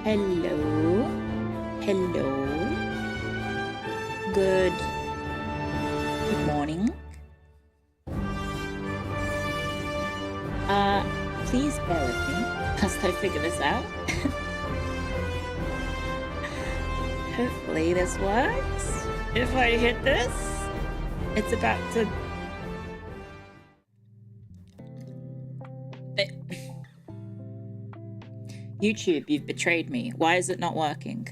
Hello. Hello. Good morning. Please bear with me as I figure this out. Hopefully this works. If I hit this, it's about to... YouTube, you've betrayed me. Why is it not working?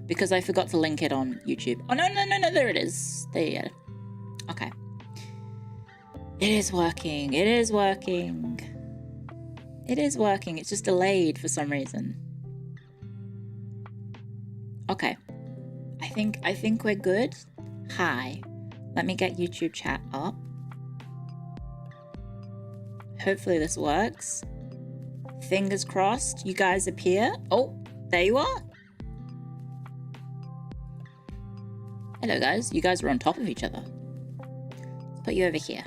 Because I forgot to link it on YouTube. Oh, no, there it is. There you go. Okay. It is working. It is working. It is working. It's just delayed for some reason. Okay. I think we're good. Hi. Let me get YouTube chat up. Hopefully this works. Fingers crossed you guys appear. Oh, there you are. Hello guys, you guys are on top of each other. Let's put you over here.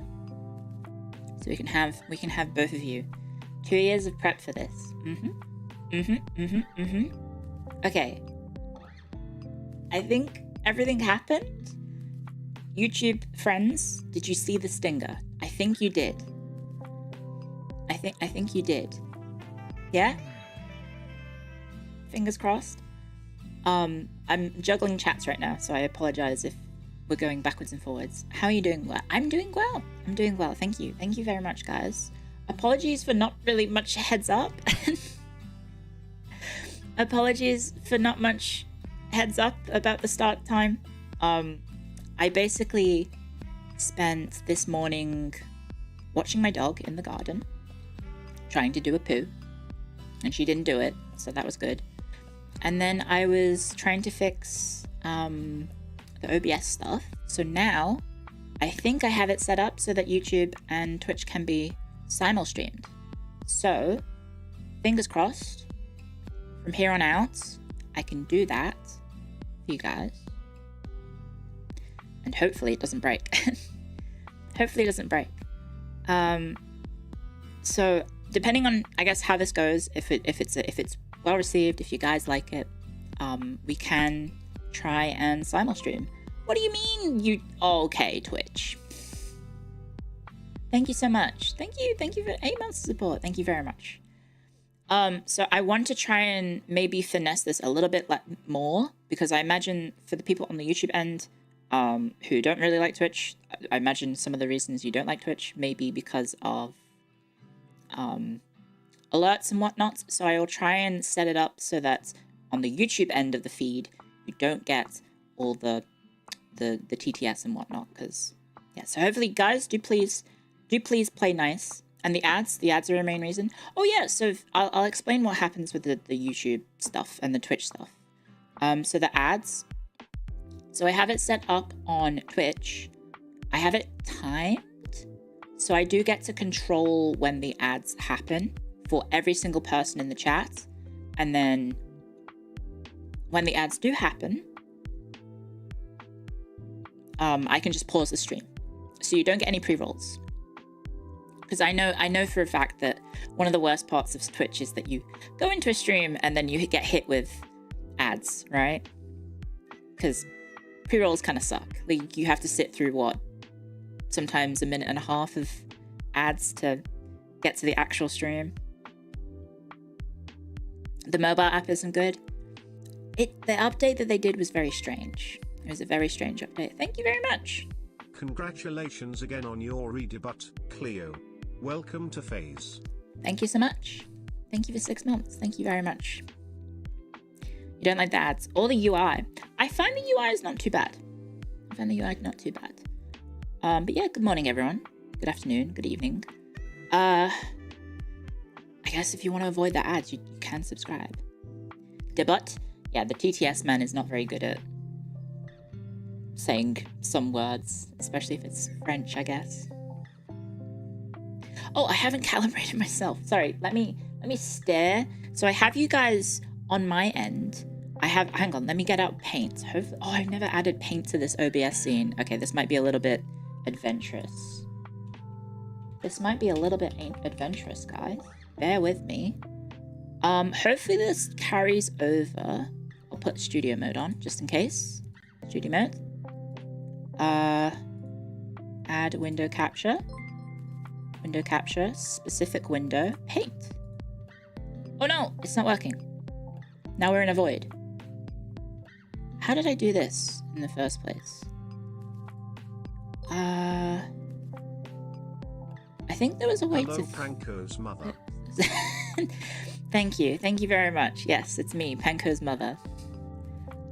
So we can have both of you. 2 years of prep for this. Okay. I think everything happened. YouTube friends, did you see the stinger? I think you did. I think you did. Yeah? Fingers crossed. I'm juggling chats right now, so I apologize if we're going backwards and forwards. How are you doing? Well, I'm doing well. I'm doing well. Thank you. Thank you very much, guys. Apologies for not really much heads up. Apologies for not much heads up about the start time. I basically spent this morning watching my dog in the garden, trying to do a poo, and she didn't do it, so that was good. And then I was trying to fix the OBS stuff. So now I think I have it set up so that YouTube and Twitch can be simul-streamed. So fingers crossed, from here on out, I can do that for you guys. And hopefully it doesn't break. Hopefully it doesn't break. So depending on, I guess, how this goes, if it's well received, if you guys like it, we can try and simul-stream. What do you mean you... Oh, okay, Twitch. Thank you so much. Thank you for 8 months of support. Thank you very much. So I want to try and maybe finesse this a little bit more, because I imagine for the people on the YouTube end who don't really like Twitch, I imagine some of the reasons you don't like Twitch may be because of alerts and whatnot. So I will try and set it up so that on the YouTube end of the feed, you don't get all the TTS and whatnot. Because yeah, so hopefully, guys, do please play nice. And the ads are the main reason. Oh yeah, so I'll explain what happens with the YouTube stuff and the Twitch stuff. So the ads. So I have it set up on Twitch. I have it timed. So I do get to control when the ads happen for every single person in the chat. And then when the ads do happen, I can just pause the stream. So you don't get any pre-rolls. Because I know for a fact that one of the worst parts of Twitch is that you go into a stream and then you get hit with ads, right? Because pre-rolls kind of suck. Like, you have to sit through sometimes a minute and a half of ads to get to the actual stream. The mobile app isn't good. The update that they did was very strange. It was a very strange update. Thank you very much. Congratulations again on your redebut, Clio. Welcome to Phase. Thank you so much. Thank you for 6 months. Thank you very much. You don't like the ads or the UI. I find the UI is not too bad. But yeah, good morning, everyone. Good afternoon, good evening. I guess if you want to avoid the ads, you can subscribe. Debut? Yeah, the TTS man is not very good at saying some words, especially if it's French, I guess. Oh, I haven't calibrated myself. Sorry, let me stare. So I have you guys on my end. Hang on, let me get out paint. Hopefully, oh, I've never added paint to this OBS scene. Okay, this might be a little bit adventurous. This might be a little bit adventurous, guys. Bear with me. Hopefully this carries over. I'll put studio mode on, just in case. Studio mode. Add window capture. Window capture, specific window, paint. Oh no, it's not working. Now we're in a void. How did I do this in the first place? I think there was a way Hello, to... Panko's mother. Thank you very much. Yes, it's me, Panko's mother.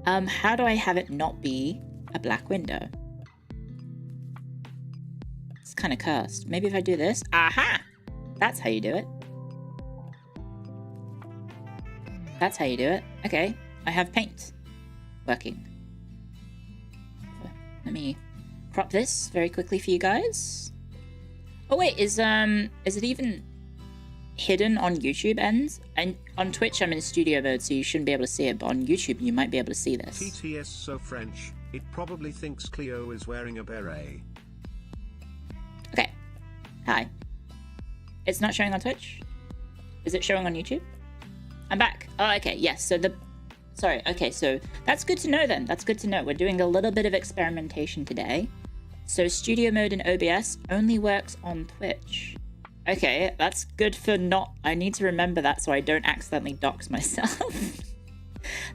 How do I have it not be a black window? It's kind of cursed. Maybe if I do this. Aha! That's how you do it. That's how you do it. Okay, I have paint working. Let me crop this very quickly for you guys. Oh wait, is it even hidden on YouTube ends? And on Twitch I'm in studio mode, so you shouldn't be able to see it, but on YouTube you might be able to see this. TTS so French, it probably thinks Clio is wearing a beret. Okay. Hi. It's not showing on Twitch? Is it showing on YouTube? I'm back. Oh, okay. Yes. So sorry. Okay. So that's good to know then. That's good to know. We're doing a little bit of experimentation today. So studio mode in OBS only works on Twitch. Okay. That's good for not... I need to remember that so I don't accidentally dox myself.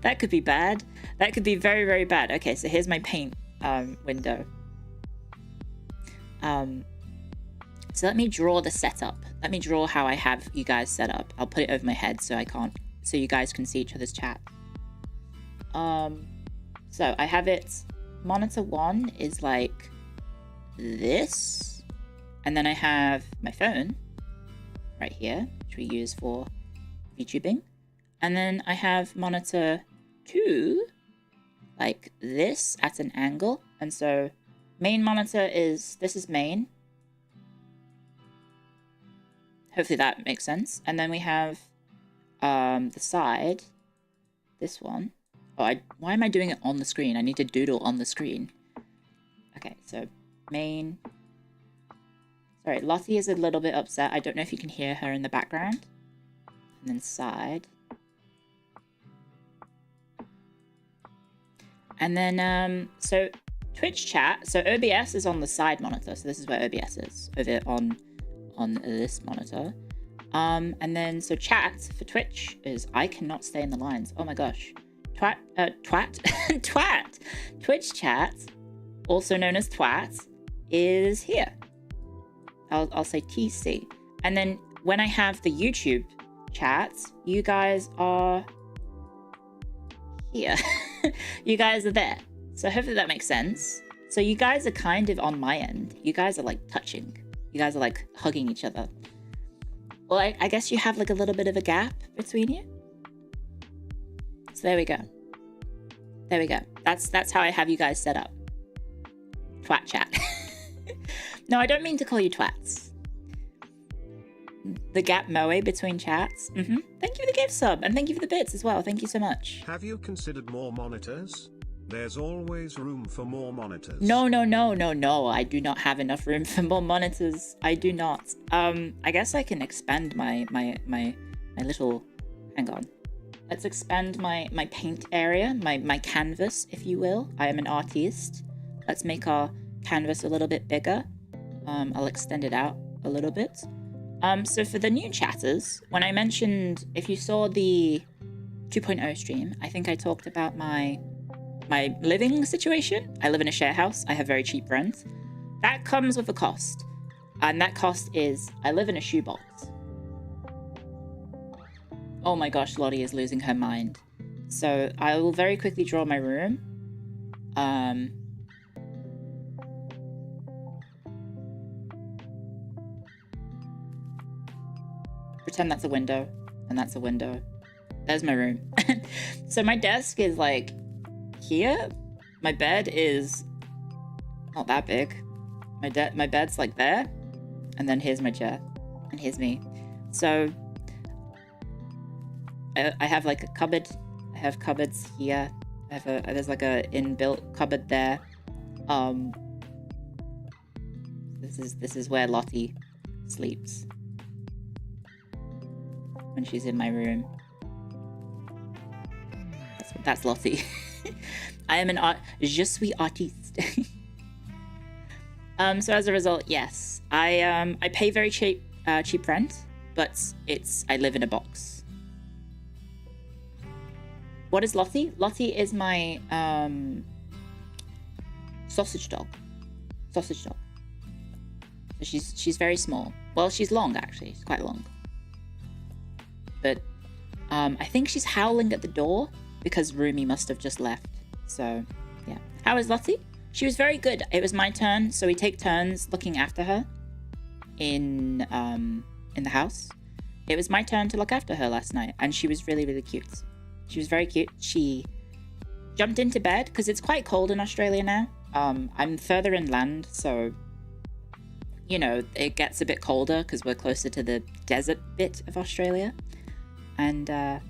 That could be bad. That could be very, very bad. Okay. So here's my paint window. So let me draw the setup. Let me draw how I have you guys set up. I'll put it over my head so so you guys can see each other's chat. So I have it, monitor 1 is like this. And then I have my phone right here, which we use for YouTubing. And then I have monitor 2 like this at an angle. And so main monitor this is main. Hopefully that makes sense. And then we have the side, this one. Oh, why am I doing it on the screen? I need to doodle on the screen. Okay, so main. Sorry, Lottie is a little bit upset. I don't know if you can hear her in the background. And then side. And then, so Twitch chat. So OBS is on the side monitor. So this is where OBS is, over on this monitor. And then so chat for Twitch is I cannot stay in the lines. Oh my gosh. Twat. Twitch chat, also known as twat, is here. I'll say TC. And then when I have the YouTube chat, you guys are here. You guys are there. So hopefully that makes sense. So you guys are kind of on my end. You guys are like touching. You guys are like hugging each other. Well, I guess you have like a little bit of a gap between you. So there we go. There we go. That's how I have you guys set up. Twat chat. No, I don't mean to call you twats. The gap moe between chats. Thank you for the gift sub, and thank you for the bits as well. Thank you so much. Have you considered more monitors? There's always room for more monitors. No. I do not have enough room for more monitors. I do not. I guess I can expand my little... Hang on. Let's expand my paint area, my canvas, if you will. I am an artiste. Let's make our canvas a little bit bigger. I'll extend it out a little bit. So for the new chatters, when I mentioned, if you saw the 2.0 stream, I think I talked about my living situation. I live in a share house. I have very cheap rent. That comes with a cost. And that cost is, I live in a shoebox. Oh my gosh, Lottie is losing her mind. So I will very quickly draw my room. Pretend that's a window, and that's a window. There's my room. So my desk is like here. My bed is not that big. My bed's like there, and then here's my chair, and here's me. So I have like a cupboard. I have cupboards here. There's like a inbuilt cupboard there. This is where Lottie sleeps when she's in my room. That's Lottie. I am an art. Je suis artiste. So as a result, yes, I pay very cheap rent, but I live in a box. What is Lottie? Lottie is my sausage dog. Sausage dog. So she's very small. Well, she's long actually. She's quite long. But I think she's howling at the door because Rumi must have just left. So yeah. How is Lottie? She was very good. It was my turn, so we take turns looking after her in the house. It was my turn to look after her last night, and she was really, really cute. She was very cute. She jumped into bed because it's quite cold in Australia now. I'm further inland, so you know it gets a bit colder because we're closer to the desert bit of Australia, and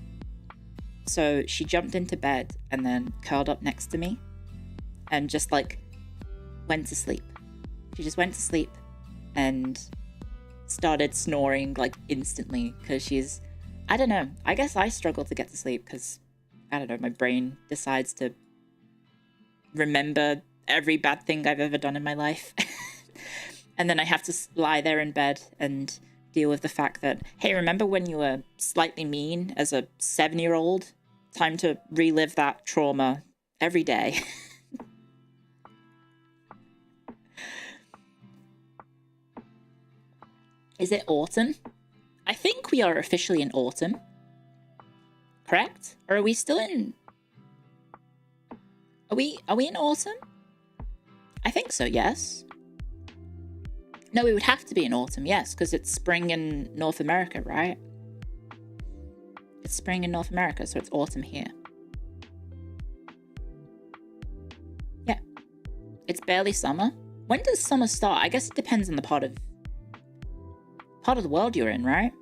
so she jumped into bed and then curled up next to me and just like went to sleep. She just went to sleep and started snoring like instantly because she's, I don't know, I guess I struggle to get to sleep because, I don't know, my brain decides to remember every bad thing I've ever done in my life. And then I have to lie there in bed and deal with the fact that, hey, remember when you were slightly mean as a 7-year-old? Time to relive that trauma every day. Is it autumn? I think we are officially in autumn. Correct? Or are we still in... Are we in autumn? I think so, yes. No, we would have to be in autumn, yes, because it's spring in North America, right? It's spring in North America, so it's autumn here. Yeah. It's barely summer. When does summer start? I guess it depends on the part of the world you're in, right?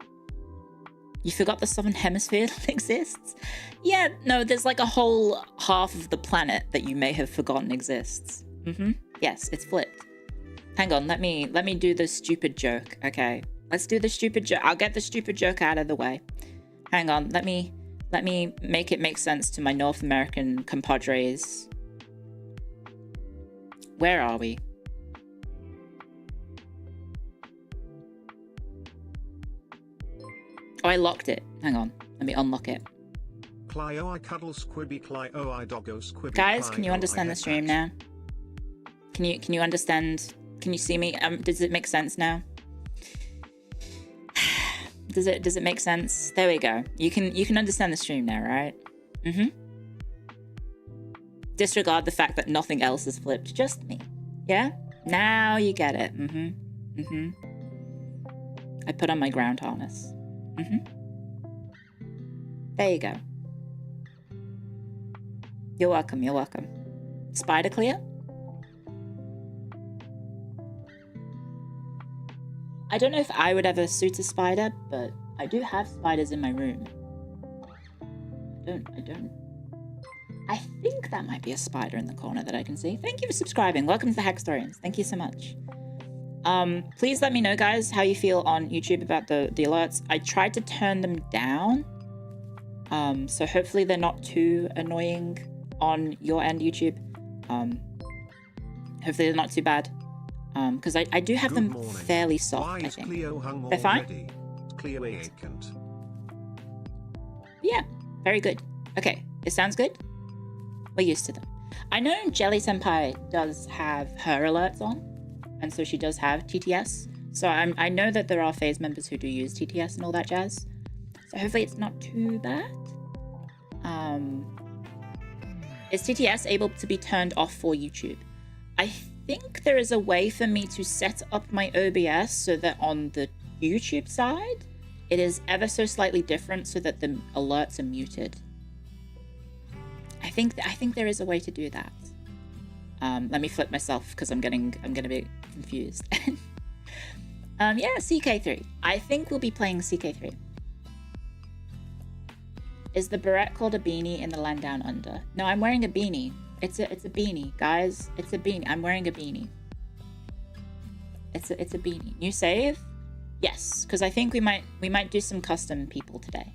You forgot the Southern Hemisphere exists? Yeah, no, there's like a whole half of the planet that you may have forgotten exists. Yes, it's flipped. Hang on, let me do the stupid joke, okay? Let's do the stupid joke. I'll get the stupid joke out of the way. Hang on, let me make it make sense to my North American compadres. Where are we? Oh, I locked it. Hang on, let me unlock it. Clio, I cuddle squibby, Clio, I doggo squibby. Guys, can you understand the stream now? Can you understand? Can you see me? Does it make sense now? Does it make sense? There we go. You can understand the stream now, right? Disregard the fact that nothing else is flipped, just me. Yeah? Now you get it. I put on my ground harness. There you go. You're welcome, you're welcome. Spider clear? I don't know if I would ever suit a spider, but I do have spiders in my room. I think that might be a spider in the corner that I can see. Thank you for subscribing. Welcome to the Hackstorians. Thank you so much. Please let me know, guys, how you feel on YouTube about the alerts. I tried to turn them down. So hopefully they're not too annoying on your end, YouTube. Hopefully they're not too bad. Because I do have them fairly soft, I think. They're fine? Clio vacant. Yeah, very good. Okay, it sounds good. We're used to them. I know Jelly Senpai does have her alerts on, and so she does have TTS. So I know that there are phase members who do use TTS and all that jazz. So hopefully it's not too bad. Is TTS able to be turned off for YouTube? I think there is a way for me to set up my OBS so that on the YouTube side, it is ever so slightly different so that the alerts are muted. I think there is a way to do that. Let me flip myself because I'm gonna be confused. Yeah, CK3. I think we'll be playing CK3. Is the beret called a beanie in the land down under? No, I'm wearing a beanie. It's a beanie, guys. It's a beanie. I'm wearing a beanie. It's a beanie. New save? Yes, because I think we might do some custom people today.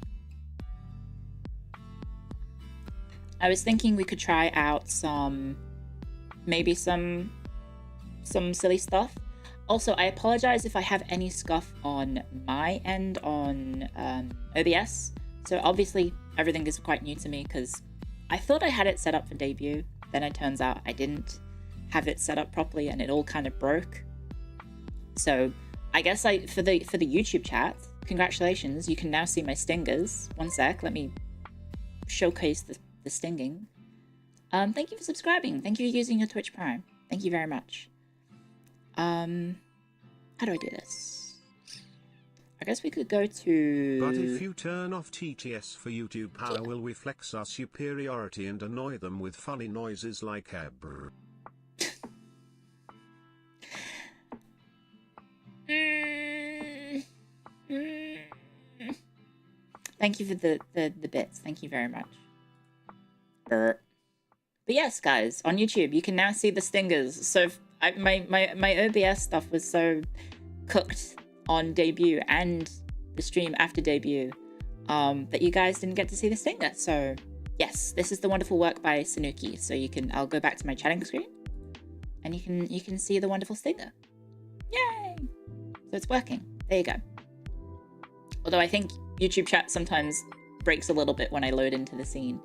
I was thinking we could try out maybe some silly stuff. Also, I apologize if I have any scuff on my end on OBS. So obviously everything is quite new to me because I thought I had it set up for debut. Then it turns out I didn't have it set up properly and it all kind of broke. So I guess for the YouTube chat, congratulations, you can now see my stingers. One sec, let me showcase the stinging. Thank you for subscribing. Thank you for using your Twitch Prime. Thank you very much. How do I do this? I guess we could go to... But if you turn off TTS for YouTube, how will we flex our superiority and annoy them with funny noises like a brr? Thank you for the bits. Thank you very much. But yes, guys, on YouTube, you can now see the stingers. So my OBS stuff was so cooked on debut and the stream after debut that you guys didn't get to see the stinger. So yes, this is the wonderful work by Sanuki. So I'll go back to my chatting screen and you can see the wonderful stinger. Yay! So it's working. There you go. Although I think YouTube chat sometimes breaks a little bit when I load into the scene.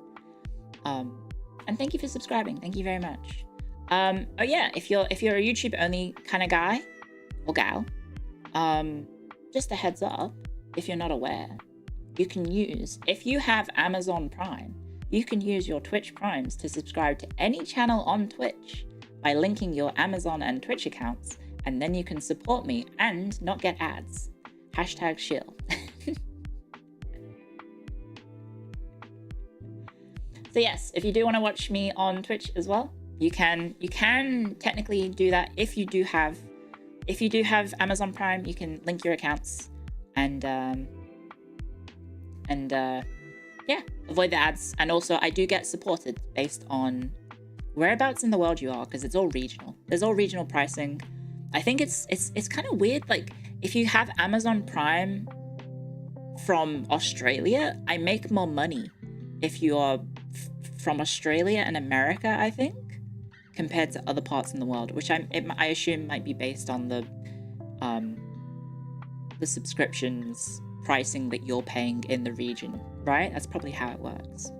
And thank you for subscribing. Thank you very much. Oh yeah, if you're a YouTube only kind of guy or gal, just a heads up, if you're not aware, you can use, if you have Amazon Prime, you can use your Twitch Primes to subscribe to any channel on Twitch by linking your Amazon and Twitch accounts, and then you can support me and not get ads. Hashtag shill. So yes, if you do want to watch me on Twitch as well, you can technically do that if you do have Amazon Prime. You can link your accounts and yeah, avoid the ads. And also I do get supported based on whereabouts in the world you are, because it's all regional. There's all regional pricing. I think it's kind of weird. Like if you have Amazon Prime from Australia, I make more money if you are from Australia and America, I think, compared to other parts in the world, which I assume might be based on the subscriptions pricing that you're paying in the region, right? That's probably how it works.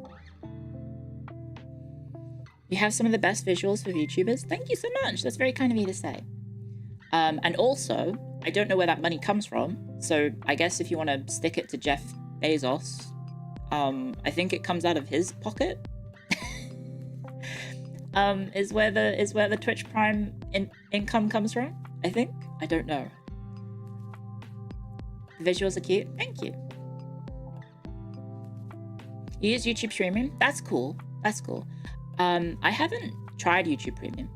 You have some of the best visuals for YouTubers. Thank you so much. That's very kind of you to say. And also, I don't know where that money comes from, so I guess if you want to stick it to Jeff Bezos, I think it comes out of his pocket. Is where the Twitch Prime income comes from, I think. I don't know. The visuals are cute. Thank you. You use YouTube Premium? That's cool. That's cool. I haven't tried YouTube Premium,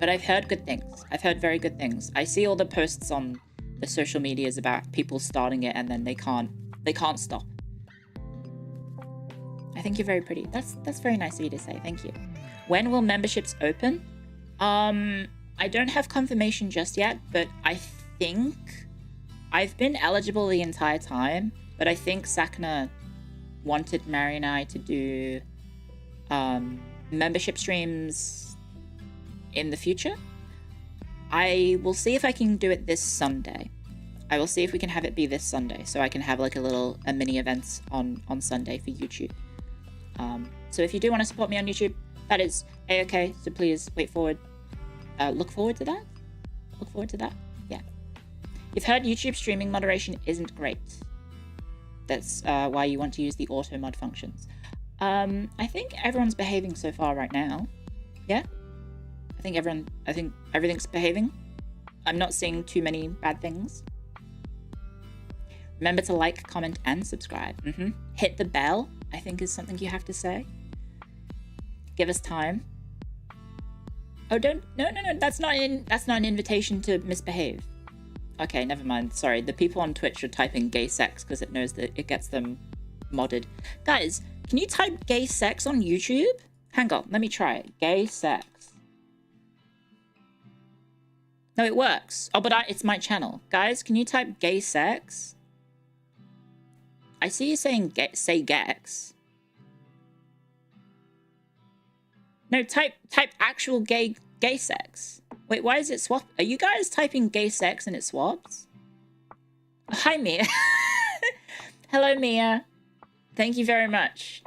but I've heard good things. I've heard very good things. I see all the posts on the social medias about people starting it and then they can't stop. I think you're very pretty. That's very nice of you to say. Thank you. When will memberships open? I don't have confirmation just yet, but I think I've been eligible the entire time, but I think Sakna wanted Mary and I to do membership streams in the future. I will see if I can do it this Sunday. I will see if we can have it be this Sunday, so I can have like a mini event on Sunday for YouTube. So if you do want to support me on YouTube, that is a-okay. So please look forward to that. Look forward to that. Yeah. You've heard YouTube streaming moderation isn't great. That's why you want to use the auto mod functions. I think everyone's behaving so far right now. Yeah. I think everything's behaving. I'm not seeing too many bad things. Remember to like, comment, and subscribe. Hit the bell, I think, is something you have to say. Give us time. Oh, no, that's not an invitation to misbehave. Okay, never mind. Sorry, the people on Twitch are typing gay sex because it knows that it gets them modded. Guys, can you type gay sex on YouTube? Hang on, let me try it. Gay sex. No, it works. Oh, but it's my channel. Guys, can you type gay sex? I see you saying say gex. No, type actual gay sex. Wait, why is it swap? Are you guys typing gay sex and it swaps? Hi, Mia. Hello, Mia. Thank you very much.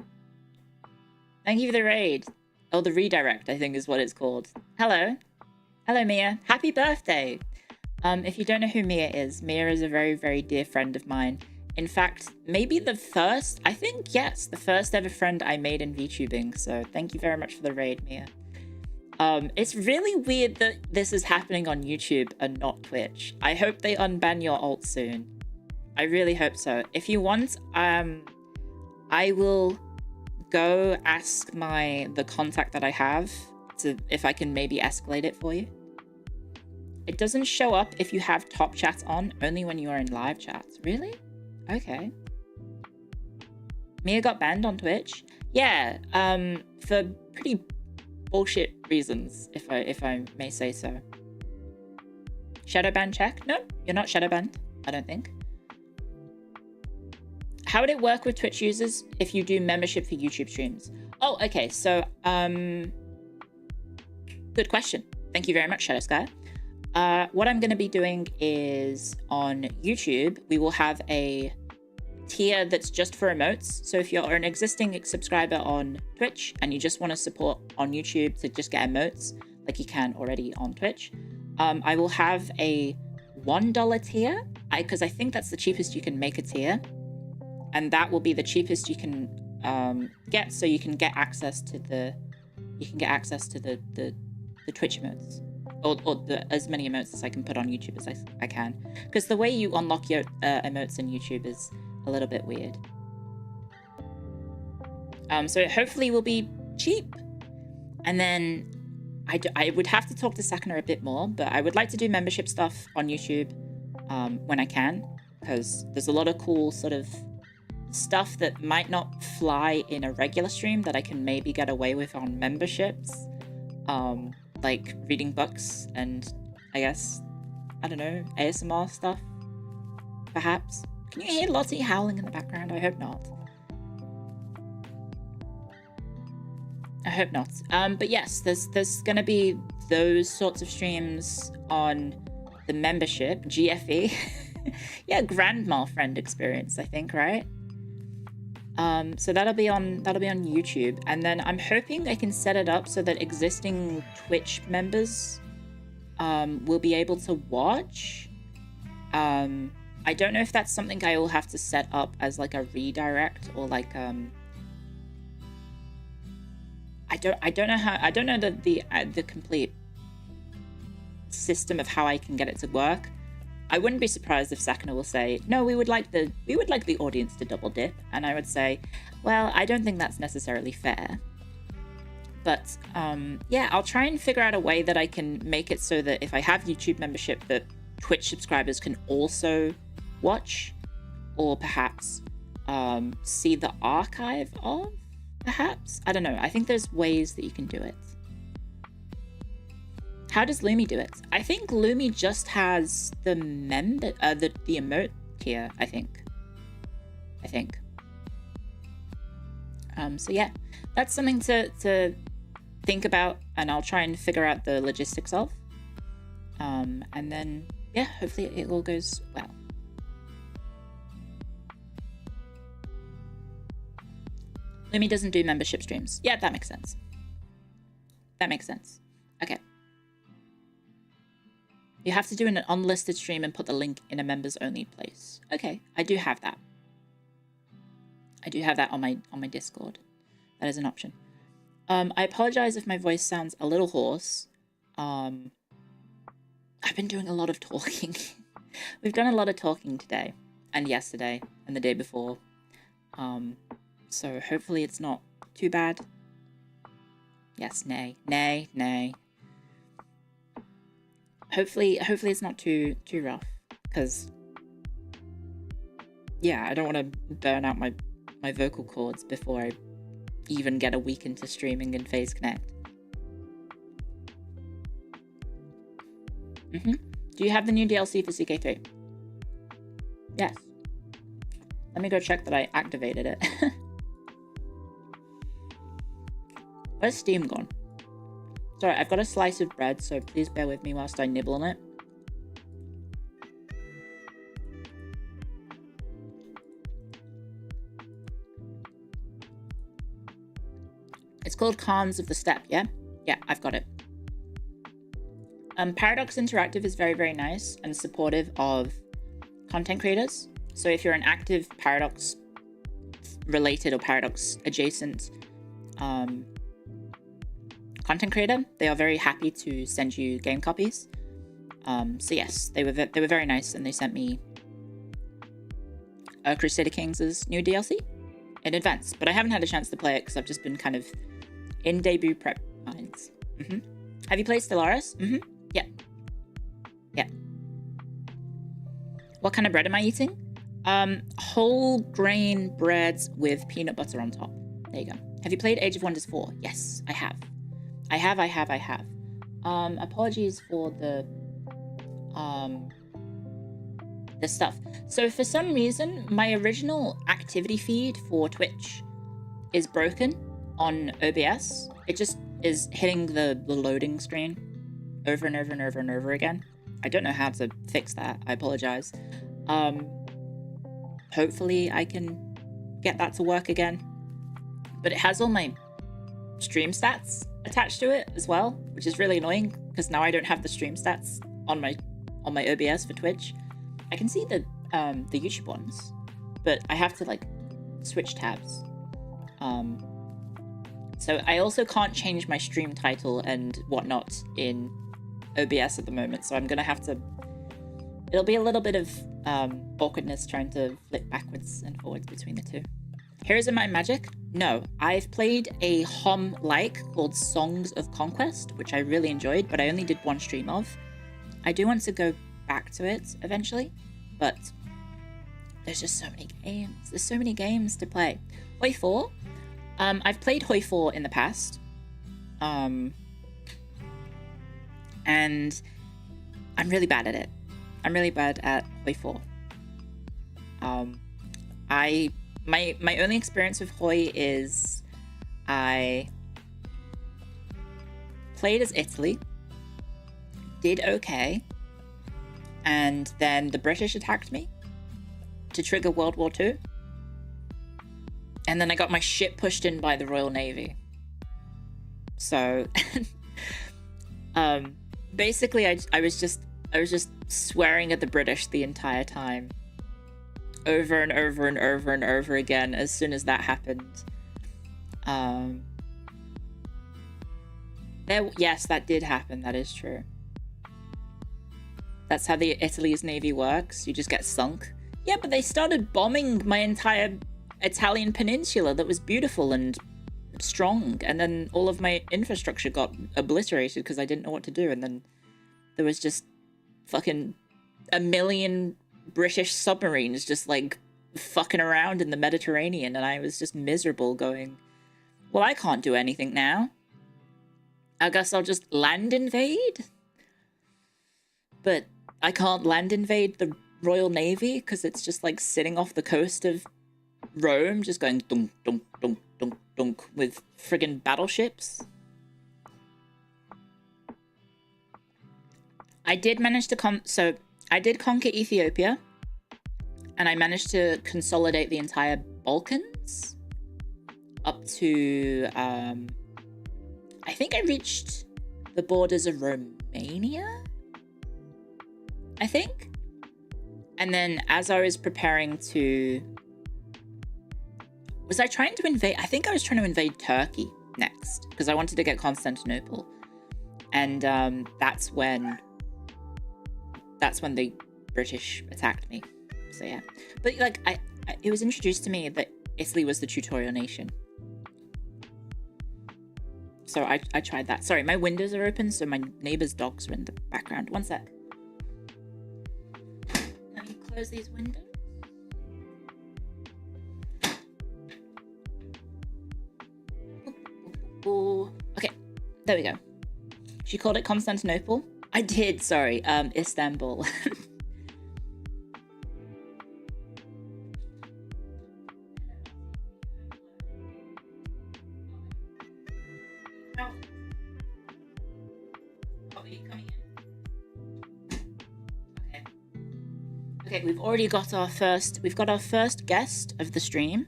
Thank you for the raid. Oh, the redirect, I think is what it's called. Hello. Hello, Mia. Happy birthday. If you don't know who Mia is a very, very dear friend of mine. In fact, maybe the first, I think, yes, the first ever friend I made in VTubing. So thank you very much for the raid, Mia. It's really weird that this is happening on YouTube and not Twitch. I hope they unban your alt soon. I really hope so. If you want, I will go ask the contact that I have if I can maybe escalate it for you. It doesn't show up if you have top chat on, only when you are in live chats. Really? Okay. Mia got banned on Twitch? Yeah, for pretty bullshit reasons, if I may say so. Shadow ban check? No, you're not shadow banned, I don't think. How would it work with Twitch users if you do membership for YouTube streams? Oh, okay, so, good question. Thank you very much, Shadow Sky. What I'm going to be doing is on YouTube, we will have a tier that's just for emotes. So if you're an existing subscriber on Twitch and you just want to support on YouTube to just get emotes like you can already on Twitch, I will have a $1 tier because I think that's the cheapest you can make a tier. And that will be the cheapest you can get, so you can get access to the Twitch emotes. Or as many emotes as I can put on YouTube as I can. Because the way you unlock your emotes in YouTube is a little bit weird. So hopefully it will be cheap. And then I would have to talk to Sakana a bit more, but I would like to do membership stuff on YouTube when I can. Because there's a lot of cool sort of stuff that might not fly in a regular stream that I can maybe get away with on memberships. Like reading books and I guess, I don't know, ASMR stuff, perhaps. Can you hear Lottie howling in the background? I hope not. I hope not. But yes, there's gonna be those sorts of streams on the membership, GFE. Yeah, grandma friend experience, I think, right? So that'll be on YouTube, and then I'm hoping I can set it up so that existing Twitch members will be able to watch. I don't know if that's something I will have to set up as like a redirect or like I don't know the complete system of how I can get it to work. I wouldn't be surprised if Sakana will say, no, we would like the audience to double dip. And I would say, well, I don't think that's necessarily fair. But yeah, I'll try and figure out a way that I can make it so that if I have YouTube membership, that Twitch subscribers can also watch or perhaps see the archive of, perhaps? I don't know. I think there's ways that you can do it. How does Lumi do it? I think Lumi just has the the emote tier, I think. So yeah, that's something to think about, and I'll try and figure out the logistics of. And then, yeah, hopefully it all goes well. Lumi doesn't do membership streams. Yeah, that makes sense. Okay. You have to do an unlisted stream and put the link in a members only place. Okay, I do have that. I do have that on my Discord. That is an option. I apologize if my voice sounds a little hoarse. I've been doing a lot of talking. We've done a lot of talking today and yesterday and the day before. So hopefully it's not too bad. Yes, nay. Hopefully it's not too rough, because yeah, I don't want to burn out my vocal cords before I even get a week into streaming in Phase Connect. Do you have the new DLC for CK3? Yes. Let me go check that I activated it. Where's Steam gone? Sorry, I've got a slice of bread, so please bear with me whilst I nibble on it. It's called Calms of the Steppe, yeah? Yeah, I've got it. Paradox Interactive is very, very nice and supportive of content creators. So if you're an active Paradox related or Paradox adjacent content creator, they are very happy to send you game copies. So yes, they were very nice, and they sent me Crusader Kings' new DLC in advance. But I haven't had a chance to play it because I've just been kind of in debut prep minds. Have you played Stellaris? Yeah. Yeah. What kind of bread am I eating? Whole grain breads with peanut butter on top. There you go. Have you played Age of Wonders 4? Yes, I have. I have. Apologies for the stuff. So for some reason, my original activity feed for Twitch is broken on OBS. It just is hitting the loading screen over and over and over and over again. I don't know how to fix that. I apologize. Hopefully I can get that to work again. But it has all my stream stats attached to it as well, which is really annoying because now I don't have the stream stats on my OBS for Twitch. I can see the YouTube ones, but I have to like switch tabs. So I also can't change my stream title and whatnot in OBS at the moment, so I'm gonna have to... It'll be a little bit of awkwardness trying to flip backwards and forwards between the two. Heroes of Might and Magic? No. I've played a HOM-like called Songs of Conquest, which I really enjoyed, but I only did one stream of. I do want to go back to it eventually, but there's just so many games. There's so many games to play. Hoi 4? I've played Hoi 4 in the past. And I'm really bad at it. I'm really bad at Hoi 4. My only experience with Hoi is I played as Italy, did okay, and then the British attacked me to trigger World War II. And then I got my shit pushed in by the Royal Navy. So basically I was just swearing at the British the entire time, over and over and over and over again as soon as that happened. Yes, that did happen. That is true. That's how the Italy's navy works. You just get sunk. Yeah, but they started bombing my entire Italian peninsula that was beautiful and strong, and then all of my infrastructure got obliterated because I didn't know what to do, and then there was just fucking a million British submarines just like fucking around in the Mediterranean, and I was just miserable going, well, I can't do anything now. I guess I'll just land invade? But I can't land invade the Royal Navy because it's just like sitting off the coast of Rome, just going dunk, dunk, dunk, dunk, dunk with friggin' battleships. I did manage to so I did conquer Ethiopia, and I managed to consolidate the entire Balkans up to I think I reached the borders of Romania, I think. And then as I was preparing to... Was I trying to invade? I think I was trying to invade Turkey next, because I wanted to get Constantinople. And that's when the British attacked me. So yeah. But like, it was introduced to me that Italy was the tutorial nation. So I tried that. Sorry, my windows are open, so my neighbor's dogs are in the background. One sec. Let me close these windows. Okay, there we go. She called it Constantinople. I did, sorry. Istanbul. Okay, we've got our first guest of the stream.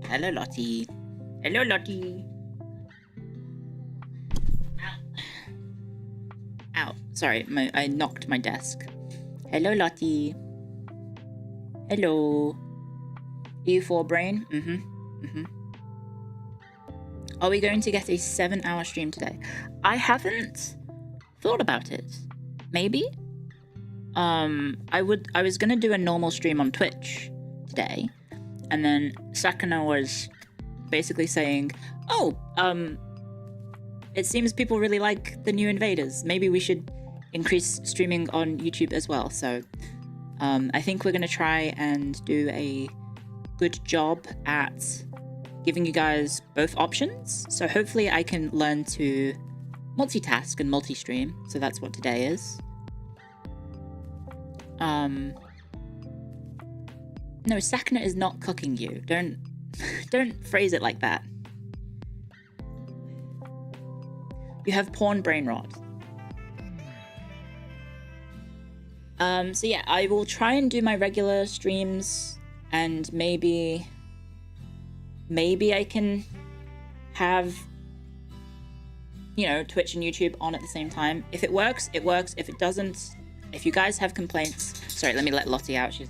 Hello, Lottie. Hello, Lottie. Ow. Sorry, I knocked my desk. Hello, Lottie. Hello. EU4 brain? Are we going to get a 7-hour stream today? I haven't thought about it. Maybe? I was gonna do a normal stream on Twitch today, and then Sakana was basically saying, oh, it seems people really like the new Invaders. Maybe we should increase streaming on YouTube as well. So, I think we're gonna try and do a good job at giving you guys both options. So hopefully I can learn to multitask and multi-stream. So that's what today is. No, Sakana is not cooking you. Don't phrase it like that. You have porn brain rot. So yeah, I will try and do my regular streams, and maybe I can have, you know, Twitch and YouTube on at the same time. If it works, it works. If it doesn't, if you guys have complaints... Sorry, let me let Lottie out. She's...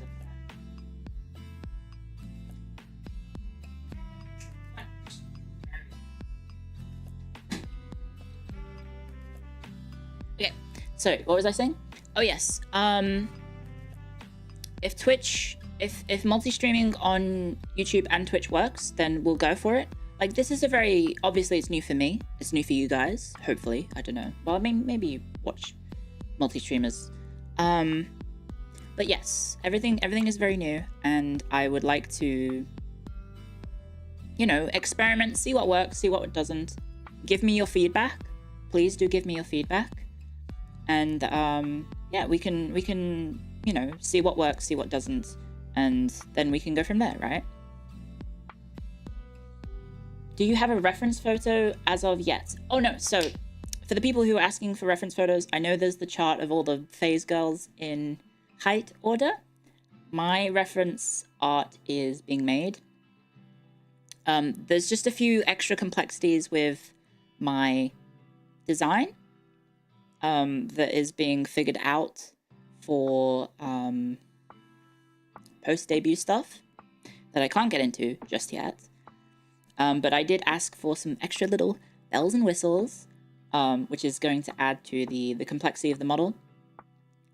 Okay, so what was I saying? Oh yes, if Twitch, if multi-streaming on YouTube and Twitch works, then we'll go for it. Like, this is a very... Obviously, it's new for me. It's new for you guys, hopefully. I don't know. Well, I mean, maybe you watch multi-streamers. But yes, everything is very new, and I would like to, you know, experiment, see what works, see what doesn't. Give me your feedback. Please do give me your feedback. And yeah, we can, you know, see what works, see what doesn't, and then we can go from there, right? Do you have a reference photo as of yet? Oh no, so for the people who are asking for reference photos, I know there's the chart of all the phase girls in height order. My reference art is being made. There's just a few extra complexities with my design that is being figured out for post-debut stuff that I can't get into just yet. But I did ask for some extra little bells and whistles, which is going to add to the complexity of the model.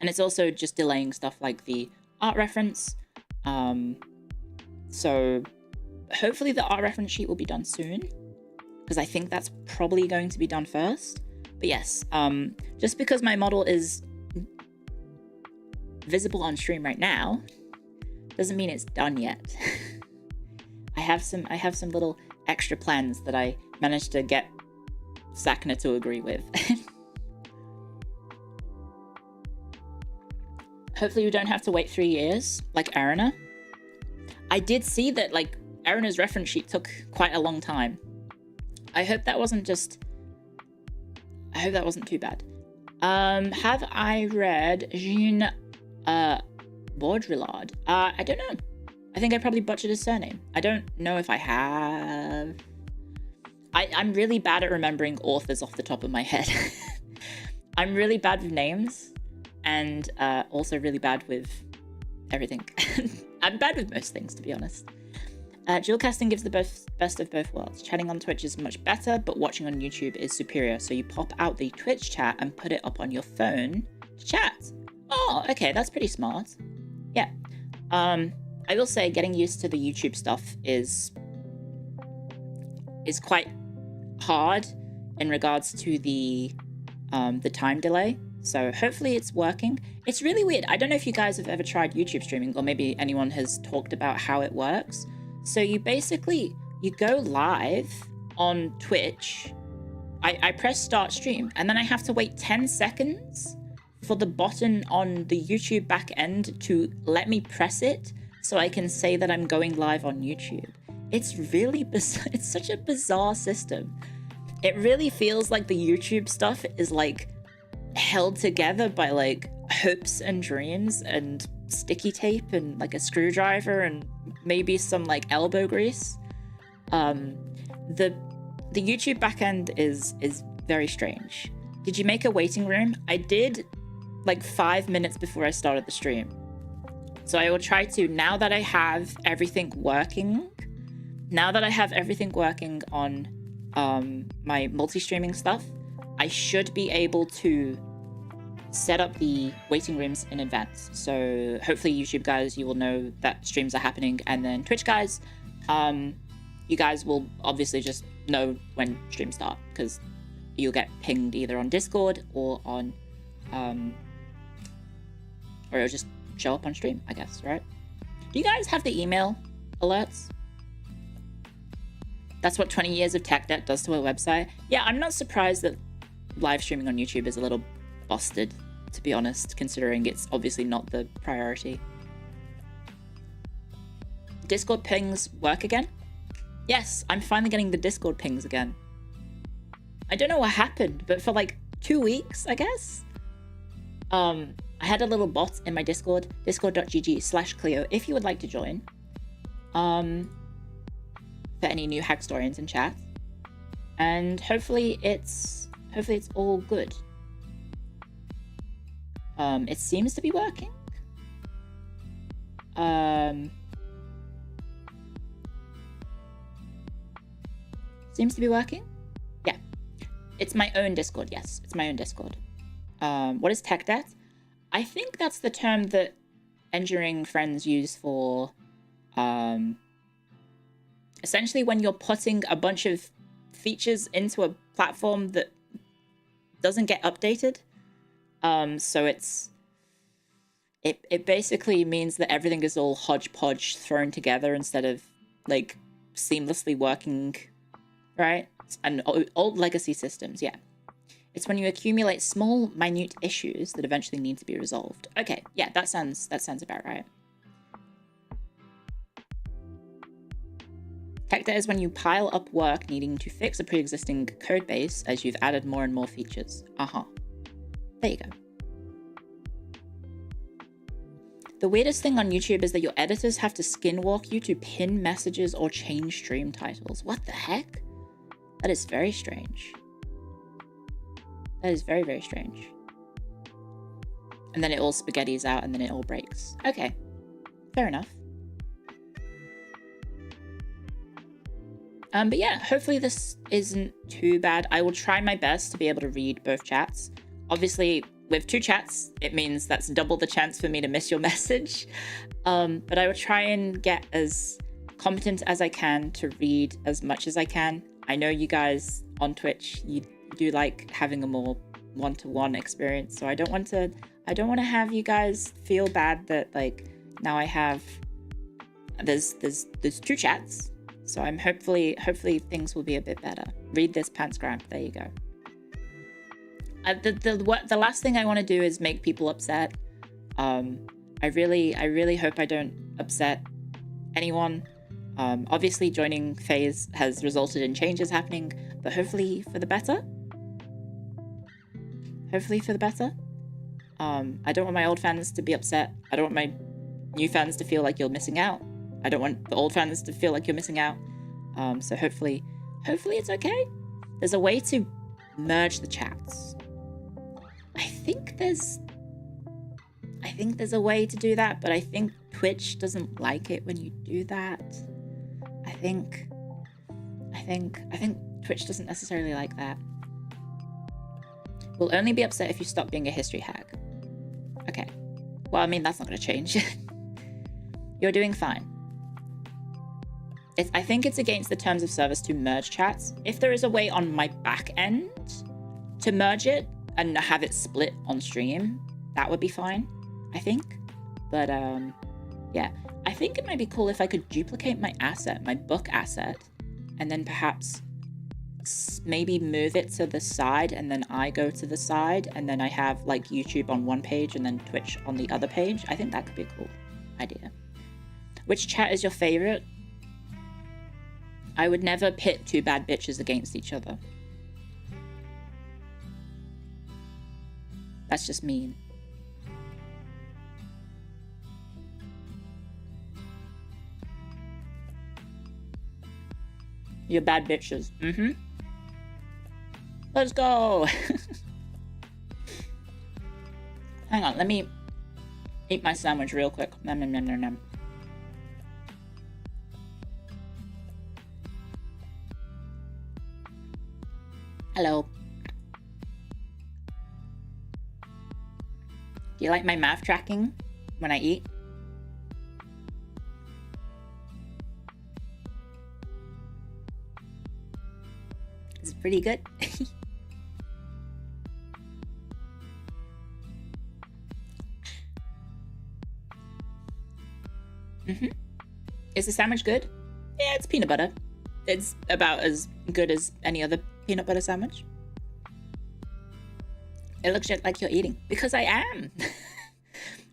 And it's also just delaying stuff like the art reference. So hopefully the art reference sheet will be done soon, because I think that's probably going to be done first. But yes, just because my model is visible on stream right now doesn't mean it's done yet. I have some little extra plans that I managed to get Sakana to agree with. Hopefully we don't have to wait 3 years like Arena. I did see that, like, Arena's reference sheet took quite a long time. I hope that wasn't too bad. Have I read Jean Baudrillard? I don't know. I think I probably butchered his surname. I don't know if I have. I'm really bad at remembering authors off the top of my head. I'm really bad with names, and also really bad with everything. I'm bad with most things, to be honest. Dual casting gives the best of both worlds. Chatting on Twitch is much better, but watching on YouTube is superior. So you pop out the Twitch chat and put it up on your phone to chat. Oh, okay, that's pretty smart. Yeah. I will say getting used to the YouTube stuff is quite hard in regards to the time delay. So hopefully it's working. It's really weird. I don't know if you guys have ever tried YouTube streaming, or maybe anyone has talked about how it works. So you go live on Twitch. I press start stream, and then I have to wait 10 seconds for the button on the YouTube back end to let me press it so I can say that I'm going live on YouTube. It's really bizarre. It's such a bizarre system. It really feels like the YouTube stuff is like held together by like hopes and dreams and sticky tape and like a screwdriver and maybe some like elbow grease. The YouTube backend is very strange. Did you make a waiting room? I did like 5 minutes before I started the stream. So I will try to, now that I have everything working on my multi-streaming stuff, I should be able to set up the waiting rooms in advance. So hopefully YouTube guys, you will know that streams are happening, and then Twitch guys, you guys will obviously just know when streams start, because you'll get pinged either on Discord or on or it'll just show up on stream, I guess, right? Do you guys have the email alerts? That's what 20 years of tech debt does to a website. Yeah, I'm not surprised that live streaming on YouTube is a little busted, to be honest, considering it's obviously not the priority. Discord pings work again? Yes, I'm finally getting the Discord pings again. I don't know what happened, but for like 2 weeks, I guess, I had a little bot in my Discord, discord.gg/Clio, if you would like to join, for any new Hackstorians in chat, and hopefully it's all good. It seems to be working. Seems to be working. Yeah, it's my own Discord. Yes, it's my own Discord. What is tech debt? I think that's the term that engineering friends use for essentially when you're putting a bunch of features into a platform that doesn't get updated. So it basically means that everything is all hodgepodge thrown together instead of like seamlessly working, right? And old legacy systems, yeah. It's when you accumulate small, minute issues that eventually need to be resolved. Okay, yeah, that sounds about right. Tech debt is when you pile up work needing to fix a pre-existing code base as you've added more and more features. There you go. The weirdest thing on YouTube is that your editors have to skinwalk you to pin messages or change stream titles. What the heck? That is very strange. That is very, very strange. And then it all spaghettis out and then it all breaks. Okay, fair enough. But yeah, hopefully this isn't too bad. I will try my best to be able to read both chats. Obviously, with 2 chats, it means that's double the chance for me to miss your message. But I will try and get as competent as I can to read as much as I can. I know you guys on Twitch, you do like having a more one-to-one experience, so I don't want to have you guys feel bad that like now I have there's 2 chats, so I'm hopefully things will be a bit better. Read this pants cramp. There you go. The last thing I want to do is make people upset. I really hope I don't upset anyone. Obviously joining FaZe has resulted in changes happening, but hopefully for the better. Hopefully for the better. I don't want my old fans to be upset. I don't want my new fans to feel like you're missing out. I don't want the old fans to feel like you're missing out. So hopefully it's okay. There's a way to merge the chats. I think there's a way to do that, but I think Twitch doesn't like it when you do that. I think Twitch doesn't necessarily like that. We'll only be upset if you stop being a history hack. Okay. Well, I mean, that's not going to change. You're doing fine. I think it's against the terms of service to merge chats. If there is a way on my back end to merge it and have it split on stream, that would be fine, I think. But yeah, I think it might be cool if I could duplicate my asset, my book asset, and then perhaps maybe move it to the side and then I go to the side and then I have like YouTube on one page and then Twitch on the other page. I think that could be a cool idea. Which chat is your favorite? I would never pit two bad bitches against each other. That's just mean. You're bad bitches. Mm-hmm. Let's go. Hang on, let me eat my sandwich real quick. Nom, nom, nom, nom, nom. Hello. Do you like my mouth tracking when I eat? It's pretty good. Is the sandwich good? Yeah, it's peanut butter. It's about as good as any other peanut butter sandwich. It looks like you're eating. Because I am.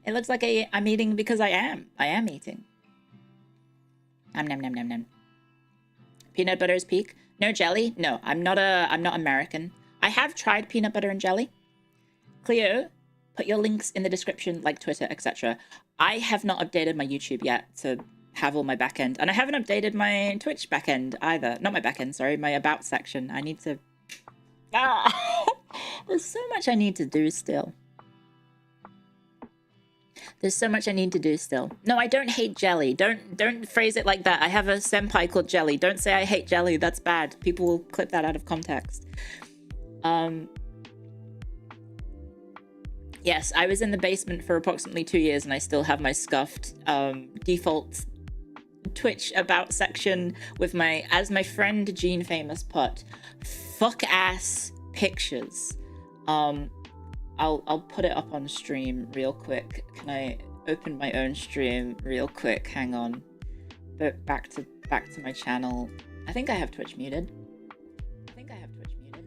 It looks like I'm eating because I am. I am eating. Nom nom nom nom nom. Peanut butter is peak. No jelly? No, I'm not American. I have tried peanut butter and jelly. Clio, put your links in the description, like Twitter, etc. I have not updated my YouTube yet to have all my backend. And I haven't updated my Twitch backend either. Not my backend, sorry, my about section. I need to... There's so much I need to do still. There's so much I need to do still. No, I don't hate jelly. Don't phrase it like that. I have a senpai called Jelly. Don't say I hate jelly. That's bad. People will clip that out of context. Yes, I was in the basement for approximately 2 years and I still have my scuffed default Twitch about section with my, as my friend Gene Famous put, fuck ass pictures. I'll put it up on stream real quick. Can I open my own stream real quick? Hang on. But back to my channel. I think I have Twitch muted.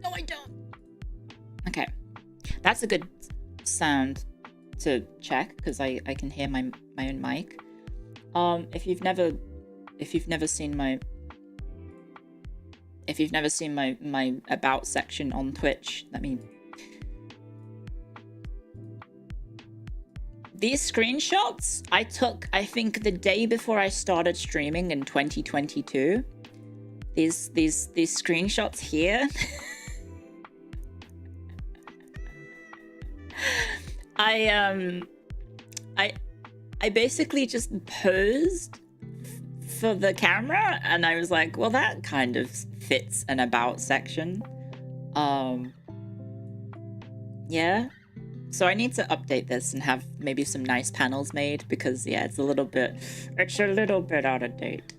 No, I don't. Okay. That's a good sound to check because I can hear my own mic. If you've never seen my about section on Twitch, let me... These screenshots I took, I think, the day before I started streaming in 2022. These screenshots here. I basically just posed for the camera and I was like, well, that kind of fits an about section. Yeah. So I need to update this and have maybe some nice panels made because yeah, it's a little bit out of date.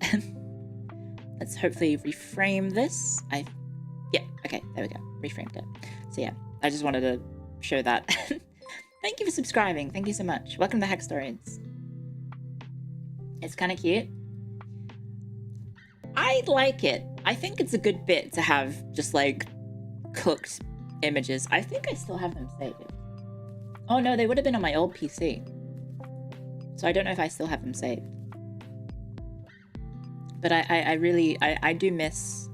Let's hopefully reframe this. Yeah, okay, there we go. Reframed it. So yeah, I just wanted to show that. Thank you for subscribing. Thank you so much. Welcome to Hextorians. It's kind of cute. I like it. I think it's a good bit to have just like cooked images. I think I still have them saved. Oh no, they would have been on my old PC. So I don't know if I still have them saved. But I really do miss...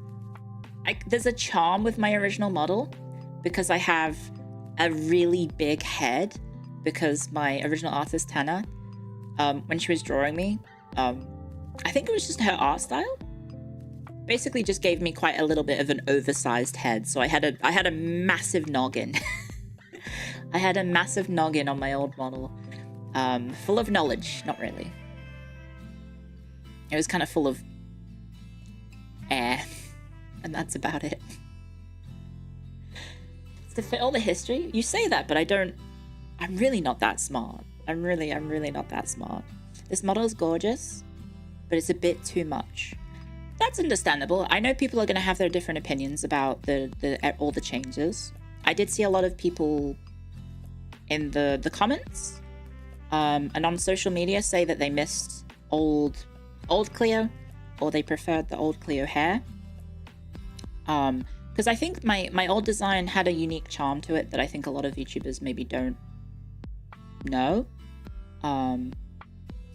there's a charm with my original model because I have a really big head because my original artist, Tana, when she was drawing me, I think it was just her art style. Basically just gave me quite a little bit of an oversized head. So I had a massive noggin. I had a massive noggin on my old model, full of knowledge, not really. It was kind of full of air, and that's about it. It's to fit all the history. You say that, but I'm really not that smart. I'm really not that smart. This model is gorgeous, but it's a bit too much. That's understandable. I know people are going to have their different opinions about all the changes. I did see a lot of people in the comments and on social media say that they missed old Clio or they preferred the old Clio hair. because I think my old design had a unique charm to it that I think a lot of YouTubers maybe don't know.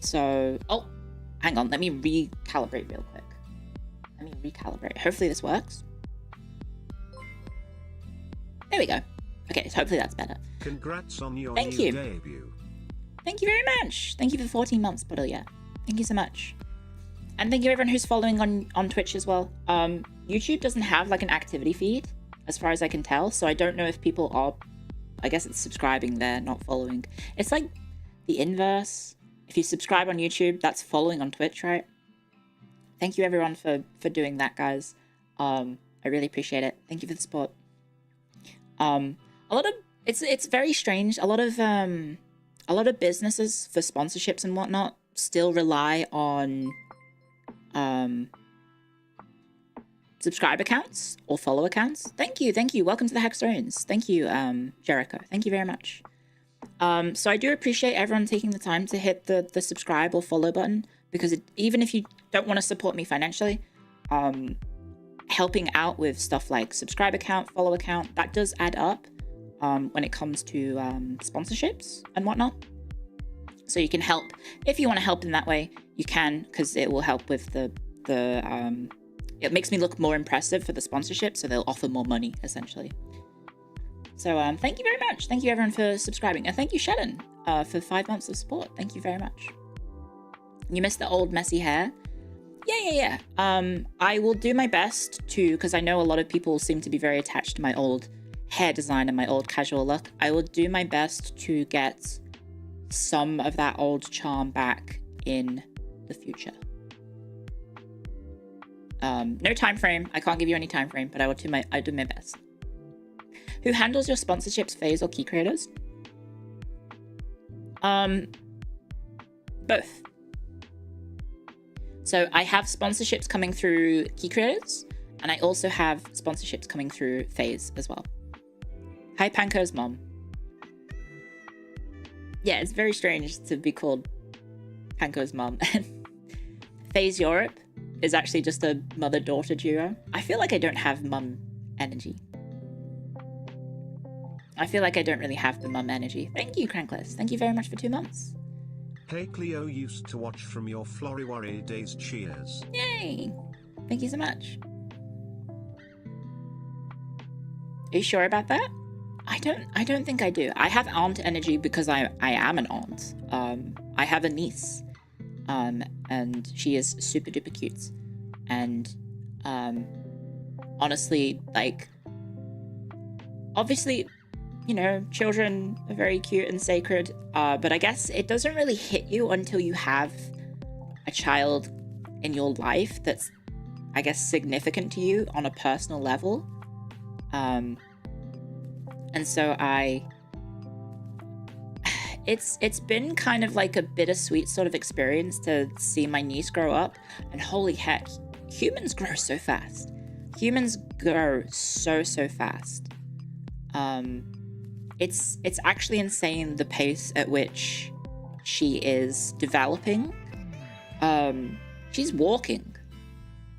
So, oh, hang on, let me recalibrate real quick. Let me recalibrate. Hopefully this works. There we go. Okay, so hopefully that's better. Congrats on your Thank new you. debut. Thank you very much. Thank you for 14 months, Bodelia. Thank you so much. And thank you everyone who's following on Twitch as well. YouTube doesn't have like an activity feed, as far as I can tell, so I don't know if people are, I guess it's subscribing there, not following. It's like the inverse. If you subscribe on YouTube, that's following on Twitch, right? Thank you everyone for doing that, guys. I really appreciate it. Thank you for the support. A lot of it's very strange. A lot of businesses for sponsorships and whatnot still rely on subscribe accounts or follow accounts. Thank you. Welcome to the Hackstones. Thank you, Jericho. Thank you very much. So I do appreciate everyone taking the time to hit the subscribe or follow button, because even if you don't want to support me financially, helping out with stuff like subscribe account, follow account, that does add up when it comes to sponsorships and whatnot. So you can help. If you want to help in that way, you can, because it will help with it makes me look more impressive for the sponsorship, so they'll offer more money, essentially. So thank you very much. Thank you everyone for subscribing. And thank you, Shannon, for 5 months of support. Thank you very much. You missed the old messy hair? Yeah. I will do my best to, because I know a lot of people seem to be very attached to my old hair design and my old casual look. I will do my best to get some of that old charm back in the future. No time frame. I can't give you any time frame, but I do my best. Who handles your sponsorships, phase or key creators? Both. So I have sponsorships coming through key creators, and I also have sponsorships coming through phase as well. Hi, Panko's mom. Yeah, it's very strange to be called Panko's mom. Phase Europe is actually just a mother-daughter duo. I feel like I don't have mum energy. I feel like I don't really have the mum energy. Thank you, Crankless. Thank you very much for 2 months. Hey Clio, used to watch from your Floriwari days. Cheers. Yay! Thank you so much. Are you sure about that? I don't think I do. I have aunt energy because I am an aunt. I have a niece. And she is super duper cute. And honestly, like, obviously, you know, children are very cute and sacred, but I guess it doesn't really hit you until you have a child in your life that's, I guess, significant to you on a personal level. And so it's been kind of like a bittersweet sort of experience to see my niece grow up, and holy heck, humans grow so fast. Humans grow so fast. It's actually insane the pace at which she is developing. She's walking.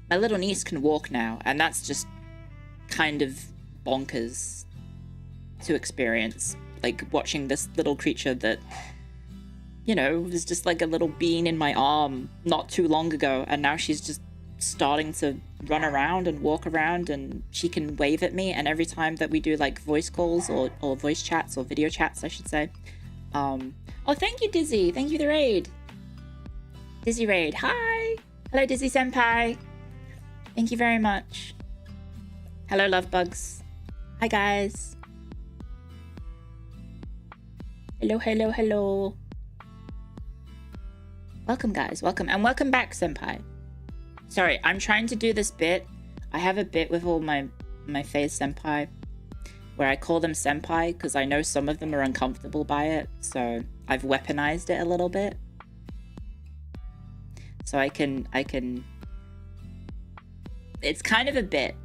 My little niece can walk now, and that's just kind of bonkers to experience. Like watching this little creature that, you know, was just like a little bean in my arm not too long ago, and now she's just starting to run around and walk around, and she can wave at me, and every time that we do like voice calls or voice chats or video chats, I should say. Oh, thank you, Dizzy. Thank you for the raid. Dizzy raid. Hi. Hello, Dizzy senpai. Thank you very much. Hello, love bugs. Hi, guys. Hello. Welcome, guys. Welcome. And welcome back, senpai. Sorry, I'm trying to do this bit. I have a bit with all my phase senpai where I call them senpai because I know some of them are uncomfortable by it. So I've weaponized it a little bit. So I can... It's kind of a bit.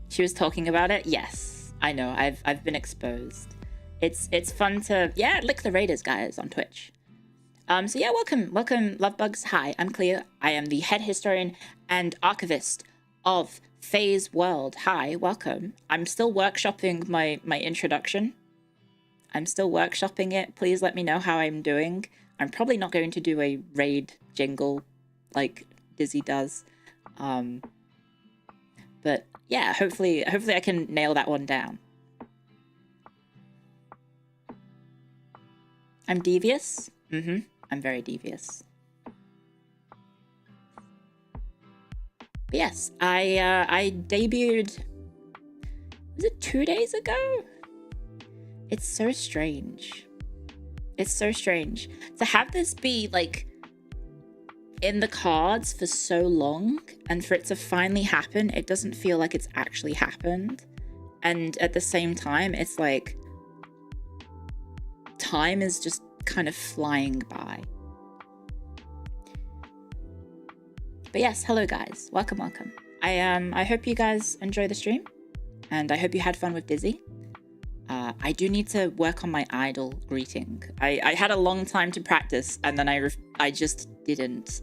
She was talking about it? Yes. I know, I've been exposed. It's fun to, yeah, lick the raiders, guys, on Twitch. So yeah, welcome, love bugs. Hi, I'm Clio. I am the head historian and archivist of FaZe World. Hi, welcome. I'm still workshopping my introduction. I'm still workshopping it. Please let me know how I'm doing. I'm probably not going to do a raid jingle like Dizzy does. But yeah, hopefully I can nail that one down. I'm devious? I'm very devious. But yes, I debuted, was it 2 days ago? It's so strange. It's so strange to have this be like in the cards for so long, and for it to finally happen, it doesn't feel like it's actually happened. And at the same time, it's like time is just kind of flying by. But yes, hello guys, welcome. I hope you guys enjoy the stream, and I hope you had fun with Dizzy. I do need to work on my idol greeting. I had a long time to practice, and then I just didn't.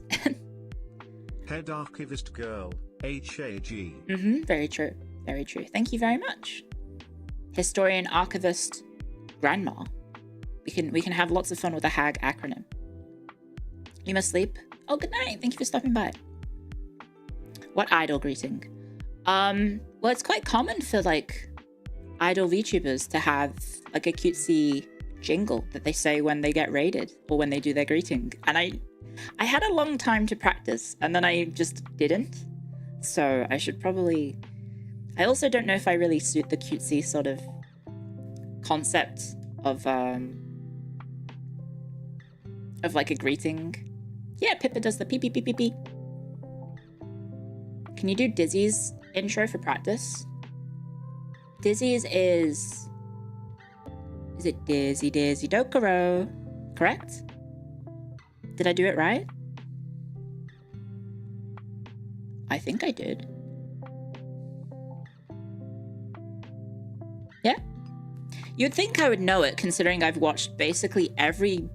Head archivist girl, HAG. Very true. Very true. Thank you very much. Historian archivist grandma. We can have lots of fun with a HAG acronym. You must sleep. Oh, good night. Thank you for stopping by. What idol greeting? Well, it's quite common for like idol VTubers to have like a cutesy jingle that they say when they get raided or when they do their greeting. And I had a long time to practice, and then I just didn't. So I should probably... I also don't know if I really suit the cutesy sort of concept of like a greeting. Yeah, Pippa does the pee pee pee pee pee. Can you do Dizzy's intro for practice? Dizzy's is it Dizzy Dizzy Dokuro? Correct? Did I do it right? I think I did. Yeah? You'd think I would know it, considering I've watched basically every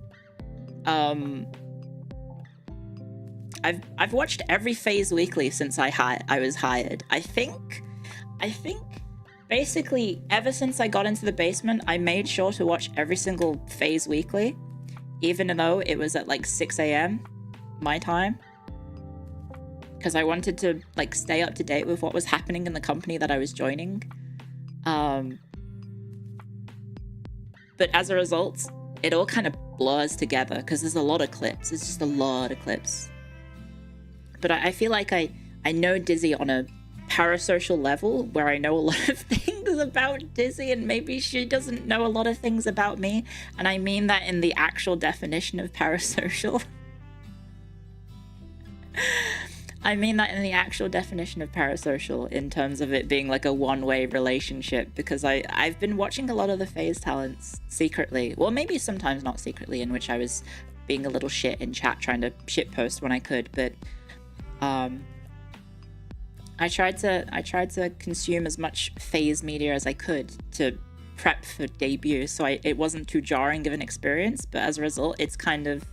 I've watched every FaZe Weekly since I was hired. I think basically ever since I got into the basement, I made sure to watch every single FaZe Weekly, even though it was at like 6 a.m. my time, because I wanted to like stay up to date with what was happening in the company that I was joining. But as a result, it all kind of blurs together because there's a lot of clips. It's just a lot of clips. But I feel like I know Dizzy on a parasocial level, where I know a lot of things about Dizzy, and maybe she doesn't know a lot of things about me. And I mean that in the actual definition of parasocial. I mean that in the actual definition of parasocial, in terms of it being like a one-way relationship, because I've been watching a lot of the FaZe talents secretly. Well, maybe sometimes not secretly, in which I was being a little shit in chat trying to shitpost when I could, but I tried to consume as much FaZe media as I could to prep for debut, so it wasn't too jarring of an experience. But as a result, it's kind of,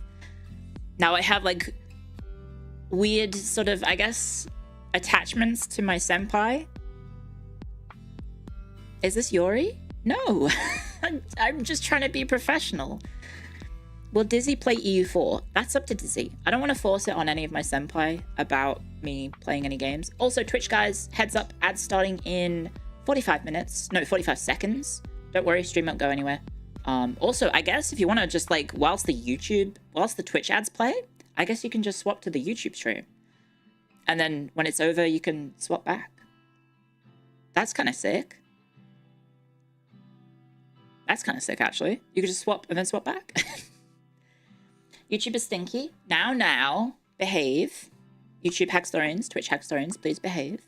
now I have like weird sort of, I guess, attachments to my senpai. Is this Yori? No. I'm just trying to be professional. Will Dizzy play EU4? That's up to Dizzy. I don't want to force it on any of my senpai about me playing any games. Also, Twitch guys, heads up, ads starting in 45 seconds. Don't worry, stream won't go anywhere. Also, I guess if you want to just like, whilst the Twitch ads play, I guess you can just swap to the YouTube stream. And then when it's over, you can swap back. That's kind of sick. That's kind of sick, actually. You could just swap and then swap back. YouTube is stinky. Now, behave. YouTube Hackstorians, Twitch Hackstorians, please behave.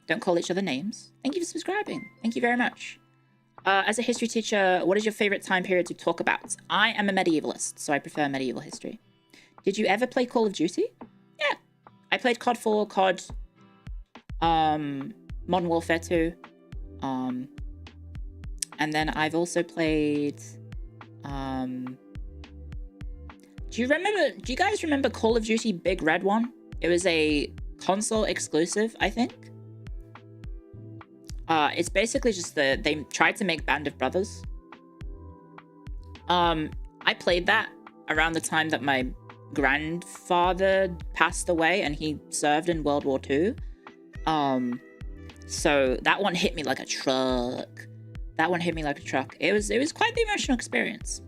Don't call each other names. Thank you for subscribing. Thank you very much. As a history teacher, what is your favorite time period to talk about? I am a medievalist, so I prefer medieval history. Did you ever play Call of Duty? Yeah. I played COD 4, COD, Modern Warfare 2, and then I've also played, do you guys remember Call of Duty Big Red One? It was a console exclusive, I think. It's basically just they tried to make Band of Brothers. I played that around the time that my grandfather passed away and he served in World War II. So that one hit me like a truck. It was quite the emotional experience.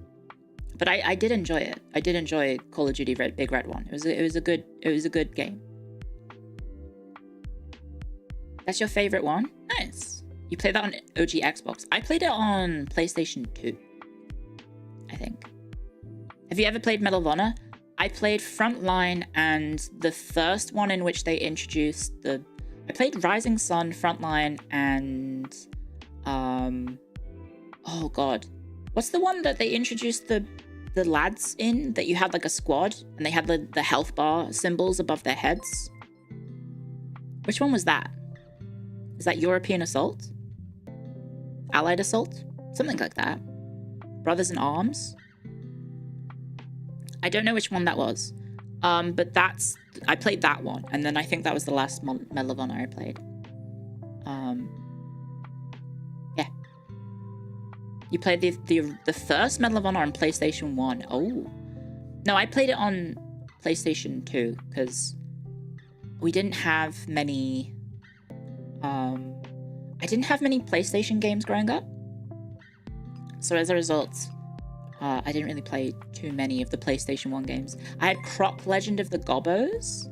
But I did enjoy it. I did enjoy Call of Duty Big Red 1. It was a good game. That's your favorite one? Nice. You played that on OG Xbox. I played it on PlayStation 2, I think. Have you ever played Medal of Honor? I played Frontline and the first one in which they introduced I played Rising Sun, Frontline, and oh god. What's the one that they introduced the lads in, that you had like a squad and they had the health bar symbols above their heads? Which one was that? Is that European Assault? Allied Assault? Something like that. Brothers in Arms? I don't know which one that was. But I played that one, and then I think that was the last Medal of Honor I played. Yeah. You played the first Medal of Honor on PlayStation 1. Oh. No, I played it on PlayStation 2, because we didn't have many... I didn't have many PlayStation games growing up. So as a result, I didn't really play too many of the PlayStation 1 games. I had Croc Legend of the Gobbos,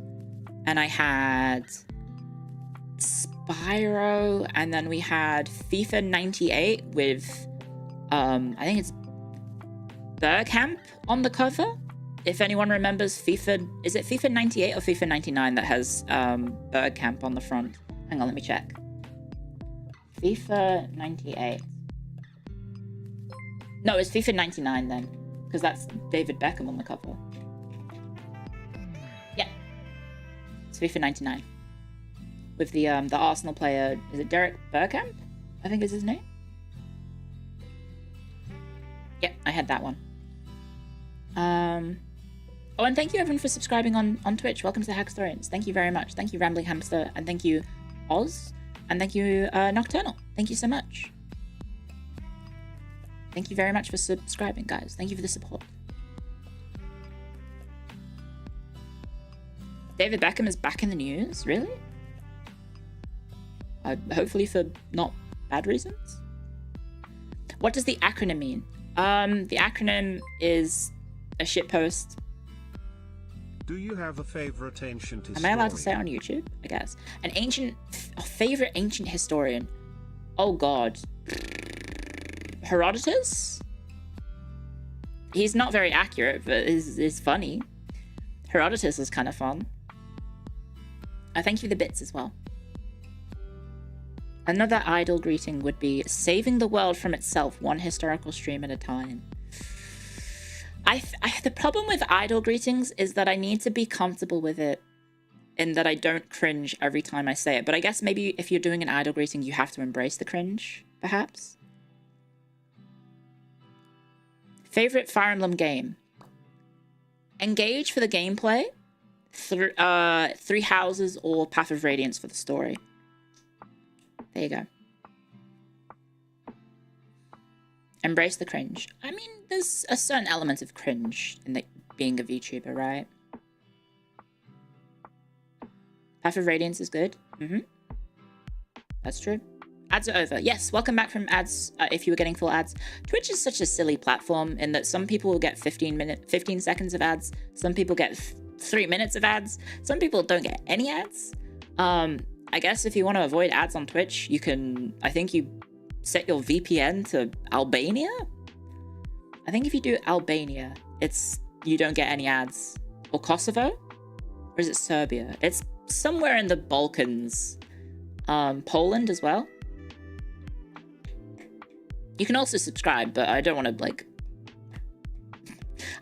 and I had Spyro, and then we had FIFA 98 with, I think it's Bergkamp on the cover. If anyone remembers FIFA, is it FIFA 98 or FIFA 99 that has Bergkamp on the front? Hang on, let me check. FIFA 98. No, it's FIFA 99 then, because that's David Beckham on the cover. Yeah, it's FIFA 99 with the Arsenal player. Is it Derek Bergkamp? I think is his name. Yeah, I had that one. Oh, and thank you everyone for subscribing on Twitch. Welcome to the Hackstorians. Thank you very much. Thank you, Rambling Hamster, and thank you, Oz, and thank you, Nocturnal. Thank you so much. Thank you very much for subscribing, guys. Thank you for the support. David Beckham is back in the news? Really? Hopefully for not bad reasons. What does the acronym mean? The acronym is a shitpost. Do you have a favorite ancient historian? Am I allowed to say it on YouTube? I guess. A favorite ancient historian? Oh god. Herodotus? He's not very accurate, but is funny. Herodotus is kind of fun. I thank you for the bits as well. Another idle greeting would be saving the world from itself, one historical stream at a time. The problem with idle greetings is that I need to be comfortable with it, and that I don't cringe every time I say it. But I guess maybe if you're doing an idle greeting, you have to embrace the cringe, perhaps. Favorite Fire Emblem game? Engage for the gameplay. Three Houses or Path of Radiance for the story. There you go. Embrace the cringe. I mean, there's a certain element of cringe in being a VTuber, right? Path of Radiance is good. That's true. Ads are over. Yes, welcome back from ads. If you were getting full ads, Twitch is such a silly platform in that some people will get 15 seconds of ads. Some people get 3 minutes of ads. Some people don't get any ads. I guess if you want to avoid ads on Twitch, you can, I think you set your VPN to Albania. I think if you do Albania, you don't get any ads. Or Kosovo? Or is it Serbia? It's somewhere in the Balkans. Poland as well. You can also subscribe, but I don't want to,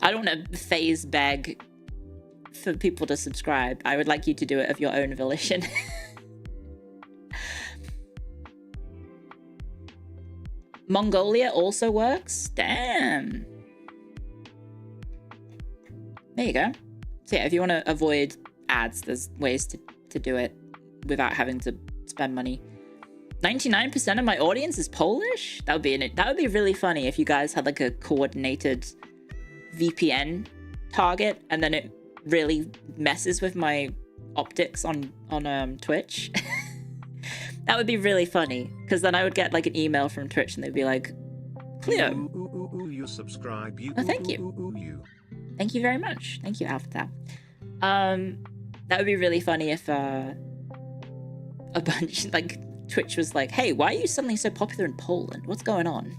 I don't want to phase beg for people to subscribe. I would like you to do it of your own volition. Mongolia also works? Damn. There you go. So yeah, if you want to avoid ads, there's ways to to do it without having to spend money. 99% of my audience is Polish? That would be really funny if you guys had like a coordinated VPN target and then it really messes with my optics on Twitch. That would be really funny, because then I would get like an email from Twitch and they'd be like, Clio. You subscribe. Oh, thank you. Thank you very much. Thank you, Alpha. That would be really funny if a bunch, like, Twitch was like, hey, why are you suddenly so popular in Poland? What's going on?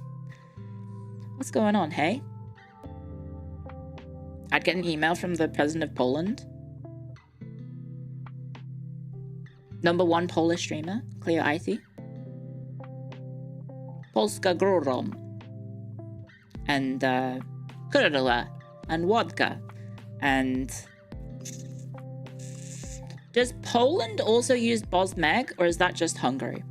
What's going on, hey? I'd get an email from the president of Poland. #1 Polish streamer, Clio IT. Polska Górom. And, kurwa. And vodka. And... Does Poland also use Bosmeg, or is that just Hungary?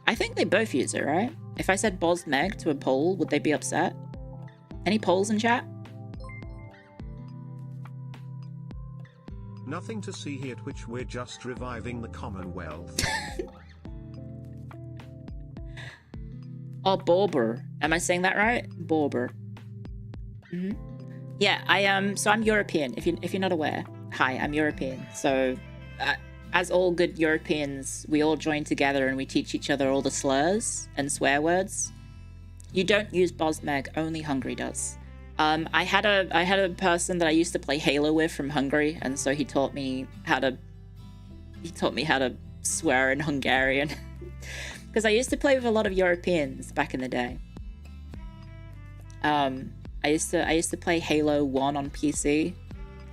I think they both use it, right? If I said Bosmeg to a Pole, would they be upset? Any Poles in chat? Nothing to see here, Twitch. We're just reviving the Commonwealth. Oh, Borber. Am I saying that right? Borber. Yeah, so I'm European, if you're not aware. Hi, I'm European. So, as all good Europeans, we all join together and we teach each other all the slurs and swear words. You don't use Bosmeg, only Hungary does. I had a person that I used to play Halo with from Hungary, and so he taught me how to swear in Hungarian. Because I used to play with a lot of Europeans back in the day. I used to play Halo 1 on PC.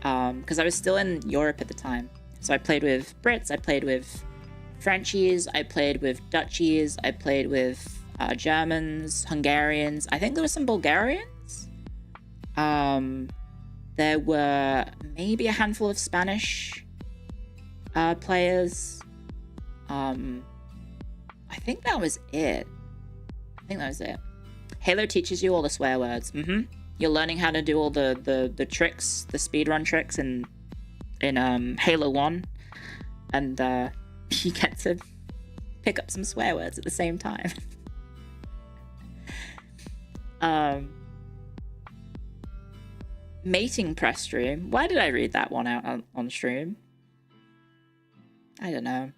Because I was still in Europe at the time. So I played with Brits, I played with Frenchies, I played with Dutchies, I played with Germans, Hungarians. I think there were some Bulgarians. There were maybe a handful of Spanish players. I think that was it. Halo teaches you all the swear words. You're learning how to do all the tricks, the speedrun tricks in Halo 1. And you get to pick up some swear words at the same time. Mating press stream. Why did I read that one out on stream? I don't know.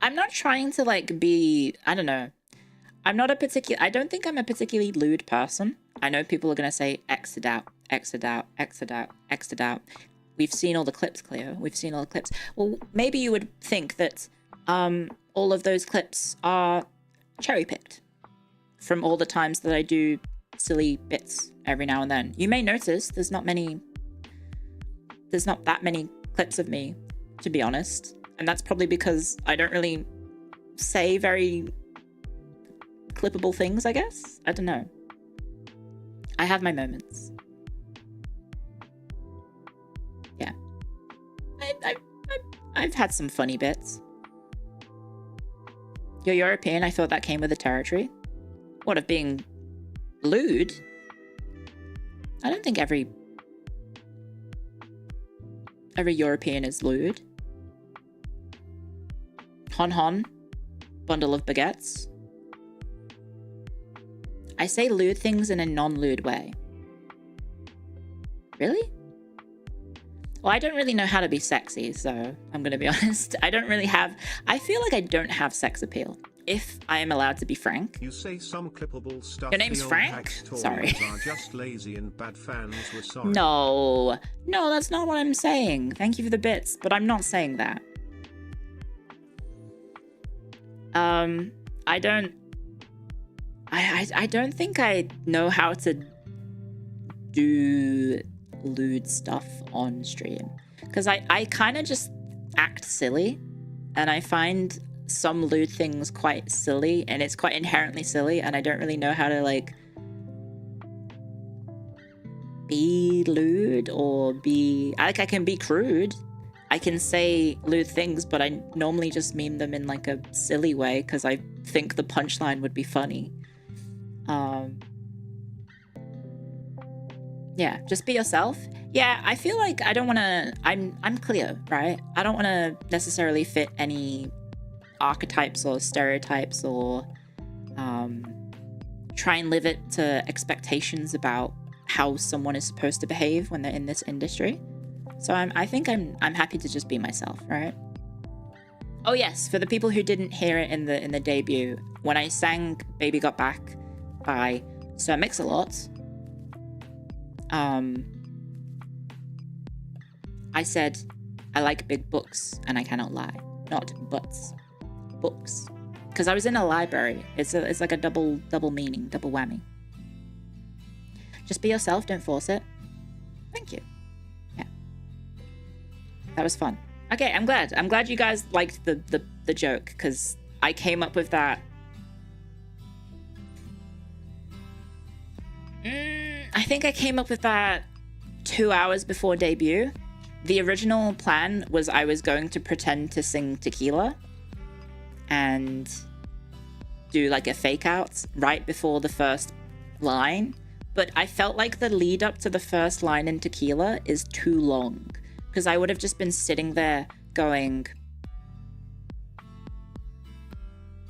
I'm not trying to like be, I don't know. I don't think I'm a particularly lewd person. I know people are going to say exit out. We've seen all the clips, Clio. We've seen all the clips. Well, maybe you would think that all of those clips are cherry-picked from all the times that I do silly bits every now and then. You may notice there's not that many clips of me, to be honest. And that's probably because I don't really say very clippable things, I guess? I don't know. I have my moments. Yeah. I've had some funny bits. You're European, I thought that came with the territory. What, of being lewd? I don't think every European is lewd. Hon, bundle of baguettes. I say lewd things in a non-lewd way. Really? Well, I don't really know how to be sexy, so I'm gonna be honest. I feel like I don't have sex appeal, if I am allowed to be frank. You say some clippable stuff. Your name's Frank? Sorry. Are just lazy and bad fans. We're sorry. No, that's not what I'm saying. Thank you for the bits, but I'm not saying that. I don't think I know how to do lewd stuff on stream. Because I kind of just act silly. And I find some lewd things quite silly. And it's quite inherently silly. And I don't really know how to, like, be lewd or be... I can be crude. I can say lewd things, but I normally just mean them in like a silly way because I think the punchline would be funny. Yeah, just be yourself. Yeah, I feel like I don't want to... I'm Clio, right? I don't want to necessarily fit any archetypes or stereotypes or try and live it to expectations about how someone is supposed to behave when they're in this industry. So I think I'm happy to just be myself, right? Oh yes, for the people who didn't hear it in the debut, when I sang "Baby Got Back" by Sir Mix-a-Lot, I said I like big books and I cannot lie, not butts, books, because I was in a library. It's like a double meaning, double whammy. Just be yourself, don't force it. Thank you. Yeah. That was fun. Okay, I'm glad you guys liked the joke, because I came up with that. I think I came up with that 2 hours before debut. The original plan was I was going to pretend to sing Tequila and do like a fake out right before the first line. But I felt like the lead up to the first line in Tequila is too long, because I would have just been sitting there going,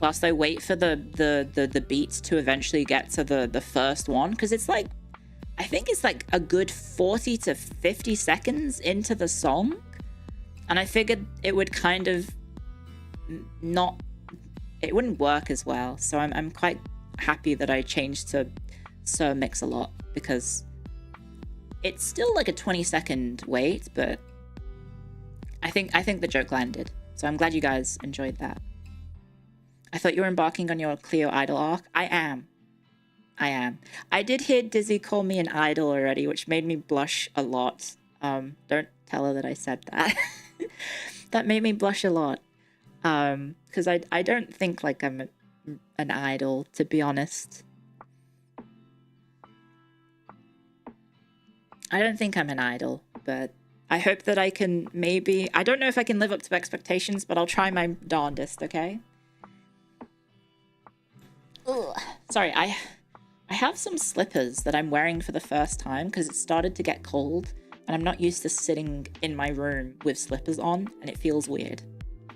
whilst I wait for the beats to eventually get to the first one, because it's like, I think it's like a good 40 to 50 seconds into the song, and I figured it would kind of not, it wouldn't work as well. So I'm quite happy that I changed to Sir Mix-a-Lot, because it's still like a 20-second wait, but I think the joke landed. So I'm glad you guys enjoyed that. I thought you were embarking on your Clio idol arc. I am. I did hear Dizzy call me an idol already, which made me blush a lot. Don't tell her that I said that. That made me blush a lot. Because I don't think like I'm an idol, to be honest. I don't think I'm an idol, but I hope that I can maybe... I don't know if I can live up to expectations, but I'll try my darndest, okay? Ugh. Sorry, I have some slippers that I'm wearing for the first time because it started to get cold, and I'm not used to sitting in my room with slippers on, and it feels weird.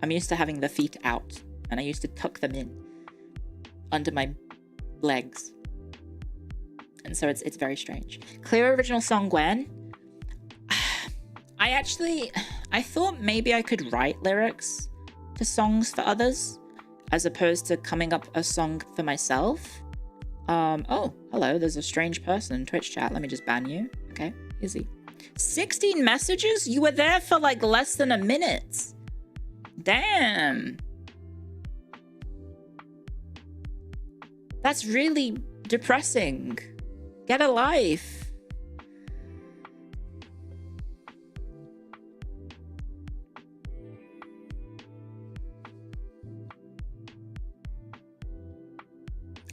I'm used to having the feet out, and I used to tuck them in under my legs. And so it's very strange. Clear original song Gwen. I thought maybe I could write lyrics to songs for others as opposed to coming up a song for myself. Oh, hello, there's a strange person in Twitch chat. Let me just ban you. Okay, easy. 16 messages? You were there for like less than a minute. Damn. That's really depressing. Get a life.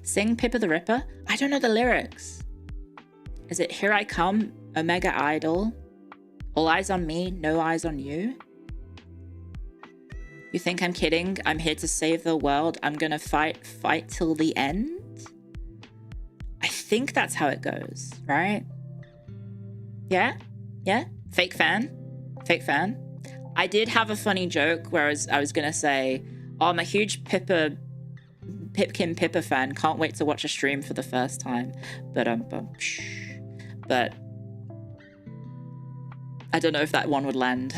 Sing Pippa the Ripper? I don't know the lyrics. Is it Here I Come, Omega Idol? All eyes on me, no eyes on you? You think I'm kidding? I'm here to save the world. I'm gonna fight till the end? I think that's how it goes, right? Yeah? Fake fan. I did have a funny joke where I was gonna say, oh, I'm a huge Pipkin Pippa fan. Can't wait to watch a stream for the first time. But I don't know if that one would land.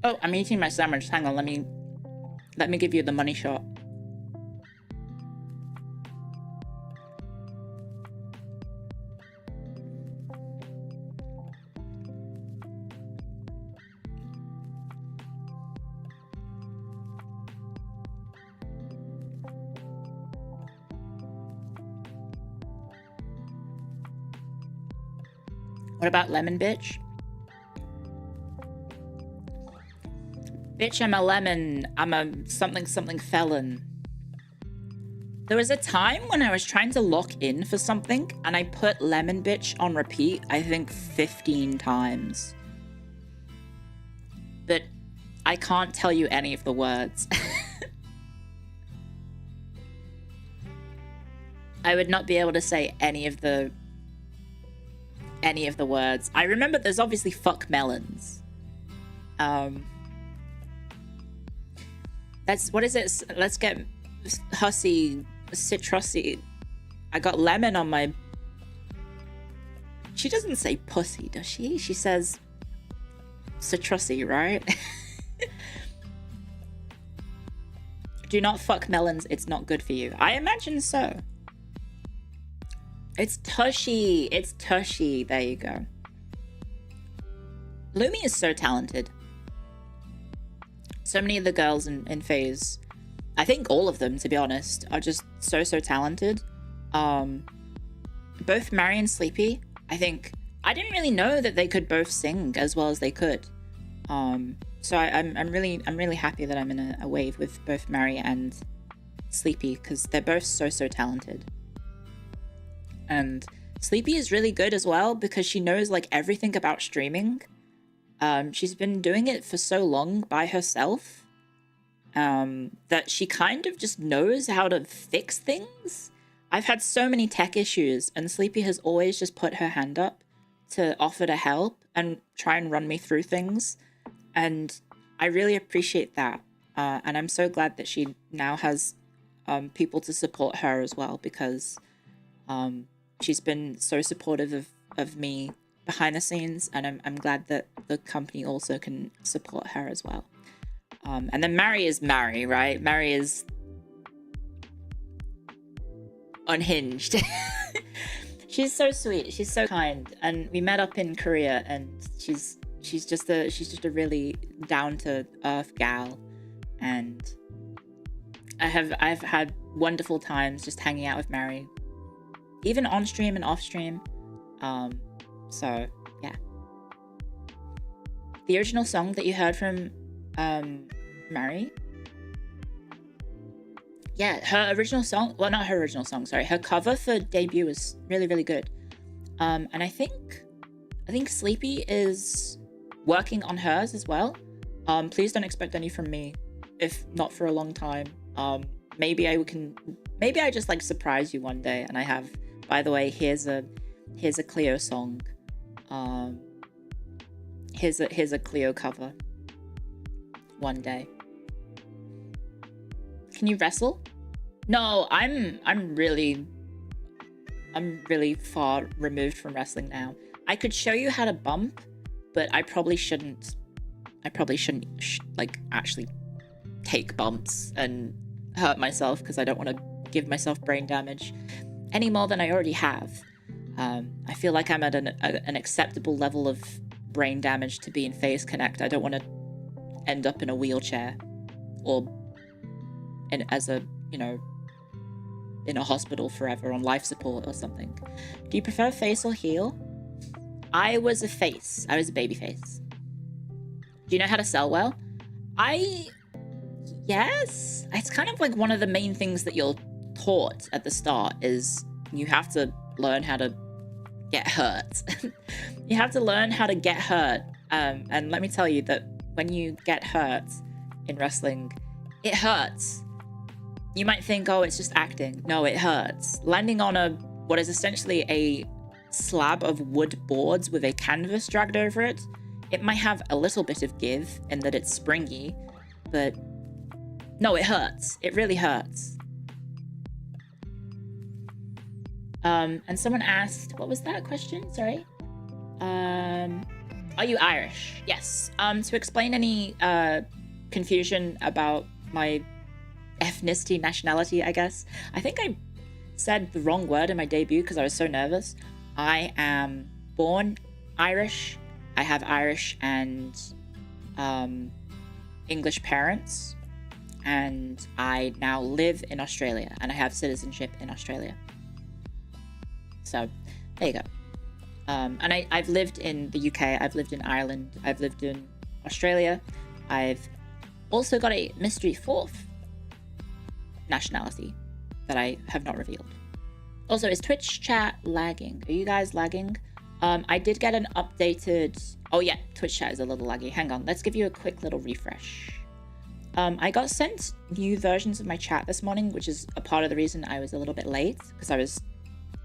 Oh, I'm eating my sandwich. Hang on, let me give you the money shot. What about lemon, bitch? Bitch, I'm a lemon. I'm a something felon. There was a time when I was trying to lock in for something and I put Lemon Bitch on repeat, I think 15 times. But I can't tell you any of the words. I would not be able to say any of the words. I remember there's obviously fuck melons. That's, what is it? Let's get hussy, citrusy. I got lemon on my... She doesn't say pussy, does she? She says citrusy, right? Do not fuck melons, it's not good for you. I imagine so. It's tushy. It's tushy. There you go. Lumi is so talented. So many of the girls in FaZe, I think all of them, to be honest, are just so talented. Both Mary and Sleepy, I think, I didn't really know that they could both sing as well as they could. So I'm really happy that I'm in a wave with both Mary and Sleepy, because they're both so talented. And Sleepy is really good as well because she knows like everything about streaming. She's been doing it for so long by herself that she kind of just knows how to fix things. I've had so many tech issues and Sleepy has always just put her hand up to offer to help and try and run me through things. And I really appreciate that. And I'm so glad that she now has people to support her as well, because she's been so supportive of me behind the scenes, and I'm glad that the company also can support her as well. And then Mary is Mary, right? Mary is unhinged. She's so sweet. She's so kind. And we met up in Korea, and she's just a really down to earth gal, and I've had wonderful times just hanging out with Mary, even on stream and off stream. So yeah. The original song that you heard from Mary, yeah, her original song, well, not her original song, sorry, her cover for debut was really good. And I think Sleepy is working on hers as well. Please don't expect any from me, if not for a long time. Maybe I just like surprise you one day and I have, by the way, here's a Clio song. Here's a Clio cover one day. Can you wrestle? No, I'm really far removed from wrestling now. I could show you how to bump, but I probably shouldn't like actually take bumps and hurt myself, because I don't want to give myself brain damage any more than I already have. I feel like I'm at an acceptable level of brain damage to be in FaZe Connect. I don't want to end up in a wheelchair or in a hospital forever on life support or something. Do you prefer face or heel? I was a face. I was a baby face. Do you know how to sell well? Yes. It's kind of like one of the main things that you're taught at the start is you have to learn how to get hurt. You have to learn how to get hurt. And let me tell you that when you get hurt in wrestling, it hurts. You might think, oh, it's just acting. No, it hurts. Landing on what is essentially a slab of wood boards with a canvas dragged over it, it might have a little bit of give in that it's springy, but no, it hurts. It really hurts. And someone asked, what was that question? Sorry. Are you Irish? Yes. To explain any confusion about my ethnicity, nationality, I guess. I think I said the wrong word in my debut because I was so nervous. I am born Irish. I have Irish and English parents. And I now live in Australia and I have citizenship in Australia. So there you go. And I've lived in the UK, I've lived in Ireland, I've lived in Australia. I've also got a mystery fourth nationality that I have not revealed. Also, is Twitch chat lagging? Are you guys lagging? I did get an updated... Oh yeah, Twitch chat is a little laggy. Hang on, let's give you a quick little refresh. I got sent new versions of my chat this morning, which is a part of the reason I was a little bit late, because I was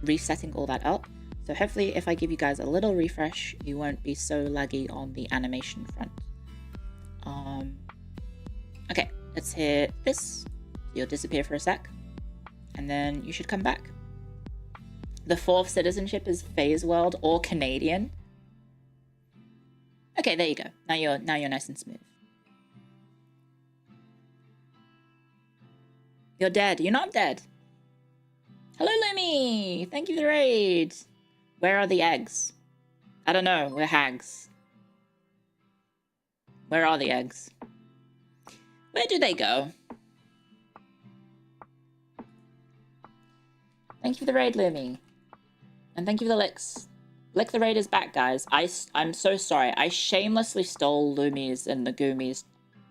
resetting all that up. So hopefully if I give you guys a little refresh, you won't be so laggy on the animation front. Okay, let's hit this. You'll disappear for a sec, and then you should come back. The fourth citizenship is Phase World or Canadian. Okay, there you go. Now you're nice and smooth. You're dead. You're not dead. Hello, Lumi. Thank you for the raid. Where are the eggs? I don't know. We're hags. Where are the eggs? Where do they go? Thank you for the raid, Lumi. And thank you for the licks. Lick the raid is back, guys. I'm so sorry. I shamelessly stole Lumi's and Nagumi's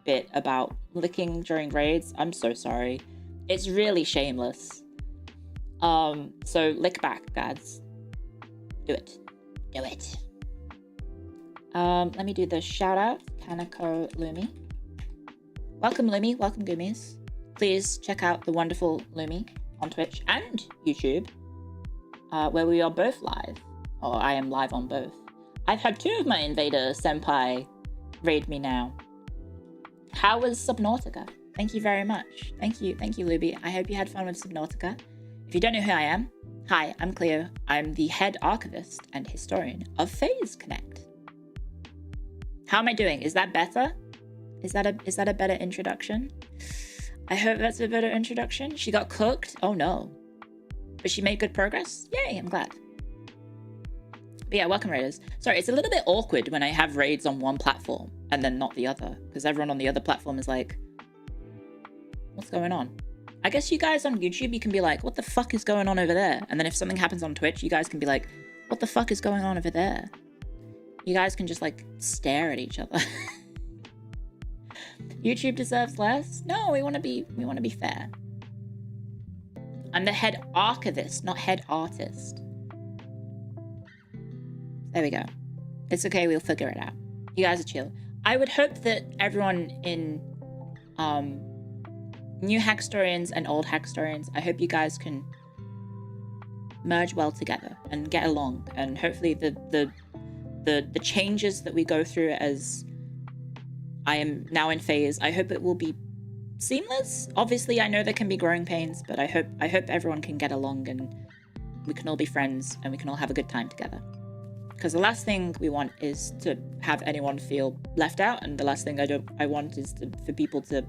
bit about licking during raids. I'm so sorry. It's really shameless. So lick back, guys. Do it. Do it. Let me do the shout out. Kanako Lumi. Welcome, Lumi. Welcome, Goomies. Please check out the wonderful Lumi on Twitch and YouTube, where we are both live. Or I am live on both. I've had 2 of my Invader senpai raid me now. How was Subnautica? Thank you very much. Thank you, Luby. I hope you had fun with Subnautica. If you don't know who I am, hi, I'm Clio. I'm the head archivist and historian of Phase Connect. How am I doing? Is that better? Is that a better introduction? I hope that's a better introduction. She got cooked? Oh no. But she made good progress? Yay, I'm glad. But yeah, welcome raiders. Sorry, it's a little bit awkward when I have raids on one platform and then not the other, because everyone on the other platform is like, what's going on? I guess you guys on YouTube, you can be like, what the fuck is going on over there? And then if something happens on Twitch, you guys can be like, what the fuck is going on over there? You guys can just like stare at each other. YouTube deserves less? No, we want to be fair. I'm the head archivist, not head artist. There we go. It's okay, we'll figure it out. You guys are chill. I would hope that everyone in new Hackstorians and old Hackstorians, I hope you guys can merge well together and get along, and hopefully the changes that we go through as I am now in Phase, I hope it will be seamless. Obviously, I know there can be growing pains, but I hope everyone can get along and we can all be friends and we can all have a good time together. Because the last thing we want is to have anyone feel left out, and the last thing I want is for people to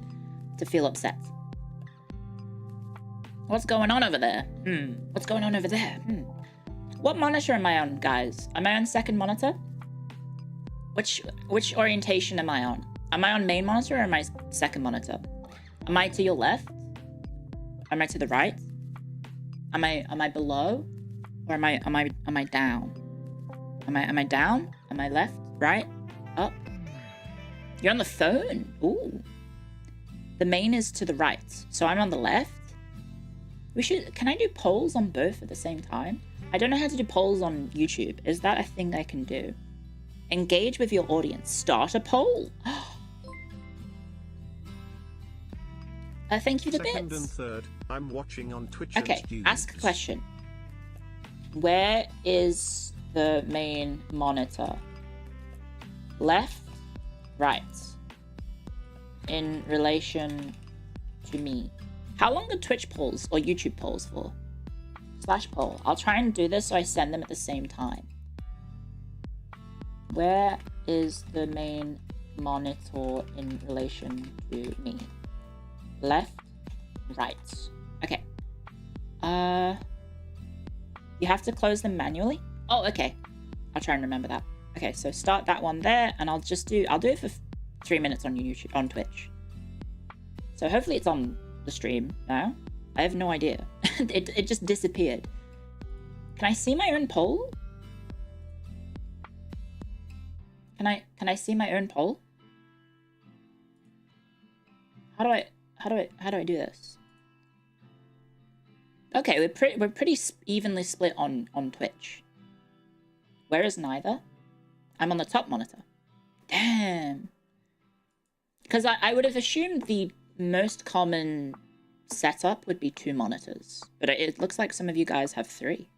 feel upset. What's going on over there? What's going on over there? What monitor am I on, guys? Am I on second monitor? Which orientation am I on? Am I on main monitor or am I second monitor? Am I to your left? Am I to the right? Am I below? Or am I down? Am I down? Am I left? Right? Up? You're on the phone? Ooh. The main is to the right. So I'm on the left. Can I do polls on both at the same time? I don't know how to do polls on YouTube. Is that a thing I can do? Engage with your audience. Start a poll. Thank you for the bits. Second and third, I'm watching on Twitch. Okay, ask a question. Where is the main monitor? Left, right. In relation to me. How long are Twitch polls or YouTube polls for? /poll. I'll try and do this so I send them at the same time. Where is the main monitor in relation to me? Left, right. Okay. You have to close them manually? Oh, okay. I'll try and remember that. Okay, so start that one there, and I'll do it for 3 minutes on YouTube, on Twitch. So hopefully it's on the stream now. I have no idea. it just disappeared. Can I see my own poll? Can I see my own poll? How do I do this? Okay, we're pretty evenly split on Twitch. Where is neither? I'm on the top monitor. Damn. Because I would have assumed the most common setup would be 2 monitors, but it looks like some of you guys have 3.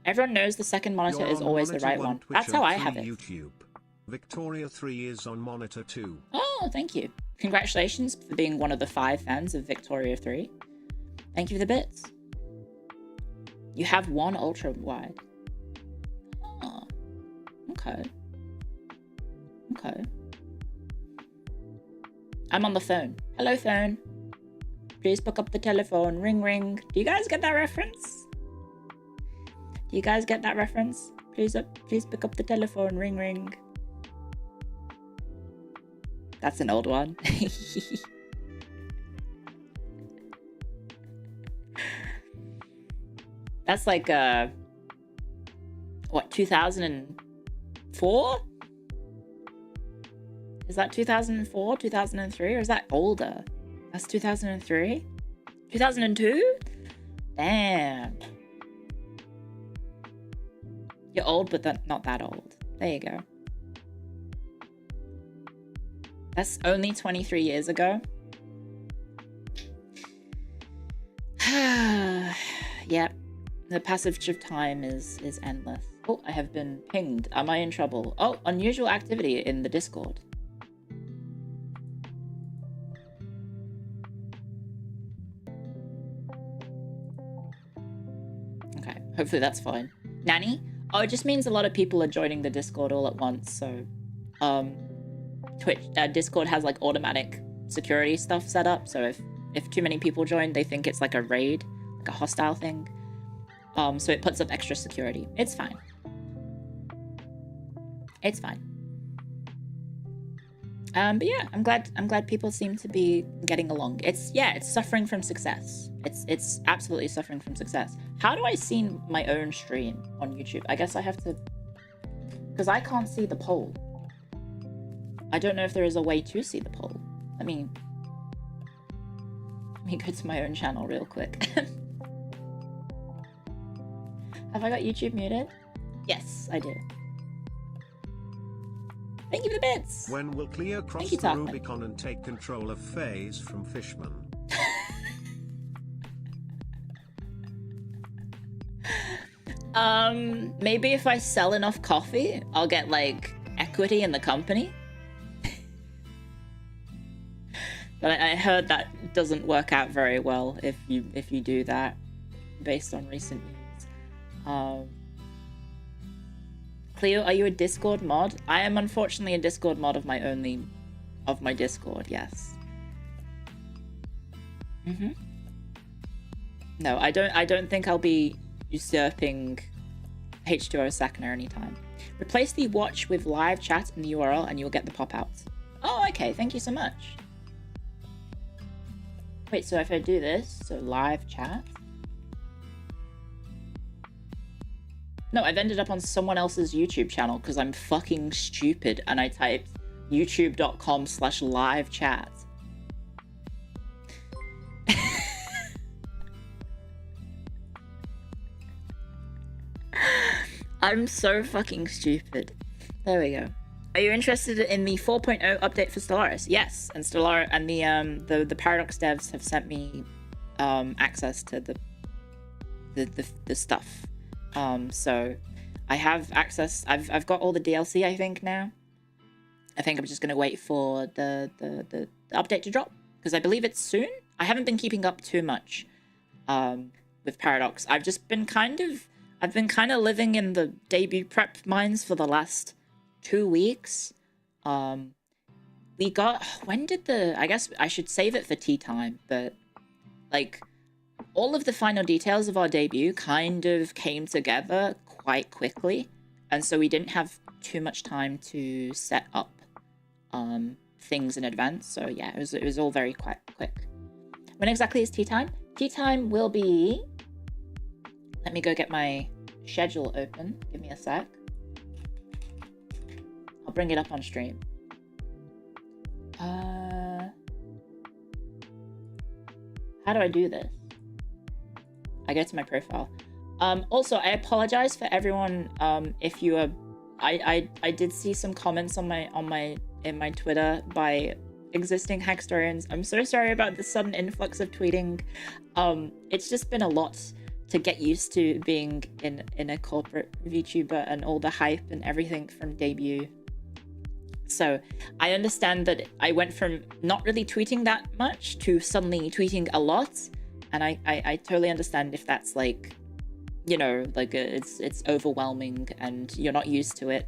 Everyone knows the second monitor is always the right one. That's how I have it. YouTube. Victoria 3 is on monitor 2. Oh, thank you. Congratulations for being one of the 5 fans of Victoria 3. Thank you for the bits. You have 1 ultra wide. Oh, okay. Okay. I'm on the phone. Hello, phone. Please pick up the telephone. Ring, ring. Do you guys get that reference? Do you guys get that reference? Please pick up the telephone. Ring, ring. That's an old one. That's like, what, 2004? Is that 2004, 2003, or is that older? That's 2003? 2002? Damn. You're old, but not that old. There you go. That's only 23 years ago. Yep. The passage of time is endless. Oh, I have been pinged. Am I in trouble? Oh, unusual activity in the Discord. Okay, hopefully that's fine. Nanny? Oh, it just means a lot of people are joining the Discord all at once, so... Discord has, like, automatic security stuff set up, so if too many people join, they think it's like a raid, like a hostile thing. So it puts up extra security. It's fine. It's fine. But yeah, I'm glad people seem to be getting along. It's suffering from success. It's absolutely suffering from success. How do I see my own stream on YouTube? I guess I have to, because I can't see the poll. I don't know if there is a way to see the poll. Let me go to my own channel real quick. Have I got YouTube muted? Yes, I do. Thank you for the bits! When will Clio cross the Rubicon and take control of FaZe from Fishman? Maybe if I sell enough coffee, I'll get, like, equity in the company. But I heard that doesn't work out very well if you do that, based on recent news. Clio, are you a Discord mod? I am unfortunately a Discord mod of my Discord, yes. No, I don't think I'll be usurping H2O Sakana anytime. Replace the watch with live chat in the URL and you'll get the pop-outs. Oh, okay, thank you so much. Wait, so if I do this, so live chat. No, I've ended up on someone else's YouTube channel because I'm fucking stupid and I typed youtube.com/live chat. I'm so fucking stupid. There we go. Are you interested in the 4.0 update for Stellaris? Yes, and Stellaris and the Paradox devs have sent me access to the stuff. So I have access. I've got all the DLC, I think, now. I think I'm just gonna wait for the update to drop because I believe it's soon. I haven't been keeping up too much with Paradox. I've been kind of living in the debut prep mines for the last 2 weeks. We got, I guess I should save it for tea time, but like all of the final details of our debut kind of came together quite quickly, and so we didn't have too much time to set up things in advance. So yeah, it was all very quite quick. When exactly is tea time? Tea time will be, let me go get my schedule open. Give me a sec. I'll bring it up on stream. How do I do this? I go to my profile. Also, I apologize for everyone. If you are, I did see some comments on my Twitter by existing Hackstorians. I'm so sorry about the sudden influx of tweeting. It's just been a lot to get used to being in a corporate VTuber and all the hype and everything from debut. So I understand that I went from not really tweeting that much to suddenly tweeting a lot, and I totally understand if that's like, you know, like it's overwhelming and you're not used to it.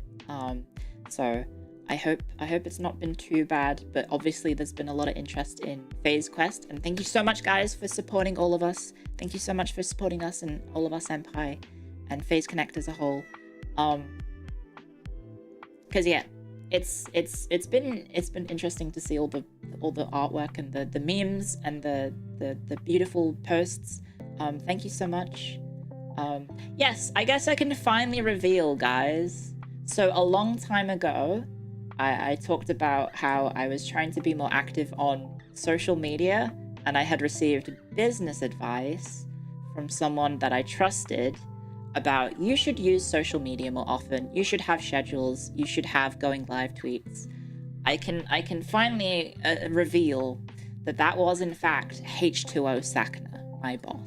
So I hope it's not been too bad, but obviously there's been a lot of interest in FaZe Quest, and thank you so much guys for supporting all of us. Thank you so much for supporting us and all of us Senpai and FaZe Connect as a whole. Because yeah, it's been interesting to see all the artwork and the memes and the beautiful posts. Thank you so much. Yes, I guess I can finally reveal, guys. So a long time ago, I talked about how I was trying to be more active on social media, and I had received business advice from someone that I trusted about you should use social media more often, you should have schedules, you should have going live tweets. I can finally reveal that was in fact H2O Sakana, my boss.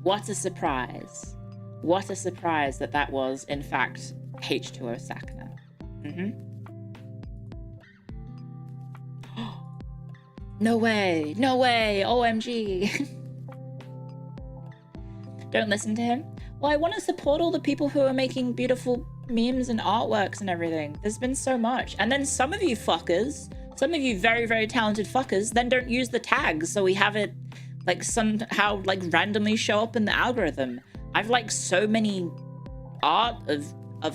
What a surprise. What a surprise that was in fact H2O Sakana. No way, no way, OMG. Don't listen to him. Well, I want to support all the people who are making beautiful memes and artworks and everything. There's been so much. And then some of you fuckers, some of you very, very talented fuckers, then don't use the tags, so we have it like somehow like randomly show up in the algorithm. I've like so many art of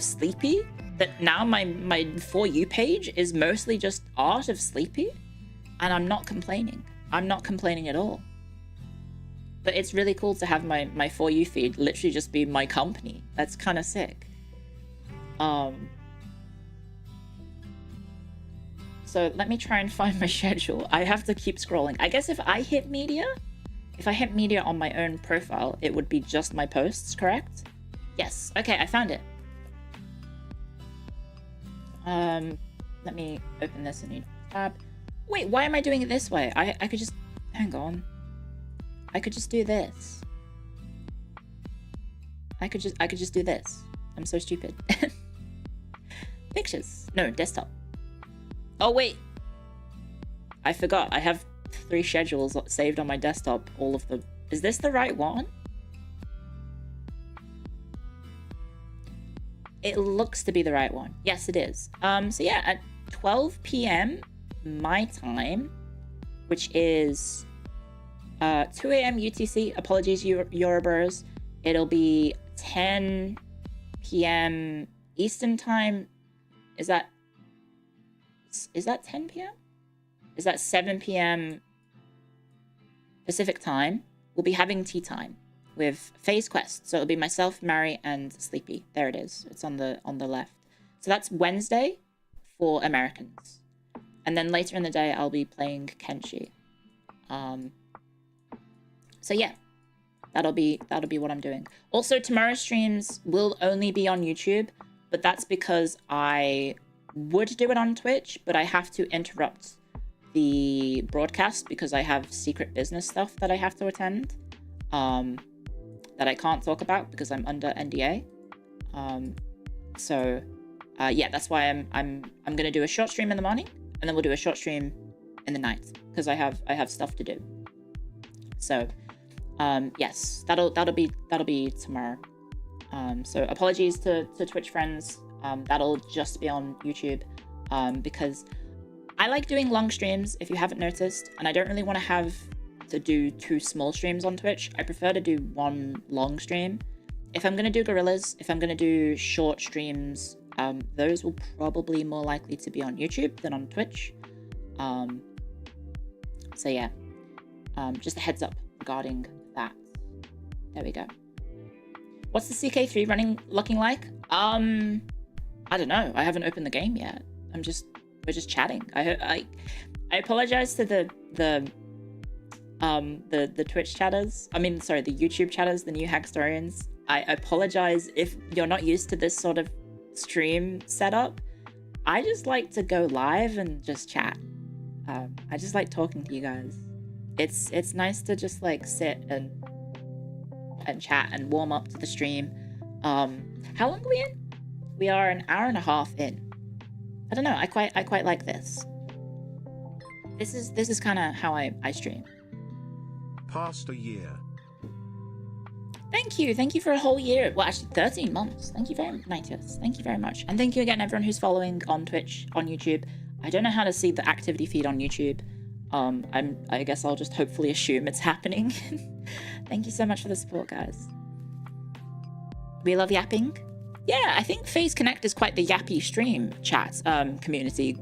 Sleepy that now my For You page is mostly just art of Sleepy, and I'm not complaining. I'm not complaining at all. But it's really cool to have my For You feed literally just be my company. That's kind of sick. So let me try and find my schedule. I have to keep scrolling. I guess if I hit media on my own profile, it would be just my posts, correct? Yes. Okay, I found it. Let me open this in a new tab. Wait, why am I doing it this way? I could just... Hang on. I could just do this. I could just do this. I'm so stupid. Pictures. No, desktop. Oh, wait. I forgot. I have 3 schedules saved on my desktop. All of the... Is this the right one? It looks to be the right one. Yes, it is. So yeah, at 12 p.m. my time, which is 2 a.m. UTC. Apologies, Yorubers. It'll be 10 p.m. Eastern time. Is that 10 p.m.? Is that 7 p.m. Pacific time? We'll be having tea time with FaZe Quest. So it'll be myself, Mary, and Sleepy. There it is. It's on the left. So that's Wednesday for Americans. And then later in the day, I'll be playing Kenshi. So yeah, that'll be what I'm doing. Also, tomorrow's streams will only be on YouTube, but that's because I would do it on Twitch, but I have to interrupt the broadcast because I have secret business stuff that I have to attend. That I can't talk about because I'm under NDA. Yeah, that's why I'm gonna do a short stream in the morning, and then we'll do a short stream in the night because I have stuff to do. So, yes, that'll be tomorrow. So apologies to Twitch friends. That'll just be on YouTube because I like doing long streams, if you haven't noticed, and I don't really want to have to do 2 small streams on Twitch. I prefer to do 1 long stream. If I'm going to do gorillas, if I'm going to do short streams, those will probably more likely to be on YouTube than on Twitch. So yeah, just a heads up regarding that. There we go. What's the CK3 looking like? I don't know. I haven't opened the game yet. We're just chatting. I apologize to the Twitch chatters. I mean, sorry, the YouTube chatters, the new Hackstorians. I apologize if you're not used to this sort of stream setup. I just like to go live and just chat. I just like talking to you guys. It's nice to just like sit and chat and warm up to the stream. How long are we in? We are an hour and a half in. I don't know. I quite like this. This is kind of how I stream. Past a year. Thank you for a whole year. Well, actually 13 months. Thank you very much. Thank you very much. And thank you again everyone who's following on Twitch, on YouTube. I don't know how to see the activity feed on YouTube. I guess I'll just hopefully assume it's happening. Thank you so much for the support, guys. We love yapping. Yeah, I think FaZe Connect is quite the yappy stream chat community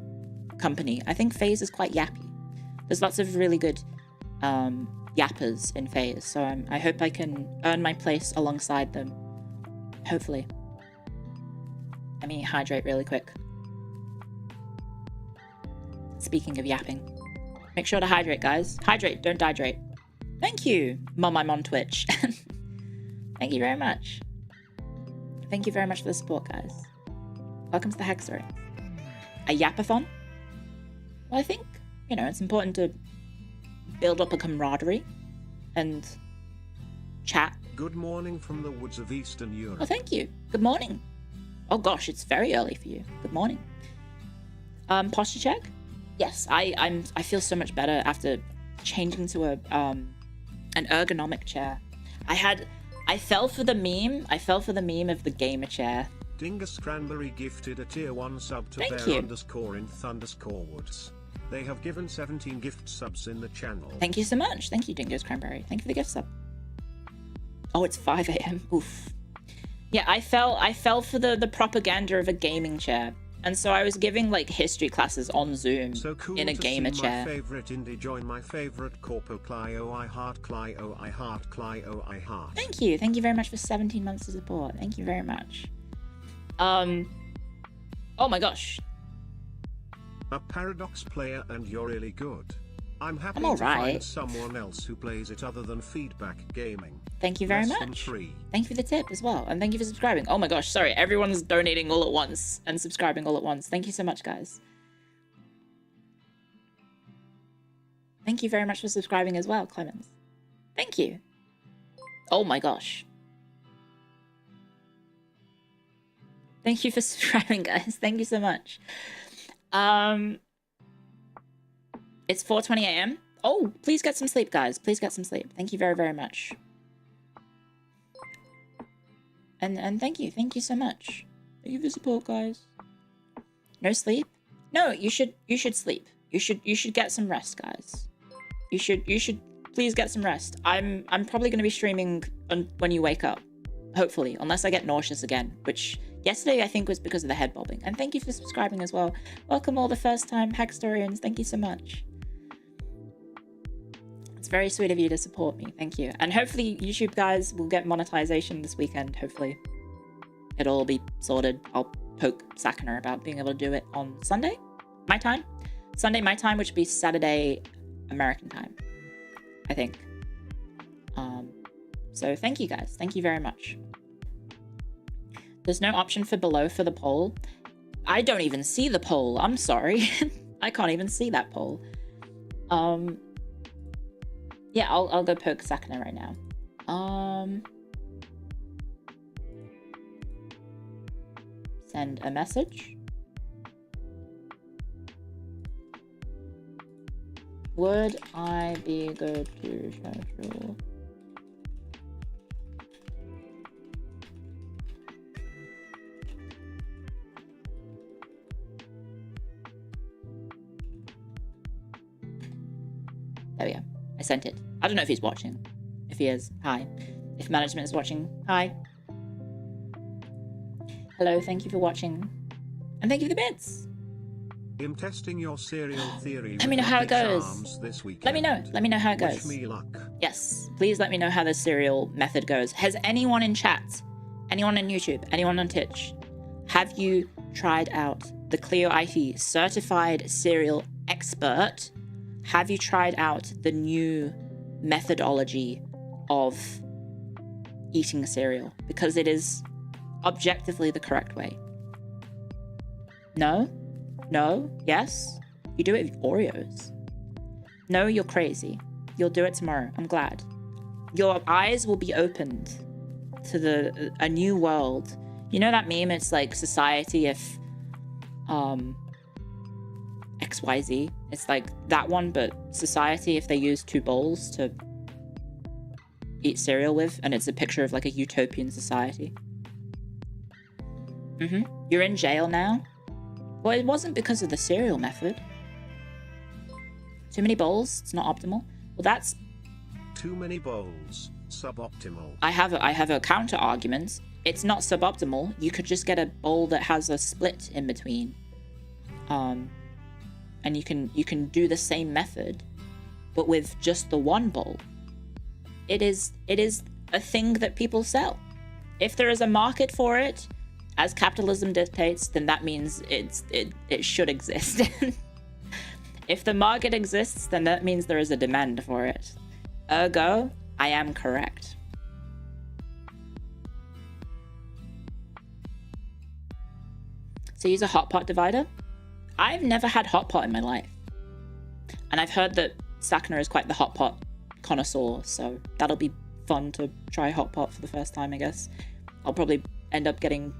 company. I think FaZe is quite yappy. There's lots of really good yappers in FaZe, so I hope I can earn my place alongside them. Hopefully. Let me hydrate really quick. Speaking of yapping. Make sure to hydrate, guys. Hydrate, don't dehydrate. Thank you, Mom, I'm on Twitch. Thank you very much. Thank you very much for the support, guys. Welcome to the Hackstory. A yapathon? Well, I think, you know, it's important to build up a camaraderie and chat. Good morning from the woods of Eastern Europe. Oh, thank you. Good morning. Oh gosh, it's very early for you. Good morning. Posture check? Yes, I feel so much better after changing to an ergonomic chair. I fell for the meme. I fell for the meme of the gamer chair. Dingus Cranberry gifted a tier 1 sub to Thank bear you. _in_woods. They have given 17 gift subs in the channel. Thank you so much. Thank you, Dingo's Cranberry. Thank you for the gift sub. Oh, it's 5 a.m. Oof. Yeah, I fell for the propaganda of a gaming chair. And so I was giving like history classes on Zoom So cool in a to gamer see chair. My favorite indie join my favorite corpo Clio. I heart Clio. I heart Clio. I heart. Thank you. Thank you very much for 17 months of support. Thank you very much. Oh my gosh. A Paradox player and you're really good. I'm happy I'm to alright. find someone else who plays it other than Feedback Gaming. Thank you very Less than much. 3. Thank you for the tip as well. And thank you for subscribing. Oh my gosh, sorry. Everyone's donating all at once and subscribing all at once. Thank you so much, guys. Thank you very much for subscribing as well, Clemens. Thank you. Oh my gosh. Thank you for subscribing, guys. Thank you so much. It's 4:20 a.m. Oh, please get some sleep, guys. Please get some sleep. Thank you very, very much. And thank you so much. Thank you for the support, guys. No sleep? No, you should sleep. You should get some rest, guys. You should please get some rest. I'm probably going to be streaming when you wake up. Hopefully, unless I get nauseous again, which yesterday I think was because of the head bobbing. And thank you for subscribing as well. Welcome all the first time Hackstorians. Thank you so much. It's very sweet of you to support me. Thank you. And hopefully YouTube guys will get monetization this weekend. Hopefully it'll all be sorted. I'll poke Sakana about being able to do it on Sunday, my time. Sunday, my time, which would be Saturday, American time, I think. So thank you guys. Thank you very much. There's no option for below for the poll. I don't even see the poll. I'm sorry. I can't even see that poll. Yeah, I'll go poke Sakana right now. Send a message. Would I be good to schedule? There we go. I sent it. I don't know if he's watching. If he is, hi. If management is watching, hi. Hello, thank you for watching. And thank you for the bits. I'm testing your serial theory. Let me know how it goes. This Let me know. Let me know how it goes. Wish me luck. Yes, please let me know how the serial method goes. Has anyone in chat, anyone on YouTube, anyone on Twitch, have you tried out the Clio IT Certified Serial Expert have you tried out the new methodology of eating cereal? Because it is objectively the correct way. No? No? Yes? You do it with Oreos. No, you're crazy. You'll do it tomorrow. I'm glad. Your eyes will be opened to a new world. You know that meme? It's like society if XYZ. It's like that one, but society if they use 2 bowls to eat cereal with, and it's a picture of like a utopian society. You're in jail now? Well, it wasn't because of the cereal method. Too many bowls? It's not optimal. Well, that's... Too many bowls. Suboptimal. I have a counter argument. It's not suboptimal. You could just get a bowl that has a split in between. And you can do the same method, but with just the one bowl. It is a thing that people sell. If there is a market for it, as capitalism dictates, then that means it should exist. If the market exists, then that means there is a demand for it. Ergo, I am correct. So use a hot pot divider? I've never had hot pot in my life. And I've heard that Sakana is quite the hot pot connoisseur, so that'll be fun to try hot pot for the first time, I guess. I'll probably end up getting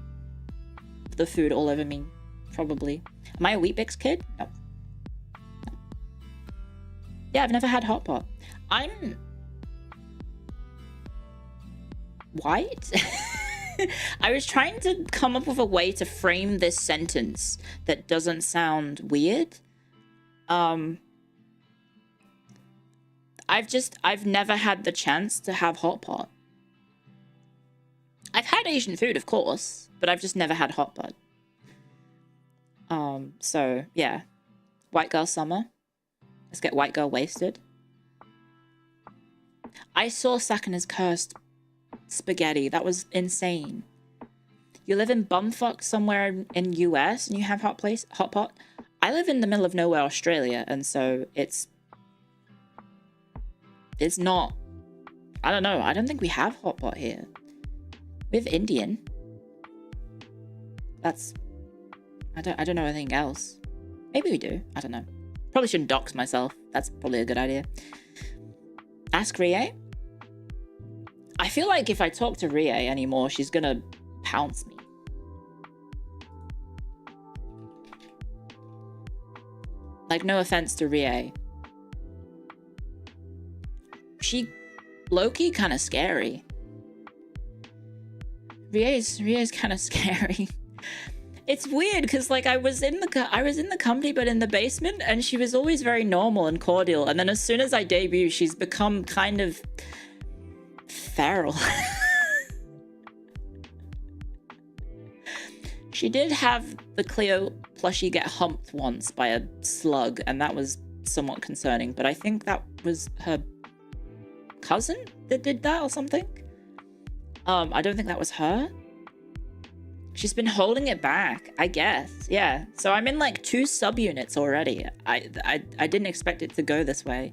the food all over me, probably. Am I a Weet-Bix kid? No. Yeah, I've never had hot pot. I'm white? I was trying to come up with a way to frame this sentence that doesn't sound weird. I've never had the chance to have hot pot. I've had Asian food, of course, but I've just never had hot pot. So yeah. White girl summer. Let's get white girl wasted. I saw Sakana's cursed spaghetti. That was insane. You live in bumfuck somewhere in US and you have hot pot? I live in the middle of nowhere, Australia, and so it's not... I don't know. I don't think we have hot pot here. We have Indian. That's... I don't know anything else. Maybe we do. I don't know. Probably shouldn't dox myself. That's probably a good idea. Ask Rie. I feel like if I talk to Rie anymore, she's gonna pounce me. Like, no offense to Rie. She low-key kind of scary. Rie's kind of scary. It's weird because like I was in the company but in the basement, and she was always very normal and cordial, and then as soon as I debut, she's become kind of feral. She did have the Clio plushie get humped once by a slug, and that was somewhat concerning, but I think that was her cousin that did that or something. I don't think that was her. She's been holding it back, I guess. Yeah. So I'm in like 2 subunits already. I didn't expect it to go this way.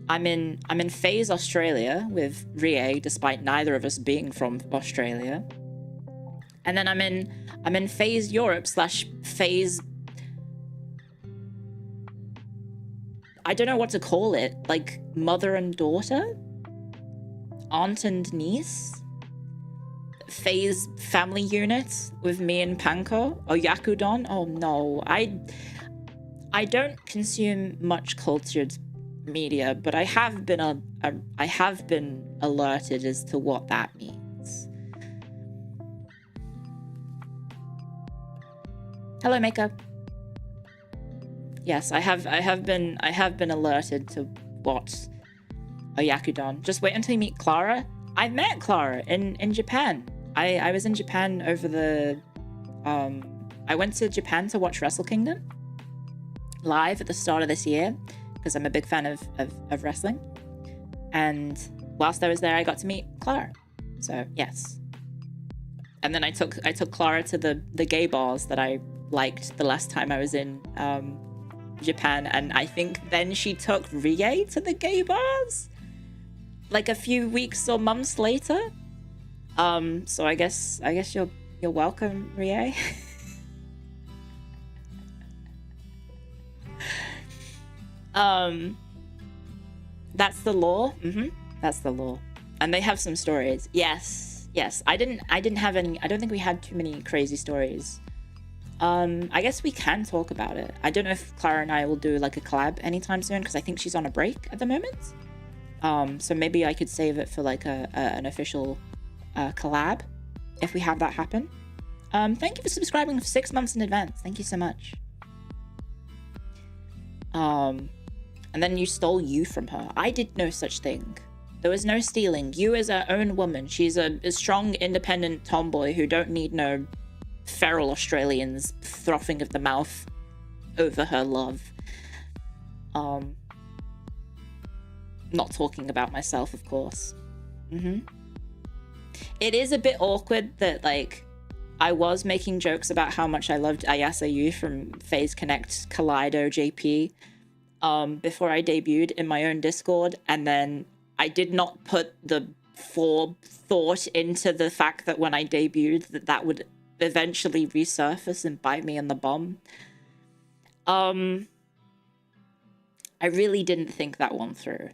I'm in FaZe Australia with Rie, despite neither of us being from Australia. And then I'm in FaZe Europe / FaZe... I don't know what to call it. Like mother and daughter? Aunt and niece? FaZe family unit with me and Panko. Oh, Yakudon? Oh no, I don't consume much cultured media, but I have been alerted as to what that means. Hello, Makeup. Yes, I have been alerted to what Oyakudon. Just wait until you meet Clara. I met Clara in Japan. I was in Japan over the... I went to Japan to watch Wrestle Kingdom live at the start of this year, because I'm a big fan of wrestling. And whilst I was there, I got to meet Clara. So, yes. And then I took Clara to the gay bars that I liked the last time I was in Japan, and I think then she took Rie to the gay bars like a few weeks or months later. So I guess you're welcome, Rie. That's the law. That's the law. And they have some stories. Yes. I didn't have any. I don't think we had too many crazy stories. I guess we can talk about it. I don't know if Clara and I will do like a collab anytime soon, because I think she's on a break at the moment. So maybe I could save it for like an official collab if we have that happen. Thank you for subscribing for 6 months in advance. Thank you so much. And then you stole you from her. I did no such thing. There was no stealing. You is her own woman. She's a strong, independent tomboy who don't need no feral Australians frothing of the mouth over her love. Not talking about myself, of course. It is a bit awkward that, like, I was making jokes about how much I loved Ayasa Yu from FaZe Connect Kaleido JP before I debuted in my own Discord, and then I did not put the forethought into the fact that when I debuted that would eventually resurface and bite me in the bum. I really didn't think that one through.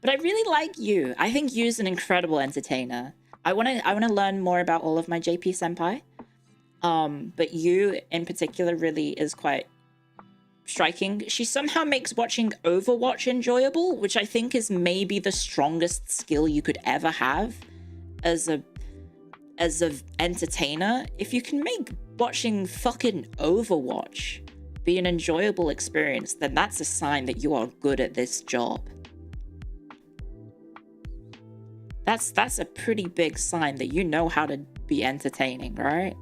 But I really like you. I think Yu's an incredible entertainer. I wanna learn more about all of my JP senpai. But Yu in particular really is quite striking. She somehow makes watching Overwatch enjoyable, which I think is maybe the strongest skill you could ever have as a entertainer. If you can make watching fucking Overwatch be an enjoyable experience, then that's a sign that you are good at this job. That's a pretty big sign that you know how to be entertaining, right?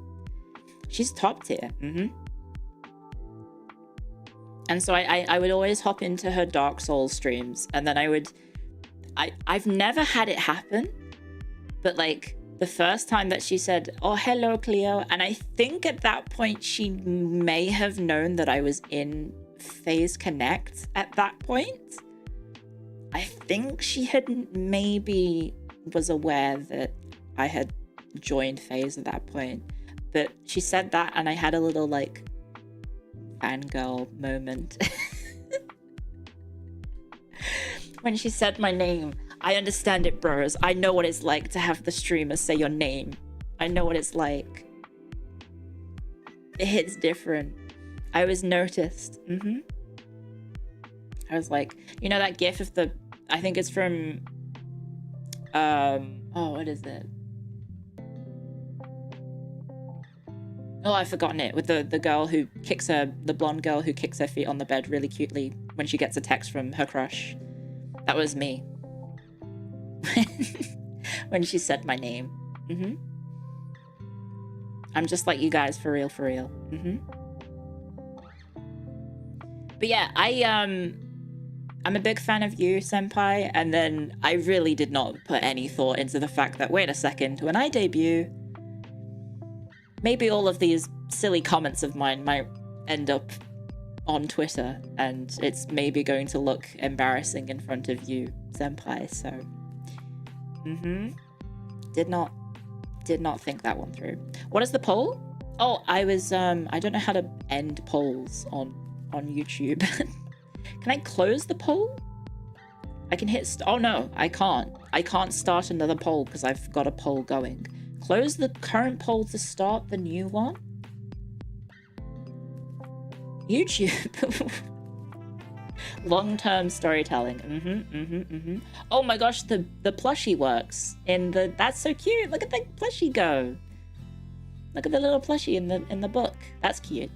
She's top tier. And so I would always hop into her Dark Souls streams, and then I've never had it happen, but like the first time that she said, "Oh, hello, Clio," and I think at that point she may have known that I was in FaZe Connect at that point. I think she had maybe was aware that I had joined FaZe at that point, but she said that and I had a little like fangirl moment when she said my name. I understand it, bros. I know what it's like to have the streamer say your name. I know what it's like. It hits different. I was noticed. I was like, you know that gif of the, I think it's from oh, what is it? Oh, I've forgotten it. With the girl who kicks the blonde girl who kicks her feet on the bed really cutely when she gets a text from her crush. That was me. When she said my name. I'm just like you guys, for real, for real. But yeah, I'm a big fan of you, senpai, and then I really did not put any thought into the fact that, wait a second, when I debut, maybe all of these silly comments of mine might end up on Twitter, and it's maybe going to look embarrassing in front of you, senpai, so... Did not think that one through. What is the poll? Oh, I was, I don't know how to end polls on YouTube. Can I close the poll? I can hit, oh no, I can't. I can't start another poll because I've got a poll going. Close the current poll to start the new one? YouTube. Long-term storytelling. Oh my gosh, the plushie works in the, that's so cute. Look at the plushie go. Look at the little plushie in the book. That's cute.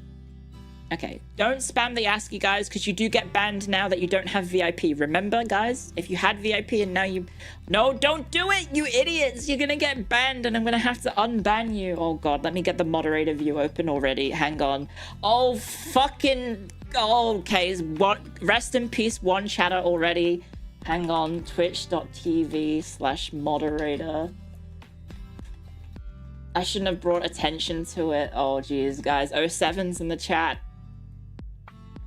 Okay, don't spam the ASCII, guys, because you do get banned now that you don't have VIP. Remember, guys, if you had VIP and now you... No, don't do it, you idiots! You're gonna get banned and I'm gonna have to unban you. Oh god, let me get the moderator view open already. Hang on. Oh, fucking... Oh, okay, what? Rest in peace, one chatter already. Hang on, twitch.tv/moderator. I shouldn't have brought attention to it. Oh, geez, guys. 07's in the chat.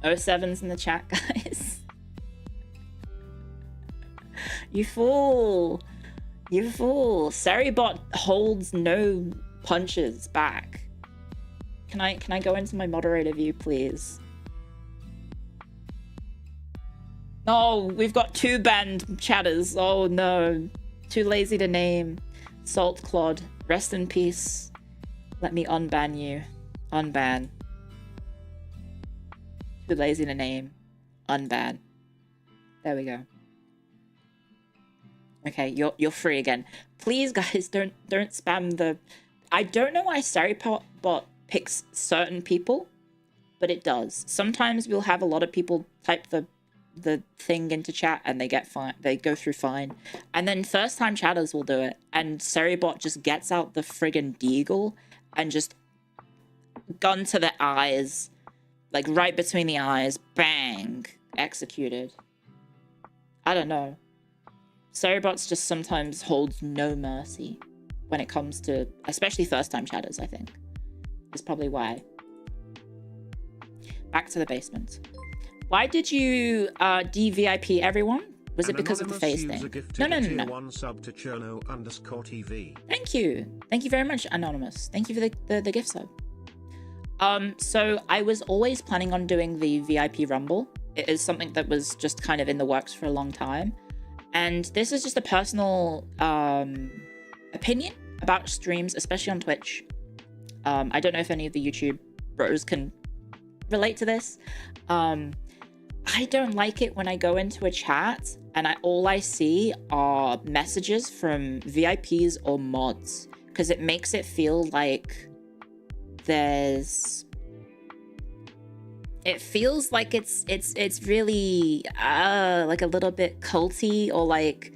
07's in the chat, guys. You fool. You fool. Seribot holds no punches back. Can I go into my moderator view, please? Oh, we've got 2 banned chatters. Oh no. Too lazy to name. Salt Clod. Rest in peace. Let me unban you. Unban. Too lazy to name. Unban. There we go. Okay, you're free again. Please, guys, don't spam the... I don't know why Seribot picks certain people, but it does. Sometimes we'll have a lot of people type the thing into chat and they get fine. They go through fine, and then first time chatters will do it, and Seribot just gets out the friggin' deagle and just gun to the eyes, like right between the eyes, bang, executed. I don't know. Seribots just sometimes holds no mercy when it comes to, especially first-time chatters, I think. That's probably why. Back to the basement. Why did you de-VIP everyone? Was it because of the face thing? No. One sub to Cherno_TV. Thank you. Thank you very much, Anonymous. Thank you for the gift sub. So I was always planning on doing the VIP Rumble. It is something that was just kind of in the works for a long time. And this is just a personal opinion about streams, especially on Twitch. I don't know if any of the YouTube bros can relate to this. I don't like it when I go into a chat and all I see are messages from VIPs or mods, because it makes it feel like it feels like it's really like a little bit culty, or like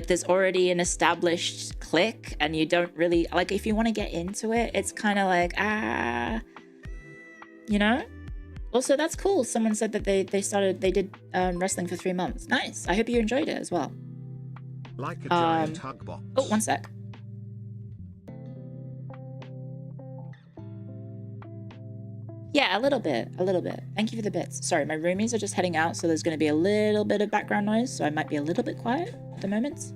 there's already an established clique and you don't really like, if you want to get into it, it's kind of like you know. Also, that's cool. Someone said that they did wrestling for 3 months. Nice. I hope you enjoyed it as well. Like a giant hug box. Oh, one sec. Yeah, a little bit. Thank you for the bits. Sorry, my roomies are just heading out, so there's going to be a little bit of background noise, so I might be a little bit quiet at the moment.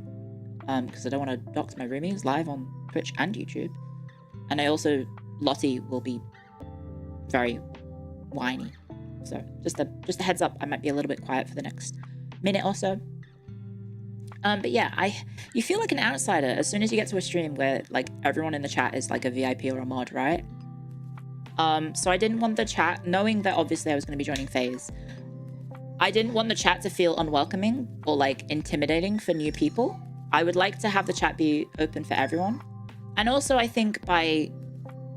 Because I don't want to dox my roomies live on Twitch and YouTube. And I also, Lottie will be very whiny. So just a heads up, I might be a little bit quiet for the next minute or so. But yeah, you feel like an outsider as soon as you get to a stream where like everyone in the chat is like a VIP or a mod, right? So I didn't want the chat, knowing that obviously I was going to be joining FaZe, I didn't want the chat to feel unwelcoming or like intimidating for new people. I would like to have the chat be open for everyone. And also I think by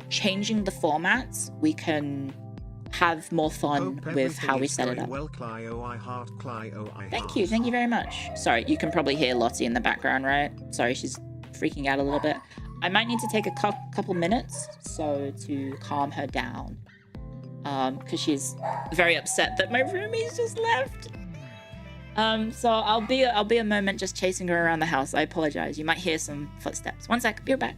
changing the formats, we can have more fun with how we set it up. Well, Clio, I heart Clio, Thank you very much. Sorry, you can probably hear Lottie in the background, right? Sorry, she's freaking out a little bit. I might need to take a couple minutes to calm her down, because she's very upset that my roomies just left. So I'll be a moment just chasing her around the house. I apologize. You might hear some footsteps. One sec, be right back.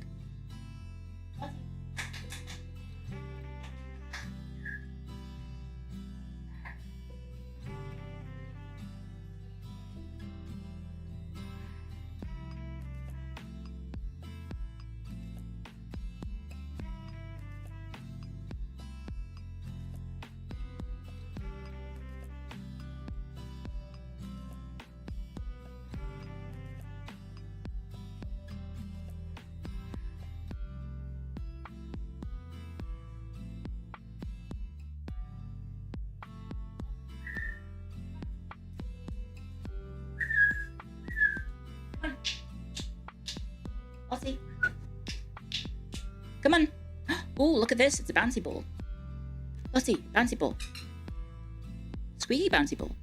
Lottie. Come on. Oh, look at this. It's a bouncy ball. Lottie, bouncy ball. Squeaky bouncy ball.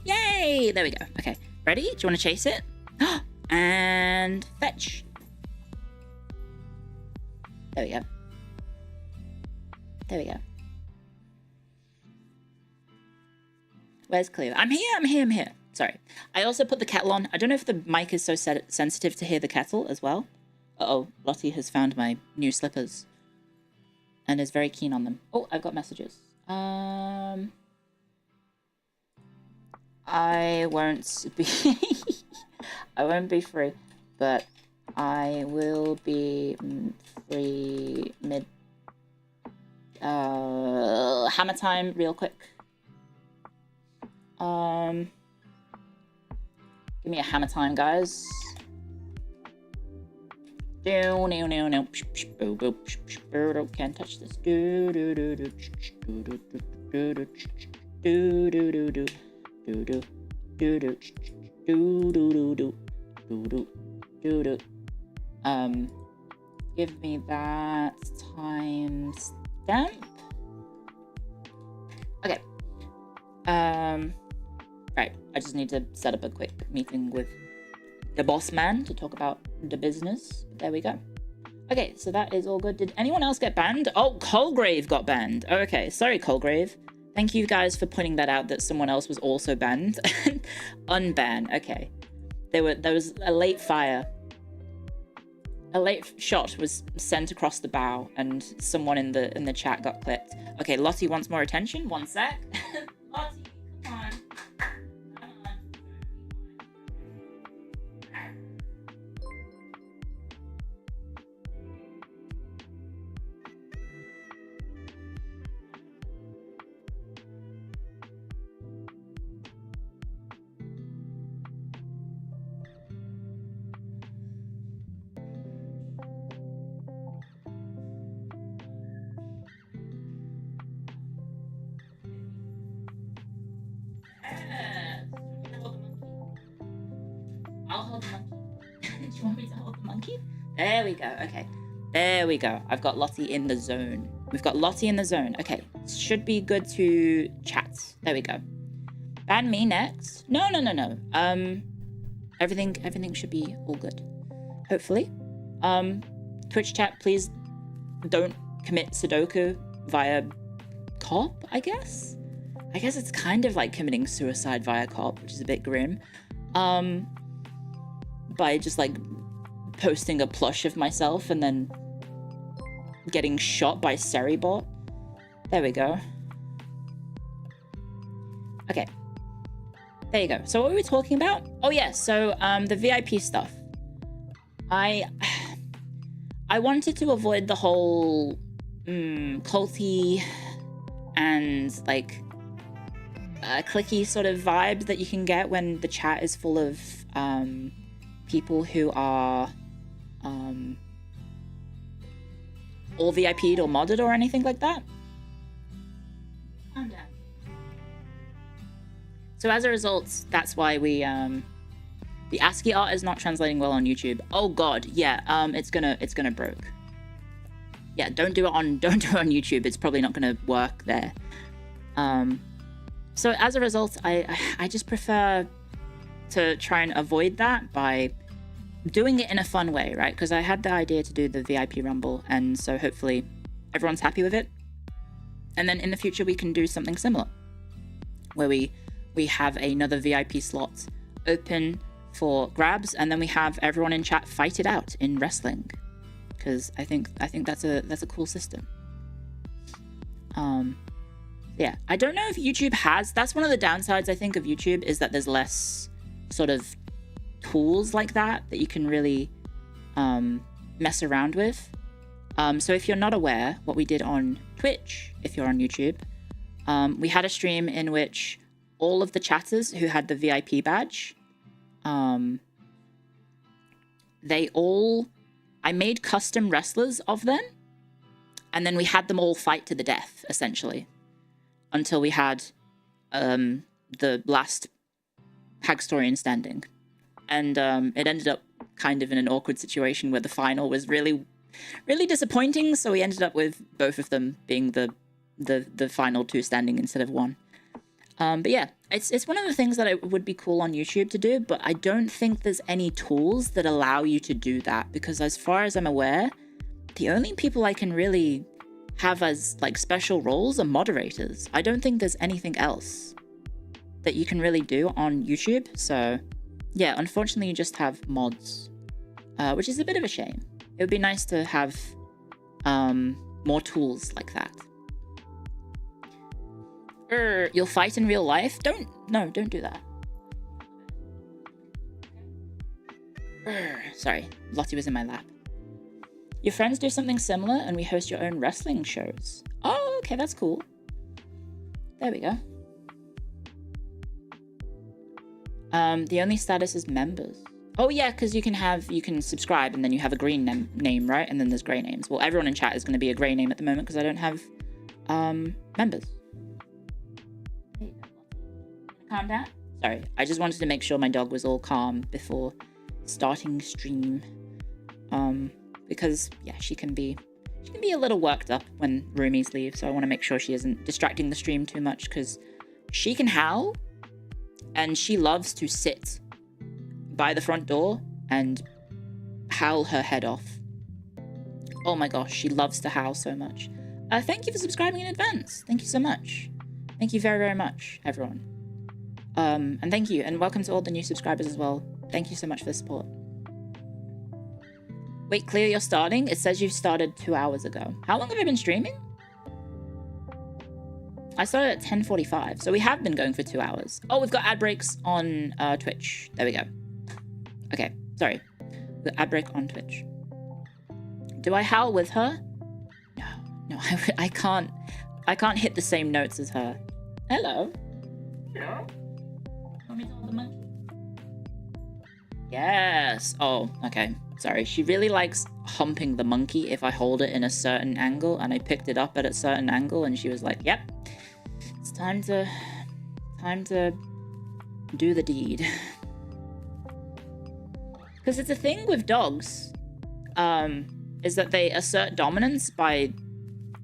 Yay! There we go. Okay. Ready? Do you want to chase it? And fetch. There we go. There we go. Where's Clio? I'm here. Sorry. I also put the kettle on. I don't know if the mic is so sensitive to hear the kettle as well. Uh-oh, Lottie has found my new slippers. and is very keen on them. Oh, I've got messages. I won't be I won't be free, but I will be free mid hammer time real quick. Give me a hammer time, guys. Can't touch this. Give me that time stamp. Okay. Right. I just need to set up a quick meeting with the boss man to talk about the business. There we go. Okay, so that is all good. Did anyone else get banned? Oh, Colgrave got banned. Okay, sorry, Colgrave. Thank you guys for pointing that out, that someone else was also banned. Unban. Okay. There was a late fire. A late shot was sent across the bow, and someone in the chat got clipped. Okay, Lottie wants more attention. One sec. Lottie, come on. I'll hold the monkey. Do you want me to hold the monkey? There we go. Okay. There we go. I've got Lottie in the zone. We've got Lottie in the zone. Okay. Should be good to chat. There we go. Ban me next. No. Everything should be all good. Hopefully. Twitch chat, please don't commit Sudoku via cop, I guess? I guess it's kind of like committing suicide via cop, which is a bit grim. By just like posting a plush of myself and then getting shot by Seribot. There we go. Okay. There you go. So what were we talking about? Oh yeah, so the VIP stuff. I wanted to avoid the whole culty and like clicky sort of vibe that you can get when the chat is full of people who are all VIP'd or modded or anything like that. Calm down. So as a result, that's why we the ASCII art is not translating well on YouTube. Oh god, yeah, it's gonna broke. Yeah, don't do it on YouTube. It's probably not gonna work there. So as a result, I just prefer to try and avoid that by doing it in a fun way, right? Because I had the idea to do the VIP Rumble, and so hopefully everyone's happy with it. And then in the future we can do something similar, where we have another VIP slot open for grabs, and then we have everyone in chat fight it out in wrestling. Because I think that's a cool system. Yeah, I don't know if YouTube has. That's one of the downsides I think of YouTube, is that there's less sort of tools like that you can really mess around with. So if you're not aware, what we did on Twitch, if you're on YouTube, we had a stream in which all of the chatters who had the VIP badge, I made custom wrestlers of them, and then we had them all fight to the death, essentially, until we had the last Hagstorian standing. And it ended up kind of in an awkward situation where the final was really, really disappointing, so we ended up with both of them being the final two standing instead of one. But yeah, it's one of the things that it would be cool on YouTube to do, but I don't think there's any tools that allow you to do that, because as far as I'm aware, the only people I can really have as like special roles are moderators. I don't think there's anything else that you can really do on YouTube. So yeah, unfortunately you just have mods, which is a bit of a shame. It would be nice to have more tools like that. You'll fight in real life? Don't do that. Sorry, Lottie was in my lap. Your friends do something similar and we host your own wrestling shows. Oh, okay, that's cool. There we go. The only status is members. Oh yeah, because you can subscribe and then you have a green name, right? And then there's grey names. Well, everyone in chat is going to be a grey name at the moment because I don't have members. Calm down. Sorry, I just wanted to make sure my dog was all calm before starting stream. Because yeah, she can be a little worked up when roomies leave, so I want to make sure she isn't distracting the stream too much because she can howl and she loves to sit by the front door and howl her head off. Oh my gosh, she loves to howl so much. Thank you for subscribing in advance. Thank you so much. Thank you very, very much, everyone. And thank you, and welcome to all the new subscribers as well. Thank you so much for the support. Wait, Clio, you're starting? It says you've started 2 hours ago. How long have you been streaming? I started at 10:45, so we have been going for 2 hours. Oh, we've got ad breaks on Twitch. There we go. Okay, sorry. The ad break on Twitch. Do I howl with her? No, I can't hit the same notes as her. Hello. Hello. Want me to hold the monkey? Yes. Oh, okay. Sorry. She really likes humping the monkey if I hold it in a certain angle, and I picked it up at a certain angle, and she was like, "Yep, it's time to do the deed." Because it's a thing with dogs, is that they assert dominance by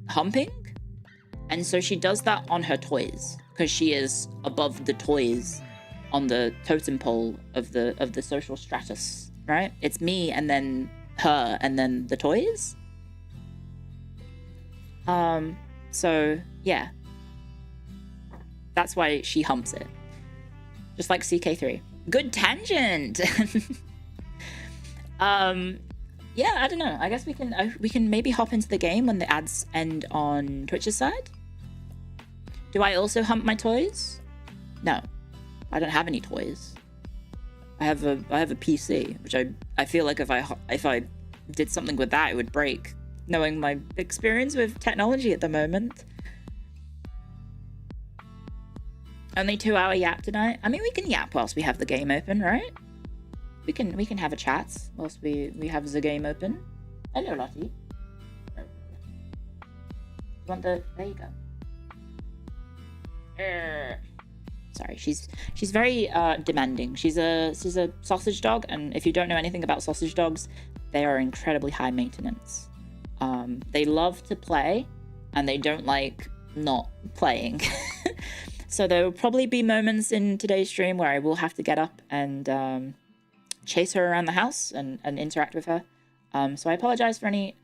humping, and so she does that on her toys because she is above the toys on the totem pole of the social stratus, right? It's me and then her and then the toys. So yeah, that's why she humps it, just like CK3. Good tangent. Yeah, I don't know. I guess we can maybe hop into the game when the ads end on Twitch's side. Do I also hump my toys? No, I don't have any toys. I have a PC, which I feel like if I did something with that, it would break. Knowing my experience with technology at the moment. Only 2 hour yap tonight. I mean, we can yap whilst we have the game open, right? We can have a chat whilst we have the game open. Hello, Lottie. You want there you go. Sorry, she's very demanding. She's a sausage dog, and if you don't know anything about sausage dogs, they are incredibly high maintenance. They love to play, and they don't like not playing. So there will probably be moments in today's stream where I will have to get up and chase her around the house and interact with her. So I apologize for any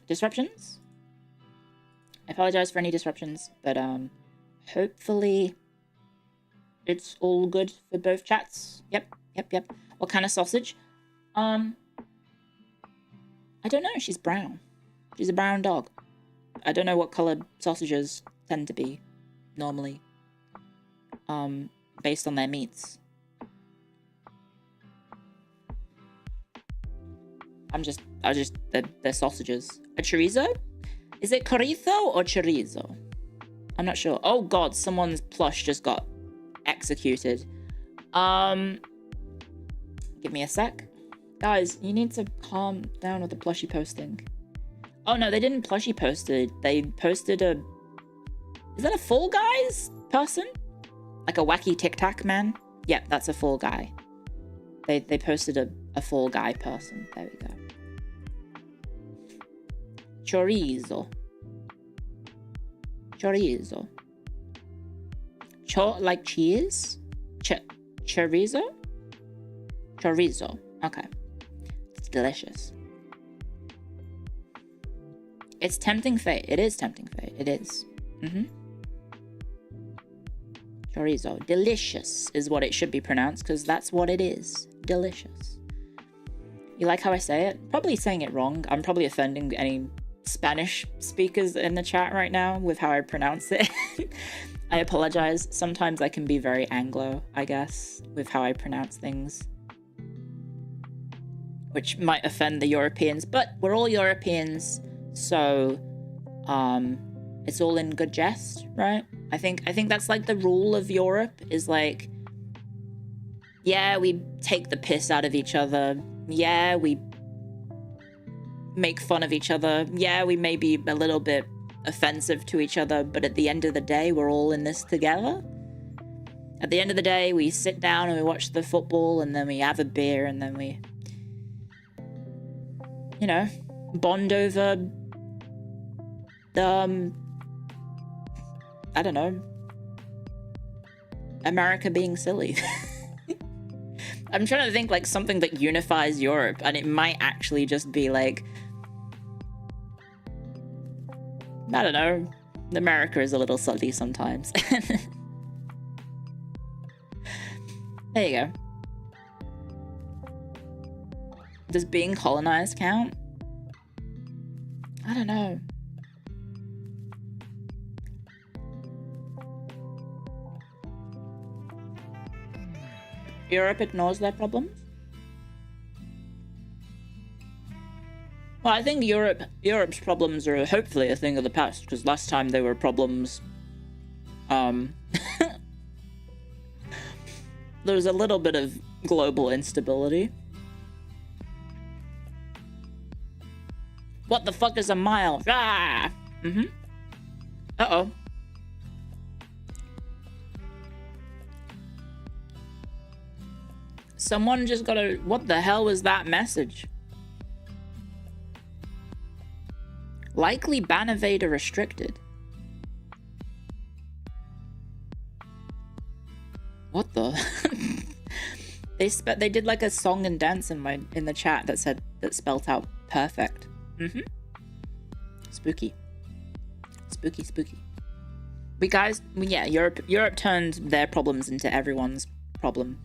disruptions. But hopefully it's all good for both chats. Yep. What kind of sausage? I don't know. She's brown. She's a brown dog. I don't know what color sausages tend to be normally, based on their meats. They're sausages. A chorizo? Is it chorizo or chorizo? I'm not sure. Oh god, someone's plush just got executed. Give me a sec. Guys, you need to calm down with the plushie posting. Oh no, they didn't plushie post it. They posted a... Is that a Fall Guys person? Like a wacky Tic Tac man? Yep, that's a Fall Guy. They posted a Fall Guy person. There we go. Chorizo. Like cheese? Chorizo? Chorizo. Okay. It's delicious. It's tempting fate. It is tempting fate. It is. Chorizo. Delicious is what it should be pronounced, because that's what it is. Delicious. You like how I say it? Probably saying it wrong. I'm probably offending any Spanish speakers in the chat right now with how I pronounce it. I apologize. Sometimes I can be very Anglo, I guess, with how I pronounce things, which might offend the Europeans, but we're all Europeans, so it's all in good jest, right? I think that's like the rule of Europe, is like, yeah, we take the piss out of each other, yeah, we make fun of each other, yeah, we may be a little bit offensive to each other, but at the end of the day, we're all in this together. At the end of the day, we sit down and we watch the football, and then we have a beer, and then we, you know, bond over I don't know, America being silly. I'm trying to think like something that unifies Europe, and it might actually just be like, I don't know, America is a little salty sometimes. There you go. Does being colonized count? I don't know. Europe ignores their problems? Well, I think Europe's problems are hopefully a thing of the past, because last time they were problems, there was a little bit of global instability. What the fuck is a mile? Ah! Uh-oh. Someone just got a... What the hell was that message? Likely ban evader restricted. What the? They did like a song and dance in the chat that spelt out perfect. Spooky. Spooky, spooky. But guys, yeah, Europe turned their problems into everyone's problem.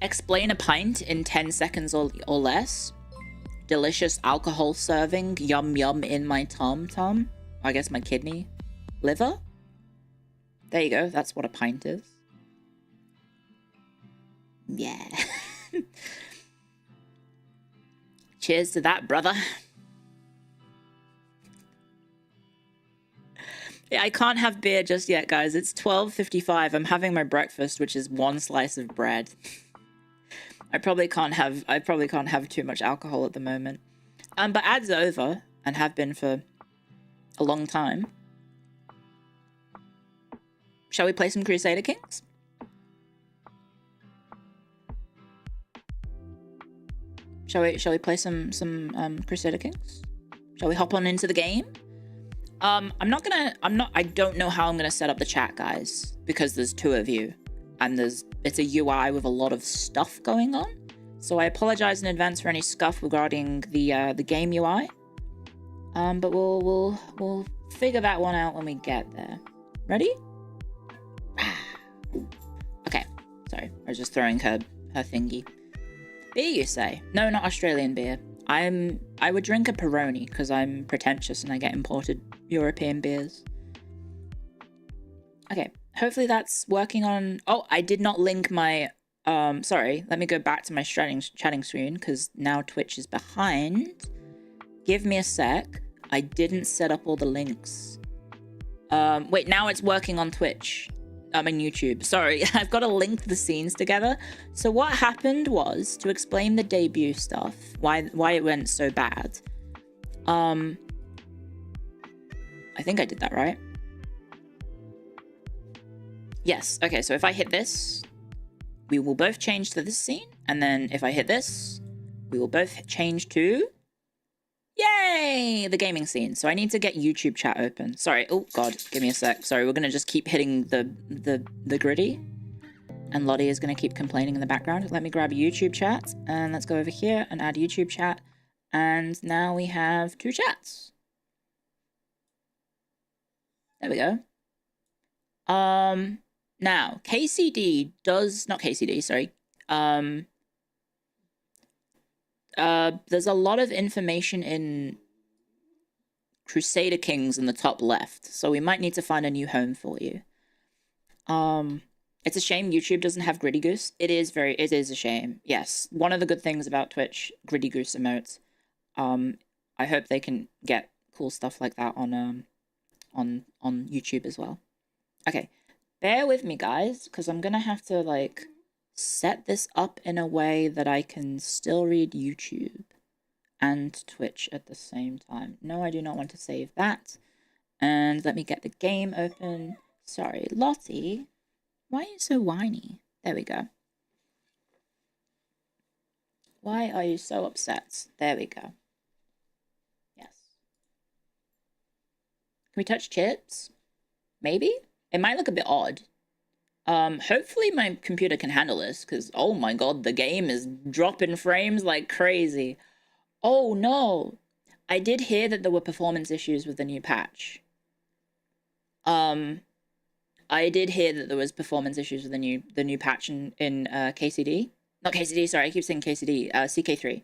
Explain a pint in 10 seconds or less. Delicious alcohol serving. Yum yum in my tum. I guess my kidney. Liver? There you go. That's what a pint is. Yeah. Cheers to that, brother. Yeah, I can't have beer just yet, guys. It's 12:55. I'm having my breakfast, which is one slice of bread. I probably can't have too much alcohol at the moment. But ads are over, and have been for a long time. Shall we play some Crusader Kings? Shall we play some Crusader Kings? Shall we hop on into the game? I don't know how I'm gonna set up the chat, guys, because there's two of you, and it's a UI with a lot of stuff going on. So I apologize in advance for any scuff regarding the game UI. But we'll figure that one out when we get there. Ready? Okay. Sorry, I was just throwing her thingy. Beer, you say? No, not Australian beer. I would drink a Peroni because I'm pretentious and I get imported European beers. Okay, hopefully that's working on... Oh, I did not link my... sorry, let me go back to my chatting screen because now Twitch is behind. Give me a sec. I didn't set up all the links. Wait, now it's working on Twitch. I'm in YouTube. Sorry, I've got to link the scenes together. So what happened was, to explain the debut stuff, why it went so bad. I think I did that right. Yes, okay, so if I hit this, we will both change to this scene, and then if I hit this, we will both change to... Yay! The gaming scene. So I need to get YouTube chat open. Sorry. Oh, God. Give me a sec. Sorry, we're going to just keep hitting the gritty. And Lottie is going to keep complaining in the background. Let me grab YouTube chat. And let's go over here and add YouTube chat. And now we have two chats. There we go. Now, KCD does... Not KCD, sorry. There's a lot of information in Crusader Kings in the top left, so we might need to find a new home for you. It's a shame YouTube doesn't have Gritty Goose. It is a shame. Yes, one of the good things about Twitch, Gritty Goose emotes. I hope they can get cool stuff like that on YouTube as well. Okay, bear with me, guys, because I'm gonna have to like set this up in a way that I can still read YouTube and Twitch at the same time. No, I do not want to save that. And let me get the game open. Sorry, Lottie. Why are you so whiny? There we go. Why are you so upset? There we go. Yes. Can we touch chips? Maybe? It might look a bit odd. Hopefully my computer can handle this, because, oh my god, the game is dropping frames like crazy. Oh no! I did hear that there were performance issues with the new patch. I did hear that there was performance issues with the new patch in KCD. Not KCD, sorry, I keep saying KCD, CK3.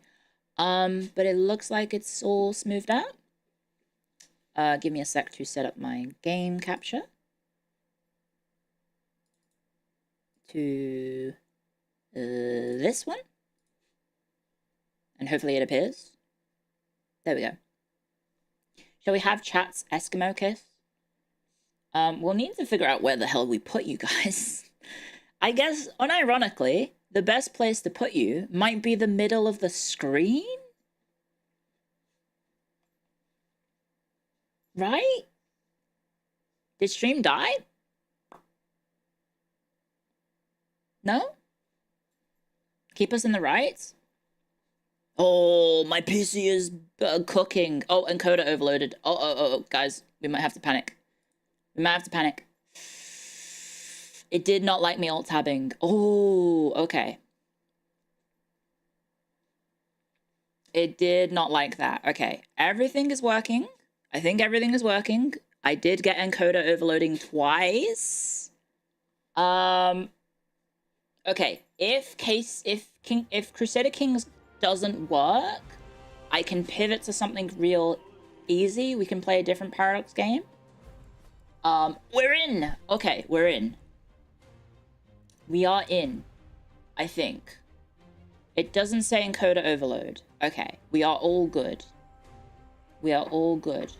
But it looks like it's all smoothed out. Give me a sec to set up my game capture. To this one. And hopefully it appears. There we go. Shall we have chat's Eskimo kiss? We'll need to figure out where the hell we put you guys. I guess, unironically, the best place to put you might be the middle of the screen? Right? Did stream die? No? Keep us in the right? Oh, my PC is cooking. Oh, encoder overloaded. Oh, guys, we might have to panic. We might have to panic. It did not like me alt-tabbing. Oh, okay. It did not like that. Okay, everything is working. I think everything is working. I did get encoder overloading twice. Okay, if Crusader Kings doesn't work, I can pivot to something real easy. We can play a different Paradox game. We're in. Okay, we're in. We are in, I think. It doesn't say encoder overload. Okay, we are all good. We are all good.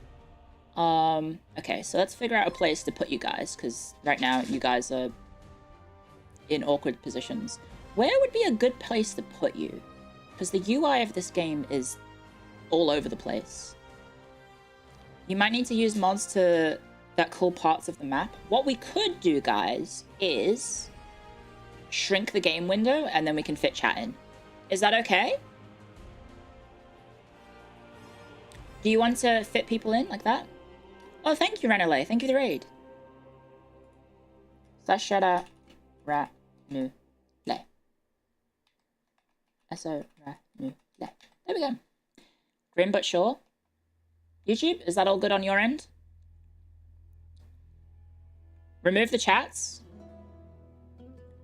Okay, so let's figure out a place to put you guys, because right now you guys are in awkward positions. Where would be a good place to put you? Because the UI of this game is all over the place. You might need to use mods to that cool parts of the map. What we could do, guys, is shrink the game window and then we can fit chat in. Is that okay? Do you want to fit people in like that? Oh, thank you, Renole. Thank you for the raid. Sashada ra nu le. So ra nu le. There we go. Grim but sure. YouTube, is that all good on your end? Remove the chats.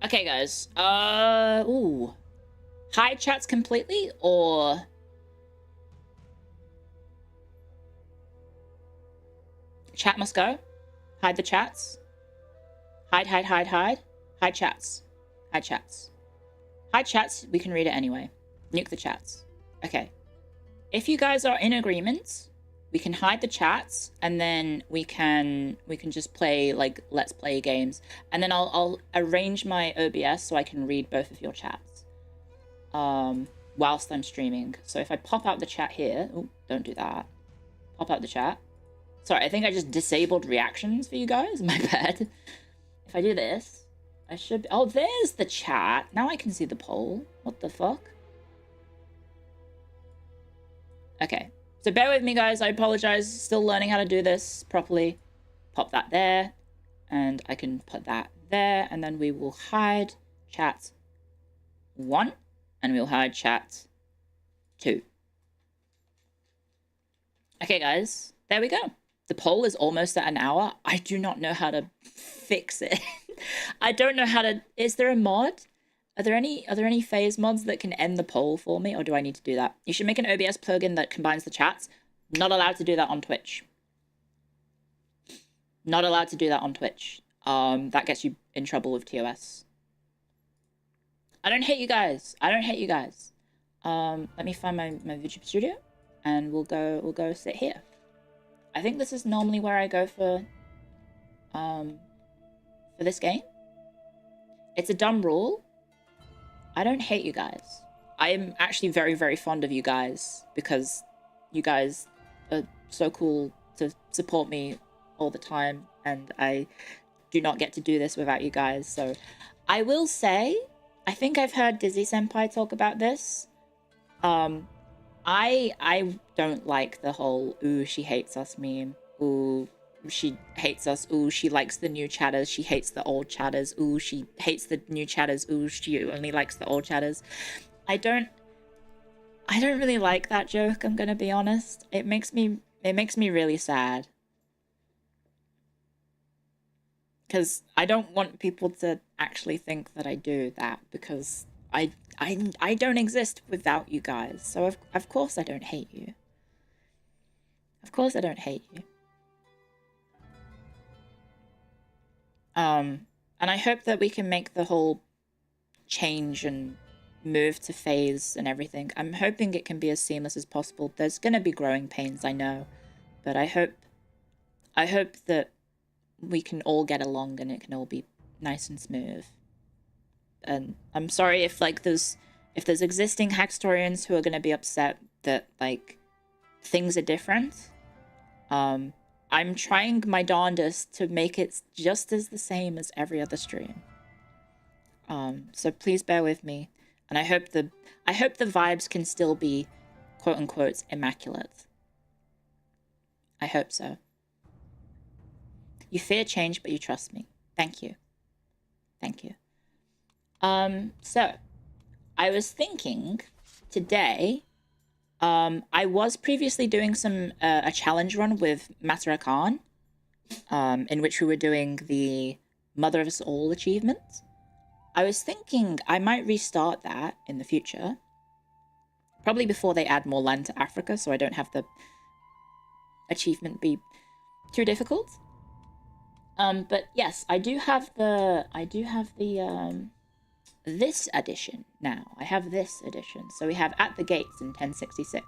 Okay, guys. Ooh. Hide chats completely, or chat must go. Hide the chats. Hide. Hide chats. Hide chats. Hide chats, we can read it anyway. Nuke the chats. Okay. If you guys are in agreement, we can hide the chats, and then we can just play like let's play games. And then I'll arrange my OBS so I can read both of your chats. Whilst I'm streaming. So if I pop out the chat here, oh, don't do that. Pop out the chat. Sorry, I think I just disabled reactions for you guys. My bad. If I do this, I should... Oh, there's the chat. Now I can see the poll. What the fuck? Okay. So bear with me, guys. I apologize. Still learning how to do this properly. Pop that there. And I can put that there. And then we will hide chat 1. And we'll hide chat 2. Okay, guys. There we go. The poll is almost at an hour. I do not know how to fix it. I don't know how to... Is there a mod? Are there any phase mods that can end the poll for me, or do I need to do that? You should make an OBS plugin that combines the chats. Not allowed to do that on Twitch. Not allowed to do that on Twitch. That gets you in trouble with TOS. I don't hate you guys. I don't hate you guys. Let me find my YouTube studio, and we'll go sit here. I think this is normally where I go for this game. It's a dumb rule. I don't hate you guys. I am actually very, very fond of you guys because you guys are so cool to support me all the time, and I do not get to do this without you guys. So I will say, I think I've heard Dizzy Senpai talk about this. I don't like the whole "ooh, she hates us" meme. Ooh, she hates us. Ooh, she likes the new chatters. She hates the old chatters. Ooh, she hates the new chatters. Ooh, she only likes the old chatters. I don't really like that joke, I'm gonna be honest. It makes me really sad. Because I don't want people to actually think that I do that, because I don't exist without you guys. So of course I don't hate you. Of course I don't hate you. And I hope that we can make the whole change and move to phase and everything. I'm hoping it can be as seamless as possible. There's gonna be growing pains, I know, but I hope that we can all get along and it can all be nice and smooth. And I'm sorry if like there's existing Hackstorians who are gonna be upset that like things are different. I'm trying my darndest to make it just as the same as every other stream. So please bear with me, and I hope the vibes can still be quote unquote immaculate. I hope so. You fear change, but you trust me. Thank you. Thank you. So I was thinking today, I was previously doing a challenge run with Matara Khan, in which we were doing the Mother of Us All achievement. I was thinking I might restart that in the future, probably before they add more land to Africa, so I don't have the achievement be too difficult. But yes, I do have the this edition now. I have this edition. So we have At the Gates in 1066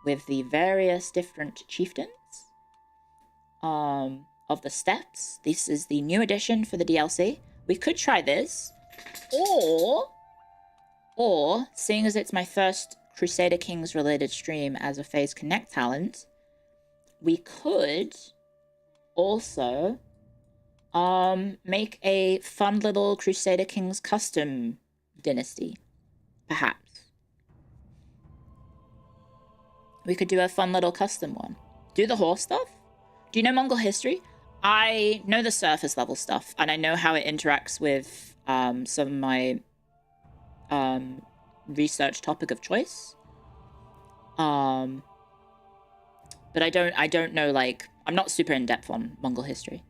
with the various different chieftains of the steppes. This is the new edition for the DLC. We could try this, or seeing as it's my first Crusader Kings related stream as a FaZe Connect talent, we could also make a fun little Crusader Kings custom dynasty, perhaps. We could do a fun little custom one. Do the horse stuff? Do you know Mongol history? I know the surface level stuff, and I know how it interacts with some of my research topic of choice. But I don't know, like, I'm not super in-depth on Mongol history.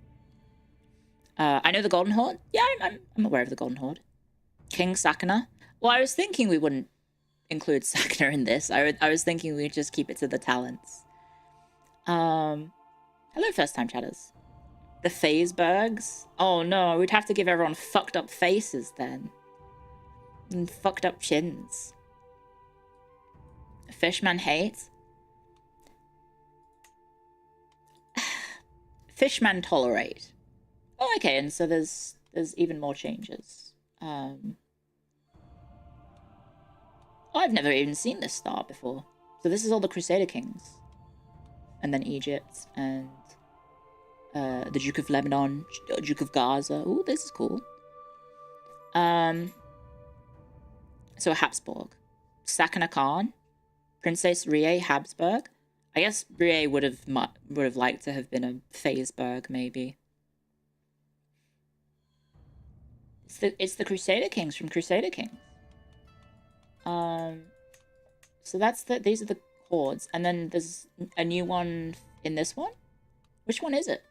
I know the Golden Horde. Yeah, I'm aware of the Golden Horde. King Sakana. Well, I was thinking we wouldn't include Sakana in this. I was thinking we'd just keep it to the talents. Hello, first-time chatters. The Fazebergs? Oh no, we'd have to give everyone fucked up faces then. And fucked up chins. Fishman hate. Fishman tolerate. Oh, okay, and so there's even more changes. Oh, I've never even seen this start before. So this is all the Crusader Kings. And then Egypt, and the Duke of Lebanon, Duke of Gaza. Oh, this is cool. So a Habsburg. Sakana Khan. Princess Rie Habsburg. I guess Rie would have liked to have been a Fazeberg, maybe. It's the Crusader Kings from Crusader Kings. So these are the hordes, and then there's a new one in this one. Which one is it?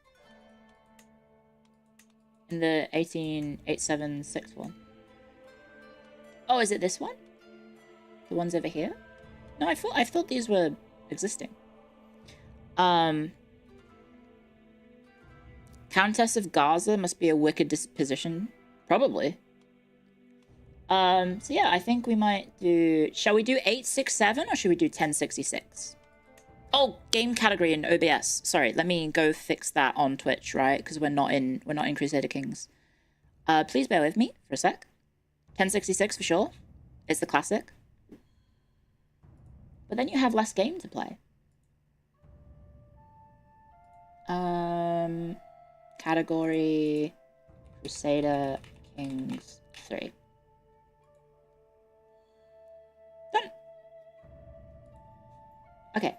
In the 18876 one. Oh, is it this one? The ones over here? No, I thought these were existing. Countess of Gaza must be a wicked disposition. Probably. So yeah, I think we might do... Shall we do 867 or should we do 1066? Oh, game category in OBS. Sorry, let me go fix that on Twitch, right? Because we're not in Crusader Kings. Please bear with me for a sec. 1066 for sure. It's the classic. But then you have less game to play. Category Crusader Kings 3. Done. Okay.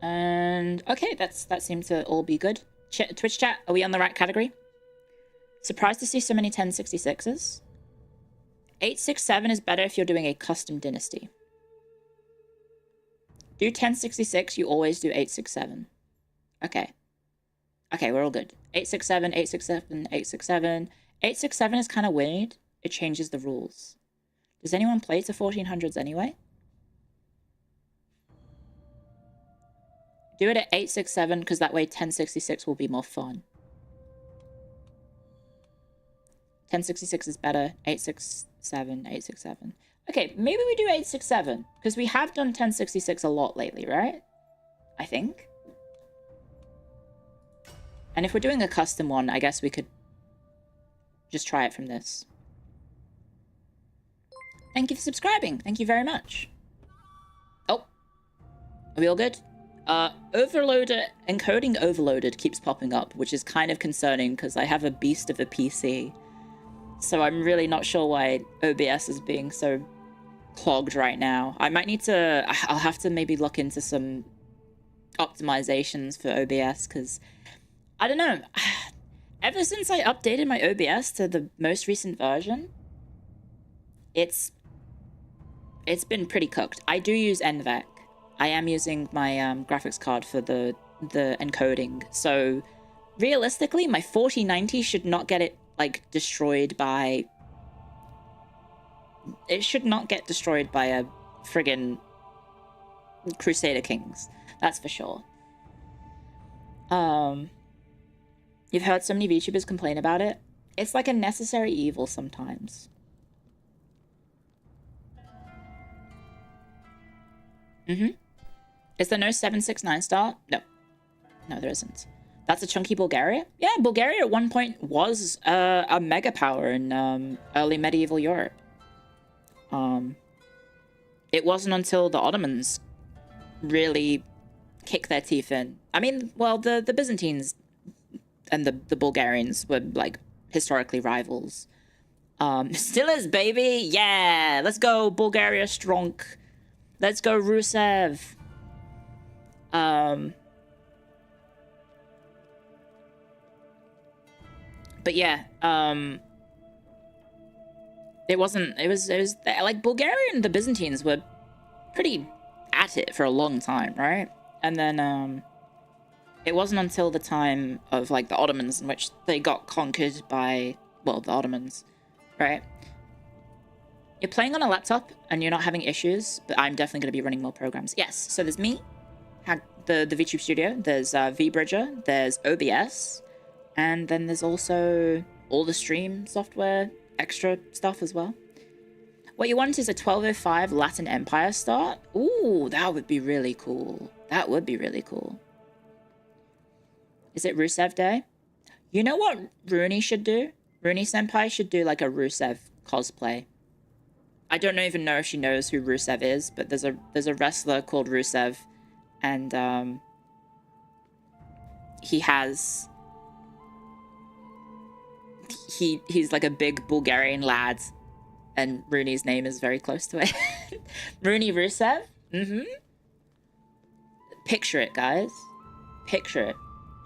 And okay, that seemed to all be good. Twitch chat, are we on the right category? Surprised to see so many 1066s. 867 is better if you're doing a custom dynasty. Do 1066, you always do 867. Okay. Okay, we're all good. 867, 867, 867. 867 is kind of weird. It changes the rules. Does anyone play to 1400s anyway? Do it at 867 because that way 1066 will be more fun. 1066 is better. 867, 867. Okay, maybe we do 867 because we have done 1066 a lot lately, right? I think. And if we're doing a custom one, I guess we could just try it from this. Thank you for subscribing. Thank you very much. Oh. Are we all good? Overloader, encoding overloaded keeps popping up, which is kind of concerning because I have a beast of a PC. So I'm really not sure why OBS is being so clogged right now. I might need to... I'll have to maybe look into some optimizations for OBS because... I don't know. Ever since I updated my OBS to the most recent version, it's been pretty cooked. I do use NVEC. I am using my graphics card for the encoding. So realistically, my 4090 should not get it like destroyed by... It should not get destroyed by a friggin' Crusader Kings. That's for sure. You've heard so many VTubers complain about it. It's like a necessary evil sometimes. Is there no 769 star? No. No, there isn't. That's a chunky Bulgaria? Yeah, Bulgaria at one point was a mega power in early medieval Europe. It wasn't until the Ottomans really kicked their teeth in. I mean, well, the Byzantines and the Bulgarians were, like, historically rivals. Still is, baby! Yeah! Let's go, Bulgaria strong. Let's go, Rusev. But yeah, it was, like, Bulgaria and the Byzantines were pretty at it for a long time, right? And then, it wasn't until the time of, like, the Ottomans in which they got conquered by, well, the Ottomans, right? You're playing on a laptop and you're not having issues, but I'm definitely going to be running more programs. Yes, so there's me, the VTube Studio, there's VBridger, there's OBS, and then there's also all the stream software, extra stuff as well. What you want is a 1205 Latin Empire start. Ooh, that would be really cool. That would be really cool. Is it Rusev Day? You know what Rooney should do? Rooney Senpai should do like a Rusev cosplay. I don't even know if she knows who Rusev is, but there's a wrestler called Rusev, and he's like a big Bulgarian lad, and Rooney's name is very close to it. Rooney Rusev? Picture it, guys. Picture it.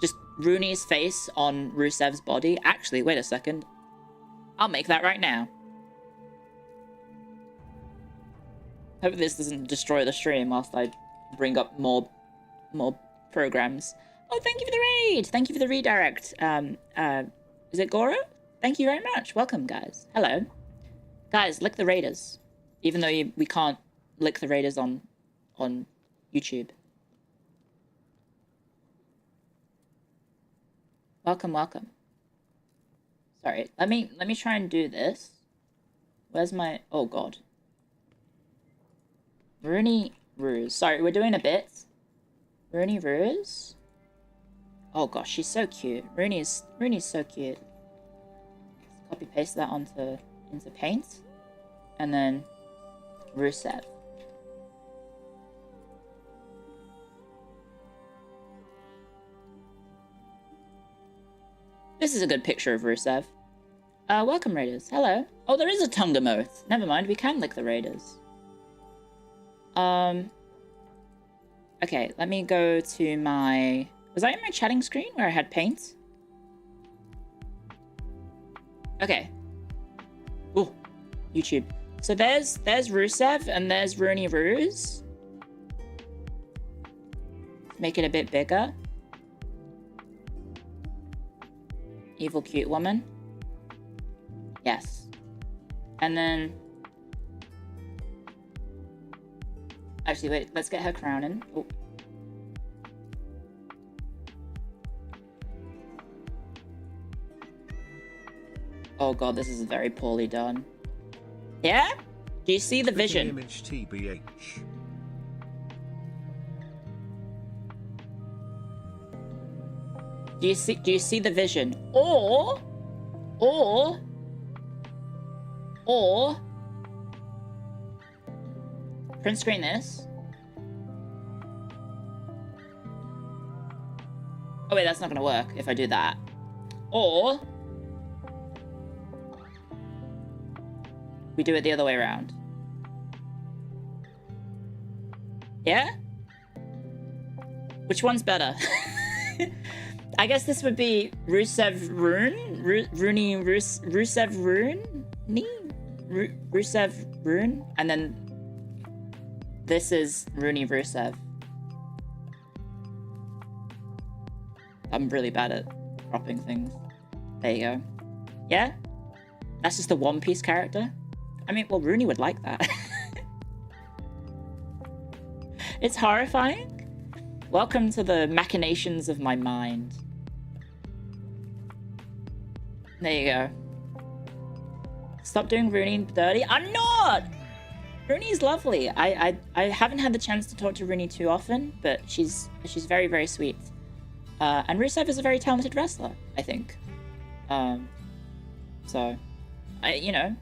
Just Rooney's face on Rusev's body. Actually, wait a second. I'll make that right now. Hope this doesn't destroy the stream whilst I bring up more programs. Oh, thank you for the raid! Thank you for the redirect. Is it Goro? Thank you very much. Welcome, guys. Hello. Guys, lick the Raiders. Even though we can't lick the Raiders on YouTube. Welcome, welcome. Sorry, let me try and do this. Where's my... Oh, God. Rooney Ruse. Sorry, we're doing a bit. Rooney Ruse? Oh, gosh, she's so cute. Rooney's so cute. Let's copy paste that into Paint. And then Rusev. This is a good picture of Rusev. Welcome, Raiders. Hello. Oh, there is a tongue emote. Never mind, we can lick the Raiders. Okay, let me go to my... Was I in my chatting screen where I had Paint? Okay. Ooh, YouTube. So there's Rusev and there's Rooney Ruse. Make it a bit bigger. Evil cute woman. Yes. And then... Actually, wait, let's get her crown in. Oh. Oh god, this is very poorly done. Yeah? Do you see the vision? Image TBH. Do you see the vision? Or print screen this. Oh wait, that's not gonna work if I do that. Or we do it the other way around. Yeah? Which one's better? I guess this would be Rusev Rune? Rusev Rune? Rusev Rune? And then this is Rooney Rusev. I'm really bad at cropping things. There you go. Yeah? That's just a One Piece character? I mean, well, Rooney would like that. It's horrifying. Welcome to the machinations of my mind. There you go. Stop doing Rooney dirty. I'm not! Rooney's lovely. I haven't had the chance to talk to Rooney too often, but she's very, very sweet. And Rusev is a very talented wrestler, I think. So, you know,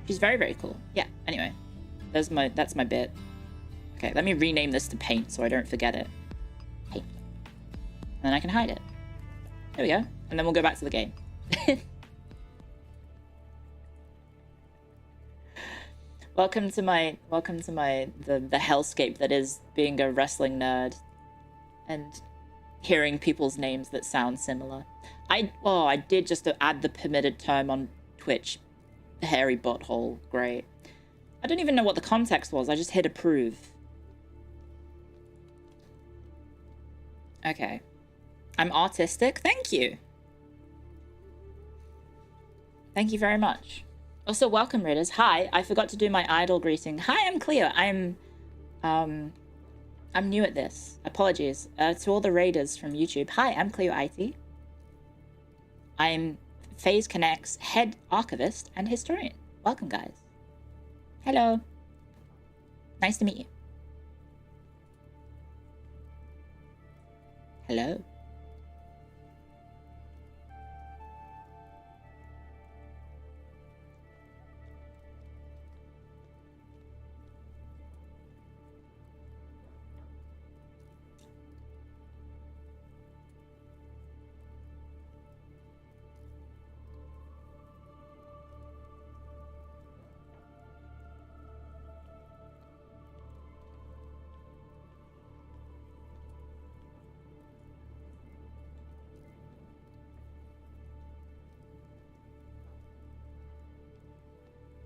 she's very, very cool. Yeah, anyway. That's my bit. Okay, let me rename this to Paint so I don't forget it. Paint. And then I can hide it. There we go. And then we'll go back to the game. Welcome to the hellscape that is being a wrestling nerd and hearing people's names that sound similar. I did just add the permitted term on Twitch. Hairy butthole. Great. I don't even know what the context was. I just hit approve. Okay. I'm artistic. Thank you. Thank you very much. Also, welcome, Raiders. Hi, I forgot to do my idol greeting. Hi, I'm Clio. I'm new at this. Apologies. To all the Raiders from YouTube. Hi, I'm Clio IT. I'm FaZe Connect's head archivist and historian. Welcome, guys. Hello. Nice to meet you. Hello.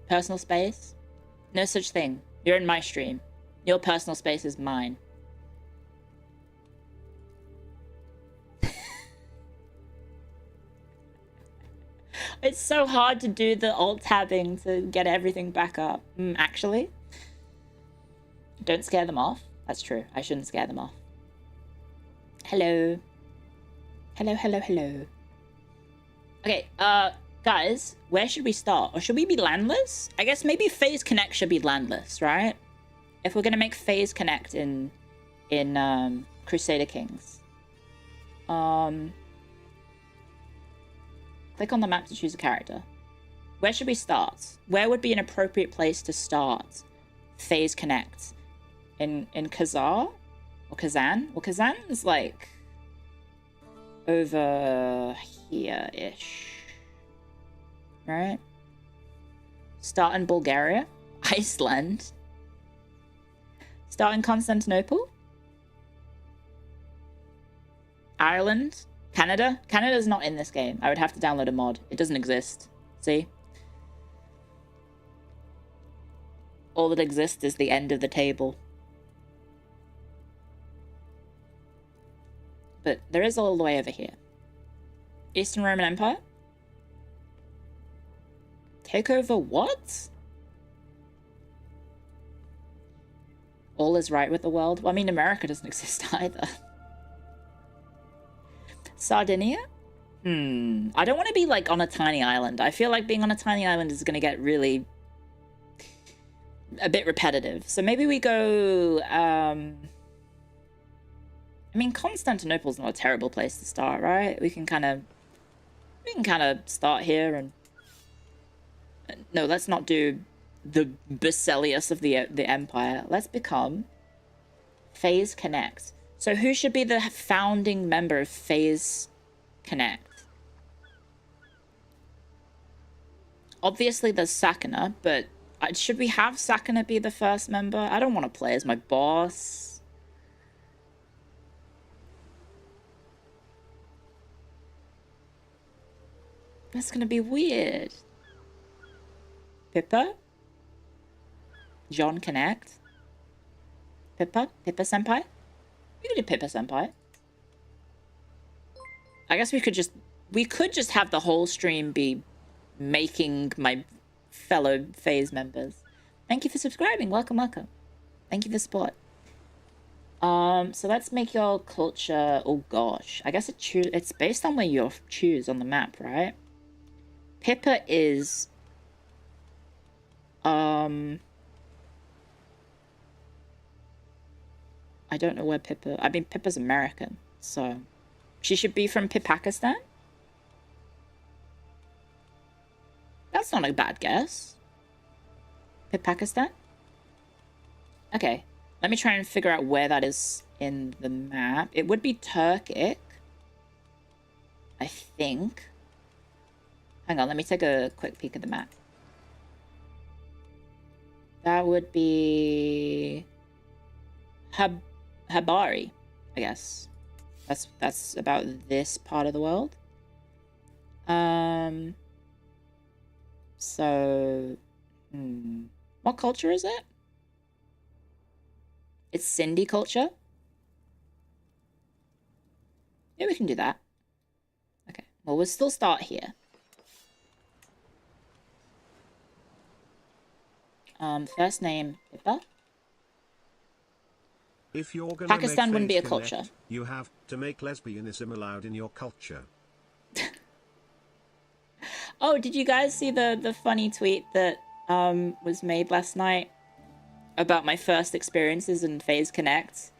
Personal space? No such thing. You're in my stream. Your personal space is mine. It's so hard to do the alt-tabbing to get everything back up. Actually. Don't scare them off. That's true. I shouldn't scare them off. Hello. Hello, hello, hello. Okay, guys, where should we start? Or should we be landless? I guess maybe Phase Connect should be landless, right? If we're gonna make Phase Connect in Crusader Kings. Click on the map to choose a character. Where should we start? Where would be an appropriate place to start Phase Connect? In Kazar? Or Kazan? Well, Kazan is like over here-ish. Right? Start in Bulgaria? Iceland? Start in Constantinople? Ireland? Canada? Canada's not in this game. I would have to download a mod. It doesn't exist. See? All that exists is the end of the table. But there is all the way over here. Eastern Roman Empire? Take over what? All is right with the world? Well, I mean, America doesn't exist either. Sardinia? I don't want to be, like, on a tiny island. I feel like being on a tiny island is going to get really a bit repetitive. So maybe we go, I mean, Constantinople's not a terrible place to start, right? We can kind of start here and... No, let's not do the Basileus of the Empire. Let's become Phase Connect. So who should be the founding member of Phase Connect? Obviously there's Sakana, but should we have Sakana be the first member? I don't want to play as my boss. That's gonna be weird. Pippa? John Connect? Pippa? Pippa Senpai? We could do Pippa Senpai. I guess we could just have the whole stream be making my fellow Phase members. Thank you for subscribing. Welcome, welcome. Thank you for support. So let's make your culture... Oh gosh. I guess it's based on where you choose on the map, right? Pippa is... I don't know where Pippa... I mean, Pippa's American, so... She should be from Pakistan? That's not a bad guess. Pakistan? Okay. Let me try and figure out where that is in the map. It would be Turkic. I think. Hang on, let me take a quick peek at the map. That would be... Habari, I guess. That's about this part of the world. So... What culture is it? It's Sindhi culture? Yeah, we can do that. Okay, well, we'll still start here. First name, Pippa. If you're gonna Pakistan make wouldn't be a Phase culture. Connect, you have to make lesbianism allowed in your culture. Oh, did you guys see the funny tweet that was made last night about my first experiences in Phase Connect?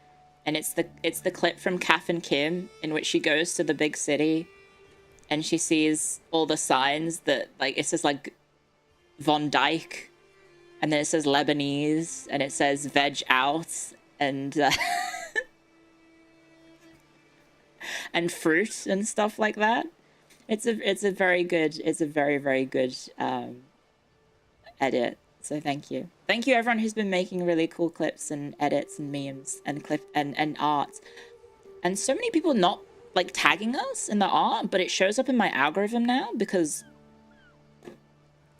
And it's the clip from Kath and Kim in which she goes to the big city and she sees all the signs that, like, it says like Von Dyke, and then it says Lebanese, and it says veg out, and and fruit and stuff like that. It's a very good edit. So thank you everyone who's been making really cool clips and edits and memes and and art, and so many people not like tagging us in the art, but it shows up in my algorithm now because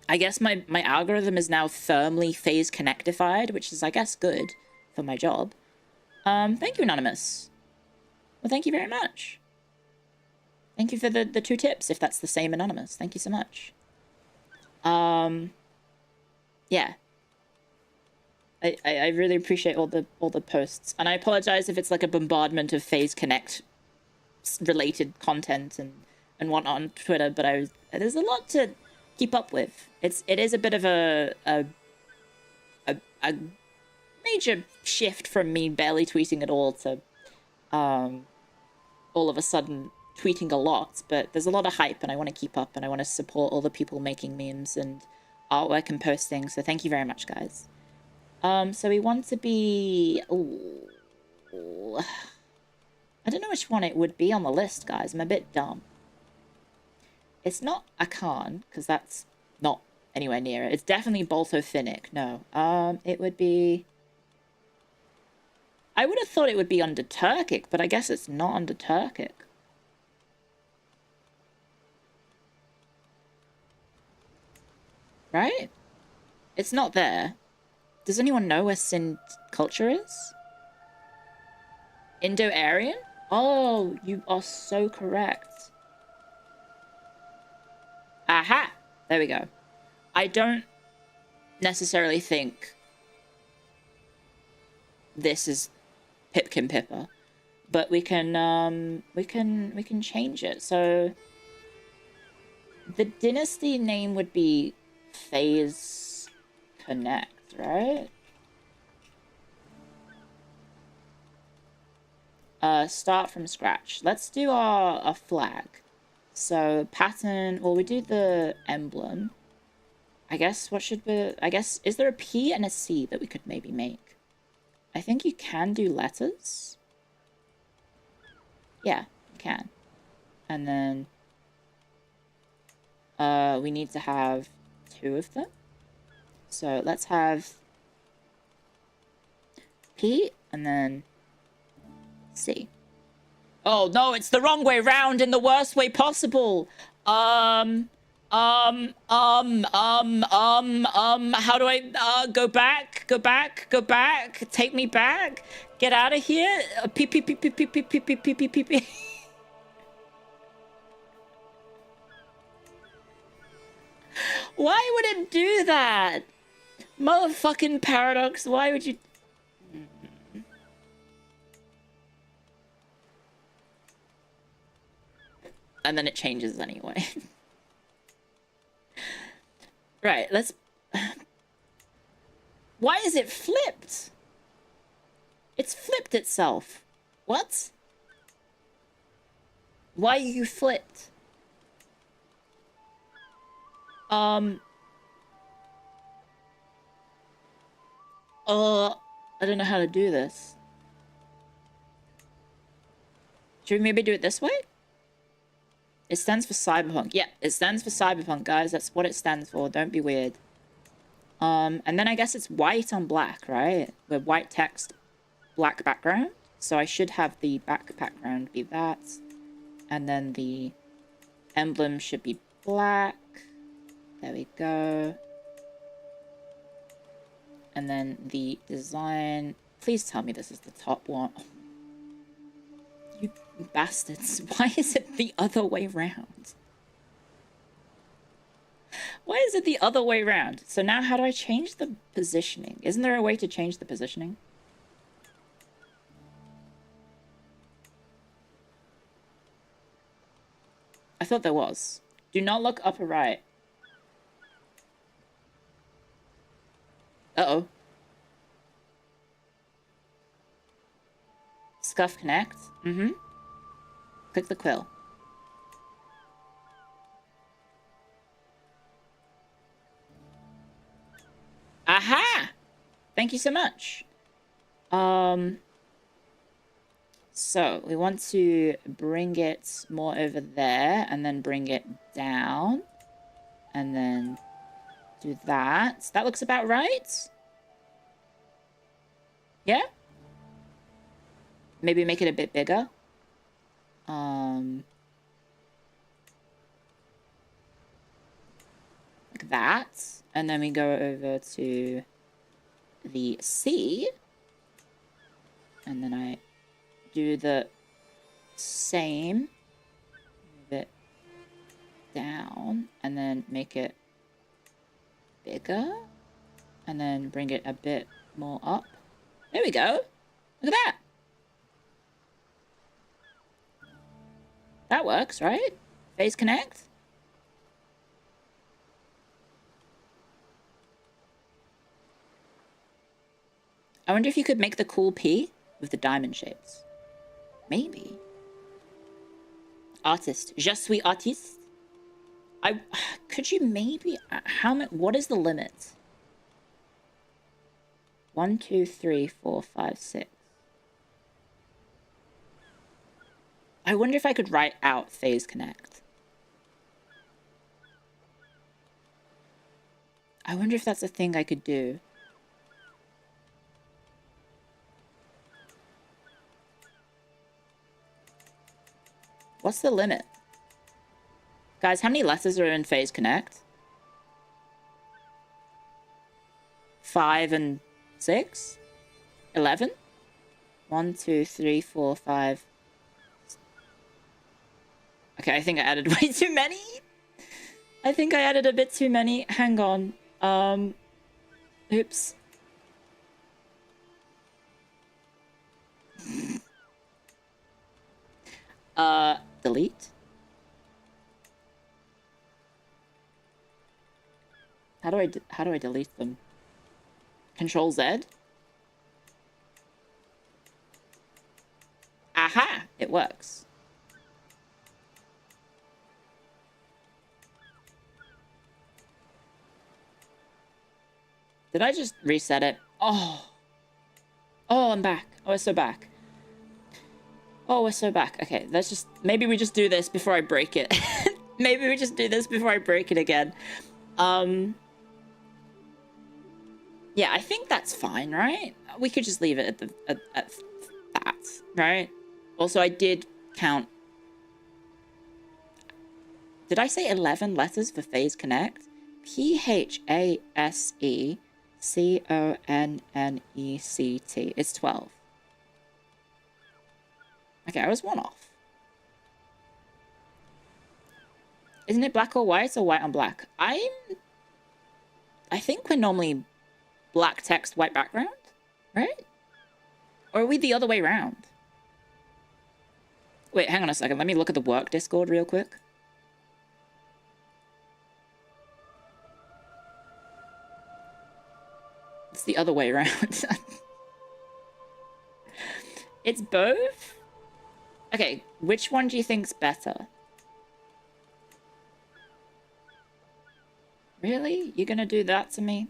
I guess my algorithm is now firmly Phase Connectified, which is, I guess, good for my job. Thank you, Anonymous. Well, thank you very much. Thank you for the 2 tips, if that's the same anonymous. Thank you so much. Yeah. I really appreciate all the posts. And I apologize if it's like a bombardment of Phase Connect related content and whatnot on Twitter, but there's a lot to keep up with. It is a bit of a major shift from me barely tweeting at all to all of a sudden tweeting a lot, but there's a lot of hype and I want to keep up and I want to support all the people making memes and artwork and posting, so thank you very much, guys. So we want to be... Ooh. I don't know which one it would be on the list, guys. I'm a bit dumb. It's not Akan, because that's not anywhere near it. It's definitely Baltophinic. No. It would be... I would have thought it would be under Turkic, but I guess it's not under Turkic. Right? It's not there. Does anyone know where Sind culture is? Indo-Aryan? Oh, you are so correct. Aha! There we go. I don't necessarily think this is Pipkin Pippa, but we can change it. So the dynasty name would be Phase Connect, right? Start from scratch. Let's do our flag. So pattern, well, we do the emblem. I guess what should be, is there a P and a C that we could maybe make? I think you can do letters. Yeah, you can. And then we need to have 2 of them. So let's have P and then C. Oh no, it's the wrong way round in the worst way possible. How do I go back? Go back? Go back? Take me back? Get out of here? Why would it do that? Motherfucking Paradox, why would you... And then it changes anyway. Right, let's... Why is it flipped? It's flipped itself. What? Why are you flipped? I don't know how to do this. Should we maybe do it this way? It stands for cyberpunk. Yeah, it stands for cyberpunk, guys. That's what it stands for. Don't be weird. And then I guess it's white on black, right? With white text, black background. So I should have the back background be that. And then the emblem should be black. There we go. And then the design... Please tell me this is the top one. Oh. You bastards. Why is it the other way round? Why is it the other way round? So now how do I change the positioning? Isn't there a way to change the positioning? I thought there was. Do not look upper right. Uh-oh. Scuff Connect. Mm-hmm. Click the quill. Aha! Thank you so much. So we want to bring it more over there and then bring it down and then do that. That looks about right. Yeah? Maybe make it a bit bigger. Like that. And then we go over to the C. And then I do the same. Move down and then make it bigger. And then bring it a bit more up. There we go. Look at that. That works, right? Phase connect. I wonder if you could make the cool P with the diamond shapes. Maybe. Artist. Je suis artiste. Could you maybe... what is the limit? 1, 2, 3, 4, 5, 6. I wonder if I could write out phase connect. I wonder if that's a thing I could do. What's the limit? Guys, how many letters are in phase connect? 5 and 6? 11? 1, 2, 3, 4, 5. Okay, I think I added way too many. I think I added a bit too many. Hang on. Oops. Delete. How do I delete them? Control Z? Aha! It works. Did I just reset it? Oh. Oh, I'm back. Oh, we're so back. Oh, we're so back. Okay, let's just... Maybe we just do this before I break it. Maybe we just do this before I break it again. Yeah, I think that's fine, right? We could just leave it at that, right? Also, I did count... Did I say 11 letters for phase connect? P-H-A-S-E-C-O-N-N-E-C-T. It's 12. Okay, I was one off. Isn't it black or white or white on black? I think we're normally black text, white background, right? Or are we the other way around? Wait, hang on a second. Let me look at the work Discord real quick. It's the other way around. It's both? Okay, which one do you think's better? Really? You're gonna do that to me?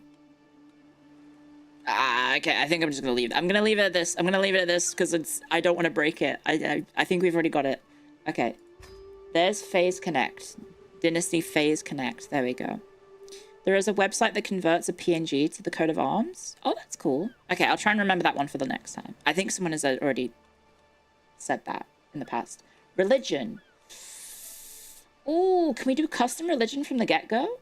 Okay, I think I'm just gonna leave it. I'm gonna leave it at this. I'm gonna leave it at this because I don't want to break it. I think we've already got it. Okay. There's Phase Connect. Dynasty Phase Connect. There we go. There is a website that converts a PNG to the coat of arms. Oh, that's cool. Okay, I'll try and remember that one for the next time. I think someone has already said that in the past. Religion. Ooh, can we do custom religion from the get-go?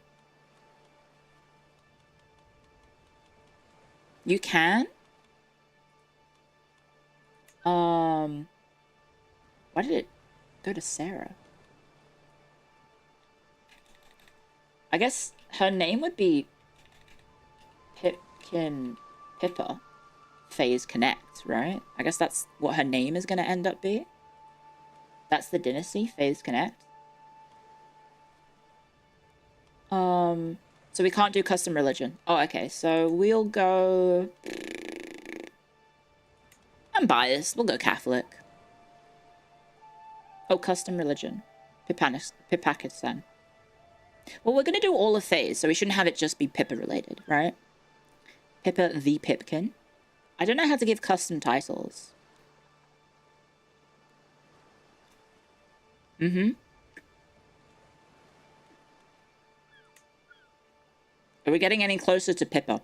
You can? Why did it go to Sarah? I guess her name would be Pippa Phase Connect, right? I guess that's what her name is going to end up being. That's the dynasty, Phase Connect. So we can't do custom religion. Oh, okay. So we'll go... I'm biased. We'll go Catholic. Oh, custom religion. Pakistan. Well, we're going to do all of Phase, so we shouldn't have it just be Pippa related, right? Pippa the Pipkin. I don't know how to give custom titles. Mm-hmm. Are we getting any closer to Pippa?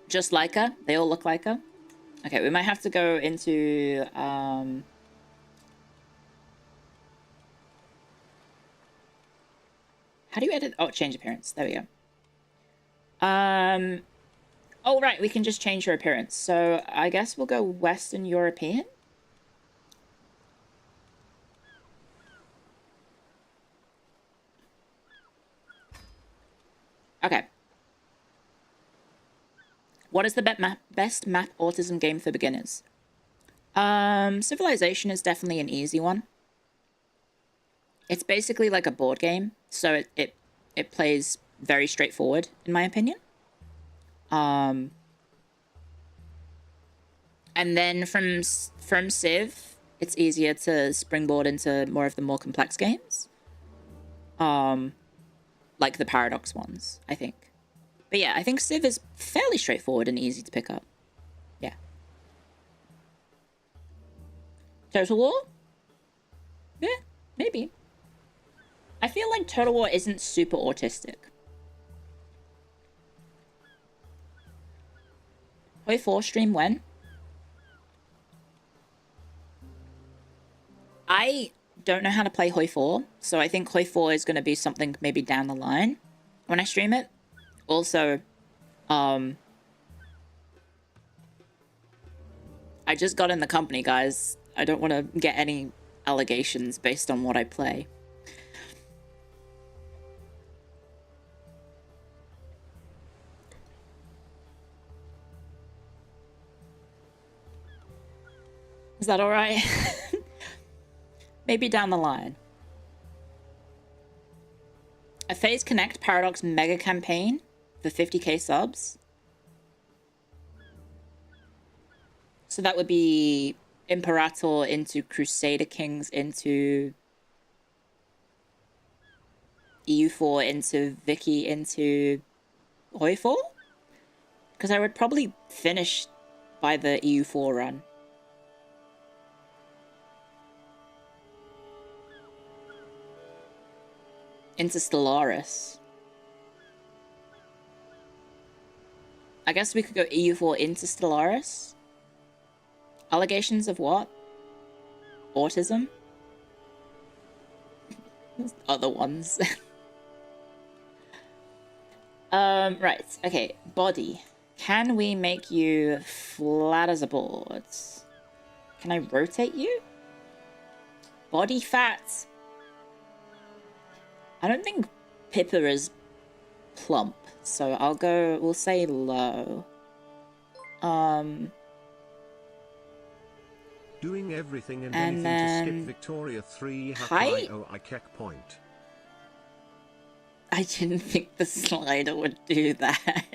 Just like her? They all look like her? Okay, we might have to go into... How do you edit? Oh, change appearance. There we go. Oh, right, we can just change your appearance. So I guess we'll go Western European. Okay. What is the best map autism game for beginners? Civilization is definitely an easy one. It's basically like a board game, so it plays very straightforward, in my opinion. And then from Civ, it's easier to springboard into more of the more complex games. Like the Paradox ones, I think. But yeah, I think Civ is fairly straightforward and easy to pick up. Yeah. Total War? Yeah, maybe. I feel like Total War isn't super autistic. Hoi 4 stream when? I don't know how to play Hoi 4, so I think Hoi 4 is going to be something maybe down the line when I stream it. Also, I just got in the company, guys. I don't want to get any allegations based on what I play. Is that alright? Maybe down the line. A Phase Connect Paradox mega campaign for 50k subs. So that would be Imperator into Crusader Kings into EU4 into Vicky into Hoi 4? Because I would probably finish by the EU4 run. Into Stellaris. I guess we could go EU4 into Stellaris. Allegations of what? Autism? Other ones. Right. Okay. Body. Can we make you flat as a board? Can I rotate you? Body fat. I don't think Pippa is plump, so we'll say low. Doing everything and And anything to skip then Victoria 3 height? I checkpoint. I didn't think the slider would do that.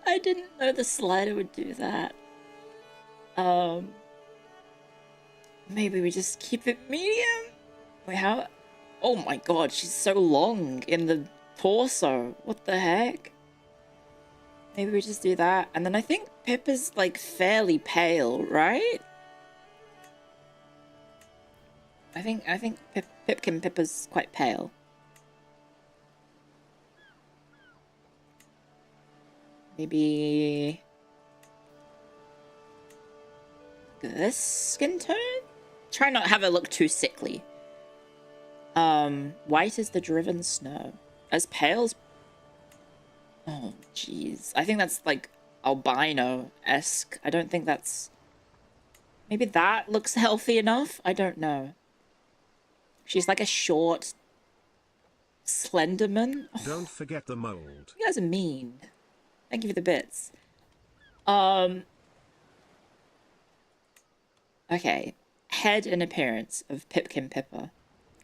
I didn't know the slider would do that. Maybe we just keep it medium? Wait, how? Oh my god, she's so long in the torso. What the heck? Maybe we just do that. And then I think Pippa's like fairly pale, right? I think Pipkin Pippa's quite pale. Maybe this skin tone? Try not to have it look too sickly. White is the driven snow. As pale as... Oh, jeez. I think that's like albino-esque. I don't think that's... Maybe that looks healthy enough? I don't know. She's like a short Slenderman. Oh, don't forget the mold. You guys are mean. Thank you for the bits. Okay. Head and appearance of Pipkin Pippa.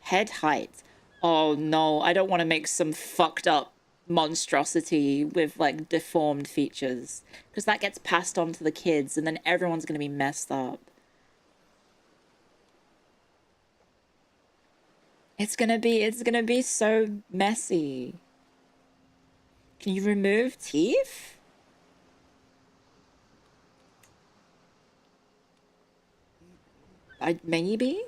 Head height. Oh no, I don't want to make some fucked up monstrosity with like deformed features. Because that gets passed on to the kids and then everyone's going to be messed up. It's gonna be so messy. Can you remove teeth? Maybe?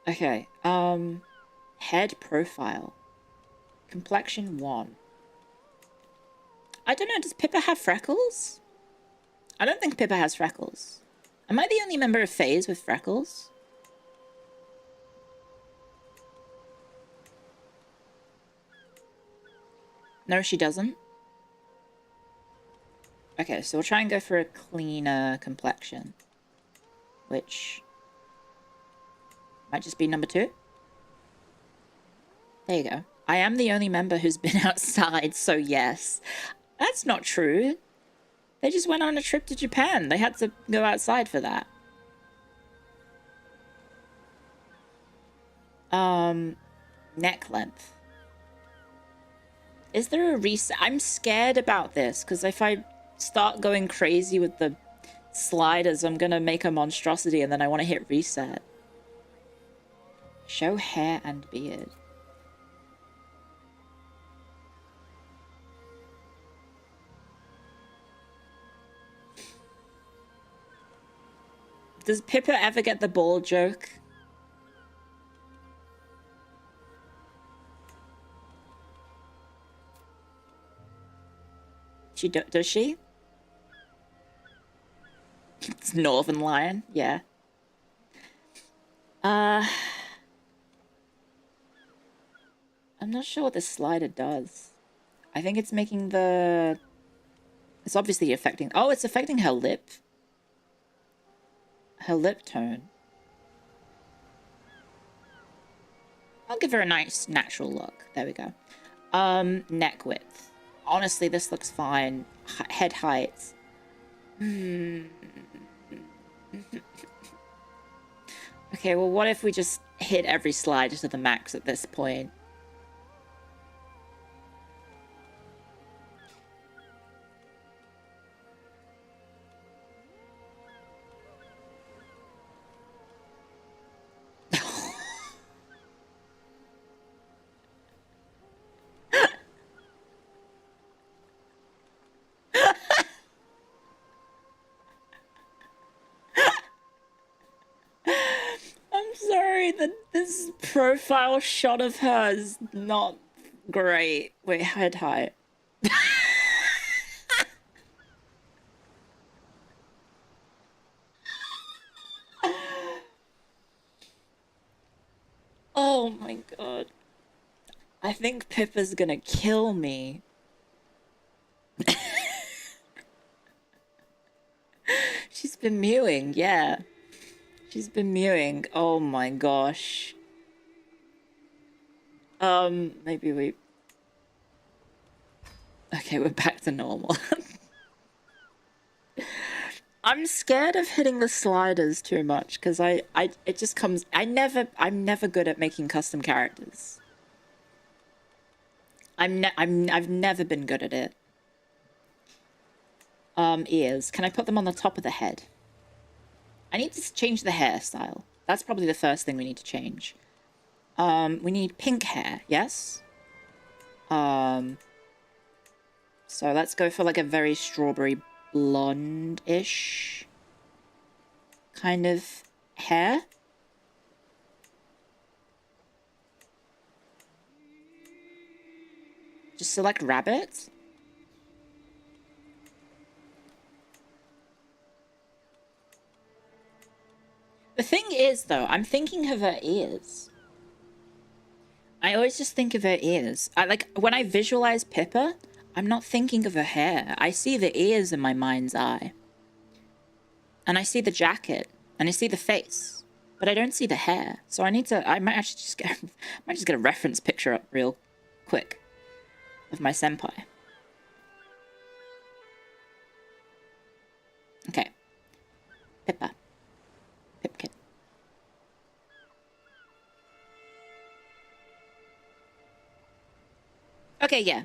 Okay, head profile. Complexion 1. I don't know, does Pippa have freckles? I don't think Pippa has freckles. Am I the only member of FaZe with freckles? No, she doesn't. Okay, so we'll try and go for a cleaner complexion. Which might just be number 2. There you go. I am the only member who's been outside, so yes. That's not true. They just went on a trip to Japan. They had to go outside for that. Neck length. Is there a reset? I'm scared about this, because if I start going crazy with the sliders, I'm gonna make a monstrosity, and then I want to hit reset. Show hair and beard. Does Pippa ever get the ball joke? Does she? It's Northern Lion, yeah. I'm not sure what this slider does. I think it's making the... It's obviously affecting... Oh, it's affecting her lip. Her lip tone. I'll give her a nice natural look. There we go. Neck width. Honestly, this looks fine. Head height. Okay, well, what if we just hit every slider to the max at this point? This profile shot of her is not great. Wait, head height. Oh my god. I think Pippa's gonna kill me. She's been mewing, yeah. She's been mewing. Oh my gosh. Maybe we... Okay, we're back to normal. I'm scared of hitting the sliders too much, because it just comes... I'm never good at making custom characters. I've never been good at it. Ears. Can I put them on the top of the head? I need to change the hairstyle. That's probably the first thing we need to change. We need pink hair, yes? So let's go for like a very strawberry blonde-ish kind of hair. Just select rabbit. The thing is, though, I'm thinking of her ears. I always just think of her ears. When I visualize Pippa, I'm not thinking of her hair. I see the ears in my mind's eye. And I see the jacket. And I see the face. But I don't see the hair. So I might actually just get a reference picture up real quick of my senpai. Okay. Pippa. Pipkin. Okay, yeah.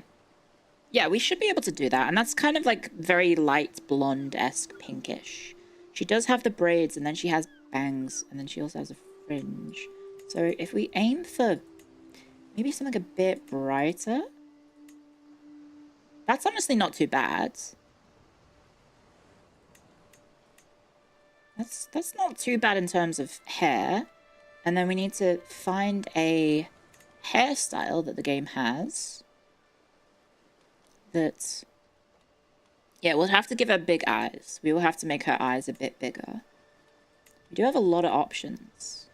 Yeah, we should be able to do that. And that's kind of like very light blonde-esque pinkish. She does have the braids, and then she has bangs, and then she also has a fringe. So if we aim for maybe something a bit brighter, that's honestly not too bad. That's not too bad in terms of hair. And then we need to find a hairstyle that the game has. That... Yeah, we'll have to give her big eyes. We will have to make her eyes a bit bigger. We do have a lot of options.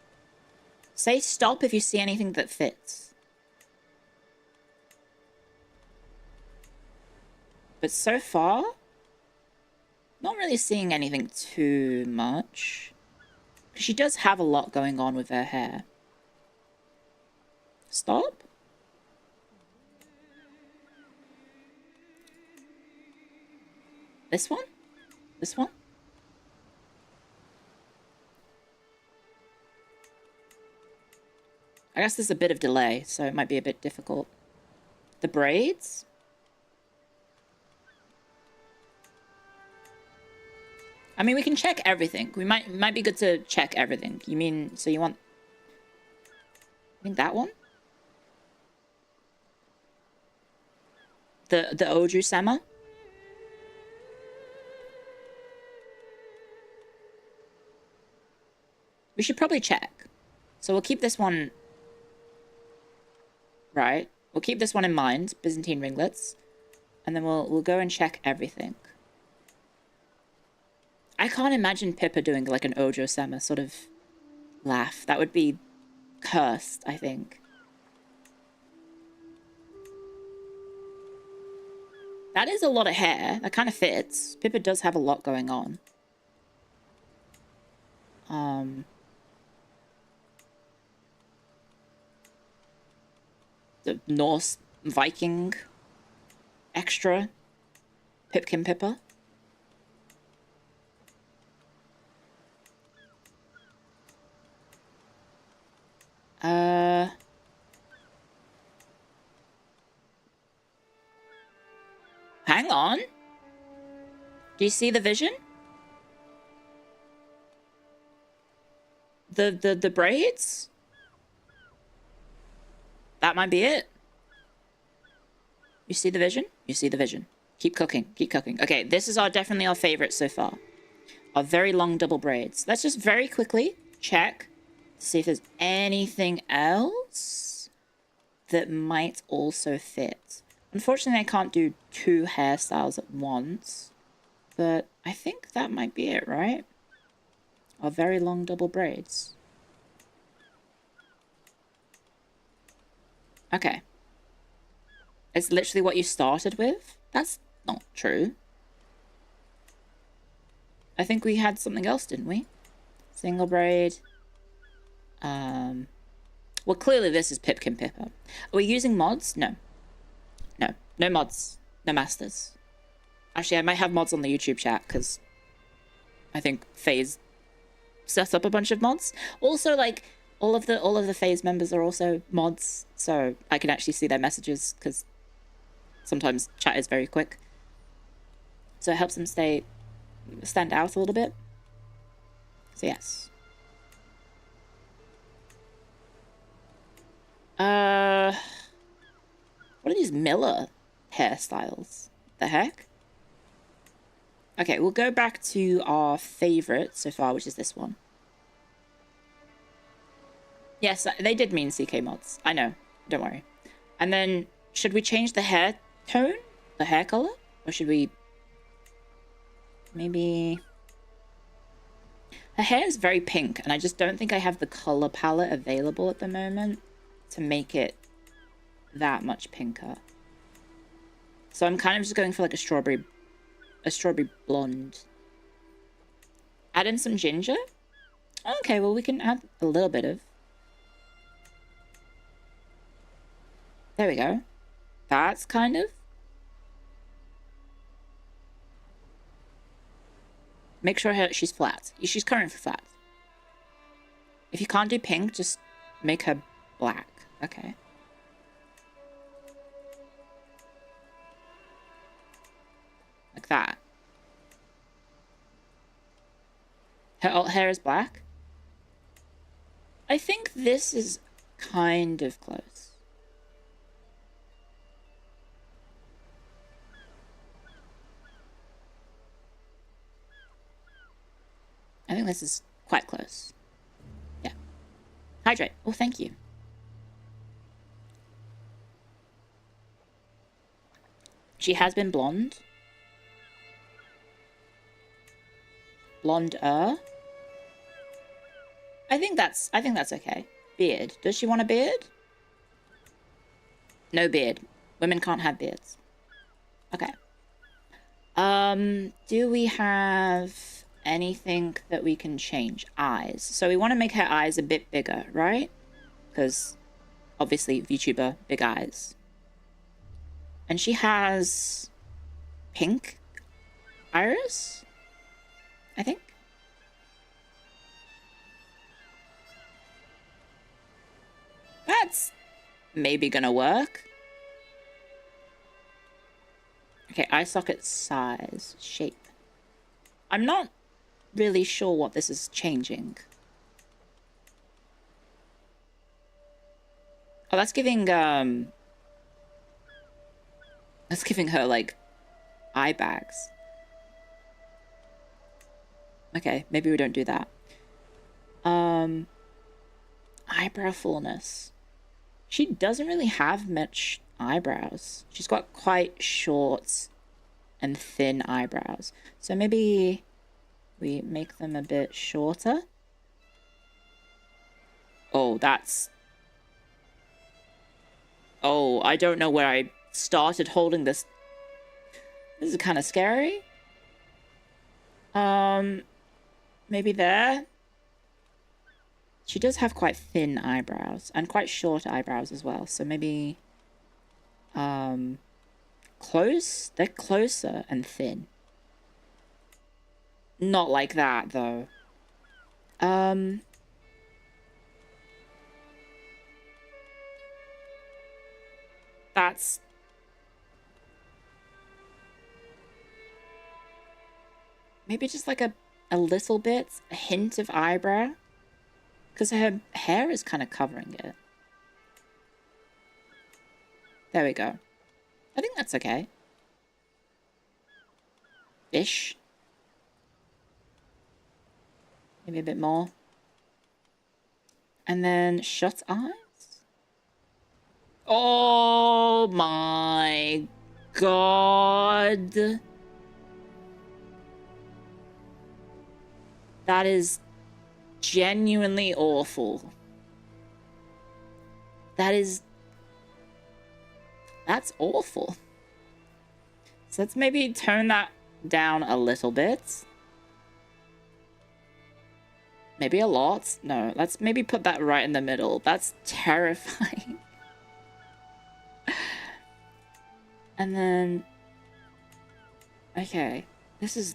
Say stop if you see anything that fits. But so far, not really seeing anything too much. She does have a lot going on with her hair. Stop? This one? This one? I guess there's a bit of delay, so it might be a bit difficult. The braids? I mean, we can check everything. We might be good to check everything. You mean, so you want... I think that one? The Oju Sama? We should probably check. So we'll keep this one... Right. We'll keep this one in mind, Byzantine ringlets. And then we'll go and check everything. I can't imagine Pippa doing like an Ojo Sama sort of laugh. That would be cursed, I think. That is a lot of hair. That kind of fits. Pippa does have a lot going on. The Norse Viking extra Pipkin Pippa. Hang on. Do you see the vision? The braids? That might be it. You see the vision? You see the vision. Keep cooking. Keep cooking. Okay, this is definitely our favorite so far. Our very long double braids. Let's just very quickly check to see if there's anything else that might also fit. Unfortunately, I can't do 2 hairstyles at once, but I think that might be it, right? Our very long double braids. Okay. It's literally what you started with? That's not true. I think we had something else, didn't we? Single braid. Well, clearly this is Pipkin Pippa. Are we using mods? No. No. No mods. No masters. Actually, I might have mods on the YouTube chat, because I think FaZe set up a bunch of mods. Also, like, all of the FaZe members are also mods, so I can actually see their messages, because sometimes chat is very quick. So it helps them stand out a little bit. So yes. What are these Miller hairstyles? The heck? Okay, we'll go back to our favorite so far, which is this one. Yes, they did mean CK mods. I know. Don't worry. And then, should we change the hair tone? The hair color? Or should we... Maybe... Her hair is very pink, and I just don't think I have the color palette available at the moment to make it that much pinker. So I'm kind of just going for like a strawberry blonde. Add in some ginger? Okay, well we can add a little bit of... There we go. That's kind of... Make sure she's flat. She's currently flat. If you can't do pink, just make her black. Okay. Like that. Her alt hair is black. I think this is kind of close. I think this is quite close. Yeah. Hydrate. Oh, thank you. She has been blonde. Blonde-er. I think that's okay. Beard. Does she want a beard? No beard. Women can't have beards. Okay. Do we have anything that we can change? Eyes. So we want to make her eyes a bit bigger, right? Because obviously VTuber, big eyes. And she has pink iris, I think. That's maybe gonna work. Okay, eye socket size, shape. I'm not really sure what this is changing. Oh, that's giving her, like, eye bags. Okay, maybe we don't do that. Eyebrow fullness. She doesn't really have much eyebrows. She's got quite short and thin eyebrows. So maybe we make them a bit shorter. Oh, that's... Oh, I don't know where I started holding this. This is kind of scary. Maybe there. She does have quite thin eyebrows and quite short eyebrows as well. So maybe, close? They're closer and thin. Not like that, though. That's... Maybe just like a little bit, a hint of eyebrow. Because her hair is kind of covering it. There we go. I think that's okay. Ish. Maybe a bit more. And then shut eyes. Oh my god. That is genuinely awful. That's awful. So let's maybe turn that down a little bit. Maybe a lot. No, let's maybe put that right in the middle. That's terrifying. And then... Okay. This is...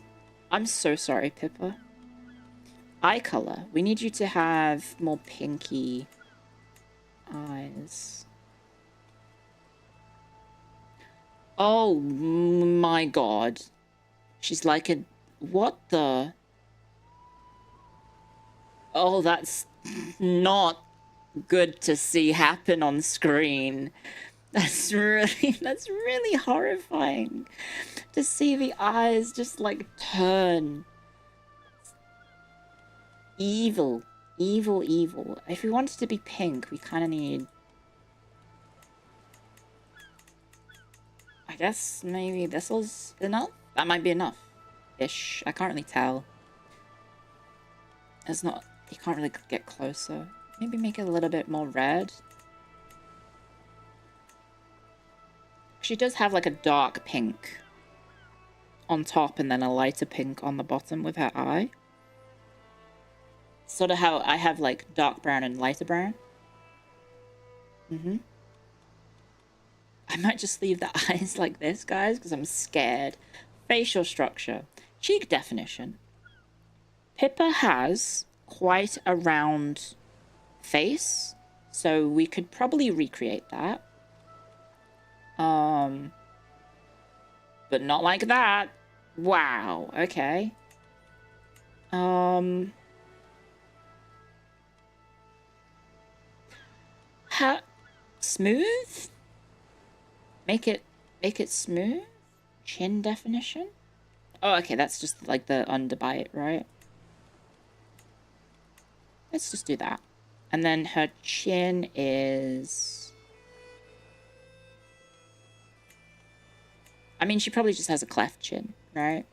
I'm so sorry, Pippa. Eye color. We need you to have more pinky eyes. Oh my god. She's like a... What the... Oh, that's not good to see happen on screen. That's really horrifying. To see the eyes just like turn. Evil. Evil, evil. If we want it to be pink, we kind of need... I guess maybe this was enough? That might be enough-ish. I can't really tell. It's not... You can't really get closer. Maybe make it a little bit more red. She does have like a dark pink on top and then a lighter pink on the bottom with her eye. Sort of how I have like dark brown and lighter brown. I might just leave the eyes like this, guys, because I'm scared. Facial structure. Cheek definition. Pippa has quite a round face, so we could probably recreate that. But not like that. Wow, okay. Smooth? Make it smooth? Chin definition? Oh, okay, that's just like the underbite, right? Let's just do that. And then her chin is... I mean, she probably just has a cleft chin, right?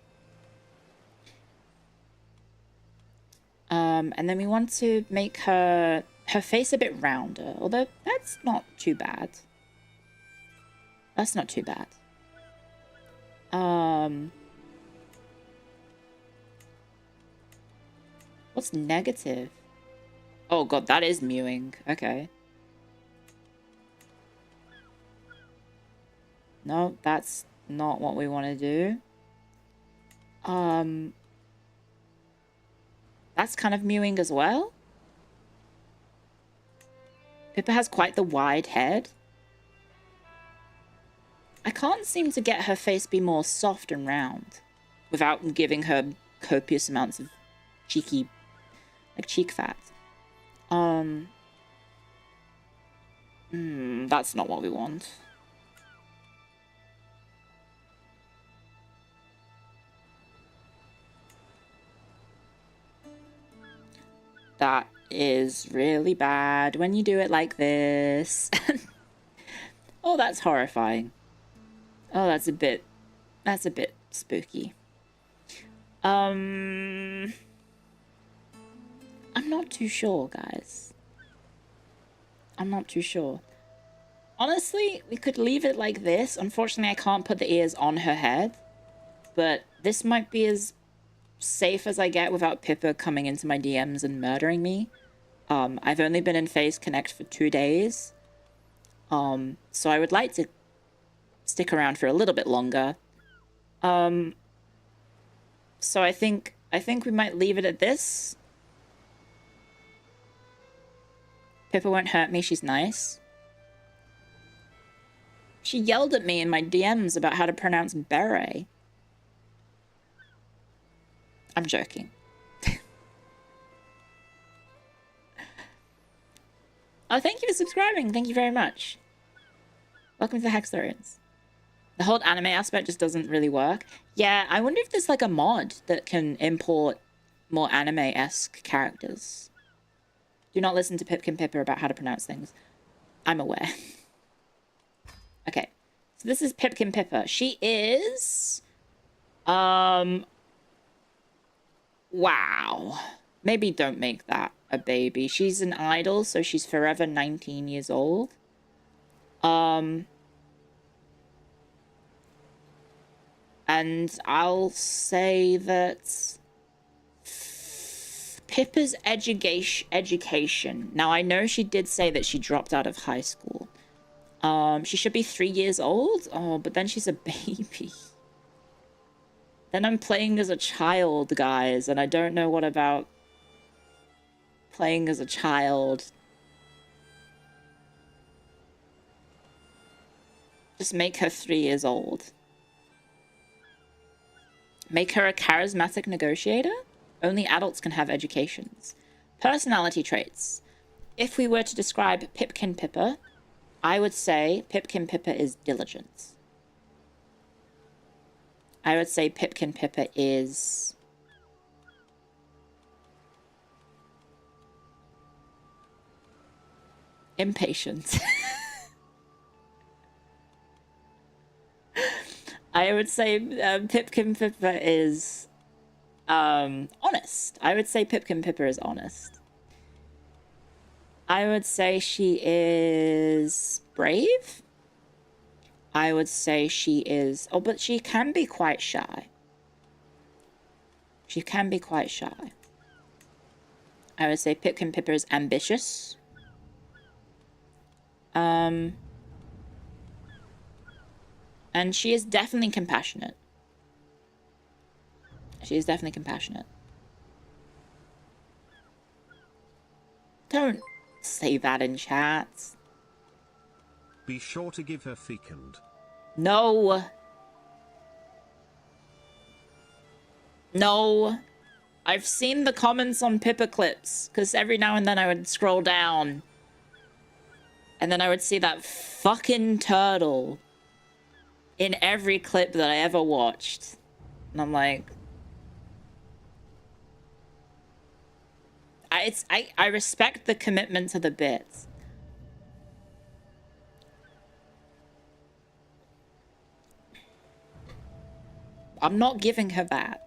And then we want to make her face a bit rounder, although that's not too bad. That's not too bad. What's negative? Oh god, that is mewing. Okay. No, that's not what we want to do. That's kind of mewing as well. Pippa has quite the wide head. I can't seem to get her face be more soft and round without giving her copious amounts of cheeky, like cheek fat. That's not what we want. That is really bad when you do it like this. Oh, that's horrifying. Oh, that's a bit spooky. I'm not too sure, guys. I'm not too sure. Honestly, we could leave it like this. Unfortunately, I can't put the ears on her head. But this might be as safe as I get without Pippa coming into my DMs and murdering me. I've only been in Phase Connect for 2 days. So I would like to stick around for a little bit longer. So I think we might leave it at this. Pippa won't hurt me, she's nice. She yelled at me in my DMs about how to pronounce beret. I'm joking. Oh, thank you for subscribing. Thank you very much. Welcome to the Hexlorians. The whole anime aspect just doesn't really work. Yeah, I wonder if there's like a mod that can import more anime-esque characters. Do not listen to Pipkin Pippa about how to pronounce things. I'm aware. Okay. So this is Pipkin Pippa. She is... Wow. Maybe don't make that a baby. She's an idol, so she's forever 19 years old. And I'll say that Pippa's education. Now, I know she did say that she dropped out of high school. She should be 3 years old. Oh, but then she's a baby. Then I'm playing as a child, guys, and I don't know what about playing as a child. Just make her 3 years old. Make her a charismatic negotiator? Only adults can have educations. Personality traits. If we were to describe Pipkin Pippa, I would say Pipkin Pippa is diligent. I would say Pipkin Pippa is... impatient. I would say Pipkin Pippa is honest. I would say Pipkin Pippa is honest. I would say she is brave. I would say she is... Oh, but she can be quite shy. She can be quite shy. I would say Pipkin Pippa is ambitious. And she is definitely compassionate. She is definitely compassionate. Don't say that in chat. Be sure to give her fecund. No. No. I've seen the comments on Pippa clips, because every now and then I would scroll down. And then I would see that fucking turtle in every clip that I ever watched. And I'm like... I respect the commitment to the bits. I'm not giving her that.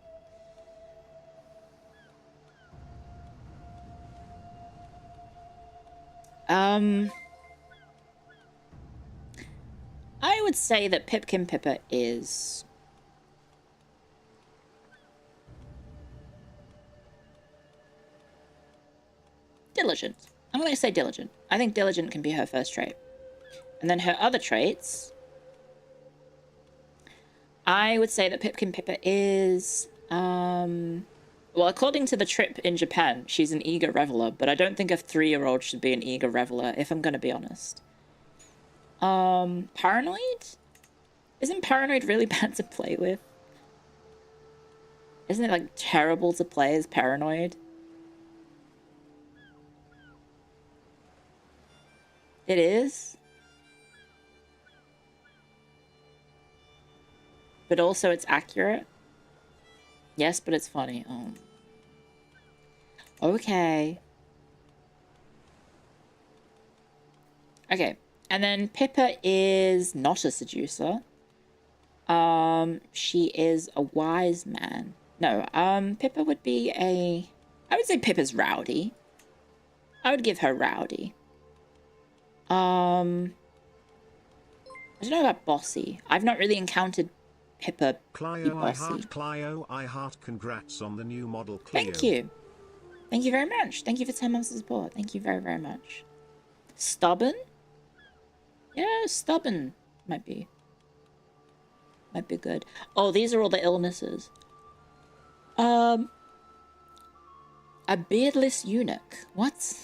I would say that Pipkin Pippa is... diligent. I'm going to say diligent. I think diligent can be her first trait. And then her other traits... I would say that Pipkin Pippa is... well, according to the trip in Japan, she's an eager reveler, but I don't think a 3-year-old should be an eager reveler, if I'm going to be honest. Paranoid? Isn't paranoid really bad to play with? Isn't it, like, terrible to play as paranoid? It is? But also it's accurate? Yes, but it's funny. Oh. Okay. Okay. And then Pippa is not a seducer. She is a wise man. No, Pippa would be a... I would say Pippa's rowdy. I would give her rowdy. I don't know about bossy. I've not really encountered Pippa be bossy. Clio, I heart. Congrats on the new model Clio. Thank you. Thank you very much. Thank you for 10 months of support. Thank you very, very much. Stubborn? Yeah, stubborn might be good. Oh, these are all the illnesses. A beardless eunuch. What?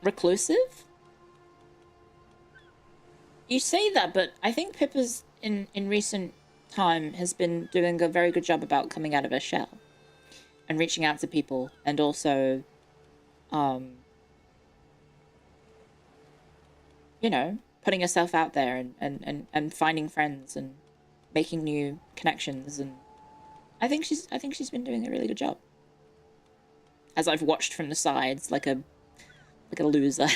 Reclusive? You say that, but I think Pippa's in recent time has been doing a very good job about coming out of her shell and reaching out to people, and also you know, putting herself out there and finding friends and making new connections, and I think she's been doing a really good job. As I've watched from the sides like a loser.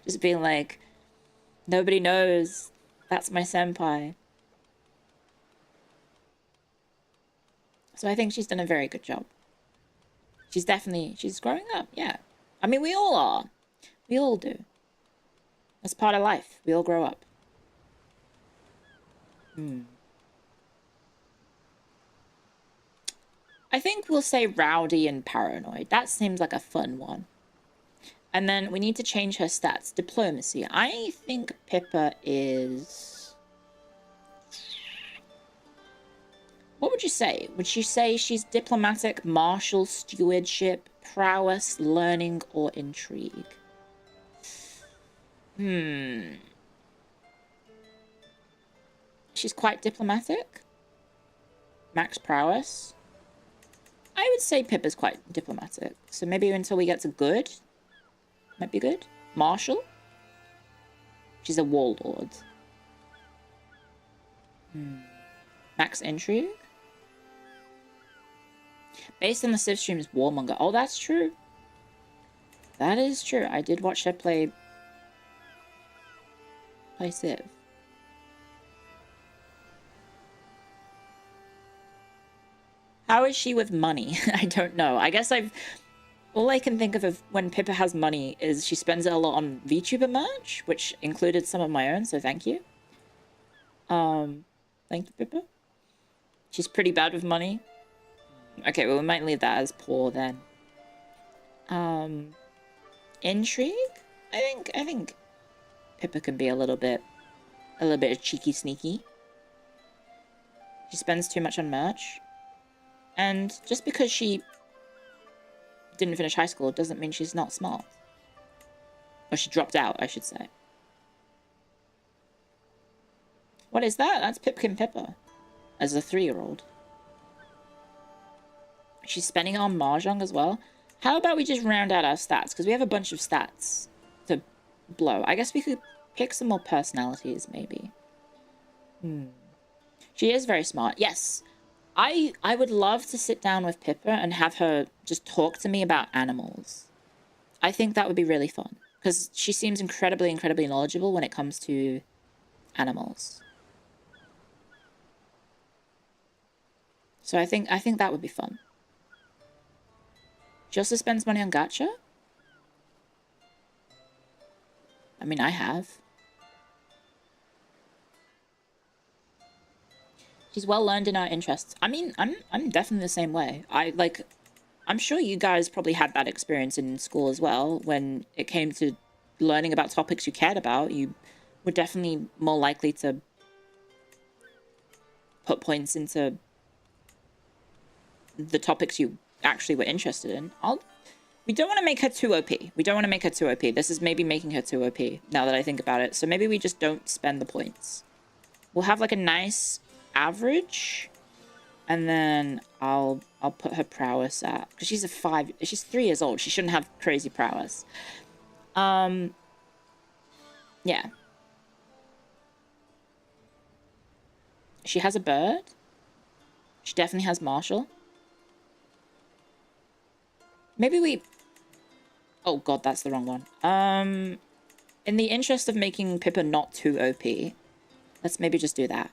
Just being like, nobody knows. That's my senpai. So I think she's done a very good job. She's growing up, yeah. I mean, we all are. We all do. That's part of life. We all grow up. I think we'll say rowdy and paranoid. That seems like a fun one. And then we need to change her stats. Diplomacy. I think Pippa is... What would you say? Would you say she's diplomatic, martial, stewardship, prowess, learning, or intrigue? She's quite diplomatic. Max prowess. I would say Pippa's quite diplomatic. So maybe until we get to good... might be good. Martial. She's a warlord. Max intrigue. Based on the Civ stream's warmonger. Oh, that's true. That is true. I did watch her play Civ. How is she with money? I don't know. I guess all I can think of when Pippa has money is she spends it a lot on VTuber merch, which included some of my own, so thank you. Thank you, Pippa. She's pretty bad with money. Okay, well, we might leave that as poor then. Intrigue? I think Pippa can be a little bit cheeky sneaky. She spends too much on merch. And just because she didn't finish high school doesn't mean she's not smart. Or she dropped out, I should say. What is that? That's Pipkin Pippa. As a 3-year-old. She's spending it on Mahjong as well. How about we just round out our stats? Because we have a bunch of stats to blow. I guess we could pick some more personalities, maybe. She is very smart. Yes. I would love to sit down with Pippa and have her just talk to me about animals. I think that would be really fun. Because she seems incredibly, incredibly knowledgeable when it comes to animals. So I think that would be fun. She also spends money on gacha? I mean, I have. She's well learned in her interests. I mean, I'm definitely the same way. I'm sure you guys probably had that experience in school as well. When it came to learning about topics you cared about, you were definitely more likely to put points into the topics you actually were interested in. We don't want to make her too OP. We don't want to make her too OP. This is maybe making her too OP, now that I think about it. So maybe we just don't spend the points. We'll have like a nice average, and then I'll put her prowess at, because she's 3 years old. She shouldn't have crazy prowess. Yeah. She has a bird. She definitely has martial. Maybe we... Oh god, that's the wrong one. In the interest of making Pippa not too OP, let's maybe just do that.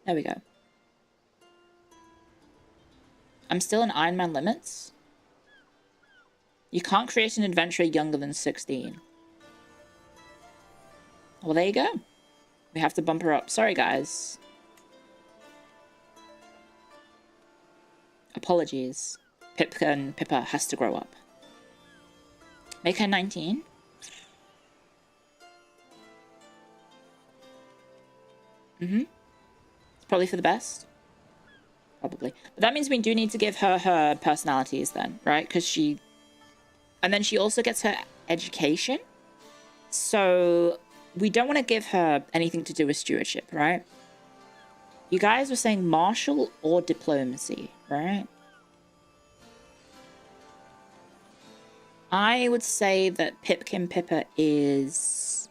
There we go. I'm still in Iron Man limits. You can't create an adventurer younger than 16. Well, there you go. We have to bump her up. Sorry, guys. Apologies. Pippa has to grow up. Make her 19. It's probably for the best. Probably. But that means we do need to give her her personalities then, right? Because she... And then she also gets her education. So we don't want to give her anything to do with stewardship, right? You guys were saying martial or diplomacy, right? I would say that Pipkin Pippa is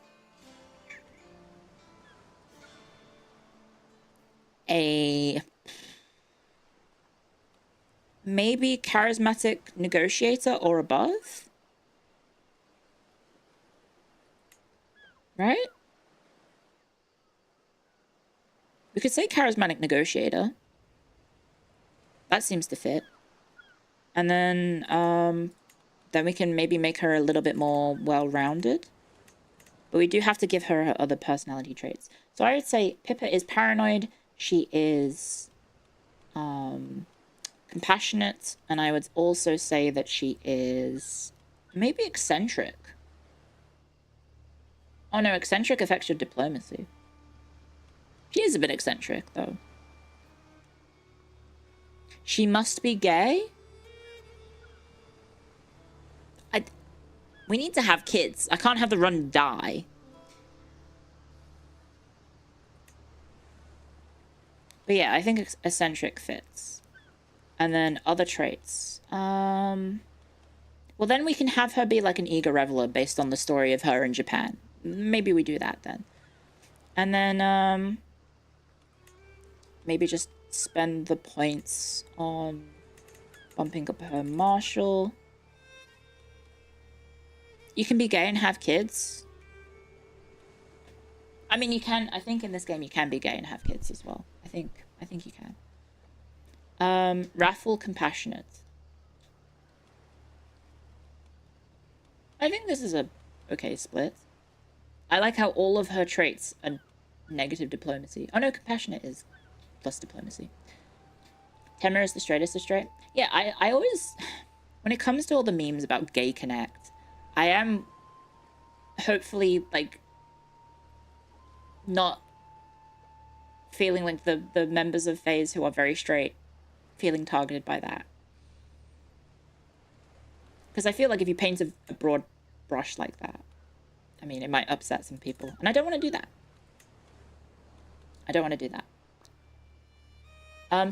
a maybe charismatic negotiator or above, right? We could say charismatic negotiator. That seems to fit. And then we can maybe make her a little bit more well-rounded. But we do have to give her her other personality traits. So I would say Pippa is paranoid. She is compassionate. And I would also say that she is maybe eccentric. Oh no, eccentric affects your diplomacy. She is a bit eccentric, though. She must be gay? We need to have kids. I can't have the run die. But yeah, I think eccentric fits. And then other traits. Well, then we can have her be like an eager reveler based on the story of her in Japan. Maybe we do that then. And then, maybe just spend the points on bumping up her martial. You can be gay and have kids. I mean, you can... I think in this game you can be gay and have kids as well. I think you can. Wrathful, compassionate. I think this is a okay split. I like how all of her traits are negative diplomacy. Oh no, compassionate is plus diplomacy. Temur is the straightest of straight. Yeah, I always... When it comes to all the memes about gay connect, I am hopefully, like, not feeling like the members of FaZe who are very straight feeling targeted by that. Because I feel like if you paint a broad brush like that, I mean, it might upset some people. And I don't want to do that. I don't want to do that.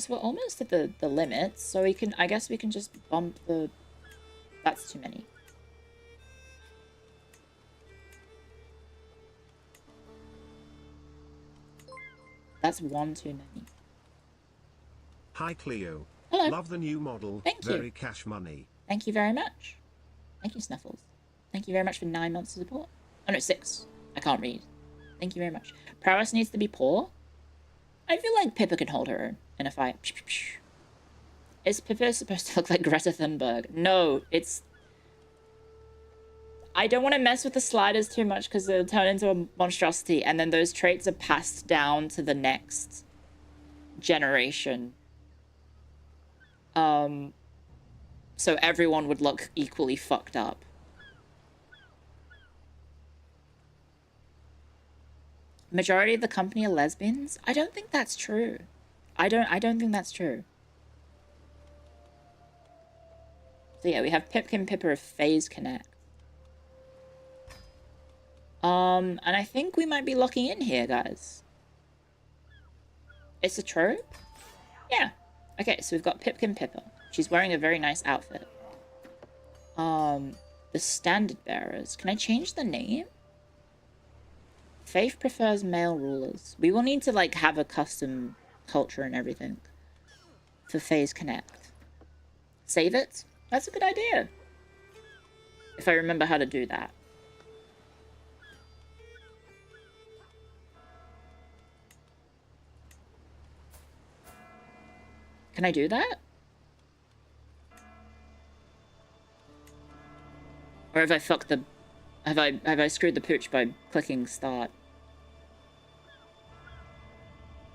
So we're almost at the limit. So we can, I guess we can just bump the... That's too many. That's one too many. Hi Clio. Hello. Love the new model. Thank you. Very cash money. Thank you very much. Thank you, Snuffles. Thank you very much for 9 months of support. Oh no, 6. I can't read. Thank you very much. Prowess needs to be poor. I feel like Pippa can hold her own in a fight. Is Pippa supposed to look like Greta Thunberg? No, it's... I don't want to mess with the sliders too much because they'll turn into a monstrosity, and then those traits are passed down to the next generation. So everyone would look equally fucked up. Majority of the company are lesbians? I don't think that's true. I don't think that's true. So yeah, we have Pipkin Pippa of Phase Connect. And I think we might be locking in here, guys. It's a trope? Yeah. Okay, so we've got Pipkin Pippa. She's wearing a very nice outfit. The Standard Bearers. Can I change the name? Faith prefers male rulers. We will need to, like, have a custom culture and everything for Phase Connect. Save it? That's a good idea. If I remember how to do that. Can I do that? Or have I fucked the... Have I screwed the pooch by clicking start?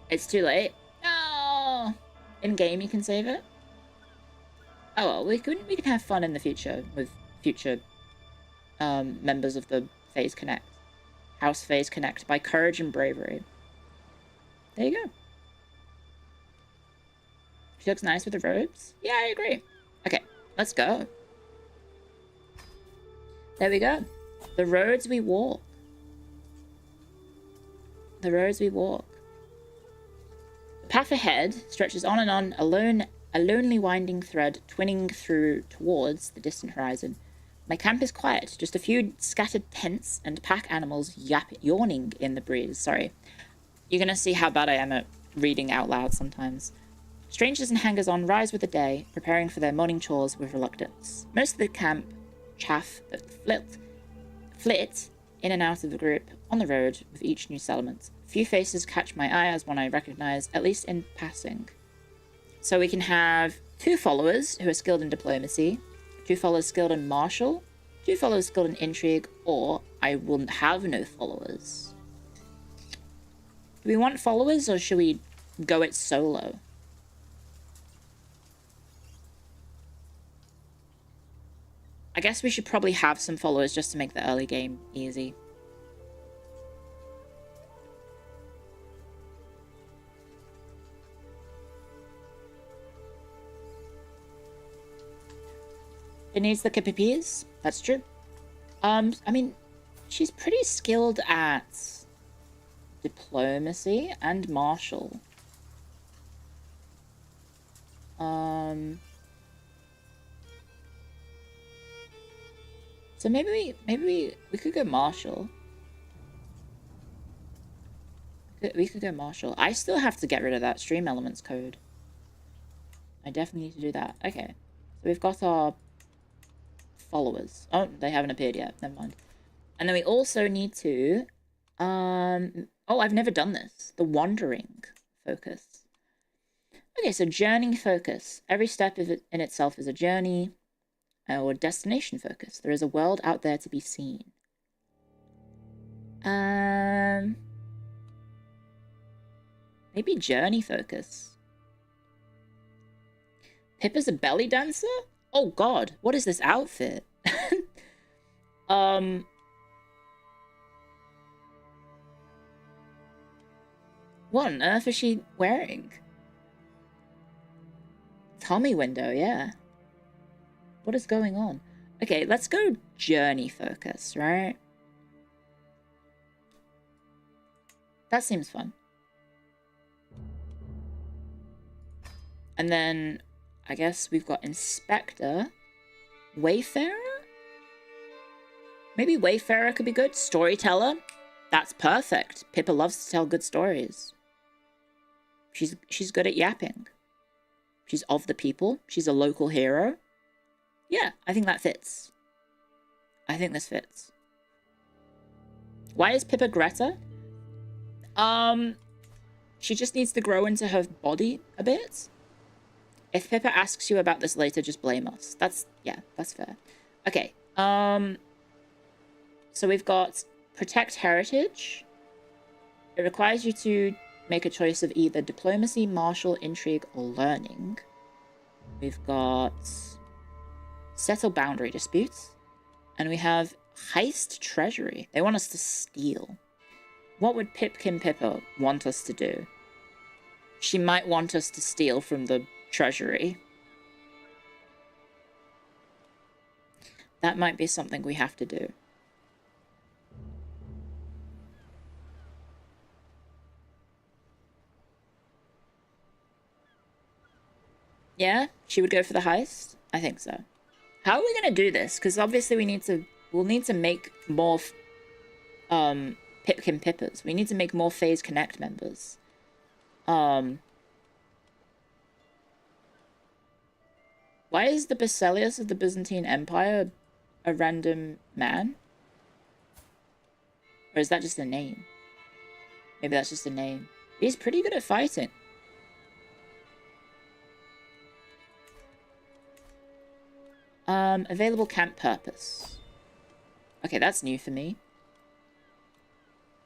It's too late. No! In-game you can save it? Oh well, we can have fun in the future with future members of the Phase Connect. House Phase Connect by Courage and Bravery. There you go. She looks nice with the robes. Yeah, I agree. Okay, let's go. There we go. The roads we walk. The roads we walk. The path ahead stretches on and on, a lonely winding thread twinning through towards the distant horizon. My camp is quiet, just a few scattered tents and pack animals yawning in the breeze. Sorry. You're gonna see how bad I am at reading out loud sometimes. Strangers and hangers-on rise with the day, preparing for their morning chores with reluctance. Most of the camp chaff that flit in and out of the group on the road with each new settlement. Few faces catch my eye as one I recognize, at least in passing. So we can have 2 followers who are skilled in diplomacy, 2 followers skilled in martial, 2 followers skilled in intrigue, or I will have no followers. Do we want followers, or should we go it solo? I guess we should probably have some followers just to make the early game easy. It needs the cappies. That's true. I mean, she's pretty skilled at diplomacy and martial. So maybe we could go martial. We could go martial. I still have to get rid of that stream elements code. I definitely need to do that. Okay. So we've got our followers. Oh, they haven't appeared yet. Never mind. And then we also need to... Oh, I've never done this. The wandering focus. Okay, so journey focus. Every step of it in itself is a journey. Or destination focus. There is a world out there to be seen. Maybe journey focus. Pippa's a belly dancer? Oh god, what is this outfit? What on earth is she wearing? Tommy window, yeah. What is going on? Okay, let's go journey focus, right? That seems fun. And then, I guess we've got Inspector. Wayfarer? Maybe Wayfarer could be good. Storyteller? That's perfect. Pippa loves to tell good stories. She's good at yapping. She's of the people. She's a local hero. Yeah, I think that fits. I think this fits. Why is Pippa Greta? She just needs to grow into her body a bit. If Pippa asks you about this later, just blame us. That's fair. Okay, so we've got Protect Heritage. It requires you to make a choice of either Diplomacy, Martial, Intrigue, or Learning. We've got Settle Boundary Disputes. And we have Heist Treasury. They want us to steal. What would Pipkin Pippa want us to do? She might want us to steal from the treasury. That might be something we have to do. Yeah, she would go for the heist? I think so. How are we gonna do this? Because obviously we'll need to make more Pipkin Pippas. We need to make more Phase Connect members. Why is the Basileus of the Byzantine Empire a random man? Or is that just a name? Maybe that's just a name. He's pretty good at fighting. Available camp purpose. Okay, that's new for me.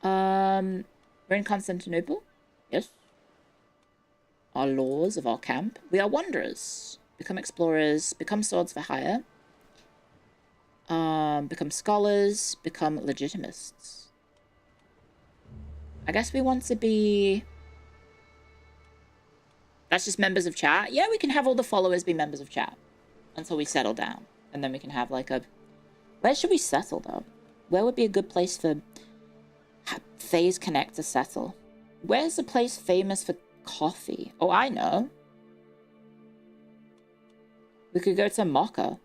We're in Constantinople. Yes. Our laws of our camp. We are wanderers. Become explorers. Become swords for hire. Become scholars. Become legitimists. I guess we want to be... That's just members of chat? Yeah, we can have all the followers be members of chat. Until we settle down. And then we can have like a... Where should we settle though? Where would be a good place for Phase Connect to settle? Where's a place famous for coffee? Oh, I know. We could go to Mocha.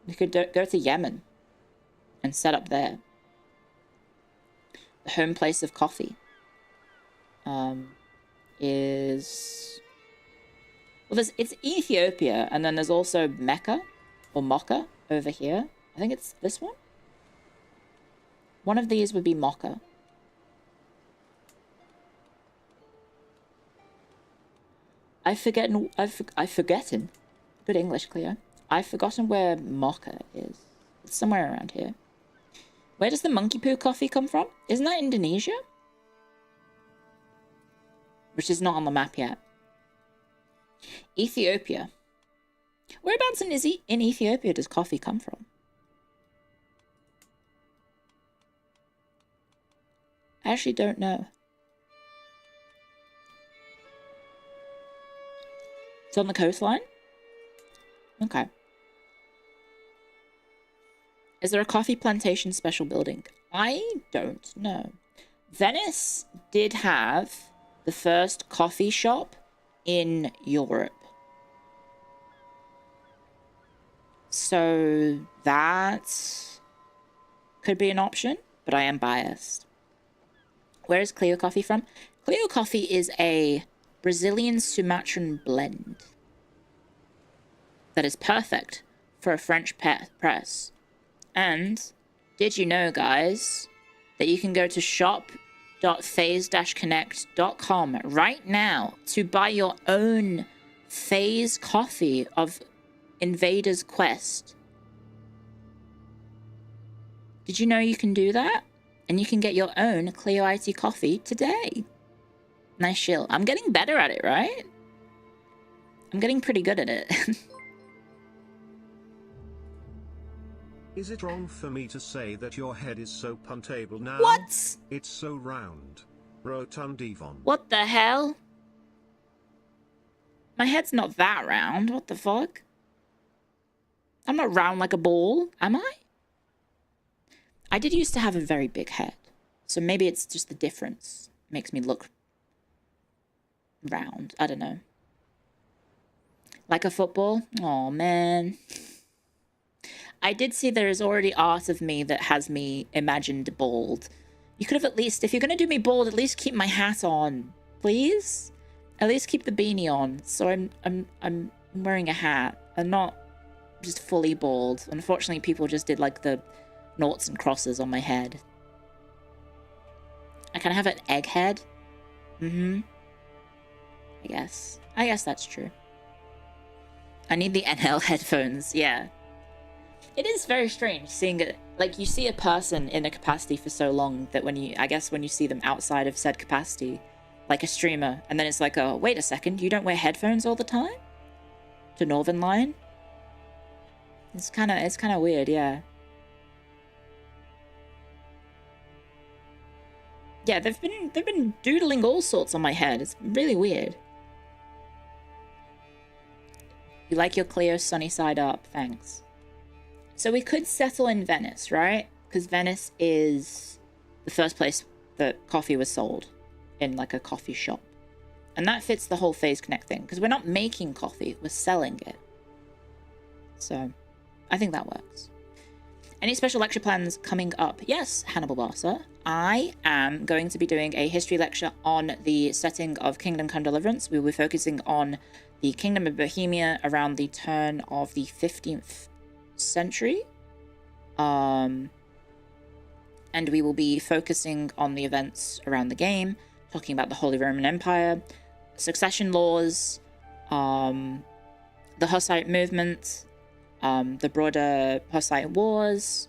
We could go to Yemen. And set up there. The home place of coffee. Is... Well, it's Ethiopia, and then there's also Mecca, or Mocha, over here. I think it's this one? One of these would be Mocha. I've forgotten. Good English, Clio. I've forgotten where Mocha is. It's somewhere around here. Where does the monkey poo coffee come from? Isn't that Indonesia? Which is not on the map yet. Ethiopia. Whereabouts in Ethiopia does coffee come from? I actually don't know. It's on the coastline? Okay. Is there a coffee plantation special building? I don't know. Venice did have the first coffee shop in Europe. So that could be an option, but I am biased. Where is Clio coffee from? Clio coffee is a Brazilian Sumatran blend that is perfect for a French press. And did you know, guys, that you can go to shop.phase-connect.com right now to buy your own Phase coffee of Invaders Quest? Did you know you can do that? And you can get your own Clio IT coffee today. Nice shill. I'm getting better at it, right? I'm getting pretty good at it. Is it wrong for me to say that your head is so puntable now? What? It's so round. Rotundivon. What the hell? My head's not that round. What the fuck? I'm not round like a ball, am I? I did used to have a very big head. So maybe it's just the difference. Makes me look round. I don't know. Like a football? Oh man. I did see there is already art of me that has me imagined bald. You could have at least, if you're going to do me bald, at least keep my hat on. Please? At least keep the beanie on. So I'm wearing a hat and not just fully bald. Unfortunately, people just did like the noughts and crosses on my head. I kind of have an egg head. I guess that's true. I need the NL headphones. Yeah. It is very strange seeing it. Like, you see a person in a capacity for so long that when you see them outside of said capacity, like a streamer, and then it's like, oh, wait a second, you don't wear headphones all the time? To Northern Lion? It's kind of weird, yeah. Yeah, they've been doodling all sorts on my head. It's really weird. You like your Clio sunny side up, thanks. So we could settle in Venice, right? Because Venice is the first place that coffee was sold, in like a coffee shop. And that fits the whole Phase Connect thing, because we're not making coffee, we're selling it. So I think that works. Any special lecture plans coming up? Yes, Hannibal Barca. I am going to be doing a history lecture on the setting of Kingdom Come Deliverance. We will be focusing on the Kingdom of Bohemia around the turn of the 15th century. And we will be focusing on the events around the game, talking about the Holy Roman Empire, succession laws, the Hussite movement, the broader Hussite wars,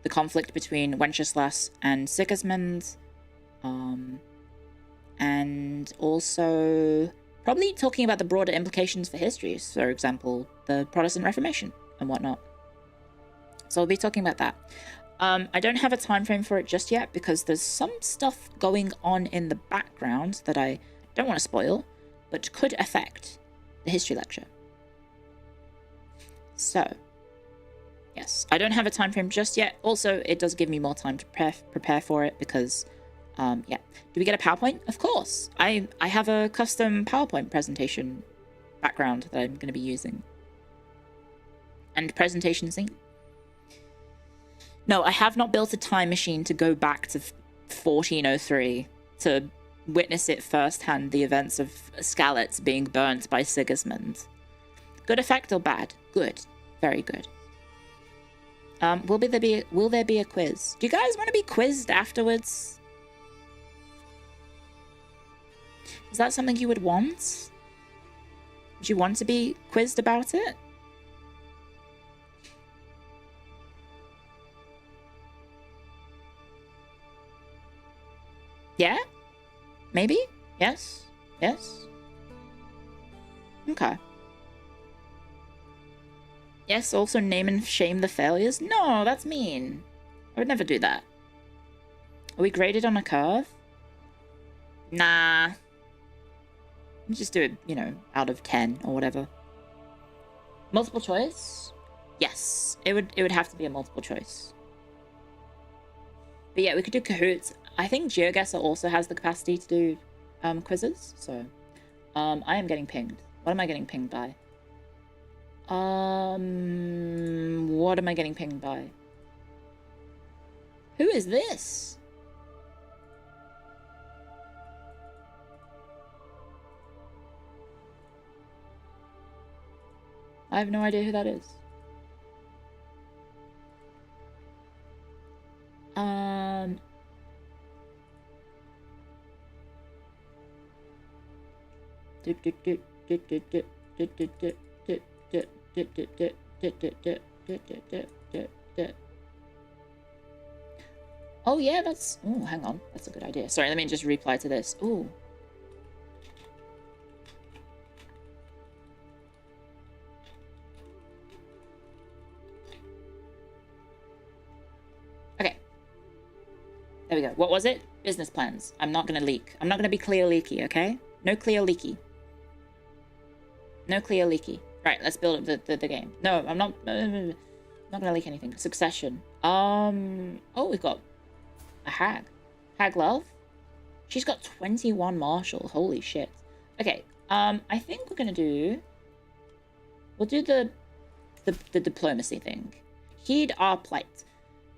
the conflict between Wenceslas and Sigismund, and also probably talking about the broader implications for history, for example, the Protestant Reformation and whatnot. So I'll be talking about that. I don't have a time frame for it just yet because there's some stuff going on in the background that I don't want to spoil, but could affect the history lecture. So, yes, I don't have a time frame just yet. Also, it does give me more time to prepare for it because, yeah. Do we get a PowerPoint? Of course. I have a custom PowerPoint presentation background that I'm going to be using. And presentation scene. No, I have not built a time machine to go back to 1403 to witness it firsthand, the events of Skalitz being burnt by Sigismund. Good effect or bad? Good. Very good. Will there be a quiz? Do you guys want to be quizzed afterwards? Is that something you would want? Would you want to be quizzed about it? Yeah? Maybe? Yes? Yes? Okay. Yes, also name and shame the failures? No, that's mean. I would never do that. Are we graded on a curve? Nah. Just do it, you know, out of 10 or whatever. Multiple choice? Yes. It would have to be a multiple choice. But yeah, we could do Kahoots. I think GeoGuessr also has the capacity to do quizzes, so I am getting pinged. What am I getting pinged by? What am I getting pinged by? Who is this? I have no idea who that is. Oh yeah, that's... Oh, hang on. That's a good idea. Sorry, let me just reply to this. Ooh. Okay. There we go. What was it? Business plans. I'm not going to leak. I'm not going to be Clio leaky, okay? No Clio leaky. No Clio leaky. Right, let's build up the game. No, I'm not going to leak anything. Succession. Oh, we've got a hag. Hag Love? She's got 21 martial. Holy shit. Okay, I think we're going to do... We'll do the diplomacy thing. Heed our plight.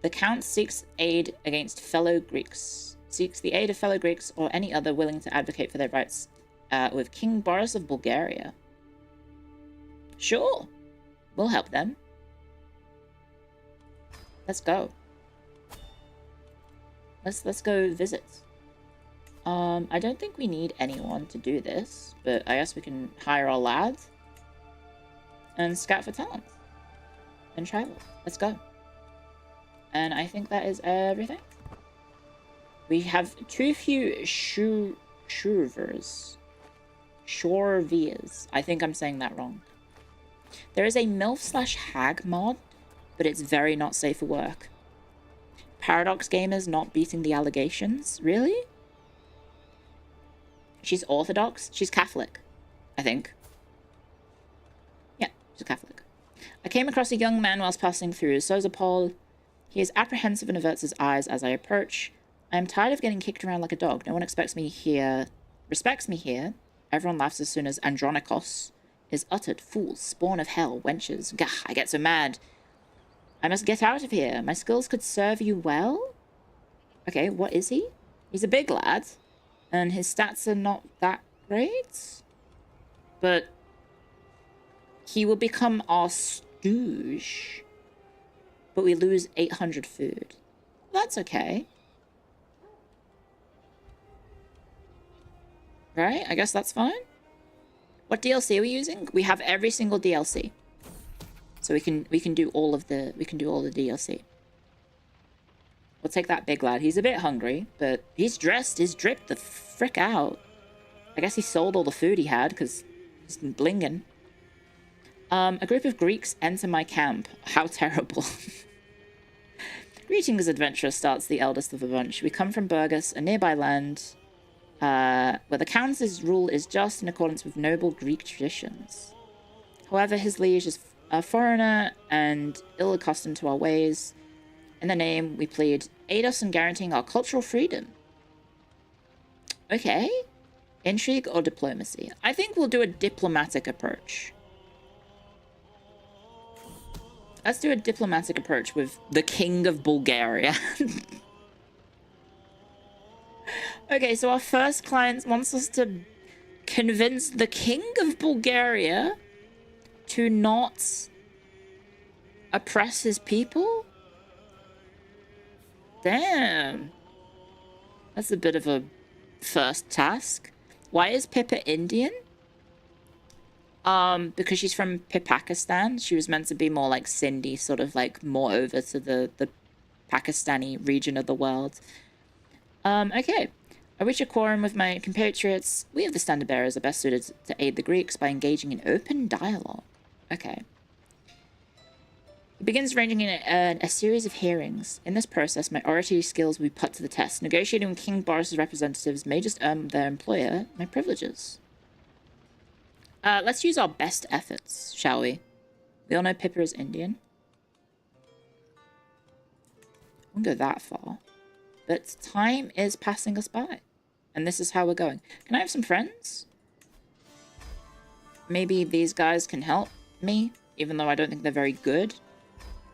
The Count seeks aid against fellow Greeks. Seeks the aid of fellow Greeks or any other willing to advocate for their rights with King Boris of Bulgaria. Sure, we'll help them. Let's go. Let's go visit. I don't think we need anyone to do this, but I guess we can hire our lads and scout for talent and travel. Let's go. And I think that is everything. We have too few shurvers. Shorvias. I think I'm saying that wrong. There is a MILF/hag mod, but it's very not safe for work. Paradox Gamers not beating the allegations? Really? She's Orthodox? She's Catholic, I think. Yeah, she's Catholic. I came across a young man whilst passing through Sozopol. He is apprehensive and averts his eyes as I approach. I am tired of getting kicked around like a dog. No one respects me here. Everyone laughs as soon as Andronikos is uttered. Fools, spawn of hell, wenches. Gah, I get so mad. I must get out of here. My skills could serve you well? Okay, what is he? He's a big lad, and his stats are not that great. But he will become our stooge. But we lose 800 food. That's okay. Right? I guess that's fine. What DLC are we using? We have every single DLC. So we can do all of the DLC. We'll take that big lad. He's a bit hungry, but he's dressed, he's dripped the frick out. I guess he sold all the food he had because he's been blinging. A group of Greeks enter my camp. How terrible. Greetings, adventurer, starts the eldest of the bunch. We come from Burgos, a nearby land, where the count's rule is just in accordance with noble Greek traditions. However, his liege is a foreigner and ill-accustomed to our ways. In the name, we plead, aid us in guaranteeing our cultural freedom. Okay. Intrigue or diplomacy? I think we'll do a diplomatic approach. Let's do a diplomatic approach with the King of Bulgaria. Okay, so our first client wants us to convince the King of Bulgaria to not oppress his people? Damn. That's a bit of a first task. Why is Pippa Indian? Because she's from Pakistan. She was meant to be more like Cindy, sort of like more over to the Pakistani region of the world. Okay. I reach a quorum with my compatriots. We of the Standard Bearers are best suited to aid the Greeks by engaging in open dialogue. Okay. He begins arranging a series of hearings. In this process, my oratory skills will be put to the test. Negotiating with King Boris's representatives may just earn their employer my privileges. Let's use our best efforts, shall we? We all know Pippa is Indian. I won't go that far. But time is passing us by. And this is how we're going. Can I have some friends? Maybe these guys can help me, even though I don't think they're very good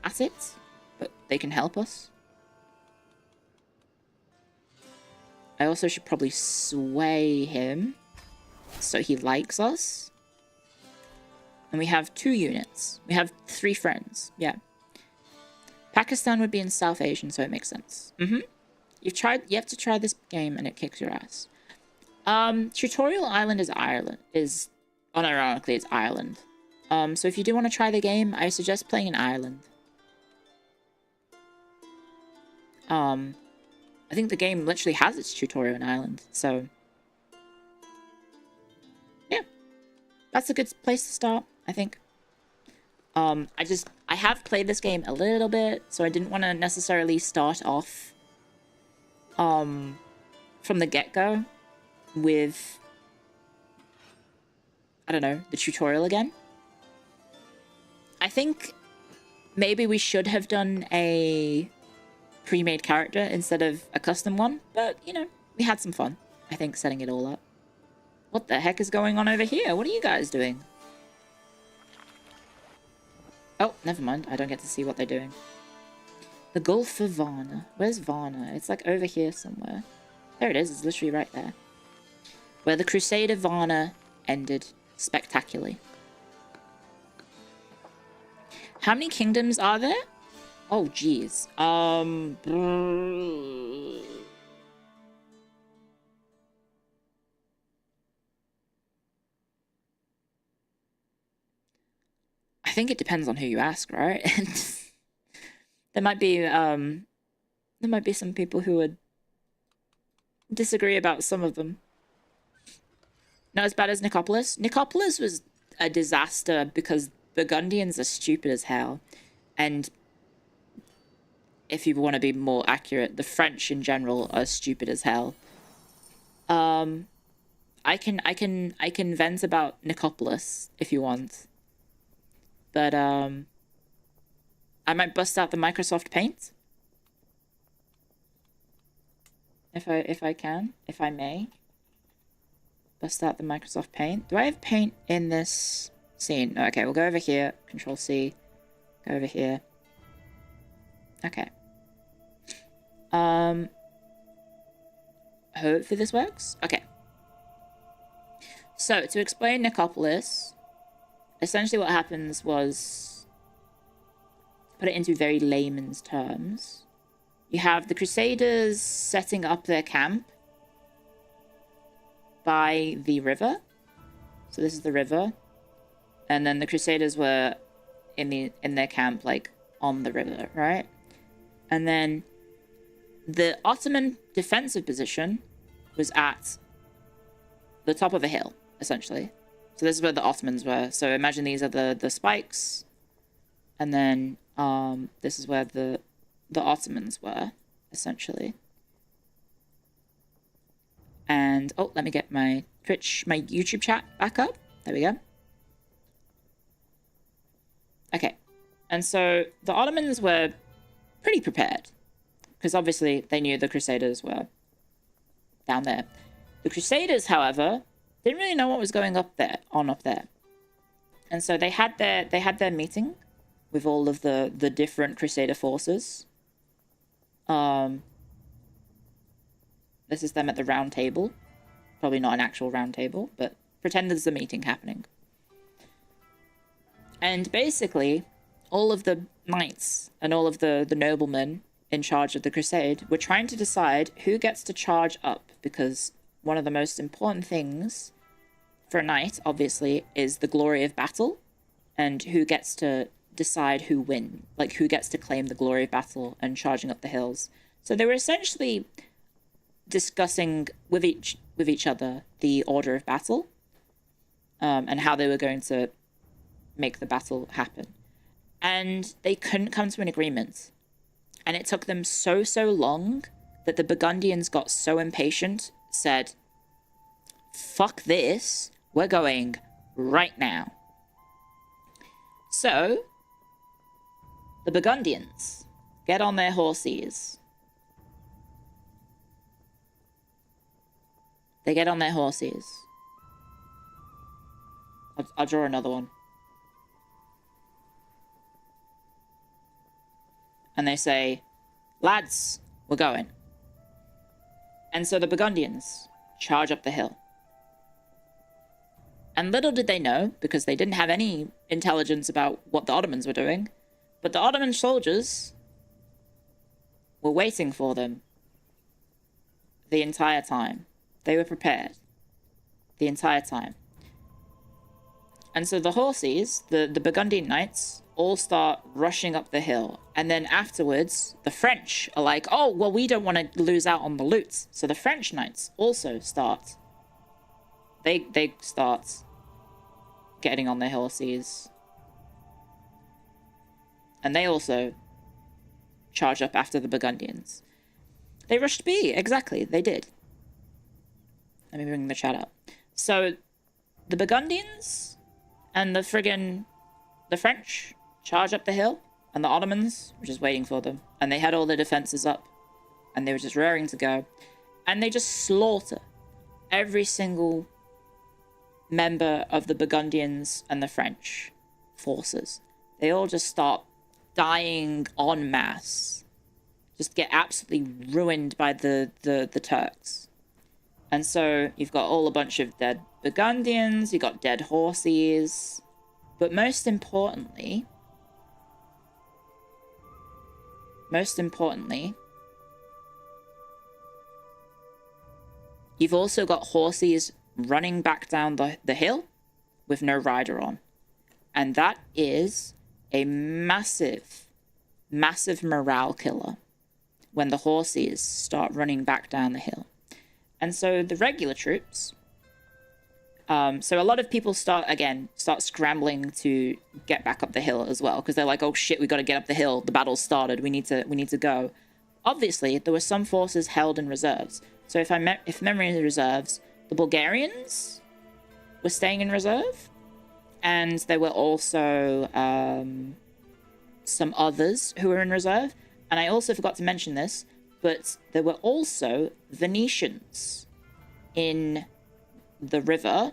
at it. But they can help us. I also should probably sway him so he likes us. And we have 2 units. We have 3 friends. Yeah. Pakistan would be in South Asian, so it makes sense. You have to try this game and it kicks your ass. Tutorial Island is Ireland. Unironically, it's Ireland. So if you do want to try the game, I suggest playing in Ireland. I think the game literally has its tutorial in Ireland, so yeah. That's a good place to start, I think. I have played this game a little bit, so I didn't want to necessarily start off from the get-go with, I don't know, the tutorial again. I think maybe we should have done a pre-made character instead of a custom one, but, you know, we had some fun, I think, setting it all up. What the heck is going on over here? What are you guys doing? Oh, never mind. I don't get to see what they're doing. The Gulf of Varna. Where's Varna? It's like over here somewhere. There it is. It's literally right there. where the Crusade of Varna ended spectacularly. How many kingdoms are there? Oh, geez. I think it depends on who you ask, right? There might be some people who would disagree about some of them. Not as bad as Nicopolis. Nicopolis was a disaster because Burgundians are stupid as hell. And if you want to be more accurate, the French in general are stupid as hell. I can vent about Nicopolis if you want. But I might bust out the Microsoft Paint. If I may. Bust out the Microsoft Paint. Do I have Paint in this scene? No, okay, we'll go over here. Control C. Go over here. Okay. Hopefully this works. Okay. So, to explain Nicopolis, essentially what happens was, put it into very layman's terms, you have the Crusaders setting up their camp by the river. So this is the river. And then the Crusaders were in their camp, like, on the river, right? And then the Ottoman defensive position was at the top of a hill, essentially. So this is where the Ottomans were. So imagine these are the spikes. And then this is where the Ottomans were, essentially. And, oh, let me get my YouTube chat back up. There we go. Okay. And so the Ottomans were pretty prepared. Because obviously they knew the Crusaders were down there. The Crusaders, however, didn't really know what was going up there. And so they had their meeting with all of the different Crusader forces. This is them at the round table. Probably not an actual round table, but pretend there's a meeting happening. And basically, all of the knights and all of the noblemen in charge of the crusade were trying to decide who gets to charge up, because one of the most important things for a knight, obviously, is the glory of battle, and who gets to decide who wins, like who gets to claim the glory of battle and charging up the hills. So they were essentially discussing with each other the order of battle, and how they were going to make the battle happen. And they couldn't come to an agreement. And it took them so long that the Burgundians got so impatient, said, fuck this, we're going right now. So, the Burgundians get on their horses. They get on their horses. I'll draw another one. And they say, lads, we're going. And so the Burgundians charge up the hill. And little did they know, because they didn't have any intelligence about what the Ottomans were doing, but the Ottoman soldiers were waiting for them the entire time. They were prepared the entire time. And so the horses, the Burgundian knights, all start rushing up the hill. And then afterwards, the French are like, oh, well, we don't want to lose out on the loot. So the French knights also start. They start getting on their horses. And they also charge up after the Burgundians. They rushed B, exactly, they did. Let me bring the chat up. So, the Burgundians and the French charge up the hill, and the Ottomans were just waiting for them. And they had all their defenses up, and they were just raring to go. And they just slaughter every single member of the Burgundians and the French forces. They all just start dying en masse. Just get absolutely ruined by the Turks. And so you've got all a bunch of dead Burgundians, you've got dead horses, but most importantly, you've also got horses running back down the hill with no rider on. And that is a massive, massive morale killer when the horses start running back down the hill. And so the regular troops, so a lot of people start scrambling to get back up the hill as well, because they're like, oh shit, we got to get up the hill. The battle's started. We need to go. Obviously, there were some forces held in reserves. So if memory reserves, the Bulgarians were staying in reserve, and there were also some others who were in reserve. And I also forgot to mention this, but there were also Venetians in the river,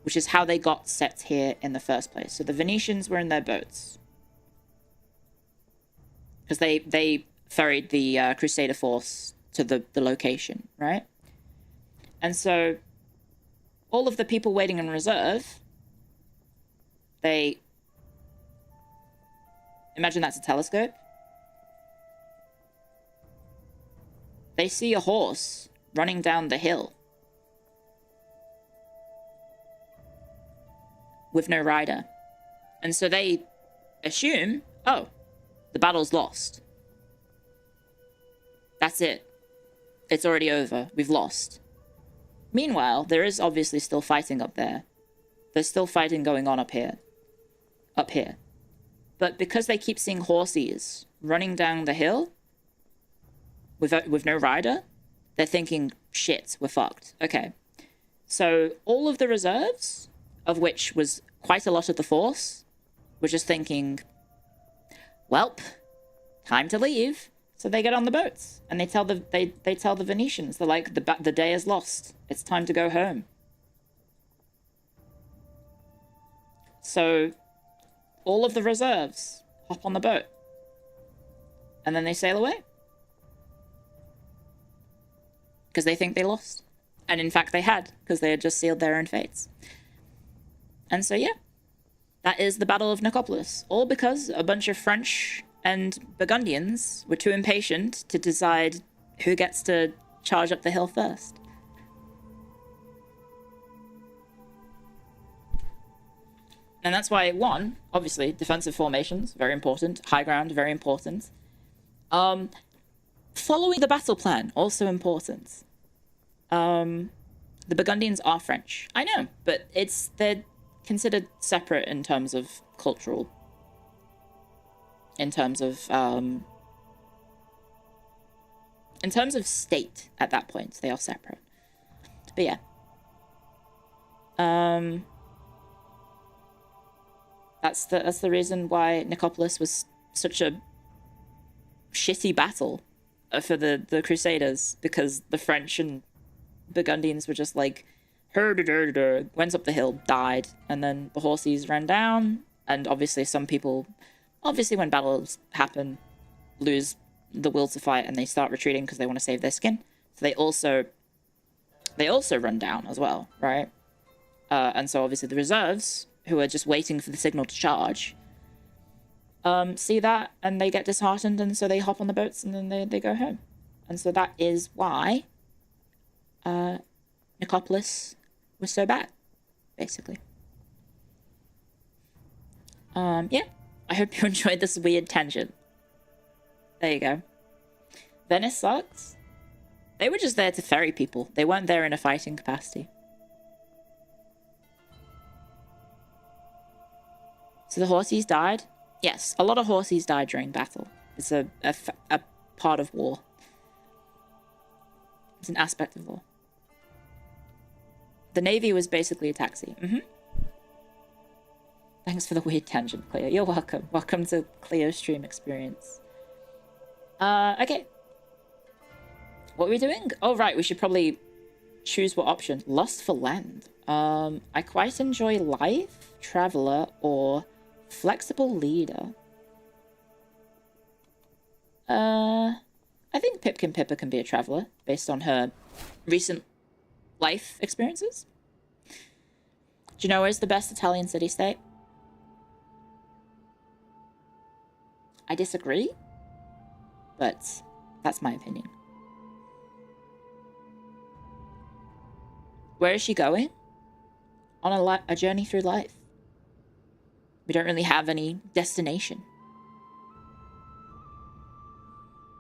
which is how they got set here in the first place. So the Venetians were in their boats, because they ferried the Crusader force to the location, right? And so all of the people waiting in reserve, they... Imagine that's a telescope. They see a horse running down the hill with no rider. And so they assume, oh, the battle's lost. That's it. It's already over. We've lost. Meanwhile, there is obviously still fighting up there. There's still fighting going on up here. But because they keep seeing horses running down the hill with no rider, they're thinking, shit, we're fucked. Okay. So all of the reserves, of which was quite a lot of the force, were just thinking, welp, time to leave. So they get on the boats, and they tell the Venetians, they're like, the day is lost. It's time to go home. So all of the reserves hop on the boat, and then they sail away, because they think they lost. And in fact they had, because they had just sealed their own fates. And so yeah, that is the Battle of Nicopolis, all because a bunch of French and Burgundians were too impatient to decide who gets to charge up the hill first. And that's why it won. Obviously, defensive formations, very important. High ground, very important. Following the battle plan, also important. The Burgundians are French. I know, but they're considered separate in terms of cultural. In terms of state at that point, they are separate. But yeah. That's the reason why Nicopolis was such a shitty battle for the Crusaders, because the French and Burgundians were just like, went up the hill, died, and then the horses ran down, and obviously some people, when battles happen, lose the will to fight and they start retreating because they want to save their skin. So they also run down as well, right? And so obviously the reserves, who are just waiting for the signal to charge, see that and they get disheartened, and so they hop on the boats and then they go home. And so that is why Nicopolis was so bad, basically. Yeah. I hope you enjoyed this weird tangent. There you go. Venice sucks. They were just there to ferry people. They weren't there in a fighting capacity. So the horses died? Yes, a lot of horses died during battle. It's a part of war. It's an aspect of war. The Navy was basically a taxi. Thanks for the weird tangent, Clio. You're welcome. Welcome to Clio stream experience. Okay. What are we doing? Oh, right. We should probably choose what option. Lust for land. I quite enjoy life, traveler, or flexible leader. I think Pipkin Pippa can be a traveler based on her recent life experiences. Genoa is the best Italian city-state. I disagree, but that's my opinion. Where is she going? On a journey through life. We don't really have any destination.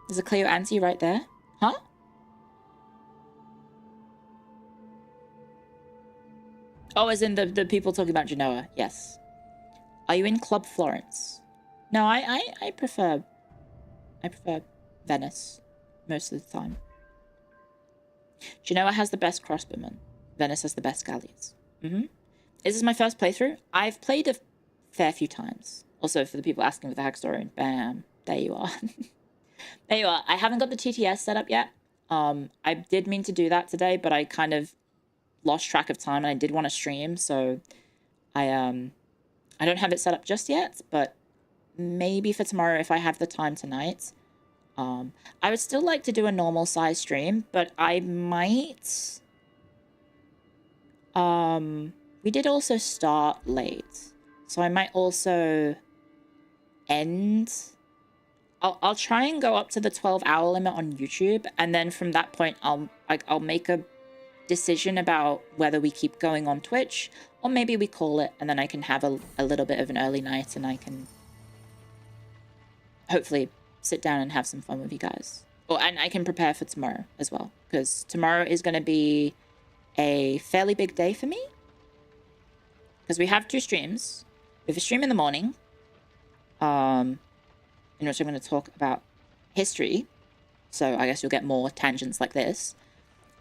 There's a Clio auntie right there. Huh? Oh, as in the people talking about Genoa. Yes. Are you in Club Florence? No, I prefer Venice most of the time. Genoa has the best crossbowmen. Venice has the best galleys. Is this my first playthrough? I've played a fair few times. Also, for the people asking with the hack story, bam, there you are. There you are. I haven't got the TTS set up yet. I did mean to do that today, but I kind of lost track of time and I did want to stream, so I don't have it set up just yet, but maybe for tomorrow if I have the time tonight. I would still like to do a normal size stream, but I might... we did also start late, so I might also end... I'll try and go up to the 12-hour limit on YouTube, and then from that point, I'll make a decision about whether we keep going on Twitch, or maybe we call it, and then I can have a little bit of an early night, and I can hopefully sit down and have some fun with you guys. And I can prepare for tomorrow as well, because tomorrow is going to be a fairly big day for me, because we have 2 streams. We have a stream in the morning, in which I'm going to talk about history, so I guess you'll get more tangents like this.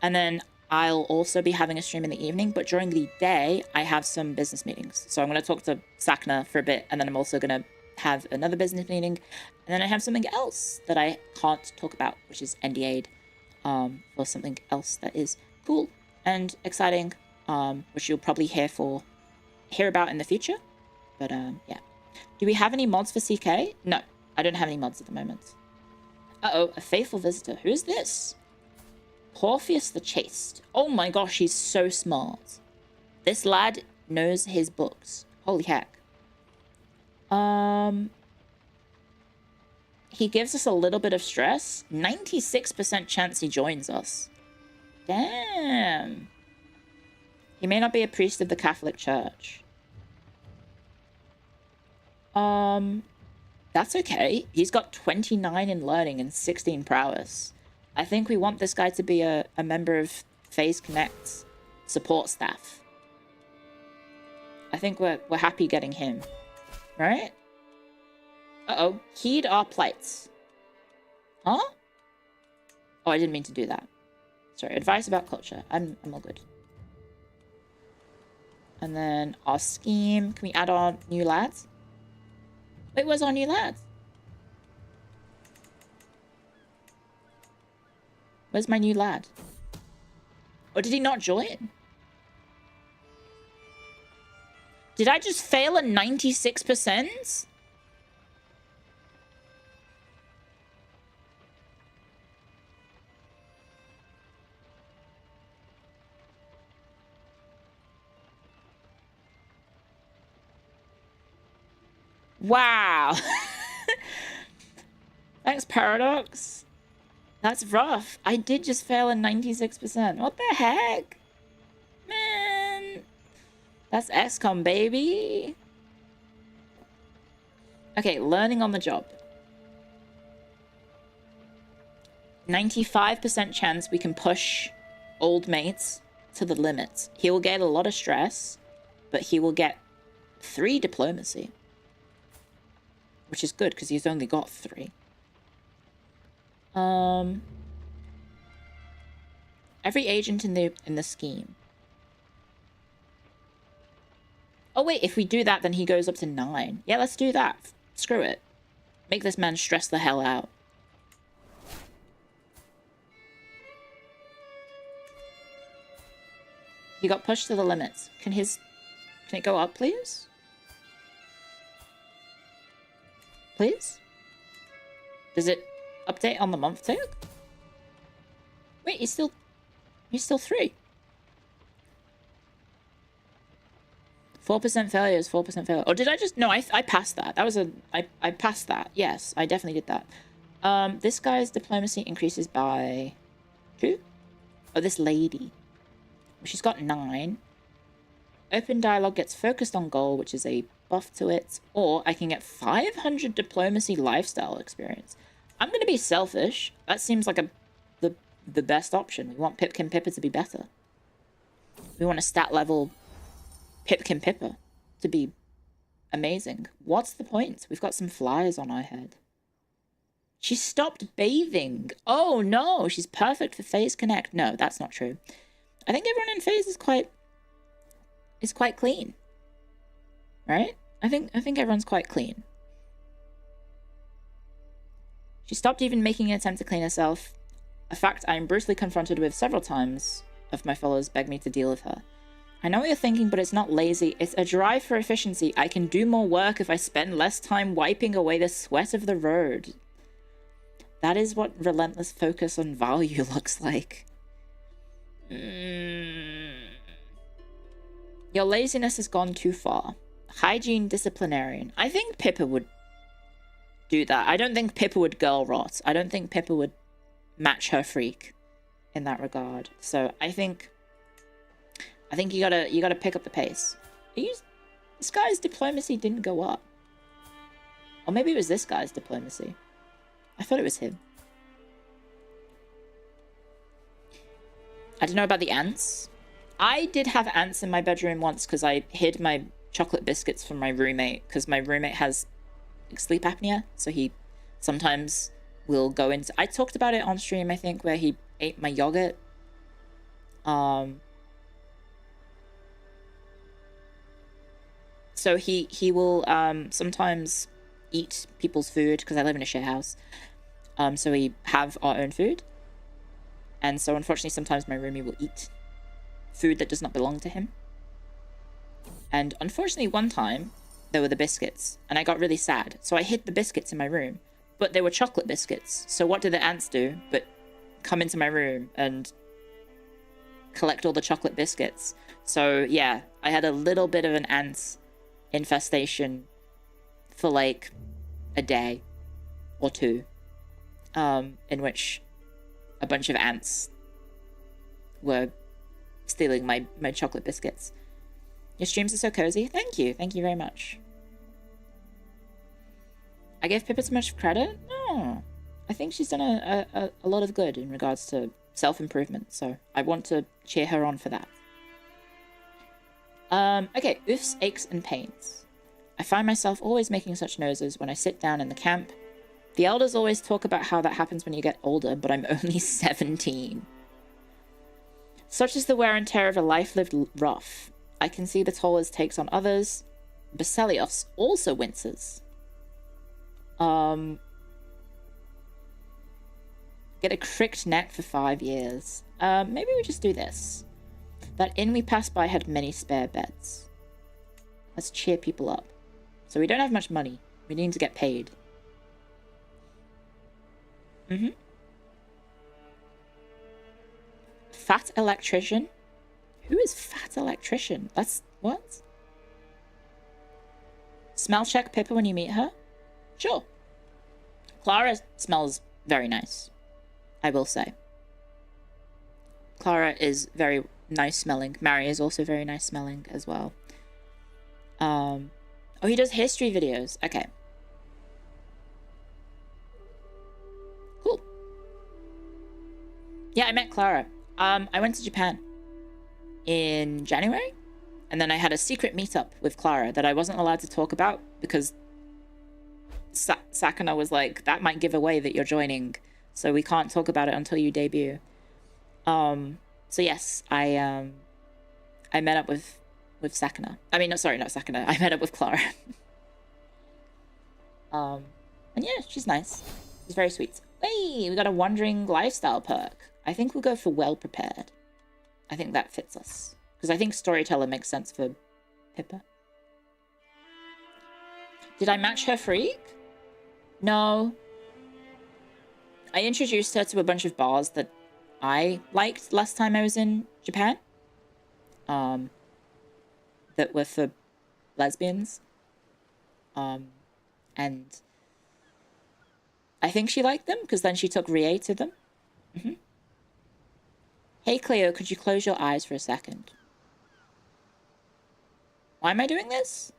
And then I'll also be having a stream in the evening, but during the day, I have some business meetings. So I'm going to talk to Sakna for a bit, and then I'm also going to have another business meeting, and then I have something else that I can't talk about, which is NDA'd, for something else that is cool and exciting, which you'll probably hear about in the future. But yeah. Do we have any mods for CK? No. I don't have any mods at the moment. Uh-oh, a faithful visitor. Who is this? Porpheus the Chaste. Oh my gosh, he's so smart. This lad knows his books. Holy heck. He gives us a little bit of stress. 96% chance he joins us. Damn. He may not be a priest of the Catholic Church. That's okay. He's got 29 in learning and 16 prowess. I think we want this guy to be a member of FaZe Connect's support staff. I think we're happy getting him. Right? Uh-oh. Heed our plights. Huh? Oh, I didn't mean to do that. Sorry. Advice about culture. I'm all good. And then our scheme. Can we add our new lads? Wait, where's our new lad? Where's my new lad? Or did he not join? Did I just fail a 96%? Wow. Thanks, Paradox. That's rough. I did just fail a 96%. What the heck? Man. That's XCOM, baby. Okay, learning on the job. 95% chance we can push old mates to the limits. He will get a lot of stress, but he will get 3 diplomacy. Which is good, because he's only got 3. Every agent in the scheme. Oh wait, if we do that, then he goes up to 9. Yeah, let's do that. Screw it. Make this man stress the hell out. He got pushed to the limits. Can it go up, please? Please? Does it update on the month too? Wait, he's still 3. 4% failure is 4% failure. Or did I just... No, I passed that. That was a... I passed that. Yes, I definitely did that. This guy's diplomacy increases by 2. Oh, this lady. She's got 9. Open dialogue gets focused on goal, which is a buff to it. Or I can get 500 diplomacy lifestyle experience. I'm going to be selfish. That seems like the best option. We want Pipkin Pippa to be better. We want a stat level Pipkin Pippa to be amazing. What's the point? We've got some flies on our head. She stopped bathing. Oh no, she's perfect for Phase Connect. No, that's not true. I think everyone in Phase is quite clean. Right? I think everyone's quite clean. She stopped even making an attempt to clean herself. A fact I am brutally confronted with several times of my followers beg me to deal with her. I know what you're thinking, but it's not lazy. It's a drive for efficiency. I can do more work if I spend less time wiping away the sweat of the road. That is what relentless focus on value looks like. Your laziness has gone too far. Hygiene disciplinarian. I think Pippa would do that. I don't think Pippa would girl rot. I don't think Pippa would match her freak in that regard. So I think you gotta pick up the pace. This guy's diplomacy didn't go up. Or maybe it was this guy's diplomacy. I thought it was him. I don't know about the ants. I did have ants in my bedroom once because I hid my chocolate biscuits from my roommate because my roommate has sleep apnea, so he sometimes will go into... I talked about it on stream, I think, where he ate my yogurt. So he will sometimes eat people's food because I live in a share house. So we have our own food. And so unfortunately sometimes my roomie will eat food that does not belong to him. And unfortunately one time there were the biscuits and I got really sad. So I hid the biscuits in my room, but they were chocolate biscuits. So what did the ants do but come into my room and collect all the chocolate biscuits? So yeah, I had a little bit of an ant infestation for like a day or 2, in which a bunch of ants were stealing my chocolate biscuits. Your streams are so cozy. Thank you very much. I gave Pippa too much credit? No, I think she's done a lot of good in regards to self-improvement, so I want to cheer her on for that. Okay, oofs, aches, and pains. I find myself always making such noises when I sit down in the camp. The elders always talk about how that happens when you get older, but I'm only 17. Such is the wear and tear of a life lived rough. I can see the toll it takes on others. Baselios also winces. Get a cricked neck for 5 years. Maybe we just do this. That inn we passed by had many spare beds. Let's cheer people up. So we don't have much money. We need to get paid. Fat electrician? Who is fat electrician? That's... what? Smell check Pippa when you meet her? Sure. Clara smells very nice, I will say. Clara is very nice smelling. Mary is also very nice smelling as well. Oh, he does history videos. Okay. Cool. Yeah, I met Clara. I went to Japan in January, and then I had a secret meetup with Clara that I wasn't allowed to talk about because Sakuna was like, that might give away that you're joining, so we can't talk about it until you debut. So yes, I met up with Sakuna. I mean, no, sorry, not Sakuna. I met up with Clara. And yeah, she's nice. She's very sweet. Hey, we got a wandering lifestyle perk. I think we'll go for well prepared. I think that fits us. Because I think storyteller makes sense for Pippa. Did I match her freak? No. I introduced her to a bunch of bars that I liked last time I was in Japan. That were for lesbians. And I think she liked them because then she took Rie to them. Hey Clio, could you close your eyes for a second? Why am I doing this?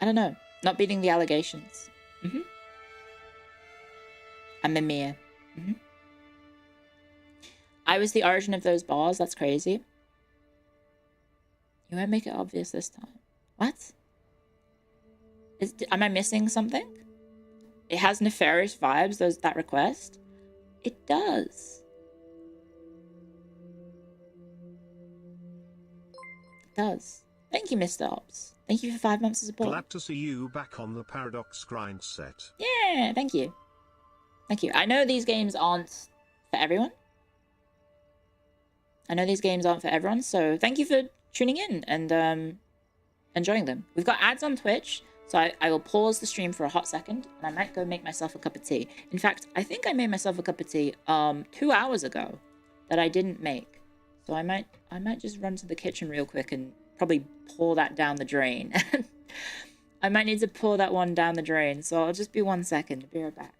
I don't know. Not beating the allegations. I'm a Mia. I was the origin of those bars. That's crazy. You won't make it obvious this time. What? Am I missing something? It has nefarious vibes, that request? It does. It does. Thank you, Mr. Ops. Thank you for 5 months of support. Glad to see you back on the Paradox grind set. Yeah, thank you. Thank you. I know these games aren't for everyone. So thank you for tuning in and enjoying them. We've got ads on Twitch, so I will pause the stream for a hot second, and I might go make myself a cup of tea. In fact, I think I made myself a cup of tea 2 hours ago that I didn't make. So I might just run to the kitchen real quick and probably pour that down the drain. I might need to pour that one down the drain, so I'll just be 1 second. Be right back.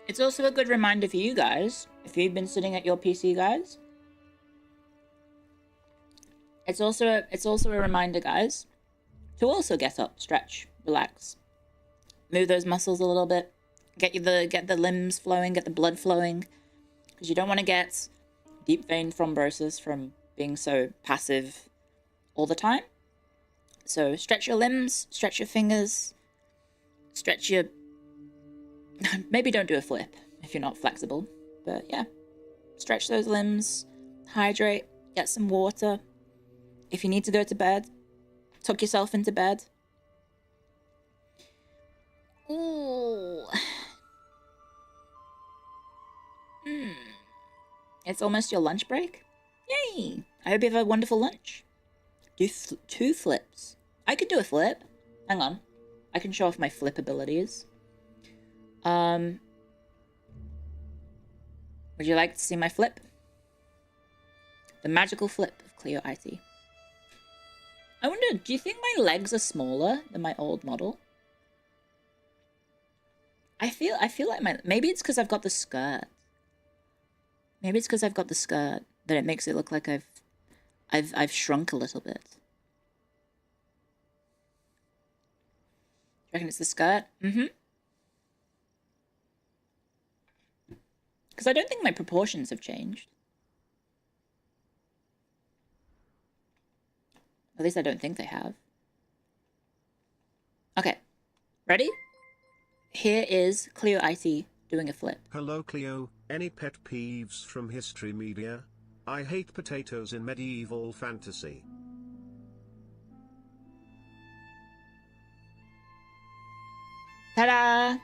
It's also a good reminder for you guys, if you've been sitting at your PC, guys. It's also a reminder, guys, to also get up, stretch, relax, move those muscles a little bit, get the limbs flowing, get the blood flowing, because you don't want to get deep vein thrombosis from being so passive all the time. So stretch your limbs, stretch your fingers, stretch your... Maybe don't do a flip if you're not flexible, but yeah. Stretch those limbs, hydrate, get some water. If you need to go to bed, tuck yourself into bed. Ooh. It's almost your lunch break. Yay! I hope you have a wonderful lunch. Do 2 flips. I could do a flip. Hang on. I can show off my flip abilities. Would you like to see my flip? The magical flip of Clio IT. I wonder, do you think my legs are smaller than my old model? I feel like maybe it's because I've got the skirt. Maybe it's because I've got the skirt that it makes it look like I've shrunk a little bit. Do you reckon it's the skirt? Because I don't think my proportions have changed. At least I don't think they have. Okay. Ready? Here is Clio IT doing a flip. Hello Clio, any pet peeves from history media? I hate potatoes in medieval fantasy. Ta-da!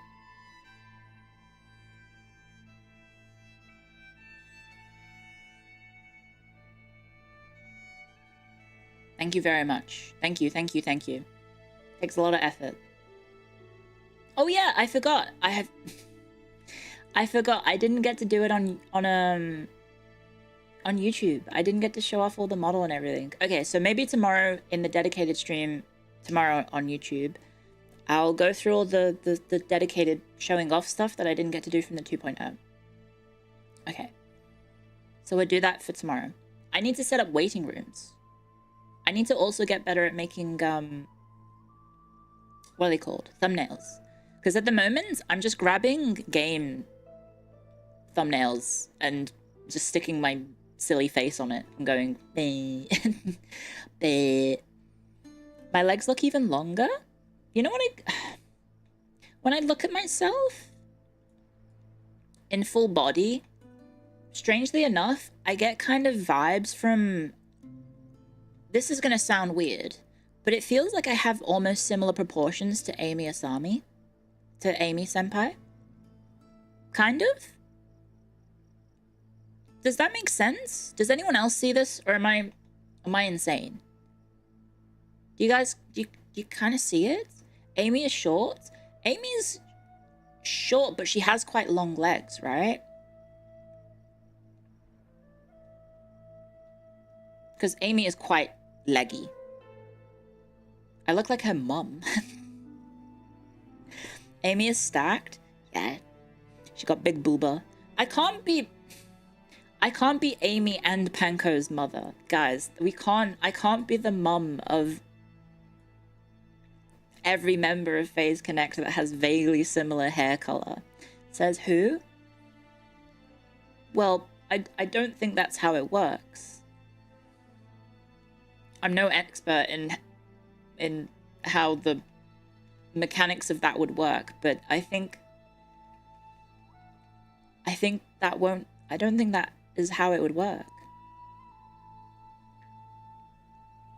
Thank you very much. Thank you, thank you, thank you. Takes a lot of effort. Oh yeah, I forgot. I forgot. I didn't get to do it on YouTube. I didn't get to show off all the model and everything. Okay, so maybe tomorrow in the dedicated stream, tomorrow on YouTube, I'll go through all the dedicated showing off stuff that I didn't get to do from the 2.0. Okay. So we'll do that for tomorrow. I need to set up waiting rooms. I need to also get better at making, what are they called? Thumbnails. Because at the moment, I'm just grabbing game thumbnails and just sticking my silly face on it and going, bleh, bleh. My legs look even longer. You know what when I look at myself in full body, strangely enough, I get kind of vibes from, this is gonna sound weird, but it feels like I have almost similar proportions to Amy Asami, to Amy Senpai. Kind of? Does that make sense? Does anyone else see this, or am I insane? Do you guys, do you kind of see it? Amy is short. Amy's short, but she has quite long legs, right? Because Amy is quite leggy. I look like her mum. Amy is stacked. Yeah. She got big booba. I can't be Amy and Panko's mother. Guys, I can't be the mum of every member of FaZe Connect that has vaguely similar hair color. Says who? Well, I don't think that's how it works. I'm no expert in how the mechanics of that would work, but I don't think that is how it would work.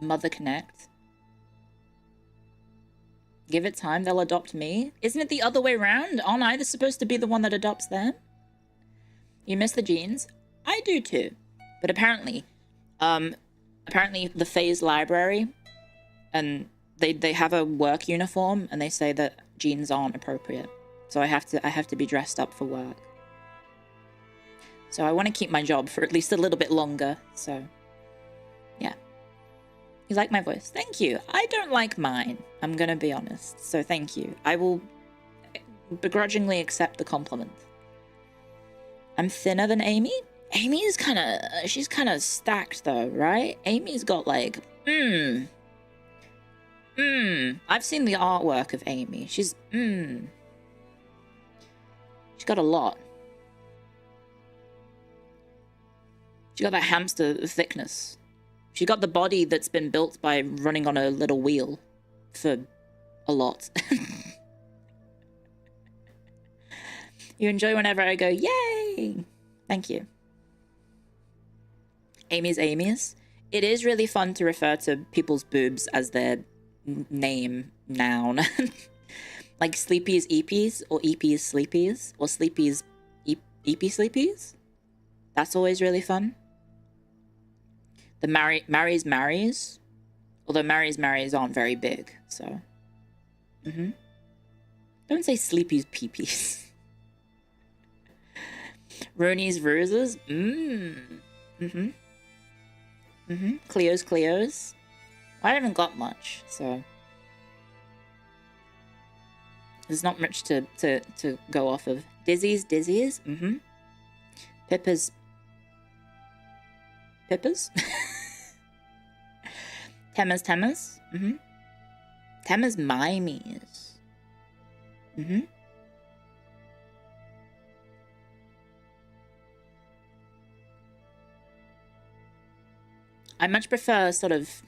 Mother Connect. Give it time, they'll adopt me. Isn't it the other way around? Aren't I supposed to be the one that adopts them? You miss the jeans? I do too. But apparently the FaZe library, and they have a work uniform, and they say that jeans aren't appropriate. So I have to be dressed up for work. So I want to keep my job for at least a little bit longer, so yeah. You like my voice? Thank you. I don't like mine, I'm gonna be honest, so thank you. I will begrudgingly accept the compliment. I'm thinner than Amy? Amy's she's kind of stacked though, right? Amy's got like, I've seen the artwork of Amy. She's got a lot. She got that hamster thickness. She got the body that's been built by running on a little wheel for a lot. You enjoy whenever I go, yay! Thank you. Amy's Amy's. It is really fun to refer to people's boobs as their name, noun. Like Sleepy's Eepy's, or Eepy's Sleepy's, or Sleepy's Eepy Sleepy's. That's always really fun. The Marries, although Marries aren't very big, so. Don't say Sleepy's Peepees. Rooney's Ruses. Clio's. I haven't got much, so there's not much to go off of. Dizzy's. Pippa's. Temma's. Temma's Mimies. I much prefer sort of,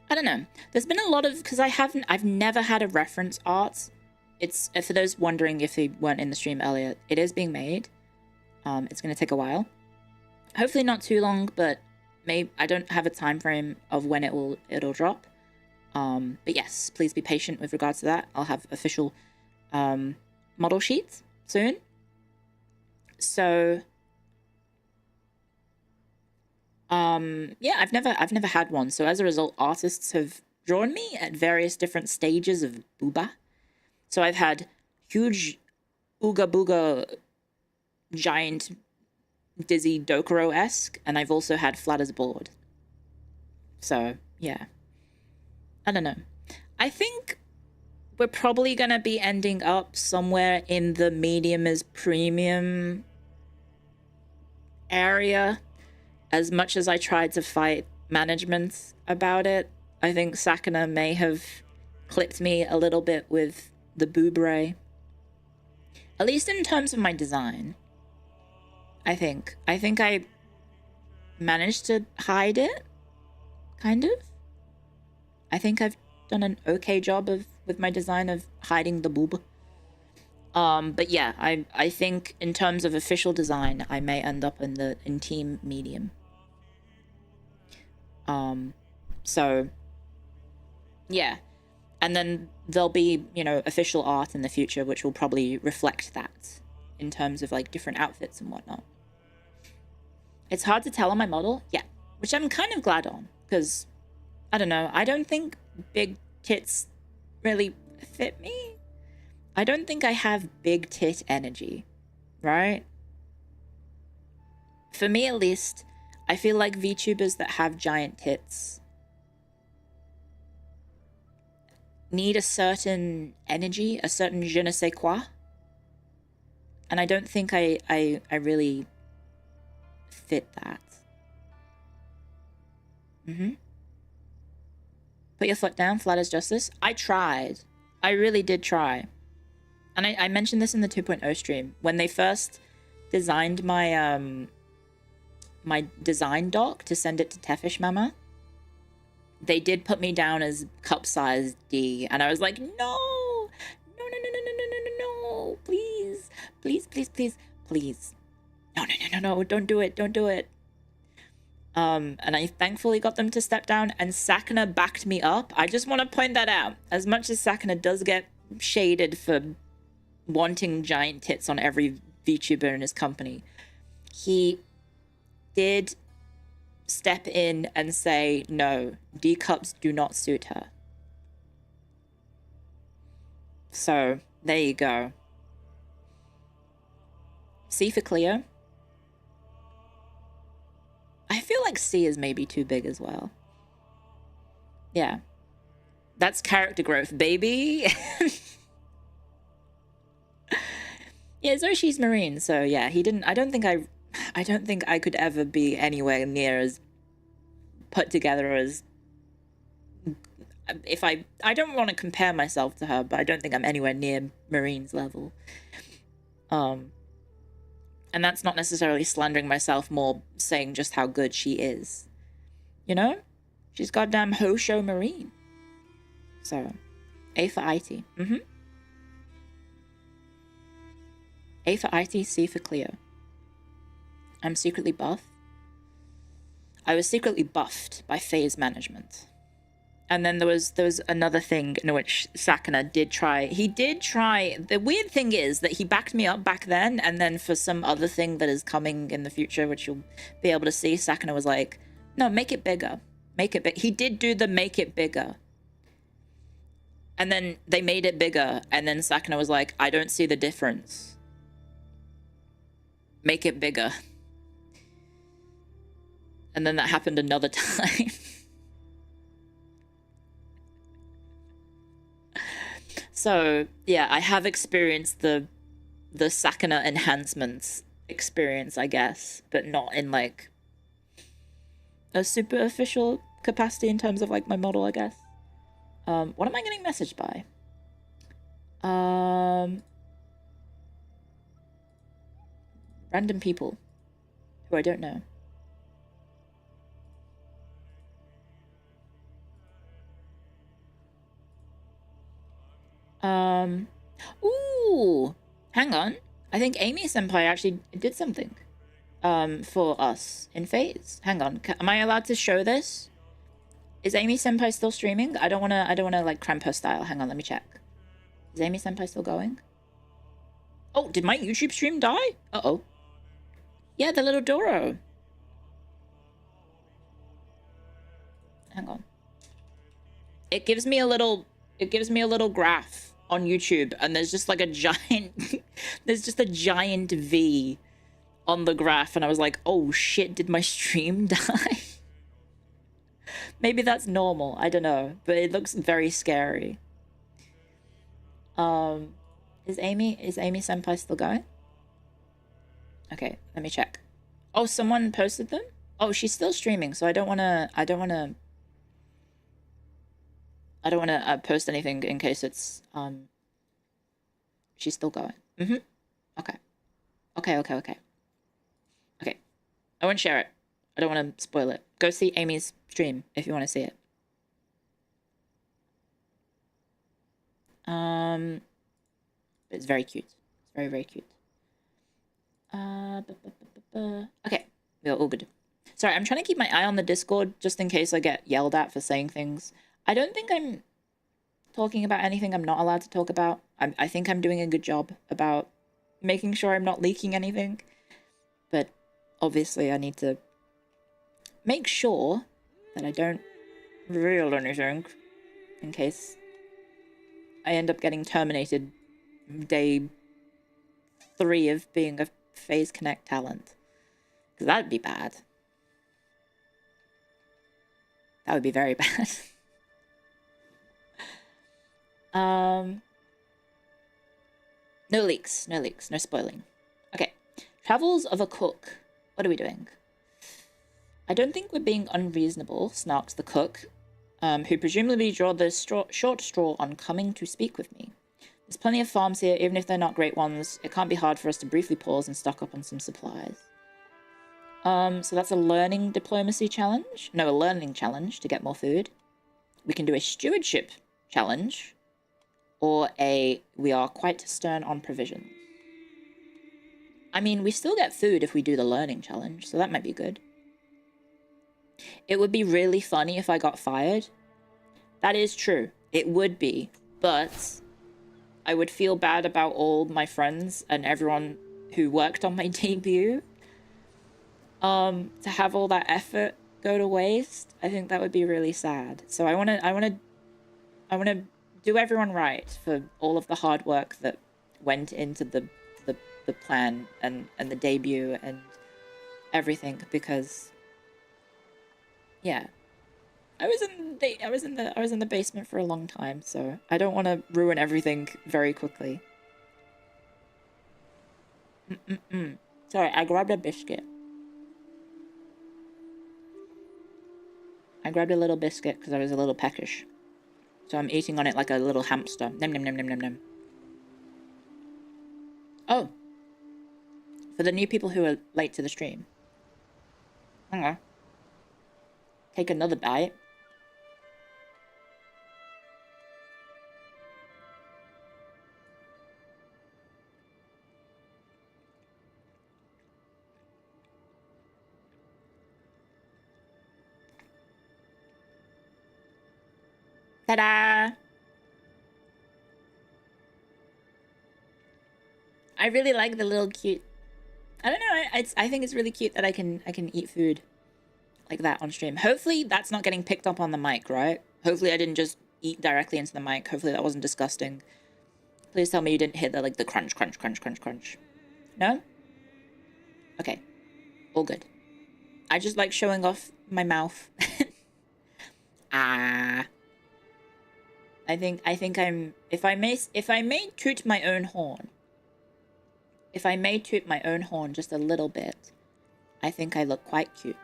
I don't know. There's been a lot of, because I've never had a reference art. It's, for those wondering if they weren't in the stream earlier, it is being made. It's going to take a while. Hopefully not too long, but maybe I don't have a time frame of when it'll drop. But yes, please be patient with regards to that. I'll have official model sheets soon. So Yeah, I've never had one. So as a result, artists have drawn me at various different stages of booba. So I've had huge ooga booga giant dizzy Dokuro-esque, and I've also had flat as a board. So yeah, I don't know. I think we're probably gonna be ending up somewhere in the medium as premium area. As much as I tried to fight management about it, I think Sakuna may have clipped me a little bit with the Boobre. At least in terms of my design. I think I managed to hide it, kind of. I think I've done an okay job with my design of hiding the boob. But yeah, I think in terms of official design, I may end up in team medium. So yeah, and then there'll be, you know, official art in the future which will probably reflect that in terms of like different outfits and whatnot. It's hard to tell on my model, yeah, which I'm kind of glad on, because I don't know, I don't think big tits really fit me. I don't think I have big tit energy, right? For me at least, I feel like VTubers that have giant tits need a certain energy, a certain je ne sais quoi. And I don't think I really fit that. Put your foot down, flat as justice. I tried. I really did try. And I mentioned this in the 2.0 stream. When they first designed my my design doc to send it to Tefish Mama, they did put me down as cup size D, and I was like, no, please, no, don't do it. And I thankfully got them to step down, and Sakuna backed me up. I just want to point that out. As much as Sakuna does get shaded for wanting giant tits on every VTuber in his company, he did step in and say, no, D cups do not suit her. So there you go. C for Clio. I feel like C is maybe too big as well. Yeah. That's character growth, baby. Yeah, Zoshi's Marine, so yeah, he didn't, I don't think I could ever be anywhere near as put together as, if I don't want to compare myself to her, but I don't think I'm anywhere near Marine's level. And that's not necessarily slandering myself, more saying just how good she is. You know? She's goddamn Hosho Marine. So, A for IT. A for IT, C for Clio. I'm secretly buff. I was secretly buffed by phase management. And then there was another thing in which Sakuna did try. He did try. The weird thing is that he backed me up back then, and then for some other thing that is coming in the future, which you'll be able to see, Sakuna was like, no, make it bigger. Make it big. He did do the make it bigger. And then they made it bigger, and then Sakuna was like, I don't see the difference. Make it bigger. And then that happened another time. So, yeah, I have experienced the Sakuna enhancements experience, I guess, but not in, like, a super official capacity in terms of, like, my model, I guess. What am I getting messaged by? Random people who I don't know. Ooh, hang on. I think Amy Senpai actually did something, for us in phase. Hang on, am I allowed to show this? Is Amy Senpai still streaming? I don't wanna like cramp her style. Hang on, let me check. Is Amy Senpai still going? Oh, did my YouTube stream die? Uh-oh. Yeah, the little Doro. it gives me a little graph on YouTube, and there's just like a giant there's just a giant V on the graph, and I was like, oh shit, did my stream die? Maybe that's normal, I don't know, but it looks very scary. Is Amy senpai still going? Okay, let me check. Oh, someone posted them? Oh, she's still streaming, so I don't wanna post anything in case it's she's still going. Okay. Okay. I won't share it. I don't want to spoil it. Go see Amy's stream if you want to see it. It's very cute. It's very, very cute. Okay, we're all good. Sorry, I'm trying to keep my eye on the Discord just in case I get yelled at for saying things. I don't think I'm talking about anything I'm not allowed to talk about. I think I'm doing a good job about making sure I'm not leaking anything. But obviously I need to make sure that I don't reveal anything in case I end up getting terminated day 3 of being a Phase Connect talent. Because that'd be bad. That would be very bad. No leaks, no spoiling. Okay. Travels of a cook. What are we doing? I don't think we're being unreasonable, snarks the cook, who presumably drew the short straw on coming to speak with me. There's plenty of farms here, even if they're not great ones. It can't be hard for us to briefly pause and stock up on some supplies. So that's a learning diplomacy challenge. No, a learning challenge to get more food. We can do a stewardship challenge. Or a we are quite stern on provisions. I mean, we still get food if we do the learning challenge, so that might be good. It would be really funny if I got fired. That is true. It would be. But I would feel bad about all my friends and everyone who worked on my debut. To have all that effort go to waste, I think that would be really sad. So I wanna do everyone right for all of the hard work that went into the plan and the debut and everything, because yeah, I was in the basement for a long time, so I don't want to ruin everything very quickly. Sorry, I grabbed a biscuit. I grabbed a little biscuit because I was a little peckish. So I'm eating on it like a little hamster. Nom nom nom nom nom nom. Oh. For the new people who are late to the stream. Hang on. Take another bite. Ta-da! I really like the little cute... I don't know, I think it's really cute that I can eat food like that on stream. Hopefully that's not getting picked up on the mic, right? Hopefully I didn't just eat directly into the mic. Hopefully that wasn't disgusting. Please tell me you didn't hit the, like, the crunch, crunch, crunch, crunch, crunch. No? Okay. All good. I just like showing off my mouth. Ah... I think I'm... If I may toot my own horn... If I may toot my own horn just a little bit, I think I look quite cute.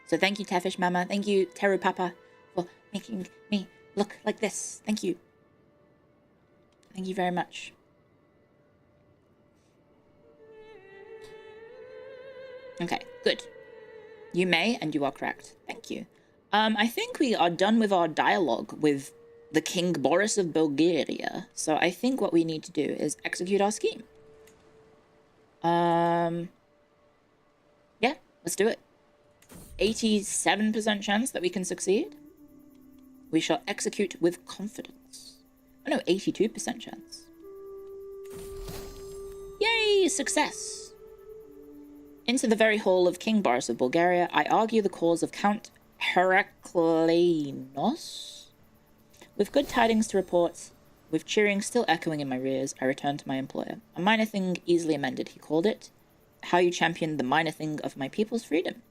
So thank you, Tefish Mama. Thank you, Teru Papa, for making me look like this. Thank you. Thank you very much. Okay, good. You may, and you are correct. Thank you. I think we are done with our dialogue with the King Boris of Bulgaria. So I think what we need to do is execute our scheme. Yeah, let's do it. 87% chance that we can succeed. We shall execute with confidence. Oh no, 82% chance. Yay, success! Into the very hall of King Boris of Bulgaria, I argue the cause of Count Herakleinos. With good tidings to report, with cheering still echoing in my ears, I returned to my employer. A minor thing easily amended, he called it. How you championed the minor thing of my people's freedom.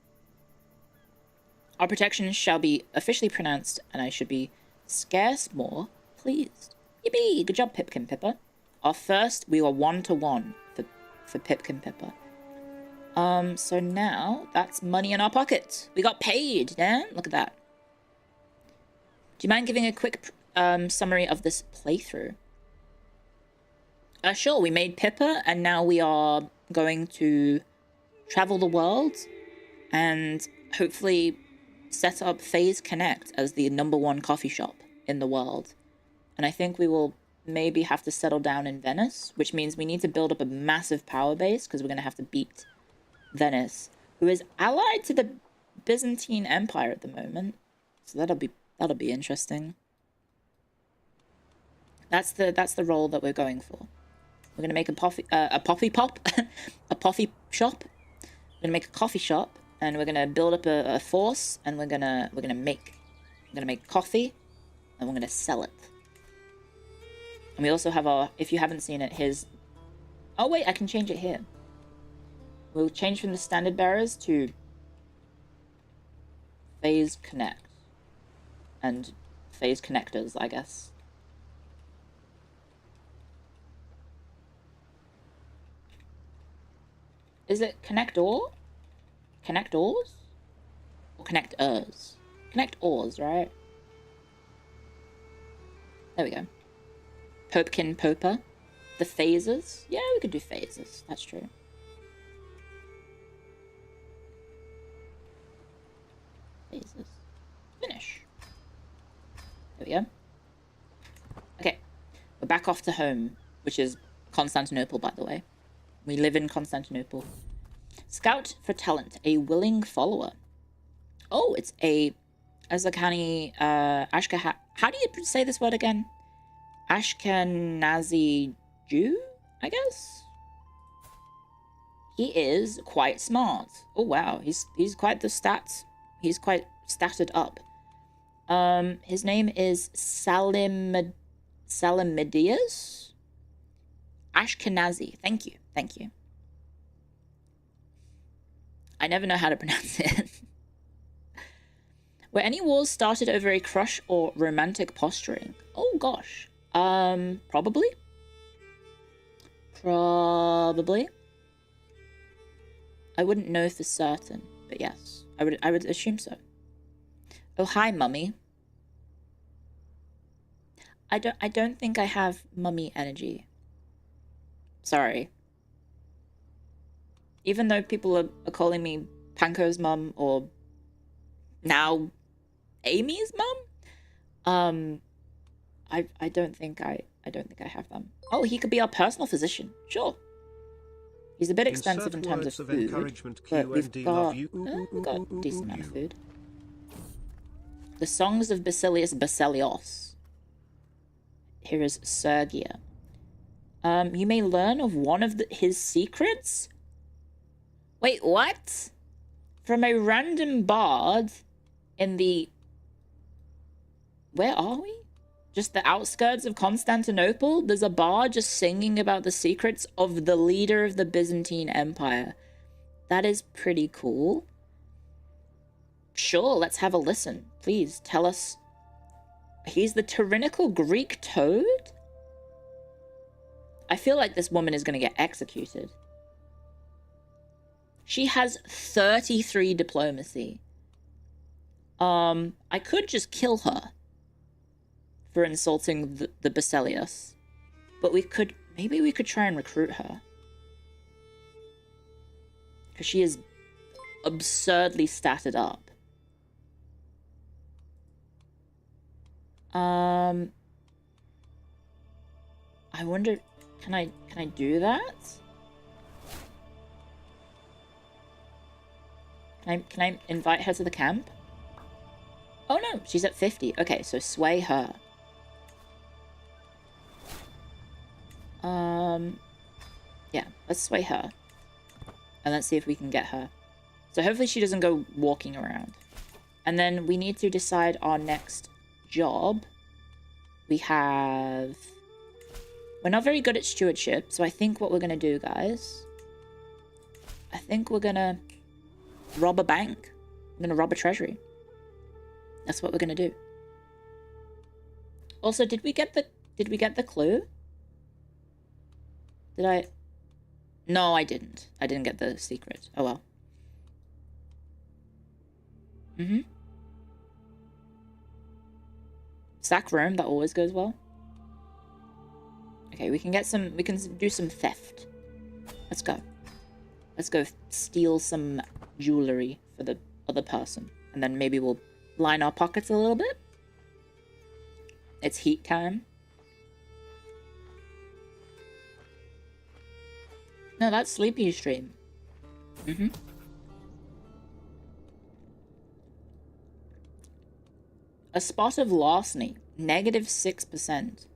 Our protection shall be officially pronounced, and I should be scarce more pleased. Yippee! Good job, Pipkin Pippa. Our first, we were 1-to-1 for Pipkin Pippa. So now, that's money in our pocket. We got paid, Dan. Look at that. Do you mind giving a quick summary of this playthrough? Sure, we made Pippa, and now we are going to travel the world and hopefully set up FaZe Connect as the #1 coffee shop in the world. And I think we will maybe have to settle down in Venice, which means we need to build up a massive power base because we're going to have to beat Venice, who is allied to the Byzantine Empire at the moment. So that'll be interesting. That's the role that we're going for. We're gonna make a poppy shop. We're gonna make a coffee shop, and we're gonna build up a force, and we're gonna make coffee, and we're gonna sell it. And we also have our, if you haven't seen it, his. Oh wait, I can change it here. We'll change from the standard bearers to FaZe Connect and FaZe Connectors, I guess. Is it Connector? Connectors? Or Connectors? Connectors, right? There we go. Popkin Popa. The phases? Yeah, we could do phases. That's true. Phases. Finish. There we go. Okay. We're back off to home, which is Constantinople, by the way. We live in Constantinople. Scout for talent, a willing follower. Oh, it's a Azakani Ashka. How do you say this word again? Ashkenazi Jew, I guess. He is quite smart. Oh wow, he's quite the stats. He's quite statted up. His name is Salimidius Ashkenazi. Thank you. Thank you. I never know how to pronounce it. Were any wars started over a crush or romantic posturing? Oh gosh. Probably. Probably. I wouldn't know for certain, but yes, I would assume so. Oh hi, mummy. I don't think I have mummy energy. Sorry. Even though people are calling me Panko's mum or now Amy's mum, I don't think I have them. Oh, he could be our personal physician. Sure. He's a bit expensive in terms of food, but we've got a decent amount of food. The Songs of Basilios. Here is Sergia. You may learn of one of his secrets. Wait, what? From a random bard in the... Where are we? Just the outskirts of Constantinople? There's a bard just singing about the secrets of the leader of the Byzantine Empire. That is pretty cool. Sure, let's have a listen. Please, tell us. He's the tyrannical Greek toad? I feel like this woman is going to get executed. She has 33 diplomacy. I could just kill her for insulting the Basilius. But maybe we could try and recruit her. Because she is absurdly statted up. I wonder, can I do that? Can I invite her to the camp? Oh no, she's at 50. Okay, so sway her. Yeah, let's sway her. And let's see if we can get her. So hopefully she doesn't go walking around. And then we need to decide our next job. We have... We're not very good at stewardship, so I think what we're going to do, guys... I think we're going to rob a bank. We're going to rob a treasury. That's what we're going to do. Also, did we get the clue? Did I... No, I didn't. I didn't get the secret. Oh, well. Sack Rome, that always goes well. Okay, we can do some theft. Let's go. Let's go steal some jewelry for the other person. And then maybe we'll line our pockets a little bit. It's heat time. No, that's Sleepy's stream. A spot of larceny. -6%.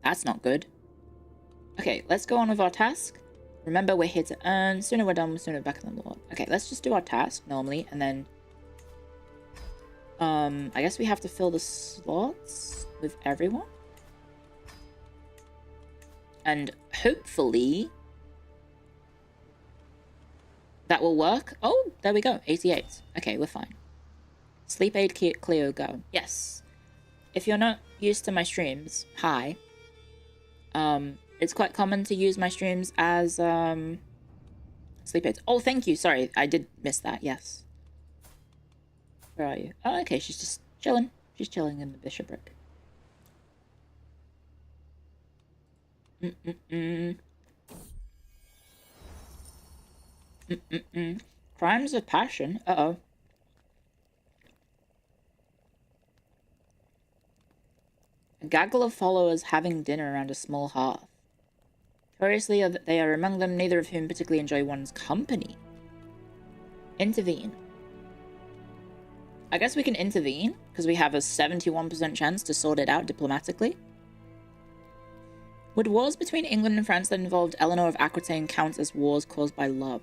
That's not good. Okay, let's go on with our task. Remember, we're here to earn. Sooner we're done, sooner we're back in the Lord. Okay, let's just do our task normally, and then... I guess we have to fill the slots with everyone. And hopefully... that will work. Oh, there we go. 88. Okay, we're fine. Sleep aid Clio, go. Yes. If you're not used to my streams, hi. It's quite common to use my streams as, sleep aids. Oh, thank you. Sorry, I did miss that. Yes. Where are you? Oh, okay. She's just chilling. She's chilling in the bishopric. Crimes of passion. Uh-oh. A gaggle of followers having dinner around a small hearth. Curiously, they are among them, neither of whom particularly enjoy one's company. Intervene. I guess we can intervene, because we have a 71% chance to sort it out diplomatically. Would wars between England and France that involved Eleanor of Aquitaine count as wars caused by love?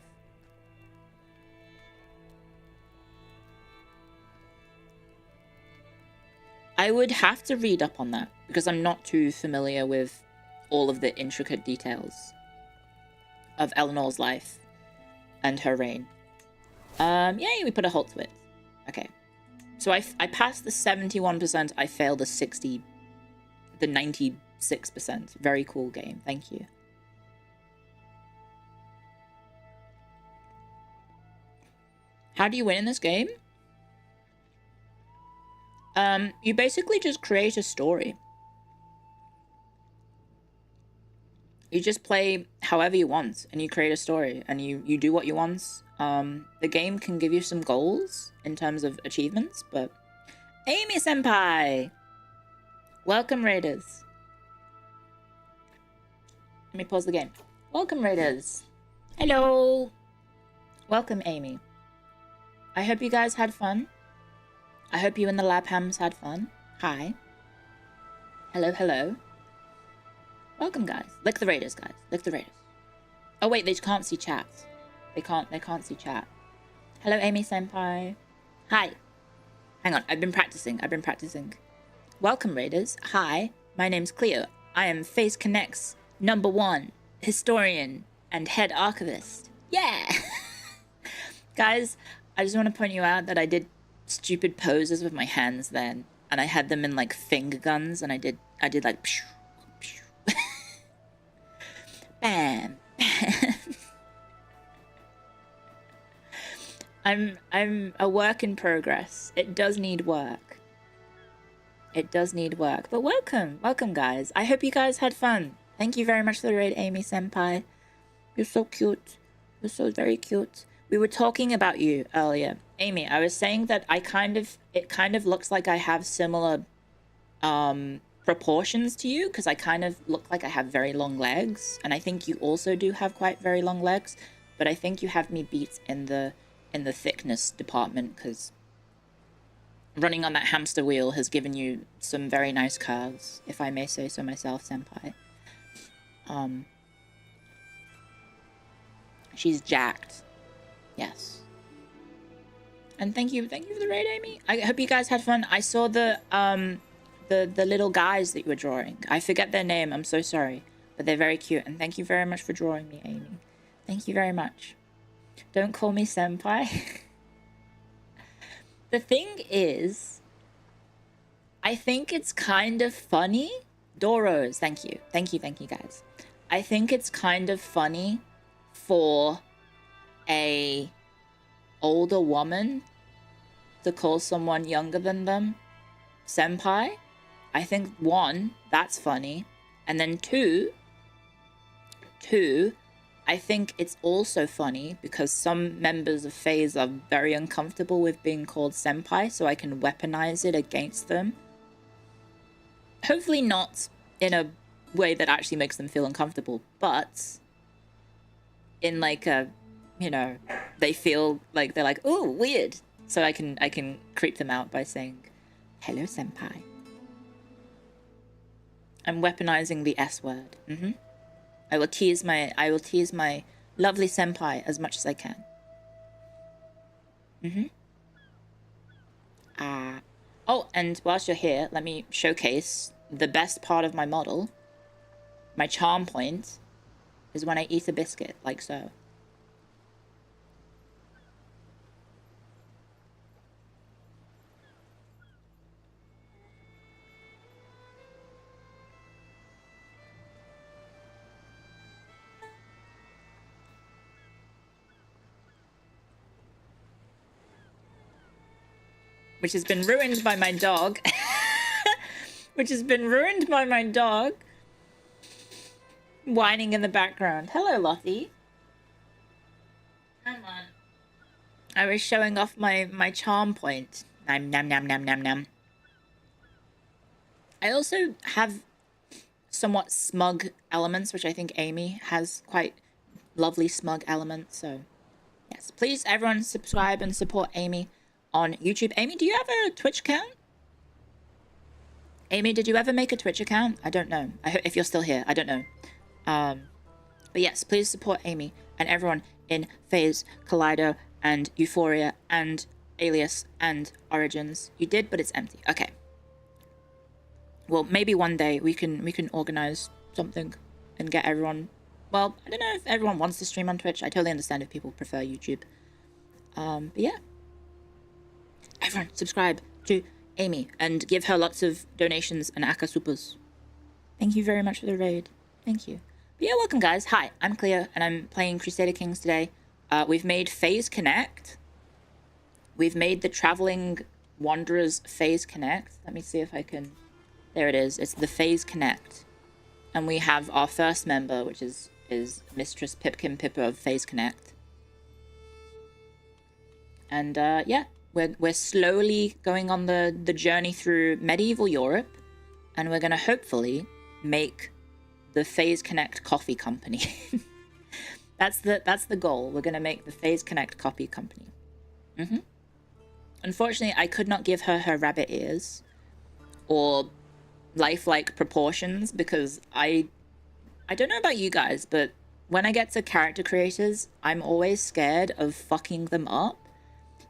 I would have to read up on that, because I'm not too familiar with all of the intricate details of Eleanor's life and her reign. Yay, we put a halt to it. Okay. So I passed the 71%, I failed the 96%. Very cool game, thank you. How do you win in this game? You basically just create a story. You just play however you want, and you create a story, and you do what you want. The game can give you some goals in terms of achievements, but... Amy Senpai! Welcome, Raiders. Let me pause the game. Welcome, Raiders. Hello! Welcome, Amy. I hope you guys had fun. I hope you and the lab hams had fun. Hi. Hello, hello. Welcome, guys. Lick the Raiders, guys. Lick the Raiders. Oh, wait, they can't see chat. They can't see chat. Hello, Amy Senpai. Hi. Hang on, I've been practicing. Welcome, Raiders. Hi, my name's Clio. I am Face Connect's #1 historian and head archivist. Yeah! Guys, I just want to point you out that I did stupid poses with my hands then, and I had them in like finger guns, and I did like pshh, pshh. Bam, bam. I'm a work in progress. It does need work. It does need work. But welcome, guys. I hope you guys had fun. Thank you very much for the raid, Amy Senpai. You're so cute. You're so very cute. We were talking about you earlier. Amy, I was saying that it kind of looks like I have similar proportions to you, because I kind of look like I have very long legs, and I think you also do have quite very long legs, but I think you have me beat in the thickness department, because running on that hamster wheel has given you some very nice curves, if I may say so myself, Senpai. She's jacked. Yes. And thank you for the raid, Amy. I hope you guys had fun. I saw the little guys that you were drawing. I forget their name. I'm so sorry, but they're very cute. And thank you very much for drawing me, Amy. Thank you very much. Don't call me senpai. The thing is, I think it's kind of funny. Doros, thank you, guys. I think it's kind of funny for a older woman to call someone younger than them senpai. I think one, that's funny, and then two, I think it's also funny because some members of FaZe are very uncomfortable with being called senpai, so I can weaponize it against them. Hopefully not in a way that actually makes them feel uncomfortable, but in like a, you know, they feel like they're like, oh, weird. So I can creep them out by saying, hello, senpai. I'm weaponizing the S word. I will tease my lovely senpai as much as I can. Oh, and whilst you're here, let me showcase the best part of my model. My charm point is when I eat a biscuit, like so. Which has been ruined by my dog. Which has been ruined by my dog. Whining in the background. Hello, Lottie. Come on. I was showing off my charm point. Nom nom nom nom nom nom. I also have somewhat smug elements, which I think Amy has quite lovely smug elements. So, yes, please everyone subscribe and support Amy on YouTube. Amy, do you have a Twitch account? Amy, did you ever make a Twitch account? I don't know. If you're still here, I don't know. But yes, please support Amy and everyone in FaZe, Kaleido, and Euphoria, and Alias, and Origins. You did, but it's empty. Okay. Well, maybe one day we can organize something and get everyone. Well, I don't know if everyone wants to stream on Twitch. I totally understand if people prefer YouTube. But yeah. Everyone, subscribe to Amy and give her lots of donations and akasupas. Thank you very much for the raid. Thank you. But yeah, welcome guys. Hi, I'm Clio and I'm playing Crusader Kings today. We've made FaZe Connect. We've made the Traveling Wanderers FaZe Connect. Let me see if I can... There it is. It's the FaZe Connect. And we have our first member, which is Mistress Pipkin Pippa of FaZe Connect. And yeah. We're slowly going on the journey through medieval Europe, and we're going to hopefully make the FaZe Connect Coffee Company. That's the goal. We're going to make the FaZe Connect Coffee Company. Unfortunately, I could not give her rabbit ears or lifelike proportions because I don't know about you guys, but when I get to character creators, I'm always scared of fucking them up.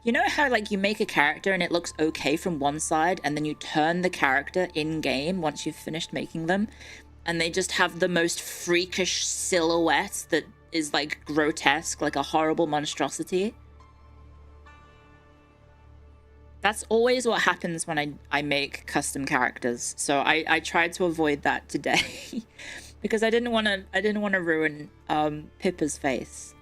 You know how, like, you make a character and it looks okay from one side, and then you turn the character in-game once you've finished making them, and they just have the most freakish silhouette that is, like, grotesque, like a horrible monstrosity? That's always what happens when I make custom characters, so I tried to avoid that today. Because I didn't want to ruin Pippa's face.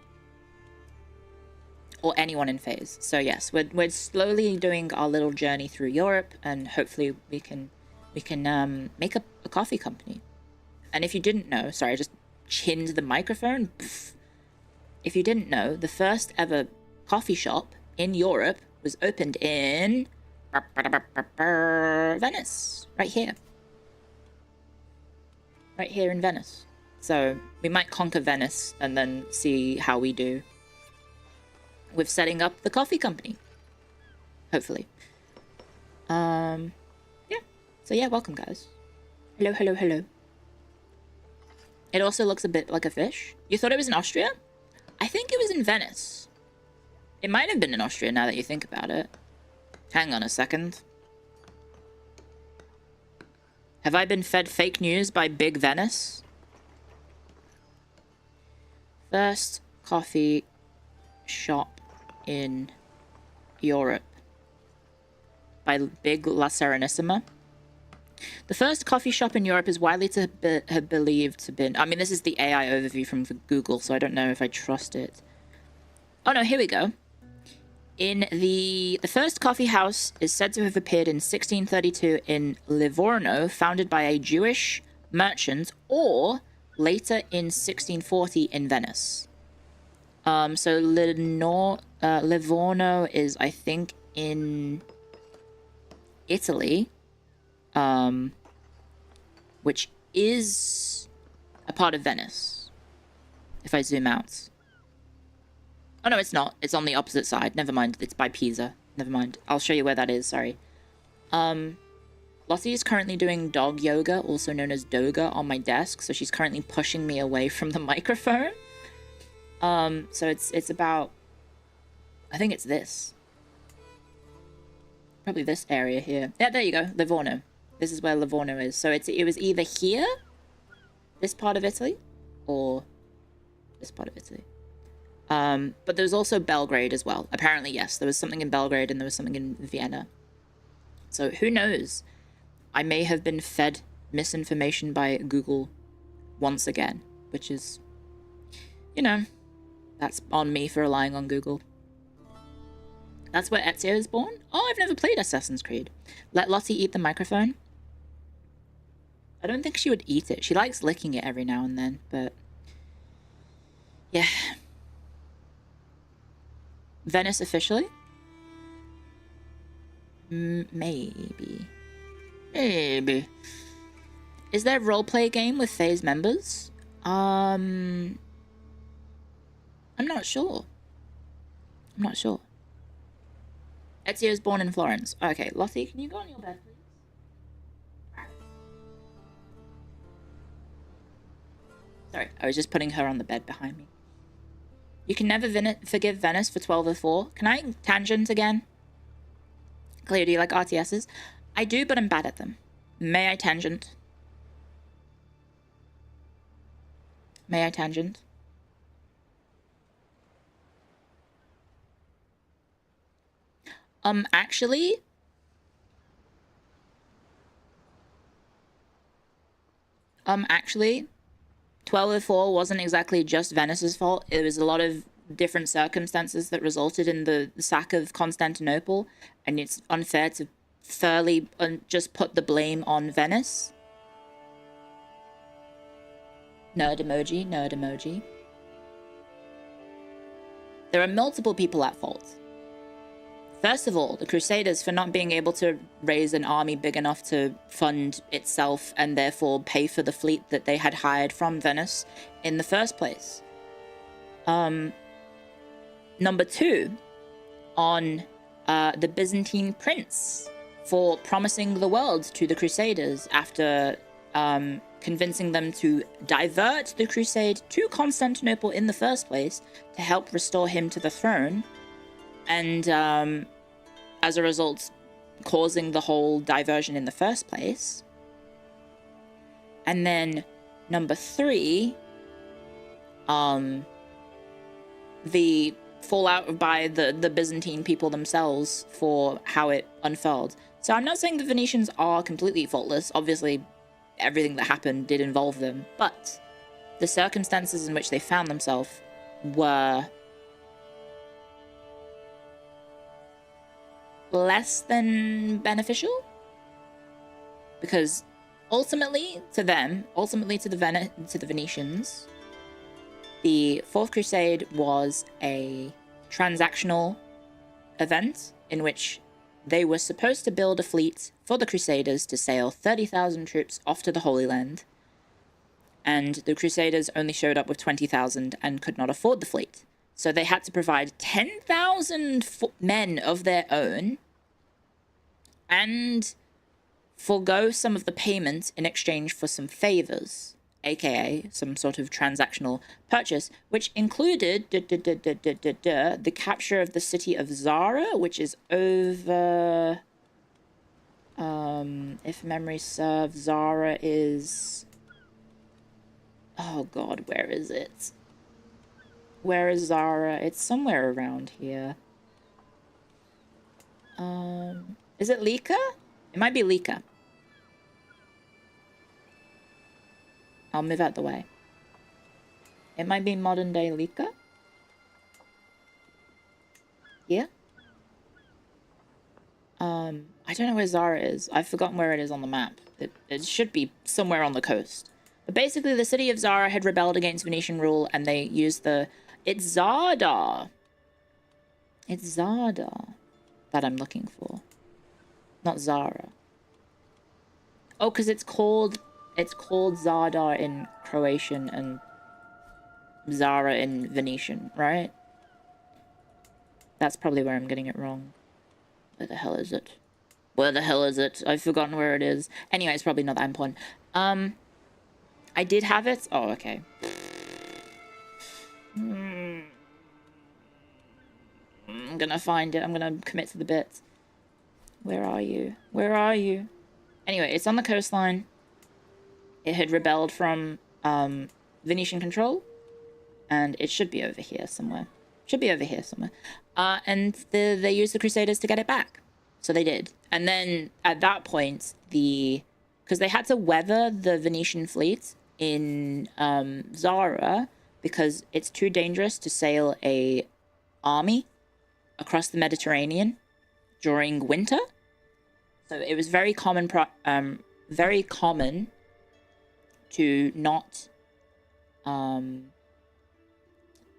Or anyone in FaZe. So yes, we're slowly doing our little journey through Europe, and hopefully we can make a coffee company. And if you didn't know, sorry, I just chinned the microphone. Pff. If you didn't know, the first ever coffee shop in Europe was opened in Venice, right here in Venice. So we might conquer Venice and then see how we do with setting up the coffee company, hopefully. Yeah. So yeah, welcome guys. Hello. It also looks a bit like a fish. You thought it was in Austria? I think it was in Venice. It might have been in Austria now that you think about it. Hang on a second. Have I been fed fake news by Big Venice? First coffee shop in Europe by Big La Serenissima. The first coffee shop in Europe is widely believed to have been... I mean, this is the AI overview from Google, so I don't know if I trust it. Oh no, here we go. In the first coffee house is said to have appeared in 1632 in Livorno, founded by a Jewish merchant, or later in 1640 in Venice. So Livorno is, I think, in Italy, which is a part of Venice, if I zoom out. Oh, no, it's not. It's on the opposite side. Never mind. It's by Pisa. Never mind. I'll show you where that is. Sorry. Lottie is currently doing dog yoga, also known as doga, on my desk. So she's currently pushing me away from the microphone. So it's about... I think it's this. Probably this area here. Yeah, there you go. Livorno. This is where Livorno is. So it was either here, this part of Italy, or this part of Italy. But there was also Belgrade as well. Apparently, yes, there was something in Belgrade and there was something in Vienna. So who knows? I may have been fed misinformation by Google once again, which is, you know, that's on me for relying on Google. That's where Ezio is born? Oh, I've never played Assassin's Creed. Let Lottie eat the microphone. I don't think she would eat it. She likes licking it every now and then, but... yeah. Venice officially? Maybe. Maybe. Is there a roleplay game with FaZe members? I'm not sure. I'm not sure. Ezio is born in Florence. Okay, Lottie, can you go on your bed, please? Sorry, I was just putting her on the bed behind me. You can never forgive Venice for 1204. Can I tangent again? Clio, do you like RTSs? I do, but I'm bad at them. May I tangent? May I tangent? Actually... actually... 1204 wasn't exactly just Venice's fault. It was a lot of different circumstances that resulted in the sack of Constantinople, and it's unfair to fairly just put the blame on Venice. Nerd emoji, nerd emoji. There are multiple people at fault. First of all, the Crusaders for not being able to raise an army big enough to fund itself and therefore pay for the fleet that they had hired from Venice in the first place. Number two, on the Byzantine prince for promising the world to the Crusaders after convincing them to divert the crusade to Constantinople in the first place to help restore him to the throne. And as a result, causing the whole diversion in the first place. And then number three, the fallout by the Byzantine people themselves for how it unfurled. So I'm not saying the Venetians are completely faultless. Obviously, everything that happened did involve them. But the circumstances in which they found themselves were... less than beneficial, because ultimately to them, ultimately to the Venetians, the Fourth Crusade was a transactional event in which they were supposed to build a fleet for the Crusaders to sail 30,000 troops off to the Holy Land, and the Crusaders only showed up with 20,000 and could not afford the fleet. So they had to provide 10,000 men of their own and forego some of the payment in exchange for some favors. aka some sort of transactional purchase, which included the capture of the city of Zara, which is over, if memory serves, Zara is, oh god, where is it? Where is Zara? It's somewhere around here. Is it Lika? It might be Lika. I'll move out the way. It might be modern day Lika. Yeah. I don't know where Zara is. I've forgotten where it is on the map. It should be somewhere on the coast. But basically, the city of Zara had rebelled against Venetian rule, and they used the... It's Zarda. It's Zarda that I'm looking for. Not Zara. Oh, because it's called Zadar in Croatian and Zara in Venetian, right? That's probably where I'm getting it wrong. Where the hell is it? Where the hell is it? I've forgotten where it is. Anyway, it's probably not that important. I did have it. Oh, okay. I'm gonna find it. I'm gonna commit to the bit. Where are you? Where are you? Anyway, it's on the coastline. It had rebelled from Venetian control, and it should be over here somewhere. Should be over here somewhere. And they used the Crusaders to get it back. So they did. And then at that point, because they had to weather the Venetian fleet in Zara, because it's too dangerous to sail a army across the Mediterranean during winter. So it was very common to not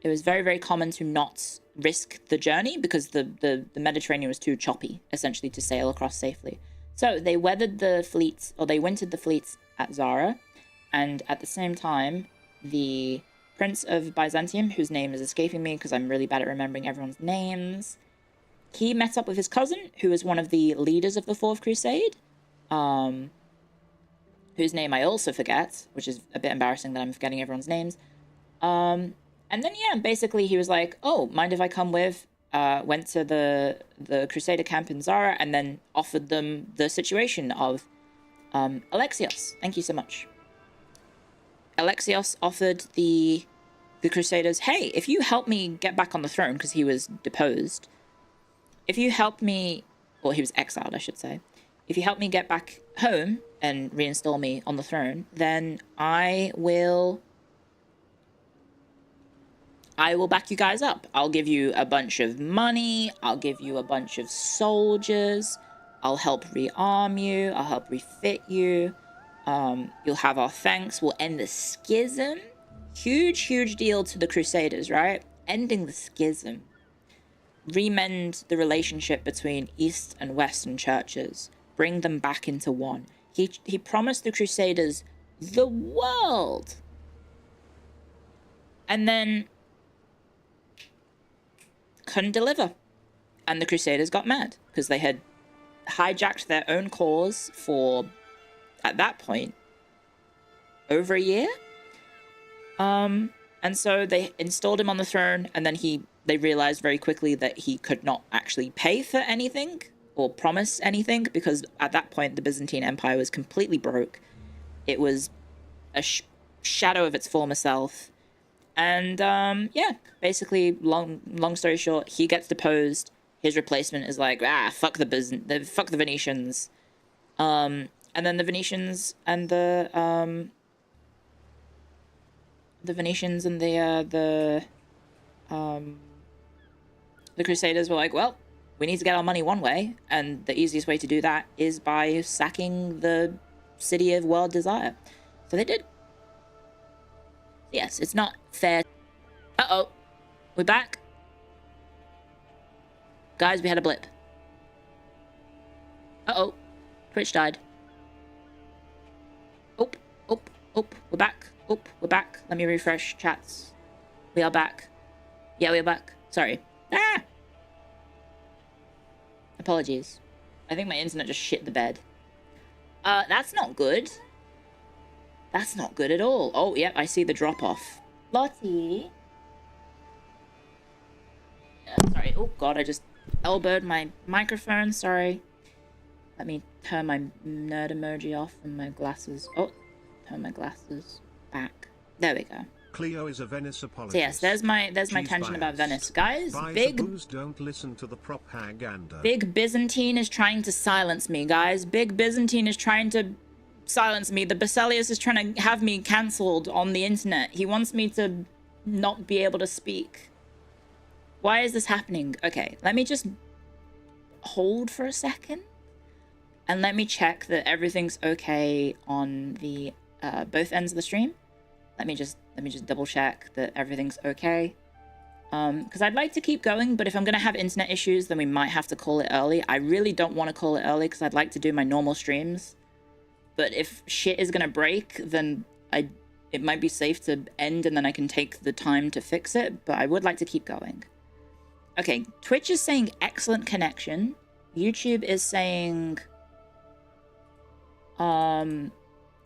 it was very common to not risk the journey because the Mediterranean was too choppy, essentially, to sail across safely. So they weathered the fleets, or they wintered the fleets at Zara, and at the same time, the Prince of Byzantium, whose name is escaping me because I'm really bad at remembering everyone's names, he met up with his cousin, who was one of the leaders of the Fourth Crusade, whose name I also forget, which is a bit embarrassing that I'm forgetting everyone's names. And then, yeah, basically he was like, oh, mind if I come with? Went to the Crusader camp in Zara and then offered them the situation of Alexios. Thank you so much. Alexios offered the Crusaders, hey, if you help me get back on the throne, because he was deposed, if you help me, or he was exiled, I should say, if you help me get back home and reinstall me on the throne, then I will back you guys up. I'll give you a bunch of money. I'll give you a bunch of soldiers. I'll help rearm you. I'll help refit you. You'll have our thanks. We'll end the schism. Huge deal to the Crusaders, right? Ending the schism. Remend the relationship between East and Western churches. Bring them back into one. He promised the Crusaders the world. And then couldn't deliver. And the Crusaders got mad because they had hijacked their own cause for, at that point, over a year. And so they installed him on the throne, and then they realized very quickly that he could not actually pay for anything or promise anything, because at that point the Byzantine Empire was completely broke. It was a shadow of its former self. And yeah, basically, long story short, he gets deposed. His replacement is like, fuck the Venetians. And then the Venetians and the Crusaders were like, well, we need to get our money one way, and the easiest way to do that is by sacking the city of World Desire. So they did. Yes, it's not fair. Uh-oh. We're back. Guys, we had a blip. Uh-oh. Twitch died. Oh, we're back. Oh, we're back. Let me refresh chats. We are back. Yeah, we are back. Sorry. Apologies. I think my internet just shit the bed. That's not good. That's not good at all. Oh, yep, I see the drop-off. Lottie. Sorry. Oh, God, I just elbowed my microphone. Sorry. Let me turn my nerd emoji off and my glasses. Oh, turn my glasses back. There we go. Clio is a Venice apologist. So yes, there's my tension about Venice, guys. Big don't listen to the propaganda. Big Byzantine is trying to silence me, guys. Big Byzantine is trying to silence me. The Basilius is trying to have me cancelled on the internet. He wants me to not be able to speak. Why is this happening? Okay, let me just hold for a second. And let me check that everything's okay on the both ends of the stream. Let me just double check that everything's okay. Because I'd like to keep going, but if I'm gonna have internet issues, then we might have to call it early. I really don't want to call it early because I'd like to do my normal streams. But if shit is gonna break, then it might be safe to end and then I can take the time to fix it. But I would like to keep going. Okay, Twitch is saying excellent connection. YouTube is saying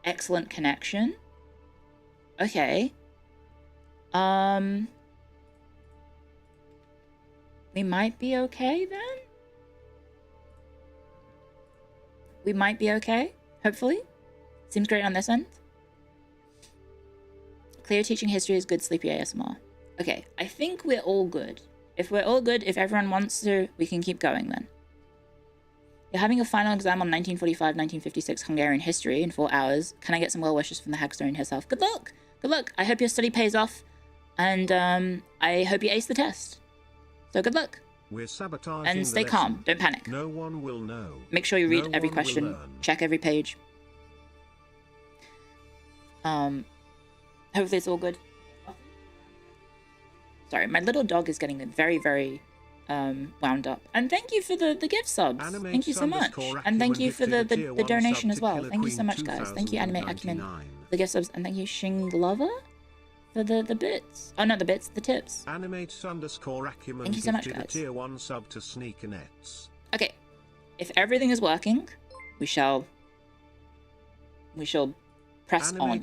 excellent connection. Okay. We might be okay then? We might be okay, hopefully. Seems great on this end. Clio teaching history is good, Sleepy ASMR. Okay, I think we're all good. If we're all good, if everyone wants to, we can keep going then. You're having a final exam on 1945-1956 Hungarian history in 4 hours. Can I get some well wishes from the Hagstarian herself? Good luck! Good luck! I hope your study pays off. And I hope you ace the test. So good luck. We're sabotaging and stay calm. Don't panic. No one will know. Make sure you read every question. Check every page. Hopefully it's all good. Sorry, my little dog is getting very, very wound up. And thank you for the gift subs. Thank you so much. And thank you for the donation as well. Thank you so much, guys. Thank you, Animate Acumen, for the gift subs. And thank you, Shing Lover, for the bits. Oh, not the bits, the tips. Animate_Acumen. Thank you so much, guys. Tier 1 sub to Sneakernets. Okay, if everything is working, we shall press on.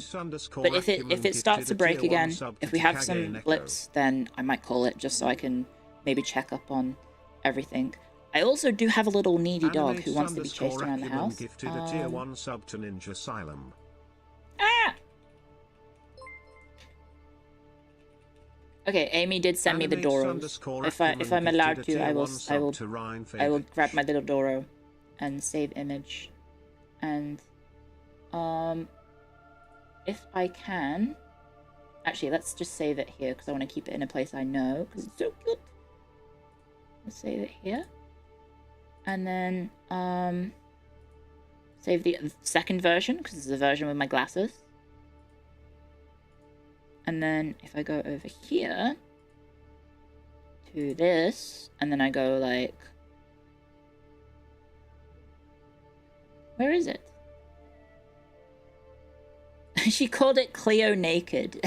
But if it starts to break again, if we have some blips, then I might call it just so I can maybe check up on everything. I also do have a little needy dog who wants to be chased around the house. Gifted a tier 1 sub to Ninja Asylum. Ah! Okay, Amy did send me the Doros. If I'm allowed to, I will grab my little Doro and save image. And if I can, actually, let's just save it here because I want to keep it in a place I know because it's so cute. Let's save it here, and then save the second version because it's the version with my glasses. And then if I go over here to this, and then I go like, where is it? She called it Clio Naked.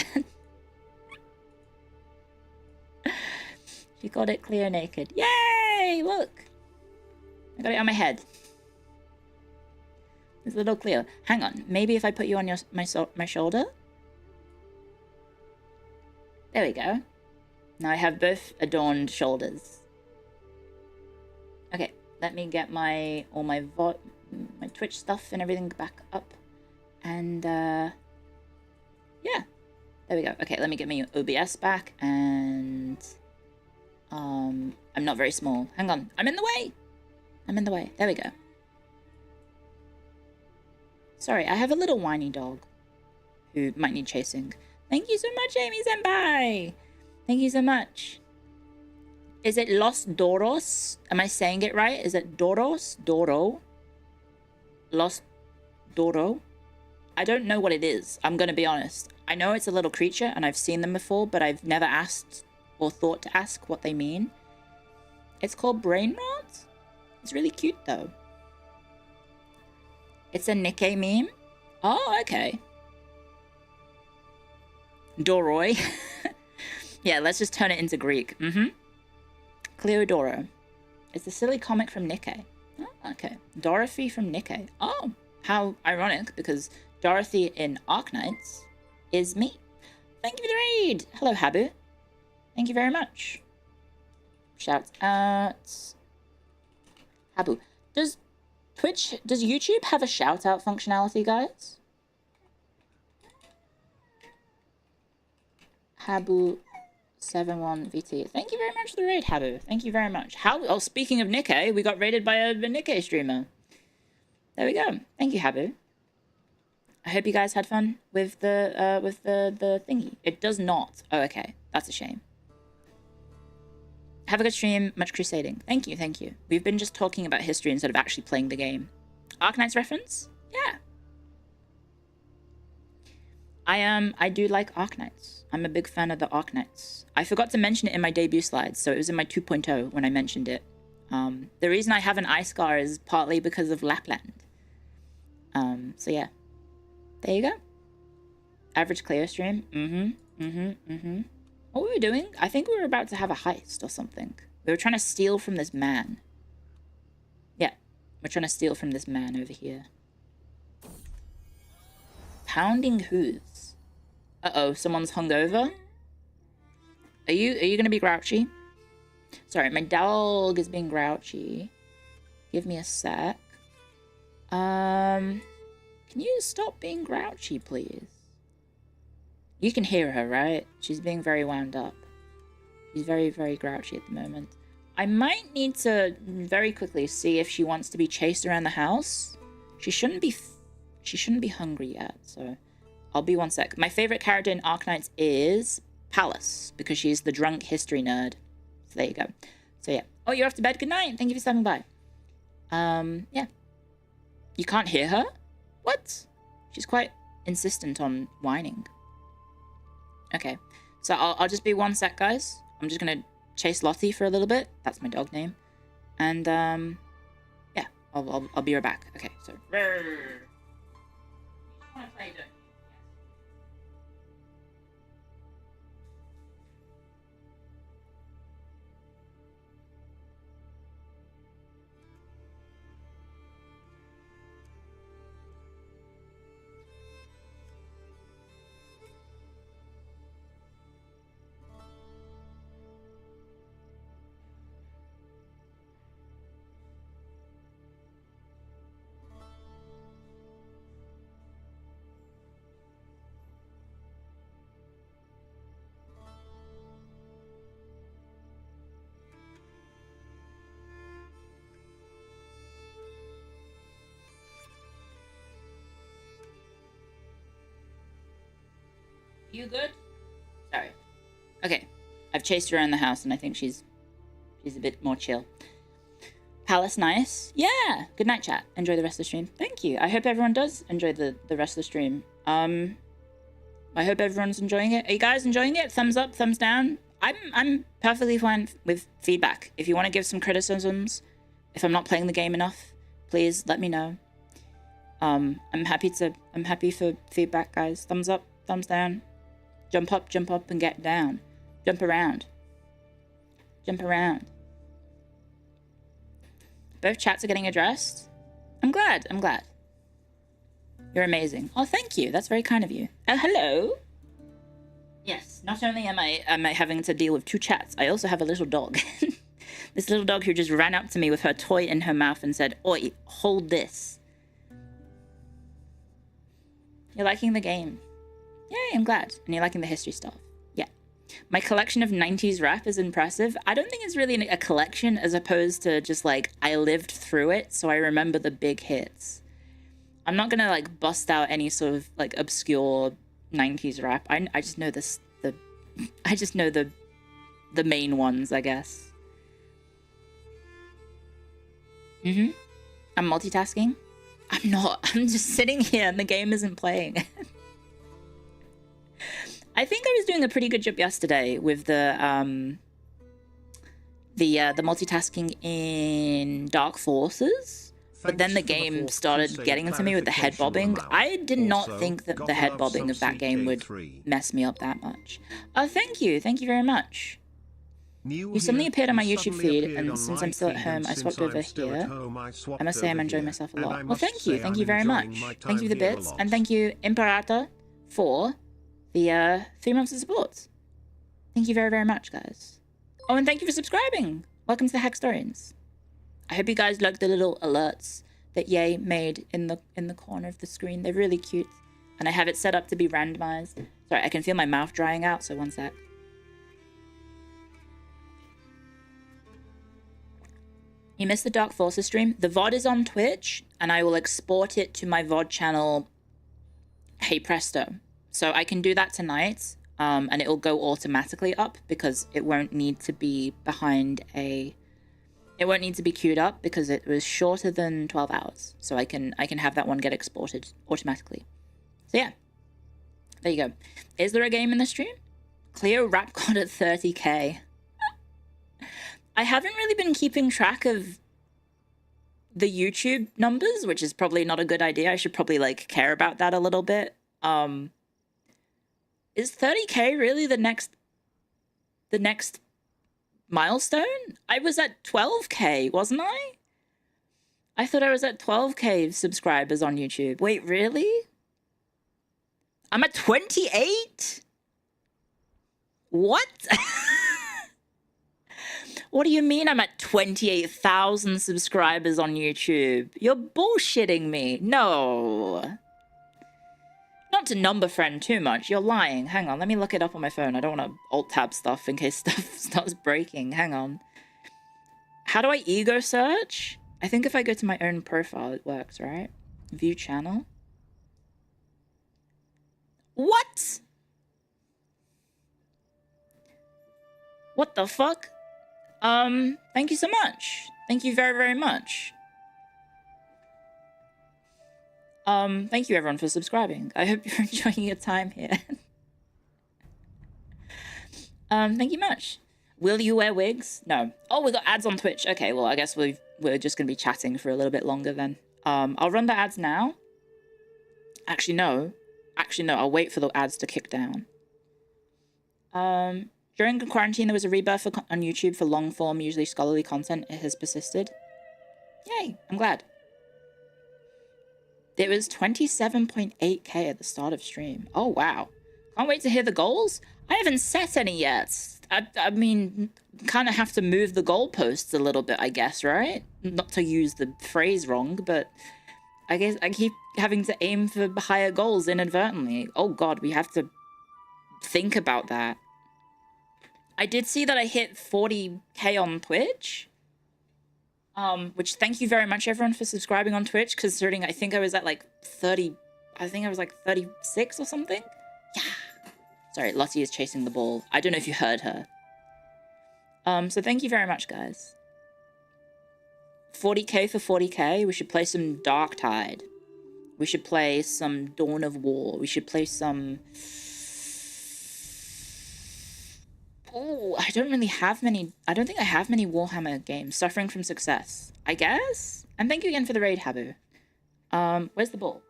She called it Clio Naked. Yay! Look! I got it on my head. This little Clio. Hang on. Maybe if I put you on my shoulder? There we go. Now I have both adorned shoulders. Okay, let me get all my Twitch stuff and everything back up. And yeah, there we go. Okay, let me get my OBS back, and I'm not very small. Hang on, I'm in the way. I'm in the way. There we go. Sorry, I have a little whiny dog who might need chasing. Thank you so much, Amy Senpai. Thank you so much. Is it Los Doros? Am I saying it right? Is it Doros? Doro? Los Doro? I don't know what it is. I'm going to be honest. I know it's a little creature and I've seen them before, but I've never asked or thought to ask what they mean. It's called brain rot? It's really cute though. It's a Nikkei meme? Oh, okay. Doroi. Yeah, let's just turn it into Greek. Cleodoro. It's a silly comic from Nikkei. Oh, okay. Dorothy from Nikkei. Oh, how ironic, because Dorothy in Arknights is me. Thank you for the raid. Hello, Habu. Thank you very much. Shout out. Habu. Does YouTube have a shout out functionality, guys? Habu71VT. Thank you very much for the raid, Habu. Thank you very much. Oh, speaking of Nikkei, we got raided by a Nikkei streamer. There we go. Thank you, Habu. I hope you guys had fun with the thingy. It does not. Oh, okay. That's a shame. Have a good stream. Much crusading. Thank you, thank you. We've been just talking about history instead of actually playing the game. Arknights reference? Yeah. I do like Arknights. I'm a big fan of the Arknights. I forgot to mention it in my debut slides, so it was in my 2.0 when I mentioned it. The reason I have an eye scar is partly because of Lapland. So yeah. There you go. Average Clio stream. What were we doing? I think we were about to have a heist or something. We were trying to steal from this man. Yeah, we're trying to steal from this man over here. Pounding hooves. Uh-oh, someone's hungover. Are you gonna be grouchy? Sorry, my dog is being grouchy. Give me a sec. Can you stop being grouchy, please? You can hear her, right? She's being very wound up. She's very, very grouchy at the moment. I might need to very quickly see if she wants to be chased around the house. She shouldn't be hungry yet, so I'll be 1 sec. My favorite character in Arknights is Palace, because she's the drunk history nerd. So there you go. So yeah. Oh, you're off to bed? Good night. Thank you for stopping by. Yeah. You can't hear her? What? She's quite insistent on whining. Okay. So I'll just be 1 sec, guys. I'm just gonna chase Lottie for a little bit. That's my dog name. And yeah, I'll be right back. Okay, so you good? Sorry. Okay. I've chased her around the house and I think she's a bit more chill. Palace nice. Yeah. Good night, chat. Enjoy the rest of the stream. Thank you. I hope everyone does enjoy the rest of the stream. I hope everyone's enjoying it. Are you guys enjoying it? Thumbs up, thumbs down. I'm perfectly fine with feedback. If you want to give some criticisms, if I'm not playing the game enough, please let me know. I'm happy for feedback, guys. Thumbs up, thumbs down. Jump up and get down. Jump around. Jump around. Both chats are getting addressed. I'm glad. You're amazing. Oh, thank you. That's very kind of you. Oh, hello. Yes, not only am I having to deal with 2 chats, I also have a little dog. This little dog who just ran up to me with her toy in her mouth and said, "Oi, hold this." You're liking the game. Yay, I'm glad. And you're liking the history stuff. Yeah. My collection of 90s rap is impressive. I don't think it's really a collection as opposed to just like, I lived through it, so I remember the big hits. I'm not gonna like bust out any sort of like obscure 90s rap. I just know I just know the main ones, I guess. I'm multitasking. I'm not. I'm just sitting here and the game isn't playing. I think I was doing a pretty good job yesterday with the multitasking in Dark Forces, but then the game started getting into me with the head bobbing. I did not think that the head bobbing of that game would mess me up that much. Oh, thank you very much. New You suddenly here, appeared on my you YouTube suddenly feed, appeared and on since my I'm still at feed, home, and I since swapped over I'm still here. at home, I I swapped must say I'm over enjoying here, myself a and lot. I Well, must thank you. say Thank I'm you very enjoying much. my Thank you for time the here a bits. lot. And thank you, Imperata, for the 3 months of support. Thank you very, very much, guys. Oh, and thank you for subscribing. Welcome to the Hackstorians. I hope you guys like the little alerts that Ye made in the corner of the screen. They're really cute. And I have it set up to be randomized. Sorry, I can feel my mouth drying out, so one sec. You missed the Dark Forces stream. The VOD is on Twitch, and I will export it to my VOD channel, Hey Presto. So I can do that tonight, and it will go automatically up because it won't need to be behind a... It won't need to be queued up because it was shorter than 12 hours. So I can have that one get exported automatically. So yeah, there you go. Is there a game in the stream? Clio Rap God at 30k. I haven't really been keeping track of the YouTube numbers, which is probably not a good idea. I should probably like care about that a little bit. Is 30k really the next milestone? I was at 12k, wasn't I? I thought I was at 12k subscribers on YouTube. Wait, really? I'm at 28? What? What do you mean I'm at 28,000 subscribers on YouTube? You're bullshitting me. No. Not to number friend too much. You're lying. Hang on, let me look it up on my phone. I don't want to alt-tab stuff in case stuff starts breaking. Hang on. How do I ego search? I think if I go to my own profile, it works, right? View channel. What? What the fuck? Thank you so much. Thank you very, very much. Thank you everyone for subscribing. I hope you're enjoying your time here. Thank you much. Will you wear wigs? No. Oh, we got ads on Twitch. Okay, well, I guess we're just gonna be chatting for a little bit longer then. I'll run the ads now. Actually, no. I'll wait for the ads to kick down. During quarantine, there was a rebirth on YouTube for long-form, usually scholarly content. It has persisted. Yay, I'm glad. It was 27.8k at the start of stream. Oh, wow. Can't wait to hear the goals. I haven't set any yet. I mean, kind of have to move the goalposts a little bit, I guess, right? Not to use the phrase wrong, but I guess I keep having to aim for higher goals inadvertently. Oh, God, we have to think about that. I did see that I hit 40k on Twitch. Which thank you very much everyone for subscribing on Twitch, considering I think I was at like 30, I think I was like 36 or something. Yeah. Sorry, Lottie is chasing the ball. I don't know if you heard her. So thank you very much, guys. 40k for 40k. We should play some Dark Tide. We should play some Dawn of War. We should play some... Oh, I don't really have many... I don't think I have many Warhammer games. Suffering from Success, I guess? And thank you again for the raid, Habu. Where's the ball?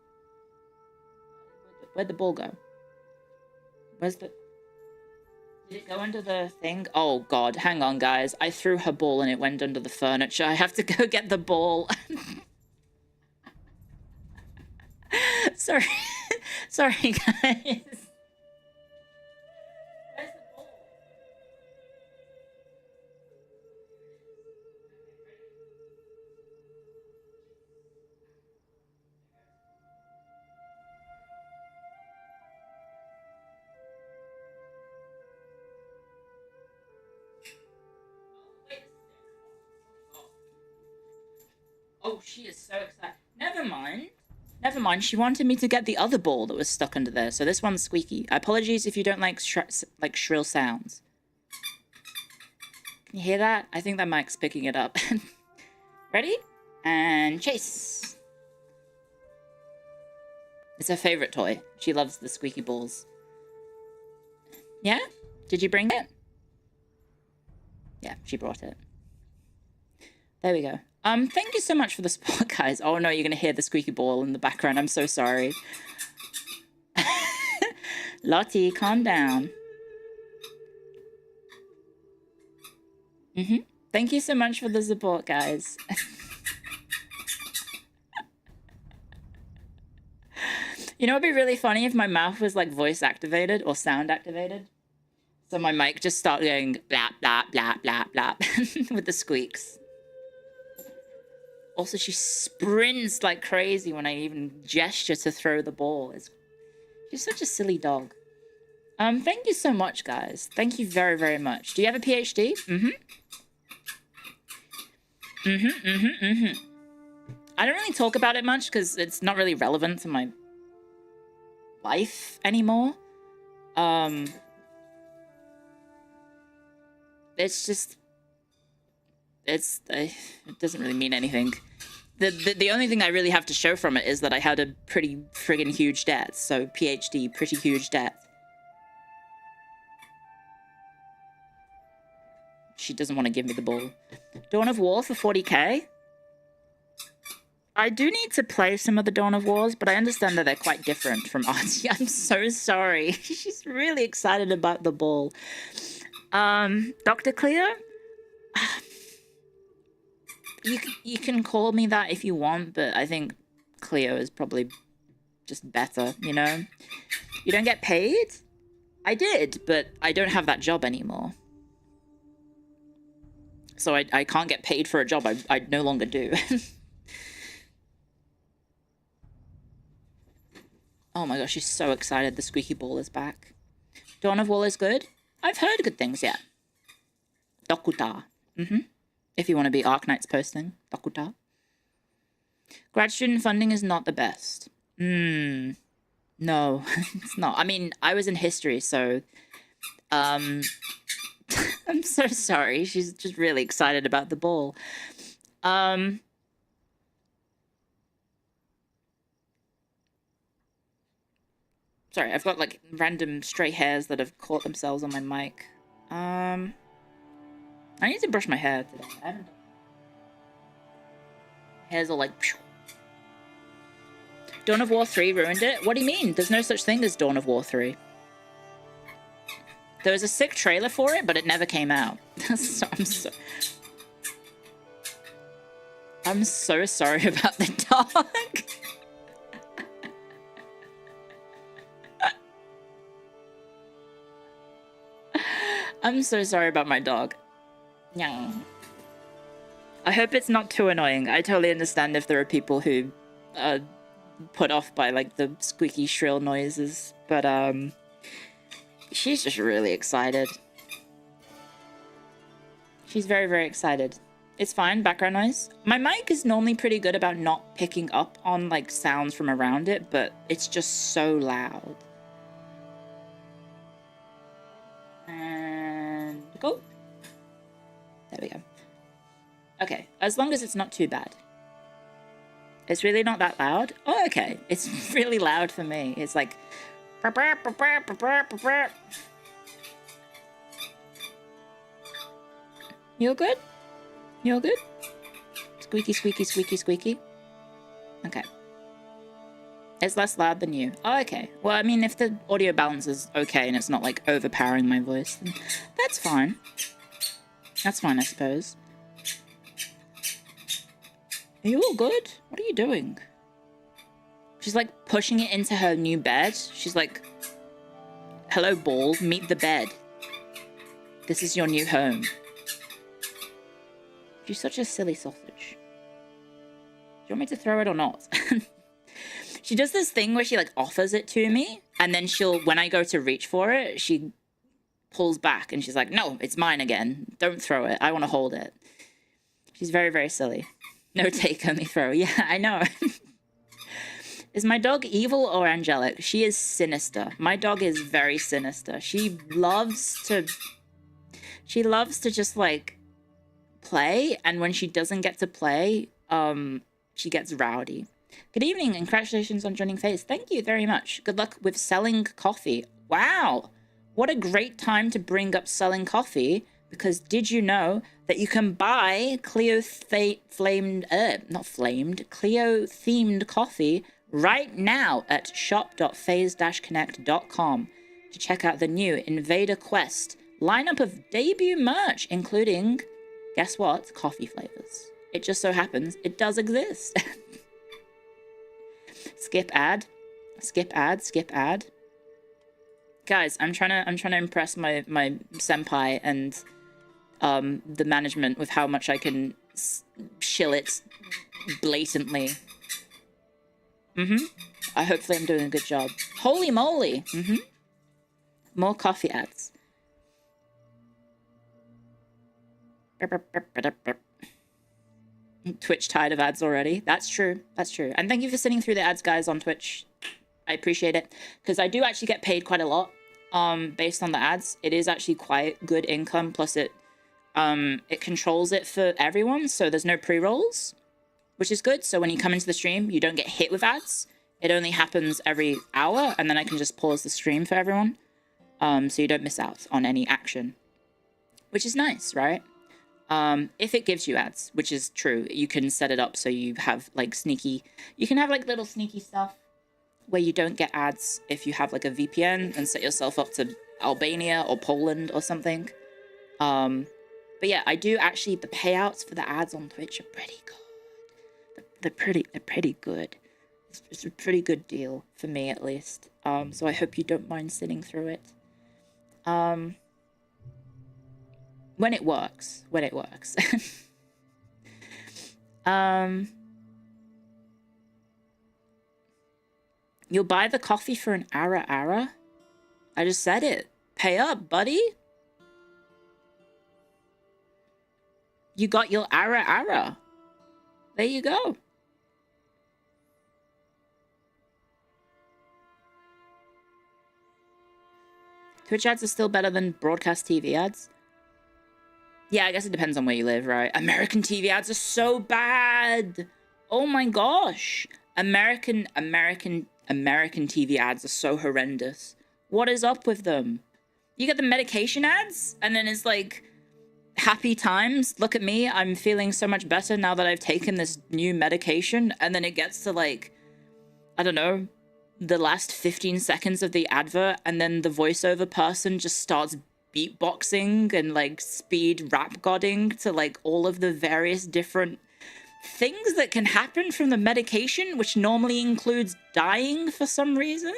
Where'd the ball go? Where's the... Did it go under the thing? Oh, God. Hang on, guys. I threw her ball and it went under the furniture. I have to go get the ball. Sorry. Sorry, guys. Oh, she is so excited. Never mind. Never mind. She wanted me to get the other ball that was stuck under there. So this one's squeaky. Apologies if you don't like shrill sounds. Can you hear that? I think that mic's picking it up. Ready? And chase. It's her favorite toy. She loves the squeaky balls. Yeah? Did you bring it? Yeah, she brought it. There we go. Thank you so much for the support, guys. Oh no, you're gonna hear the squeaky ball in the background. I'm so sorry. Lottie, calm down. Thank you so much for the support, guys. You know, it'd be really funny if my mouth was like voice activated or sound activated. So my mic just started going blah, blah, blah, blah, blah with the squeaks. Also, she sprints like crazy when I even gesture to throw the ball. She's such a silly dog. Thank you so much, guys. Thank you very, very much. Do you have a PhD? I don't really talk about it much because it's not really relevant to my life anymore. It's just... it doesn't really mean anything. The only thing I really have to show from it is that I had a pretty friggin' huge debt. So PhD, pretty huge debt. She doesn't want to give me the ball. Dawn of War for 40k? I do need to play some of the Dawn of Wars, but I understand that they're quite different from Auntie. I'm so sorry. She's really excited about the ball. Dr. Clio? You can call me that if you want, but I think Clio is probably just better, you know? You don't get paid? I did, but I don't have that job anymore. So I can't get paid for a job I no longer do. Oh my gosh, she's so excited the squeaky ball is back. Dawn of War is good? I've heard good things, yeah. Dokuta. If you want to be Arknight's posting. Dokuta. Grad student funding is not the best. No, it's not. I mean, I was in history, so... I'm so sorry. She's just really excited about the ball. Sorry, I've got like random stray hairs that have caught themselves on my mic. I need to brush my hair today. I haven't. Hairs are like... Phew. Dawn of War 3 ruined it? What do you mean? There's no such thing as Dawn of War 3. There was a sick trailer for it, but it never came out. I'm so sorry about the dog. I'm so sorry about my dog. Yeah. I hope it's not too annoying. I totally understand if there are people who are put off by like the squeaky shrill noises, but she's just really excited. She's very, very excited. It's fine, background noise. My mic is normally pretty good about not picking up on like sounds from around it, but it's just so loud. And go. There we go. Okay, as long as it's not too bad. It's really not that loud. Oh, okay. It's really loud for me. It's like... You all good? You all good? Squeaky, squeaky, squeaky, squeaky. Okay. It's less loud than you. Oh, okay. Well, I mean, if the audio balance is okay and it's not, like, overpowering my voice, then that's fine. That's fine, I suppose. Are you all good? What are you doing? She's, like, pushing it into her new bed. She's like, hello, ball. Meet the bed. This is your new home. She's such a silly sausage. Do you want me to throw it or not? She does this thing where she, like, offers it to me, and then she'll, when I go to reach for it, she pulls back, and she's like, no, it's mine again. Don't throw it. I want to hold it. She's very, very silly. No take, only throw. Yeah, I know. Is my dog evil or angelic? She is sinister. My dog is very sinister. She loves to just, like, play, and when she doesn't get to play, she gets rowdy. Good evening, and congratulations on joining Phase. Thank you very much. Good luck with selling coffee. Wow, what a great time to bring up selling coffee, because did you know that you can buy Clio themed coffee right now at shop.phase-connect.com to check out the new Invader Quest lineup of debut merch, including Guess what? Coffee flavors. It just so happens it does exist. Skip ad. Skip ad. Skip ad. Guys, I'm trying to impress my senpai and the management with how much I can shill it blatantly. Hopefully I'm doing a good job. Holy moly. More coffee ads. Twitch tired of ads already. That's true. That's true. And thank you for sitting through the ads, guys, on Twitch. I appreciate it. Because I do actually get paid quite a lot based on the ads. It is actually quite good income. Plus it controls it for everyone. So there's no pre-rolls, which is good. So when you come into the stream, you don't get hit with ads. It only happens every hour. And then I can just pause the stream for everyone. So you don't miss out on any action. Which is nice, right? If it gives you ads, which is true, you can set it up so you have like sneaky, you can have like little sneaky stuff where you don't get ads if you have like a VPN and set yourself up to Albania or Poland or something. But yeah, I do actually, the payouts for the ads on Twitch are pretty good. They're pretty good. It's a pretty good deal for me at least. So I hope you don't mind sitting through it. When it works. You'll buy the coffee for an ara. I just said it. Pay up, buddy. You got your ara. There you go. Twitch ads are still better than broadcast TV ads. Yeah, I guess it depends on where you live, right? American TV ads are so bad. Oh my gosh. American TV ads are so horrendous. What is up with them? You get the medication ads, and then it's like, happy times. Look at me. I'm feeling so much better now that I've taken this new medication. And then it gets to like, I don't know, the last 15 seconds of the advert, and then the voiceover person just starts beatboxing and like speed rap godding to like all of the various different things that can happen from the medication, which normally includes dying for some reason.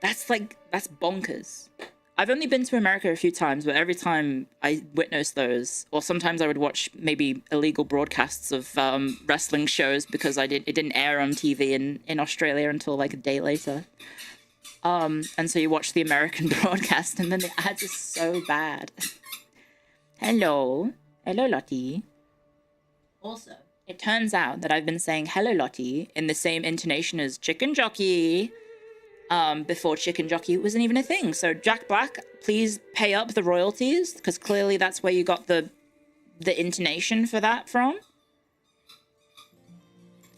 That's bonkers. I've only been to America a few times, but every time I witnessed those, or sometimes I would watch maybe illegal broadcasts of wrestling shows because it didn't air on TV in Australia until like a day later. And so you watch the American broadcast, and then the ads are so bad. Hello, Lottie. Also, it turns out that I've been saying hello, Lottie, in the same intonation as Chicken Jockey. Before Chicken Jockey wasn't even a thing. So Jack Black, please pay up the royalties, because clearly that's where you got the intonation for that from.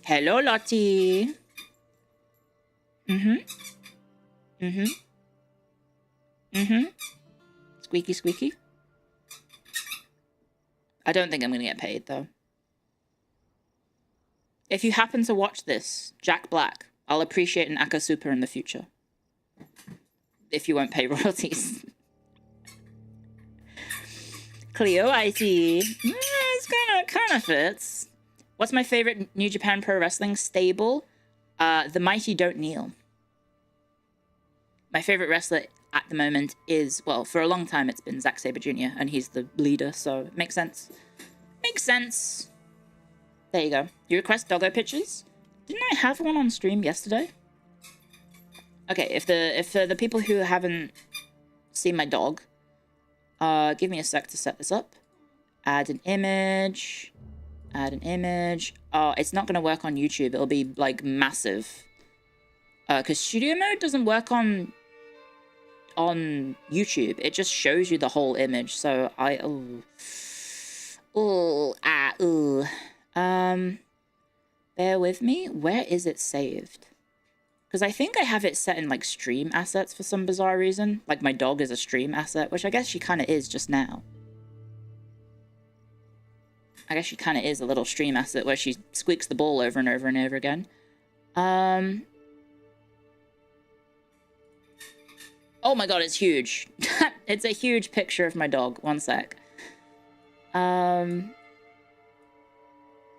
Hello, Lottie. Squeaky, squeaky. I don't think I'm gonna get paid, though. If you happen to watch this, Jack Black, I'll appreciate an Akasupa in the future. If you won't pay royalties. Clio, I see. It's kind of fits. What's my favorite New Japan Pro Wrestling stable? The Mighty Don't Kneel. My favorite wrestler at the moment is, well, for a long time it's been Zack Sabre Jr. and he's the leader, so it makes sense. Makes sense. There you go. You request doggo pictures? Didn't I have one on stream yesterday? Okay, if the people who haven't seen my dog, give me a sec to set this up. Add an image. Add an image. Oh, it's not gonna work on YouTube. It'll be like massive. Because studio mode doesn't work on YouTube. It just shows you the whole image. So bear with me. Where is it saved? Because I think I have it set in like stream assets for some bizarre reason. Like my dog is a stream asset, which I guess she kind of is just now. I guess she kind of is a little stream asset where she squeaks the ball over and over and over again. Oh my god, it's huge. It's a huge picture of my dog. One sec.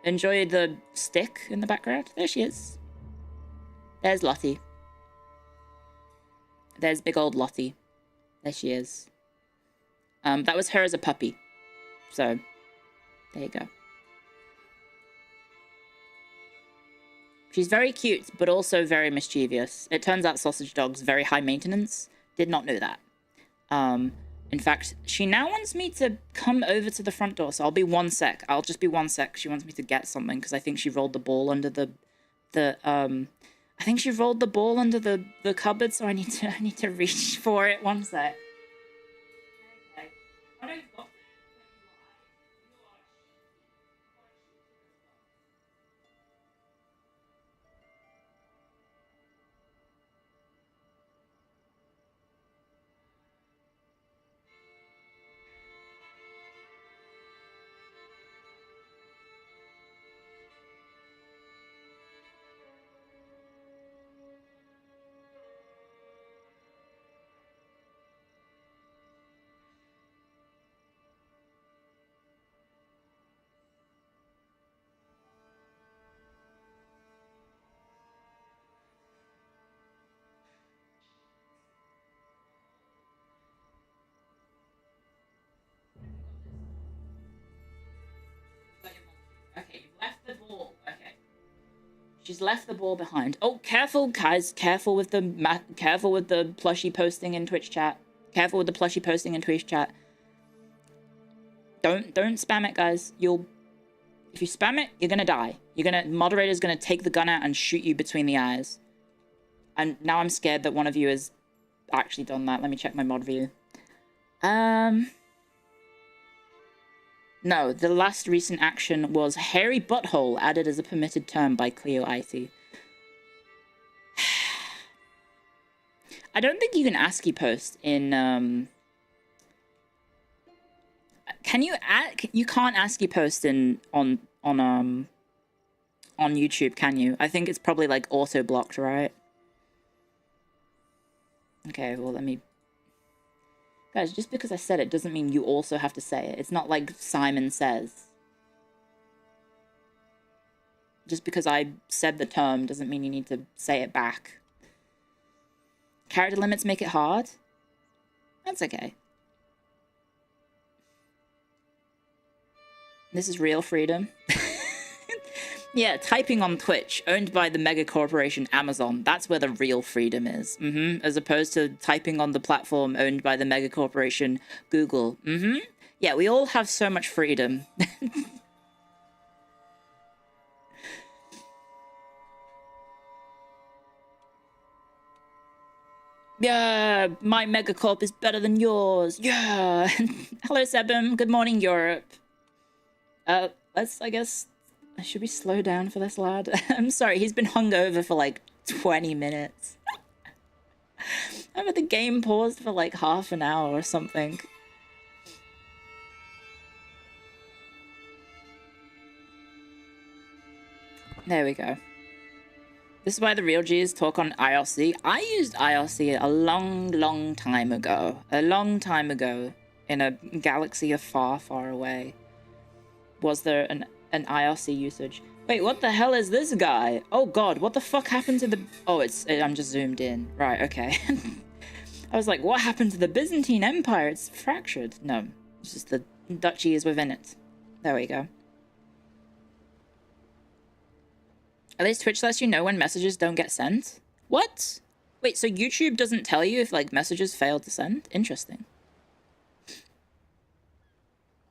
Enjoy the stick in the background. There she is. There's Lottie. There's big old Lottie. There she is. That was her as a puppy. So, there you go. She's very cute, but also very mischievous. It turns out Sausage Dog's very high maintenance. Did not know that. In fact, she now wants me to come over to the front door, so I'll be 1 sec. I'll just be 1 sec. She wants me to get something, because I think she rolled the ball under I think she rolled the ball under the cupboard, so I need to reach for it. 1 sec. Okay. I know you've got Okay, you've left the ball. Okay. She's left the ball behind. Oh, careful, guys. Careful with the plushie posting in Twitch chat. Careful with the plushie posting in Twitch chat. Don't spam it, guys. If you spam it, you're gonna die. Moderator's gonna take the gun out and shoot you between the eyes. And now I'm scared that one of you has actually done that. Let me check my mod view. No, the last recent action was hairy butthole added as a permitted term by Clio IT. I don't think you can ASCII post in, Can you you can't ASCII post on YouTube, can you? I think it's probably like auto blocked, right? Okay, well let me... Guys, just because I said it doesn't mean you also have to say it. It's not like Simon Says. Just because I said the term doesn't mean you need to say it back. Character limits make it hard? That's okay. This is real freedom. Yeah, typing on Twitch, owned by the mega corporation Amazon. That's where the real freedom is. As opposed to typing on the platform owned by the mega corporation Google. Yeah, we all have so much freedom. Yeah, my megacorp is better than yours. Yeah. Hello, Sebum. Good morning, Europe. I guess... Should we slow down for this lad? I'm sorry, he's been hungover for like 20 minutes. I remember the game paused for like half an hour or something. There we go. This is why the real G's talk on IRC. I used IRC a long time ago. A long time ago. In a galaxy of far, far away. Was there an IRC usage? Wait, what the hell is this guy? Oh god, what the fuck happened to the... Oh, I'm just zoomed in. Right, okay. I was like, what happened to the Byzantine Empire? It's fractured. No, it's just the duchy is within it. There we go. At least Twitch lets you know when messages don't get sent? What? Wait, so YouTube doesn't tell you if, like, messages fail to send? Interesting.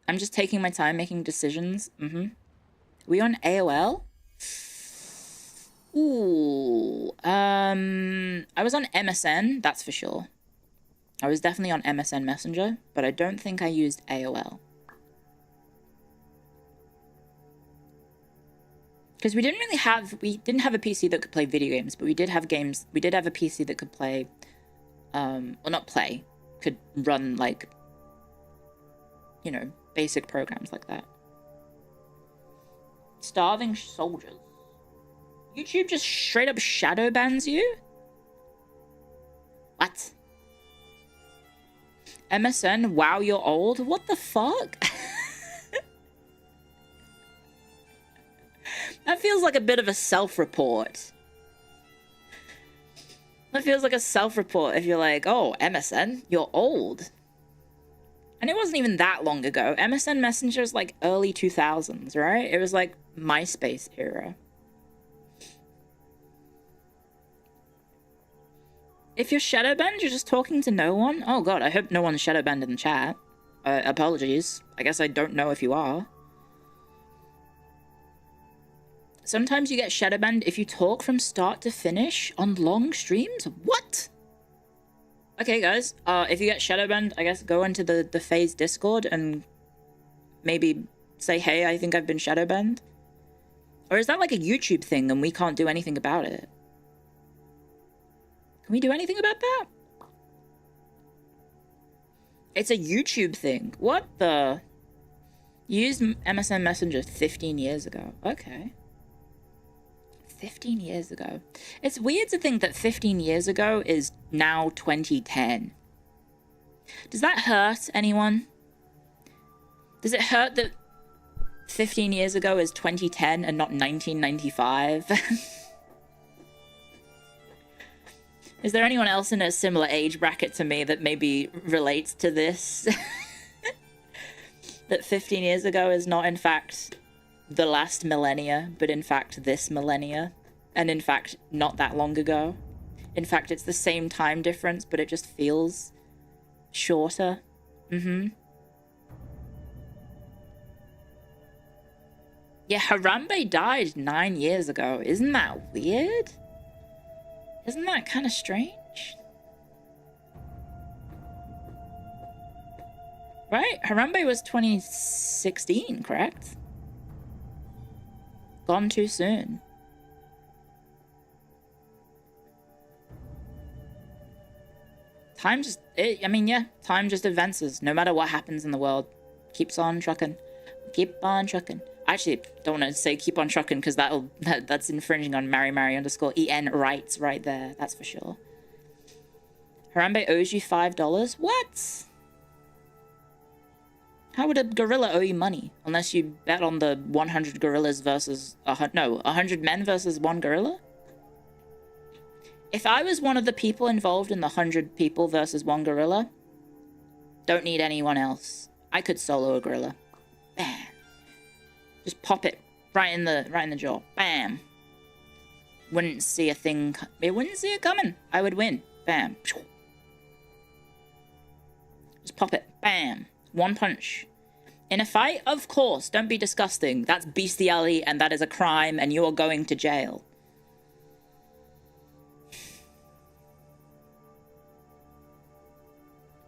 I'm just taking my time making decisions. We on AOL? Ooh. I was on MSN, that's for sure. I was definitely on MSN Messenger, but I don't think I used AOL. Because we didn't have a PC that could play video games, but we did have games. We did have a PC that could play, well, not play, could run, like, you know, basic programs like that. Starving soldiers. YouTube just straight up shadow bans you? What? MSN, wow, you're old? What the fuck? That feels like a bit of a self-report. That feels like a self-report if you're like, oh, MSN, you're old. And it wasn't even that long ago. MSN Messenger is like early 2000s, right? It was like MySpace era. If you're shadowbanned, you're just talking to no one? Oh god, I hope no one's shadowbanned in the chat. Apologies. I guess I don't know if you are. Sometimes you get shadowbanned if you talk from start to finish on long streams? What? Okay, guys. If you get shadowbanned, I guess go into the FaZe Discord and maybe say, hey, I think I've been shadowbanned. Or is that like a YouTube thing and we can't do anything about it? Can we do anything about that? It's a YouTube thing. What the? You used MSN Messenger 15 years ago. Okay. 15 years ago. It's weird to think that 15 years ago is now 2010. Does that hurt anyone? Does it hurt that 15 years ago is 2010 and not 1995? Is there anyone else in a similar age bracket to me that maybe relates to this? That 15 years ago is not in fact the last millennia, but in fact this millennia, and in fact not that long ago. In fact, it's the same time difference, but it just feels shorter. Yeah, Harambe died 9 years ago. Isn't that weird? Isn't that kind of strange? Right? Harambe was 2016, correct? Gone too soon. Time just... I mean, yeah. Time just advances. No matter what happens in the world. Keeps on trucking. Keep on trucking. I actually don't want to say keep on trucking because that's infringing on Mary_EN rights right there. That's for sure. Harambe owes you $5? What? How would a gorilla owe you money? Unless you bet on the 100 gorillas versus... 100 men versus one gorilla? If I was one of the people involved in the 100 people versus one gorilla, don't need anyone else. I could solo a gorilla. Bam. Just pop it right in the jaw. Bam. Wouldn't see a thing... It wouldn't see it coming. I would win. Bam. Just pop it. Bam. One punch. In a fight? Of course. Don't be disgusting. That's bestiality and that is a crime and you are going to jail.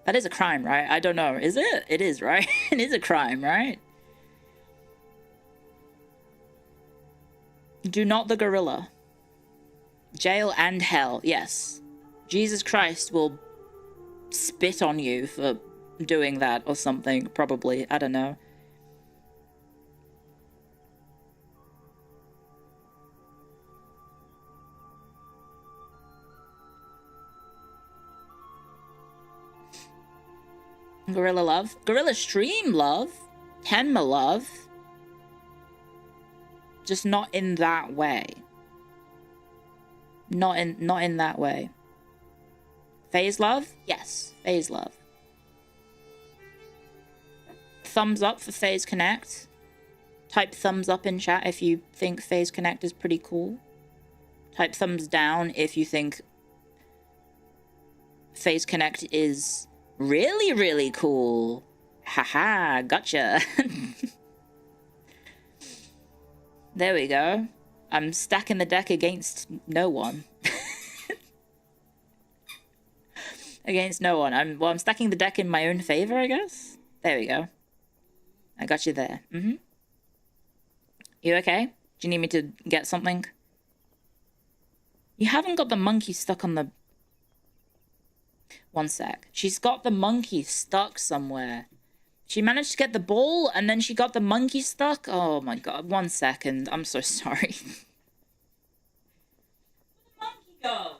That is a crime, right? I don't know. Is it? It is, right? It is a crime, right? Do not the gorilla. Jail and hell, yes. Jesus Christ will spit on you for doing that or something, probably. I don't know. Gorilla love. Gorilla stream love. Tenma love. Just not in that way. Not in that way. FaZe love? Yes, FaZe love. Thumbs up for FaZe Connect. Type thumbs up in chat if you think FaZe Connect is pretty cool. Type thumbs down if you think FaZe Connect is really, really cool. Haha, gotcha. There we go. I'm stacking the deck against no one. Against no one. I'm stacking the deck in my own favor, I guess. There we go. I got you there. You okay? Do you need me to get something? You haven't got the monkey stuck on the... One sec. She's got the monkey stuck somewhere. She managed to get the ball, and then she got the monkey stuck? Oh my god. 1 second. I'm so sorry. Where'd the monkey go?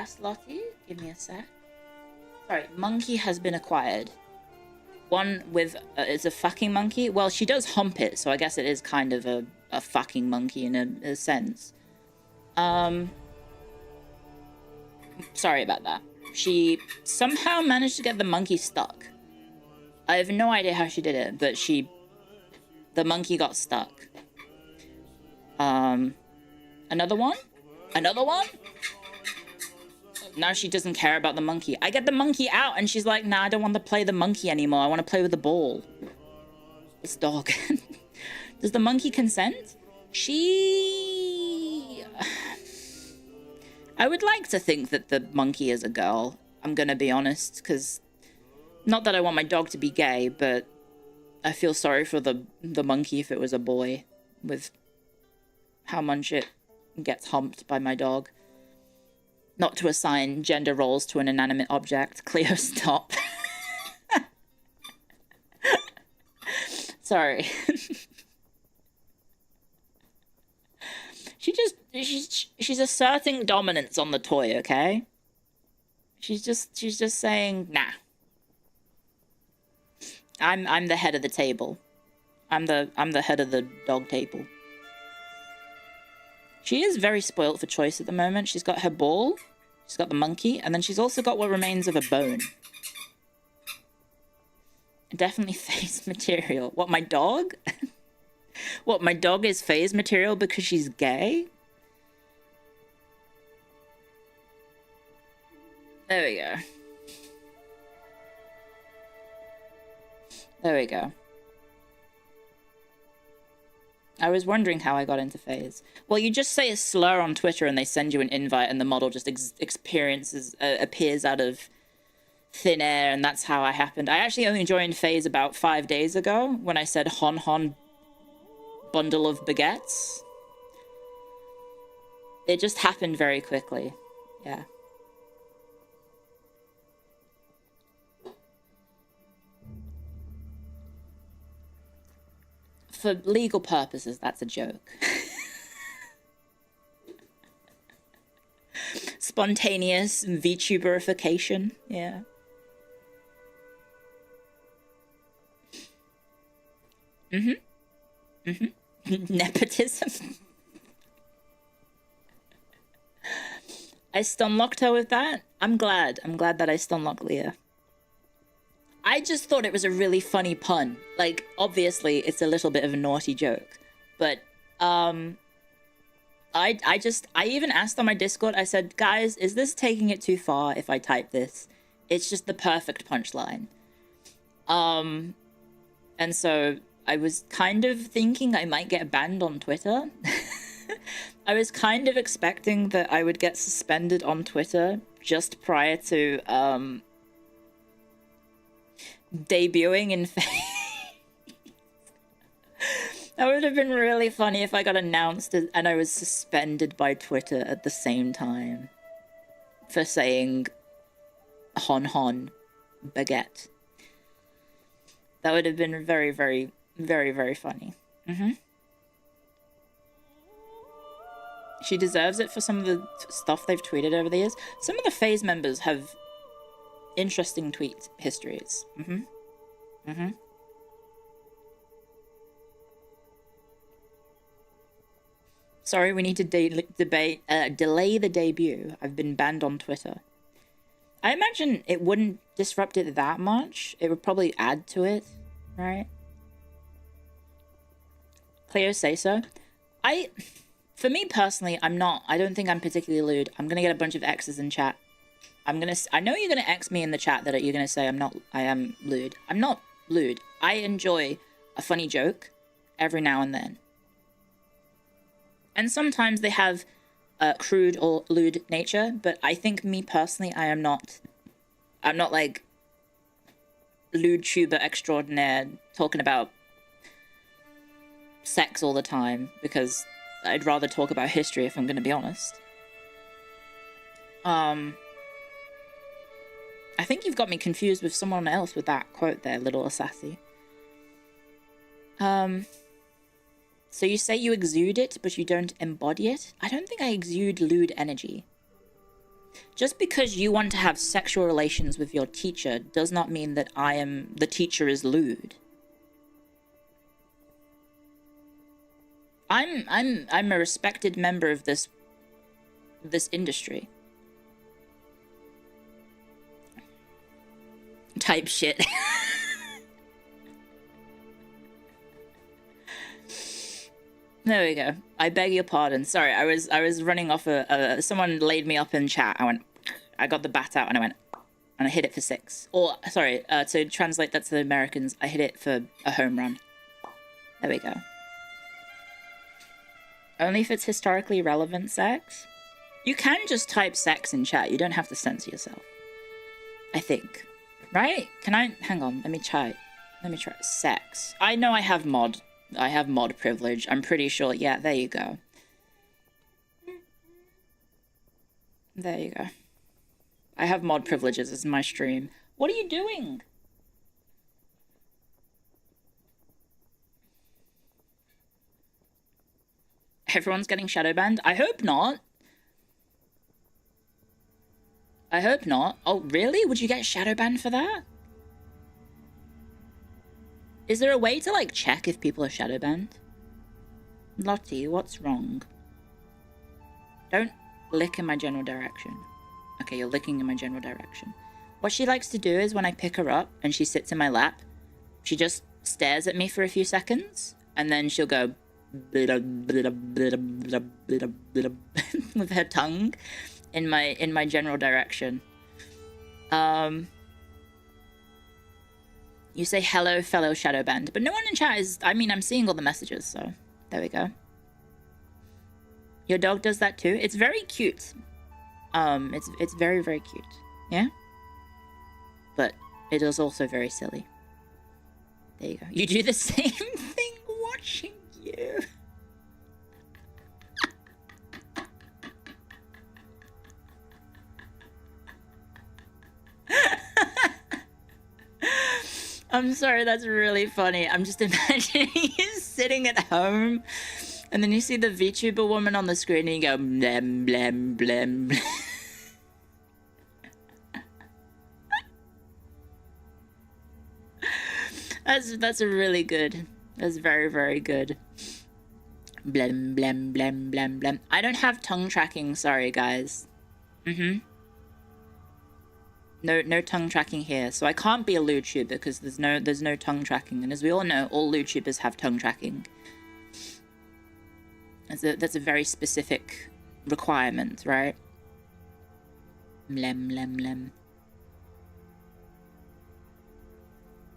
Yes, Lottie? Give me a sec. Sorry, monkey has been acquired. One with... it's a fucking monkey? Well, she does hump it, so I guess it is kind of a fucking monkey in a sense. Sorry about that. She somehow managed to get the monkey stuck. I have no idea how she did it, but the monkey got stuck. Another one? Another one? Now she doesn't care about the monkey. I get the monkey out and she's like, nah, I don't want to play the monkey anymore. I want to play with the ball. This dog. Does the monkey consent? I would like to think that the monkey is a girl. I'm gonna be honest, because... Not that I want my dog to be gay, but... I feel sorry for the monkey if it was a boy. With how much it gets humped by my dog. Not to assign gender roles to an inanimate object. Clio, stop. Sorry. She's asserting dominance on the toy, okay? She's just saying, nah. I'm the head of the table. I'm the head of the dog table. She is very spoilt for choice at the moment. She's got her ball, she's got the monkey, and then she's also got what remains of a bone. Definitely phase material. What, my dog? What, my dog is phase material because she's gay? There we go. There we go. I was wondering how I got into phase. Well, you just say a slur on Twitter and they send you an invite and the model just appears out of thin air, and that's how I happened. I actually only joined phase about 5 days ago when I said hon hon bundle of baguettes. It just happened very quickly. Yeah. For legal purposes, that's a joke. Spontaneous VTuberification, yeah. Nepotism. I stunlocked her with that. I'm glad that I stunlocked Leah. I just thought it was a really funny pun. Like, obviously, it's a little bit of a naughty joke. But, I even asked on my Discord, I said, guys, is this taking it too far if I type this? It's just the perfect punchline. And so I was kind of thinking I might get banned on Twitter. I was kind of expecting that I would get suspended on Twitter just prior to, debuting in phase. That would have been really funny if I got announced and I was suspended by Twitter at the same time for saying hon hon baguette. That would have been very, very, very, very funny. She deserves it for some of the stuff they've tweeted over the years. Some of the phase members have interesting tweet histories. Sorry, we need to delay the debut. I've been banned on Twitter. I imagine it wouldn't disrupt it that much. It would probably add to it, right? Cleo say so. For me personally, I don't think I'm particularly lewd. I'm gonna get a bunch of X's in chat. I know you're gonna X me in the chat that you're gonna say I am lewd. I'm not lewd. I enjoy a funny joke every now and then. And sometimes they have crude or lewd nature, but I think me personally, I'm not like lewd tuber extraordinaire talking about sex all the time, because I'd rather talk about history if I'm gonna be honest. I think you've got me confused with someone else with that quote there, little assassin. So you say you exude it, but you don't embody it? I don't think I exude lewd energy. Just because you want to have sexual relations with your teacher does not mean that the teacher is lewd. I'm a respected member of this industry. Type shit. There we go. I beg your pardon. Sorry, I was running off someone laid me up in chat. I got the bat out and I hit it for 6. Or sorry, to translate that to the Americans, I hit it for a home run. There we go. Only if it's historically relevant sex. You can just type sex in chat. You don't have to censor yourself. I think. Right? Can I hang on, let me try sex. I know I have mod privilege. I'm pretty sure. Yeah, there you go. There you go. I have mod privileges as my stream. What are you doing? Everyone's getting shadow banned? I hope not. I hope not. Oh, really? Would you get shadow banned for that? Is there a way to, like, check if people are shadow banned? Lottie, what's wrong? Don't lick in my general direction. Okay, you're licking in my general direction. What she likes to do is when I pick her up and she sits in my lap, she just stares at me for a few seconds, and then she'll go with her tongue in my general direction. You say hello, fellow shadow band, but no one in chat is. I mean, I'm seeing all the messages, so there we go. Your dog does that too. It's very cute. It's very, very cute. Yeah. But it is also very silly. There you go. You do the same thing watching you. I'm sorry, that's really funny. I'm just imagining you sitting at home and then you see the VTuber woman on the screen and you go blem blem blem. That's a really good. That's very, very good. Blem blem blem blem blem. I don't have tongue tracking, sorry guys. No tongue tracking here, so I can't be a lewd because there's no tongue tracking, and as we all know, all lewd have tongue tracking. That's a very specific requirement, right? Blem blem blem.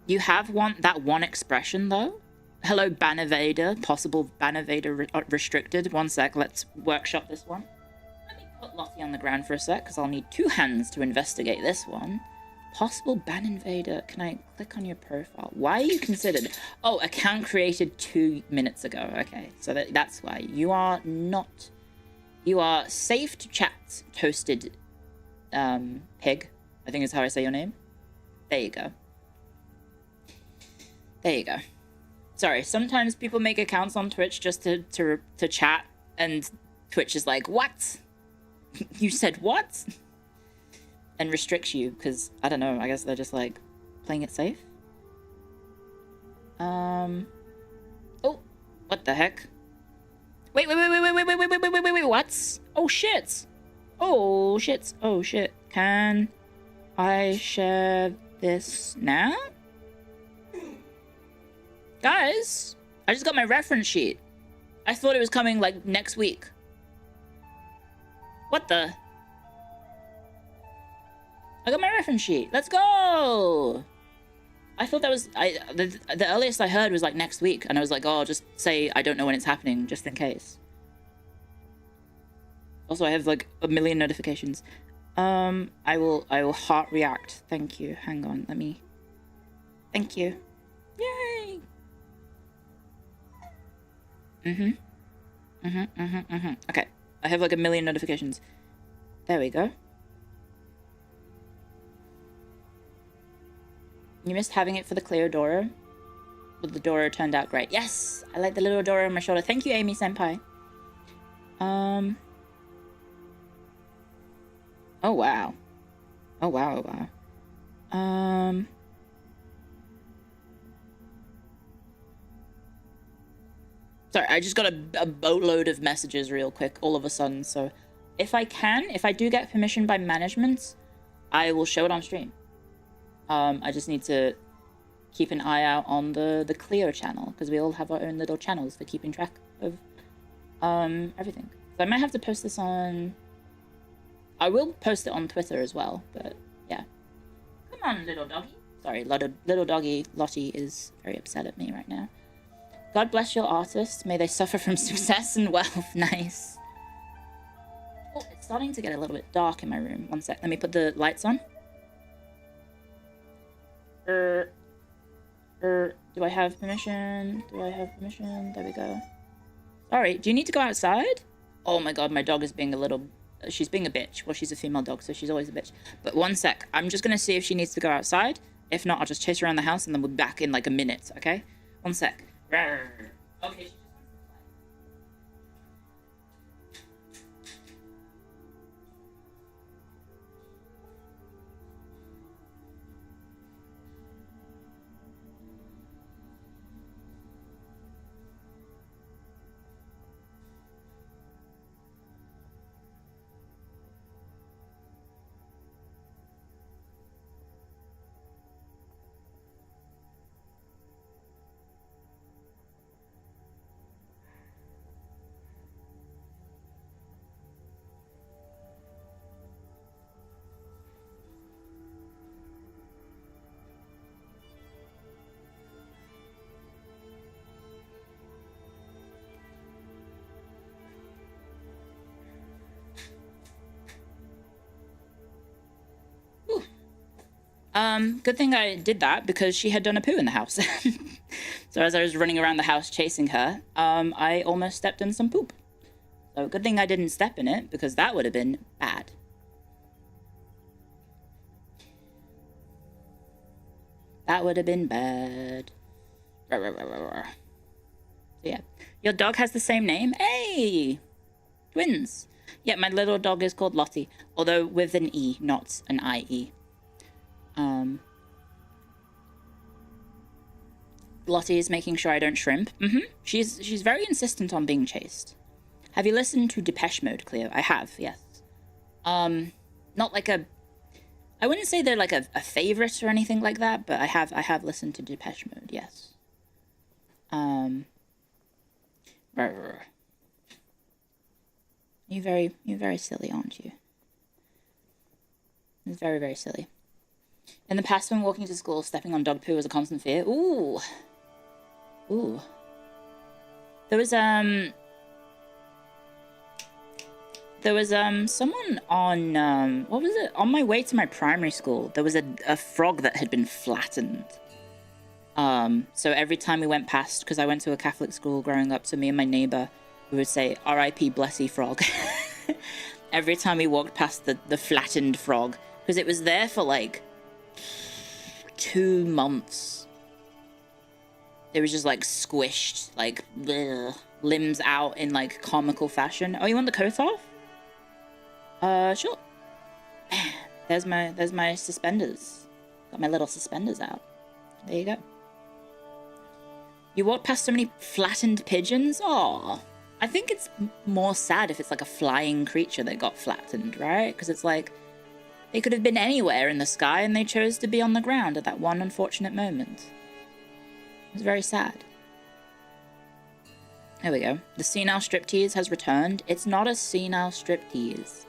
You have that one expression though. Hello, ban evader. Possible ban evader restricted. One sec. Let's workshop this one. Let me put Lottie on the ground for a sec, because I'll need 2 hands to investigate this one. Possible ban invader. Can I click on your profile? Why are you considered? Oh, account created 2 minutes ago. Okay, so that's why. You are not. You are safe to chat, toasted pig. I think is how I say your name. There you go. There you go. Sorry, sometimes people make accounts on Twitch just to chat, and Twitch is like, what? You said what? And restricts you, because, I don't know, I guess they're just, like, playing it safe? Oh, what the heck? Wait, what? Oh, shit! Oh, shit. Oh, shit. Can I share this now? Guys, I just got my reference sheet. I thought it was coming, like, next week. What the? I got my reference sheet. Let's go! I thought that was... the earliest I heard was, like, next week. And I was like, oh, just say I don't know when it's happening, just in case. Also, I have, like, a million notifications. I will heart react. Thank you. Hang on, let me... Thank you. Yay! Okay, I have like a million notifications. There we go. You missed having it for the Clio Doro, but the Doro turned out great. Yes, I like the little Doro on my shoulder. Thank you, Amy Senpai. Oh, wow. Oh, wow, oh, wow. Sorry, I just got a boatload of messages real quick all of a sudden, so if I do get permission by management, I will show it on stream. I just need to keep an eye out on the Clio channel, because we all have our own little channels for keeping track of everything. So I might have to post this on... I will post it on Twitter as well, but yeah. Come on, little doggy. Sorry, little doggy Lottie is very upset at me right now. God bless your artists. May they suffer from success and wealth. Nice. Oh, it's starting to get a little bit dark in my room. One sec. Let me put the lights on. Do I have permission? Do I have permission? There we go. Sorry, do you need to go outside? Oh my god, my dog is being a little... She's being a bitch. Well, she's a female dog, so she's always a bitch. But one sec. I'm just gonna see if she needs to go outside. If not, I'll just chase her around the house and then we'll be back in like a minute, okay? One sec. Okay. Good thing I did that because she had done a poo in the house. So as I was running around the house chasing her, I almost stepped in some poop. So good thing I didn't step in it because that would have been bad. That would have been bad. So yeah. Your dog has the same name? Hey! Twins. Yeah, my little dog is called Lottie. Although with an E, not an I-E. Lottie is making sure I don't shrimp. She's very insistent on being chased. Have you listened to Depeche Mode, Clio? I have, yes. Not like a... I wouldn't say they're like a favorite or anything like that, but I have listened to Depeche Mode, yes. You're very silly, aren't you? It's very, very silly. In the past, when walking to school, stepping on dog poo was a constant fear. Ooh. Ooh. There was someone on, what was it? On my way to my primary school, there was a frog that had been flattened. So every time we went past, because I went to a Catholic school growing up, so me and my neighbor, we would say, R.I.P. Blessy Frog. Every time we walked past the flattened frog, because it was there for like 2 months. It was just like squished, like bleh, limbs out in like comical fashion. Oh, you want the coat off? Sure. There's my suspenders. Got my little suspenders out. There you go. You walk past so many flattened pigeons? Aw. I think it's more sad if it's like a flying creature that got flattened, right? Because it's like, they could have been anywhere in the sky and they chose to be on the ground at that one unfortunate moment. It was very sad. There we go. The senile striptease has returned. It's not a senile striptease.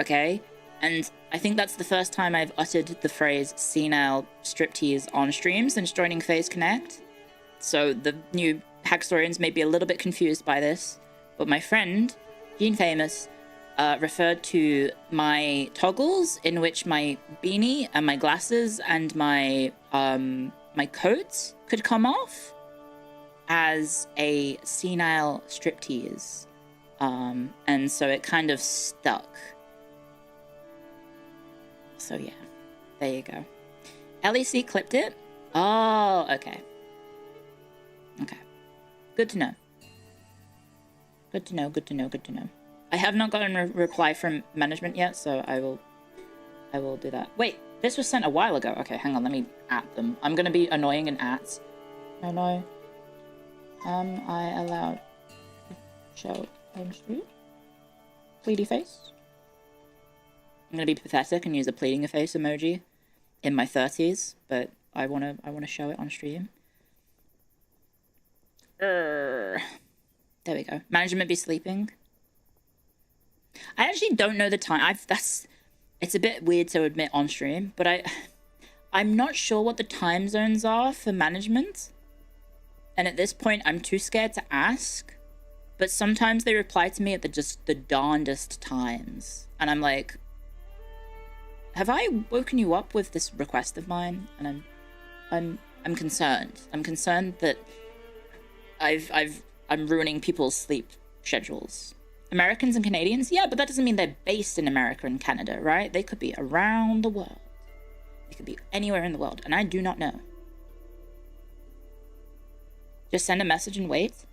Okay? And I think that's the first time I've uttered the phrase senile striptease on stream since joining FaZe Connect. So the new Hackstorians may be a little bit confused by this. But my friend, Gene Famous, referred to my toggles in which my beanie and my glasses and my my coat could come off as a senile striptease. And so it kind of stuck. So yeah, there you go. LEC clipped it? Oh, okay. Okay. Good to know. Good to know, good to know, good to know. I have not gotten a reply from management yet, so I will I will do that. Wait, this was sent a while ago. Okay, hang on, let me at them. I'm gonna be annoying and at. No. Am I allowed to show on street? Pleady face? I'm gonna be pathetic and use a pleading a face emoji in my 30s, but I wanna show it on stream. There we go. Management be sleeping. I actually don't know the time. It's a bit weird to admit on stream, but I'm not sure what the time zones are for management. And at this point, I'm too scared to ask. But sometimes they reply to me at the darndest times, and I'm like, have I woken you up with this request of mine? And I'm concerned. I'm concerned that I'm ruining people's sleep schedules. Americans and Canadians? Yeah, but that doesn't mean they're based in America and Canada, right? They could be around the world. They could be anywhere in the world, and I do not know. Just send a message and wait.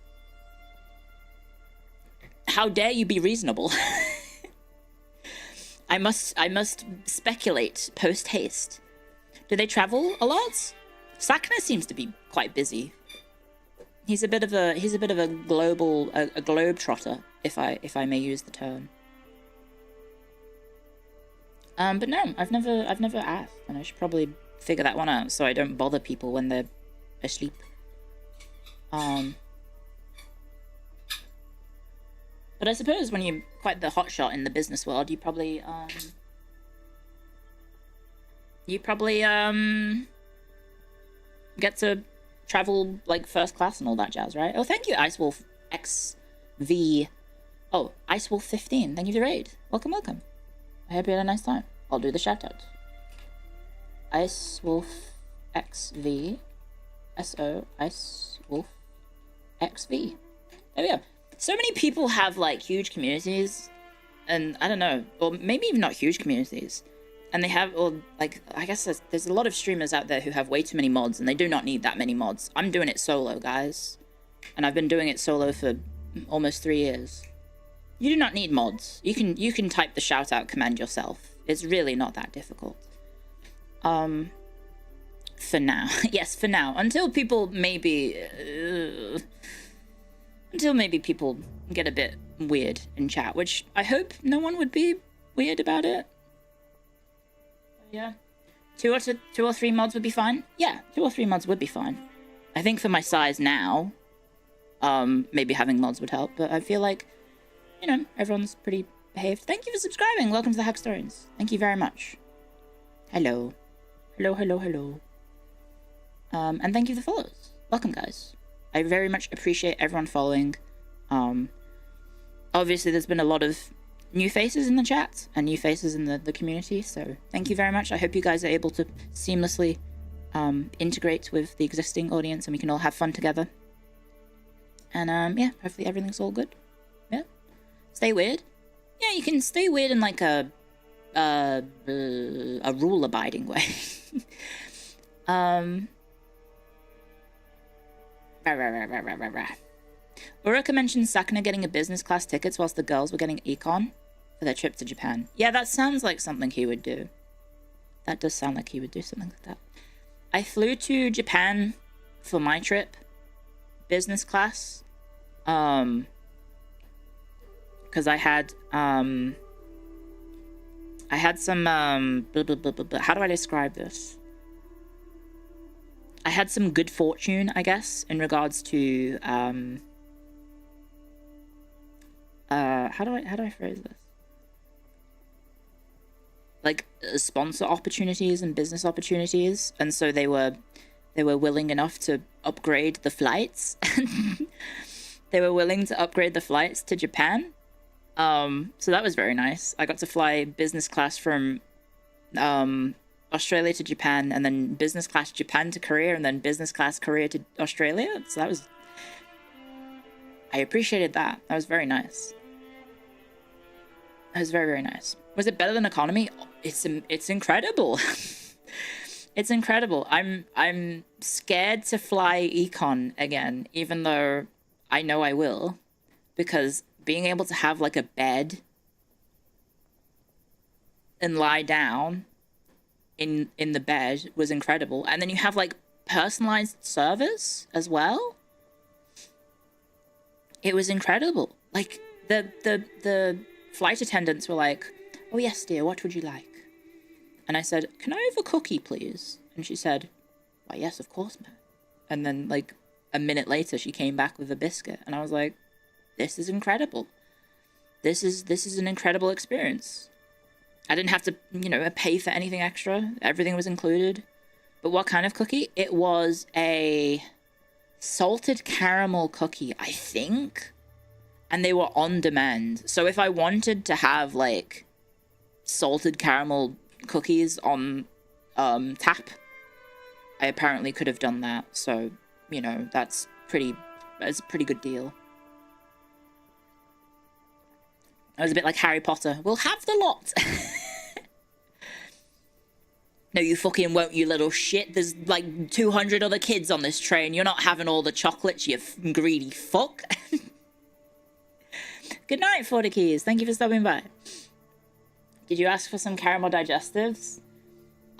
How dare you be reasonable? I must speculate post haste. Do they travel a lot? Sakna seems to be quite busy. He's a bit of a globe trotter, if I may use the term. But no, I've never asked, and I should probably figure that one out so I don't bother people when they're asleep. But I suppose when you're quite the hotshot in the business world, you probably get to travel like first class and all that jazz, right? Oh, thank you, Icewolf XV. Oh, Icewolf 15. Thank you for the raid. Welcome. I hope you had a nice time. I'll do the shout out. Icewolf XV. SO Icewolf XV. There we go. So many people have like huge communities, and I don't know, or maybe even not huge communities, and they have, or like, I guess there's a lot of streamers out there who have way too many mods, and they do not need that many mods. I'm doing it solo, guys, and I've been doing it solo for almost 3 years. You do not need mods. You can type the shout out command yourself. It's really not that difficult. For now. Yes, for now. Until people maybe people get a bit weird in chat, which I hope no one would be weird about it. Yeah. 2 or 3 mods would be fine. Yeah, 2 or 3 mods would be fine. I think for my size now, maybe having mods would help, but I feel like, you know, everyone's pretty behaved. Thank you for subscribing. Welcome to the Hackstones. Thank you very much. Hello. Hello. And thank you for the follows. Welcome, guys. I very much appreciate everyone following. Obviously, there's been a lot of new faces in the chat and new faces in the community, so thank you very much. I hope you guys are able to seamlessly integrate with the existing audience and we can all have fun together. And yeah, hopefully everything's all good. Yeah. Stay weird. Yeah, you can stay weird in like a rule-abiding way. Uraka mentioned Sakuna getting a business class tickets whilst the girls were getting econ for their trip to Japan. Yeah, that sounds like something he would do. That does sound like he would do something like that. I flew to Japan for my trip, business class, because I had some, how do I describe this? I had some good fortune, I guess, in regards to, how do I phrase this? Like, sponsor opportunities and business opportunities, and so they were willing enough to upgrade the flights. They were willing to upgrade the flights to Japan. So that was very nice. I got to fly business class from, Australia to Japan, and then business class Japan to Korea, and then business class Korea to Australia. So that was... I appreciated that. That was very nice. That was very, very nice. Was it better than economy? It's incredible. It's incredible. I'm scared to fly econ again, even though I know I will, because being able to have like a bed and lie down in the bed was incredible. And then you have like personalized service as well. It was incredible. Like the flight attendants were like, "Oh yes, dear, what would you like?" And I said, "Can I have a cookie, please?" And she said, "Why, yes, of course, ma'am." And then like a minute later, she came back with a biscuit, and I was like, "This is incredible. This is an incredible experience." I didn't have to, you know, pay for anything extra. Everything was included. But what kind of cookie? It was a salted caramel cookie, I think. And they were on demand. So if I wanted to have, like, salted caramel cookies on tap, I apparently could have done that. So, you know, that's a pretty good deal. I was a bit like Harry Potter. We'll have the lot. No, you fucking won't, you little shit. There's like 200 other kids on this train. You're not having all the chocolates, you greedy fuck. Good night, 40 Keys. Thank you for stopping by. Did you ask for some caramel digestives?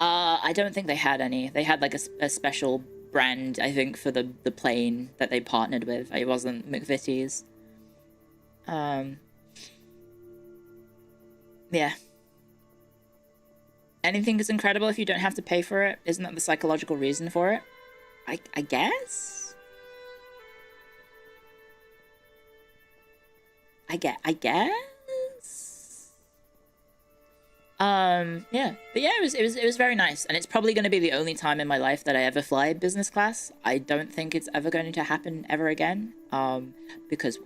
I don't think they had any. They had like a special brand, I think, for the plane that they partnered with. It wasn't McVitie's. Yeah. Anything is incredible if you don't have to pay for it. Isn't that the psychological reason for it? I guess? I guess? Yeah. But yeah, it was very nice. And it's probably going to be the only time in my life that I ever fly business class. I don't think it's ever going to happen ever again. Because,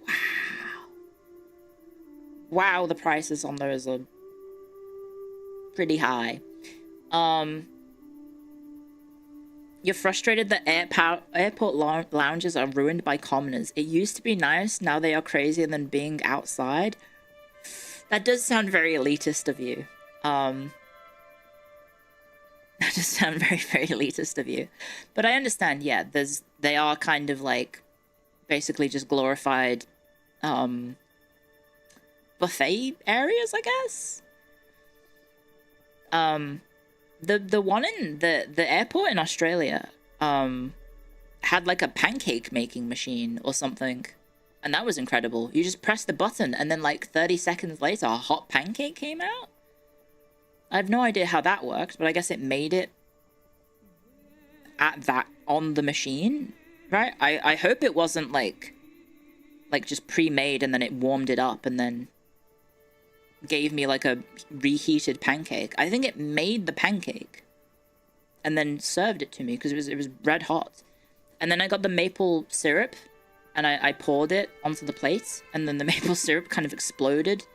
wow, the prices on those are pretty high. You're frustrated that airport lounges are ruined by commoners. It used to be nice, now they are crazier than being outside. That does sound very elitist of you. That does sound very, very elitist of you. But I understand, yeah, they are kind of like basically just glorified buffet areas, I guess. The one in the airport in Australia had like a pancake making machine or something, and that was incredible. You just press the button and then like 30 seconds later a hot pancake came out. I have no idea how that worked, but I guess it made it on the machine, right? I hope it wasn't like just pre-made and then it warmed it up and then gave me like a reheated pancake. I think it made the pancake and then served it to me because it was red hot. And then I got the maple syrup and I poured it onto the plate, and then the maple syrup kind of exploded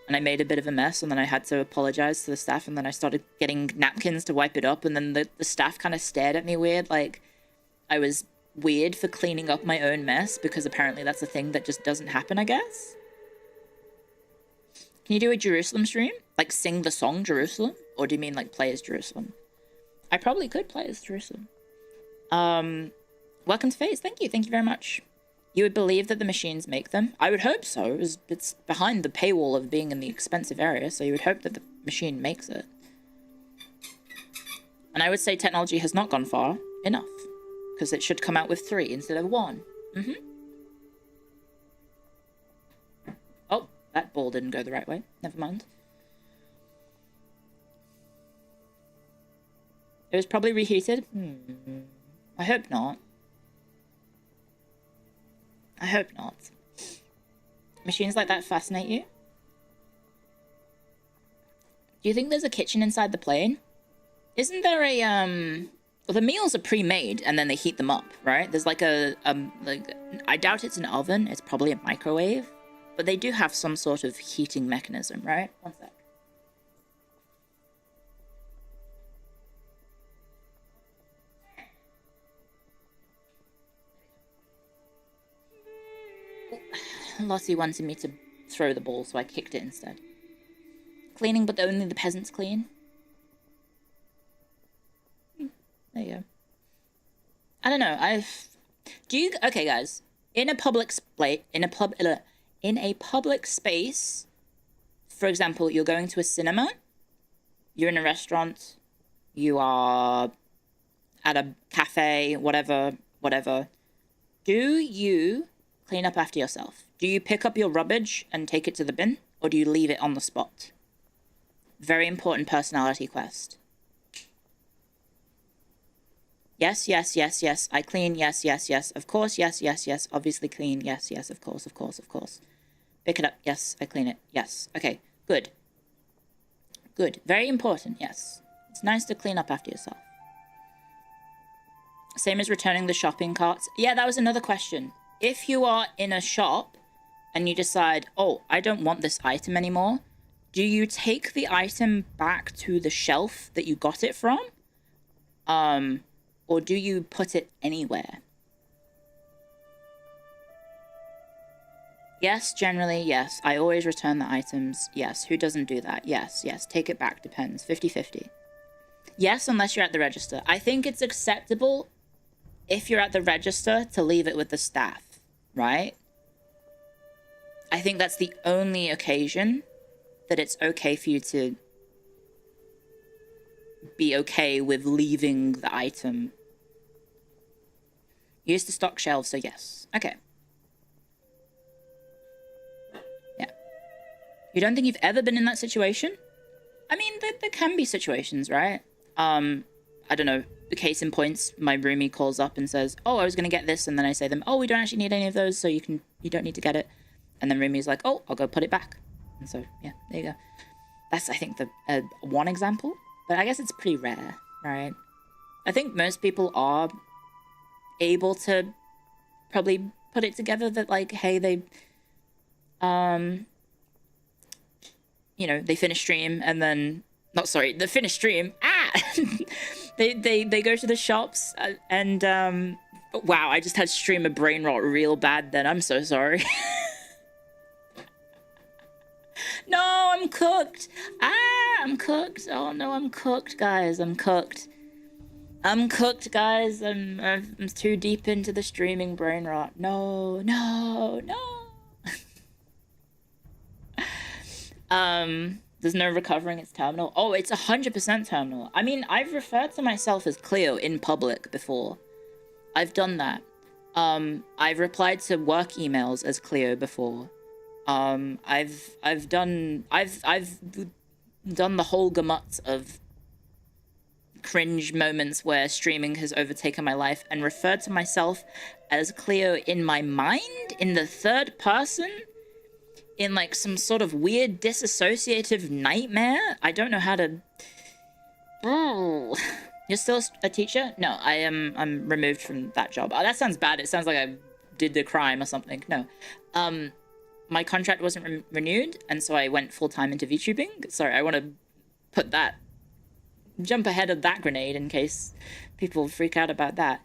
and I made a bit of a mess, and then I had to apologize to the staff, and then I started getting napkins to wipe it up, and then the staff kind of stared at me weird, like I was weird for cleaning up my own mess, because apparently that's a thing that just doesn't happen, I guess. Can you do a Jerusalem stream? Like, sing the song Jerusalem? Or do you mean, like, play as Jerusalem? I probably could play as Jerusalem. Welcome to Phase. Thank you. Thank you very much. You would believe that the machines make them? I would hope so. It's behind the paywall of being in the expensive area, so you would hope that the machine makes it. And I would say technology has not gone far enough, because it should come out with 3 instead of 1. Oh. That ball didn't go the right way. Never mind. It was probably reheated. I hope not. I hope not. Machines like that fascinate you? Do you think there's a kitchen inside the plane? Isn't there a, well, the meals are pre-made and then they heat them up, right? There's like like, I doubt it's an oven. It's probably a microwave. But they do have some sort of heating mechanism, right? One sec. Lottie wanted me to throw the ball, so I kicked it instead. Cleaning, but only the peasants clean. There you go. I don't know. Okay, guys. In a public space, for example, you're going to a cinema, you're in a restaurant, you are at a cafe, whatever, do you clean up after yourself? Do you pick up your rubbish and take it to the bin, or do you leave it on the spot? Very important personality quest. Yes, yes, yes, yes. I clean. Yes, yes, yes. Of course, yes, yes, yes. Obviously clean. Yes, yes, of course, of course, of course. Pick it up. Yes, I clean it. Yes. Okay, good. Good. Very important, yes. It's nice to clean up after yourself. Same as returning the shopping carts. Yeah, that was another question. If you are in a shop and you decide, oh, I don't want this item anymore, do you take the item back to the shelf that you got it from? Or do you put it anywhere? Yes, generally, yes. I always return the items. Yes, who doesn't do that? Yes, yes. Take it back, depends. 50-50. Yes, unless you're at the register. I think it's acceptable if you're at the register to leave it with the staff, right? I think that's the only occasion that it's okay for you to be okay with leaving the item. You used to stock shelves, so yes. Okay. Yeah. You don't think you've ever been in that situation? I mean, there can be situations, right? I don't know. The case in points, my roomie calls up and says, oh, I was going to get this. And then I say to them, oh, we don't actually need any of those, so you don't need to get it. And then roomie's like, oh, I'll go put it back. And so, yeah, there you go. That's, I think, the one example. But I guess it's pretty rare, right? I think most people are able to probably put it together that, like, hey, they, you know, they finish stream and then... Not sorry, the finish stream. They go to the shops and wow, I just had streamer brain rot real bad then. I'm so sorry. No, I'm cooked. I'm cooked. Oh no, I'm cooked, guys. I'm cooked. I'm cooked, guys. I'm too deep into the streaming brain rot. No, no, no. There's no recovering its terminal. Oh, it's 100% terminal. I mean, I've referred to myself as Clio in public before. I've done that. I've replied to work emails as Clio before. I've done the whole gamut of cringe moments where streaming has overtaken my life and referred to myself as Clio in my mind, in the third person, in like some sort of weird disassociative nightmare. I don't know how to... Oh. You're still a teacher? No, I'm removed from that job. Oh, that sounds bad. It sounds like I did the crime or something. No. My contract wasn't renewed, and so I went full-time into VTubing. Sorry, I want to put that... Jump ahead of that grenade in case people freak out about that.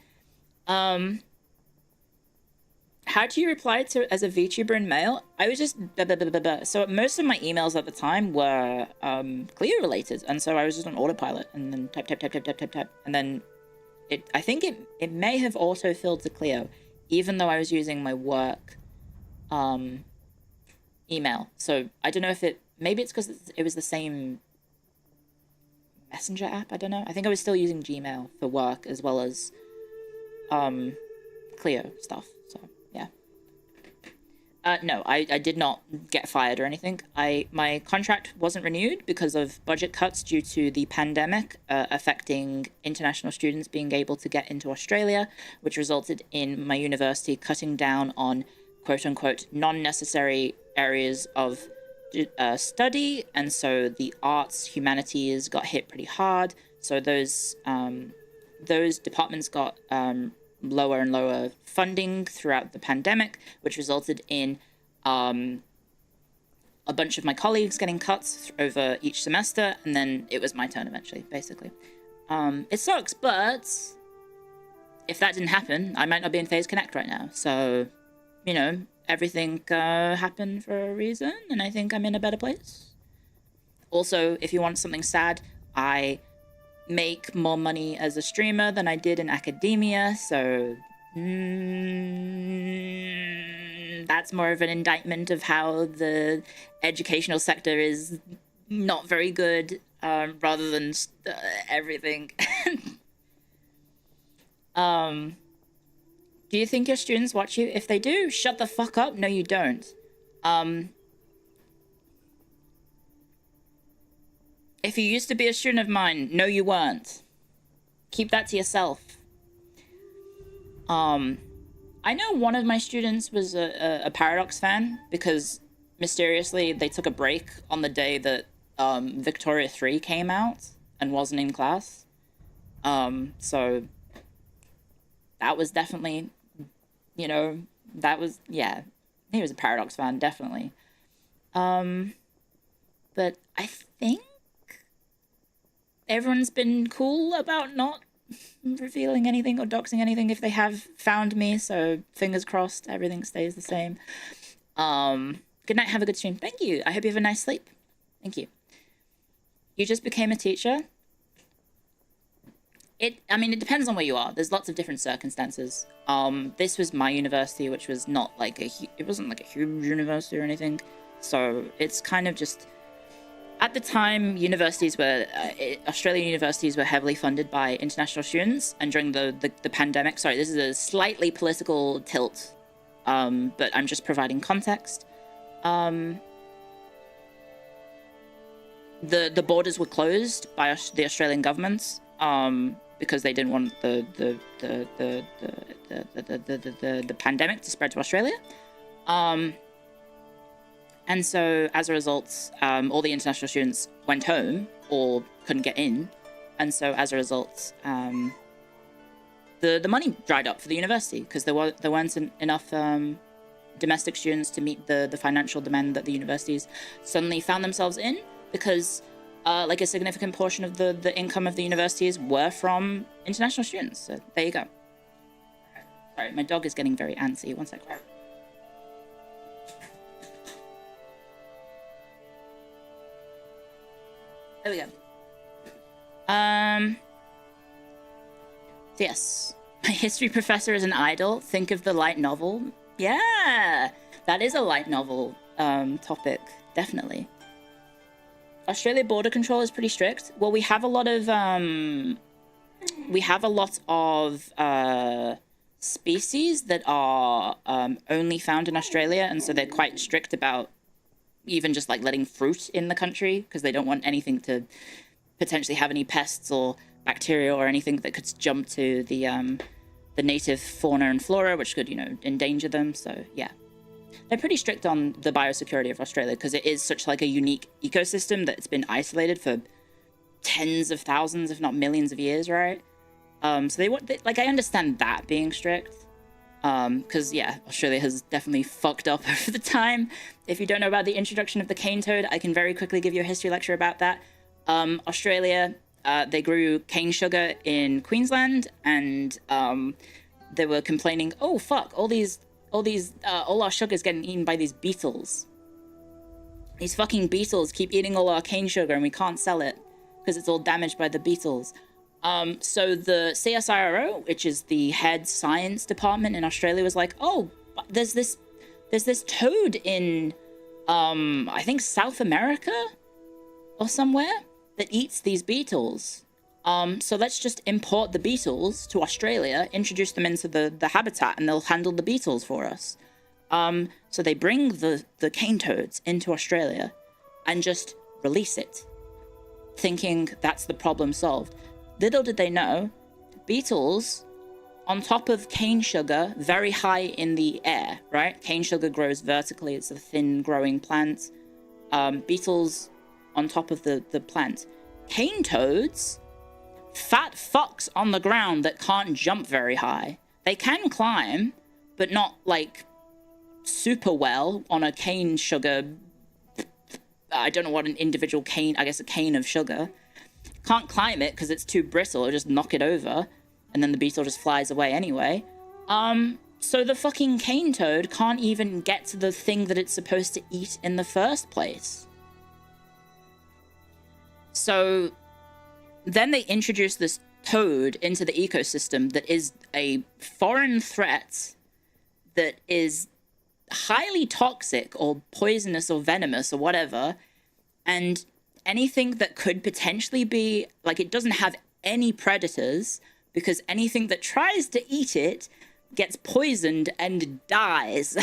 How do you reply to as a VTuber in mail? I was just... So most of my emails at the time were Clio related, and so I was just on autopilot, and then type, and then I think it may have auto-filled to Clio, even though I was using my work email. So I don't know if maybe it's because it was the same messenger app, I don't know. I think I was still using Gmail for work as well as Clio stuff. So yeah. No, I did not get fired or anything. My contract wasn't renewed because of budget cuts due to the pandemic affecting international students being able to get into Australia, which resulted in my university cutting down on quote-unquote non-necessary areas of study, and so the arts, humanities got hit pretty hard. So those departments got lower and lower funding throughout the pandemic, which resulted in a bunch of my colleagues getting cuts over each semester, and then it was my turn eventually, basically. It sucks, but if that didn't happen, I might not be in FaZe Connect right now. So, you know, everything happened for a reason, and I think I'm in a better place. Also, if you want something sad, I make more money as a streamer than I did in academia, so that's more of an indictment of how the educational sector is not very good. rather than everything. Do you think your students watch you? If they do, shut the fuck up. No, you don't. If you used to be a student of mine, no, you weren't. Keep that to yourself. I know one of my students was a Paradox fan because mysteriously they took a break on the day that Victoria 3 came out and wasn't in class. So that was definitely, you know, that was, yeah, he was a Paradox fan, definitely. But I think everyone's been cool about not revealing anything or doxing anything if they have found me, so fingers crossed everything stays the same. Good night, have a good stream. Thank you. I hope you have a nice sleep. Thank you. You just became a teacher? I mean, it depends on where you are. There's lots of different circumstances. This was my university, which was not like it wasn't like a huge university or anything. So it's kind of just, at the time, universities were, Australian universities were heavily funded by international students. And during the pandemic, sorry, this is a slightly political tilt, but I'm just providing context. The borders were closed by the Australian government, because they didn't want the pandemic to spread to Australia. And so as a result, all the international students went home or couldn't get in. And so as a result, the money dried up for the university because there weren't enough domestic students to meet the financial demand that the universities suddenly found themselves in, because like a significant portion of the income of the universities were from international students. So there you go. Sorry, my dog is getting very antsy. One sec. There we go. Yes. My history professor is an idol. Think of the light novel. Yeah, that is a light novel topic, definitely. Australia border control is pretty strict. Well, we have a lot of species that are only found in Australia, and so they're quite strict about even just like letting fruit in the country because they don't want anything to potentially have any pests or bacteria or anything that could jump to the native fauna and flora, which could, you know, endanger them. So yeah, they're pretty strict on the biosecurity of Australia because it is such like a unique ecosystem that it's been isolated for tens of thousands, if not millions of years, right? So they like, I understand that being strict. Because, yeah, Australia has definitely fucked up over the time. If you don't know about the introduction of the cane toad, I can very quickly give you a history lecture about that. Australia, they grew cane sugar in Queensland, and they were complaining, oh, fuck, all our sugar's getting eaten by these beetles. These fucking beetles keep eating all our cane sugar, and we can't sell it because it's all damaged by the beetles. So the CSIRO, which is the head science department in Australia, was like, oh, there's this toad in, I think South America or somewhere that eats these beetles. So let's just import the beetles to Australia, introduce them into the habitat, and they'll handle the beetles for us. So they bring the cane toads into Australia and just release it, thinking that's the problem solved. Little did they know, beetles on top of cane sugar, very high in the air, right? Cane sugar grows vertically. It's a thin growing plant. Beetles on top of the plant. Cane toads, fat fucks on the ground that can't jump very high. They can climb, but not like super well on a cane sugar. I don't know what an individual cane, I guess a cane of sugar. Can't climb it because it's too brittle, or just knock it over, and then the beetle just flies away anyway. So the fucking cane toad can't even get to the thing that it's supposed to eat in the first place. So then they introduce this toad into the ecosystem that is a foreign threat that is highly toxic or poisonous or venomous or whatever, and anything that could potentially be, like, it doesn't have any predators, because anything that tries to eat it gets poisoned and dies.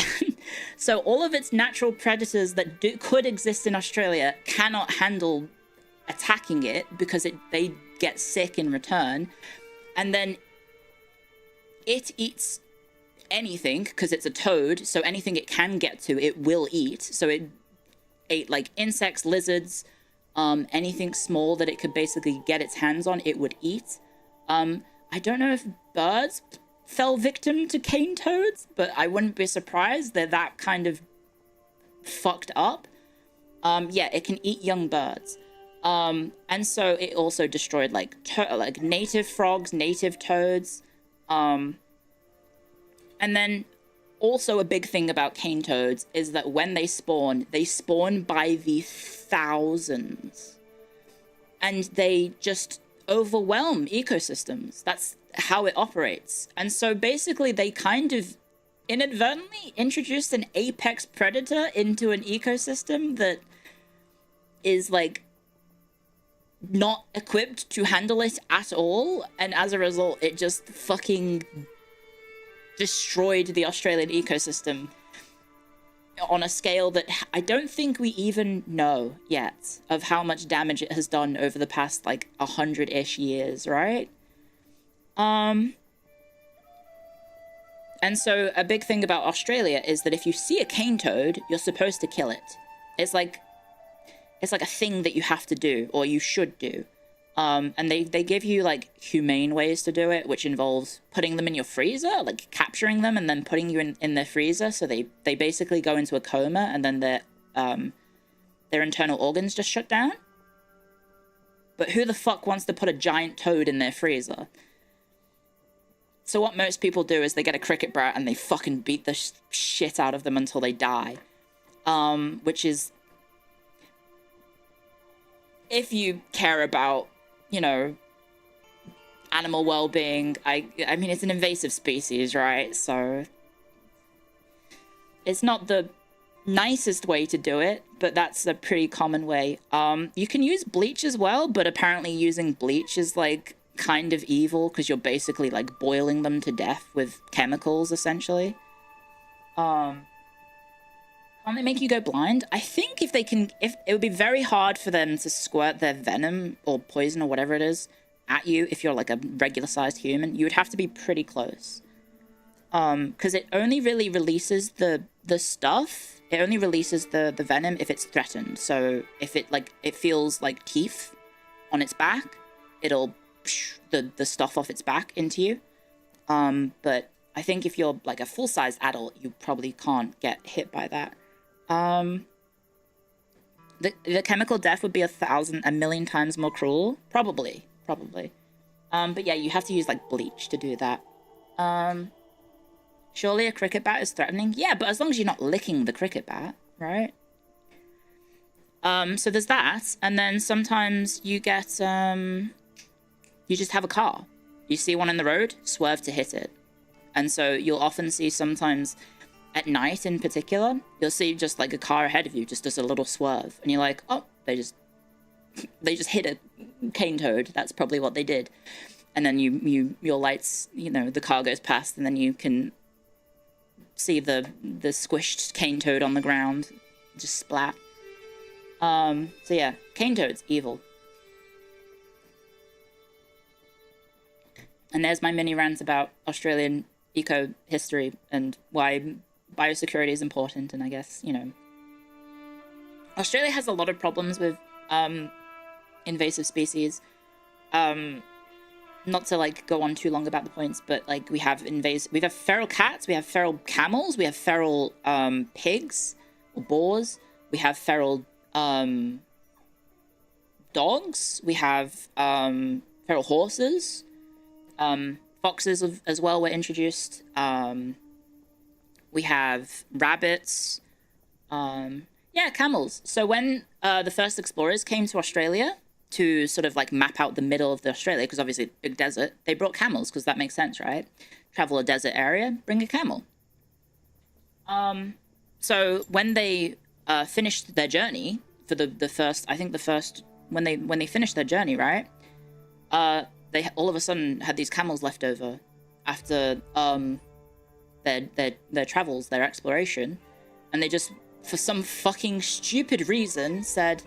So all of its natural predators that could exist in Australia cannot handle attacking it, because they get sick in return. And then it eats anything, because it's a toad, so anything it can get to, it will eat. So it ate, like, insects, lizards, anything small that it could basically get its hands on, it would eat. I don't know if birds fell victim to cane toads, but I wouldn't be surprised. They're that kind of fucked up. Yeah, it can eat young birds. And so it also destroyed, like, native frogs, native toads. And then also a big thing about cane toads is that when they spawn by the thousands. And they just overwhelm ecosystems. That's how it operates. And so basically they kind of inadvertently introduced an apex predator into an ecosystem that is, like, not equipped to handle it at all. And as a result, it just fucking destroyed the Australian ecosystem on a scale that I don't think we even know yet of how much damage it has done over the past, like, 100-ish years, right? And so a big thing about Australia is that if you see a cane toad, you're supposed to kill it. It's like a thing that you have to do, or you should do. And they give you, like, humane ways to do it, which involves putting them in your freezer, like capturing them and then putting you in their freezer. So they basically go into a coma, and then their internal organs just shut down. But who the fuck wants to put a giant toad in their freezer? So what most people do is they get a cricket bat and they fucking beat the shit out of them until they die. Which is, if you care about, you know, animal well-being, I mean, it's an invasive species, right? So it's not the nicest way to do it, but that's a pretty common way. You can use bleach as well, but apparently using bleach is, like, kind of evil, because you're basically, like, boiling them to death with chemicals, essentially. Can't they make you go blind? I think if it would be very hard for them to squirt their venom or poison or whatever it is at you if you're, like, a regular-sized human. You would have to be pretty close. Because it only really releases the stuff. It only releases the venom if it's threatened. So if it feels like teeth on its back, it'll the stuff off its back into you. But I think if you're, like, a full-size adult, you probably can't get hit by that. The chemical death would be a million times more cruel. Probably. But yeah, you have to use, like, bleach to do that. Surely a cricket bat is threatening? Yeah, but as long as you're not licking the cricket bat, right? So there's that. And then sometimes you get, you just have a car. You see one in the road, swerve to hit it. And so you'll often see sometimes at night in particular, you'll see just, like, a car ahead of you just does a little swerve. And you're like, oh, they just hit a cane toad. That's probably what they did. And then your lights, you know, the car goes past, and then you can see the squished cane toad on the ground just splat. So yeah, cane toad's evil. And there's my mini rant about Australian eco history and why biosecurity is important. And I guess, you know, Australia has a lot of problems with invasive species. Not to, like, go on too long about the points, but, like, we have feral cats, we have feral camels, we have feral pigs or boars, we have feral dogs, we have feral horses. Foxes as well were introduced. We have rabbits. Yeah, camels. So when the first explorers came to Australia to sort of, like, map out the middle of the Australia, because obviously big desert, they brought camels because that makes sense, right? Travel a desert area, bring a camel. So when they finished their journey for the first when they finished their journey, right? They all of a sudden had these camels left over after their travels, their exploration, and they just, for some fucking stupid reason, said,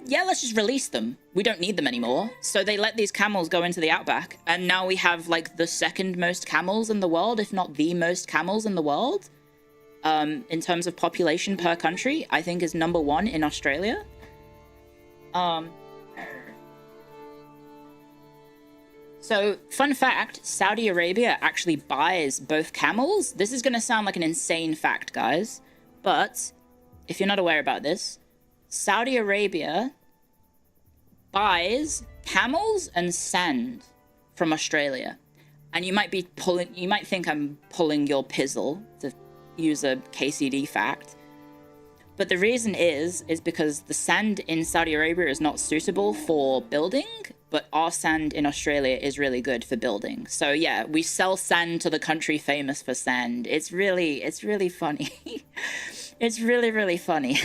yeah, let's just release them. We don't need them anymore. So they let these camels go into the outback, and now we have like the second most camels in the world, if not the most camels in the world. In terms of population per country, I think is number 1 in Australia. So, fun fact, Saudi Arabia actually buys both camels. This is going to sound like an insane fact, guys. But, if you're not aware about this, Saudi Arabia buys camels and sand from Australia. And you might think I'm pulling your pizzle to use a KCD fact. But the reason is because the sand in Saudi Arabia is not suitable for building, but our sand in Australia is really good for building. So yeah, we sell sand to the country famous for sand. It's really funny. It's really funny.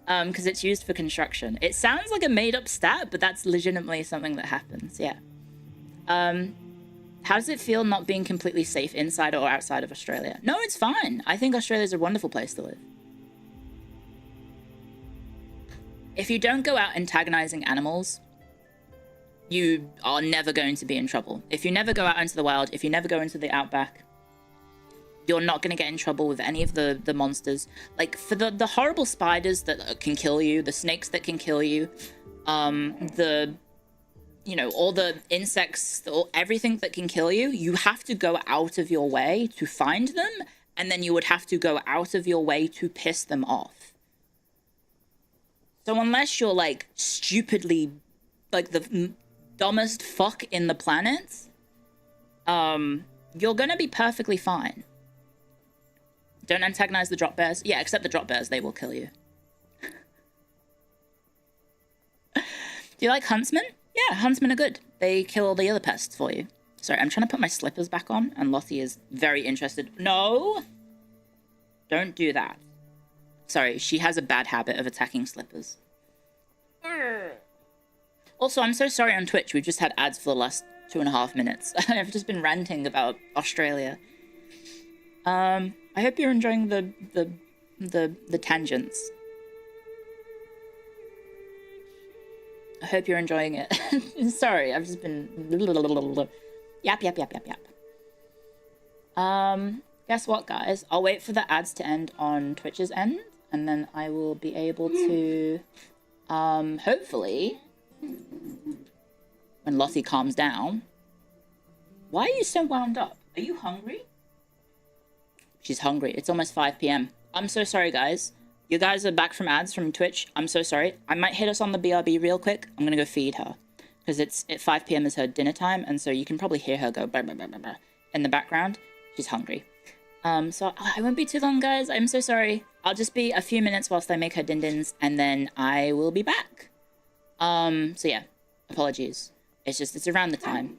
Because it's used for construction. It sounds like a made-up stat, but that's legitimately something that happens, yeah. How does it feel not being completely safe inside or outside of Australia? No, it's fine. I think Australia's a wonderful place to live. If you don't go out antagonizing animals, you are never going to be in trouble. If you never go out into the wild, if you never go into the outback, you're not going to get in trouble with any of the monsters. Like, for the horrible spiders that can kill you, the snakes that can kill you, you know, all the insects, everything that can kill you, you have to go out of your way to find them, and then you would have to go out of your way to piss them off. So unless you're, like, stupidly, like, the dumbest fuck in the planet, you're gonna be perfectly fine. Don't antagonize the drop bears. Yeah, except the drop bears, they will kill you. Do you like huntsmen? Yeah, huntsmen are good. They kill all the other pests for you. Sorry, I'm trying to put my slippers back on, and Lottie is very interested. No! Don't do that. Sorry, she has a bad habit of attacking slippers. Also, I'm so sorry on Twitch. We've just had ads for the last 2.5 minutes. I've just been ranting about Australia. I hope you're enjoying the tangents. I hope you're enjoying it. Sorry, I've just been yap. Guess what, guys? I'll wait for the ads to end on Twitch's end, and then I will be able to, hopefully, when Lottie calms down. Why are you so wound up? Are you hungry? She's hungry. It's almost 5 p.m. I'm so sorry, guys. You guys are back from ads from Twitch. I'm so sorry. I might hit us on the BRB real quick. I'm gonna go feed her. Because it's at 5 p.m. is her dinner time, and so you can probably hear her go blah, blah, blah, blah, blah, in the background. She's hungry. So I won't be too long, guys. I'm so sorry. I'll just be a few minutes whilst I make her din-dins, and then I will be back. So yeah, apologies. It's around the time.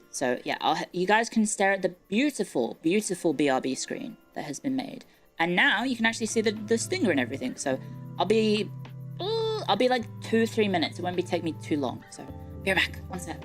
So yeah, you guys can stare at the beautiful, beautiful BRB screen that has been made. And now you can actually see the stinger and everything. So I'll be like 2-3 minutes. It won't take me too long. So be right back. One sec.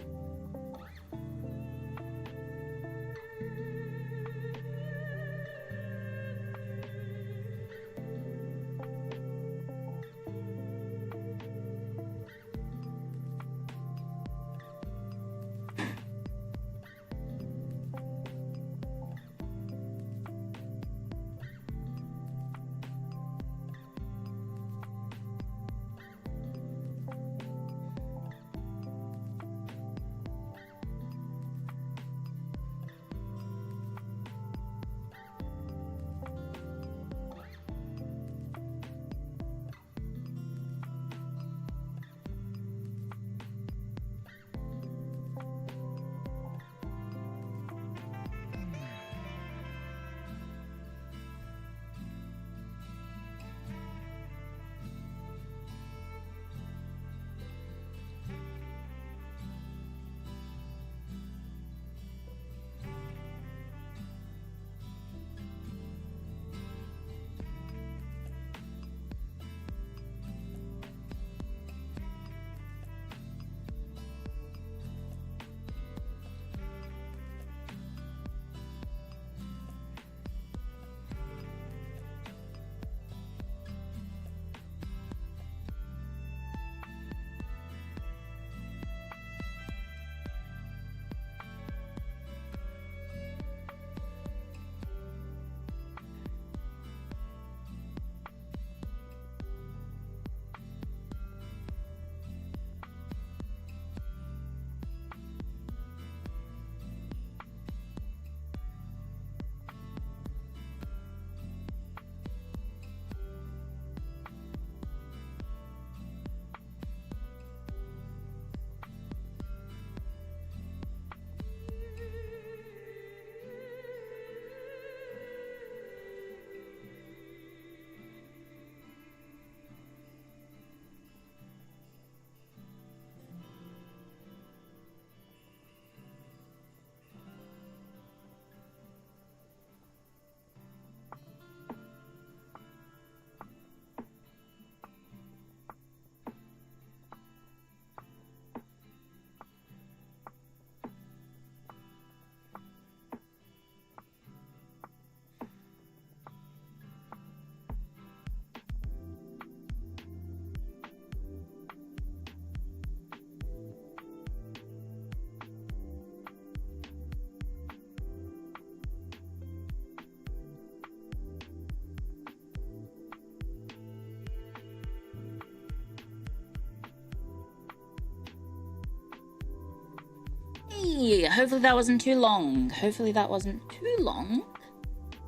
Hey, hopefully that wasn't too long. Hopefully that wasn't too long.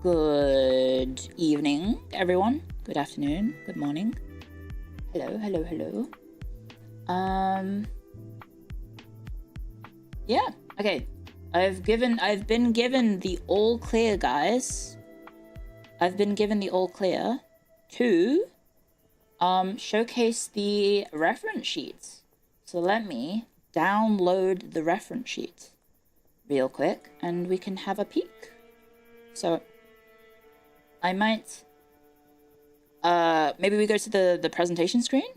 Good evening, everyone. Good afternoon. Good morning. Hello, hello, hello. Yeah, okay. I've been given the all clear, guys. I've been given the all clear to showcase the reference sheets. So let me download the reference sheet real quick and we can have a peek. So I might maybe we go to the presentation screen.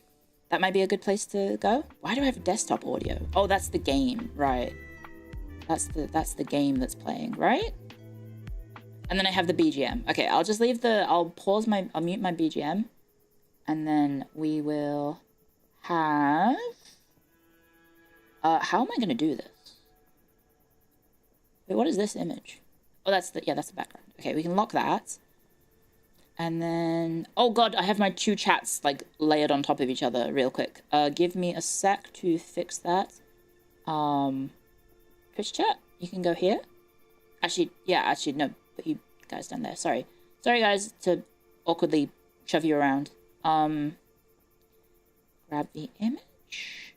That might be a good place to go. Why do I have desktop audio? Oh, that's the game, right? That's the game that's playing, right? And then I have the BGM. Okay, I'll just leave I'll mute my BGM, and then we will have. How am I gonna do this? Wait, what is this image? Oh, that's the background. Okay, we can lock that. And then, oh god, I have my two chats like layered on top of each other real quick. Give me a sec to fix that. Twitch chat, you can go here. Actually, no, put you guys down there. Sorry guys to awkwardly shove you around. Grab the image.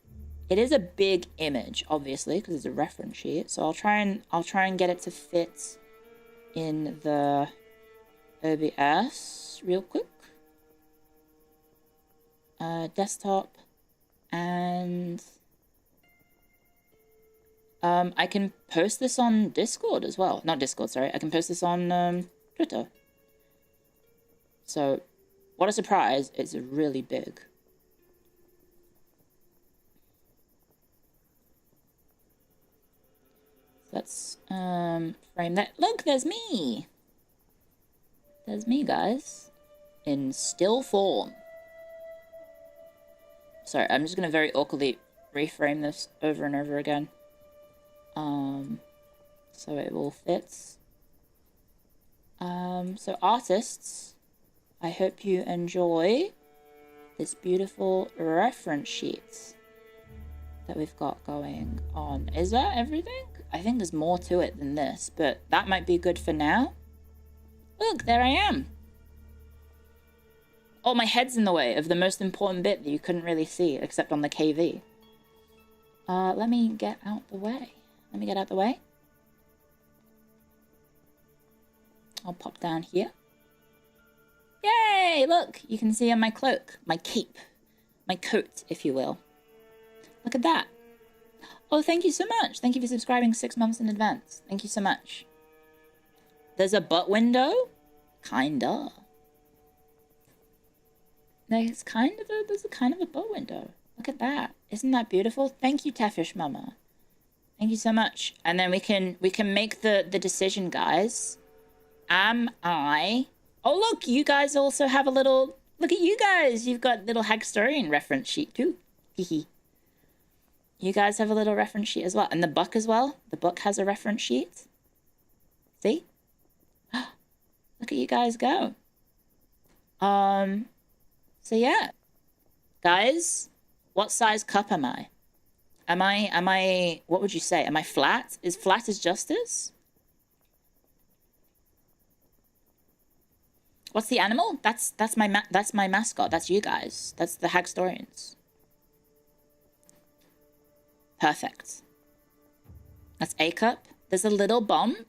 It is a big image, obviously, because it's a reference sheet. So I'll try and get it to fit in the OBS real quick. Desktop, and I can post this on Discord as well. Not Discord, sorry. I can post this on Twitter. So, what a surprise! It's really big. Let's frame that. Look, there's me. There's me, guys, in still form. Sorry, I'm just gonna very awkwardly reframe this over and over again. So it all fits. So artists, I hope you enjoy this beautiful reference sheet that we've got going on. Is that everything? I think there's more to it than this, but that might be good for now. Look, there I am. Oh, my head's in the way of the most important bit that you couldn't really see, except on the KV. Let me get out the way. I'll pop down here. Yay! Look, you can see on my cloak, my cape, my coat, if you will. Look at that. Oh, thank you so much. Thank you for subscribing 6 months in advance. Thank you so much. There's a butt window? Kinda. There's kind of a butt window. Look at that. Isn't that beautiful? Thank you, Tefish Mama. Thank you so much. And then we can make the decision, guys. Am I... Oh, look, you guys also have a little... Look at you guys. You've got little Hagstorian reference sheet, too. Hehe. You guys have a little reference sheet as well. And the book as well. The book has a reference sheet. See? Look at you guys go. So yeah. Guys, what size cup am I? Am I, what would you say? Am I flat? Is flat as justice? What's the animal? That's my mascot. That's you guys. That's the Hagstorians. Perfect. That's a cup. There's a little bump.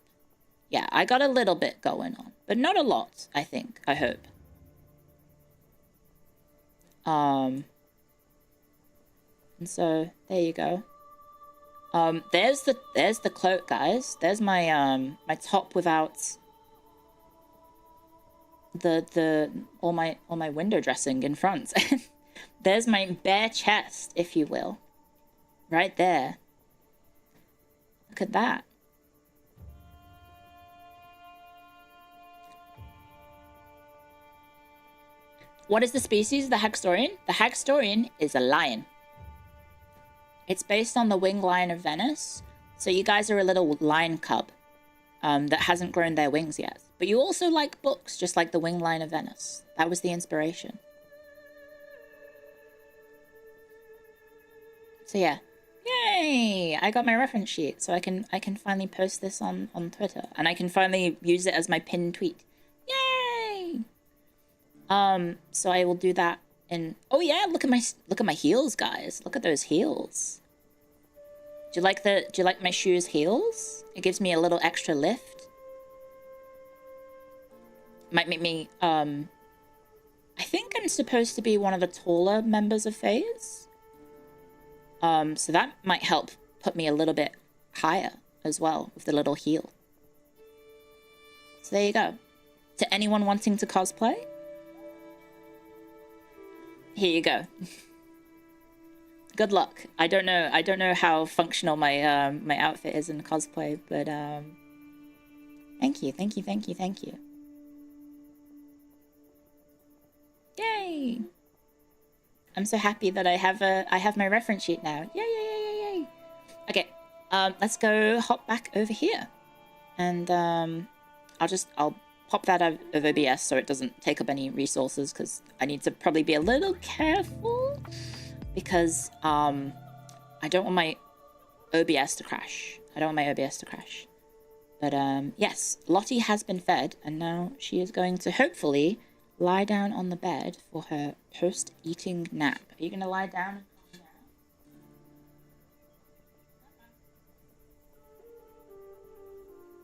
Yeah, I got a little bit going on, but not a lot, I think. I hope. And so there you go. There's the cloak, guys. There's my my top without all my window dressing in front. There's my bare chest, if you will. Right there. Look at that. What is the species of the Hagstorian? The Hagstorian is a lion. It's based on the winged lion of Venice. So you guys are a little lion cub that hasn't grown their wings yet. But you also like books, just like the winged lion of Venice. That was the inspiration. So yeah. Yay! I got my reference sheet, so I can finally post this on Twitter, and I can finally use it as my pinned tweet. Yay! So I will do that in. Oh yeah, look at my heels, guys. Look at those heels. Do you like my shoes heels? It gives me a little extra lift. Might make me I think I'm supposed to be one of the taller members of FaZe. So that might help put me a little bit higher as well with the little heel. So there you go. To anyone wanting to cosplay, here you go. Good luck. I don't know how functional my my outfit is in cosplay, but thank you. Yay! I'm so happy that I have my reference sheet now. Yay! Okay, let's go hop back over here, and I'll pop that out of OBS so it doesn't take up any resources, because I need to probably be a little careful, because I don't want my OBS to crash. But yes, Lottie has been fed, and now she is going to hopefully lie down on the bed for her post-eating nap. Are you going to lie down and calm down?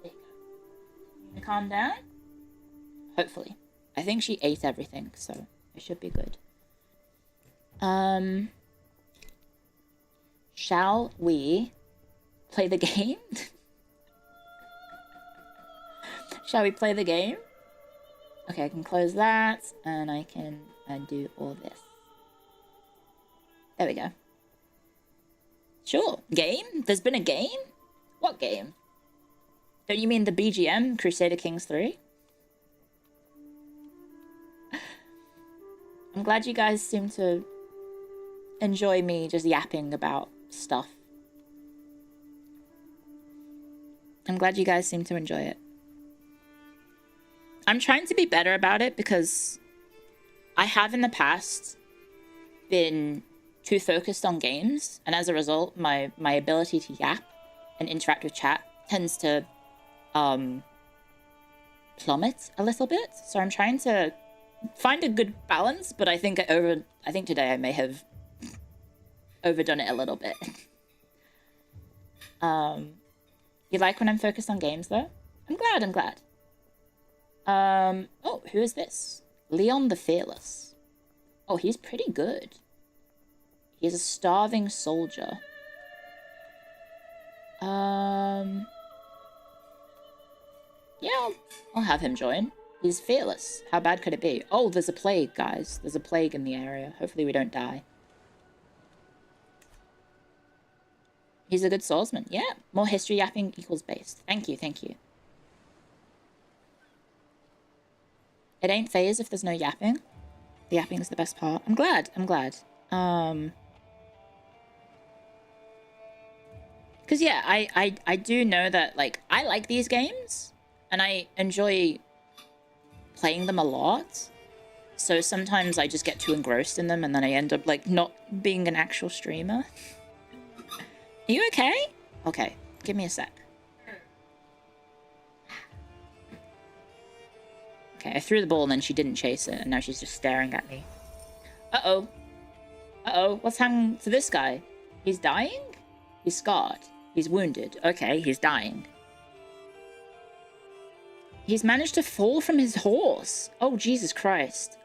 There you go. You gonna calm down? Hopefully. I think she ate everything, so it should be good. Shall we play the game? Shall we play the game? Okay, I can close that, and I can do all this. There we go. Sure. Game? There's been a game? What game? Don't you mean the BGM, Crusader Kings 3? I'm glad you guys seem to enjoy me just yapping about stuff. I'm glad you guys seem to enjoy it. I'm trying to be better about it, because I have in the past been too focused on games, and as a result, my ability to yap and interact with chat tends to plummet a little bit. So I'm trying to find a good balance, but I think today I may have overdone it a little bit. You like when I'm focused on games, though? I'm glad. Oh, who is this? Leon the Fearless. Oh, he's pretty good. He's a starving soldier. Yeah, I'll have him join. He's fearless. How bad could it be? Oh, there's a plague, guys. There's a plague in the area. Hopefully we don't die. He's a good swordsman. Yeah, more history yapping equals based. Thank you. It ain't FaZe if there's no yapping. The yapping is the best part. I'm glad. Because yeah, I do know that, like, I like these games, and I enjoy playing them a lot. So sometimes I just get too engrossed in them, and then I end up, like, not being an actual streamer. Are you okay? Okay, give me a sec. Okay, I threw the ball and then she didn't chase it, and now she's just staring at me. Uh-oh. What's happening to this guy? He's dying? He's scarred. He's wounded. Okay, he's dying. He's managed to fall from his horse. Oh, Jesus Christ.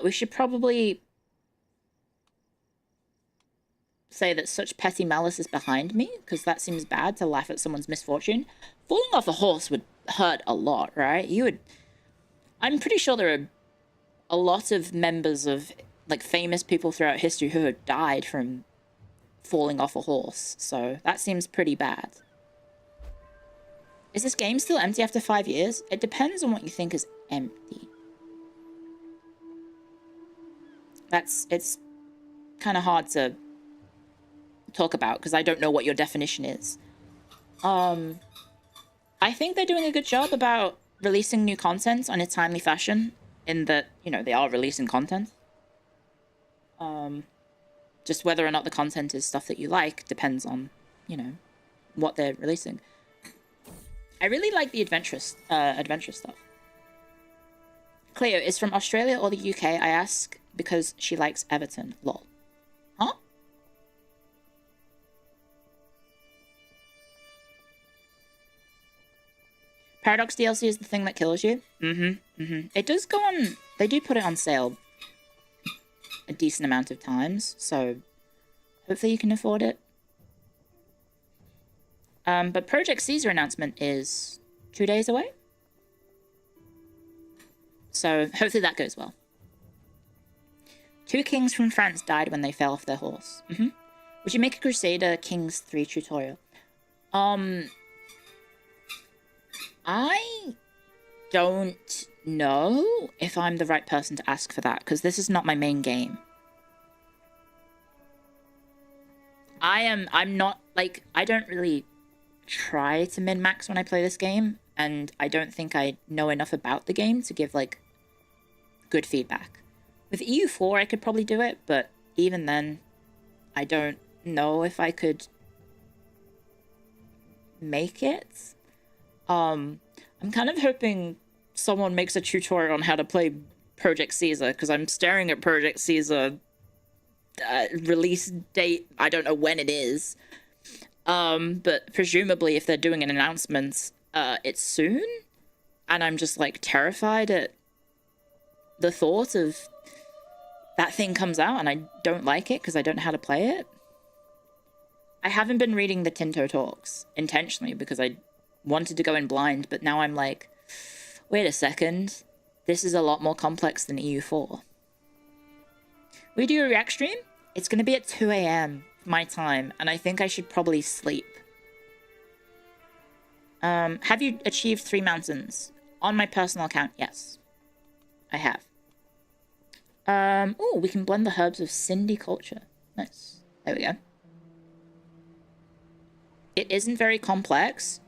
We should probably say that such petty malice is behind me, because that seems bad, to laugh at someone's misfortune. Falling off a horse would hurt a lot, right? I'm pretty sure there are a lot of members of, like, famous people throughout history who have died from falling off a horse, so that seems pretty bad. Is this game still empty after 5 years? It depends on what you think is empty. It's kind of hard to talk about, because I don't know what your definition is. I think they're doing a good job about releasing new content on a timely fashion. in that, you know, they are releasing content. Just whether or not the content is stuff that you like depends on, you know, what they're releasing. I really like the adventurous stuff. Clio is from Australia or the UK. I ask because she likes Everton. Lol. Huh? Paradox DLC is the thing that kills you. It does go on. They do put it on sale a decent amount of times, so hopefully you can afford it. But Project Caesar announcement is 2 days away. So hopefully that goes well. 2 kings from France died when they fell off their horse. Would you make a Crusader Kings 3 tutorial? I don't know if I'm the right person to ask for that, because this is not my main game. I'm not, like, I don't really try to min-max when I play this game, and I don't think I know enough about the game to give, like, good feedback. With EU4, I could probably do it, but even then, I don't know if I could make it. I'm kind of hoping someone makes a tutorial on how to play Project Caesar, because I'm staring at Project Caesar release date. I don't know when it is. But presumably if they're doing an announcement, it's soon. And I'm just, like, terrified at the thought of that thing comes out and I don't like it because I don't know how to play it. I haven't been reading the Tinto talks intentionally because I wanted to go in blind, but now I'm like, wait a second, this is a lot more complex than EU4. We do a react stream? It's going to be at 2 AM my time, and I think I should probably sleep. Have you achieved 3 mountains? On my personal account, yes. I have. Oh, we can blend the herbs of Cindy culture. Nice. There we go. It isn't very complex.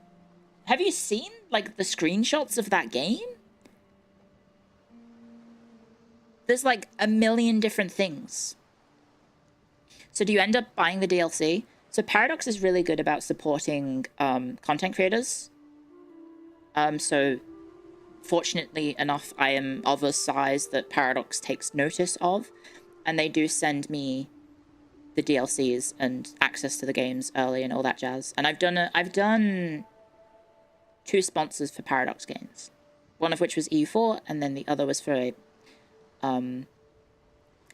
Have you seen, like, the screenshots of that game? There's, like, a million different things. So do you end up buying the DLC? So Paradox is really good about supporting content creators. So fortunately enough, I am of a size that Paradox takes notice of, and they do send me the DLCs and access to the games early and all that jazz. And I've done 2 sponsors for Paradox games, one of which was EU4, and then the other was for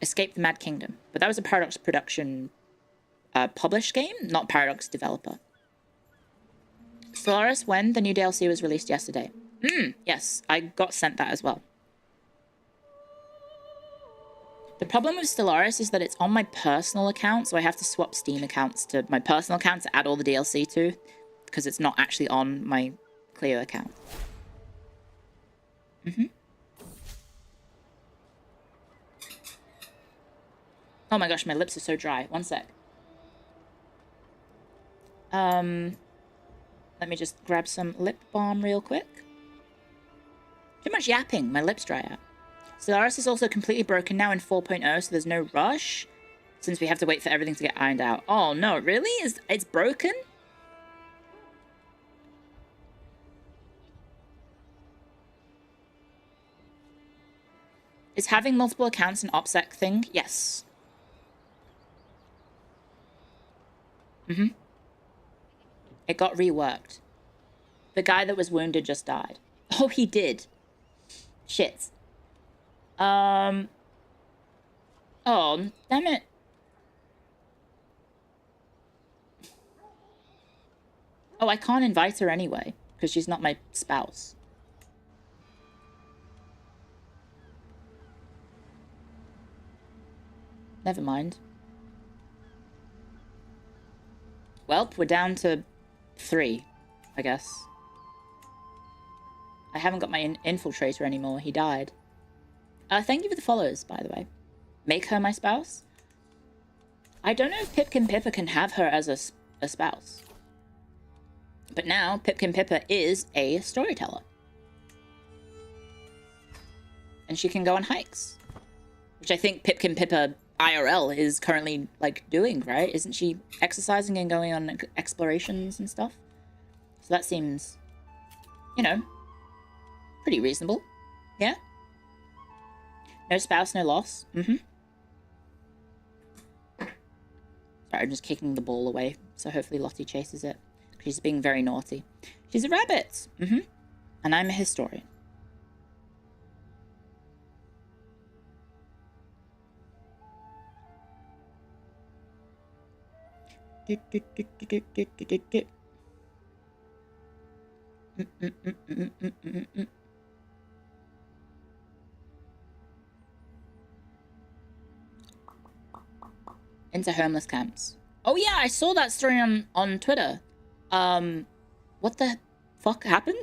Escape the Mad Kingdom. But that was a Paradox production published game, not Paradox developer. Stellaris, when the new DLC was released yesterday. Yes, I got sent that as well. The problem with Stellaris is that it's on my personal account, so I have to swap Steam accounts to my personal account to add all the DLC to, because it's not actually on my Clio account. Oh my gosh, my lips are so dry. One sec. Let me just grab some lip balm real quick. Too much yapping. My lips dry out. Stellaris is also completely broken now in 4.0, so there's no rush, since we have to wait for everything to get ironed out. Oh no, really? It's broken? Is having multiple accounts an OPSEC thing? Yes. It got reworked. The guy that was wounded just died. Oh, he did. Shit. Oh, damn it. Oh, I can't invite her anyway, because she's not my spouse. Never mind. Well, we're down to 3, I guess. I haven't got my infiltrator anymore. He died. Thank you for the follows, by the way. Make her my spouse? I don't know if Pipkin Pippa can have her as a spouse. But now, Pipkin Pippa is a storyteller. and she can go on hikes. Which I think Pipkin Pippa IRL is currently, like, doing, right? Isn't she exercising and going on explorations and stuff? So that seems, you know, pretty reasonable. Yeah? No spouse, no loss. Mm-hmm. Sorry, I'm just kicking the ball away, so hopefully Lottie chases it. She's being very naughty. She's a rabbit! Mm-hmm. And I'm a historian. Into homeless camps. Oh yeah, I saw that story on Twitter. What the fuck happened?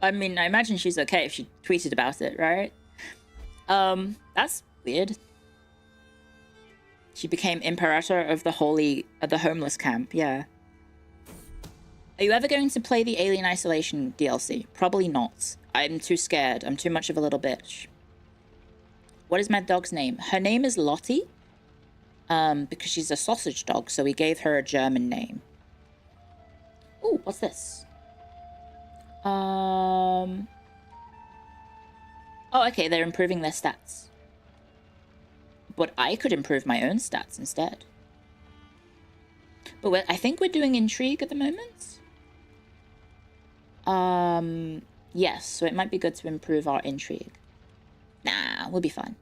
I mean, I imagine she's okay if she tweeted about it, right? That's weird. She became Imperator of the homeless camp, yeah. Are you ever going to play the Alien Isolation DLC? Probably not. I'm too scared. I'm too much of a little bitch. What is my dog's name? Her name is Lottie. Because she's a sausage dog, so we gave her a German name. Ooh, what's this? Oh, okay, they're improving their stats. But I could improve my own stats instead. But I think we're doing intrigue at the moment. Yes, so it might be good to improve our intrigue. Nah, we'll be fine.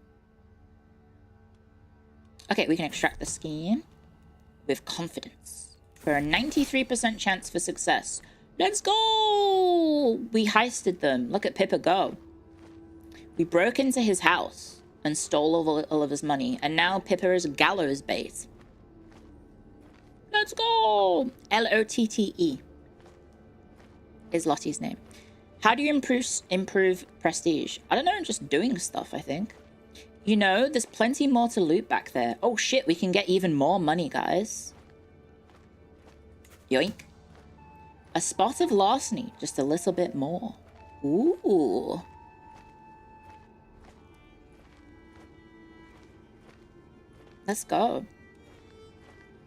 Okay, we can extract the scheme with confidence for a 93% chance for success. Let's go! We heisted them. Look at Pippa go. We broke into his house and stole all of his money, and now Pippa is gallows bait. Let's go! Lotte is Lottie's name. How do you improve prestige? I don't know, just doing stuff, I think. You know, there's plenty more to loot back there. Oh shit, we can get even more money, guys. Yoink. A spot of larceny, just a little bit more. Ooh. Let's go.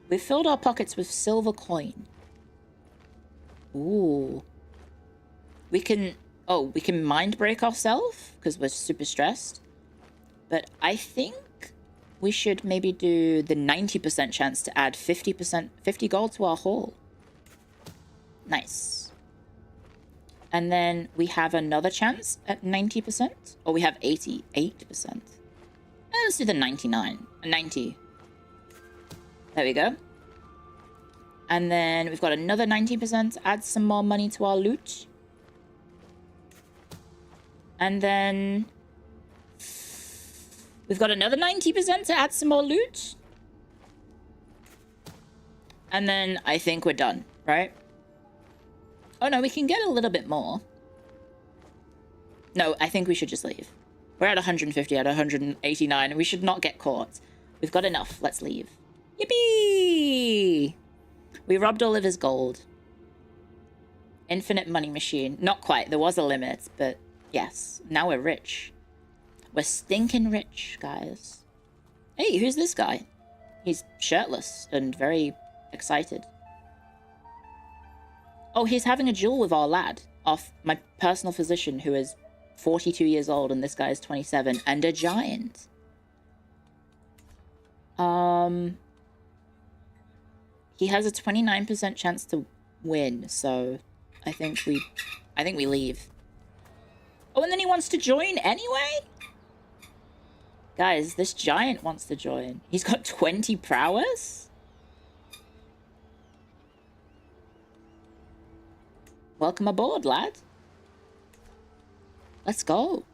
We've filled our pockets with silver coin. Ooh. We can mind break ourselves because we're super stressed. But I think we should maybe do the 90% chance to add 50 gold to our haul. Nice. And then we have another chance at 90%. Or we have 88%. Let's do the 90. There we go. And then we've got another 90% to add some more money to our loot. And then we've got another 90% to add some more loot. And then I think we're done, right? Oh no, we can get a little bit more. No, I think we should just leave. We're at 150 out of 189, and we should not get caught. We've got enough. Let's leave. Yippee! We robbed all of his gold. Infinite money machine. Not quite. There was a limit, but yes. Now we're rich. We're stinking rich, guys. Hey, who's this guy? He's shirtless and very excited. Oh, he's having a duel with our lad. My personal physician, who is 42 years old, and this guy is 27, and a giant. He has a 29% chance to win, so I think we leave. Oh, and then he wants to join anyway? Guys, this giant wants to join. He's got 20 prowess? Welcome aboard, lad. Let's go.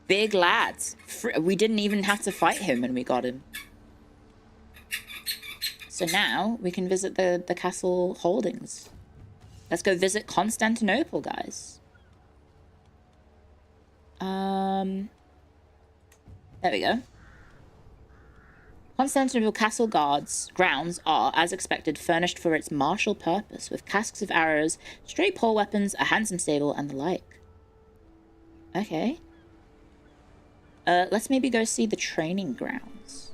Big lads. We didn't even have to fight him and we got him. So now we can visit the castle holdings. Let's go visit Constantinople, guys. There we go. Constantinople Castle grounds are, as expected, furnished for its martial purpose, with casks of arrows, stray pole weapons, a handsome stable, and the like. Okay. Let's maybe go see the training grounds.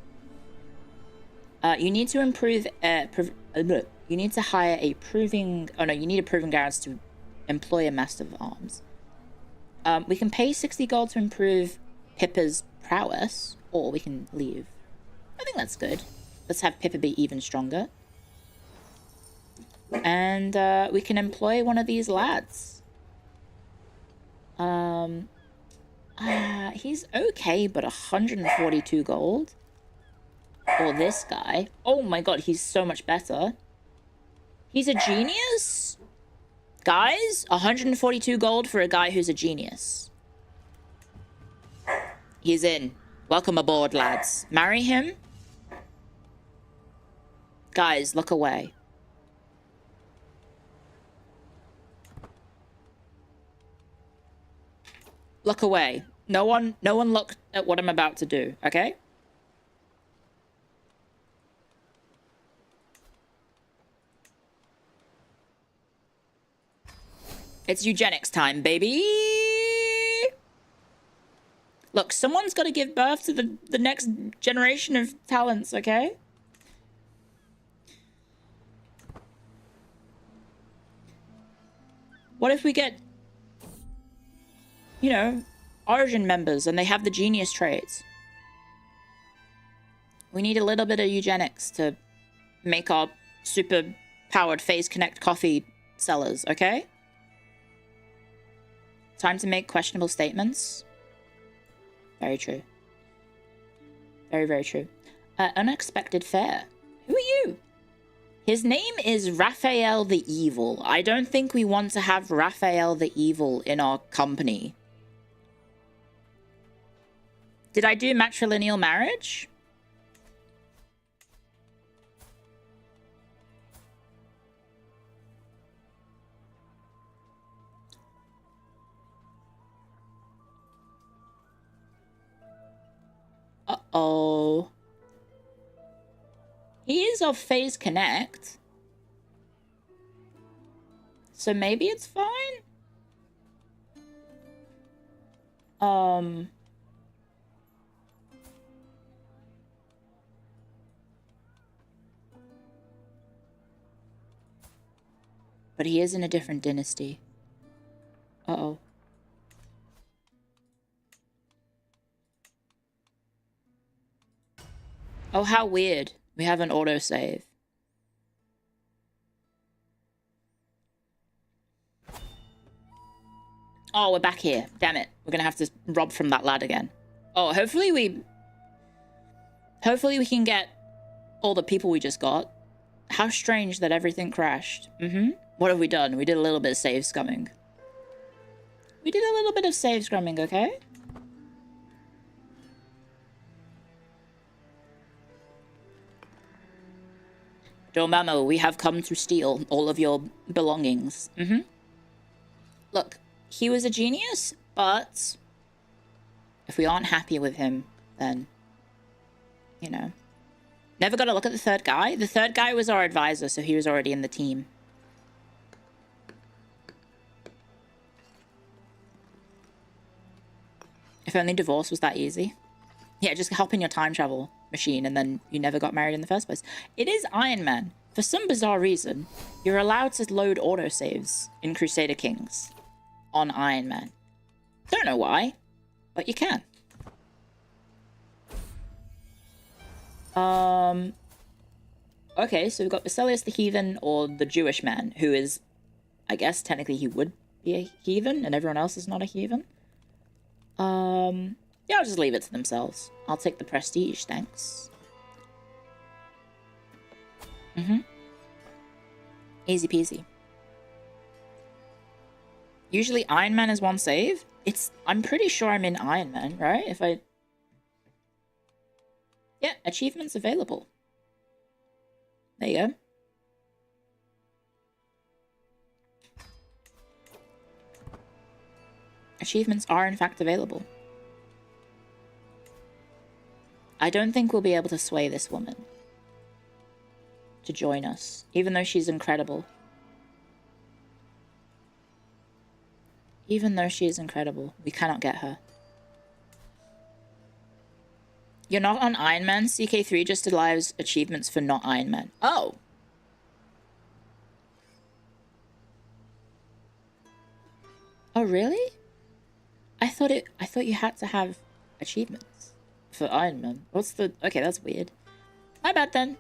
You need to improve... you need to hire a proving... Oh, no, you need a proving grounds to employ a master of arms. We can pay 60 gold to improve Pippa's prowess, or we can leave. I think that's good. Let's have Pippa be even stronger. And we can employ one of these lads. He's okay, but 142 gold. Or this guy. Oh my god, he's so much better. He's a genius? Guys, 142 gold for a guy who's a genius. He's in. Welcome aboard, lads. Marry him? Guys, look away. Look away. No one look at what I'm about to do, okay? It's eugenics time, baby! Look, someone's got to give birth to the next generation of talents, okay? What if we get, you know, Origin members and they have the genius traits? We need a little bit of eugenics to make our super powered Phase Connect coffee sellers, okay? Time to make questionable statements. Very true. Very, very true. Unexpected fare. Who are you? His name is Raphael the Evil. I don't think we want to have Raphael the Evil in our company. Did I do matrilineal marriage? Uh-oh. He is of Phase Connect. So maybe it's fine? But he is in a different dynasty. Uh-oh. Oh, how weird. We have an autosave. Oh, we're back here. Damn it. We're gonna have to rob from that lad again. Oh, hopefully we can get all the people we just got. How strange that everything crashed. What have we done? We did a little bit of save scumming. We did a little bit of save scumming, okay? Dormammu, we have come to steal all of your belongings. Look, he was a genius, but if we aren't happy with him, then, you know. Never got to look at the third guy. The third guy was our advisor, so he was already in the team. If only divorce was that easy. Yeah, just hop in your time travel machine and then you never got married in the first place. It is Iron Man. For some bizarre reason, you're allowed to load autosaves in Crusader Kings on Iron Man. Don't know why, but you can. Okay, so we've got Basilius the Heathen or the Jewish man, who is, I guess technically he would be a heathen and everyone else is not a heathen. Yeah, I'll just leave it to themselves. I'll take the prestige, thanks. Easy peasy. Usually Iron Man is one save. I'm pretty sure I'm in Iron Man, right? Yeah, achievements available. There you go. Achievements are in fact available. I don't think we'll be able to sway this woman to join us, even though she's incredible. Even though she is incredible, we cannot get her. You're not on Iron Man. CK3 just allows achievements for not Iron Man. Oh. Oh, really? I thought you had to have achievements for Iron Man. What's the... Okay, that's weird. My bad then.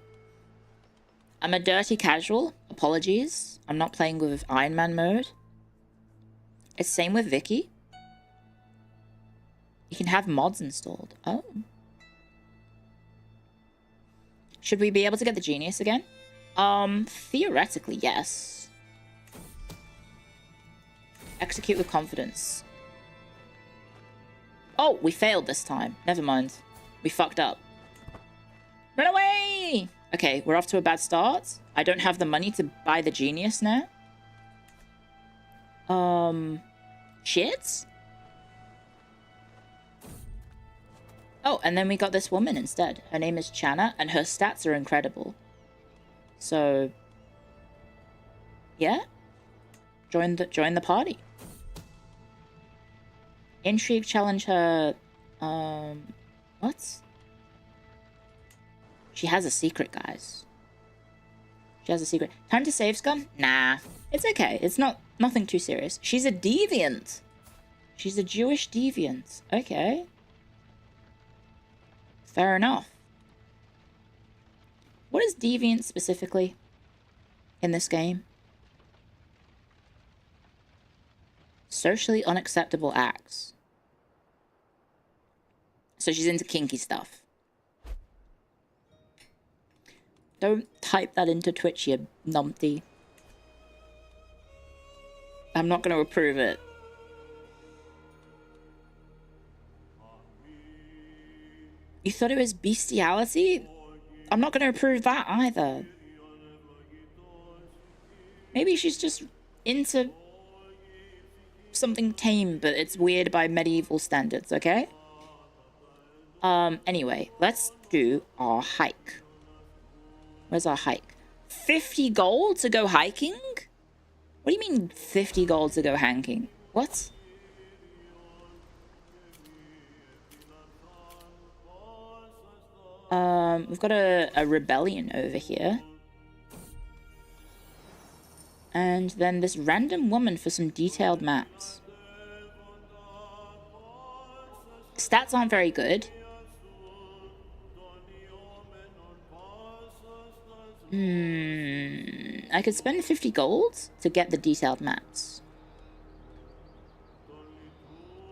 I'm a dirty casual. Apologies. I'm not playing with Iron Man mode. It's same with Vicky. You can have mods installed. Oh. Should we be able to get the genius again? Theoretically, yes. Execute with confidence. Oh, we failed this time. Never mind. We fucked up. Run away! Okay, we're off to a bad start. I don't have the money to buy the genius now. Shit? Oh, and then we got this woman instead. Her name is Chana, and her stats are incredible. So, yeah. Join the party. Intrigue challenge her. What? She has a secret, guys. She has a secret. Time to save scum? Nah. It's okay. It's nothing too serious. She's a deviant. She's a Jewish deviant. Okay. Fair enough. What is deviant specifically in this game? Socially unacceptable acts. So she's into kinky stuff. Don't type that into Twitch, you numpty. I'm not going to approve it. You thought it was bestiality? I'm not going to approve that either. Maybe she's just into something tame, but it's weird by medieval standards, okay? Anyway, let's do our hike. Where's our hike? 50 gold to go hiking? What do you mean 50 gold to go hiking? What? We've got a rebellion over here. And then this random woman for some detailed maps. Stats aren't very good. I could spend 50 gold to get the detailed maps.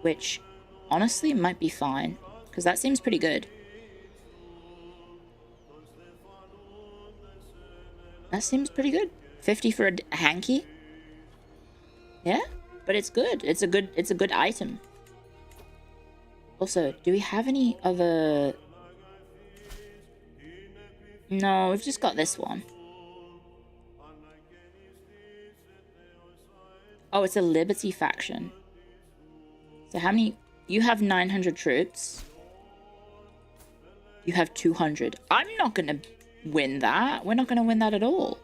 Which, honestly, might be fine. Because that seems pretty good. That seems pretty good. 50 for a hanky. Yeah, but it's good. It's a good item. Also, do we have any other... No, we've just got this one. Oh, it's a Liberty faction. So how many... You have 900 troops. You have 200. I'm not going to win that. We're not going to win that at all.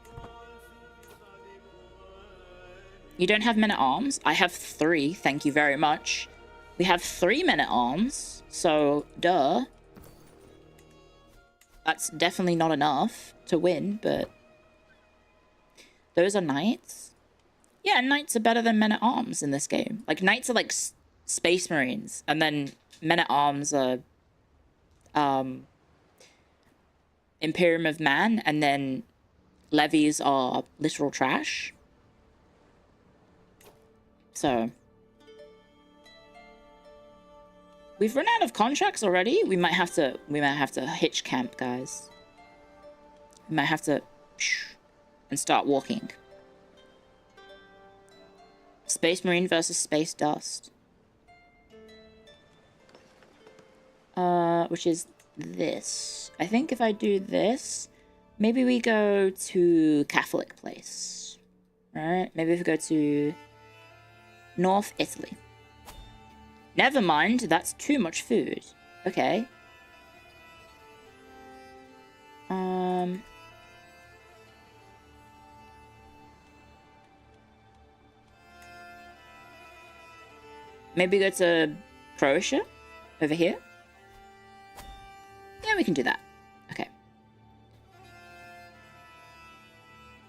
You don't have men-at-arms? I have 3, thank you very much. We have 3 men-at-arms, so duh. That's definitely not enough to win, but... Those are knights? Yeah, knights are better than men-at-arms in this game. Like, knights are like space marines, and then men-at-arms are... Imperium of Man, and then levies are literal trash. So... We've run out of contracts already. We might have to hitch camp, guys. We might have to and start walking. Space Marine versus Space Dust. Which is this. I think if I do this, maybe we go to Catholic Place. Right? Maybe if we go to North Italy. Never mind, that's too much food. Okay. Maybe go to Croatia? Over here? we can do that. Okay.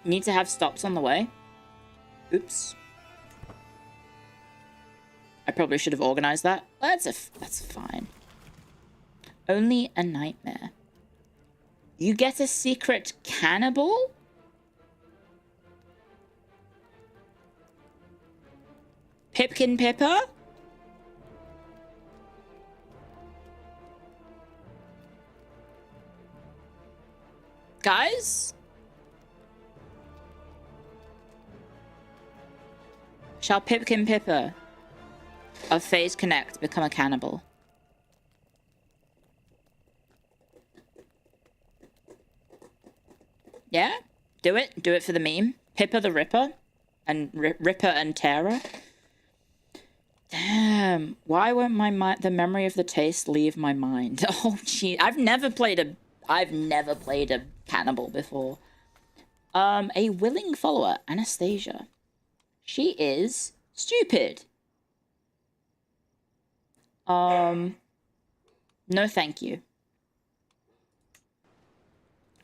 Need to have stops on the way. Oops. I probably should have organized that. That's fine. Only a nightmare. You get a secret cannibal? Pipkin Pipper? Guys? Shall Pipkin Pipper of Phase Connect become a cannibal? Yeah? Do it. Do it for the meme. Pippa the Ripper. And Ripper and Terror. Damn. Why won't the memory of the taste leave my mind? Oh, gee. I've never played a cannibal before. A willing follower, Anastasia. She is stupid. No thank you.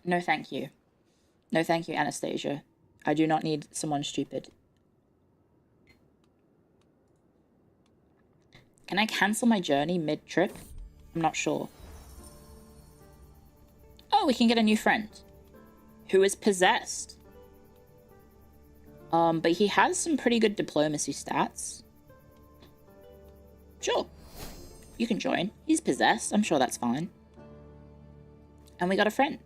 No thank you. No thank you, Anastasia. I do not need someone stupid. Can I cancel my journey mid-trip? I'm not sure. Oh, we can get a new friend. Who is possessed. But he has some pretty good diplomacy stats. Sure. You can join. He's possessed. I'm sure that's fine. And we got a friend.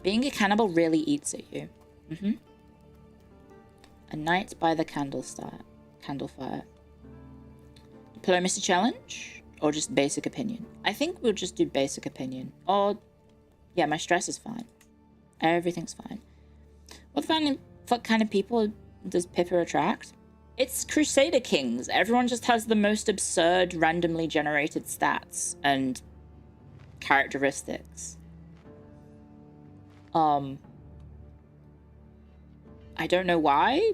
Being a cannibal really eats at you. A night by the candlefire. Diplomacy challenge? Or just basic opinion? I think we'll just do basic opinion. Or, yeah, my stress is fine. Everything's fine. What kind of people does Pippa attract? It's Crusader Kings. Everyone just has the most absurd, randomly generated stats and characteristics. I don't know why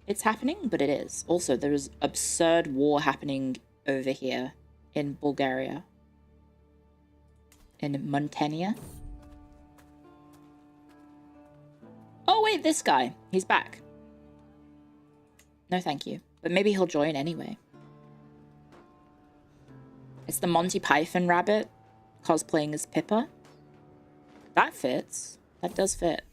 it's happening, but it is. Also, there is absurd war happening over here in Bulgaria. In Montania. Oh, wait, this guy. He's back. No, thank you. But maybe he'll join anyway. It's the Monty Python rabbit cosplaying as Pippa. That fits. That does fit.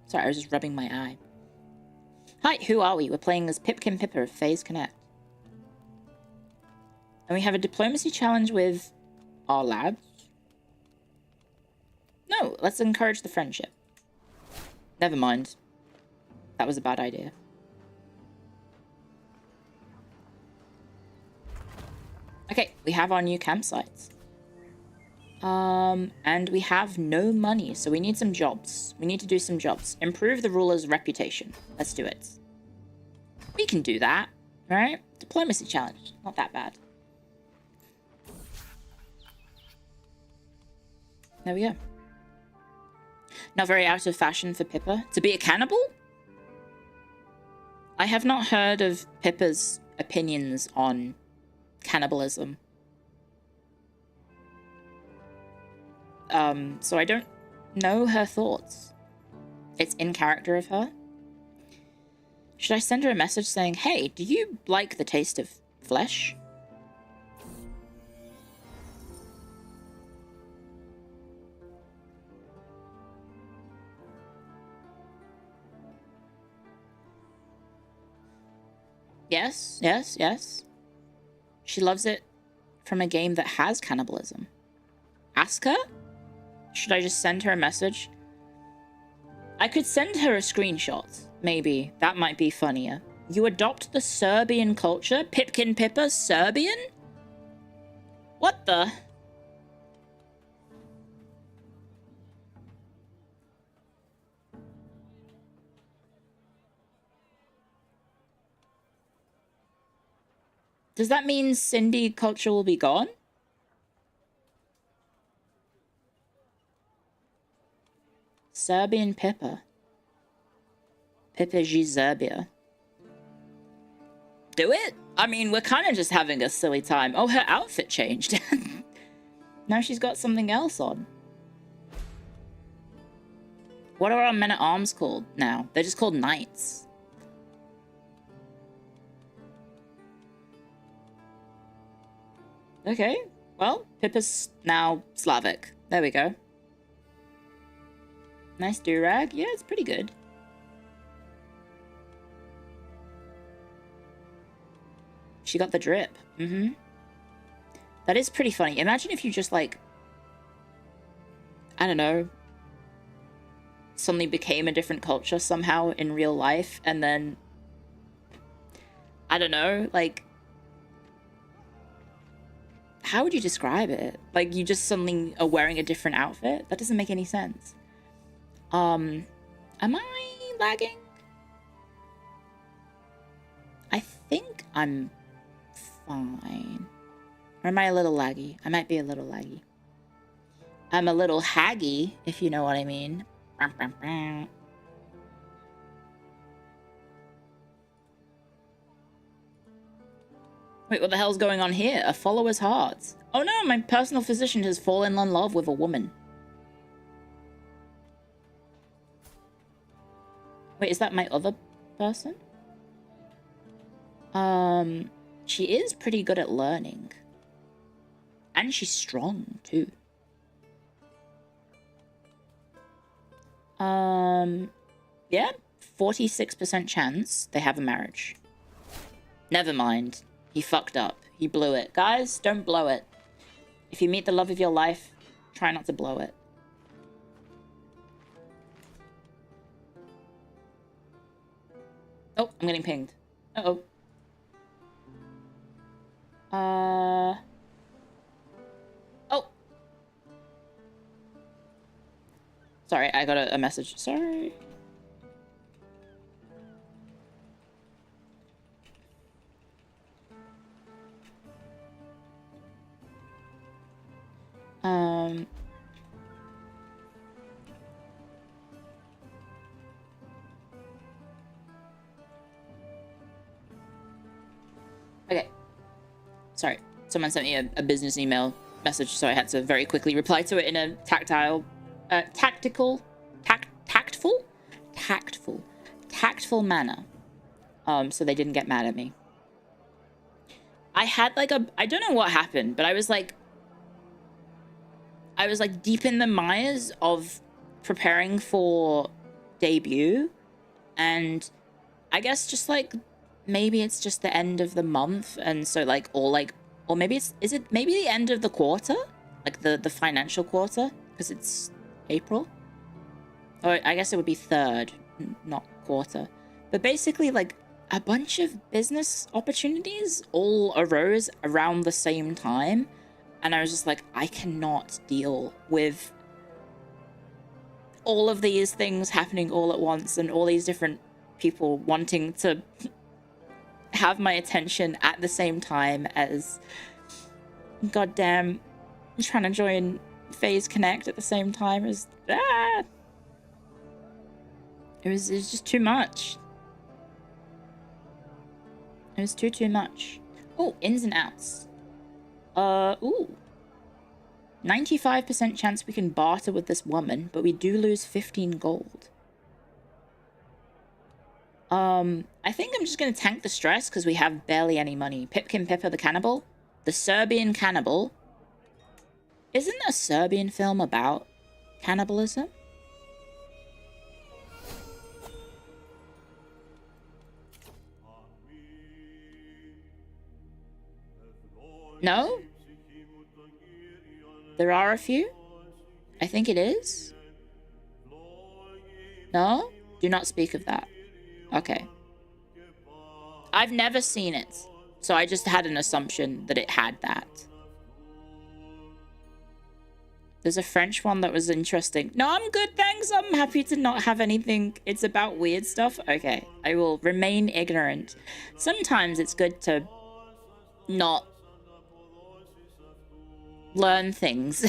Sorry, I was just rubbing my eye. Hi, who are we? We're playing as Pipkin Pippa of Phase Connect. And we have a diplomacy challenge with our lads. No, let's encourage the friendship. Never mind. That was a bad idea. Okay, we have our new campsites. And we have no money, so we need some jobs. We need to do some jobs. Improve the ruler's reputation. Let's do it. We can do that, right? Diplomacy challenge. Not that bad. There we go. Not very out of fashion for Pippa. To be a cannibal? I have not heard of Pippa's opinions on cannibalism. So I don't know her thoughts. It's in character of her. Should I send her a message saying, hey, do you like the taste of flesh? Yes, yes, yes. She loves it from a game that has cannibalism. Ask her? Should I just send her a message? I could send her a screenshot. Maybe. That might be funnier. You adopt the Serbian culture? Pipkin Pippa? Serbian? What the? Does that mean Cindy culture will be gone? Serbian Pippa. Pippa G. Serbia. do it? I mean, we're kind of just having a silly time. Oh, her outfit changed. Now she's got something else on. What are our men-at-arms called now? They're just called knights. Okay, well, Pippa's now Slavic. There we go. Nice do-rag. Yeah, it's pretty good. She got the drip. Mm-hmm. That is pretty funny. Imagine if you just, like, I don't know, suddenly became a different culture somehow in real life, and then, I don't know, like, how would you describe it? Like, you just suddenly are wearing a different outfit? That doesn't make any sense. Am I lagging? I think I'm fine. Or am I a little laggy? I might be a little laggy. I'm a little haggy, if you know what I mean. Wait, what the hell's going on here? A follower's heart. Oh no, my personal physician has fallen in love with a woman. Wait, is that my other person? She is pretty good at learning. And she's strong, too. Yeah, 46% chance they have a marriage. Never mind. He fucked up. He blew it. Guys, don't blow it. If you meet the love of your life, try not to blow it. Oh, I'm getting pinged. Uh-oh. Oh. Sorry, I got a message. Sorry. Okay. Sorry. Someone sent me a business email message, so I had to very quickly reply to it in a tactful manner. So they didn't get mad at me. I had like I don't know what happened, but I was like deep in the mires of preparing for debut, and I guess just like maybe it's just the end of the month, and so like or maybe is it maybe the end of the quarter, like the financial quarter, because it's April, or I guess it would be third, not quarter. But basically, like, a bunch of business opportunities all arose around the same time, and I was just like, I cannot deal with all of these things happening all at once, and all these different people wanting to have my attention at the same time as goddamn trying to join Phase Connect at the same time as it was just too much. It was too much. Oh, ins and outs. Ooh. 95% chance we can barter with this woman, but we do lose 15 gold. I think I'm just gonna tank the stress because we have barely any money. Pipkin Pippa the Cannibal? The Serbian Cannibal? Isn't a Serbian film about cannibalism? No? There are a few? I think it is. No? Do not speak of that. Okay. I've never seen it, so I just had an assumption that it had that. There's a French one that was interesting. No, I'm good, thanks. I'm happy to not have anything. It's about weird stuff. Okay, I will remain ignorant. Sometimes it's good to not learn things.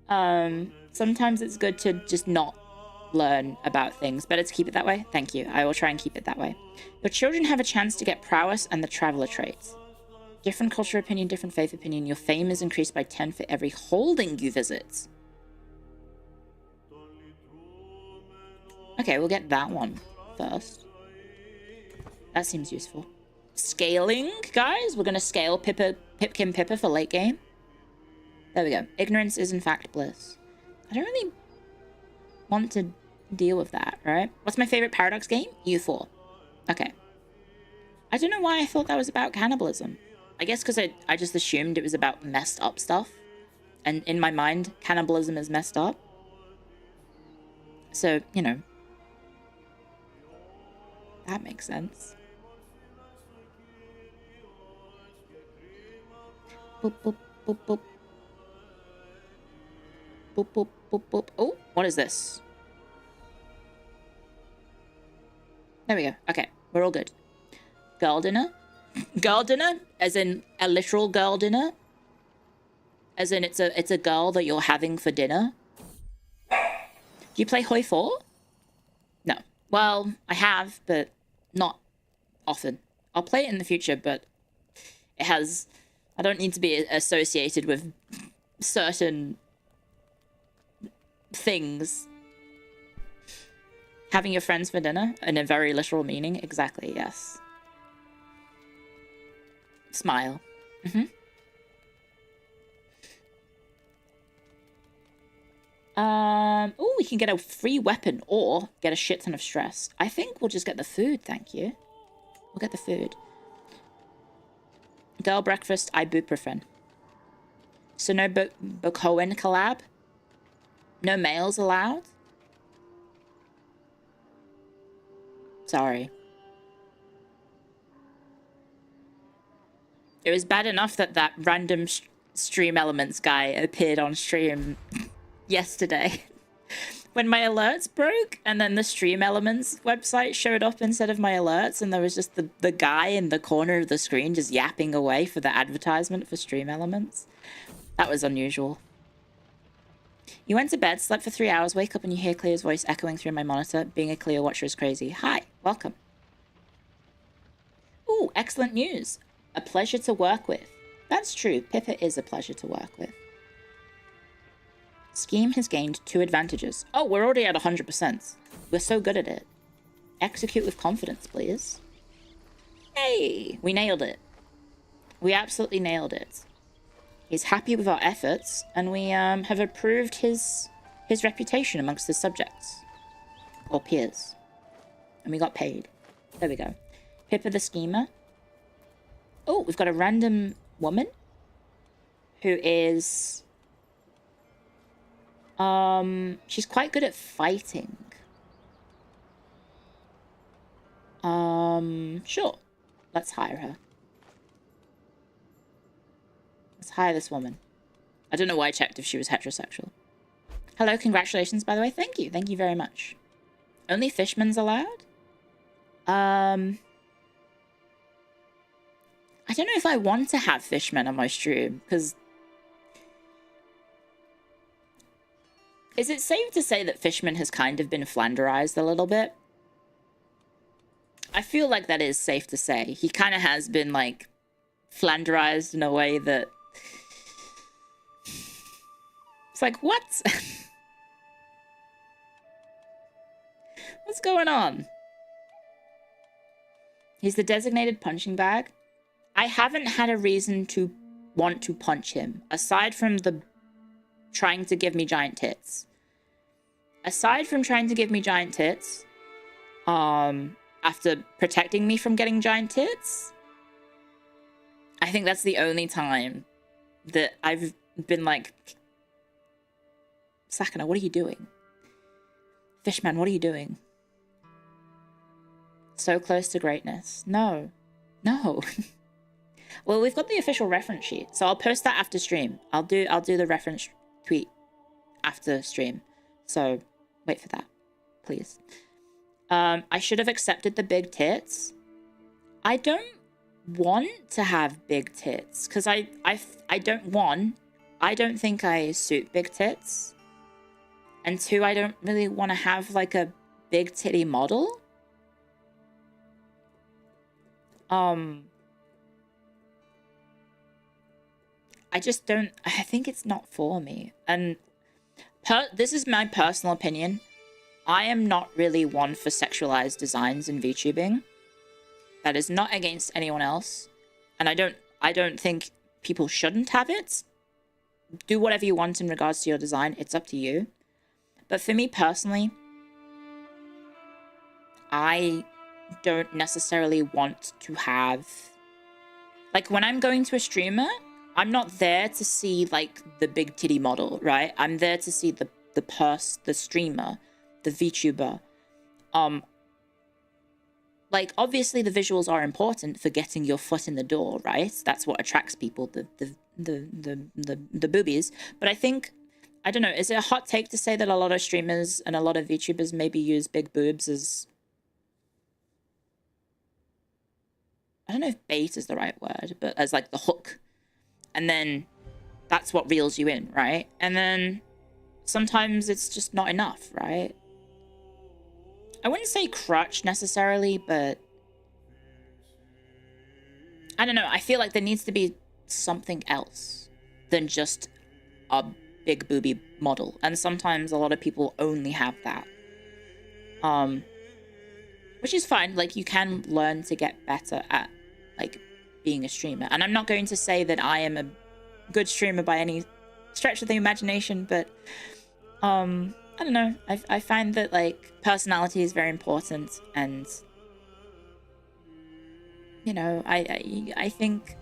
Sometimes it's good to just not learn about things. Better to keep it that way. Thank you. I will try and keep it that way. Your children have a chance to get prowess and the traveler traits. Different culture opinion, different faith opinion. Your fame is increased by 10 for every holding you visit. Okay, we'll get that one first. That seems useful. Scaling, guys. We're going to scale Pipkin Pippa for late game. There we go. Ignorance is in fact bliss. I don't really want to deal with that, right? What's my favorite Paradox game? U4. Okay. I don't know why I thought that was about cannibalism. I guess because I just assumed it was about messed up stuff. And in my mind, cannibalism is messed up. So, you know. That makes sense. Boop, boop, boop, boop. Boop, boop, boop, boop. Oh, what is this? There we go. Okay, we're all good. Girl dinner? Girl dinner? As in a literal girl dinner? As in it's a girl that you're having for dinner? Do you play Hoi 4? No. Well, I have, but not often. I'll play it in the future, but it has... I don't need to be associated with certain things. Having your friends for dinner in a very literal meaning. Exactly, yes. Smile. Oh, we can get a free weapon or get a shit ton of stress. I think we'll just get the food, thank you. We'll get the food. Girl breakfast, ibuprofen. So no Bokoen collab? No males allowed? Sorry. It was bad enough that that random stream elements guy appeared on stream yesterday. When my alerts broke and then the stream elements website showed up instead of my alerts and there was just the guy in the corner of the screen just yapping away for the advertisement for stream elements. That was unusual. You went to bed, slept for 3 hours, wake up and you hear Clio's voice echoing through my monitor. Being a Clio watcher is crazy. Hi, welcome. Ooh, excellent news. A pleasure to work with. That's true, Pippa is a pleasure to work with. Scheme has gained 2 advantages. Oh, we're already at 100%. We're so good at it. Execute with confidence, please. Hey, we nailed it. We absolutely nailed it. He's happy with our efforts, and we have improved his reputation amongst his subjects. Or peers. And we got paid. There we go. Pippa the Schemer. Oh, we've got a random woman who is... she's quite good at fighting. Sure. Let's hire her. Let's hire this woman. I don't know why I checked if she was heterosexual. Hello, congratulations, by the way. Thank you. Thank you very much. Only Fishman's allowed? I don't know if I want to have Fishmen on my stream, because... Is it safe to say that Fishman has kind of been flanderized a little bit? I feel like that is safe to say. He kind of has been, like, flanderized in a way that... It's like, what? What's going on? He's the designated punching bag. I haven't had a reason to want to punch him, aside from the trying to give me giant tits. Aside from trying to give me giant tits, after protecting me from getting giant tits, I think that's the only time that I've been like, Sakana, what are you doing? Fishman, what are you doing? So close to greatness. No. No. Well, we've got the official reference sheet, so I'll post that after stream. I'll do the reference tweet after stream. So wait for that, please. I should have accepted the big tits. I don't want to have big tits because I don't think I suit big tits. And 2, I don't really want to have like a big titty model. I just don't, I think it's not for me. And this is my personal opinion. I am not really one for sexualized designs in VTubing. That is not against anyone else. And I don't think people shouldn't have it. Do whatever you want in regards to your design. It's up to you. But for me personally, I don't necessarily want to have... Like, when I'm going to a streamer, I'm not there to see, like, the big titty model, right? I'm there to see the streamer, the VTuber. Like, obviously the visuals are important for getting your foot in the door, right? That's what attracts people, the boobies. But I think, I don't know, is it a hot take to say that a lot of streamers and a lot of VTubers maybe use big boobs as... I don't know if bait is the right word, but as like the hook. And then that's what reels you in, right? And then sometimes it's just not enough, right? I wouldn't say crutch necessarily, but I don't know. I feel like there needs to be something else than just a big booby model. And sometimes a lot of people only have that. Which is fine. Like, you can learn to get better at, like, being a streamer. And I'm not going to say that I am a good streamer by any stretch of the imagination, but, I don't know. I find that, like, personality is very important, and, you know, I think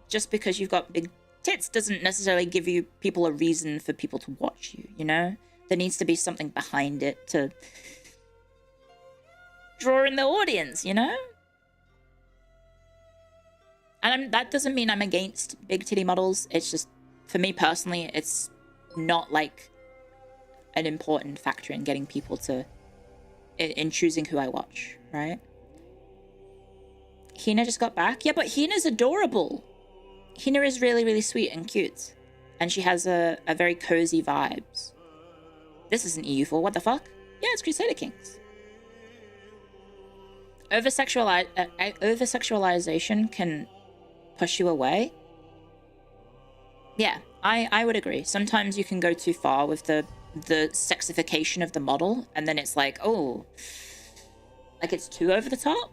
just because you've got big tits doesn't necessarily give you people a reason for people to watch you, you know? There needs to be something behind it to draw in the audience, you know? And that doesn't mean I'm against big titty models. It's just, for me personally, it's not like an important factor in getting people to, in choosing who I watch, right? Hina just got back. Yeah, but Hina's adorable. Hina is really, really sweet and cute. And she has a very cozy vibes. This isn't EU4, what the fuck? Yeah, it's Crusader Kings. Over-sexualization can push you away. Yeah, I would agree. Sometimes you can go too far with the sexification of the model, and then it's like, oh, like it's too over the top.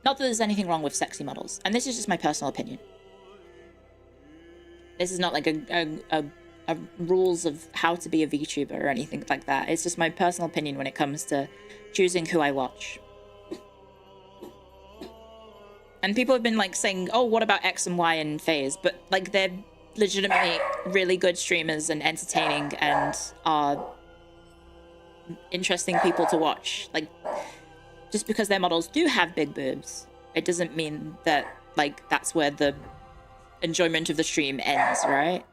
Not that there's anything wrong with sexy models, and this is just my personal opinion. This is not like a rules of how to be a VTuber or anything like that. It's just my personal opinion when it comes to choosing who I watch. And people have been like saying, oh, what about X and Y and FaZe? But like, they're legitimately really good streamers and entertaining and are interesting people to watch. Like, just because their models do have big boobs, it doesn't mean that, like, that's where the enjoyment of the stream ends, right?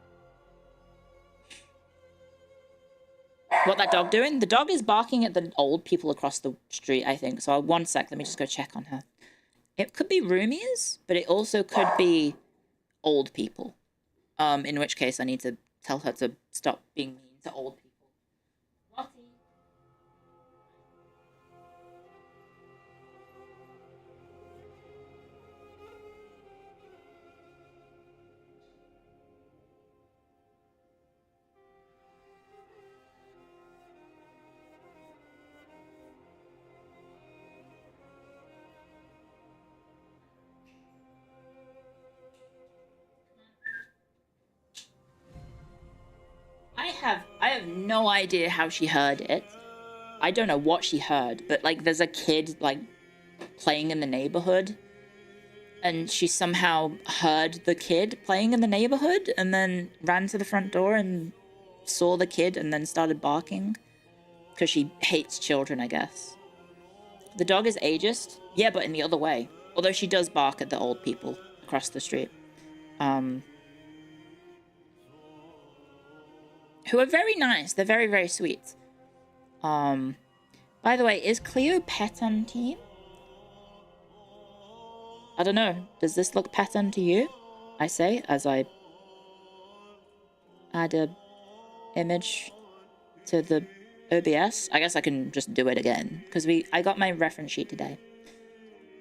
What that dog doing? The dog is barking at the old people across the street, I think. So one sec, let me just go check on her. It could be roomies, but it also could be old people. In which case I need to tell her to stop being mean to old people. I have no idea how she heard it. I don't know what she heard, but like there's a kid like playing in the neighborhood, and she somehow heard the kid playing in the neighborhood and then ran to the front door and saw the kid and then started barking because she hates children, I guess. The dog is ageist. Yeah, but in the other way. Although she does bark at the old people across the street. Who are very nice. They're very, very sweet. By the way, is Clio pet on team? I don't know. Does this look pet on to you? I say, as I add a image to the OBS. I guess I can just do it again because I got my reference sheet today.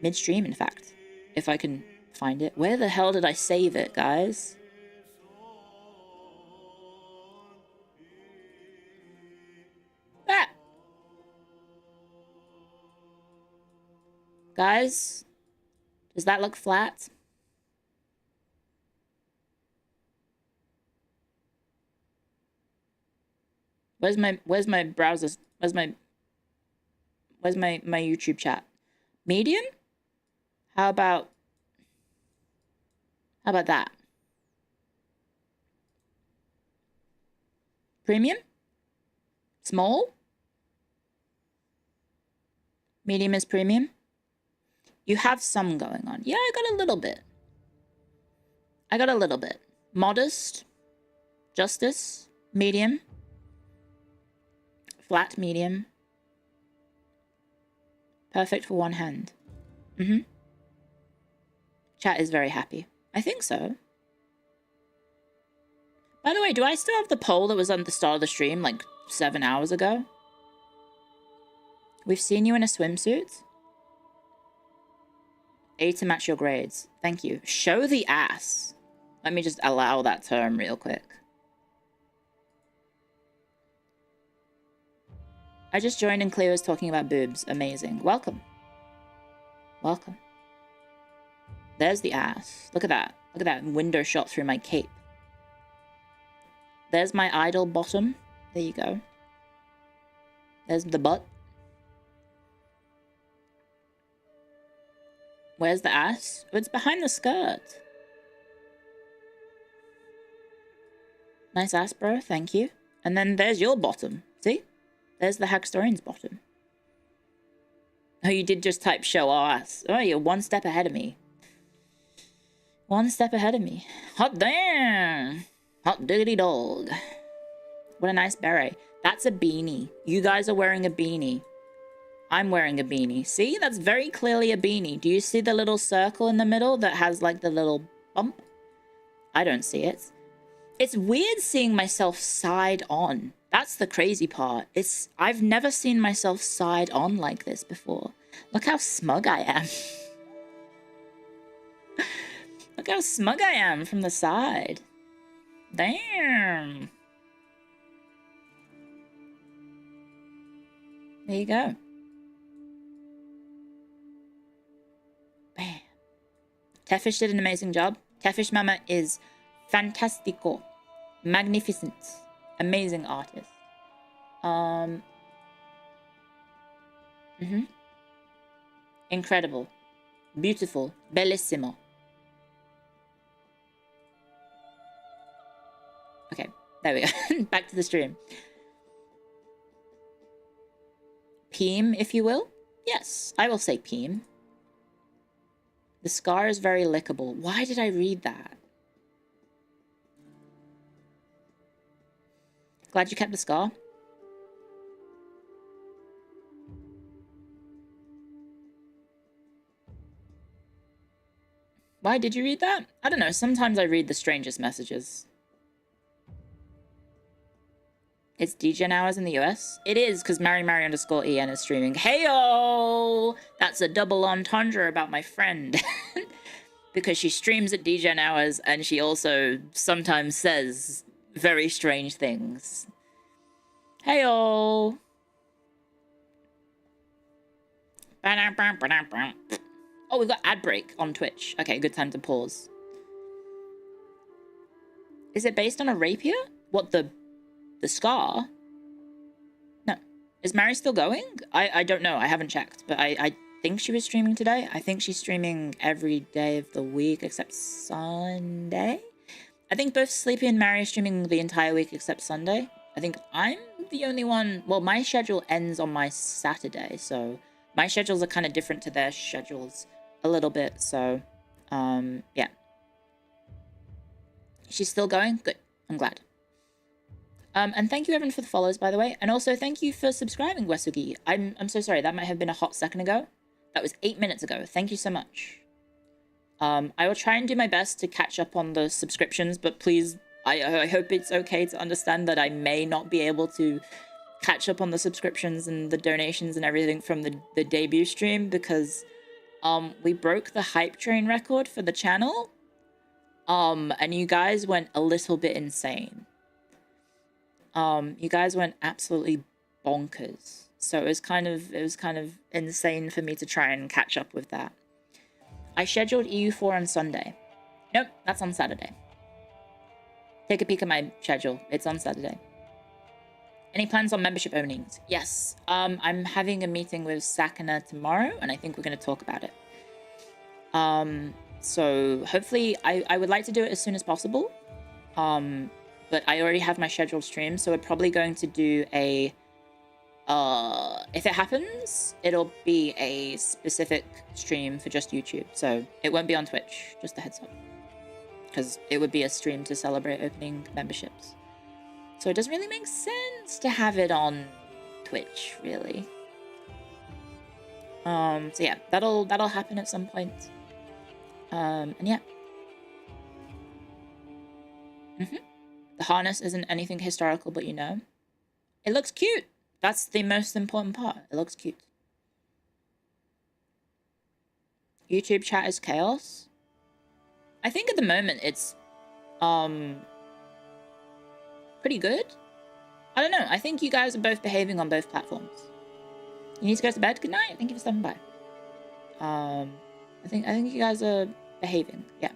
Midstream, in fact. If I can find it. Where the hell did I save it, guys? Ah! Guys, does that look flat? Where's my browsers? Where's my YouTube chat? Medium? How about that? Premium? Small? Medium is premium? You have some going on. Yeah, I got a little bit. Modest. Justice. Medium. Flat, medium. Perfect for one hand. Chat is very happy. I think so. By the way, do I still have the poll that was on the start of the stream like 7 hours ago? We've seen you in a swimsuit. A to match your grades. Thank you. Show the ass. Let me just allow that term real quick. I just joined and Clio is talking about boobs. Amazing. Welcome. Welcome. There's the ass. Look at that. Look at that window shot through my cape. There's my idol bottom. There you go. There's the butt. Where's the ass? Oh, it's behind the skirt. Nice ass, bro. Thank you. And then there's your bottom. See? There's the Hackstorian's bottom. Oh, you did just type show ass. Oh, you're one step ahead of me. One step ahead of me. Hot damn! Hot diggity dog. What a nice beret. That's a beanie. You guys are wearing a beanie. I'm wearing a beanie. See? That's very clearly a beanie. Do you see the little circle in the middle that has like the little bump? I don't see it. It's weird seeing myself side on. That's the crazy part. I've never seen myself side on like this before. Look how smug I am. Look how smug I am from the side. Damn. There you go. Bam. Tefish did an amazing job. Tefish Mama is fantastico. Magnificent. Amazing artist. Incredible. Beautiful. Bellissimo. Okay, there we go. Back to the stream. Peem, if you will. Yes, I will say Peem. The scar is very lickable. Why did I read that? Glad you kept the scar. Why did you read that? I don't know. Sometimes I read the strangest messages. It's DGen hours in the US? It is, because Mary_EN is streaming. Heyo! That's a double entendre about my friend. Because she streams at DGen hours, and she also sometimes says very strange things. Heyo! Oh, we've got ad break on Twitch. Okay, good time to pause. Is it based on a rapier? What, the scar? No. Is Mary still going? I don't know. I haven't checked, but I think she was streaming today. I think she's streaming every day of the week except Sunday. I think both Sleepy and Mary are streaming the entire week except Sunday. I think I'm the only one. Well, my schedule ends on my Saturday, so my schedules are kind of different to their schedules a little bit. So, yeah. She's still going? Good. I'm glad. And thank you everyone for the follows, by the way. And also thank you for subscribing, Wesugi. I'm so sorry. That might have been a hot second ago. That was 8 minutes ago. Thank you so much. I will try and do my best to catch up on the subscriptions, but please I hope it's okay to understand that I may not be able to catch up on the subscriptions and the donations and everything from the debut stream, because we broke the hype train record for the channel, and you guys went a little bit insane. You guys went absolutely bonkers, so it was kind of insane for me to try and catch up with that. I scheduled EU4 on Sunday. Nope, that's on Saturday. Take a peek at my schedule. It's on Saturday. Any plans on membership openings? Yes. I'm having a meeting with Sakana tomorrow, and I think we're going to talk about it. So hopefully, I would like to do it as soon as possible. But I already have my scheduled stream, so we're probably going to do a... if it happens, it'll be a specific stream for just YouTube. So it won't be on Twitch, just a heads up. Because it would be a stream to celebrate opening memberships. So it doesn't really make sense to have it on Twitch, really. So yeah, that'll happen at some point. And yeah. The harness isn't anything historical, but you know. It looks cute. That's the most important part. It looks cute. YouTube chat is chaos. I think at the moment it's pretty good. I don't know. I think you guys are both behaving on both platforms. You need to go to bed. Good night. Thank you for stopping by. I think you guys are behaving. Yeah.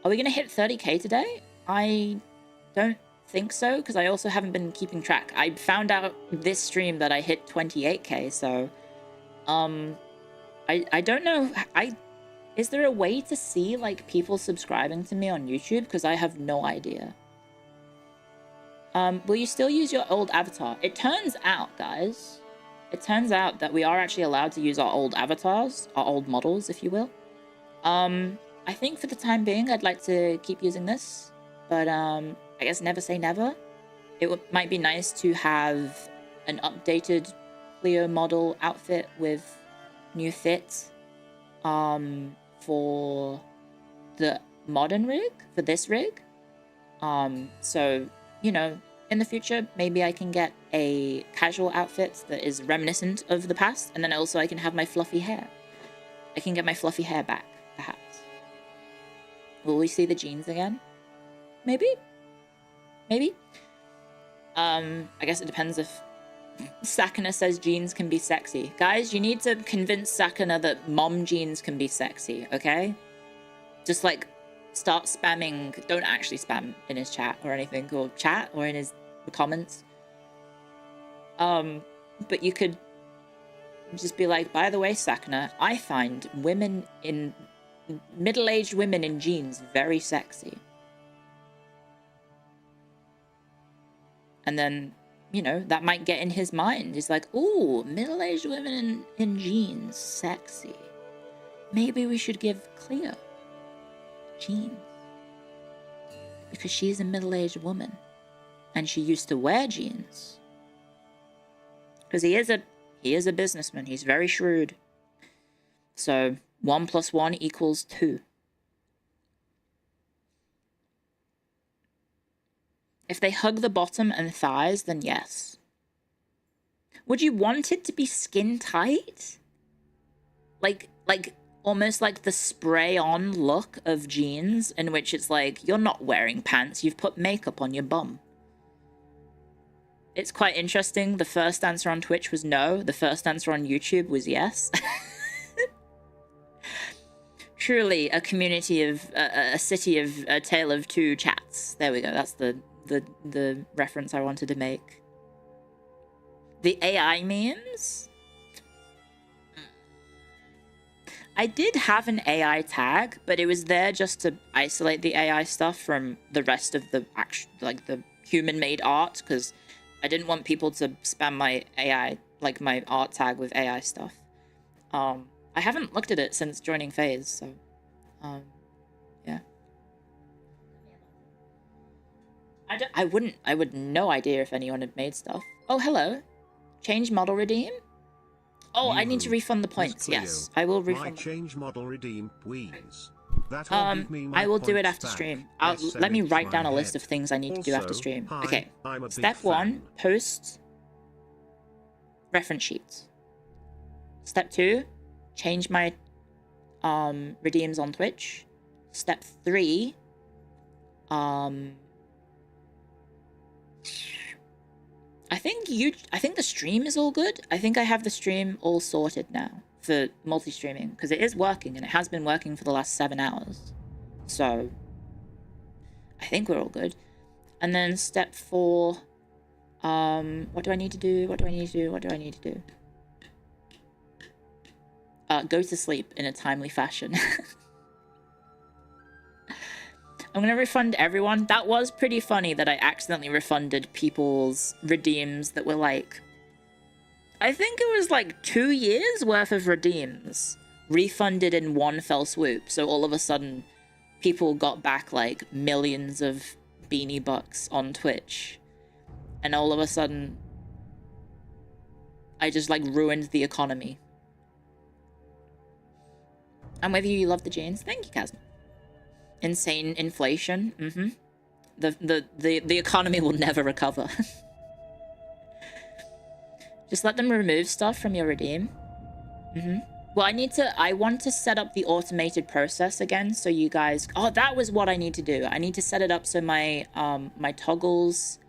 Are we gonna hit 30k today? I don't think so, because I also haven't been keeping track. I found out this stream that I hit 28k, so I don't know. Is there a way to see like people subscribing to me on YouTube? Because I have no idea. Will you still use your old avatar? It turns out, guys, it turns out that we are actually allowed to use our old avatars, our old models, if you will. I think for the time being, I'd like to keep using this, but I guess never say never. It might be nice to have an updated Clio model outfit with new fit for the modern rig, for this rig. So, you know, in the future, maybe I can get a casual outfit that is reminiscent of the past, and then also I can have my fluffy hair. I can get my fluffy hair back, perhaps. Will we see the jeans again? Maybe? Maybe? I guess it depends if Sakana says jeans can be sexy. Guys, you need to convince Sakana that mom jeans can be sexy, okay? Just like start spamming. Don't actually spam in his chat or anything, or chat or in his comments. But you could just be like, by the way, Sakana, I find middle-aged women in jeans very sexy. And then, you know, that might get in his mind. He's like, ooh, middle-aged women in jeans, sexy. Maybe we should give Clio jeans. Because she's a middle-aged woman. And she used to wear jeans. Because he is a businessman. He's very shrewd. So 1 + 1 = 2. If they hug the bottom and thighs, then yes. Would you want it to be skin tight? Like almost like the spray-on look of jeans, in which it's like, you're not wearing pants, you've put makeup on your bum. It's quite interesting. The first answer on Twitch was no. The first answer on YouTube was yes. Truly a community of, a city of, a tale of two chats. There we go. That's the reference I wanted to make. The AI memes? I did have an AI tag, but it was there just to isolate the AI stuff from the rest of the the human-made art, because I didn't want people to spam my AI, like my art tag with AI stuff. I haven't looked at it since joining FaZe, so yeah. I would no idea if anyone had made stuff. Oh, hello. Change model redeem? Oh, I need to refund the points. Yes, I will refund. Change model redeem, please. That'll give me my I will do it points after back. stream. Yes, Let me it's write my down a list head. of things I need to do after Also, stream. hi, Okay. I'm a big Step 1, fan. post reference sheets. Step 2, change my redeems on Twitch. Step 3, I think the stream is all good. I think I have the stream all sorted now for multi-streaming because it is working and it has been working for the last 7 hours. So I think we're all good. And then step 4, what do I need to do? What do I need to do? What do I need to do? Go to sleep in a timely fashion. I'm gonna refund everyone. That was pretty funny that I accidentally refunded people's redeems that were like, I think it was like 2 years worth of redeems refunded in one fell swoop. So all of a sudden people got back like millions of beanie bucks on Twitch. And all of a sudden I just like ruined the economy. I'm with you, you love the jeans. Thank you, Kazma. Insane inflation. The economy will never recover. Just let them remove stuff from your redeem. Well, I want to set up the automated process again so you guys... Oh, that was what I need to do. I need to set it up so my my toggles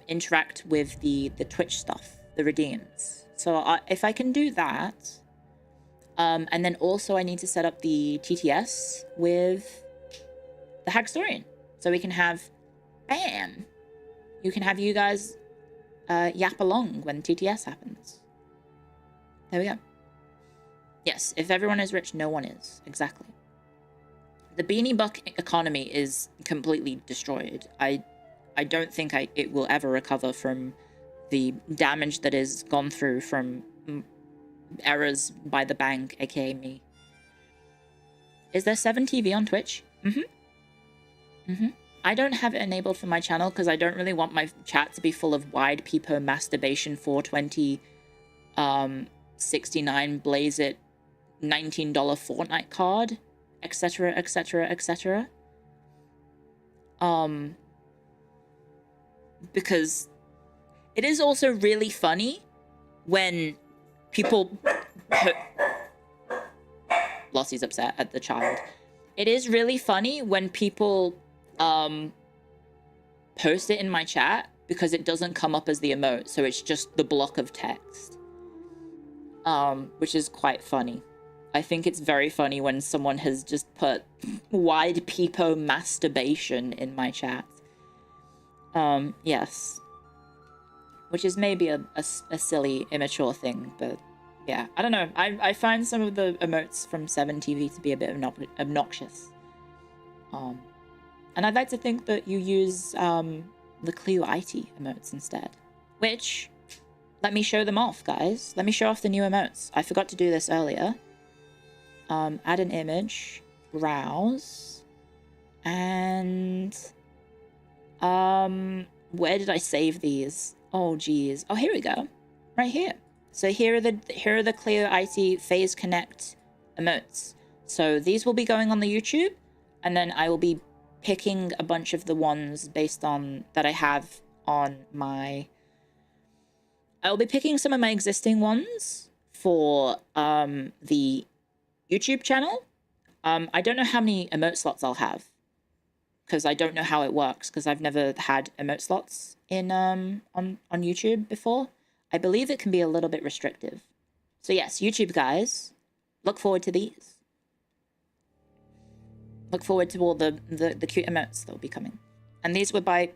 interact with the Twitch stuff, the redeems. So if I can do that... and then also I need to set up the TTS with the Hagstorian. So we can have, bam! You can have you guys yap along when TTS happens. There we go. Yes, if everyone is rich, no one is. Exactly. The beanie buck economy is completely destroyed. I don't think it will ever recover from the damage that is gone through from... errors by the bank, aka me. Is there 7TV on Twitch? I don't have it enabled for my channel because I don't really want my chat to be full of wide peepo masturbation 420 69 blaze it $19 Fortnite card, etc, etc, etc. Because it is also really funny when people... Lossie's upset at the child. It is really funny when people post it in my chat because it doesn't come up as the emote, so it's just the block of text. Which is quite funny. I think it's very funny when someone has just put wide peepo masturbation in my chat. Yes. Which is maybe a silly, immature thing, but yeah. I don't know. I find some of the emotes from 7TV to be a bit obnoxious. And I'd like to think that you use the Clio IT emotes instead. Which, let me show them off, guys. Let me show off the new emotes. I forgot to do this earlier. Add an image, browse, and where did I save these? Oh geez. Oh, here we go. Right here. So here are the Clio IT Phase Connect emotes. So these will be going on the YouTube, and then I will be picking a bunch of the ones based on that I have on my... I'll be picking some of my existing ones for the YouTube channel. I don't know how many emote slots I'll have, because I don't know how it works, because I've never had emote slots in on YouTube before. I believe it can be a little bit restrictive. So yes, YouTube guys, look forward to these. Look forward to all the cute emotes that will be coming. And these were by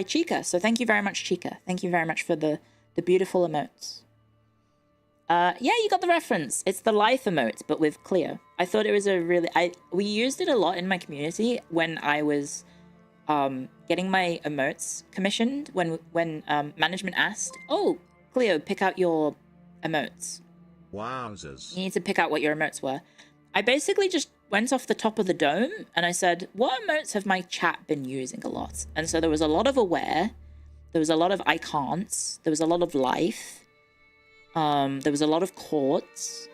Chica, so thank you very much, Chica. Thank you very much for the beautiful emotes. Yeah, you got the reference. It's the life emote, but with Clio. I thought it was a really... we used it a lot in my community when I was getting my emotes commissioned, when management asked, oh, Clio, pick out your emotes. Wowzers. You need to pick out what your emotes were. I basically just went off the top of the dome and I said, what emotes have my chat been using a lot? And so there was a lot of aware, there was a lot of I can'ts, there was a lot of life, there was a lot of quartz,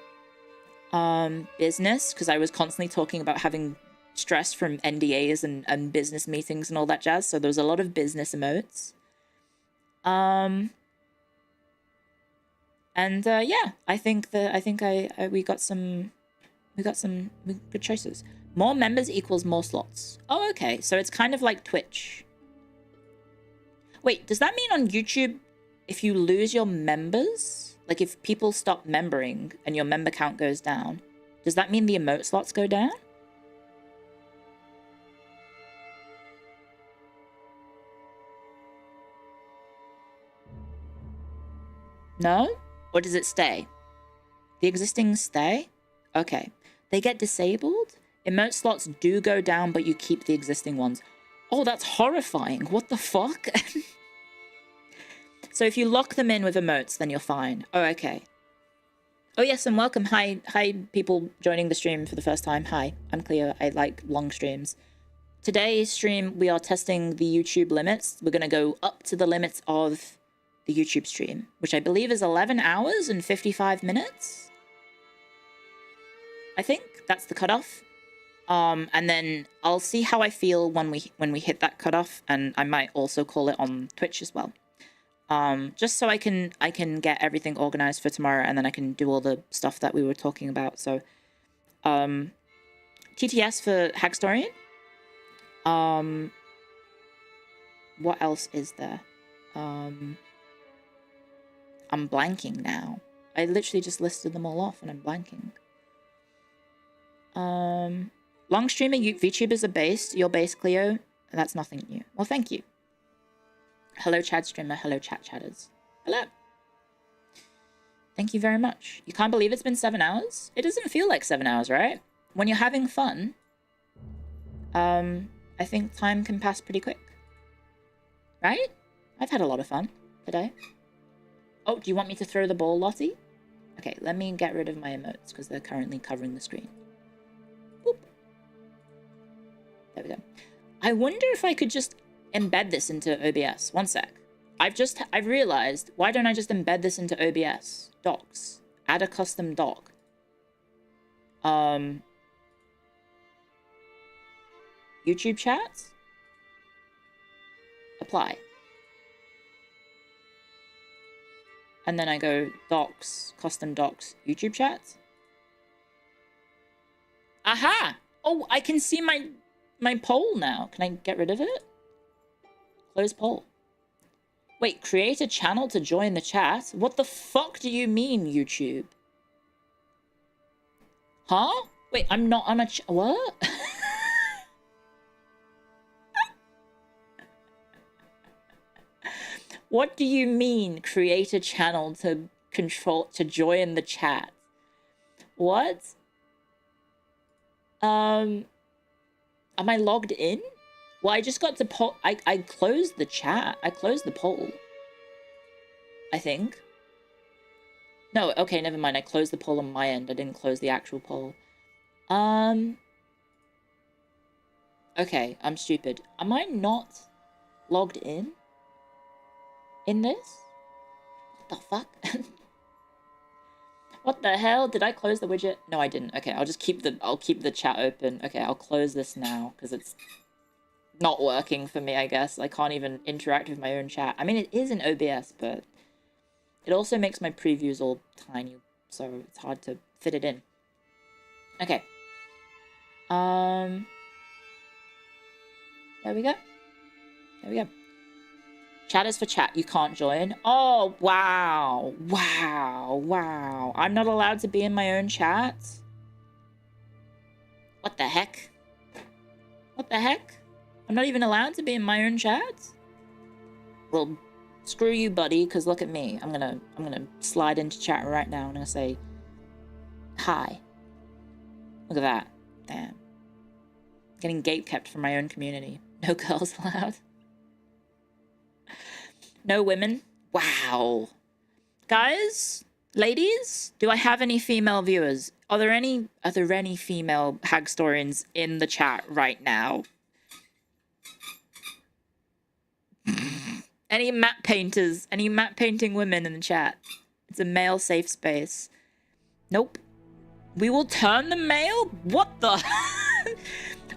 business, because I was constantly talking about having stress from NDAs and business meetings and all that jazz. So there was a lot of business emotes. And yeah, I think we got some good choices. More members equals more slots. Oh, okay. So it's kind of like Twitch. Wait, does that mean on YouTube, if you lose your members, like if people stop membering and your member count goes down, does that mean the emote slots go down? No? Or does it stay? The existing stay? Okay. They get disabled? Emote slots do go down, but you keep the existing ones. Oh, that's horrifying. What the fuck? So if you lock them in with emotes, then you're fine. Oh, okay. Oh, yes, and welcome. Hi, people joining the stream for the first time. Hi, I'm Clio. I like long streams. Today's stream, we are testing the YouTube limits. We're going to go up to the limits of the YouTube stream, which I believe is 11 hours and 55 minutes. I think that's the cutoff. And then I'll see how I feel when we hit that cutoff, and I might also call it on Twitch as well. Just so I can get everything organized for tomorrow, and then I can do all the stuff that we were talking about. So, TTS for Hackstorian. What else is there? I'm blanking now. I literally just listed them all off, and I'm blanking. Long streamer VTubers are based. You're based, Clio. That's nothing new. Well, thank you. Hello, Chad streamer. Hello, chat chatters. Hello. Thank you very much. You can't believe it's been 7 hours? It doesn't feel like 7 hours, right? When you're having fun, I think time can pass pretty quick. Right? I've had a lot of fun today. Oh, do you want me to throw the ball, Lottie? Okay, let me get rid of my emotes because they're currently covering the screen. Boop. There we go. I wonder if I could just embed this into OBS. One sec. I've realized, why don't I just embed this into OBS? Docs. Add a custom doc. YouTube chats? Apply. And then I go docs, custom docs, YouTube chats. Aha! Oh, I can see my poll now. Can I get rid of it? Close poll. Wait, create a channel to join the chat? What the fuck do you mean, YouTube? Huh? Wait, I'm not on a what? What do you mean, create a channel to join the chat? What? Am I logged in? Well, I just got to poll. I closed the chat. I closed the poll. I think. No, okay, never mind. I closed the poll on my end. I didn't close the actual poll. Okay, I'm stupid. Am I not logged in this? What the fuck? What the hell? Did I close the widget? No, I didn't. Okay, I'll keep the chat open. Okay, I'll close this now because it's not working for me, I guess. I can't even interact with my own chat. I mean, it is in OBS, but it also makes my previews all tiny, so it's hard to fit it in. Okay. There we go. There we go. Chat is for chat. You can't join. Oh, wow. Wow. Wow. I'm not allowed to be in my own chat? What the heck? What the heck? I'm not even allowed to be in my own chat? Well, screw you, buddy, because look at me. I'm gonna slide into chat right now and I'm gonna say hi. Look at that. Damn. Getting gatekept from my own community. No girls allowed. No women. Wow. Guys, ladies, do I have any female viewers? Are there any female Hagstorians in the chat right now? Any map painters? Any map painting women in the chat? It's a male safe space. Nope. We will turn the male? What the?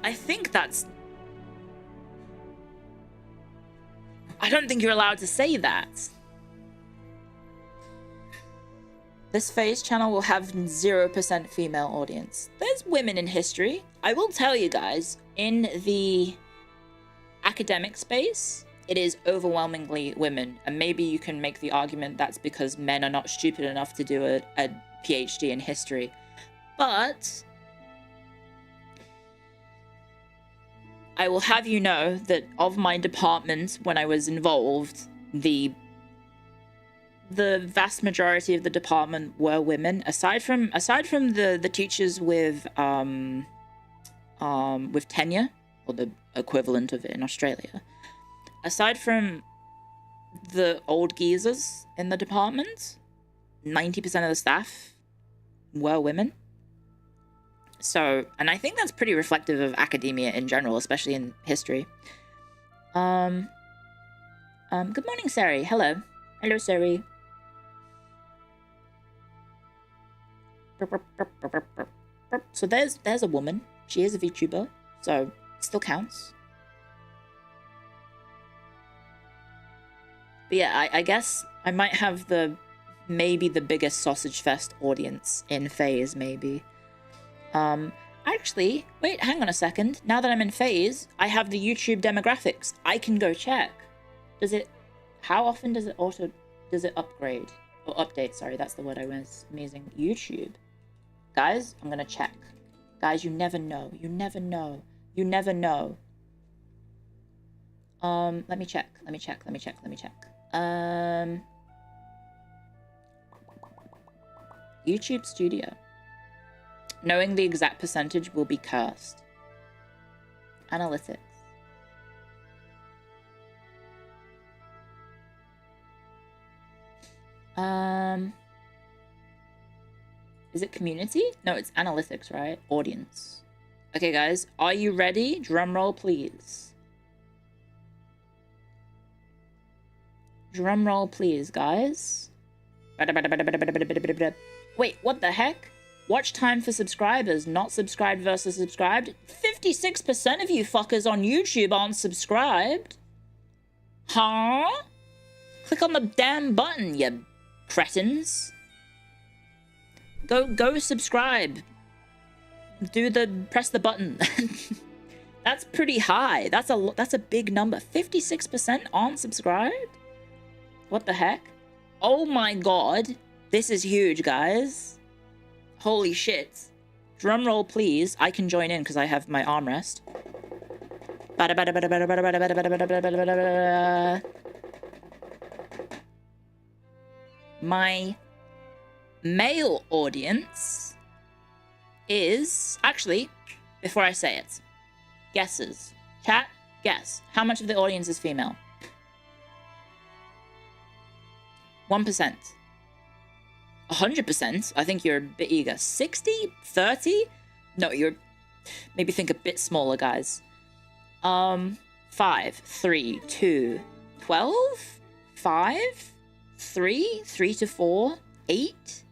I think that's... I don't think you're allowed to say that. This phase channel will have 0% female audience. There's women in history. I will tell you guys, in the academic space, it is overwhelmingly women. And maybe you can make the argument that's because men are not stupid enough to do a PhD in history. But I will have you know that of my department, when I was involved, the vast majority of the department were women, aside from the teachers with tenure, or the equivalent of it in Australia. Aside from the old geezers in the department, 90% of the staff were women. So, and I think that's pretty reflective of academia in general, especially in history. Good morning, Sari. Hello. Hello, Sari. So there's a woman. She is a VTuber, so it still counts. But yeah, I guess I might have maybe the biggest sausage fest audience in FaZe, maybe. Actually, wait, hang on a second. Now that I'm in FaZe, I have the YouTube demographics. I can go check. How often does it upgrade? Or update, sorry, that's the word I was using. YouTube. Guys, I'm gonna check. Guys, you never know. You never know. You never know. Let me check. YouTube Studio. Knowing the exact percentage will be cursed. Analytics. Is it community? No, it's analytics, right? Audience. Okay, guys, are you ready? Drum roll, please. Drum roll, please, guys. Wait, what the heck? Watch time for subscribers, not subscribed versus subscribed. 56% of you fuckers on YouTube aren't subscribed. Huh? Click on the damn button, you cretins. Go subscribe. Press the button. That's pretty high. That's a big number. 56% aren't subscribed? What the heck? Oh my god. This is huge, guys. Holy shit. Drum roll, please. I can join in because I have my armrest. My male audience is... Actually, before I say it, guesses. Chat, guess. How much of the audience is female? 1%. 100%? I think you're a bit eager. 60? 30? No, you're... Maybe think a bit smaller, guys. 5, 3, 2, 12? 5? 3? 3 to 4? 8?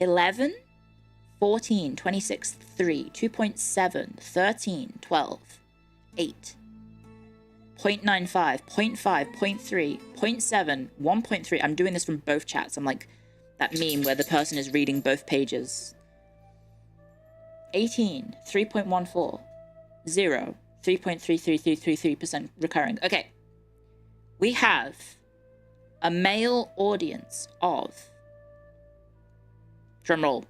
11? 14, 26, 3, 2.7, 13, 12, 8, 0.95, 0.5, 0.3, 0.7, 1.3. I'm doing this from both chats. I'm like that meme where the person is reading both pages. 18, 3.14, 0, 3.33333% recurring. Okay. We have a male audience of, drumroll,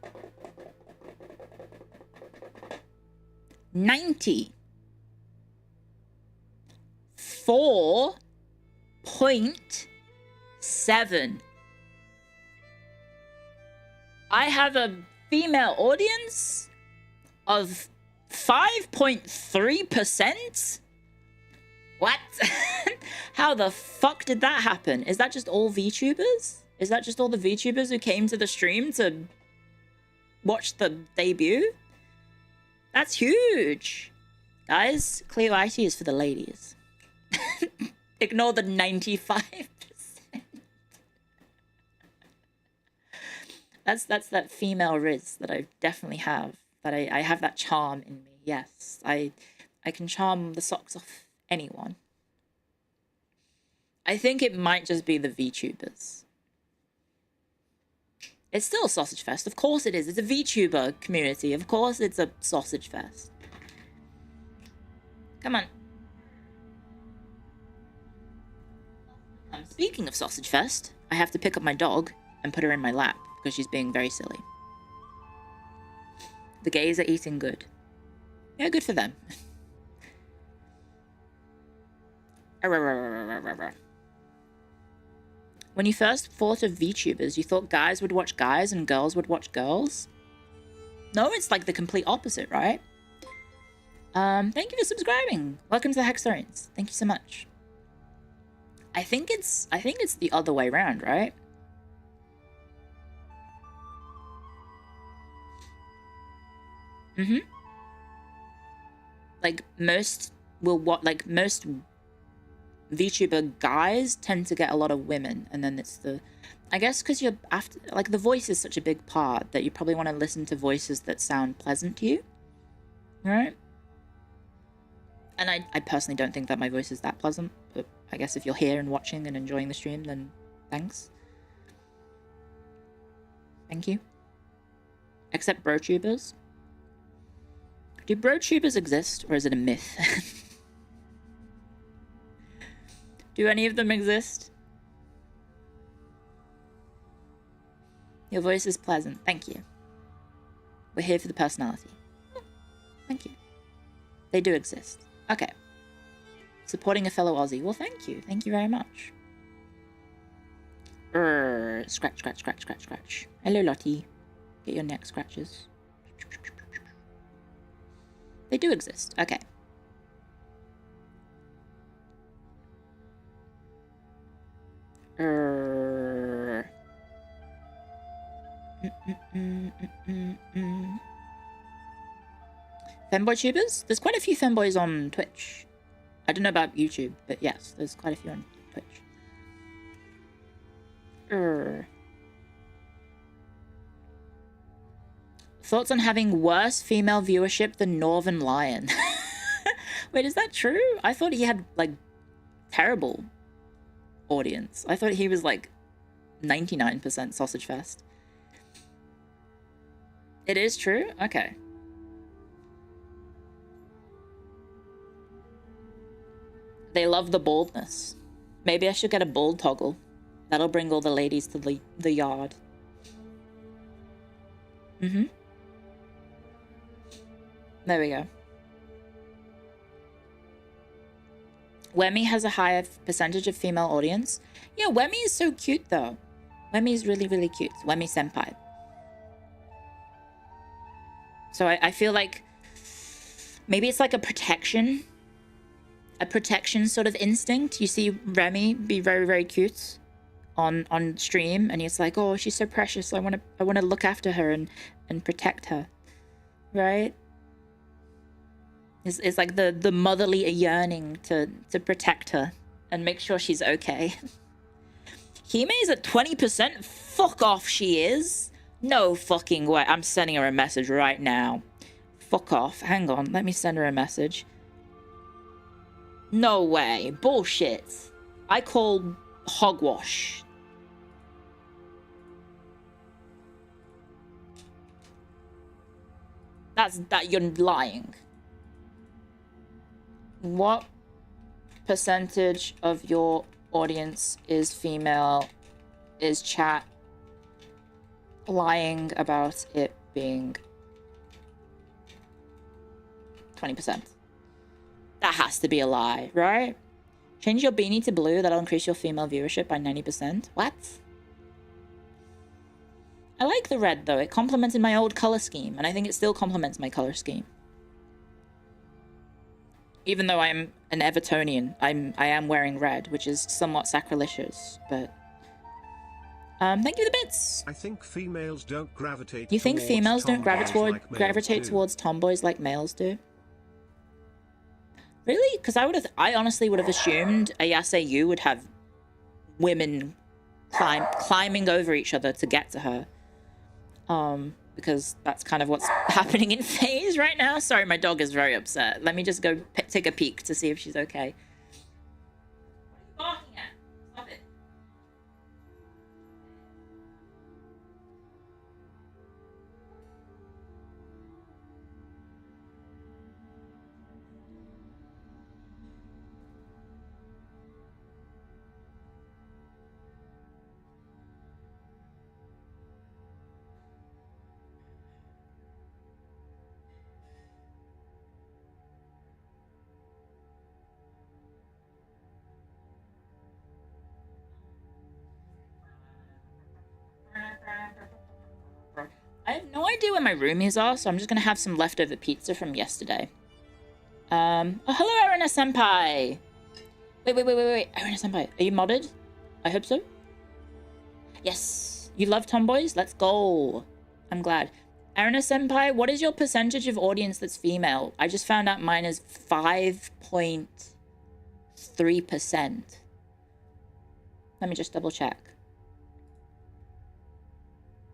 94.7. I have a female audience of 5.3%? What? How the fuck did that happen? Is that just all VTubers? Is that just all the VTubers who came to the stream to watch the debut? That's huge. Guys, Clio IT is for the ladies. Ignore the 95%. That's that female riz that I definitely have. That I have that charm in me. Yes, I can charm the socks off anyone. I think it might just be the VTubers. It's still a sausage fest. Of course it is. It's a VTuber community. Of course it's a sausage fest. Come on. Speaking of sausage fest, I have to pick up my dog and put her in my lap because she's being very silly. The gays are eating good. Yeah, good for them. When you first thought of VTubers, you thought guys would watch guys and girls would watch girls? No, it's like the complete opposite, right? Thank you for subscribing. Welcome to the Hexarians. Thank you so much. I think it's the other way around, right? Like most VTuber guys tend to get a lot of women, and then it's the, I guess because you're after, like, the voice is such a big part that you probably want to listen to voices that sound pleasant to you, right? And I personally don't think that my voice is that pleasant, but I guess if you're here and watching and enjoying the stream, then thanks. Thank you. Except brotubers. Do brotubers exist, or is it a myth? Do any of them exist? Your voice is pleasant. Thank you. We're here for the personality. Thank you. They do exist. Okay. Supporting a fellow Aussie. Well, thank you. Thank you very much. Scratch, scratch, scratch, scratch, scratch. Hello, Lottie. Get your neck scratches. They do exist. Okay. Femboy tubers? There's quite a few femboys on Twitch. I don't know about YouTube, but yes, there's quite a few on Twitch. Thoughts on having worse female viewership than Northern Lion? Wait, is that true? I thought he had, like, terrible audience. I thought he was, like, 99% Sausage Fest. It is true? Okay. They love the baldness. Maybe I should get a bald toggle. That'll bring all the ladies to the yard. There we go. Wemmy has a higher percentage of female audience. Yeah, Wemmy is so cute, though. Wemmy is really, really cute. Wemmy senpai. So I feel like maybe it's like a protection sort of instinct. You see Remy be very, very cute on stream, and he's like, oh, she's so precious. I want to look after her and protect her, right? It's like the motherly yearning to protect her and make sure she's okay. Hime is at 20%. Fuck off, she is. No fucking way. I'm sending her a message right now. Fuck off. Hang on. Let me send her a message. No way. Bullshit. I call hogwash. That you're lying. What percentage of your audience is female? Is chat lying about it being 20%? That has to be a lie, right? Change your beanie to blue. That'll increase your female viewership by 90%. What? I like the red, though. It complemented my old color scheme, and I think it still complements my color scheme. Even though I'm an Evertonian, I am wearing red, which is somewhat sacrilegious, but... thank you for the bits! I think females don't gravitate You think females don't gravitate towards tomboys like males do? Really? Because I honestly would have assumed ASAU would have women climbing over each other to get to her. Because that's kind of what's happening in phase right now. Sorry, my dog is very upset. Let me just go take a peek to see if she's okay. What are you barking at? Stop it. I have no idea where my roomies are, so I'm just gonna have some leftover pizza from yesterday. Oh, hello, Arena Senpai! Wait. Arena Senpai, are you modded? I hope so. Yes, you love tomboys? Let's go. I'm glad. Arena Senpai, what is your percentage of audience that's female? I just found out mine is 5.3%. Let me just double check.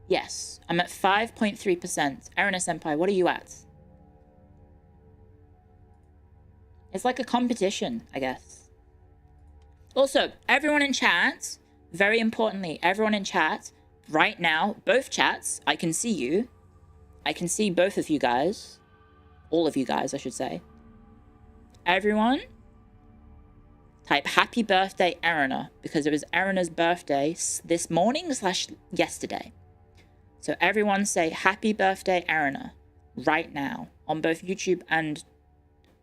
Yes, I'm at 5.3%. Arena Senpai, what are you at? It's like a competition, I guess. Also, everyone in chat, very importantly, everyone in chat, right now, both chats, I can see you. I can see both of you guys. All of you guys, I should say. Everyone, type happy birthday, Arena, because it was Arena's birthday this morning / yesterday. So everyone say happy birthday, Arena, right now on both YouTube and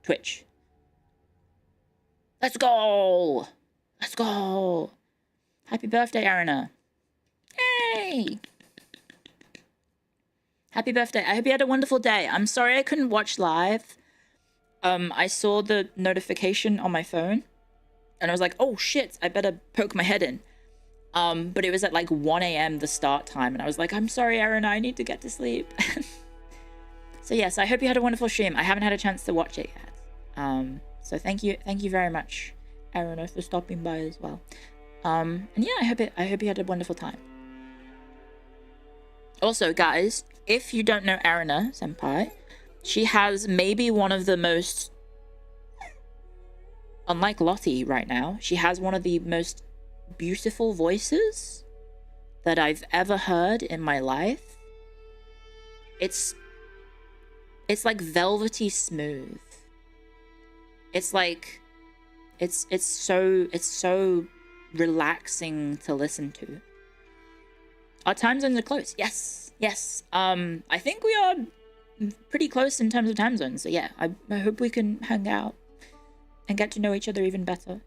Twitch. Let's go! Let's go! Happy birthday, Arena. Yay! Happy birthday. I hope you had a wonderful day. I'm sorry I couldn't watch live. I saw the notification on my phone and I was like, oh shit, I better poke my head in. But it was at like 1 a.m. the start time, and I was like, I'm sorry, Arena, I need to get to sleep. So yes, I hope you had a wonderful stream. I haven't had a chance to watch it yet. So thank you very much, Arena, for stopping by as well. And yeah, I hope you had a wonderful time. Also, guys, if you don't know Arena Senpai, she has maybe one of the most, unlike Lottie right now, she has one of the most beautiful voices that I've ever heard in my life. It's like velvety smooth. It's like it's so relaxing to listen to. Our time zones are close. Yes. I think we are pretty close in terms of time zones. So yeah, I hope we can hang out and get to know each other even better.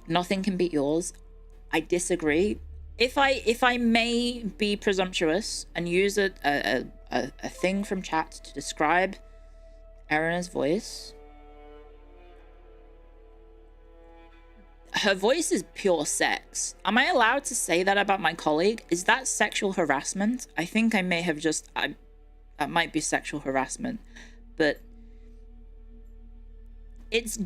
Nothing can beat yours. I disagree. If I may be presumptuous and use a thing from chat to describe Arena's voice, her voice is pure sex. Am I allowed to say that about my colleague? Is that sexual harassment? I think I may have just... that might be sexual harassment. But it's...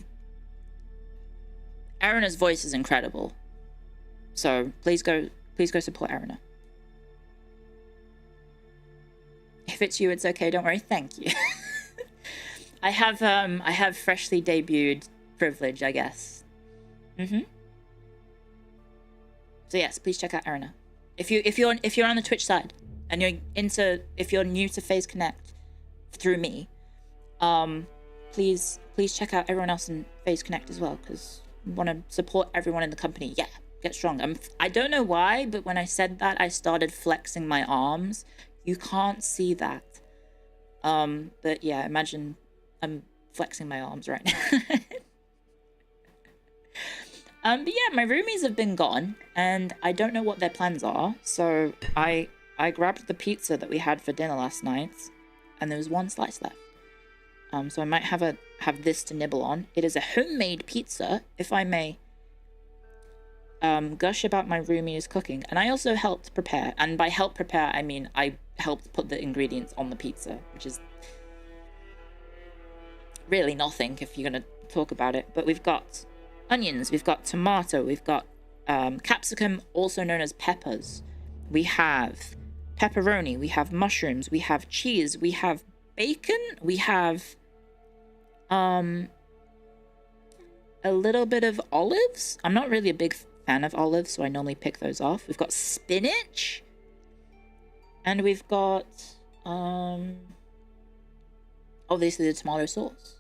Arena's voice is incredible. So please go support Arena. If it's you, it's okay. Don't worry. Thank you. I have freshly debuted privilege, I guess. So yes, please check out Arena. If you're on the Twitch side and if you're new to FaZe Connect through me, please check out everyone else in FaZe Connect as well, because I want to support everyone in the company. Yeah, get strong. I don't know why, but when I said that, I started flexing my arms. You can't see that. But yeah, imagine I'm flexing my arms right now. But yeah, my roomies have been gone, and I don't know what their plans are. So I grabbed the pizza that we had for dinner last night, and there was one slice left. So I might have this to nibble on. It is a homemade pizza, if I may gush about my roomie's cooking. And I also helped prepare. And by help prepare, I mean I helped put the ingredients on the pizza, which is really nothing if you're going to talk about it. But we've got onions, we've got tomato, we've got capsicum, also known as peppers. We have pepperoni, we have mushrooms, we have cheese, we have bacon, we have a little bit of olives. I'm not really a big fan of olives, so I normally pick those off. We've got spinach, and we've got obviously the tomato sauce.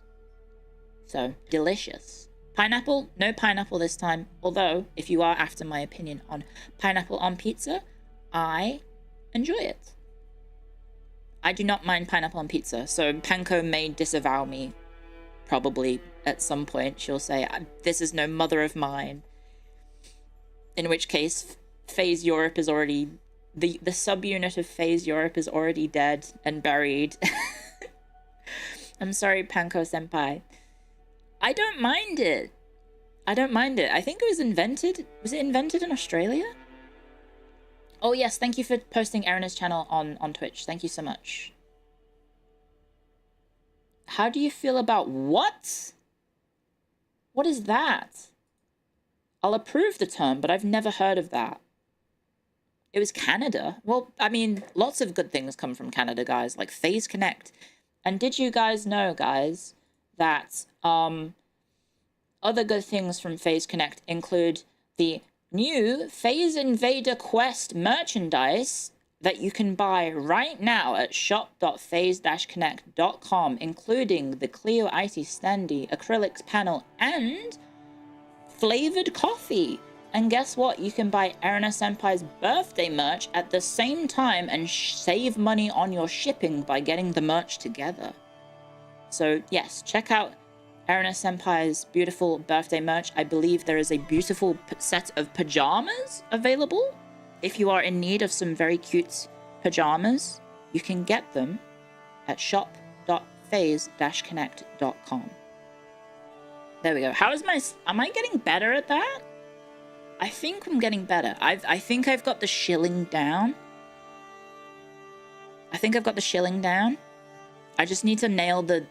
So delicious. Pineapple, no pineapple this time, although if you are after my opinion on pineapple on pizza, I enjoy it. I do not mind pineapple on pizza, so Panko may disavow me probably at some point. She'll say, this is no mother of mine. In which case, Phase Europe is already... The subunit of Phase Europe is already dead and buried. I'm sorry, Panko-senpai. I don't mind it. I don't mind it. I think it was invented... Was it invented in Australia? Oh yes, thank you for posting Erina's channel on Twitch. Thank you so much. How do you feel about what? What is that? I'll approve the term, but I've never heard of that. It was Canada. Well, I mean, lots of good things come from Canada, guys, like Phase Connect. And did you guys know, guys, that other good things from Phase Connect include the new Phase Invader Quest merchandise that you can buy right now at shop.phase-connect.com, including the Clio Icy Standy acrylics panel and flavored coffee. And guess what? You can buy Erina Senpai's birthday merch at the same time and save money on your shipping by getting the merch together. So yes, check out Erina Senpai's beautiful birthday merch. I believe there is a beautiful set of pajamas available. If you are in need of some very cute pajamas, you can get them at shop.phase-connect.com. There we go. How is my... Am I getting better at that? I think I'm getting better. I think I've got the shilling down. I just need to nail the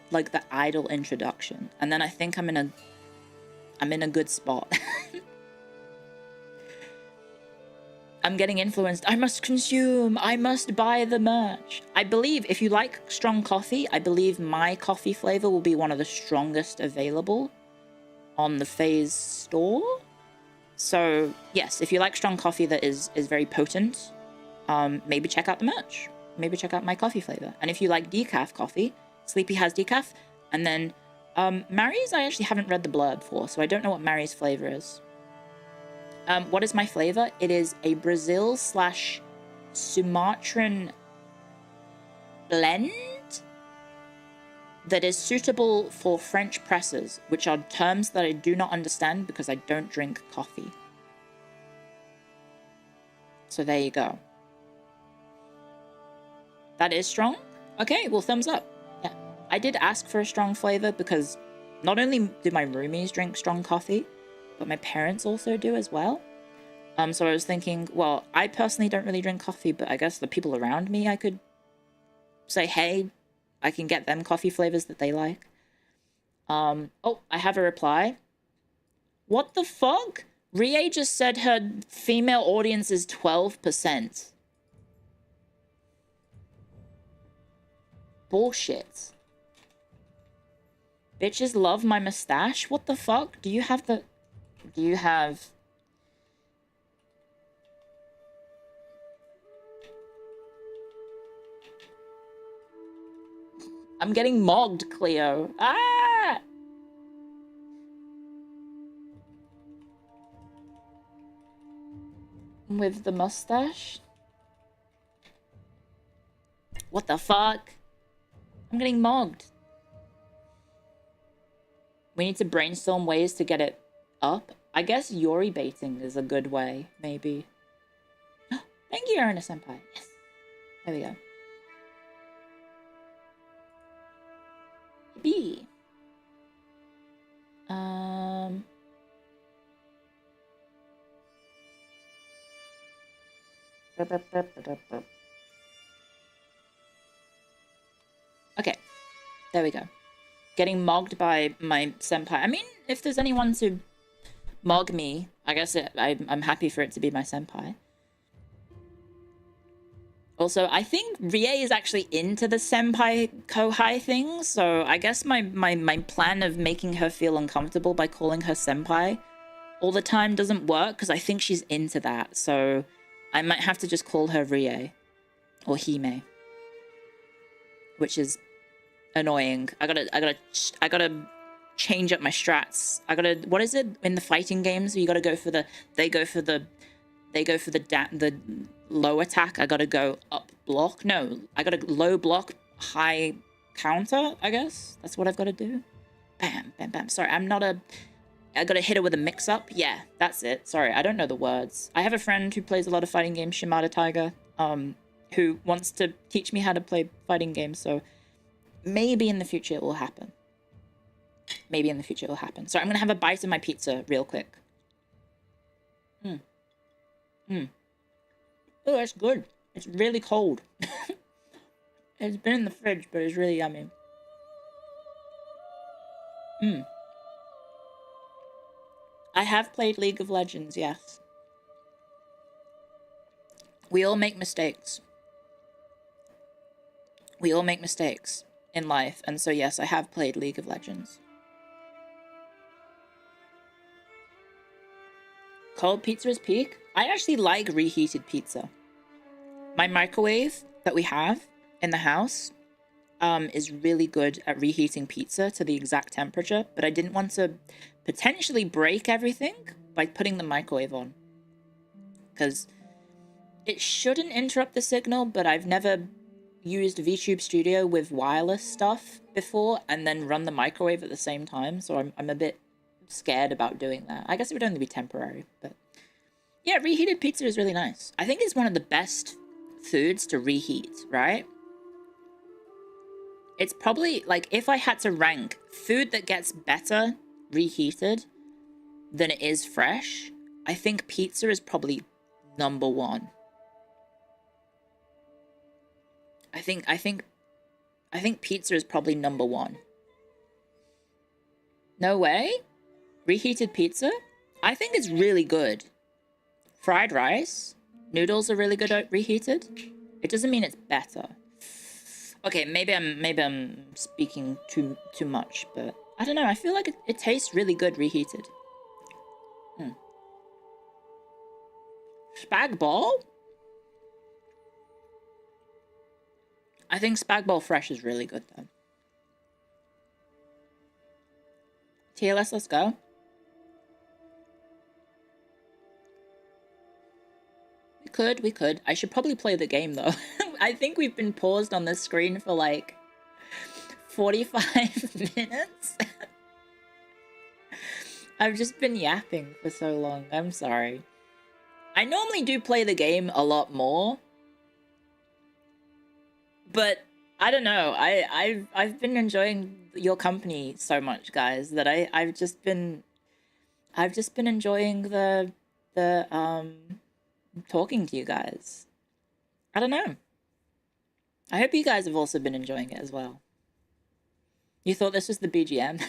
idle introduction, and then I think I'm in a good spot. I'm getting influenced. I must consume. I must buy the merch. I believe if you like strong coffee, I believe my coffee flavor will be one of the strongest available on the Phase store. So yes, if you like strong coffee that is very potent, maybe check out the merch. Maybe check out my coffee flavor. And if you like decaf coffee, Sleepy has decaf. And then Mary's, I actually haven't read the blurb for, so I don't know what Mary's flavor is. What is my flavor? It is a Brazil/Sumatran blend that is suitable for French presses, which are terms that I do not understand because I don't drink coffee. So there you go. That is strong? Okay, well, thumbs up. Yeah, I did ask for a strong flavor because not only do my roomies drink strong coffee, but my parents also do as well. So I was thinking, well, I personally don't really drink coffee, but I guess the people around me, I could say, hey, I can get them coffee flavors that they like. Oh, I have a reply. What the fuck? Rie just said her female audience is 12%. Bullshit. Bitches love my mustache? What the fuck? Do you have... I'm getting mogged, Clio. Ah! With the mustache? What the fuck? I'm getting mogged. We need to brainstorm ways to get it up. I guess Yori baiting is a good way, maybe. Thank you, Erina Senpai. Yes. There we go. B. Okay, there we go. Getting mogged by my senpai. I mean, if there's anyone to mog me, I guess I'm happy for it to be my senpai. Also, I think Rie is actually into the senpai kohai thing, so I guess my plan of making her feel uncomfortable by calling her senpai all the time doesn't work, because I think she's into that, so I might have to just call her Rie or Hime, which is annoying. I gotta change up my strats. What is it in the fighting games? You gotta go for the the low attack. I gotta go up block. No, I gotta low block, high counter, I guess. That's what I've gotta do. Bam, bam, bam. Sorry, I gotta hit her with a mix-up. Yeah, that's it. Sorry, I don't know the words. I have a friend who plays a lot of fighting games, Shimada Tiger, who wants to teach me how to play fighting games, so maybe in the future it will happen. Maybe in the future it will happen. So I'm gonna have a bite of my pizza real quick. Oh, that's good. It's really cold. It's been in the fridge, but it's really yummy. I have played League of Legends, yes. We all make mistakes. We all make mistakes in life, and so yes, I have played League of Legends. Cold pizza is peak? I actually like reheated pizza. My microwave that we have in the house is really good at reheating pizza to the exact temperature, but I didn't want to potentially break everything by putting the microwave on, because it shouldn't interrupt the signal, but I've never used VTube Studio with wireless stuff before and then run the microwave at the same time, so I'm a bit scared about doing that. I guess it would only be temporary, but yeah, reheated pizza is really nice. I think it's one of the best foods to reheat, right? It's probably, like, if I had to rank food that gets better reheated than it is fresh, I think pizza is probably number one. I think pizza is probably number one. No way? Reheated pizza? I think it's really good. Fried rice? Noodles are really good at reheated? It doesn't mean it's better. Okay, maybe I'm speaking too much, but I don't know. I feel like it tastes really good reheated. Spag bol? I think spag bol fresh is really good though. TLS, let's go. We could. I should probably play the game though. I think we've been paused on this screen for like 45 minutes. I've just been yapping for so long. I'm sorry. I normally do play the game a lot more, but I don't know. I've been enjoying your company so much, guys, that I've just been enjoying the talking to you guys. I don't know. I hope you guys have also been enjoying it as well. You thought this was the BGM?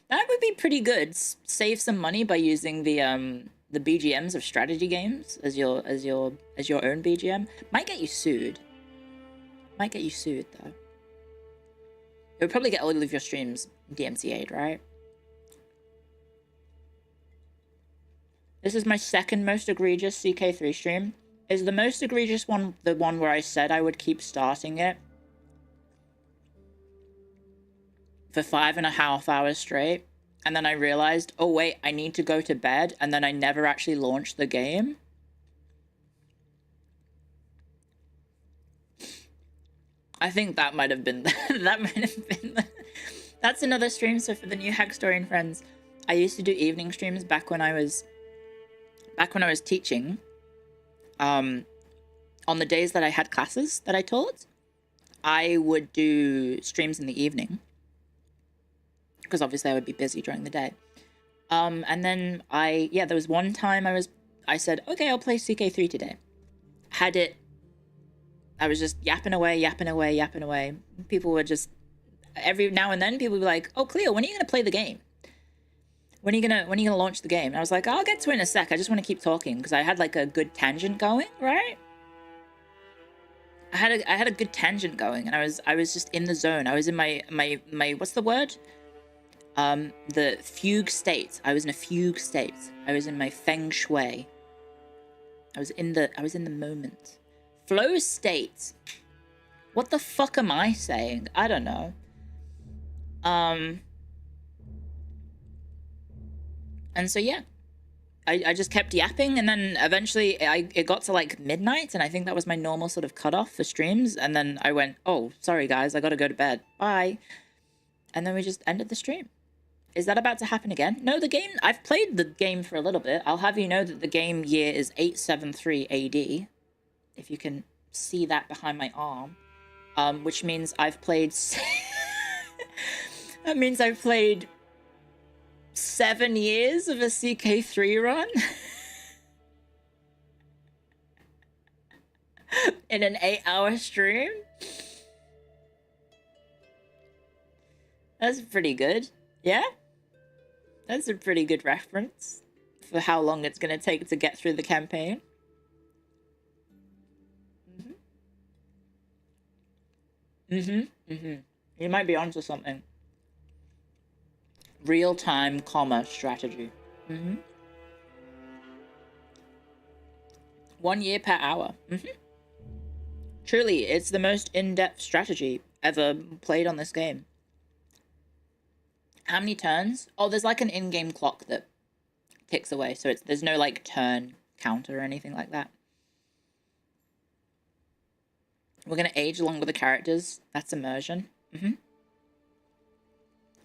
That would be pretty good. Save some money by using the BGMs of strategy games as your own BGM. Might get you sued. Might get you sued though. It would probably get all of your streams DMCA'd, right? This is my second most egregious CK3 stream. Is the most egregious one the one where I said I would keep starting it for 5.5 hours straight, and then I realized, oh wait, I need to go to bed, and then I never actually launched the game? I think that might have been that's another stream. So for the new Hackstorian friends, I used to do evening streams back when I was teaching. On the days that I had classes that I taught, I would do streams in the evening, because obviously I would be busy during the day. And then there was one time I said, okay, I'll play CK3 today. I was just yapping away. People were just, every now and then people would be like, oh, Clio, when are you going to play the game? When are you gonna launch the game? And I was like, I'll get to it in a sec. I just want to keep talking because I had like a good tangent going, right? I had a good tangent going, and I was just in the zone. I was in my what's the word? The fugue state. I was in a fugue state. I was in my feng shui. I was in the moment. Flow state. What the fuck am I saying? I don't know. And so yeah. I just kept yapping, and then eventually it got to like midnight, and I think that was my normal sort of cutoff for streams, and then I went, oh, sorry guys, I gotta go to bed. Bye. And then we just ended the stream. Is that about to happen again? No, the game, I've played the game for a little bit. I'll have you know that the game year is 873 AD. If you can see that behind my arm. Which means I've played... that means I've played 7 years of a CK3 run. In an 8-hour stream. That's pretty good. Yeah? That's a pretty good reference for how long it's going to take to get through the campaign. You might be onto something. Real-time comma strategy. 1 year per hour. Truly, it's the most in-depth strategy ever played on this game. How many turns? Oh, there's like an in-game clock that ticks away, so there's no like turn counter or anything like that. We're gonna age along with the characters. That's immersion.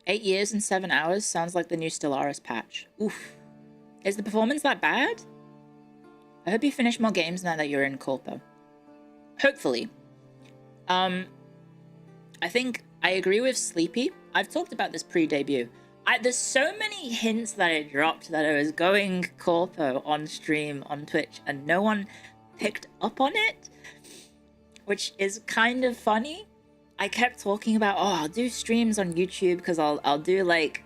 8 years and 7 hours sounds like the new Stellaris patch. Oof. Is the performance that bad? I hope you finish more games now that you're in Corpo. Hopefully. I think I agree with Sleepy. I've talked about this pre-debut. There's so many hints that I dropped that I was going Corpo on stream on Twitch, and no one picked up on it, which is kind of funny. I kept talking about, oh, I'll do streams on YouTube because I'll do like,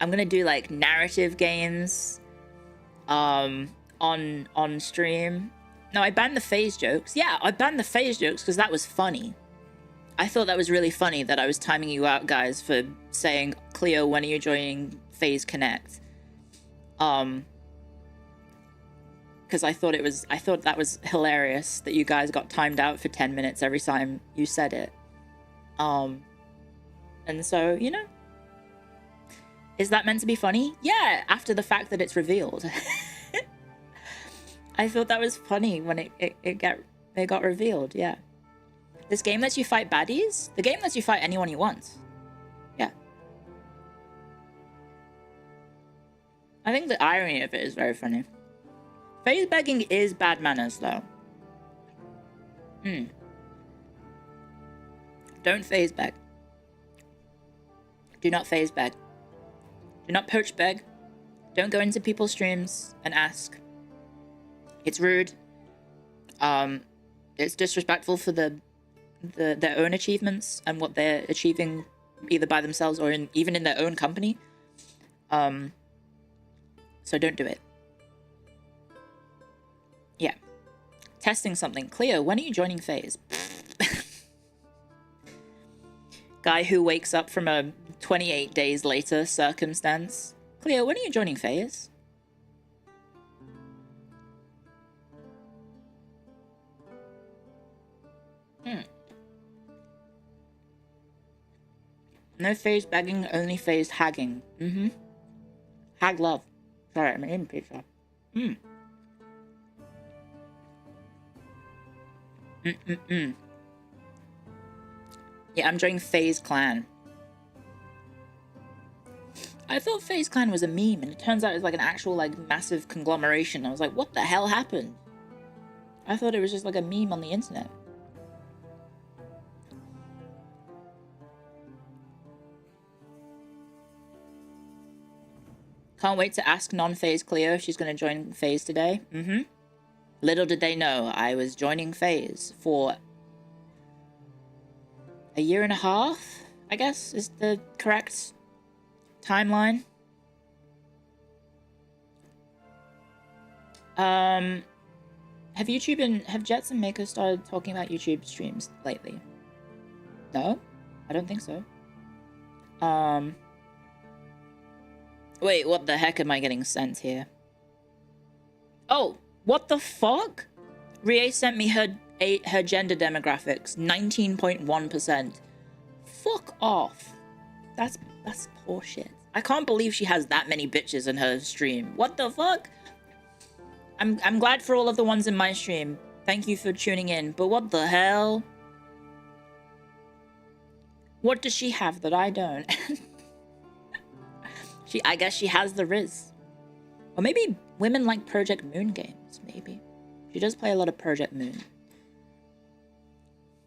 I'm gonna do like narrative games on stream. No, I banned the phase jokes. Yeah, I banned the phase jokes because that was funny. I thought that was really funny that I was timing you out, guys, for saying, Clio, when are you joining Phase Connect? Because I thought that was hilarious that you guys got timed out for 10 minutes every time you said it. And so, you know, is that meant to be funny? Yeah, after the fact that it's revealed. I thought that was funny when it got revealed, yeah. This game lets you fight baddies? The game lets you fight anyone you want. Yeah. I think the irony of it is very funny. Phase begging is bad manners, though. Don't phase beg. Do not phase beg. Do not poach beg. Don't go into people's streams and ask. It's rude. It's disrespectful for their own achievements and what they're achieving either by themselves or even in their own company. So don't do it. Yeah. Testing something. Clio, when are you joining Phase? Guy who wakes up from a 28 days later circumstance. Clio, when are you joining Phase? No phase begging, only phase hagging. Hag love. Sorry, I'm eating pizza. Yeah, I'm joining Phase Clan. I thought Phase Clan was a meme, and it turns out it's like an actual, like, massive conglomeration. I was like, what the hell happened? I thought it was just like a meme on the internet. Can't wait to ask non-Phase Clio if she's going to join Phase today. Little did they know I was joining Phase for a year and a half, I guess, is the correct timeline. have Jets and Mako started talking about YouTube streams lately? No? I don't think so. Wait, what the heck am I getting sent here? Oh, what the fuck? Rie sent me her gender demographics, 19.1%. Fuck off. That's horseshit. I can't believe she has that many bitches in her stream. What the fuck? I'm glad for all of the ones in my stream. Thank you for tuning in. But what the hell? What does she have that I don't? I guess she has the Riz. Or maybe women like Project Moon games, maybe. She does play a lot of Project Moon.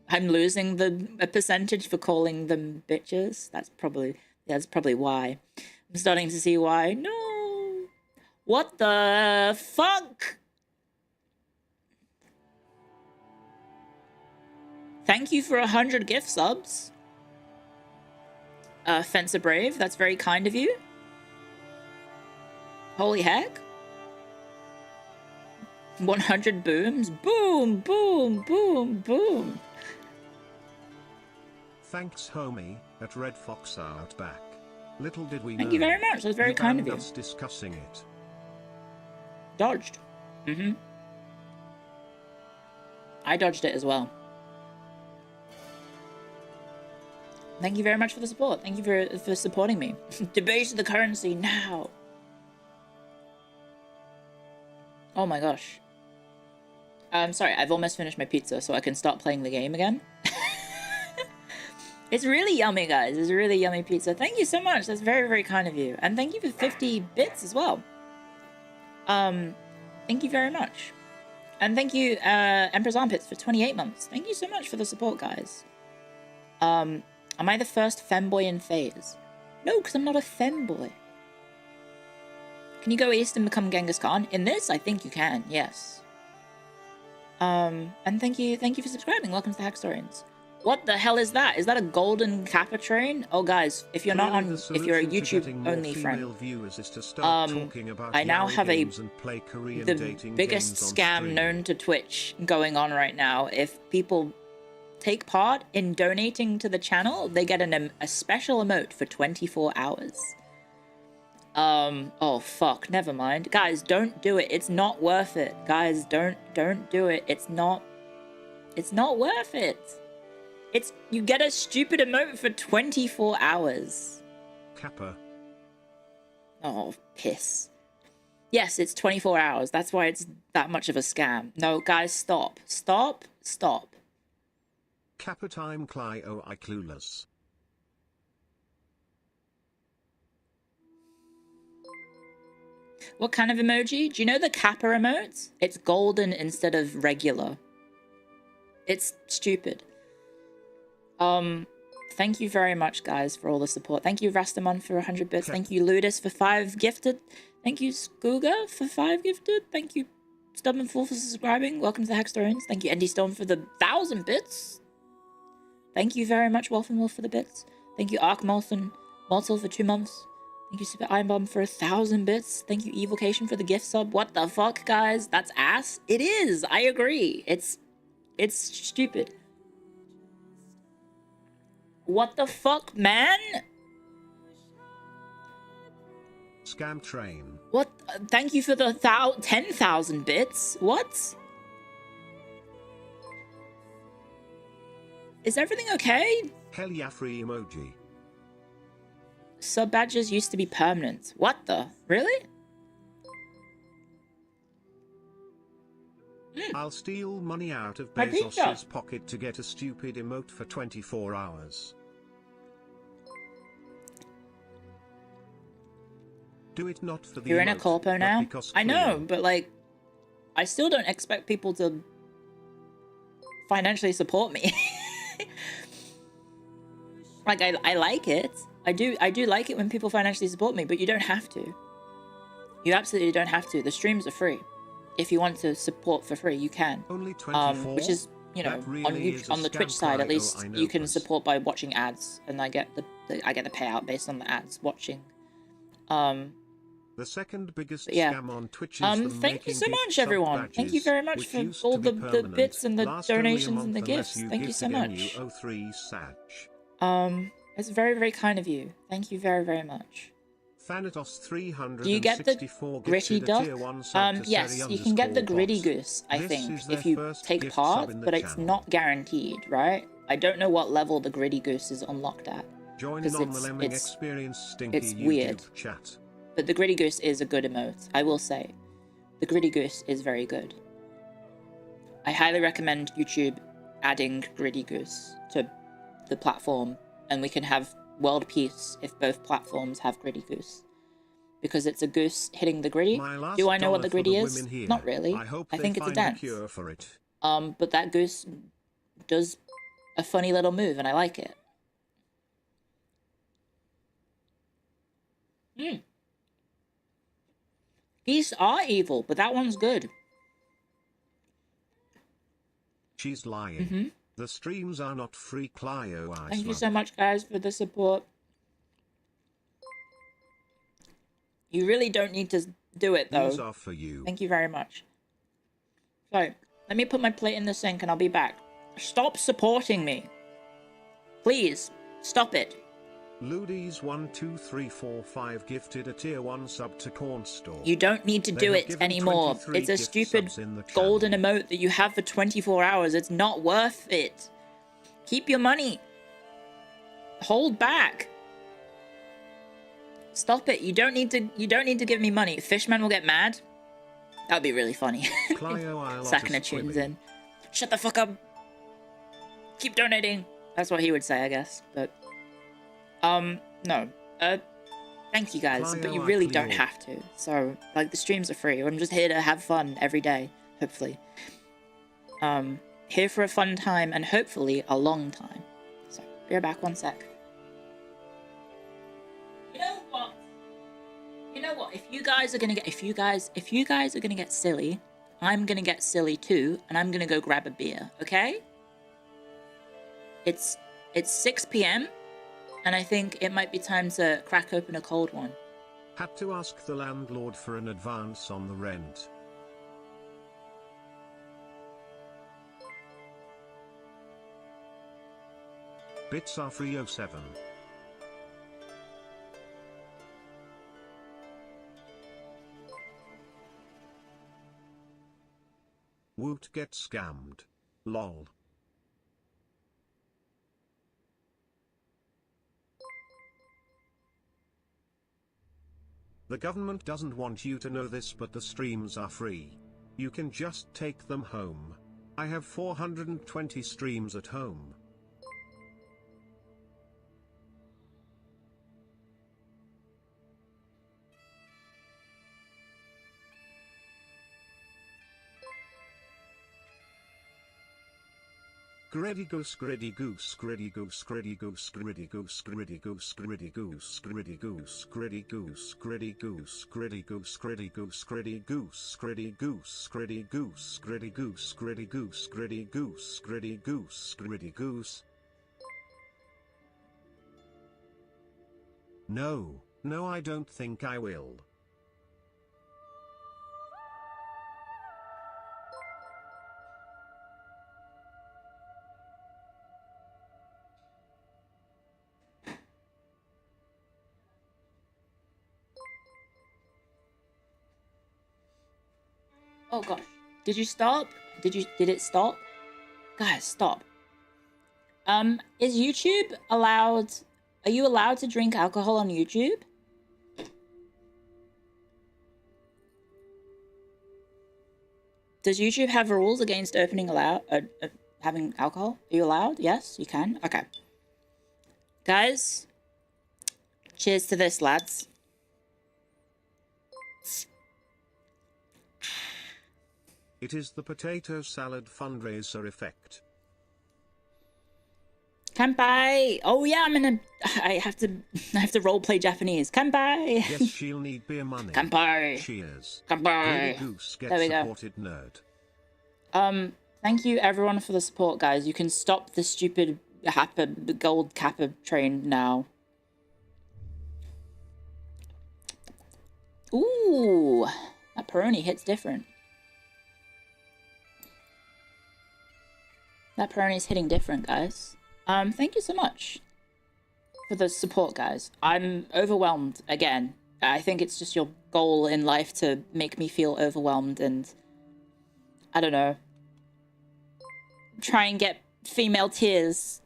I'm losing a percentage for calling them bitches. That's probably why. I'm starting to see why. No. What the fuck? Thank you for 100 gift subs. Fencer Brave, that's very kind of you. Holy heck. 100 booms. Boom, boom, boom, boom. Thanks, homie, at Red Fox Outback. Little did we know. Thank you very much. That's very kind of you. Us discussing it. Dodged. I dodged it as well. Thank you very much for the support. Thank you for supporting me. Debase the currency now. Oh my gosh. I'm sorry, I've almost finished my pizza, so I can start playing the game again. It's really yummy, guys. It's a really yummy pizza. Thank you so much. That's very, very kind of you. And thank you for 50 bits as well. Thank you very much. And thank you, Emperor's Armpits, for 28 months. Thank you so much for the support, guys. Am I the first femboy in phase? No, because I'm not a femboy. Can you go east and become Genghis Khan? In this, I think you can, yes. And thank you for subscribing. Welcome to the Hackstorians. What the hell is that? Is that a golden Kappa train? Oh, guys, if you're not on, if you're a YouTube-only friend, I now have the biggest scam known to Twitch going on right now. If people take part in donating to the channel, they get a special emote for 24 hours. Oh fuck, never mind. Guys, don't do it. It's not worth it. Guys, don't do it. It's not worth it. You get a stupid emote for 24 hours. Kappa. Oh, piss. Yes, it's 24 hours. That's why it's that much of a scam. No, guys, stop. Stop. Stop. Kappa time Clio I clueless. What kind of emoji? Do you know the Kappa emotes? It's golden instead of regular. It's stupid. Thank you very much, guys, for all the support. Thank you, Rastamon, for 100 bits. Thank you, Ludus, for 5 gifted. Thank you, Skooga, for 5 gifted. Thank you, Stubborn Fool, for subscribing. Welcome to the Hackstorians. Thank you, Andy Stone, for the 1,000 bits. Thank you very much, Wolf and Wolf, for the bits. Thank you, Ark Molson for 2 months. Thank you, Super Iron Bomb, for 1,000 bits. Thank you, Evocation, for the gift sub. What the fuck, guys? That's ass? It is. I agree. It's stupid. What the fuck, man? Scam train. What? Thank you for the 10,000 bits. What? Is everything okay? Hell yeah, free emoji. Sub badges used to be permanent. What the? Really? I'll steal money out of Bezos's pocket to get a stupid emote for 24 hours. Do it not for the You're emote, in a corpo now? I know, but like, I still don't expect people to financially support me. Like, I like it. I do like it when people financially support me, but you don't have to. You absolutely don't have to. The streams are free. If you want to support for free, you can. Only 24? Which is, you know, really on the Twitch side, at least you can support by watching ads, and I get the payout based on the ads watching. The The second biggest But yeah. scam on Twitch is them Thank you making so gift much, sub everyone. badges, Thank you very much which for used all to be the permanent, bits and the last only a donations and month the unless gifts. you Thank you so gifted much. MU03 Sag. It's very, very kind of you. Thank you very, very much. Thanatos Do you get the 364 gritty gifted a duck? tier 1 sub to Yes, you can get the gritty Seri_bot. goose, I This think, is their if you first take gift part, sub in the but it's channel. not guaranteed, right? I don't know what level the gritty goose is unlocked at. Join Because non-lemming experience stinky it's YouTube weird. chat. But the gritty goose is a good emote, I will say. The gritty goose is very good. I highly recommend YouTube adding gritty goose to the platform, and we can have world peace if both platforms have gritty goose. Because it's a goose hitting the gritty. Do I know what the gritty is? Not really. I think it's a dance. Cure for it. But that goose does a funny little move, and I like it. Geese are evil, but that one's good. She's lying. The streams are not free, Clio. Thank you so much, guys, for the support. You really don't need to do it, though. These are for you. Thank you very much. So, let me put my plate in the sink and I'll be back. Stop supporting me. Please, stop it. Ludies12345 gifted a tier 1 sub to Cornstall. You don't need to do it anymore. It's a stupid golden emote that you have for 24 hours. It's not worth it. Keep your money. Hold back. Stop it. You don't need to give me money. Fishman will get mad. That would be really funny. Sakana tunes in. Shut the fuck up. Keep donating. That's what he would say, I guess. But no. Thank you guys, but you really don't have to. So, like, the streams are free. I'm just here to have fun every day, hopefully. Here for a fun time and hopefully a long time. So, be right back, one sec. You know what? If you guys are gonna get silly, I'm gonna get silly too, and I'm gonna go grab a beer, okay? It's 6 PM, and I think it might be time to crack open a cold one. Had to ask the landlord for an advance on the rent. Bits are free 07. Woot get scammed. Lol. The government doesn't want you to know this, but the streams are free. You can just take them home. I have 420 streams at home. Gritty goose, gritty goose, gritty goose, gritty goose, gritty goose, gritty goose, gritty goose, gritty goose, gritty goose, gritty goose, gritty goose, gritty goose, gritty goose, gritty goose, gritty goose, gritty goose, gritty goose, gritty goose, gritty goose, gritty goose. No, no, I don't think I will. Oh gosh. Did you stop? Did it stop? Guys, stop. Is YouTube allowed... Are you allowed to drink alcohol on YouTube? Does YouTube have rules against having alcohol? Are you allowed? Yes, you can? Okay. Guys, cheers to this, lads. It is the potato salad fundraiser effect. Kanpai! Oh yeah, I have to roleplay Japanese. Kanpai! Yes, she'll need beer money. Kanpai! Cheers. Kanpai! Goose There we go. supported nerd. Thank you everyone for the support, guys. You can stop the stupid the gold Kappa train now. Ooh, that pepperoni hits different. That pepperoni's hitting different, guys. Thank you so much for the support, guys. I'm overwhelmed again. I think it's just your goal in life to make me feel overwhelmed and, I don't know, try and get female tears.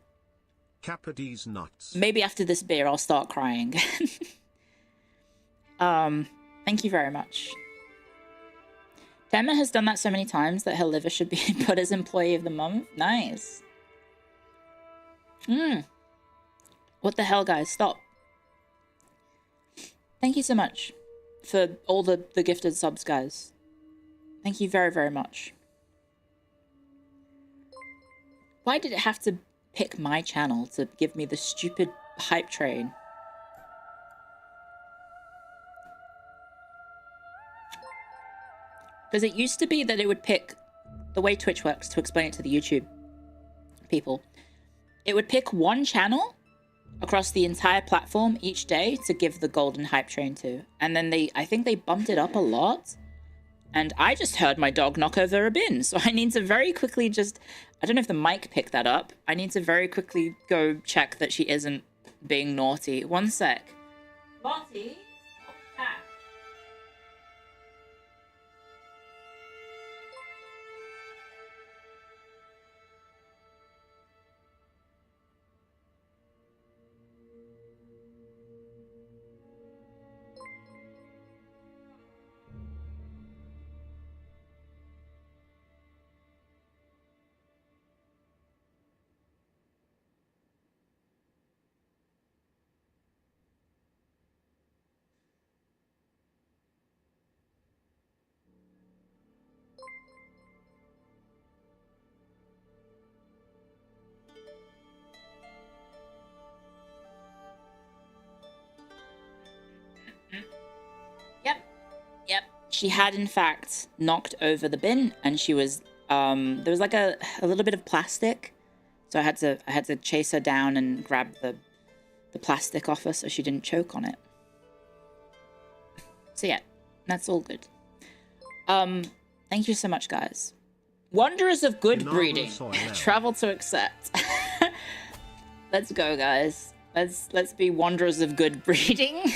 Kappa D's nuts. Maybe after this beer I'll start crying. Thank you very much. Tema has done that so many times that her liver should be put as employee of the month. Nice. What the hell, guys? Stop. Thank you so much for all the gifted subs, guys. Thank you very, very much. Why did it have to pick my channel to give me the stupid hype train? Because it used to be that it would pick, the way Twitch works, to explain it to the YouTube people, it would pick one channel across the entire platform each day to give the golden hype train to. And then I think they bumped it up a lot. And I just heard my dog knock over a bin. So I need to very quickly I don't know if the mic picked that up. I need to very quickly go check that she isn't being naughty. One sec. Lottie? Yep. She had, in fact, knocked over the bin, and she was, there was like a little bit of plastic. So I had to chase her down and grab the plastic off her so she didn't choke on it. So yeah, that's all good. Thank you so much, guys. Wanderers of good breeding. Travel to accept. Let's go, guys. Let's be wanderers of good breeding.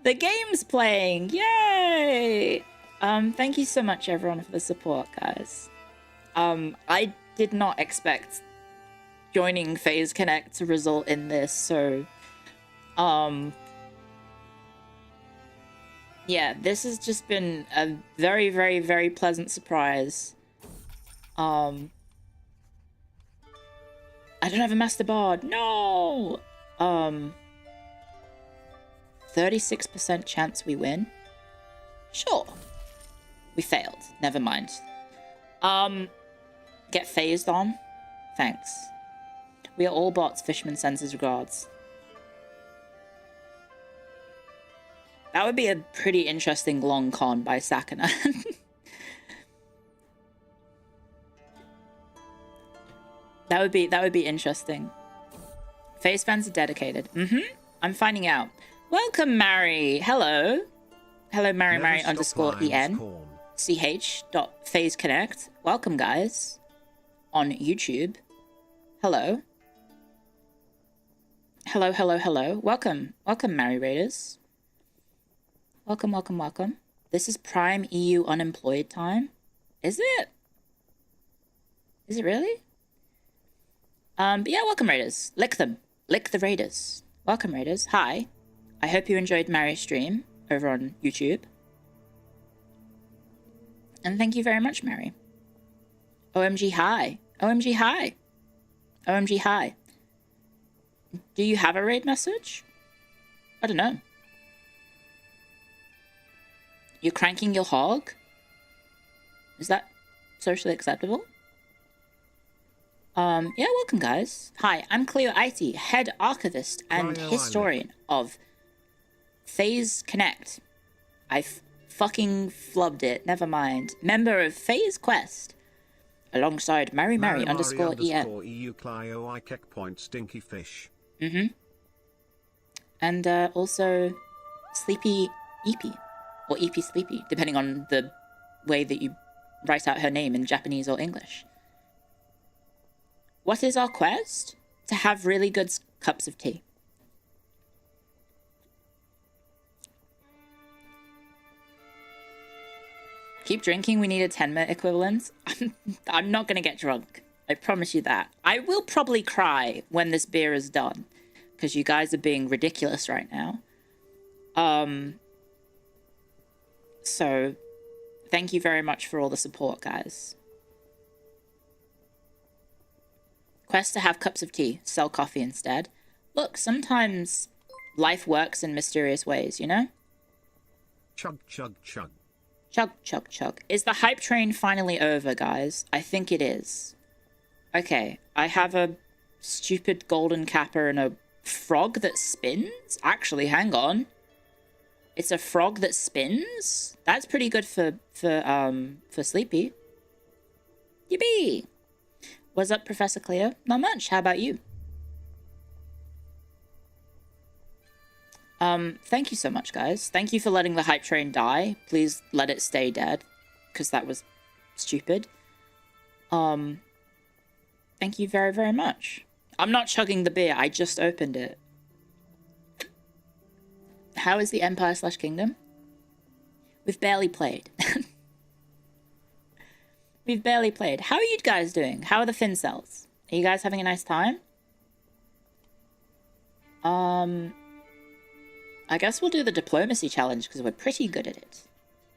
The game's playing! Yay! Thank you so much, everyone, for the support, guys. I did not expect joining FaZe Connect to result in this, so... yeah, this has just been a very, very, very pleasant surprise. I don't have a Master Bard. No! 36% chance we win? Sure. We failed. Never mind. Get phased on? Thanks. We are all bots. Fishman sends his regards. That would be a pretty interesting long con by Sakana. That would be interesting. FaZe fans are dedicated. I'm finding out. Welcome, Mary. Hello. Hello, Mary _EN. ch.phaseconnect. Welcome, guys. On YouTube. Hello. Hello, hello, hello. Welcome. Welcome, Mary Raiders. Welcome, welcome, welcome. This is prime EU unemployed time. Is it? Is it really? But yeah, welcome, Raiders. Lick them. Lick the Raiders. Welcome, Raiders. Hi. I hope you enjoyed Mary's stream over on YouTube. And thank you very much, Mary. OMG hi. OMG hi. OMG hi. Do you have a raid message? I don't know. You're cranking your hog? Is that socially acceptable? Yeah, welcome, guys. Hi, I'm Clio, head archivist and historian of FaZe Connect. I fucking flubbed it. Never mind. Member of FaZe Quest. alongside Mary underscore EN. EU Clio I Keck Point Stinky Fish. And also Sleepy Eepy, or Eepy Sleepy, depending on the way that you write out her name in Japanese or English. What is our quest? To have really good cups of tea. Keep drinking, we need a 10-minute equivalent. I'm not going to get drunk. I promise you that. I will probably cry when this beer is done, because you guys are being ridiculous right now. So, thank you very much for all the support, guys. Quest to have cups of tea. Sell coffee instead. Look, sometimes life works in mysterious ways, you know? Chug, chug, chug. Chug, chug, chug. Is the hype train finally over, guys? I think it is. Okay, I have a stupid golden capper and a frog that spins? Actually, hang on. It's a frog that spins? That's pretty good for Sleepy. Yippee! What's up, Professor Clio? Not much. How about you? Thank you so much, guys. Thank you for letting the hype train die. Please let it stay dead, because that was stupid. Thank you very, very much. I'm not chugging the beer. I just opened it. How is the Empire/Kingdom? We've barely played. We've barely played. How are you guys doing? How are the fin cells? Are you guys having a nice time? I guess we'll do the diplomacy challenge because we're pretty good at it.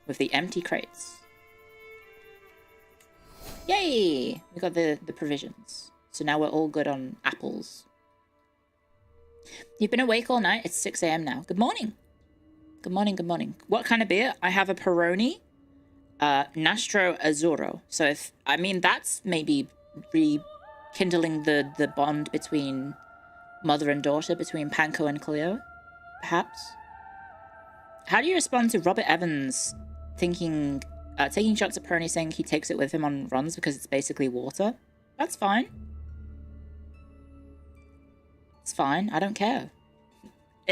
With the empty crates. Yay! We got the provisions. So now we're all good on apples. You've been awake all night? It's 6 AM now. Good morning. Good morning, good morning. What kind of beer? I have a Peroni. Nastro Azzurro. So if, I mean, that's maybe rekindling the bond between mother and daughter, between Panko and Clio. Perhaps. How do you respond to Robert Evans taking shots at Peroni, saying he takes it with him on runs because it's basically water? That's fine. It's fine. I don't care.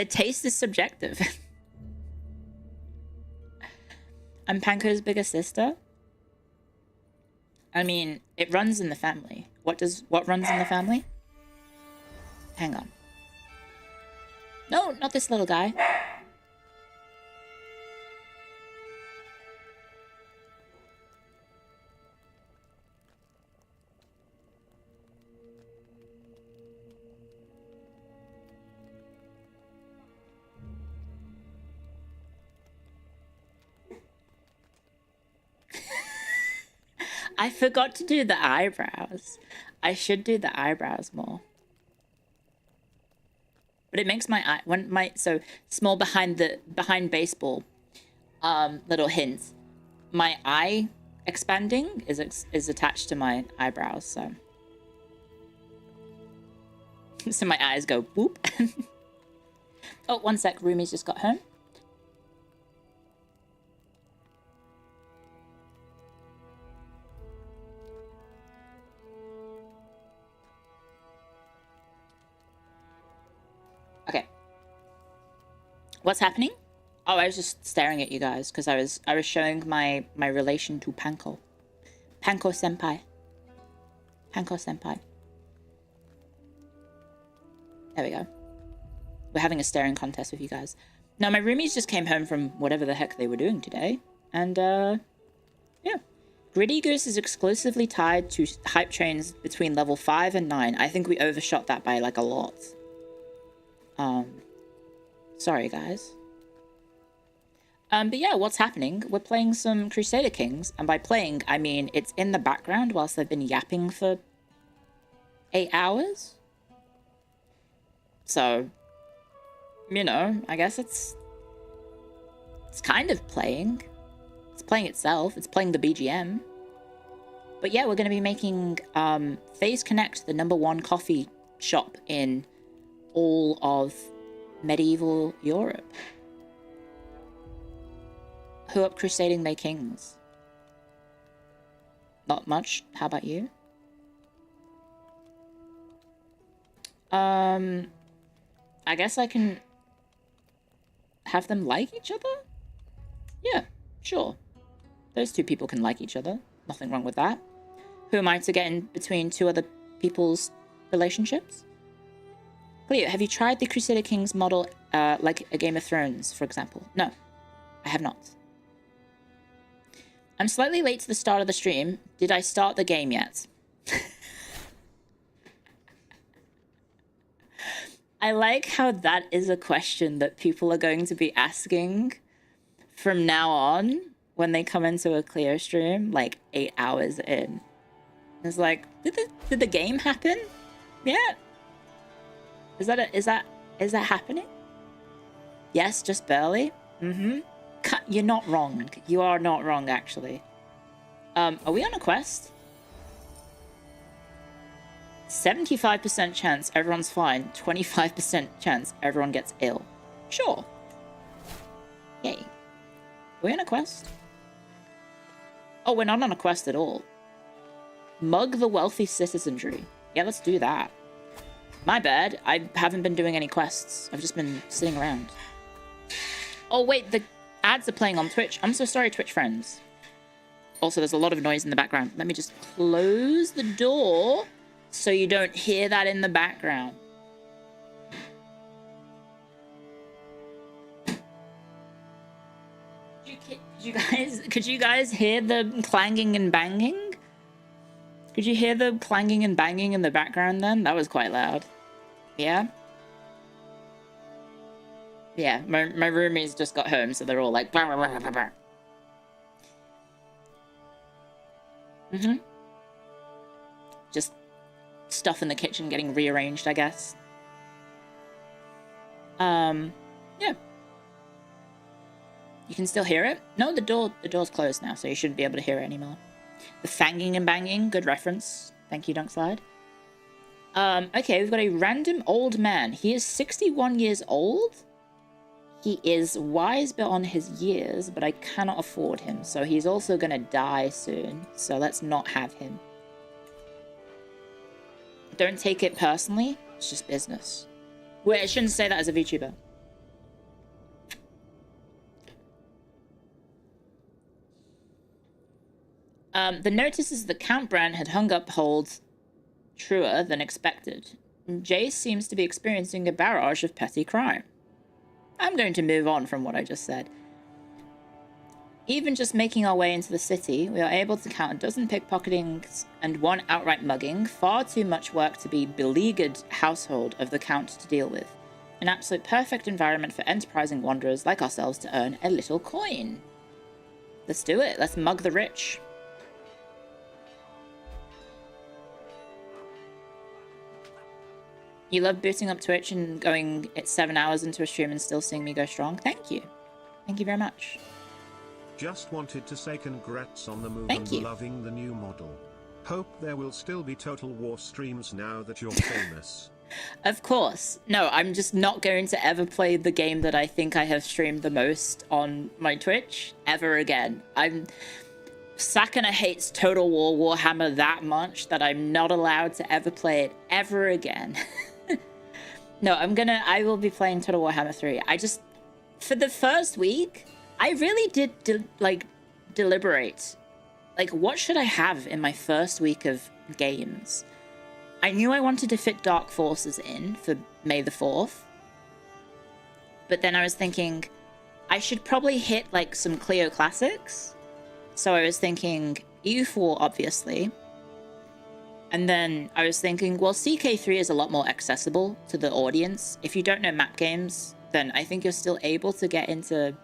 Taste is subjective. I'm Panko's bigger sister. I mean, it runs in the family. What runs in the family? Hang on. No, not this little guy. I forgot to do the eyebrows. I should do the eyebrows more. But it makes my eye so small behind baseball little hint. My eye expanding is attached to my eyebrows, so so my eyes go boop. Oh, one sec, Rumi's just got home. Okay. What's happening? Oh, I was just staring at you guys because I was showing my relation to Panko. Panko senpai. Panko senpai. There we go. We're having a staring contest with you guys. Now, my roomies just came home from whatever the heck they were doing today. And, yeah. Gritty Goose is exclusively tied to hype trains between level 5 and 9. I think we overshot that by, like, a lot. Sorry, guys. But yeah, what's happening? We're playing some Crusader Kings. And by playing, I mean it's in the background whilst they've been yapping for 8 hours. So, you know, I guess it's kind of playing. It's playing itself. It's playing the BGM. But yeah, we're going to be making FaZe Connect the #1 coffee shop in all of medieval Europe. Who up crusading their kings? Not much. How about you? I guess I can have them like each other? Yeah, sure. Those two people can like each other. Nothing wrong with that. Who am I to get in between two other people's relationships? Clio, have you tried the Crusader Kings model, like a Game of Thrones, for example? No, I have not. I'm slightly late to the start of the stream. Did I start the game yet? I like how that is a question that people are going to be asking from now on when they come into a Clio stream, like 8 hours in. It's like, did the game happen? Yeah. Is that happening? Yes, just barely. Mm-hmm. You're not wrong. You are not wrong, actually. Are we on a quest? 75% chance everyone's fine. 25% chance everyone gets ill. Sure. Yay. Are we on a quest? Oh, we're not on a quest at all. Mug the wealthy citizenry. Yeah, let's do that. My bad. I haven't been doing any quests. I've just been sitting around. Oh, wait. The ads are playing on Twitch. I'm so sorry, Twitch friends. Also, there's a lot of noise in the background. Let me just close the door so you don't hear that in the background. Could you guys hear the clanging and banging? Could you hear the clanging and banging in the background then? That was quite loud. Yeah? Yeah, my roomies just got home, so they're all like... Mm-hmm. Just stuff in the kitchen getting rearranged, I guess. Yeah. You can still hear it? No, the door's closed now, so you shouldn't be able to hear it anymore. The fanging and banging, good reference. Thank you, Dunkslide. Okay, we've got a random old man. He is 61 years old. He is wise beyond his years, but I cannot afford him, so he's also gonna die soon, so let's not have him. Don't take it personally, it's just business. Wait, I shouldn't say that as a VTuber. The notices that Count Brand had hung up hold truer than expected. Jace seems to be experiencing a barrage of petty crime. I'm going to move on from what I just said. Even just making our way into the city, we are able to count a dozen pickpocketings and one outright mugging. Far too much work to be beleaguered household of the Count to deal with. An absolute perfect environment for enterprising wanderers like ourselves to earn a little coin. Let's do it. Let's mug the rich. You love booting up Twitch and going 7 hours into a stream and still seeing me go strong? Thank you. Thank you very much. Just wanted to say congrats on the move and loving the new model. Hope there will still be Total War streams now that you're famous. Of course. No, I'm just not going to ever play the game that I think I have streamed the most on my Twitch ever again. Sakana hates Total War Warhammer that much that I'm not allowed to ever play it ever again. No, I will be playing Total Warhammer 3. For the first week, I really did, deliberate. Like, what should I have in my first week of games? I knew I wanted to fit Dark Forces in for May the 4th. But then I was thinking, I should probably hit, some Clio classics. So I was thinking EU4, obviously. And then I was thinking, well, CK3 is a lot more accessible to the audience. If you don't know map games, then I think you're still able to get into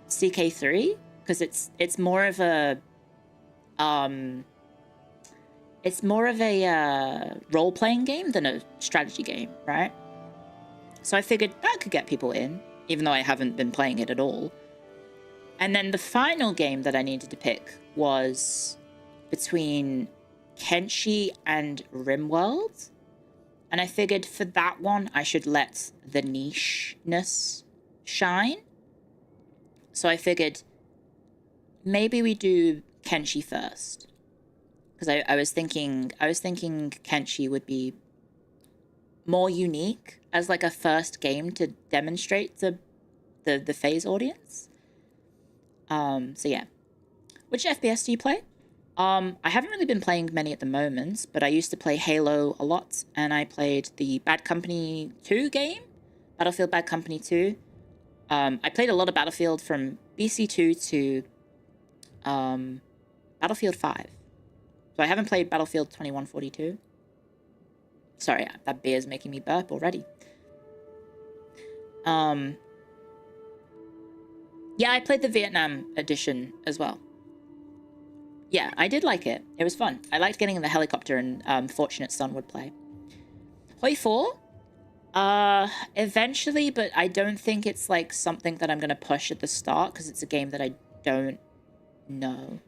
CK3 because it's more of a role-playing game than a strategy game, right? So I figured that could get people in, even though I haven't been playing it at all. And then the final game that I needed to pick was between Kenshi and Rimworld. And I figured for that one, I should let the niche-ness shine. So I figured maybe we do Kenshi first. Because I was thinking Kenshi would be more unique as like a first game to demonstrate the phase audience. So yeah. Which FPS do you play? I haven't really been playing many at the moment, but I used to play Halo a lot, and I played the Bad Company 2 game, Battlefield Bad Company 2. I played a lot of Battlefield from BC2 to Battlefield 5. So I haven't played Battlefield 2142. Sorry, that beer is making me burp already. Yeah, I played the Vietnam edition as well. Yeah, I did like it. It was fun. I liked getting in the helicopter, and Fortunate Son would play. Hoi 4? Eventually, but I don't think it's like something that I'm gonna push at the start because it's a game that I don't know.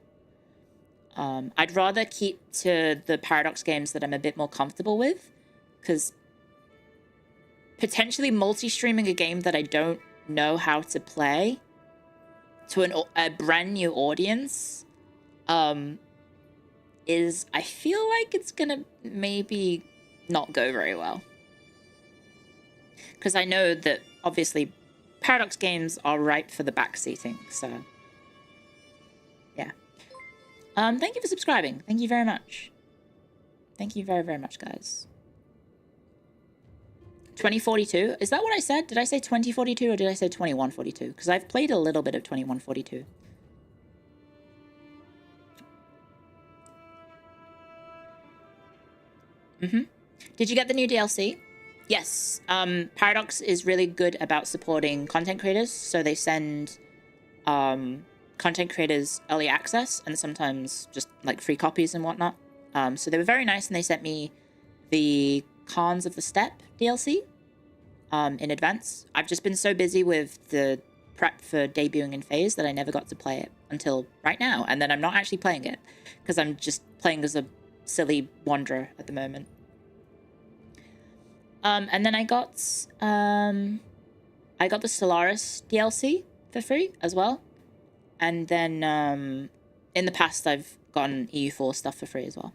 I'd rather keep to the Paradox games that I'm a bit more comfortable with, because potentially multi-streaming a game that I don't know how to play to a brand new audience is, I feel like it's gonna maybe not go very well. Because I know that, obviously, Paradox games are ripe for the backseating, so... yeah. Thank you for subscribing. Thank you very much. Thank you very, very much, guys. 2042? Is that what I said? Did I say 2042 or did I say 2142? Because I've played a little bit of 2142. Did you get the new DLC? Yes. Paradox is really good about supporting content creators, so they send content creators early access and sometimes just like free copies and whatnot. So they were very nice, and they sent me the Cons of the Steppe DLC in advance. I've just been so busy with the prep for debuting in Phase that I never got to play it until right now, and then I'm not actually playing it because I'm just playing as a silly wanderer at the moment. And then I got the Stellaris DLC for free as well. And then in the past I've gotten EU4 stuff for free as well.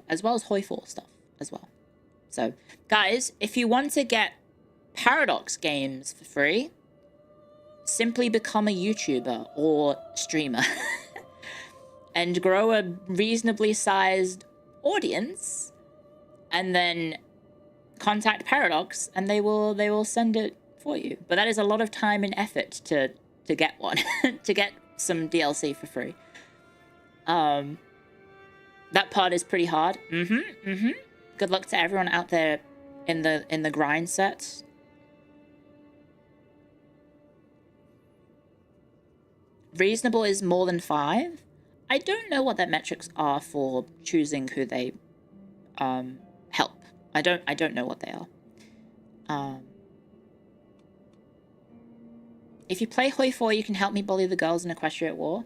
As well as Hoi 4 stuff as well. So, guys, if you want to get Paradox games for free, simply become a YouTuber or streamer and grow a reasonably sized audience, and then contact Paradox and they will send it for you. But that is a lot of time and effort to get one, to get some DLC for free. That part is pretty hard. Good luck to everyone out there in the grind set. Reasonable is more than 5. I don't know what their metrics are for choosing who they help. I don't know what they are. If you play Hoi 4, you can help me bully the girls in Equestrian War.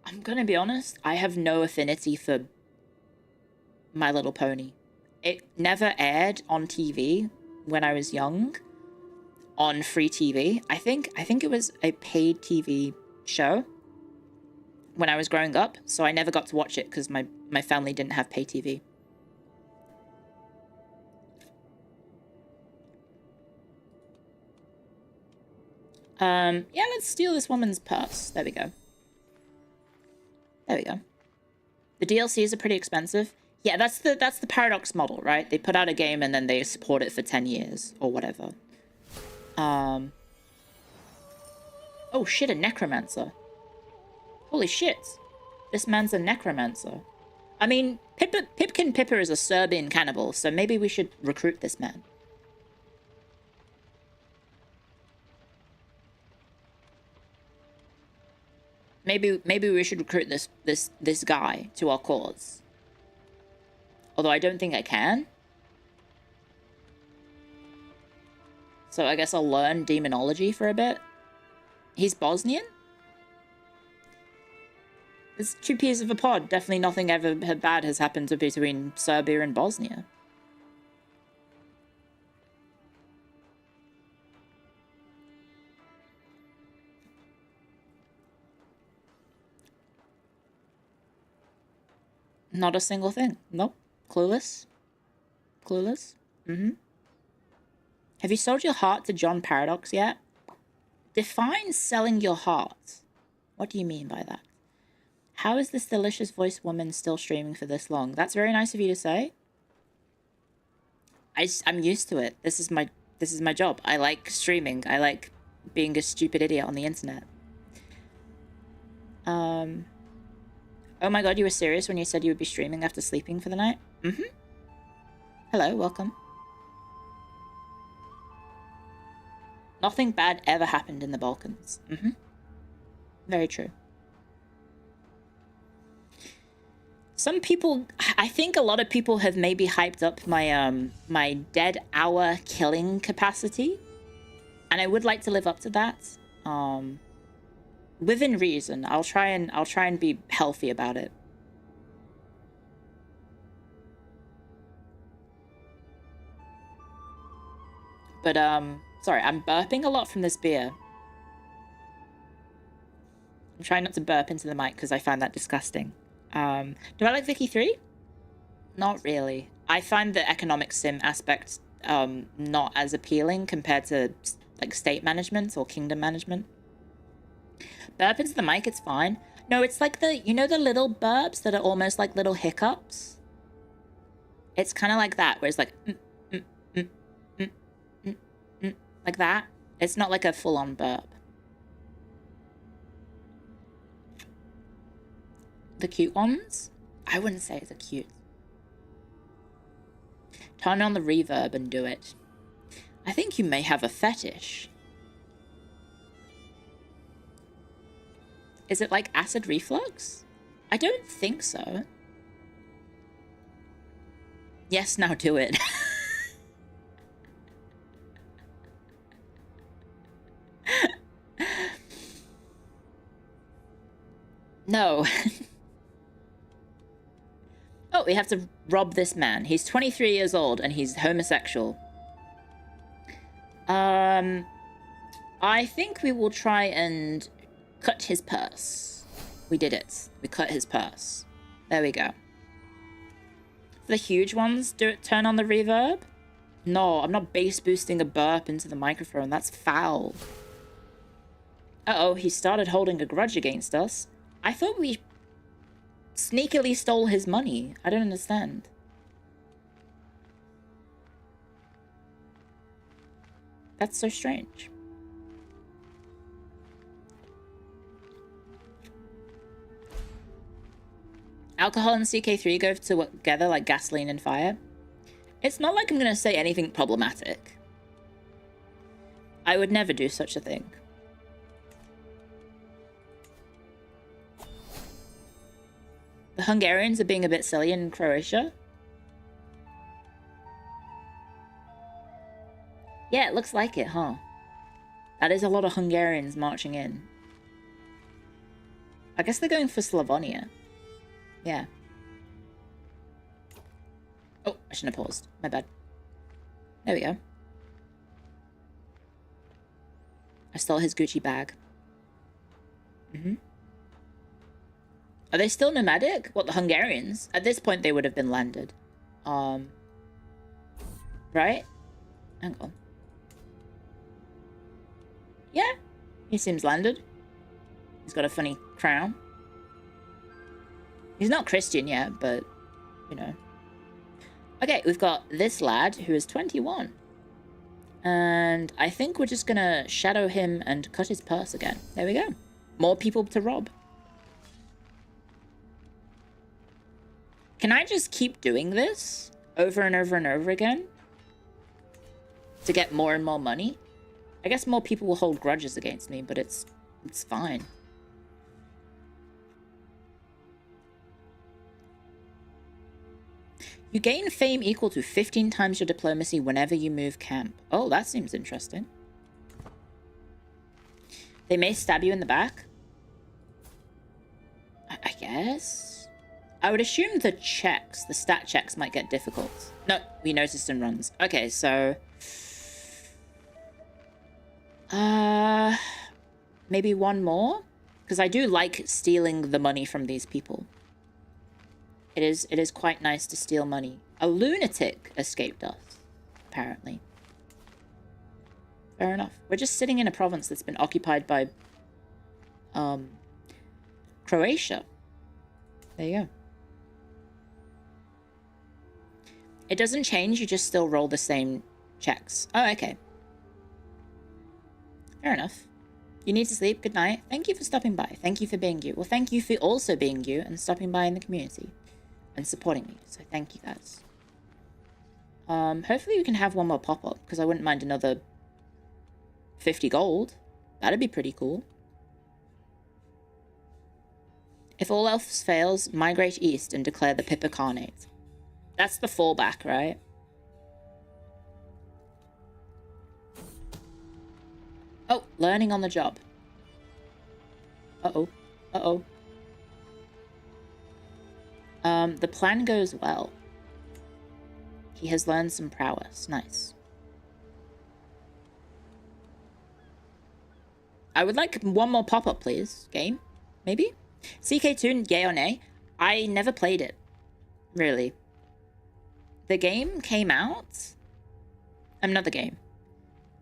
I'm gonna be honest, I have no affinity for My Little Pony. It never aired on TV when I was young, on free TV. I think it was a paid TV show when I was growing up, so I never got to watch it because my family didn't have pay TV. Yeah, let's steal this woman's purse. There we go. There we go. The DLCs are pretty expensive. Yeah, that's the Paradox model, right? They put out a game and then they support it for 10 years or whatever. Oh shit, a necromancer. Holy shit. This man's a necromancer. I mean, Pipkin Pipper is a Serbian cannibal, so maybe we should recruit this man. Maybe we should recruit this guy to our cause. Although I don't think I can. So I guess I'll learn demonology for a bit. He's Bosnian? It's 2 peas of a pod. Definitely nothing ever bad has happened between Serbia and Bosnia. Not a single thing. Nope. Clueless. Clueless. Have you sold your heart to John Paradox yet? Define selling your heart. What do you mean by that? How is this delicious voiced woman still streaming for this long? That's very nice of you to say. I'm used to it. This is my job. I like streaming. I like being a stupid idiot on the internet. Oh my god, you were serious when you said you would be streaming after sleeping for the night? Hello, welcome. Nothing bad ever happened in the Balkans. Very true. Some people, I think a lot of people have maybe hyped up my my dead hour killing capacity, and I would like to live up to that. Within reason. I'll try and be healthy about it. But sorry, I'm burping a lot from this beer. I'm trying not to burp into the mic because I find that disgusting. Do I like Vicky 3? Not really. I find the economic sim aspect not as appealing compared to like state management or kingdom management. Burp into the mic, it's fine. No, it's like the, you know the little burps that are almost like little hiccups? It's kind of like that, where it's like, like that. It's not like a full-on burp. The cute ones? I wouldn't say they're cute. Turn on the reverb and do it. I think you may have a fetish. Is it like acid reflux? I don't think so. Yes, now do it. No. Oh, we have to rob this man. He's 23 years old and he's homosexual. I think we will try and cut his purse. We did it. We cut his purse. There we go. The huge ones, do it turn on the reverb? No, I'm not bass boosting a burp into the microphone. That's foul. Uh-oh, he started holding a grudge against us. I thought we sneakily stole his money. I don't understand. That's so strange. Alcohol and CK3 go together like gasoline and fire. It's not like I'm going to say anything problematic. I would never do such a thing. The Hungarians are being a bit silly in Croatia. Yeah, it looks like it, huh? That is a lot of Hungarians marching in. I guess they're going for Slavonia. Yeah. Oh, I shouldn't have paused. My bad. There we go. I stole his Gucci bag. Are they still nomadic? What, the Hungarians? At this point, they would have been landed. Right? Hang on. Yeah, he seems landed. He's got a funny crown. He's not Christian yet, but, you know. Okay, we've got this lad who is 21. And I think we're just gonna shadow him and cut his purse again. There we go. More people to rob. Can I just keep doing this over and over and over again? To get more and more money? I guess more people will hold grudges against me, but it's fine. You gain fame equal to 15 times your diplomacy whenever you move camp. Oh, that seems interesting. They may stab you in the back. I guess. I would assume the checks, the stat checks might get difficult. No, we noticed and runs. Okay, so... maybe one more? Because I do like stealing the money from these people. It is quite nice to steal money. A lunatic escaped us, apparently. Fair enough. We're just sitting in a province that's been occupied by Croatia. There you go. It doesn't change, you just still roll the same checks. Oh, okay. Fair enough. You need to sleep. Good night. Thank you for stopping by. Thank you for being you. Well, thank you for also being you and stopping by in the community and supporting me. So thank you guys. Hopefully we can have one more pop-up, because I wouldn't mind another 50 gold. That'd be pretty cool. If all else fails, migrate east and declare the Pippa Khanate. That's the fallback, right? Oh, learning on the job. Uh-oh. Uh-oh. The plan goes well. He has learned some prowess. Nice. I would like one more pop-up, please. Game? Maybe? CK2, yay or nay? I never played it. Really. The game came out? Not the game.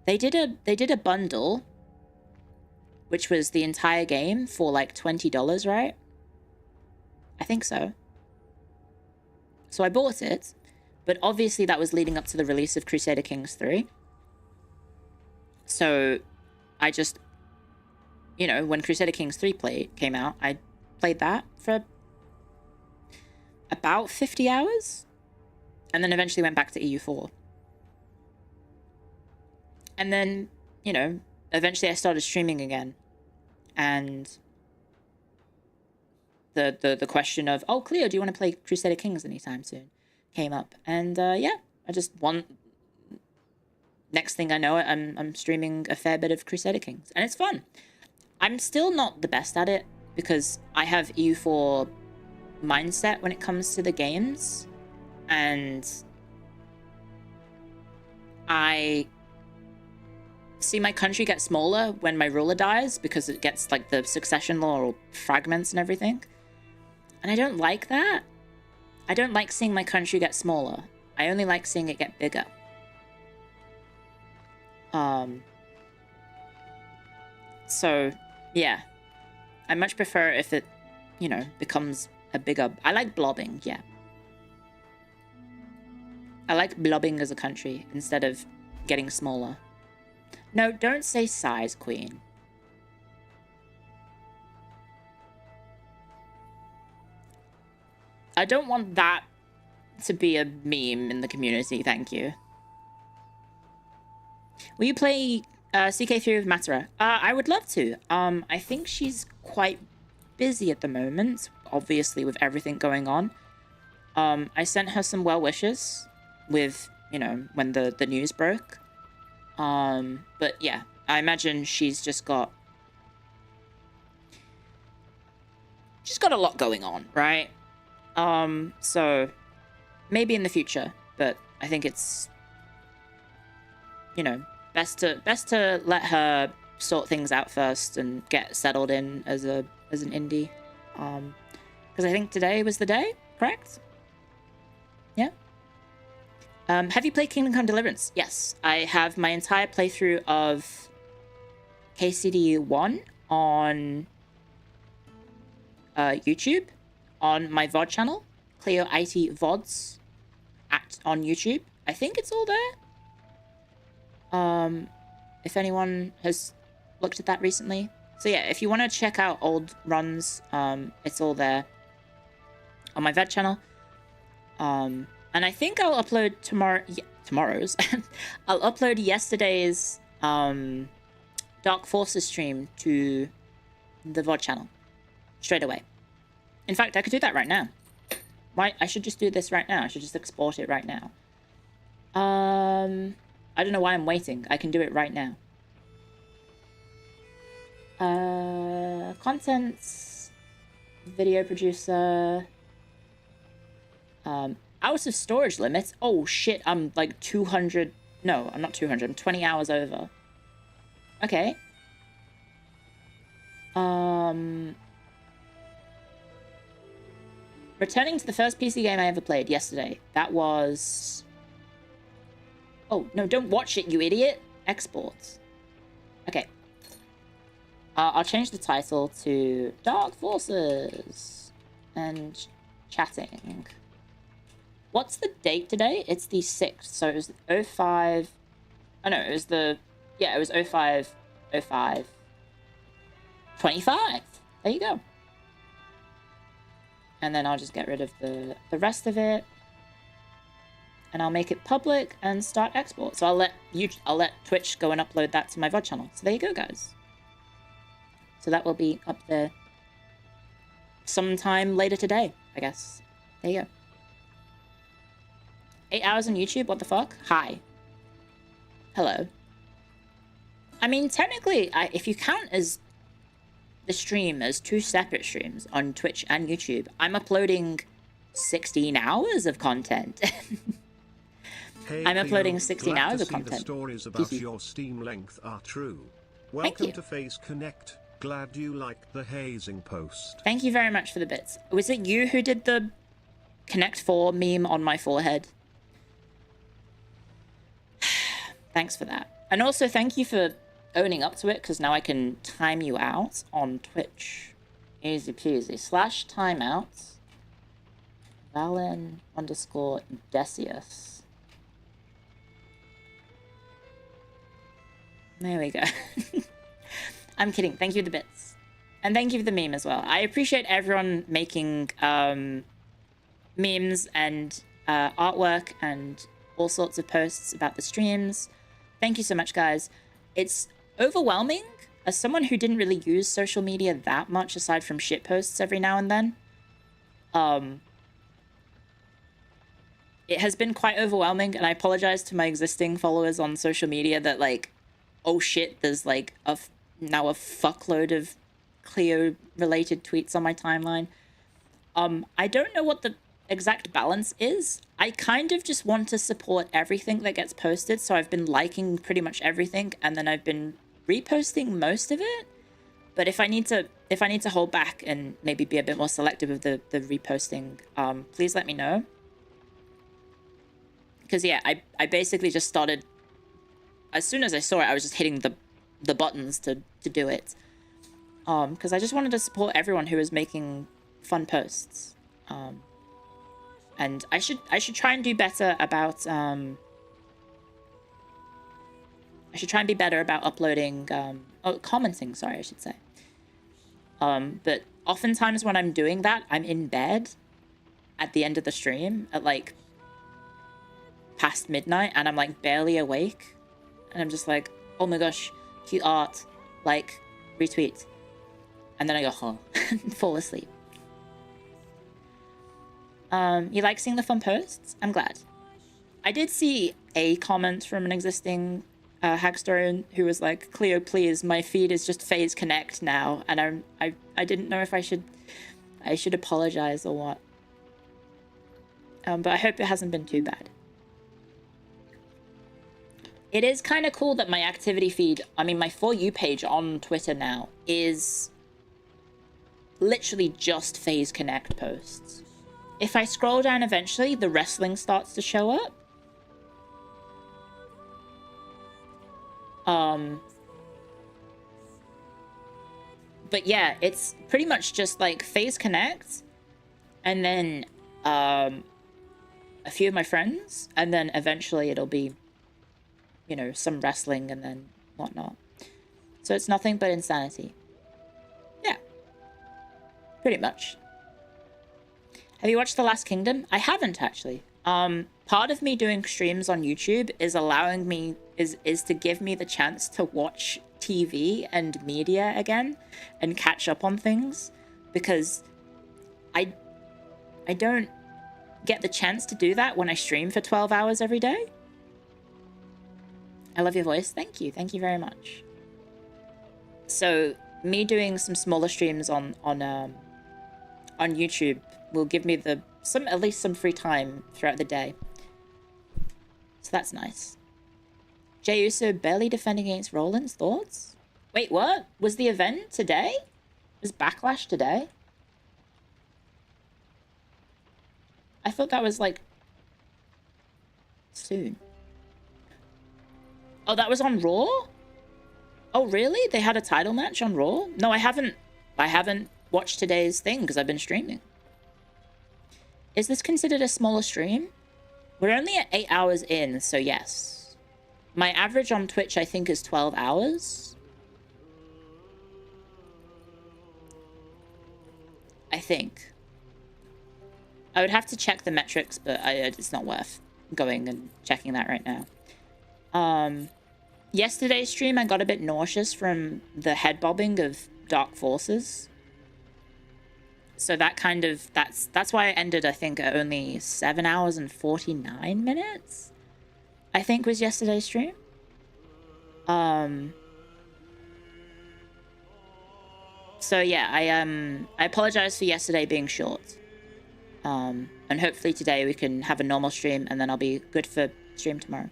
They did a bundle, which was the entire game for like $20, right? I think so. So I bought it, but obviously that was leading up to the release of Crusader Kings 3. So I just, you know, when Crusader Kings 3 came out, I played that for about 50 hours, and then eventually went back to EU4. And then, you know, eventually I started streaming again. And the question of, oh, Clio, do you want to play Crusader Kings anytime soon? Came up. And, yeah, I just next thing I know, I'm streaming a fair bit of Crusader Kings. And it's fun. I'm still not the best at it, because I have EU4 mindset when it comes to the games. And I see my country get smaller when my ruler dies, because it gets like the succession law or fragments and everything. And I don't like that. I don't like seeing my country get smaller. I only like seeing it get bigger. So, yeah. I much prefer if it, you know, becomes a bigger... I like blobbing, yeah. I like blobbing as a country instead of getting smaller. No, don't say size, Queen. I don't want that to be a meme in the community, thank you. Will you play CK3 with Matara? I would love to. I think she's quite busy at the moment, obviously with everything going on. I sent her some well wishes with, you know, when the news broke. But yeah, I imagine she's got a lot going on, right? So maybe in the future, but I think it's, you know, best to let her sort things out first and get settled in as an indie. Because I think today was the day, correct? Yeah. Have you played Kingdom Come Deliverance? Yes, I have my entire playthrough of KCD 1 on YouTube, on my VOD channel, Clio IT VODs on YouTube. I think it's all there. If anyone has looked at that recently. So yeah, if you want to check out old runs, it's all there on my VOD channel. And I think I'll upload tomorrow's. I'll upload yesterday's Dark Forces stream to the VOD channel straight away. In fact, I could do that right now. I should just do this right now. I should just export it right now. I don't know why I'm waiting. I can do it right now. Contents, video producer, out of storage limits. Oh shit, I'm like 200. No, I'm not 200. I'm 20 hours over. Okay. returning to the first PC game I ever played yesterday. That was... Oh, no, don't watch it, you idiot. Exports. Okay. I'll change the title to Dark Forces and chatting. What's the date today? It's the 6th, so it was 05... Oh, no, it was the... Yeah, it was 05... 05... 25! There you go. And then I'll just get rid of the rest of it. And I'll make it public and start export. So I'll let Twitch go and upload that to my VOD channel. So there you go, guys. So that will be up there sometime later today, I guess. There you go. 8 hours on YouTube? What the fuck? Hi. Hello. I mean, technically, if you count as the stream as 2 separate streams on Twitch and YouTube, I'm uploading 16 hours of content. Hey, I'm uploading Clio, 16 glad hours to of see content. The stories about your Steam length are true. Welcome to Phase Connect. Glad you liked the hazing post. Thank you very much for the bits. Was it you who did the Connect 4 meme on my forehead? Thanks for that. And also thank you for owning up to it, because now I can time you out on Twitch. Easy peasy. / timeout. Valen_Decius. There we go. I'm kidding. Thank you for the bits. And thank you for the meme as well. I appreciate everyone making memes and artwork and all sorts of posts about the streams. Thank you so much, guys. It's overwhelming as someone who didn't really use social media that much aside from shit posts every now and then. It has been quite overwhelming, and I apologize to my existing followers on social media that, like, oh shit, there's like now a fuckload of Clio related tweets on my timeline. I don't know what the exact balance is. I kind of just want to support everything that gets posted, so I've been liking pretty much everything, and then I've been reposting most of it. But if I need to hold back and maybe be a bit more selective of the reposting, please let me know. Because yeah, I basically just started, as soon as I saw it, I was just hitting the buttons to do it. Because I just wanted to support everyone who is making fun posts. And I should try and do better about I should try and be better about uploading commenting, sorry, I should say. But oftentimes when I'm doing that, I'm in bed at the end of the stream at like past midnight, and I'm like barely awake, and I'm just like, oh my gosh, cute art, like, retweet, and then I go, oh, fall asleep. You like seeing the fun posts? I'm glad. I did see a comment from an existing Hagstone who was like, Clio, please, my feed is just Phase Connect now, and I didn't know if I should apologize or what. But I hope it hasn't been too bad. It is kind of cool that my activity feed, I mean, my For You page on Twitter now is literally just Phase Connect posts. If I scroll down eventually, the wrestling starts to show up. But yeah, it's pretty much just like Phase Connect, and then a few of my friends, and then eventually it'll be, you know, some wrestling and then whatnot. So it's nothing but insanity. Yeah. Pretty much. Have you watched The Last Kingdom? I haven't, actually. Part of me doing streams on YouTube is allowing me, is to give me the chance to watch TV and media again and catch up on things, because I don't get the chance to do that when I stream for 12 hours every day. I love your voice. Thank you. Thank you very much. So me doing some smaller streams on YouTube will give me at least some free time throughout the day. So that's nice. Jey Uso barely defending against Rollins. Thoughts? Wait, what? Was the event today? Was Backlash today? I thought that was like soon. Oh, that was on Raw? Oh, really? They had a title match on Raw? No, I haven't watched today's thing because I've been streaming. Is this considered a smaller stream? We're only at 8 hours in, so yes. My average on Twitch, I think, is 12 hours. I think. I would have to check the metrics, but it's not worth going and checking that right now. Yesterday's stream, I got a bit nauseous from the head bobbing of Dark Forces. So that kind of, that's why I ended, I think, at only 7 hours and 49 minutes, I think was yesterday's stream. So yeah, I apologize for yesterday being short. And hopefully today we can have a normal stream and then I'll be good for stream tomorrow.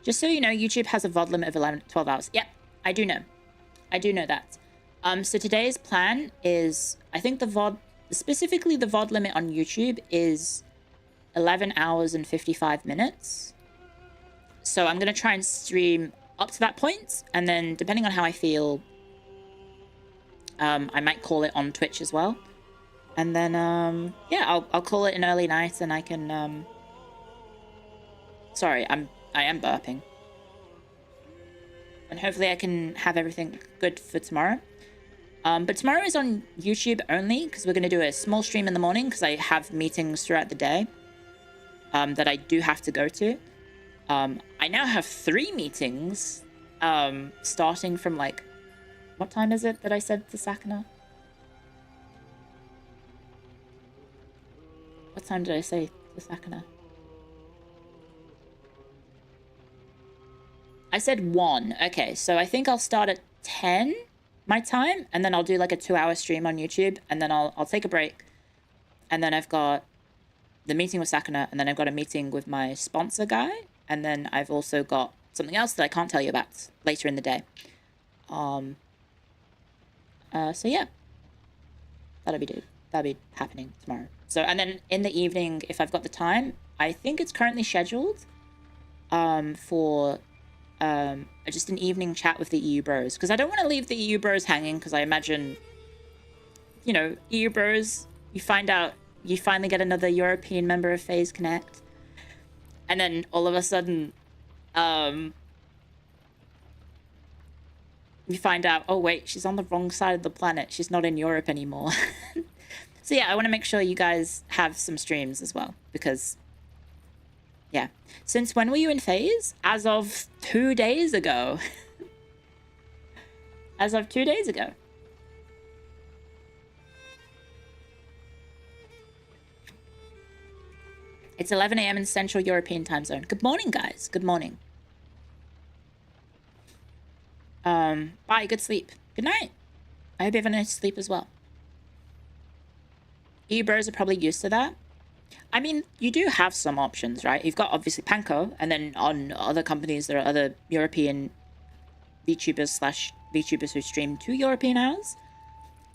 Just so you know, YouTube has a VOD limit of 12 hours. Yep, I do know. I do know that. So today's plan is, I think the VOD, specifically the VOD limit on YouTube is 11 hours and 55 minutes. So I'm going to try and stream up to that point. And then depending on how I feel, I might call it on Twitch as well. And then, yeah, I'll call it an early night and I can, sorry, I am burping. And hopefully I can have everything good for tomorrow. But tomorrow is on YouTube only because we're going to do a small stream in the morning because I have meetings throughout the day that I do have to go to. I now have 3 meetings starting from like, what time is it that I said to Sakana? What time did I say to Sakana? I said 1. Okay, so I think I'll start at 10 my time, and then I'll do like a 2-hour stream on YouTube, and then I'll take a break. And then I've got the meeting with Sakana, and then I've got a meeting with my sponsor guy, and then I've also got something else that I can't tell you about later in the day. So yeah. That'll be happening tomorrow. So, and then in the evening, if I've got the time, I think it's currently scheduled for just an evening chat with the EU bros, because I don't want to leave the EU bros hanging, because I imagine, you know, EU bros, you find out you finally get another European member of FaZe Connect, and then all of a sudden you find out, oh wait, she's on the wrong side of the planet, she's not in Europe anymore. So yeah, I want to make sure you guys have some streams as well, because yeah. Since when were you in FaZe? As of 2 days ago. As of 2 days ago. It's 11 a.m. in Central European time zone. Good morning, guys. Good morning. Bye. Good sleep. Good night. I hope you have a nice sleep as well. You bros are probably used to that. I mean, you do have some options, right? You've got obviously Panko, and then on other companies, there are other European VTubers who stream 2 European hours.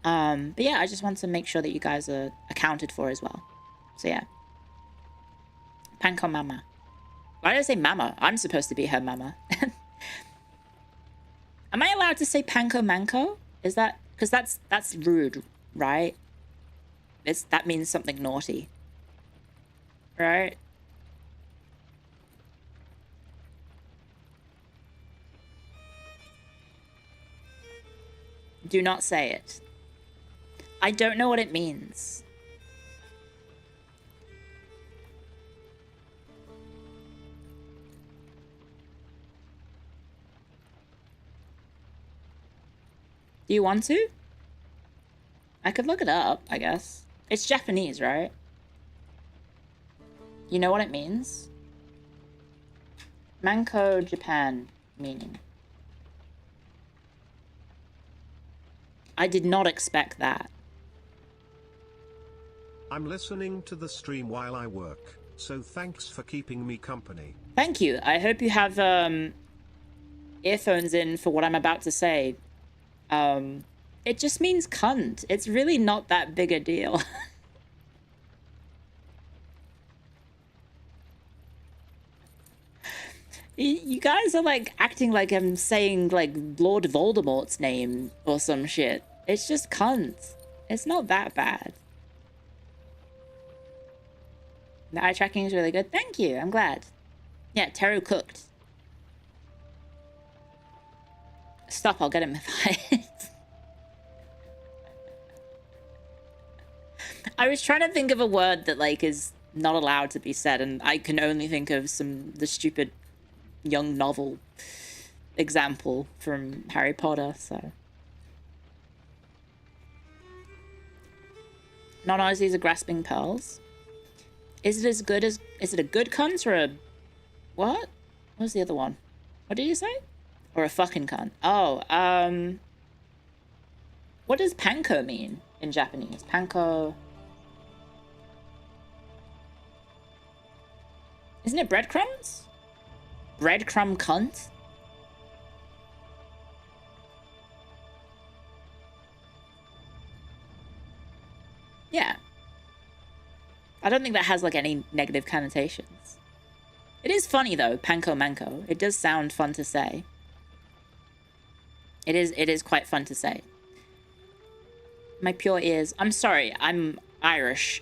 But yeah, I just want to make sure that you guys are accounted for as well. So yeah. Panko Mama. Why did I say Mama? I'm supposed to be her Mama. Am I allowed to say Panko Manko? Is that... Because that's rude, right? That means something naughty. Right? Do not say it. I don't know what it means. Do you want to? I could look it up, I guess. It's Japanese, right? You know what it means? Manko Japan meaning. I did not expect that. I'm listening to the stream while I work, so thanks for keeping me company. Thank you. I hope you have earphones in for what I'm about to say. It just means cunt. It's really not that big a deal. You guys are like acting like I'm saying like Lord Voldemort's name or some shit. It's just cunt. It's not that bad. The eye tracking is really good. Thank you. I'm glad. Yeah, Teru cooked. Stop, I'll get him fired. I was trying to think of a word that like is not allowed to be said, and I can only think of the stupid young novel example from Harry Potter, so. Non-Aussies are grasping pearls. Is it a good cunt or a, what? What was the other one? What did you say? Or a fucking cunt? Oh, what does panko mean in Japanese? Panko. Isn't it breadcrumbs? Breadcrumb cunt? Yeah. I don't think that has like any negative connotations. It is funny though, panko manko. It does sound fun to say. It is quite fun to say. My pure ears. I'm sorry, I'm Irish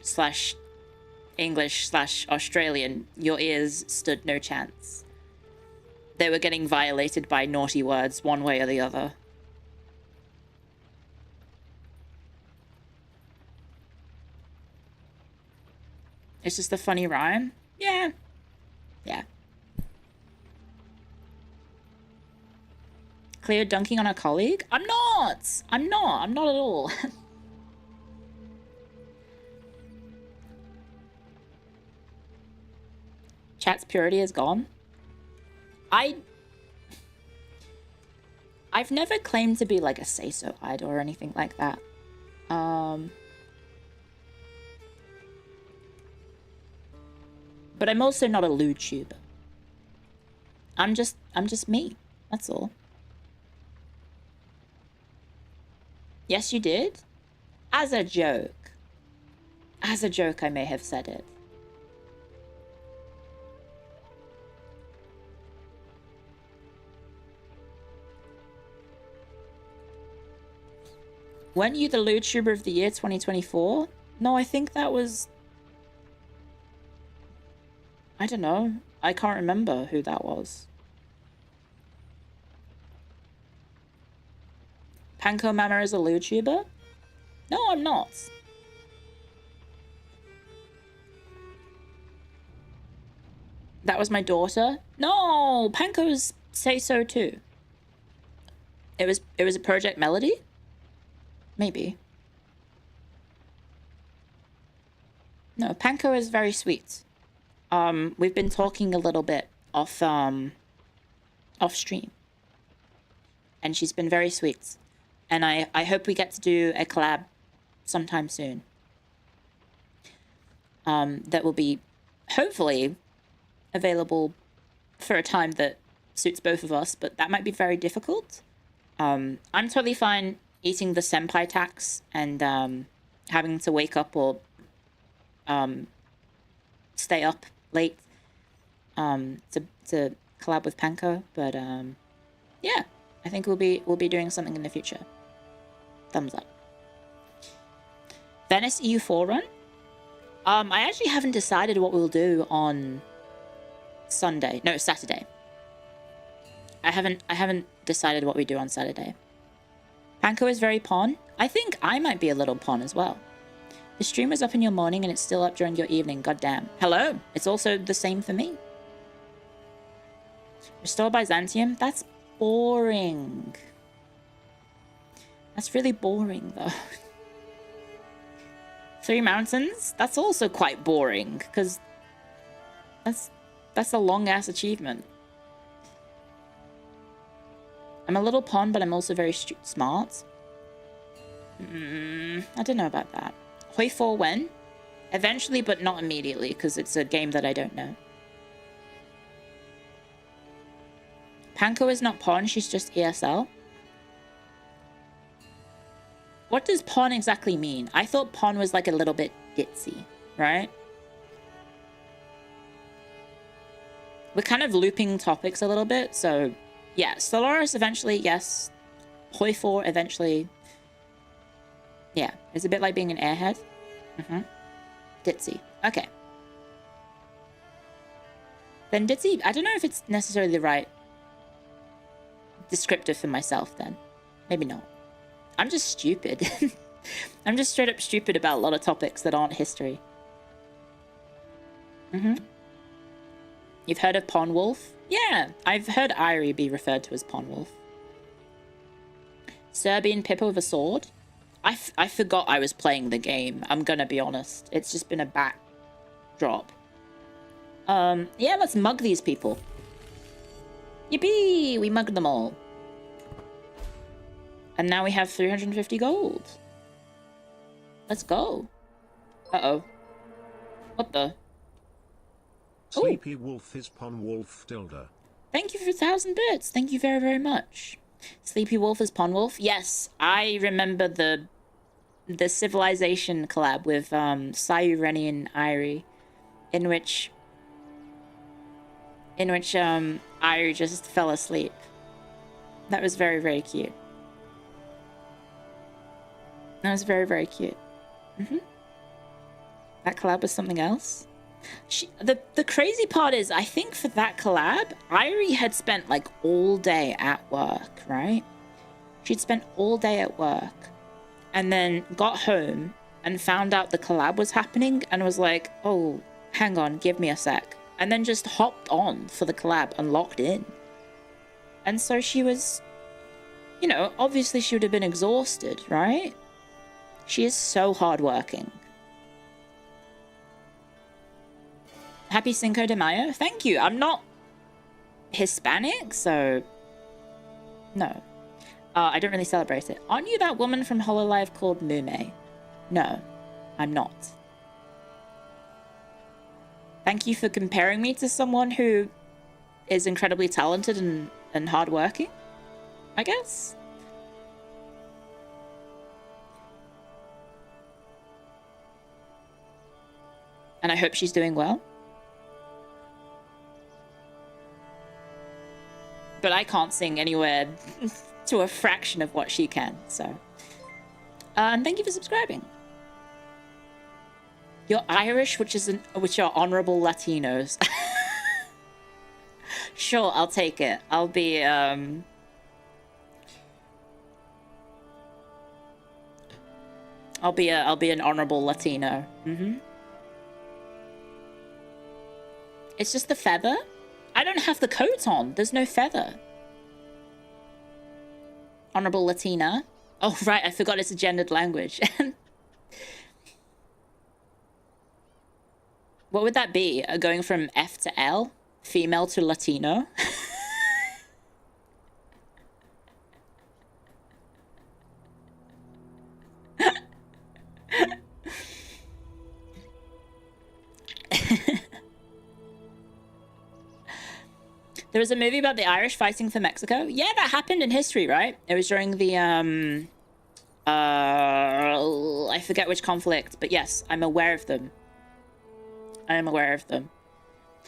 / English / Australian. Your ears stood no chance. They were getting violated by naughty words one way or the other. It's just a funny rhyme. Yeah. Yeah. Clio dunking on a colleague? I'm not at all. Chat's purity is gone. I've never claimed to be like a say-so idol or anything like that. But I'm also not a lewd tuber. I'm just me. That's all. Yes, you did? As a joke. As a joke, I may have said it. Weren't you the lewd tuber of the year 2024? No, I think that was... I don't know. I can't remember who that was. Panko Mama is a lewd tuber? No, I'm not. That was my daughter? No, Panko's say so too. It was a Project Melody? Maybe. No, Panko is very sweet. We've been talking a little bit off stream. And she's been very sweet. And I hope we get to do a collab sometime soon. That will be hopefully available for a time that suits both of us, but that might be very difficult. I'm totally fine eating the senpai tax and having to wake up or stay up late to collab with Panko, but yeah, I think we'll be doing something in the future. Thumbs up. Venice EU4 run? I actually haven't decided what we'll do on Saturday. I haven't decided what we do on Saturday. Panko is very pon. I think I might be a little pon as well. The stream was up in your morning and it's still up during your evening. Goddamn. Hello. It's also the same for me. Restored Byzantium? That's boring. That's really boring though. 3 mountains? That's also quite boring because that's a long ass achievement. I'm a little pon, but I'm also very smart. I don't know about that. Hoi 4 when? Eventually, but not immediately, because it's a game that I don't know. Panko is not pon, she's just ESL. What does pon exactly mean? I thought pon was like a little bit ditzy, right? We're kind of looping topics a little bit, so yeah, Stellaris eventually, yes. Hoi 4 eventually. Yeah, it's a bit like being an airhead. Ditzy. Okay. Then Ditzy, I don't know if it's necessarily the right descriptor for myself then. Maybe not. I'm just stupid. I'm just straight up stupid about a lot of topics that aren't history. You've heard of Pond Wolf? Yeah, I've heard Irie be referred to as Pond Wolf. Serbian Pippa with a sword? I forgot I was playing the game. I'm gonna be honest. It's just been a backdrop. Yeah, let's mug these people. Yippee! We mugged them all. And now we have 350 gold. Let's go. Uh-oh. What the? Sleepy Wolf is Pon Wolf Tilda. Thank you for 1,000 bits. Thank you very, very much. Sleepy Wolf is Pon Wolf. Yes, I remember the Civilization collab with Sayu, Rennie, and Irie, in which Irie just fell asleep. That was very, very cute. That was very, very cute. That collab was something else. The crazy part is, I think for that collab, Irie had spent like all day at work, right? She'd spent all day at work and then got home and found out the collab was happening and was like, oh, hang on, give me a sec. And then just hopped on for the collab and locked in. And so she was, you know, obviously she would have been exhausted, right? She is so hardworking. Happy Cinco de Mayo. Thank you. I'm not Hispanic, so no. I don't really celebrate it. Aren't you that woman from Hololive called Mume? No, I'm not. Thank you for comparing me to someone who is incredibly talented and hardworking, I guess. And I hope she's doing well. But I can't sing anywhere to a fraction of what she can, so. And thank you for subscribing. You're Irish, which are honorable Latinos. Sure, I'll take it. I'll be an honorable Latino. It's just the feather. I don't have the coat on. There's no feather. Honorable Latina. Oh, right. I forgot it's a gendered language. What would that be? Going from F to L? Female to Latino? There was a movie about the Irish fighting for Mexico. Yeah, that happened in history, right? It was during the, I forget which conflict, but yes, I'm aware of them. I am aware of them.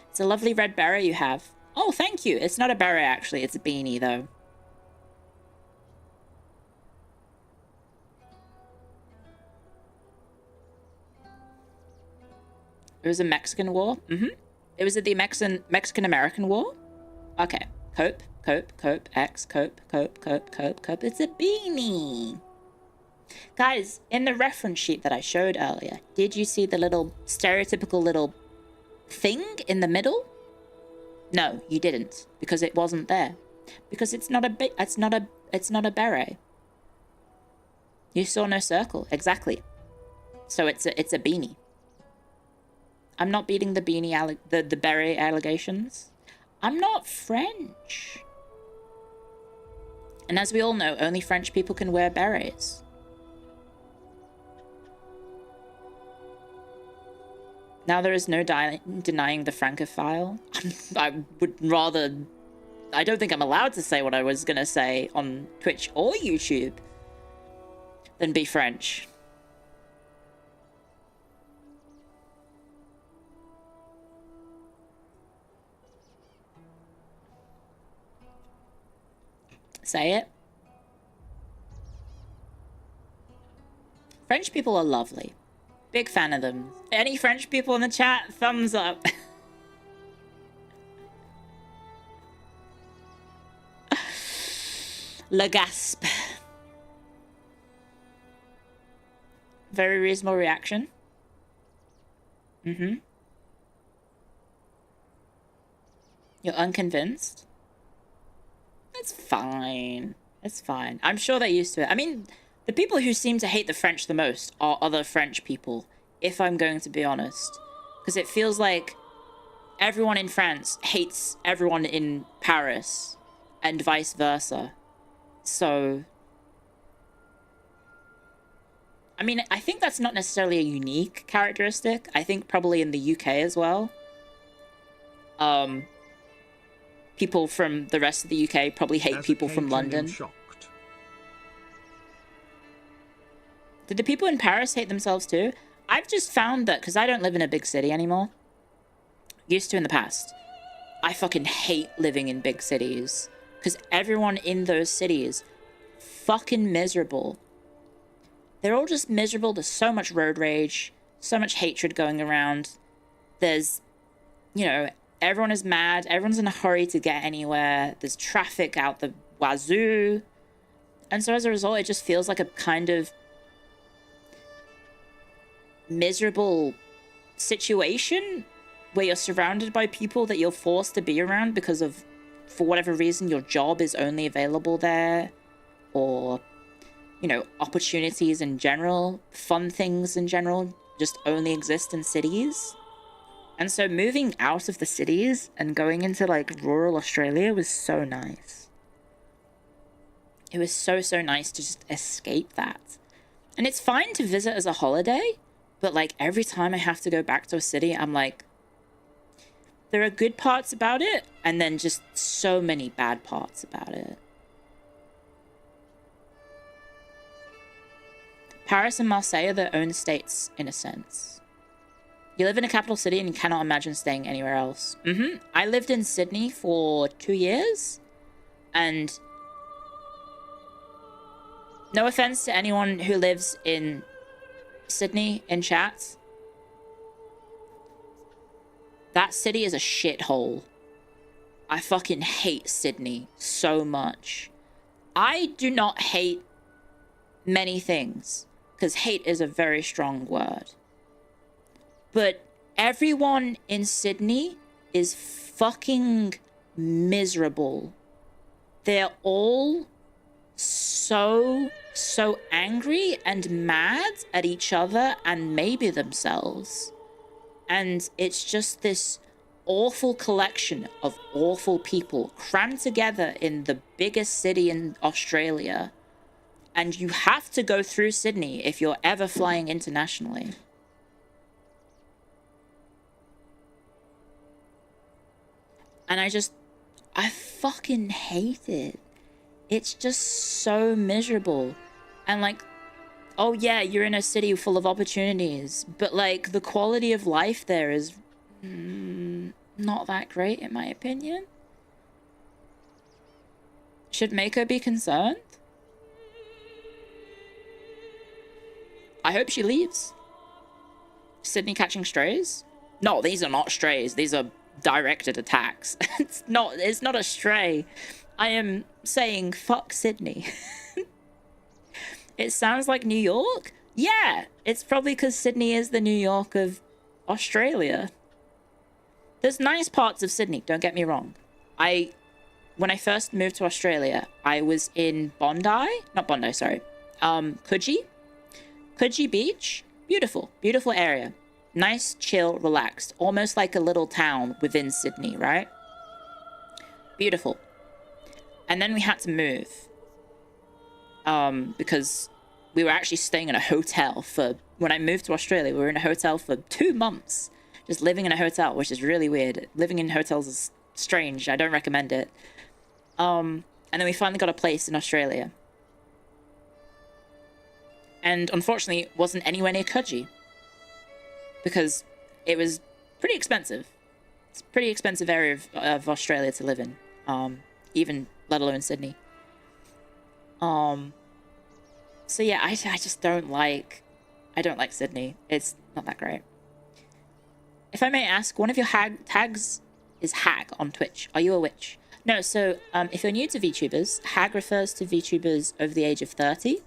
It's a lovely red beret you have. Oh, thank you. It's not a beret, actually. It's a beanie, though. It was a Mexican war? It was at the Mexican-American War? Okay. Cope. X, cope. It's a beanie. Guys, in the reference sheet that I showed earlier, did you see the little stereotypical little thing in the middle? No, you didn't, because it wasn't there. Because it's not a beret. You saw no circle, exactly. So it's a beanie. I'm not beating the beanie the beret allegations. I'm not French. And as we all know, only French people can wear berets. Now there is no denying the Francophile. I don't think I'm allowed to say what I was gonna say on Twitch or YouTube than be French. say it. French people are lovely. Big fan of them. Any French people in the chat? Thumbs up. Le gasp. Very reasonable reaction. Mm-hmm. You're unconvinced? That's fine. It's fine. I'm sure they're used to it. I mean, the people who seem to hate the French the most are other French people, if I'm going to be honest. Because it feels like everyone in France hates everyone in Paris, and vice versa. So, I mean, I think that's not necessarily a unique characteristic. I think probably in the UK as well. People from the rest of the UK probably hate people from London. Did the people in Paris hate themselves too? I've just found that, because I don't live in a big city anymore. Used to in the past. I fucking hate living in big cities. Because everyone in those cities, fucking miserable. They're all just miserable. There's so much road rage. So much hatred going around. There's, you know, everyone is mad. Everyone's in a hurry to get anywhere. There's traffic out the wazoo. And so as a result, it just feels like a kind of miserable situation where you're surrounded by people that you're forced to be around because of, for whatever reason, your job is only available there, or, you know, opportunities in general, fun things in general, just only exist in cities. And so moving out of the cities and going into, like, rural Australia was so nice. It was so, so nice to just escape that. And it's fine to visit as a holiday, but, like, every time I have to go back to a city, I'm like, there are good parts about it, and then just so many bad parts about it. Paris and Marseille are their own states, in a sense. You live in a capital city and you cannot imagine staying anywhere else. I lived in Sydney for 2 years, and no offense to anyone who lives in Sydney in chat, that city is a shithole. I fucking hate Sydney so much. I do not hate many things, because hate is a very strong word. But everyone in Sydney is fucking miserable. They're all so angry and mad at each other and maybe themselves. And it's just this awful collection of awful people crammed together in the biggest city in Australia. And you have to go through Sydney if you're ever flying internationally. And I fucking hate it. It's just so miserable. And like, oh yeah, you're in a city full of opportunities, but like the quality of life there is not that great in my opinion. Should Mako be concerned? I hope she leaves. Sydney catching strays? No, these are not strays. These are directed attacks. It's not a stray. I am saying fuck Sydney. It sounds like New York? Yeah, it's probably because Sydney is the New York of Australia. There's nice parts of Sydney, don't get me wrong. When I first moved to Australia, I was in Coogee Beach. Beautiful, beautiful area. Nice, chill, relaxed. Almost like a little town within Sydney, right? Beautiful. And then we had to move. Because we were actually staying in a hotel when I moved to Australia, we were in a hotel for 2 months. Just living in a hotel, which is really weird. Living in hotels is strange. I don't recommend it. And then we finally got a place in Australia. And unfortunately, it wasn't anywhere near Coogee. Because it was pretty expensive. It's a pretty expensive area of Australia to live in. Even let alone Sydney. So yeah, I just don't like Sydney. It's not that great. If I may ask, one of your tags is hag on Twitch. Are you a witch? No, so if you're new to VTubers, hag refers to VTubers over the age of 30.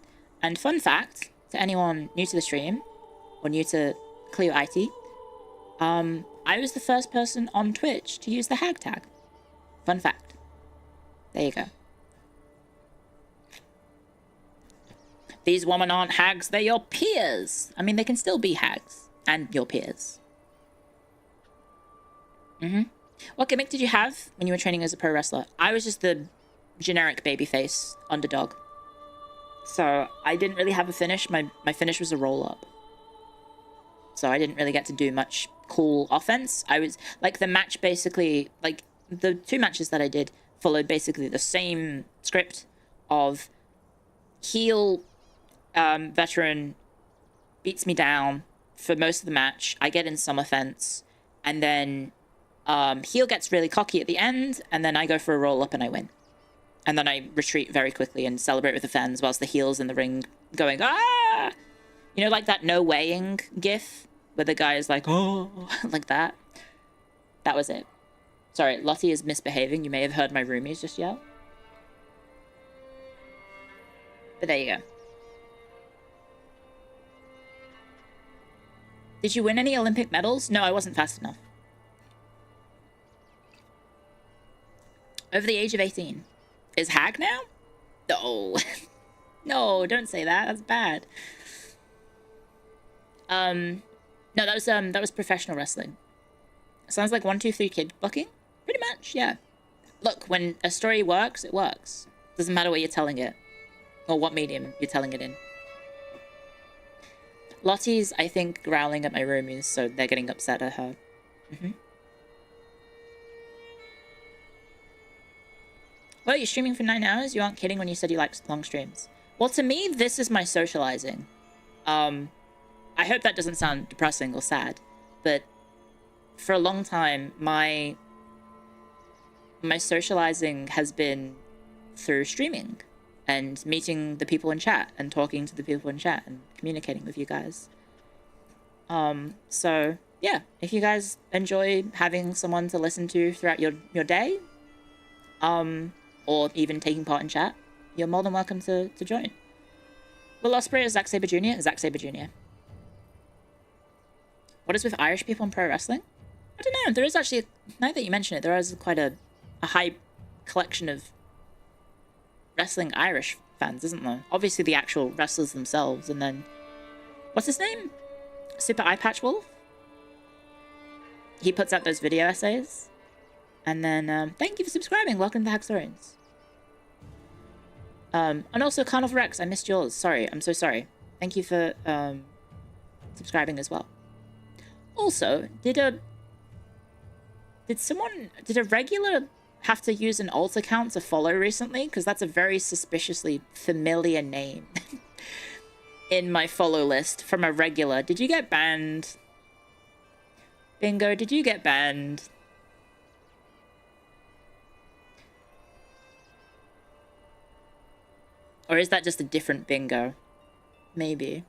And fun fact, to anyone new to the stream, or new to Clio IT, I was the first person on Twitch to use the hag tag. Fun fact. There you go. These women aren't hags, they're your peers. I mean, they can still be hags and your peers. What gimmick did you have when you were training as a pro wrestler? I was just the generic babyface underdog. So I didn't really have a finish. My finish was a roll-up. So I didn't really get to do much cool offense. I was, like, the match basically, like, the 2 matches that I did followed basically the same script of heel veteran beats me down for most of the match. I get in some offense, and then heel gets really cocky at the end, and then I go for a roll-up and I win. And then I retreat very quickly and celebrate with the fans whilst the heel's in the ring going, ah! You know, like that no weighing gif where the guy is like, oh, like that? That was it. Sorry, Lottie is misbehaving. You may have heard my roomies just yell. But there you go. Did you win any Olympic medals? No, I wasn't fast enough. Over the age of 18. Is hag now? No. No, don't say that. That's bad. No, that was professional wrestling. Sounds like 1, 2, 3 kid blocking? Pretty much, yeah. Look, when a story works, it works. Doesn't matter what you're telling it. Or what medium you're telling it in. Lottie's, I think, growling at my roomies, so they're getting upset at her. Well, you're streaming for 9 hours? You aren't kidding when you said you like long streams. Well, to me, this is my socializing. I hope that doesn't sound depressing or sad, but for a long time, my socializing has been through streaming and meeting the people in chat and talking to the people in chat and communicating with you guys. So yeah, if you guys enjoy having someone to listen to throughout your day, or even taking part in chat, you're more than welcome to join. Will Ospreay or Zack Sabre Jr.? Zack Sabre Jr. What is with Irish people in pro wrestling? I don't know. There is actually, now that you mention it, there is quite a high collection of wrestling Irish fans, isn't there? Obviously the actual wrestlers themselves, and then, what's his name? Super Eye Patch Wolf? He puts out those video essays. And then, thank you for subscribing. Welcome to the Hackstorians. And also, Carnival Rex, I missed yours. Sorry, I'm so sorry. Thank you for subscribing as well. Also, did a regular have to use an alt account to follow recently? Because that's a very suspiciously familiar name in my follow list from a regular. Did you get banned? Bingo, did you get banned? Or is that just a different bingo? Maybe.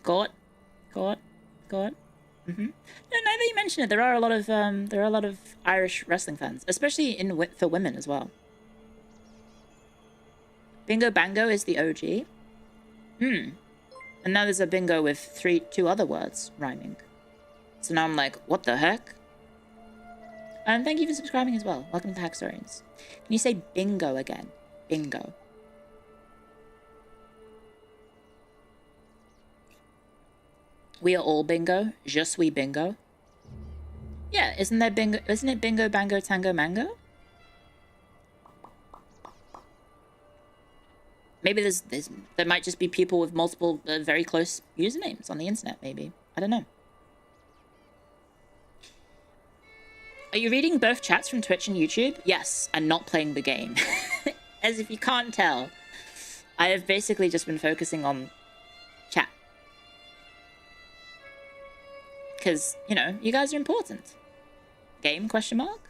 Got. No, now that you mention it, there are a lot of Irish wrestling fans, especially for women as well. Bingo Bango is the OG. And now there's a bingo with 2 other words rhyming. So now I'm like, what the heck? And thank you for subscribing as well. Welcome to Hackstorians. Can you say bingo again? Bingo. We are all bingo. Je suis bingo. Yeah, isn't there bingo? Isn't it bingo, bango, tango, mango? Maybe there might just be people with multiple very close usernames on the internet. Maybe, I don't know. Are you reading both chats from Twitch and YouTube? Yes, and not playing the game. As if you can't tell, I have basically just been focusing on chat. Because, you know, you guys are important. Game, question mark?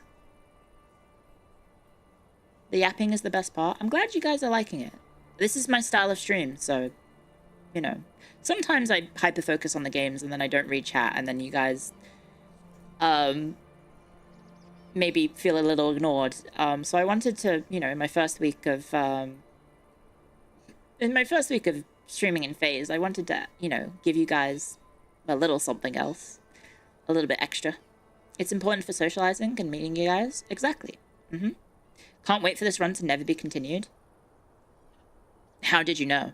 The yapping is the best part. I'm glad you guys are liking it. This is my style of stream, so, you know. Sometimes I hyper-focus on the games and then I don't read chat, and then you guys, maybe feel a little ignored. So I wanted to, you know, in my first week of streaming in Phase, I wanted to, you know, give you guys a little something else. A little bit extra. It's important for socializing and meeting you guys. Exactly. Can't wait for this run to never be continued. How did you know?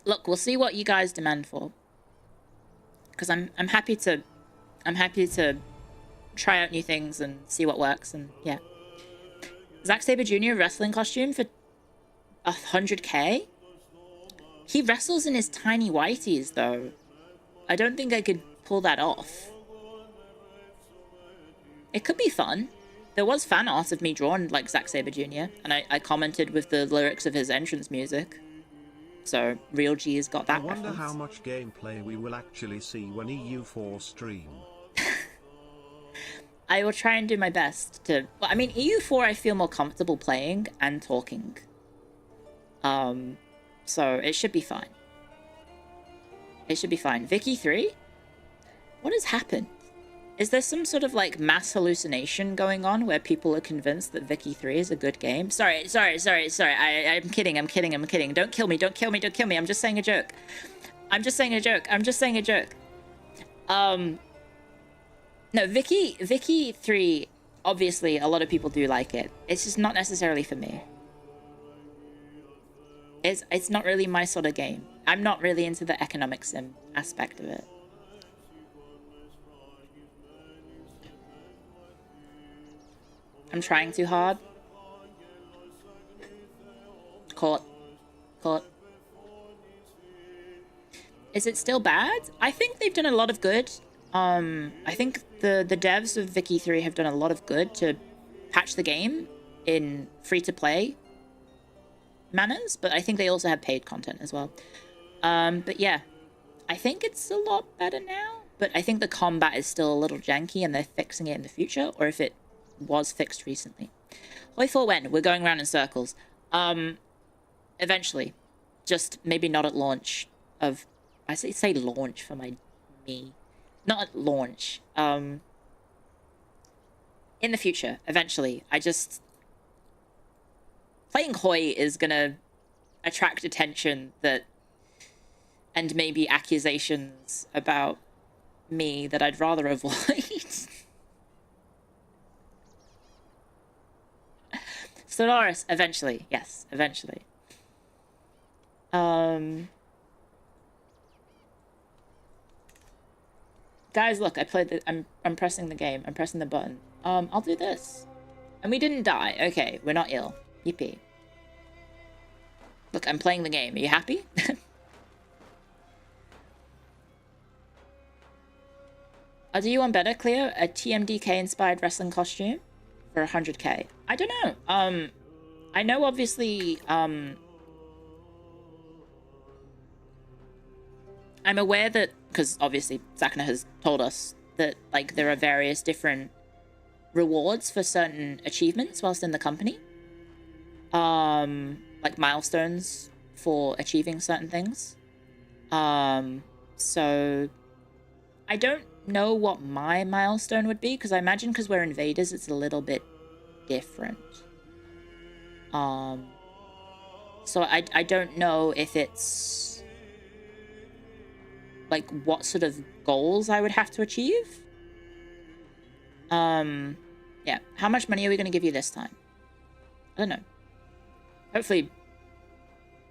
Look, we'll see what you guys demand for. Because I'm happy to try out new things and see what works, and yeah. Zack Sabre Jr. wrestling costume for 100k? He wrestles in his tiny whities though. I don't think I could pull that off. It could be fun. There was fan art of me drawn like Zack Sabre Jr. and I commented with the lyrics of his entrance music. So Real G's got that I wonder reference. how much gameplay we will actually see when EU4 stream. I will try and do my best to... Well, I mean, EU4 I feel more comfortable playing and talking. So it should be fine. It should be fine. Vicky 3? What has happened? Is there some sort of, like, mass hallucination going on where people are convinced that Vicky 3 is a good game? Sorry. I'm kidding. Don't kill me. I'm just saying a joke. No, Vicky 3, obviously, a lot of people do like it. It's just not necessarily for me. It's not really my sort of game. I'm not really into the economic sim aspect of it. I'm trying too hard. Caught. Is it still bad? I think they've done a lot of good. I think the devs of Vicky 3 have done a lot of good to patch the game in free-to-play manners, but I think they also have paid content as well. But yeah, I think it's a lot better now, but I think the combat is still a little janky and they're fixing it in the future, or if it was fixed recently. Hoi for when? We're going around in circles. Eventually. Just maybe not at launch of... I say launch for me. Not at launch. In the future, eventually. Playing Hoi is gonna attract attention and maybe accusations about me that I'd rather avoid. Solaris, eventually. Yes, eventually. Guys, look, I'm pressing the game. I'm pressing the button. I'll do this. And we didn't die. Okay, we're not ill. Yippee. Look, I'm playing the game. Are you happy? Do you want better, Clio? A TMDK-inspired wrestling costume for 100k? I don't know. I know, obviously, I'm aware that, because obviously Zakna has told us that, like, there are various different rewards for certain achievements whilst in the company. Like milestones for achieving certain things. So I don't know what my milestone would be, because I imagine because we're invaders, it's a little bit different. So I don't know if it's like what sort of goals I would have to achieve. Yeah. How much money are we going to give you this time? I don't know. Hopefully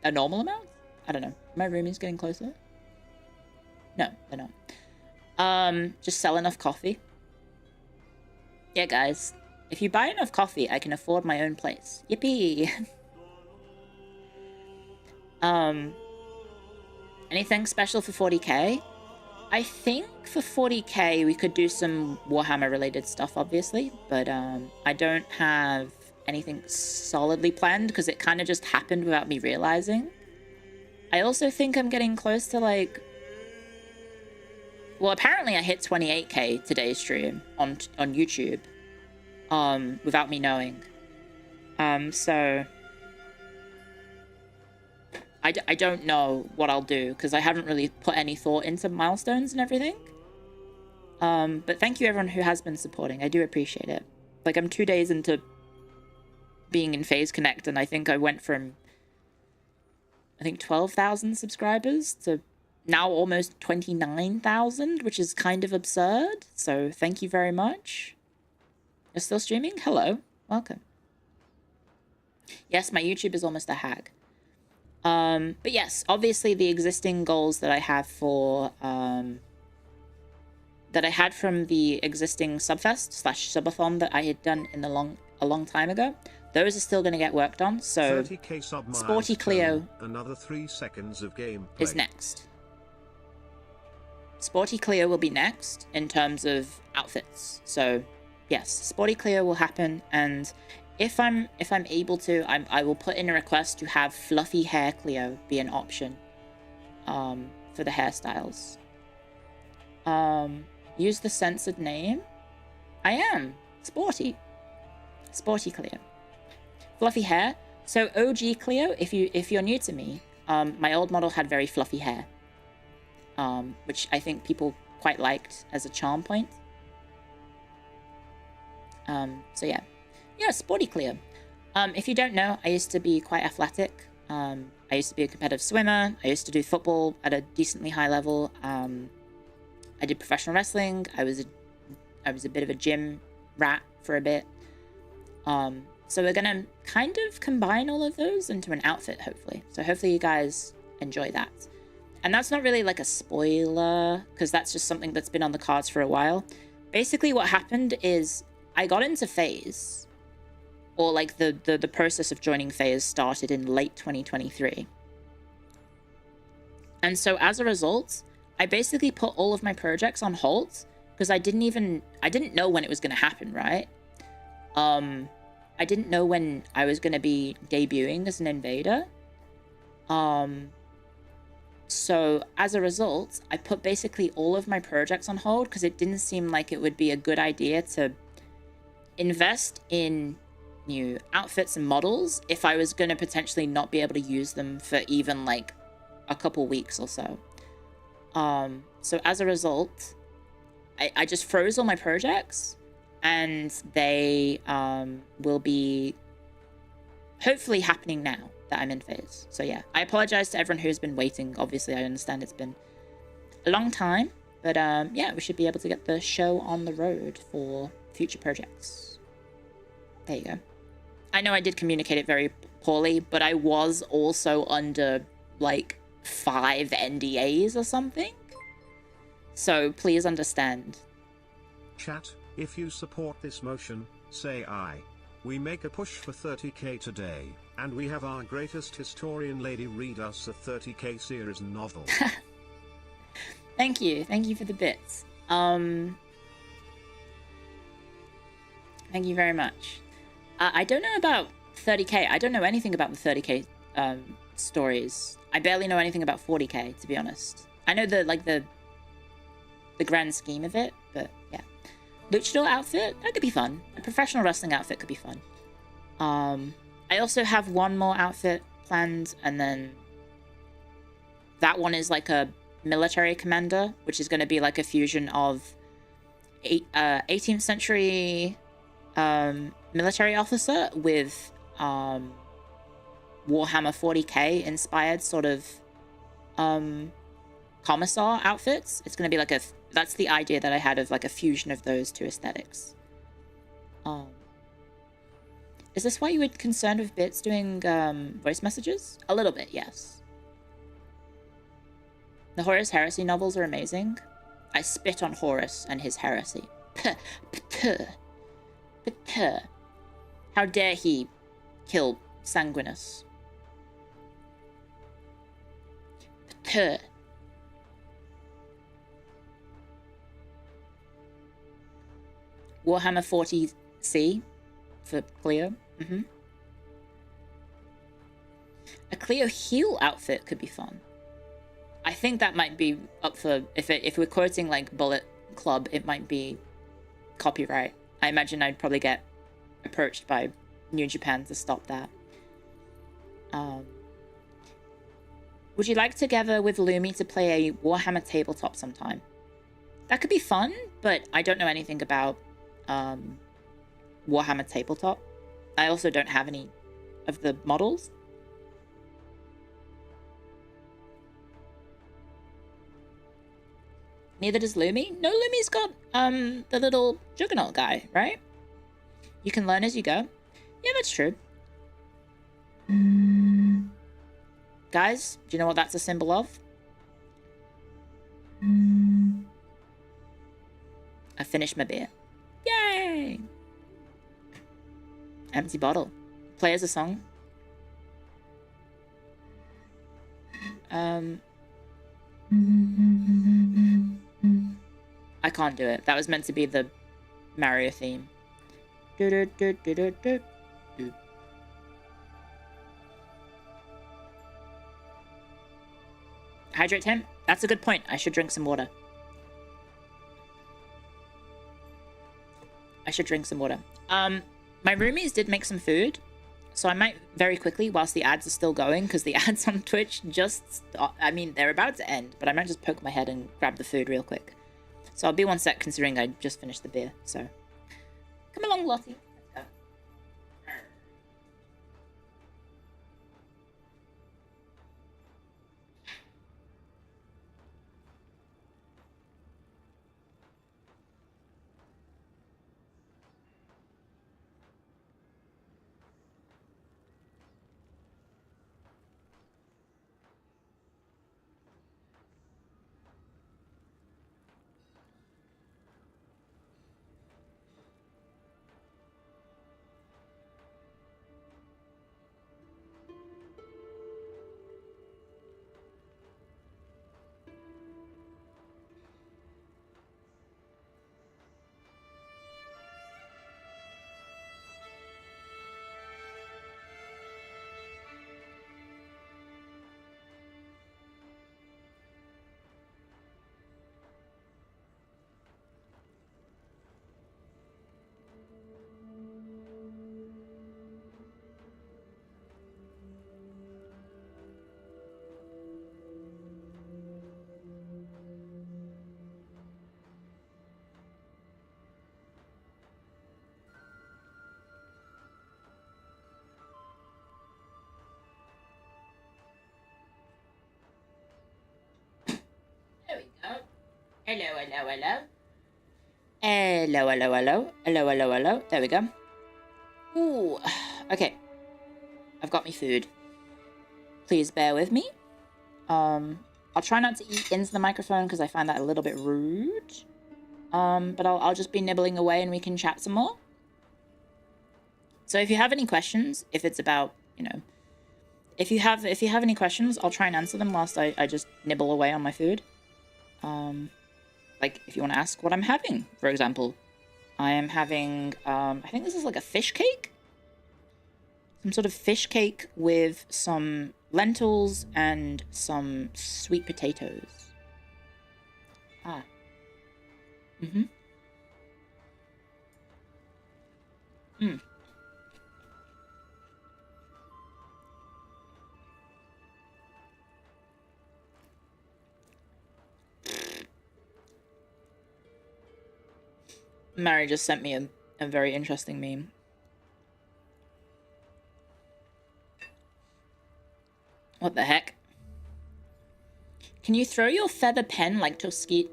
a normal amount? I don't know. My roomies getting closer? No, they're not. Just sell enough coffee. Yeah, guys. If you buy enough coffee, I can afford my own place. Yippee! Anything special for 40k? I think for 40k we could do some Warhammer related stuff, obviously, but I don't have anything solidly planned because it kind of just happened without me realizing. I also think I'm getting close to, like... Well, apparently I hit 28k today's stream on YouTube. without me knowing. So I don't know what I'll do, because I haven't really put any thought into milestones and everything. But thank you everyone who has been supporting. I do appreciate it. Like, I'm 2 days into being in Phase Connect, and I think I went from, 12,000 subscribers to now almost 29,000, which is kind of absurd. So thank you very much. You're still streaming? Hello. Welcome. Yes, my YouTube is almost a hag. But yes, obviously the existing goals that I have for, that I had from the existing Subfest / Subathon that I had done in a long time ago, those are still going to get worked on. So 30K sub Sporty Clio another 3 seconds of gameplay is next. Sporty Clio will be next in terms of outfits. So yes, Sporty Clio will happen, and if I'm able to, I will put in a request to have fluffy hair Clio be an option for the hairstyles. Use the censored name. I am Sporty Clio. Fluffy hair. So OG Clio, if you're new to me, my old model had very fluffy hair, which I think people quite liked as a charm point. So yeah, Sporty Clio. If you don't know, I used to be quite athletic. I used to be a competitive swimmer. I used to do football at a decently high level. I did professional wrestling. I was a bit of a gym rat for a bit. So we're gonna kind of combine all of those into an outfit, hopefully. So hopefully you guys enjoy that. And that's not really like a spoiler, because that's just something that's been on the cards for a while. Basically what happened is I got into Phase, or like the process of joining Phase started in late 2023. And so as a result, I basically put all of my projects on hold, because I didn't know when it was going to happen, right? I didn't know when I was going to be debuting as an invader. So as a result, I put basically all of my projects on hold, because it didn't seem like it would be a good idea to invest in new outfits and models if I was going to potentially not be able to use them for even like a couple weeks or so. So as a result, I just froze all my projects, and they will be hopefully happening now that I'm in Phase. So yeah, I apologize to everyone who's been waiting. Obviously, I understand it's been a long time, but yeah, we should be able to get the show on the road for future projects. There you go. I know I did communicate it very poorly, but I was also under like 5 NDAs or something. So please understand. Chat, if you support this motion, say aye. We make a push for 30k today, and we have our greatest historian lady read us a 30k series novel. Thank you for the bits. Thank you very much. I don't know about 30k. I don't know anything about the 30k stories. I barely know anything about 40k, to be honest. I know the grand scheme of it, but yeah. Luchador outfit, that could be fun. A professional wrestling outfit could be fun. I also have one more outfit planned, and then that one is like a military commander, which is going to be like a fusion of 18th century military officer with Warhammer 40k inspired sort of commissar outfits. It's going to be like that's the idea that I had of like a fusion of those two aesthetics. Is this why you were concerned with bits doing voice messages? A little bit, yes. The Horus Heresy novels are amazing. I spit on Horus and his heresy. How dare he kill Sanguinus? Warhammer 40C for Clio. A Clio heel outfit could be fun. I think that might be up for, if we're quoting like Bullet Club, it might be copyright. I imagine I'd probably get approached by New Japan to stop that. Would you like together with Lumi to play a Warhammer tabletop sometime? That could be fun, but I don't know anything about Warhammer tabletop. I also don't have any of the models. Neither does Lumi. No, Lumi's got the little Juggernaut guy, right? You can learn as you go. Yeah, that's true. Guys, do you know what that's a symbol of? I finished my beer. Yay! Empty bottle. Play as a song. I can't do it. That was meant to be the Mario theme. Hydrate him? That's a good point. I should drink some water. My roomies did make some food, so I might very quickly, whilst the ads are still going, because the ads on Twitch I mean, they're about to end, but I might just poke my head and grab the food real quick. So I'll be 1 sec, considering I just finished the beer, so. Come along, Lottie. Let's go. There we go. Hello, hello, hello. Hello, hello, hello. Hello, hello, hello. There we go. Ooh. Okay. I've got me food. Please bear with me. I'll try not to eat into the microphone because I find that a little bit rude. But I'll just be nibbling away and we can chat some more. So if you have any questions, if it's about, you know, if you have any questions, I'll try and answer them whilst I just nibble away on my food. Like if you want to ask what I'm having, for example. I am having, I think this is like a fish cake. Some sort of fish cake with some lentils and some sweet potatoes. Ah. Mm-hmm. Mm. Mary just sent me a very interesting meme. What the heck? Can you throw your feather pen like tuxedo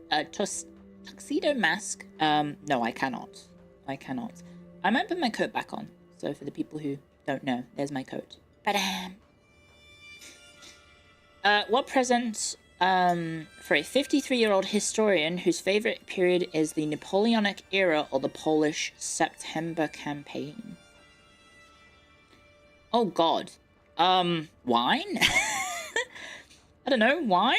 mask? No, I cannot. I cannot. I might put my coat back on. So for the people who don't know, there's my coat. Ba-dam! What present for a 53-year-old historian whose favorite period is the Napoleonic era or the Polish September campaign? Oh god. Wine? I don't know, wine?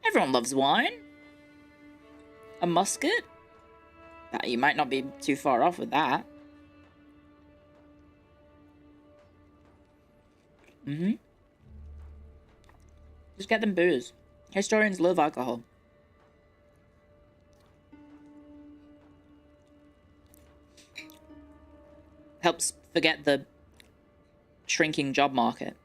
Everyone loves wine. A musket? You might not be too far off with that. Mm-hmm. Just get them booze. Historians love alcohol. helps forget the shrinking job market.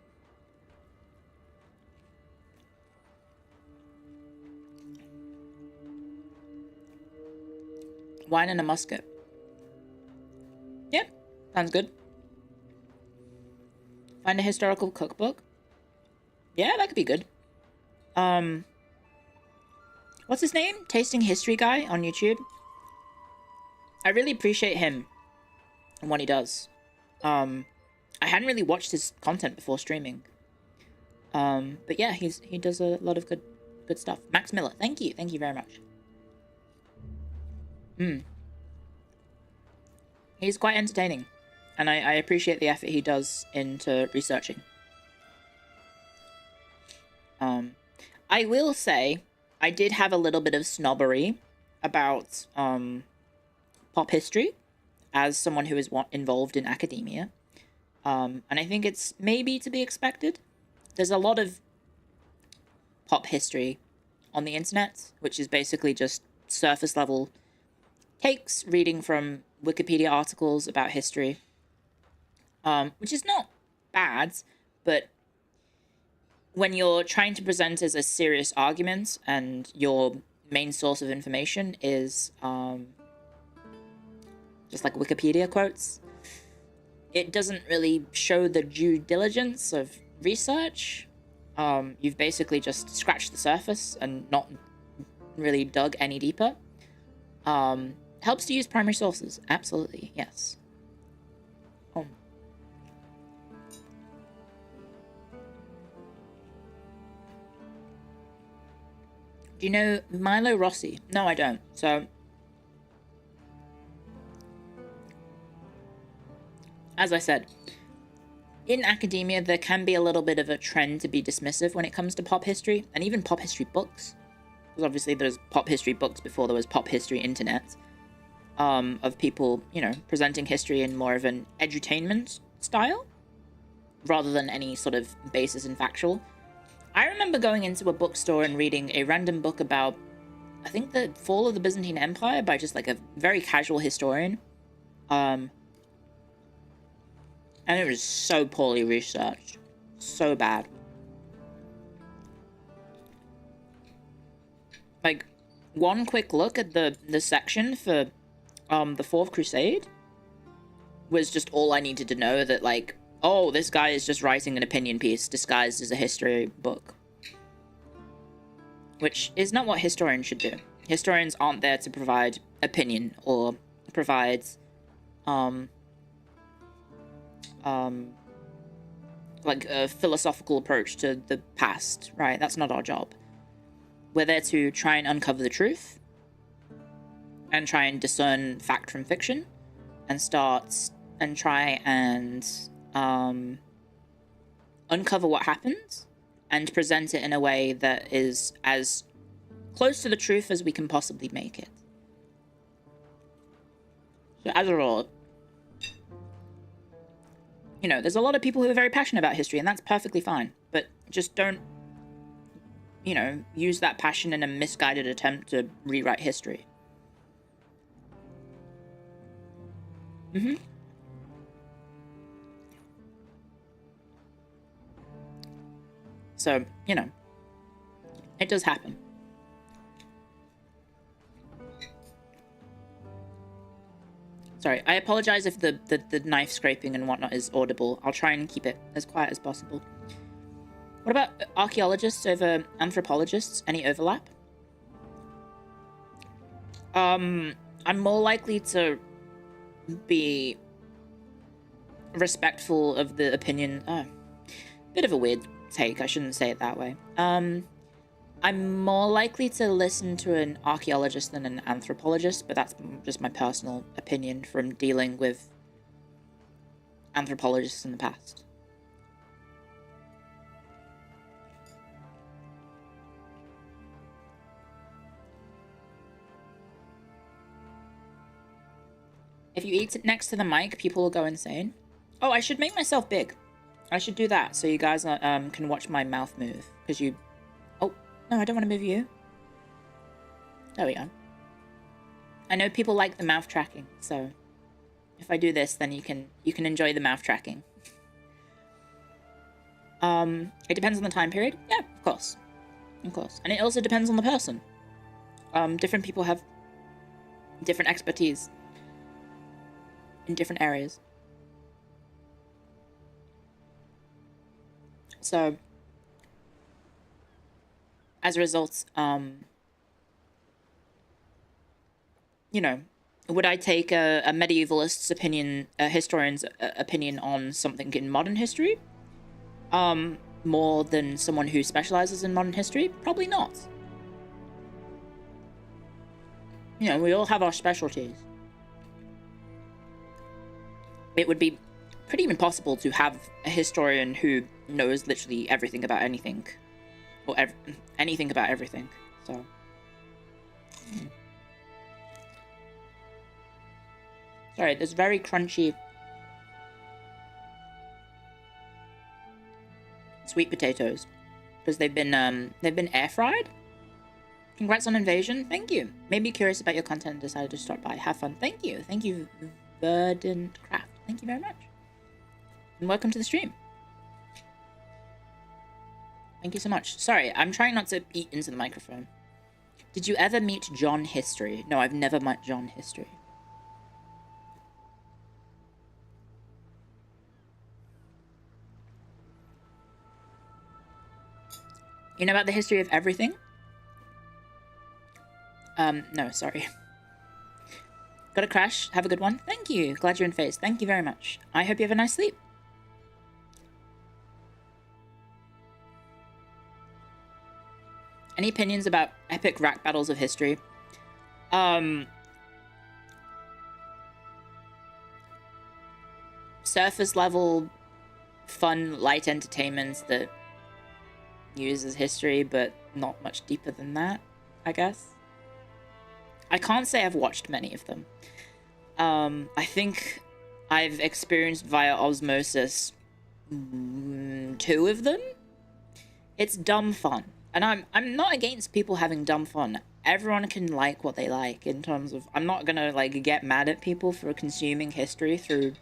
Wine and a musket. Yeah, sounds good. Find a historical cookbook. Yeah, that could be good. What's his name? Tasting History Guy on YouTube. I really appreciate him and what he does. I hadn't really watched his content before streaming. But yeah, he does a lot of good stuff. Max Miller, thank you very much. He's quite entertaining, and I appreciate the effort he does into researching. I will say, I did have a little bit of snobbery about pop history as someone who is involved in academia. And I think it's maybe to be expected. There's a lot of pop history on the internet, which is basically just surface level takes, reading from Wikipedia articles about history, which is not bad, but when you're trying to present as a serious argument and your main source of information is just like Wikipedia quotes, it doesn't really show the due diligence of research. You've basically just scratched the surface and not really dug any deeper. Helps to use primary sources. Absolutely, yes. Do you know Milo Rossi? No, I don't. So, as I said, in academia, there can be a little bit of a trend to be dismissive when it comes to pop history, and even pop history books. Because obviously there's pop history books before there was pop history internet. Of people, you know, presenting history in more of an edutainment style, rather than any sort of basis in factual. I remember going into a bookstore and reading a random book about, I think, the fall of the Byzantine Empire by just like a very casual historian. And it was so poorly researched. So bad. Like, one quick look at the section for the Fourth Crusade was just all I needed to know, that like, oh, this guy is just writing an opinion piece disguised as a history book. Which is not what historians should do. Historians aren't there to provide opinion or provide like a philosophical approach to the past, right? That's not our job. We're there to try and uncover the truth and try and discern fact from fiction and try and uncover what happened and present it in a way that is as close to the truth as we can possibly make it. So as a rule, you know, there's a lot of people who are very passionate about history, and that's perfectly fine, but just don't, you know, use that passion in a misguided attempt to rewrite history. So, you know, it does happen. Sorry, I apologize if the knife scraping and whatnot is audible. I'll try and keep it as quiet as possible. What about archaeologists over anthropologists? Any overlap? I'm more likely to be respectful of the opinion. Bit of a weird take, I shouldn't say it that way. I'm more likely to listen to an archaeologist than an anthropologist, but that's just my personal opinion from dealing with anthropologists in the past. If you eat it next to the mic, people will go insane. Oh, I should make myself big. I should do that so you guys can watch my mouth move. Because you... Oh, no, I don't want to move you. There we go. I know people like the mouth tracking, so If I do this, then you can enjoy the mouth tracking. It depends on the time period. Yeah, of course. Of course. And it also depends on the person. Different people have different expertise in different areas. So, as a result, you know, would I take a medievalist's opinion, a historian's opinion on something in modern history? More than someone who specializes in modern history? Probably not. You know, we all have our specialties. It would be pretty impossible to have a historian who knows literally everything about anything. Or anything about everything, so... Sorry, there's very crunchy... sweet potatoes. Because they've been air-fried? Congrats on Invasion, thank you. Made me curious about your content and decided to stop by. Have fun, thank you. Thank you, Verdant Craft. Thank you very much. And welcome to the stream. Thank you so much. Sorry, I'm trying not to eat into the microphone. Did you ever meet John History? No, I've never met John History. You know about the history of everything? No, sorry. Got a crash. Have a good one. Thank you. Glad you're in phase. Thank you very much. I hope you have a nice sleep. Any opinions about epic rap battles of history? Surface level, fun, light entertainments that uses history, but not much deeper than that, I guess. I can't say I've watched many of them. I think I've experienced via osmosis 2 of them. It's dumb fun. And I'm not against people having dumb fun. Everyone can like what they like in terms of... I'm not gonna, like, get mad at people for consuming history through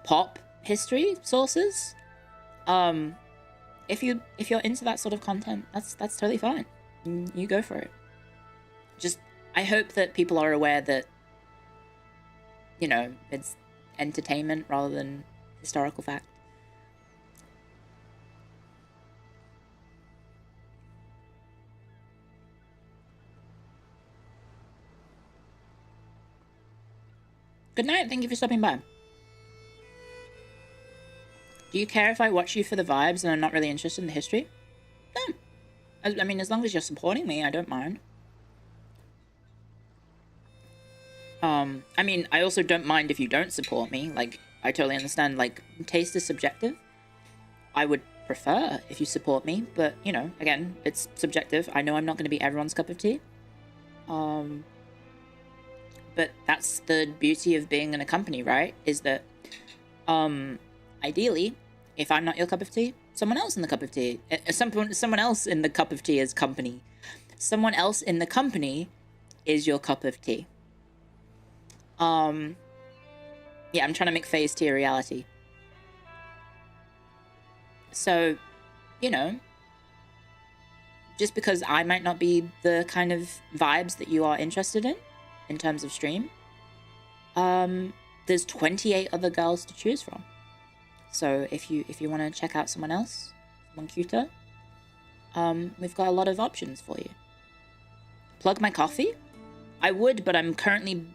pop history sources. If you're into that sort of content, that's totally fine. You go for it. Just, I hope that people are aware that, you know, it's entertainment rather than historical fact. Good night, thank you for stopping by. Do you care if I watch you for the vibes and I'm not really interested in the history? No. I mean, as long as you're supporting me, I don't mind. I mean, I also don't mind if you don't support me. Like, I totally understand, like, taste is subjective. I would prefer if you support me, but, you know, again, it's subjective. I know I'm not going to be everyone's cup of tea. But that's the beauty of being in a company, right? Is that, ideally, if I'm not your cup of tea, someone else in the cup of tea. Someone else in the cup of tea is company. Someone else in the company is your cup of tea. Yeah, I'm trying to make phase tea a reality. So, you know, just because I might not be the kind of vibes that you are interested in terms of stream, there's 28 other girls to choose from. So if you want to check out someone else, someone cuter, we've got a lot of options for you. Plug my coffee? I would, but I'm currently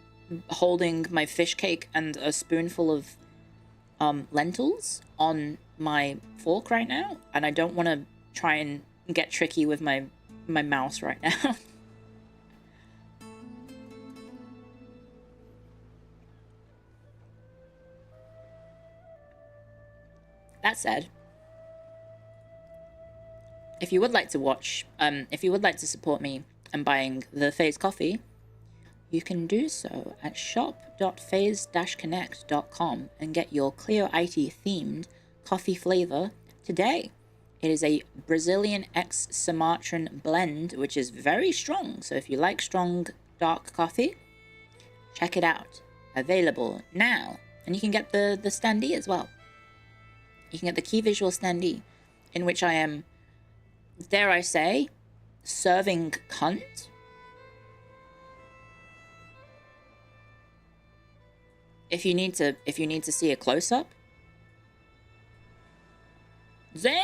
holding my fish cake and a spoonful of lentils on my fork right now, and I don't want to try and get tricky with my mouse right now. That said, if you would like to watch, if you would like to support me in buying the FaZe coffee, you can do so at shop.phase-connect.com and get your Clio IT themed coffee flavor today. It is a Brazilian X Sumatran blend, which is very strong. So if you like strong dark coffee, check it out. available now. And you can get the standee as well. You can get the key visual standee, in which I am, dare I say, serving cunt. If you need to see a close-up. Damn!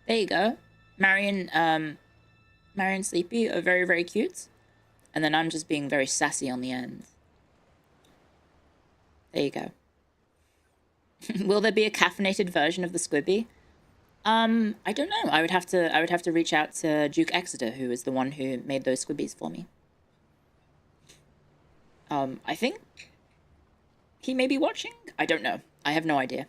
There you go. Marion Sleepy are very, very cute. And then I'm just being very sassy on the end. There you go. Will there be a caffeinated version of the Squibby? I don't know. I would have to reach out to Duke Exeter, who is the one who made those Squibbies for me. I think he may be watching. I don't know. I have no idea.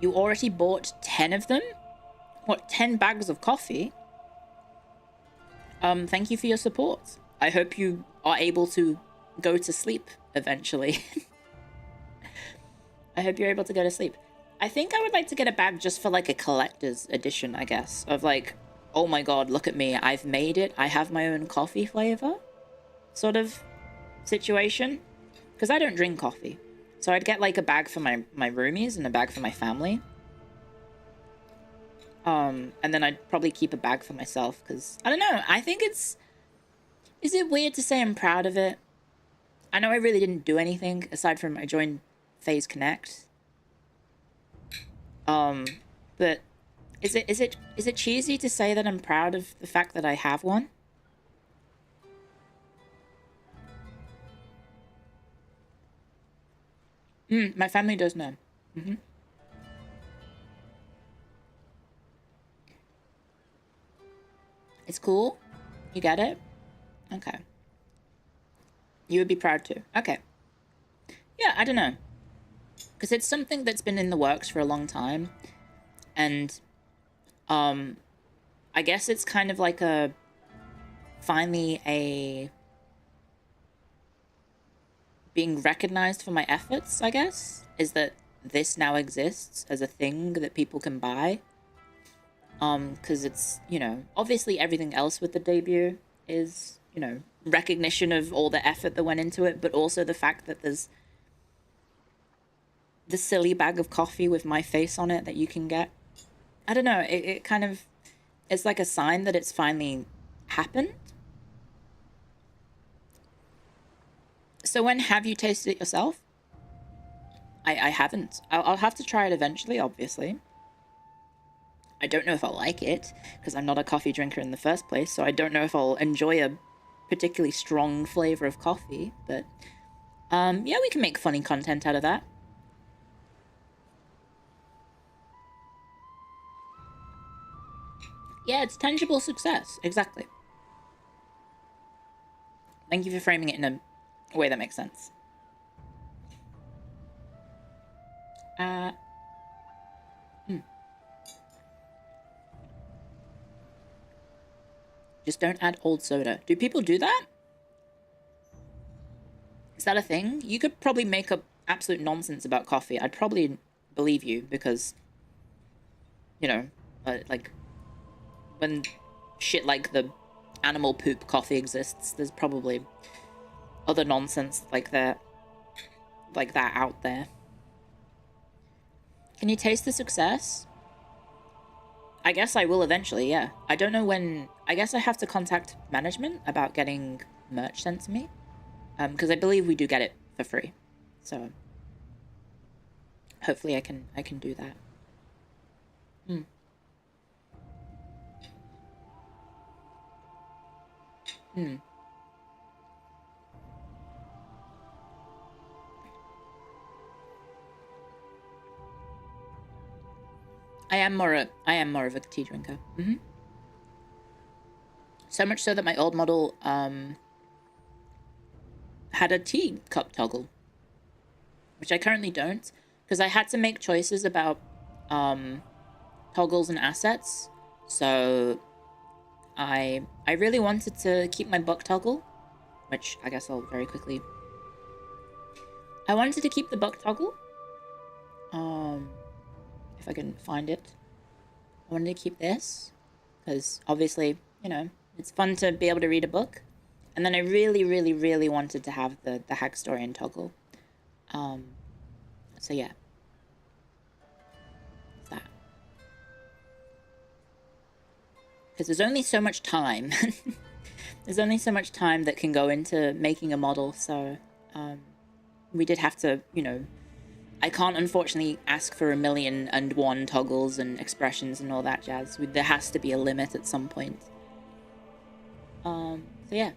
You already bought 10 of them? What, 10 bags of coffee? Thank you for your support. I hope you are able to go to sleep eventually. I hope you're able to go to sleep. I think I would like to get a bag just for like a collector's edition, I guess. Of like, oh my god, look at me. I've made it. I have my own coffee flavor. Sort of situation. Because I don't drink coffee. So I'd get like a bag for my roomies and a bag for my family. And then I'd probably keep a bag for myself because, I don't know, I think it's... Is it weird to say I'm proud of it? I know I really didn't do anything aside from I joined FaZe Connect. But is it cheesy to say that I'm proud of the fact that I have one? My family does know. It's cool? You get it? Okay. You would be proud too. Okay. Yeah, I don't know. Because it's something that's been in the works for a long time. And, I guess it's kind of like finally being recognized for my efforts, I guess, is that this now exists as a thing that people can buy. Because it's, you know, obviously everything else with the debut is, you know, recognition of all the effort that went into it, but also the fact that there's the silly bag of coffee with my face on it that you can get. I don't know, it kind of, it's like a sign that it's finally happened. So when have you tasted it yourself? I haven't. I'll have to try it eventually, obviously. I don't know if I'll like it, because I'm not a coffee drinker in the first place, so I don't know if I'll enjoy a particularly strong flavor of coffee, but, yeah, we can make funny content out of that. Yeah, it's tangible success, exactly. Thank you for framing it in a way that makes sense. Just don't add old soda. Do people do that? Is that a thing? You could probably make up absolute nonsense about coffee. I'd probably believe you because, you know, like, when shit like the animal poop coffee exists, there's probably other nonsense like that out there. Can you taste the success? I guess I will eventually, yeah. I don't know when... I guess I have to contact management about getting merch sent to me. Because I believe we do get it for free. So... hopefully I can do that. I am more of a tea drinker. So much so that my old model had a tea cup toggle, which I currently don't, because I had to make choices about toggles and assets. So I really wanted to keep my buck toggle, which I guess I'll very quickly. I wanted to keep the buck toggle. If I can find it. I wanted to keep this because obviously, you know, it's fun to be able to read a book. And then I really, really, really wanted to have the Hackstorian toggle. So yeah. That. Because there's only so much time. There's only so much time that can go into making a model, so we did have to, you know, I can't unfortunately ask for 1,000,001 toggles and expressions and all that jazz. There has to be a limit at some point. So yeah.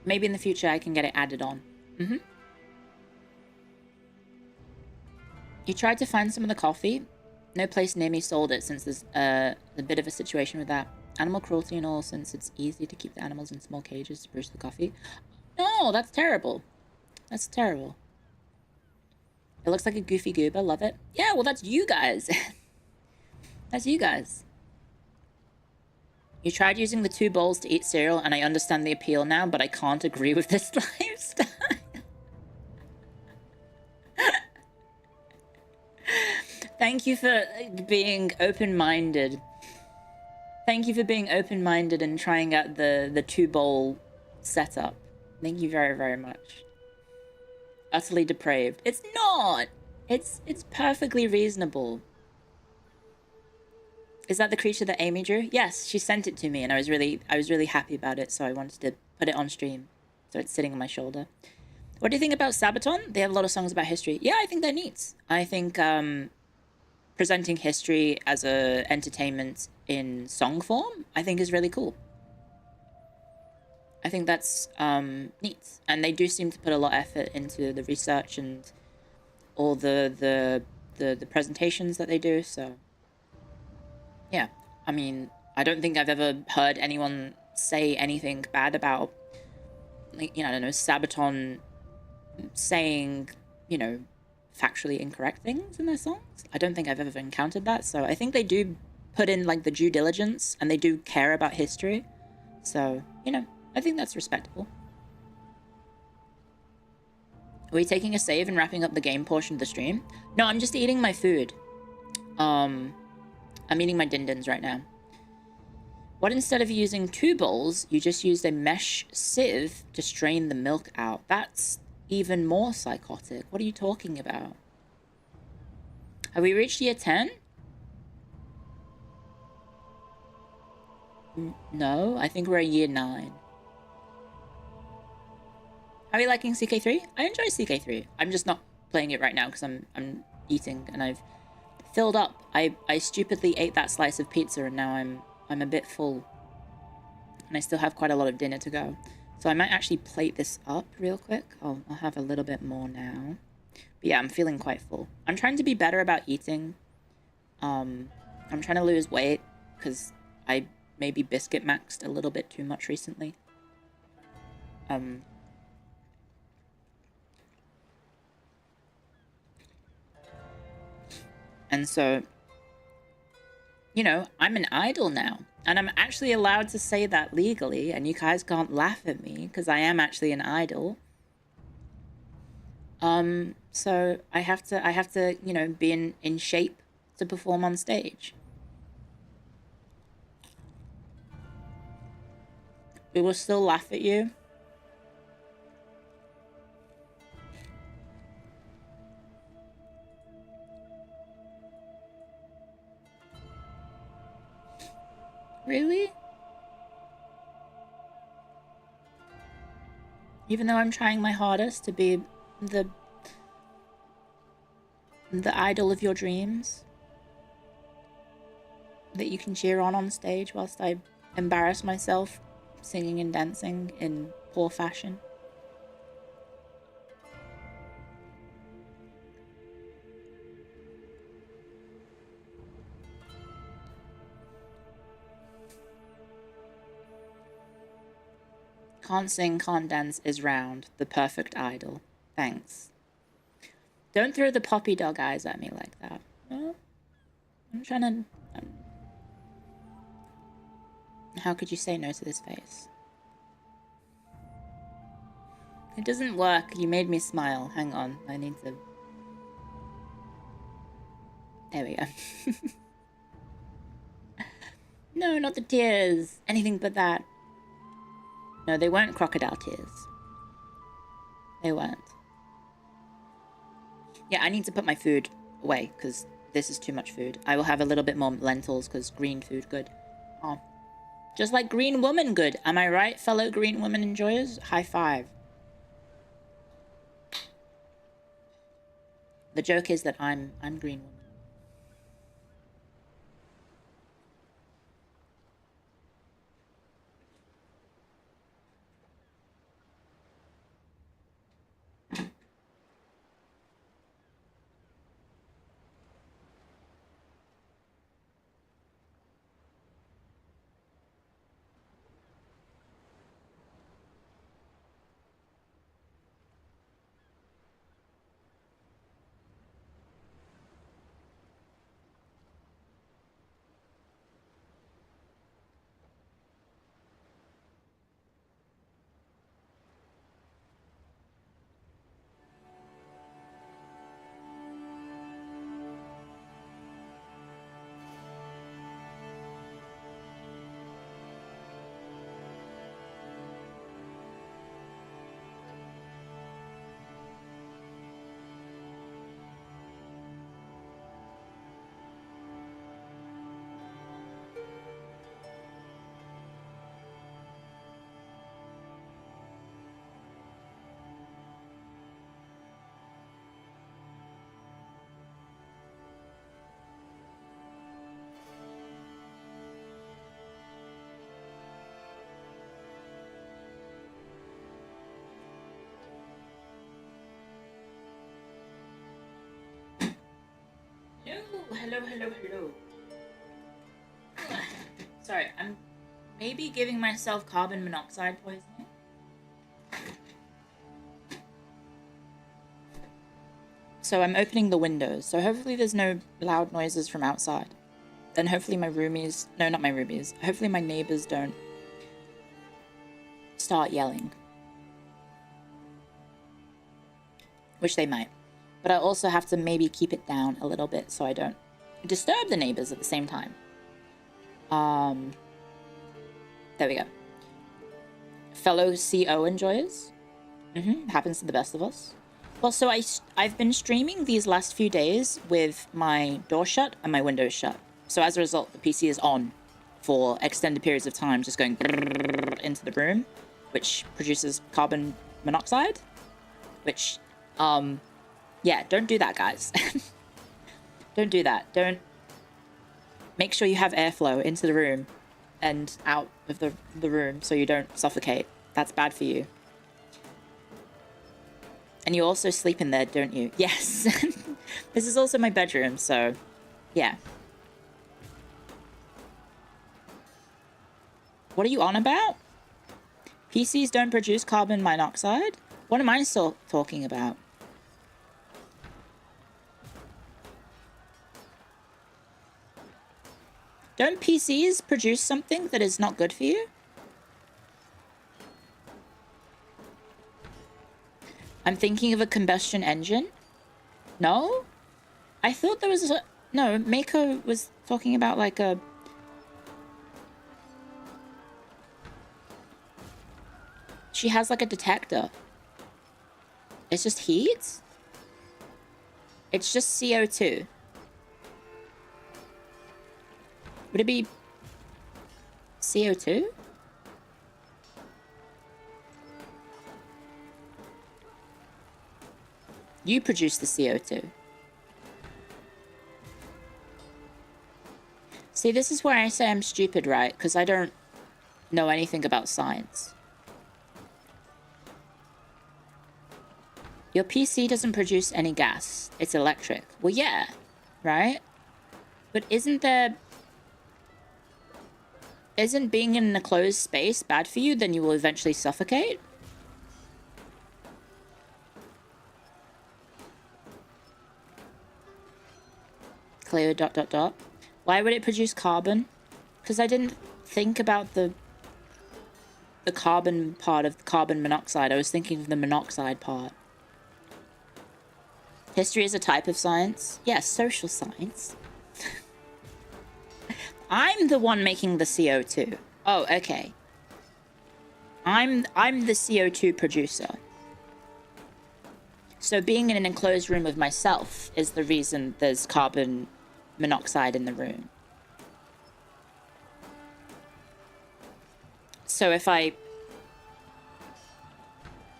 Maybe in the future I can get it added on. You tried to find some of the coffee? No place near me sold it since there's a bit of a situation with that. Animal cruelty and all, since it's easy to keep the animals in small cages to produce the coffee. No, that's terrible. That's terrible. It looks like a goofy goober. Love it. Yeah, well, that's you guys. That's you guys. You tried using the 2 bowls to eat cereal, and I understand the appeal now, but I can't agree with this lifestyle. Thank you for being open-minded. Thank you for being open-minded and trying out the 2-bowl setup. Thank you very, very much. Utterly depraved. It's not! It's perfectly reasonable. Is that the creature that Amy drew? Yes, she sent it to me and I was really happy about it, so I wanted to put it on stream. So it's sitting on my shoulder. What do you think about Sabaton? They have a lot of songs about history. Yeah, I think they're neat. I think presenting history as a entertainment in song form, I think is really cool. I think that's neat. And they do seem to put a lot of effort into the research and all the presentations that they do, so yeah. I mean, I don't think I've ever heard anyone say anything bad about, like, you know, I don't know, Sabaton saying, you know, factually incorrect things in their songs. I don't think I've ever encountered that, so I think they do put in, like, the due diligence, and they do care about history. So, you know, I think that's respectable. Are we taking a save and wrapping up the game portion of the stream? No, I'm just eating my food. I'm eating my din-dins right now. What, instead of using 2 bowls, you just used a mesh sieve to strain the milk out? That's even more psychotic. What are you talking about? Have we reached year 10? No, I think we're at year 9. Are we liking CK3? I enjoy CK3. I'm just not playing it right now because I'm eating and I've filled up. I stupidly ate that slice of pizza and now I'm a bit full. And I still have quite a lot of dinner to go. So I might actually plate this up real quick. I'll have a little bit more now. But yeah, I'm feeling quite full. I'm trying to be better about eating. I'm trying to lose weight because I maybe biscuit maxed a little bit too much recently. And so, you know, I'm an idol now. And I'm actually allowed to say that legally, and you guys can't laugh at me, because I am actually an idol. So I have to, you know, be in shape to perform on stage. We will still laugh at you. Really? Even though I'm trying my hardest to be the idol of your dreams that you can cheer on stage whilst I embarrass myself singing and dancing in poor fashion. Can't sing, can't dance is round, the perfect idol. Thanks. Don't throw the poppy dog eyes at me like that. No? I'm How could you say no to this face? It doesn't work. You made me smile. Hang on. I need to... There we go. No, not the tears. Anything but that. No, they weren't crocodile tears. They weren't. Yeah, I need to put my food away because this is too much food. I will have a little bit more lentils because green food good. Oh. Just like green woman good. Am I right, fellow green woman enjoyers? High five. The joke is that I'm green woman. Hello. Sorry, I'm maybe giving myself carbon monoxide poisoning. So I'm opening the windows, so hopefully there's no loud noises from outside. Then hopefully my roomies... No, not my roomies. Hopefully my neighbors don't start yelling. Which they might. But I also have to maybe keep it down a little bit so I don't disturb the neighbors at the same time. There we go. Fellow CO enjoyers. Happens to the best of us. Well, so I've been streaming these last few days with my door shut and my windows shut. So as a result, the PC is on for extended periods of time, just going into the room, which produces carbon monoxide, which, yeah, don't do that, guys. Don't do that. Don't... Make sure you have airflow into the room and out of the room so you don't suffocate. That's bad for you. And you also sleep in there, don't you? Yes. This is also my bedroom, so yeah. What are you on about? PCs don't produce carbon monoxide? What am I still talking about? Don't PCs produce something that is not good for you? I'm thinking of a combustion engine. No? I thought there was a... No, Mako was talking about like a... She has like a detector. It's just heat? It's just CO2. Would it be CO2? You produce the CO2. See, this is where I say I'm stupid, right? Because I don't know anything about science. Your PC doesn't produce any gas. It's electric. Well, yeah, right? But isn't being in a closed space bad for you? Then you will eventually suffocate? Clio ... Why would it produce carbon? Because I didn't think about the carbon part of carbon monoxide. I was thinking of the monoxide part. History is a type of science. Yeah, social science. I'm the one making the CO2. Oh, okay. I'm the CO2 producer. So being in an enclosed room with myself is the reason there's carbon monoxide in the room. So if I'm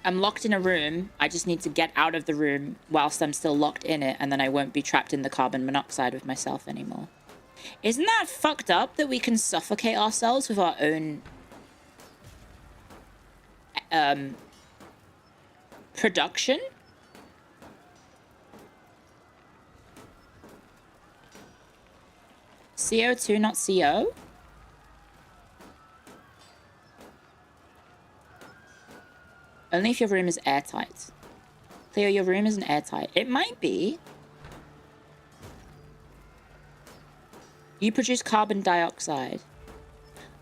locked in a room, I just need to get out of the room whilst I'm still locked in it, and then I won't be trapped in the carbon monoxide with myself anymore. Isn't that fucked up that we can suffocate ourselves with our own production? CO2, not CO? Only if your room is airtight. Clio, your room isn't airtight. It might be. You produce carbon dioxide.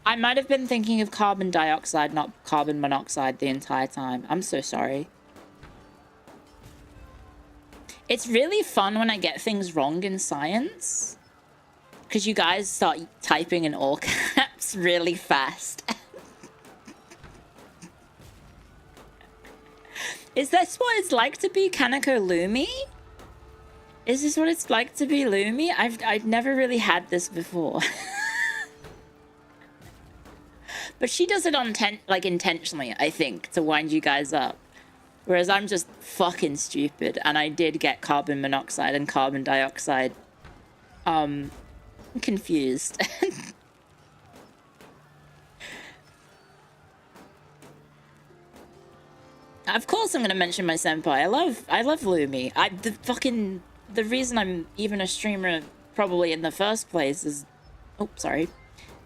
I might have been thinking of carbon dioxide, not carbon monoxide the entire time. I'm so sorry. It's really fun when I get things wrong in science, because you guys start typing in all caps really fast. Is this what it's like to be Kaneko Lumi? Is this what it's like to be Lumi? I've never really had this before. But she does it on intentionally, I think, to wind you guys up. Whereas I'm just fucking stupid, and I did get carbon monoxide and carbon dioxide confused. Of course I'm gonna mention my senpai. I love Lumi. The reason I'm even a streamer probably in the first place is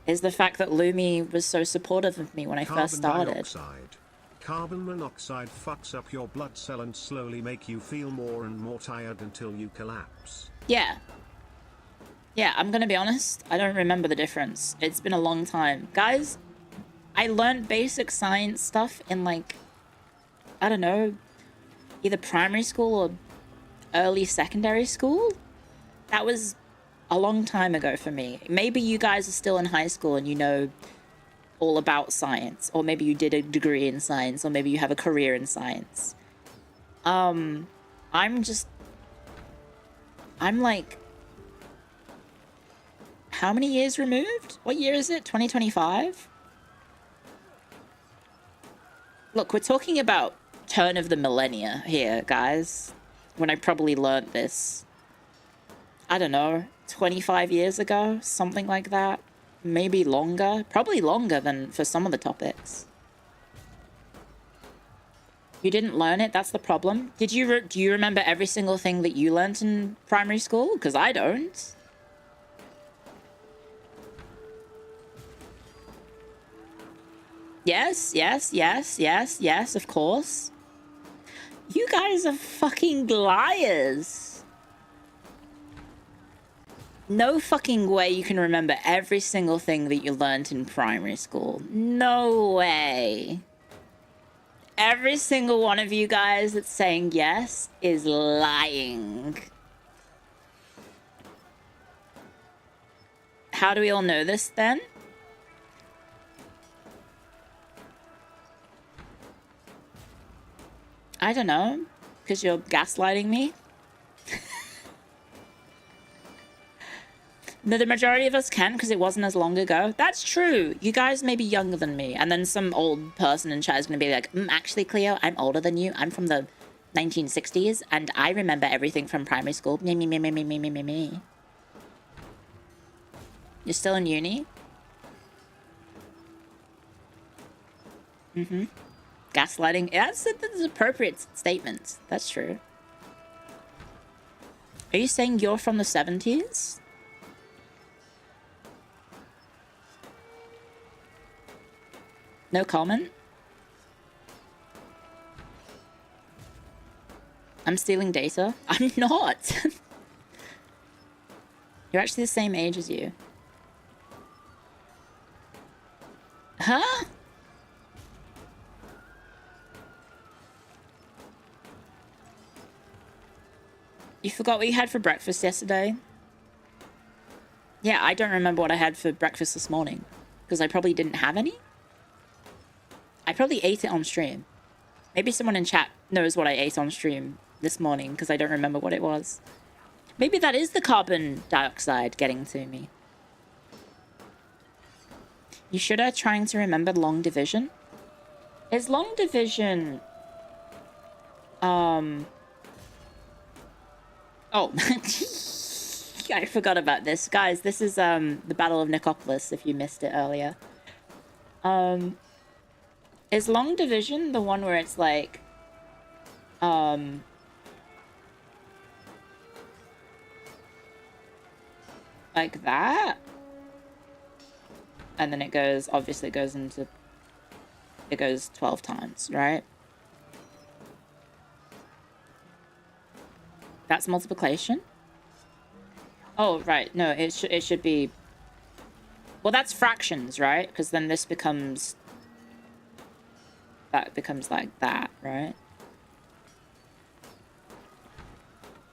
is the fact that Lumi was so supportive of me when I first started. Carbon monoxide fucks up your blood cell and slowly make you feel more and more tired until you collapse. Yeah. Yeah, I'm gonna be honest, I don't remember the difference. It's been a long time. Guys, I learned basic science stuff in like, I don't know, either primary school or early secondary school. That was a long time ago for me. Maybe you guys are still in high school and you know all about science, or maybe you did a degree in science, or maybe you have a career in science. I'm like, how many years removed? What year is it? 2025? Look, we're talking about turn of the millennia here, guys. When I probably learned this, I don't know, 25 years ago, something like that. Maybe longer. Probably longer than for some of the topics. You didn't learn it? That's the problem. Do you remember every single thing that you learned in primary school? Because I don't. Yes, of course. You guys are fucking liars. No fucking way you can remember every single thing that you learned in primary school. No way. Every single one of you guys that's saying yes is lying. How do we all know this then? I don't know. Because you're gaslighting me? No, the majority of us can because it wasn't as long ago. That's true. You guys may be younger than me. And then some old person in chat is going to be like, actually, Clio, I'm older than you. I'm from the 1960s and I remember everything from primary school. Me. You're still in uni? Mm-hmm. Gaslighting. Yeah, that's an appropriate statement. That's true. Are you saying you're from the 70s? No comment? I'm stealing data? I'm not! You're actually the same age as you. Huh? You forgot what you had for breakfast yesterday? Yeah, I don't remember what I had for breakfast this morning. Because I probably didn't have any. I probably ate it on stream. Maybe someone in chat knows what I ate on stream this morning, because I don't remember what it was. Maybe that is the carbon dioxide getting to me. You should are trying to remember long division. Is long division... Oh. I forgot about this. Guys, this is the Battle of Nicopolis, if you missed it earlier. Is long division the one where it's like... like that? And then it goes, obviously it goes into... It goes 12 times, right? That's multiplication? Oh, right. No, it should be... Well, that's fractions, right? Because then this becomes... That becomes like that, right?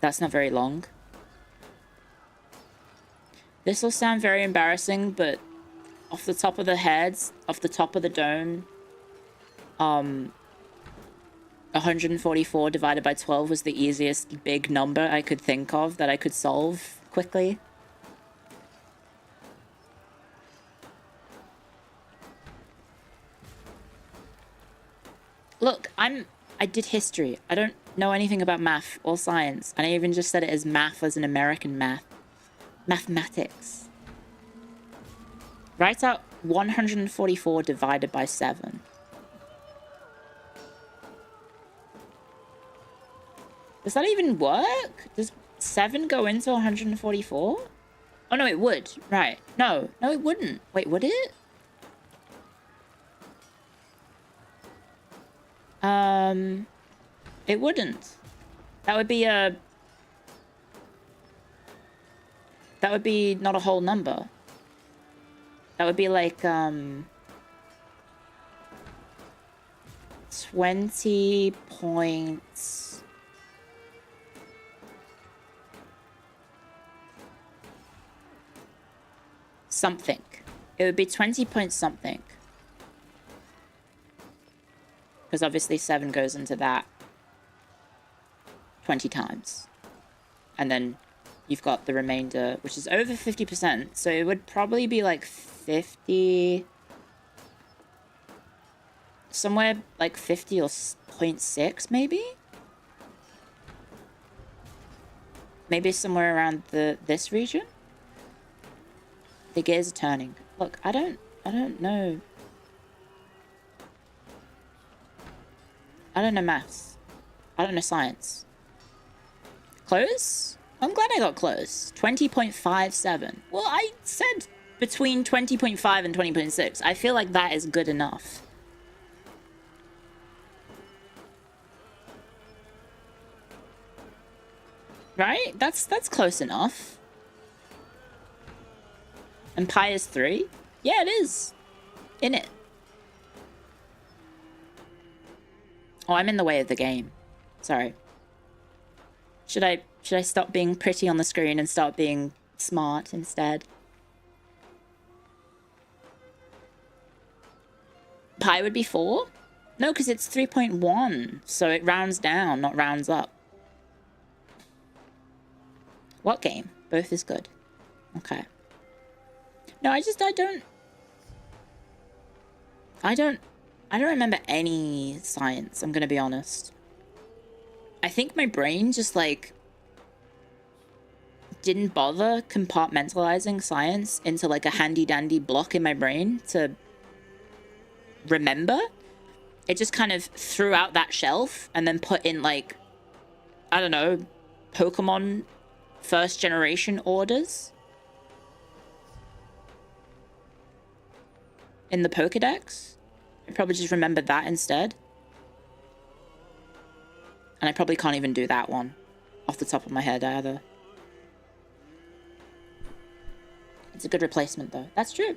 That's not very long. This will sound very embarrassing, but off the top of the heads, off the top of the dome, 144 divided by 12 was the easiest big number I could think of that I could solve quickly. Look, I did history. I don't know anything about math or science. And I even just said it as math as an American math. Mathematics. Write out 144 divided by 7. Does that even work? Does 7 go into 144? Oh, no, it would. Right. No, it wouldn't. Wait, would it? It wouldn't. That would be a... That would be not a whole number. That would be like, 20 points... something. It would be 20 point something. Because obviously 7 goes into that 20 times. And then you've got the remainder, which is over 50%. So it would probably be like 50... Somewhere like 50 or 0.6 maybe? Maybe somewhere around this region? The gears are turning. Look, I don't know. I don't know maths. I don't know science. Close? I'm glad I got close. 20.57. Well, I said between 20.5 and 20.6. I feel like that is good enough. Right? That's close enough. And pi is 3? Yeah, it is. In it. Oh, I'm in the way of the game. Sorry. Should I stop being pretty on the screen and start being smart instead? Pi would be 4? No, because it's 3.1. So it rounds down, not rounds up. What game? Both is good. Okay. No, I don't remember any science, I'm gonna be honest. I think my brain just, like, didn't bother compartmentalizing science into, like, a handy-dandy block in my brain to remember. It just kind of threw out that shelf and then put in, like, I don't know, Pokemon first generation orders in the Pokedex. I probably just remembered that instead. And I probably can't even do that one off the top of my head either. It's a good replacement though. That's true.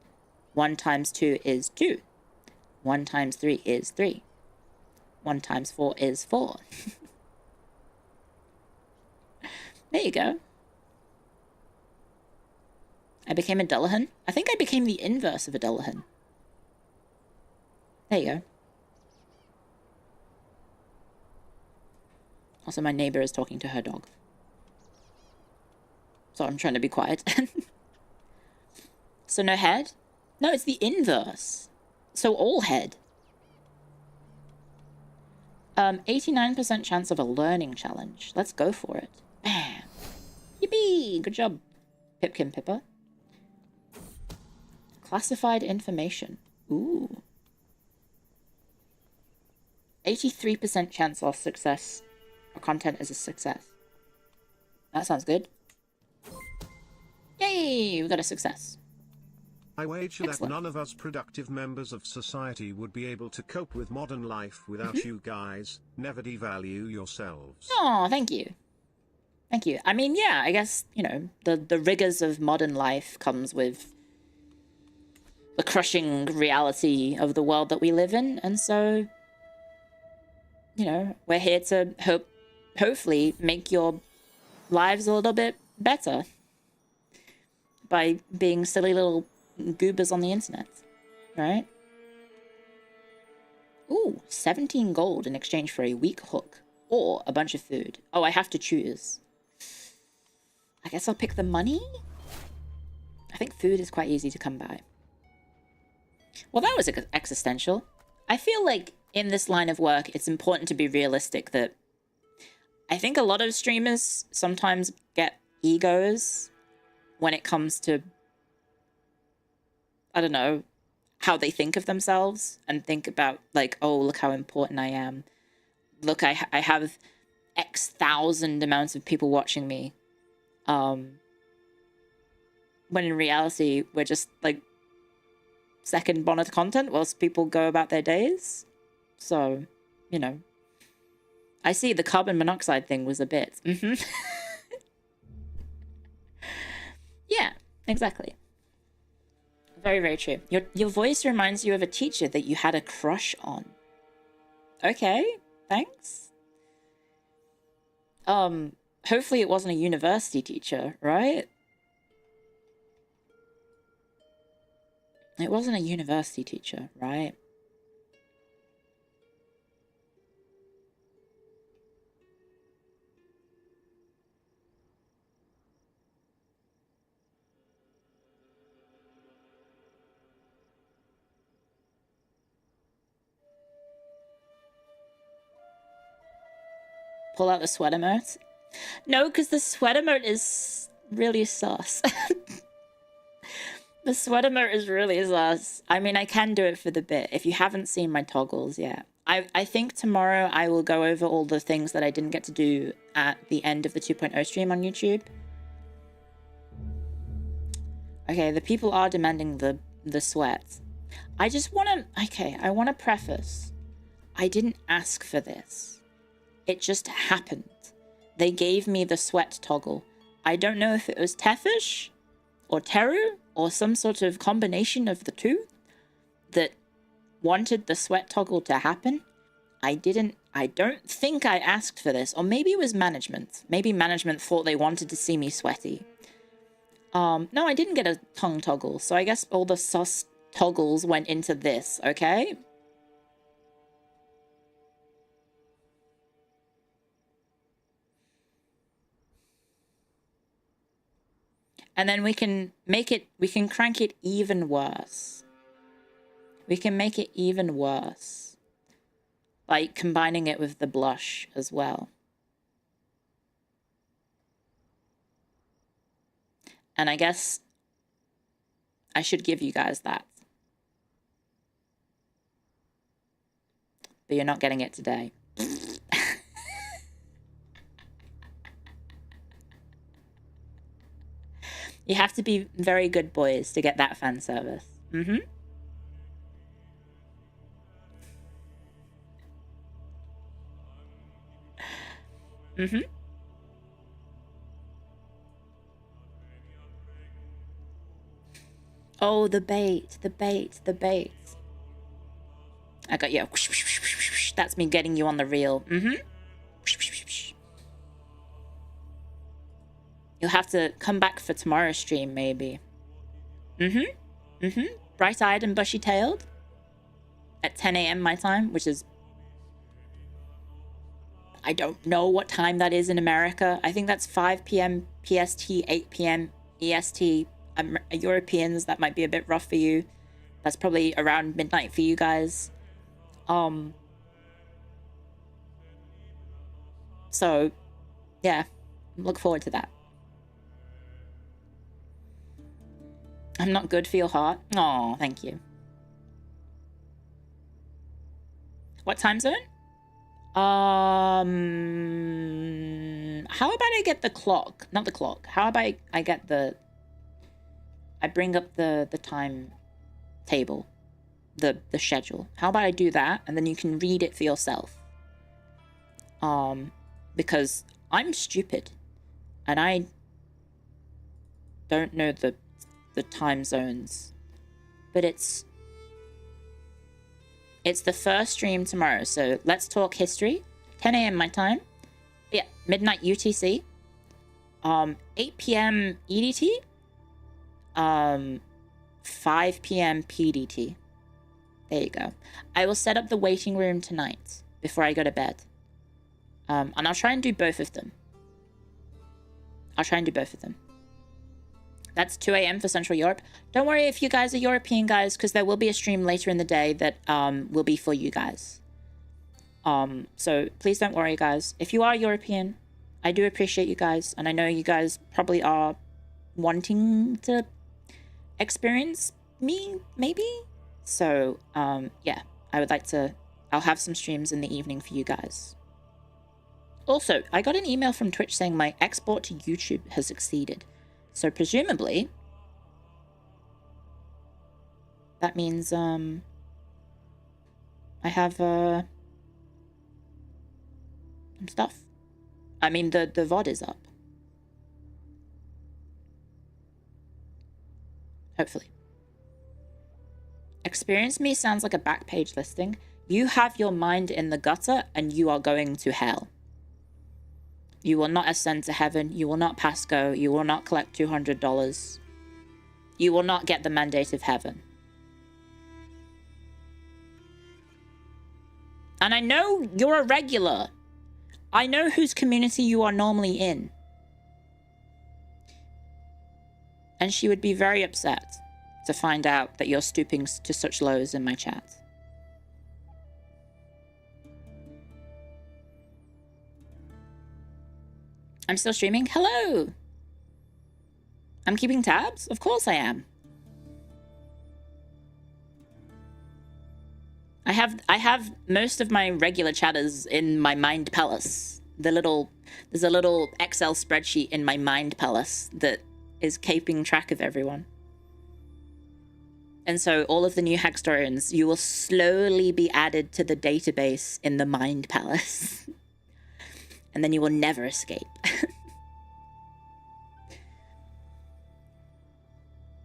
1 times 2 is 2. 1 times 3 is 3. 1 times 4 is 4. There you go. I became a Dullahan. I think I became the inverse of a Dullahan. There you go. Also, my neighbor is talking to her dog. So I'm trying to be quiet. So no head? No, it's the inverse. So all head. 89% chance of a learning challenge. Let's go for it. Bam. Yippee! Good job, Pipkin Pippa. Classified information. Ooh. 83% chance of success. Or content is a success. That sounds good. Yay! We got a success. I wager Excellent. that none of us productive members of society would be able to cope with modern life without you guys. Never devalue yourselves. Oh, thank you. Thank you. I mean, yeah, I guess, you know, the rigors of modern life comes with the crushing reality of the world that we live in. And so, you know, we're here to hopefully make your lives a little bit better by being silly little goobers on the internet, right? Ooh, 17 gold in exchange for a weak hook or a bunch of food. Oh, I have to choose. I guess I'll pick the money? I think food is quite easy to come by. Well, that was existential. I feel like in this line of work, it's important to be realistic that I think a lot of streamers sometimes get egos when it comes to, I don't know, how they think of themselves and think about like, oh, look how important I am. Look, I have X thousand amounts of people watching me. When in reality, we're just like second bonnet content whilst people go about their days. So, you know, I see the carbon monoxide thing was a bit. Yeah, exactly. Very, very true. Your voice reminds you of a teacher that you had a crush on. Okay, thanks. Hopefully it wasn't a university teacher, right? It wasn't a university teacher, right? Pull out the sweat emote? No, because the sweat emote is really sus. The sweat emote is really sus. I mean, I can do it for the bit. If you haven't seen my toggles yet. I think tomorrow I will go over all the things that I didn't get to do at the end of the 2.0 stream on YouTube. Okay, the people are demanding the sweat. I just want to... Okay, I want to preface. I didn't ask for this. It just happened. They gave me the sweat toggle. I don't know if it was Tefish or Teru or some sort of combination of the two that wanted the sweat toggle to happen. I don't think I asked for this, or maybe it was management. Maybe management thought they wanted to see me sweaty. No, I didn't get a tongue toggle, so I guess all the sus toggles went into this, okay? And then we can crank it even worse. We can make it even worse. Like combining it with the blush as well. And I guess I should give you guys that. But you're not getting it today. You have to be very good boys to get that fan service. Mm-hmm. Mm-hmm. Oh, the bait, the bait, the bait. I got you. That's me getting you on the reel. You'll have to come back for tomorrow's stream, maybe. Bright-eyed and bushy-tailed. At 10 a.m. my time, which is... I don't know what time that is in America. I think that's 5 p.m. PST, 8 p.m. EST. Europeans, that might be a bit rough for you. That's probably around midnight for you guys. So, yeah. Look forward to that. I'm not good for your heart. Oh, thank you. What time zone? How about I get the clock? Not the clock. How about I get the... I bring up the time table. The schedule. How about I do that, and then you can read it for yourself. Because I'm stupid. And I don't know the time zones. But it's the first stream tomorrow, so let's talk history. 10 a.m. my time. Yeah, midnight UTC. 8 p.m. EDT. 5 p.m. PDT. There you go. I will set up the waiting room tonight before I go to bed. And I'll try and do both of them. That's 2 a.m. for Central Europe. Don't worry if you guys are European guys, because there will be a stream later in the day that will be for you guys. So please don't worry, guys. If you are European, I do appreciate you guys. And I know you guys probably are wanting to experience me, maybe? So, yeah, I would like to... I'll have some streams in the evening for you guys. Also, I got an email from Twitch saying my export to YouTube has succeeded. So presumably, that means, I have, some stuff. I mean, the VOD is up. Hopefully. Experience me sounds like a back page listing. You have your mind in the gutter and you are going to hell. You will not ascend to heaven. You will not pass go. You will not collect $200. You will not get the mandate of heaven. And I know you're a regular. I know whose community you are normally in. And she would be very upset to find out that you're stooping to such lows in my chat. I'm still streaming. Hello! I'm keeping tabs? Of course I am. I have most of my regular chatters in my mind palace. There's a little Excel spreadsheet in my mind palace that is keeping track of everyone. And so all of the new Hackstorians, you will slowly be added to the database in the mind palace. And then you will never escape.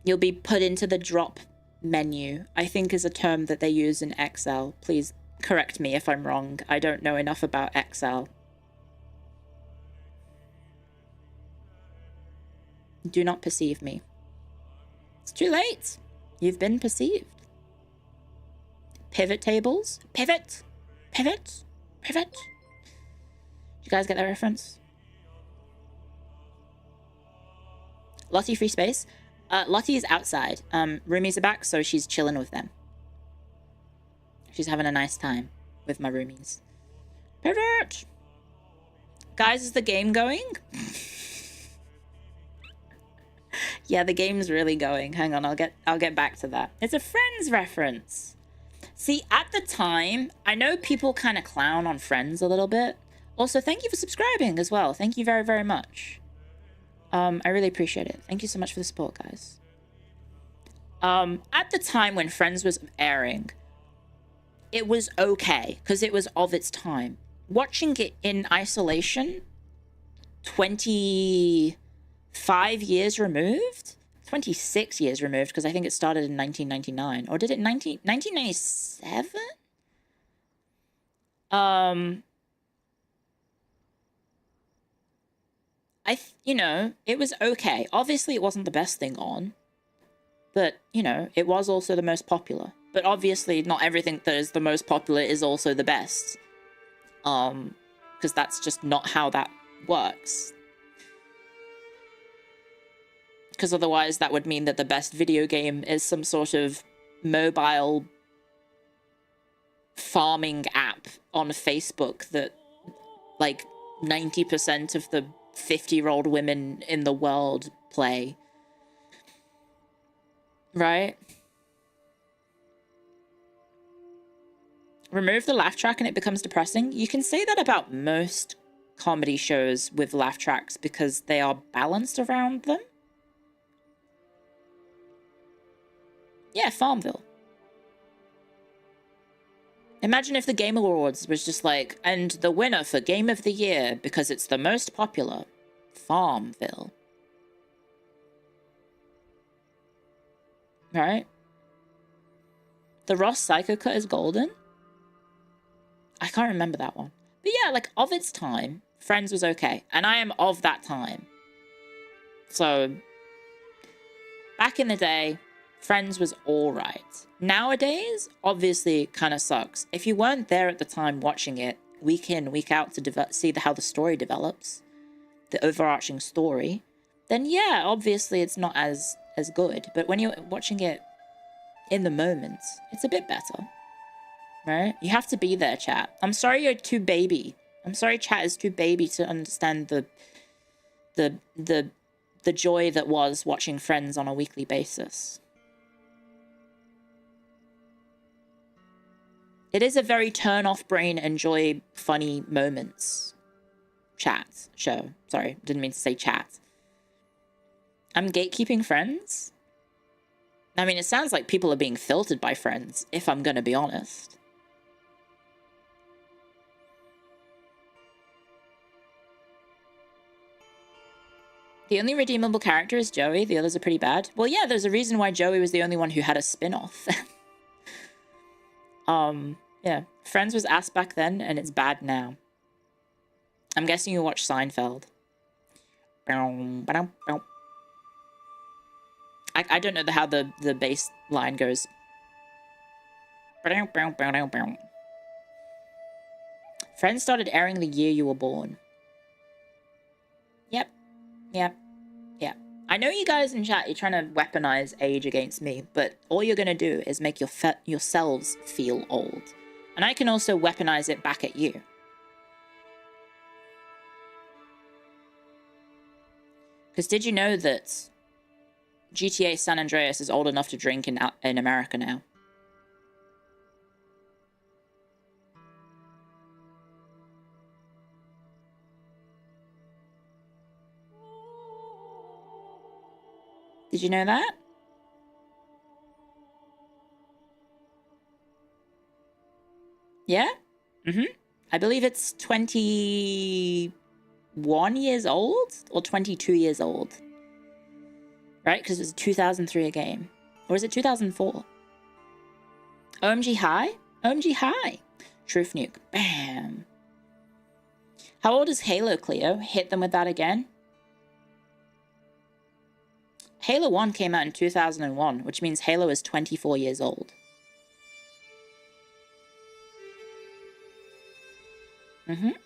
You'll be put into the drop menu, I think is a term that they use in Excel. Please correct me if I'm wrong. I don't know enough about Excel. Do not perceive me. It's too late. You've been perceived. Pivot tables. Pivot. Pivot. Pivot. Did you guys get that reference? Lottie free space. Lottie is outside. Roomies are back, so she's chilling with them. She's having a nice time with my roomies. Pivot! Guys, is the game going? Yeah, the game's really going. Hang on, I'll get back to that. It's a Friends reference. See, at the time, I know people kind of clown on Friends a little bit. Also, thank you for subscribing as well. Thank you very, very much. I really appreciate it. Thank you so much for the support, guys. At the time when Friends was airing, it was okay, because it was of its time. Watching it in isolation, 25 years removed, 26 years removed, because I think it started in 1999. Or did it 1997? You know, it was okay. Obviously, it wasn't the best thing on. But, you know, it was also the most popular. But obviously, not everything that is the most popular is also the best. Because that's just not how that works. Because otherwise, that would mean that the best video game is some sort of mobile farming app on Facebook that, like, 90% of the 50-year-old women in the world play. Right? Remove the laugh track and it becomes depressing. You can say that about most comedy shows with laugh tracks because they are balanced around them. Yeah, Farmville. Imagine if the Game Awards was just like, and the winner for Game of the Year, because it's the most popular, Farmville. Right? The Ross Psycho cut is golden? I can't remember that one. But yeah, like, of its time, Friends was okay. And I am of that time. So, back in the day, Friends was alright. Nowadays, obviously, it kind of sucks. If you weren't there at the time watching it, week in, week out, to see how the story develops, the overarching story, then yeah, obviously it's not as good. But when you're watching it in the moment, it's a bit better. Right? You have to be there, chat. I'm sorry you're too baby. I'm sorry chat is too baby to understand the joy that was watching Friends on a weekly basis. It is a very turn-off brain, enjoy funny moments. Show. Sorry, didn't mean to say chat. I'm gatekeeping Friends? I mean, it sounds like people are being filtered by Friends, if I'm gonna be honest. The only redeemable character is Joey. The others are pretty bad. Well, yeah, there's a reason why Joey was the only one who had a spin-off. Yeah. Friends was ass back then, and it's bad now. I'm guessing you watch Seinfeld. I don't know how the bass line goes. Friends started airing the year you were born. Yep. Yep. Yep. I know you guys in chat, you're trying to weaponize age against me, but all you're going to do is make yourselves feel old. And I can also weaponize it back at you. Because did you know that GTA San Andreas is old enough to drink in America now? Did you know that? Yeah? I believe it's 21 years old or 22 years old. Right? Because it was 2003 a game. Or is it 2004? OMG High? OMG High. Truth Nuke. Bam. How old is Halo, Clio? Hit them with that again. Halo 1 came out in 2001, which means Halo is 24 years old. Did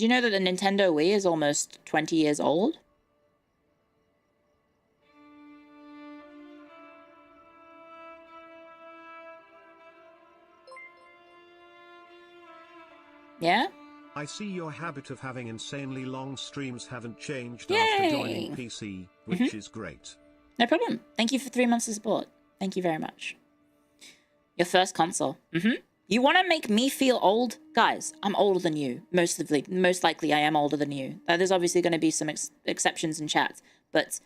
you know that the Nintendo Wii is almost 20 years old? Yeah? I see your habit of having insanely long streams haven't changed Yay! after joining PC, which is great. No problem. Thank you for 3 months of support. Thank you very much. Your first console. You want to make me feel old? Guys, I'm older than you. Most likely I am older than you. There's obviously going to be some exceptions in chat. But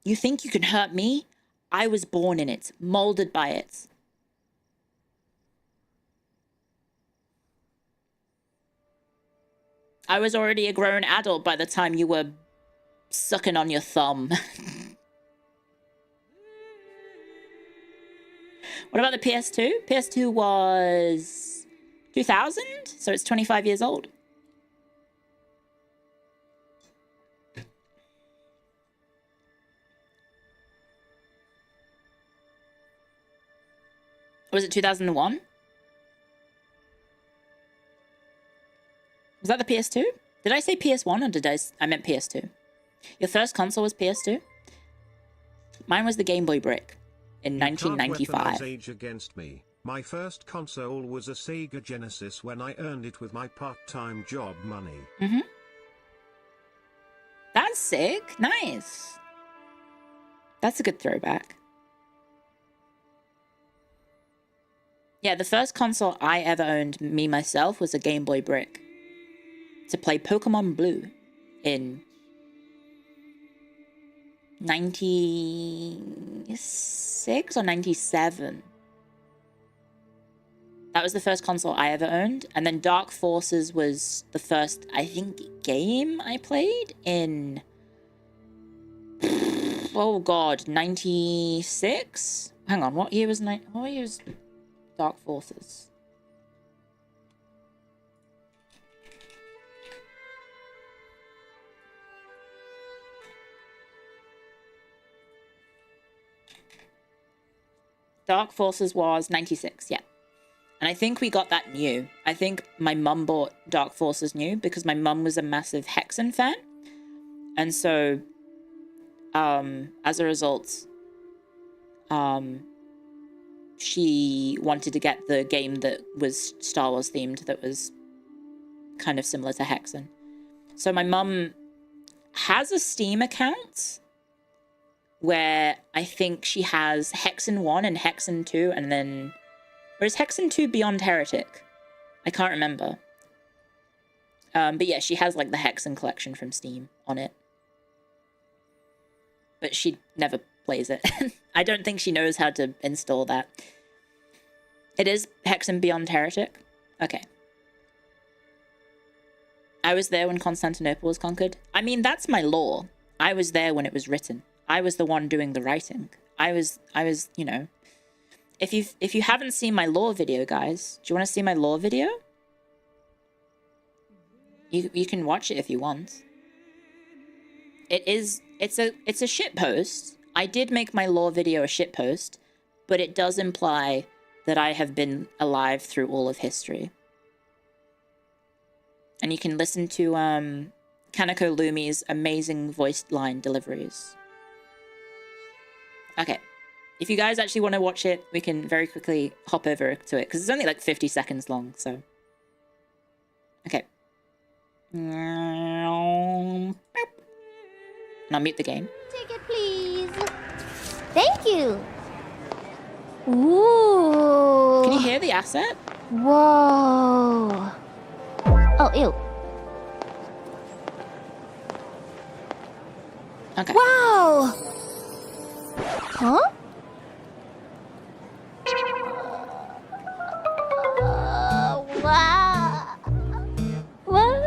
you think you can hurt me? I was born in it. Molded by it. I was already a grown adult by the time you were sucking on your thumb. What about the PS2? PS2 was 2000, so it's 25 years old. Was it 2001? Was that the PS2? Did I say PS1 or did I meant PS2? Your first console was PS2? Mine was the Game Boy Brick in 1995. Can't weaponize age against me. My first console was a Sega Genesis when I earned it with my part-time job money. Mm-hmm. That's sick. Nice. That's a good throwback. Yeah, the first console I ever owned, me myself, was a Game Boy Brick to play Pokemon Blue in 96 or 97. That was the first console I ever owned. And then Dark Forces was the first, I think, game I played in... Oh god, 96? Hang on, what year was Dark Forces? Dark Forces was 96, yeah. And I think we got that new. I think my mum bought Dark Forces new because my mum was a massive Hexen fan. And so, as a result, she wanted to get the game that was Star Wars themed, that was kind of similar to Hexen. So my mum has a Steam account where I think she has Hexen 1 and Hexen 2, and then... Or is Hexen 2 Beyond Heretic? I can't remember. But yeah, she has like the Hexen collection from Steam on it. But she never plays it. I don't think she knows how to install that. It is Hexen Beyond Heretic? Okay. I was there when Constantinople was conquered. I mean, that's my lore. I was there when it was written. I was the one doing the writing. I was, you know... If you haven't seen my lore video, guys, do you want to see my lore video? You can watch it if you want. It's a shitpost. I did make my lore video a shitpost, but it does imply that I have been alive through all of history. And you can listen to Kaneko Lumi's amazing voice line deliveries. Okay. If you guys actually want to watch it, we can very quickly hop over to it, because it's only like 50 seconds long, so... Okay. And I'll mute the game. Ticket, please. Thank you. Ooh. Can you hear the asset? Whoa. Oh, ew. Okay. Wow. Huh? Wow. What?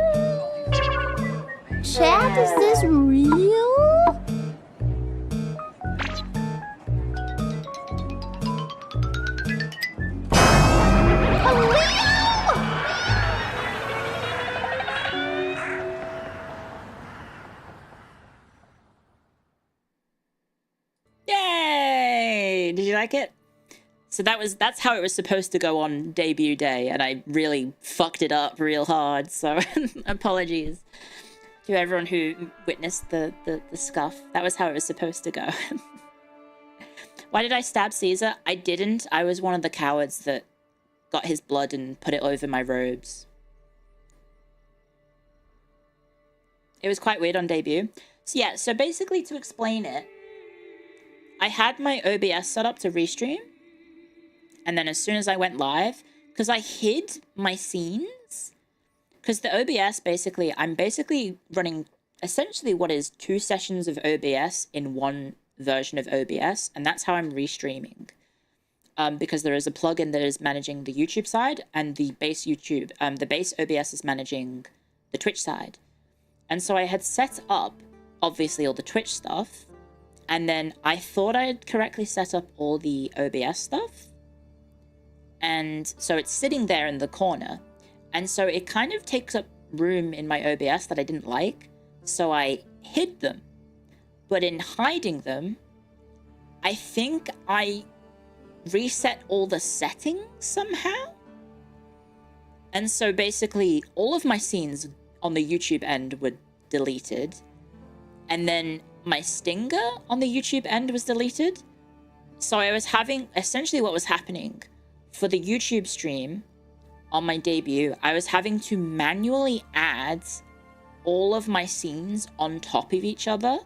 Chat, is this real? Yay! Did you like it? So that's how it was supposed to go on debut day, and I really fucked it up real hard, so apologies to everyone who witnessed the scuff. That was how it was supposed to go. Why did I stab Caesar? I didn't. I was one of the cowards that got his blood and put it over my robes. It was quite weird on debut. So yeah, so basically to explain it, I had my OBS set up to restream. And then as soon as I went live, because I hid my scenes, because the OBS basically, I'm basically running essentially what is 2 sessions of OBS in one version of OBS, and that's how I'm restreaming. Because there is a plugin that is managing the YouTube side, and the base OBS is managing the Twitch side. And so I had set up, obviously, all the Twitch stuff. And then I thought I had correctly set up all the OBS stuff. And so it's sitting there in the corner. And so it kind of takes up room in my OBS that I didn't like. So I hid them. But in hiding them, I think I reset all the settings somehow. And so basically all of my scenes on the YouTube end were deleted. And then my stinger on the YouTube end was deleted. So I was having, essentially what was happening for the YouTube stream on my debut, I was having to manually add all of my scenes on top of each other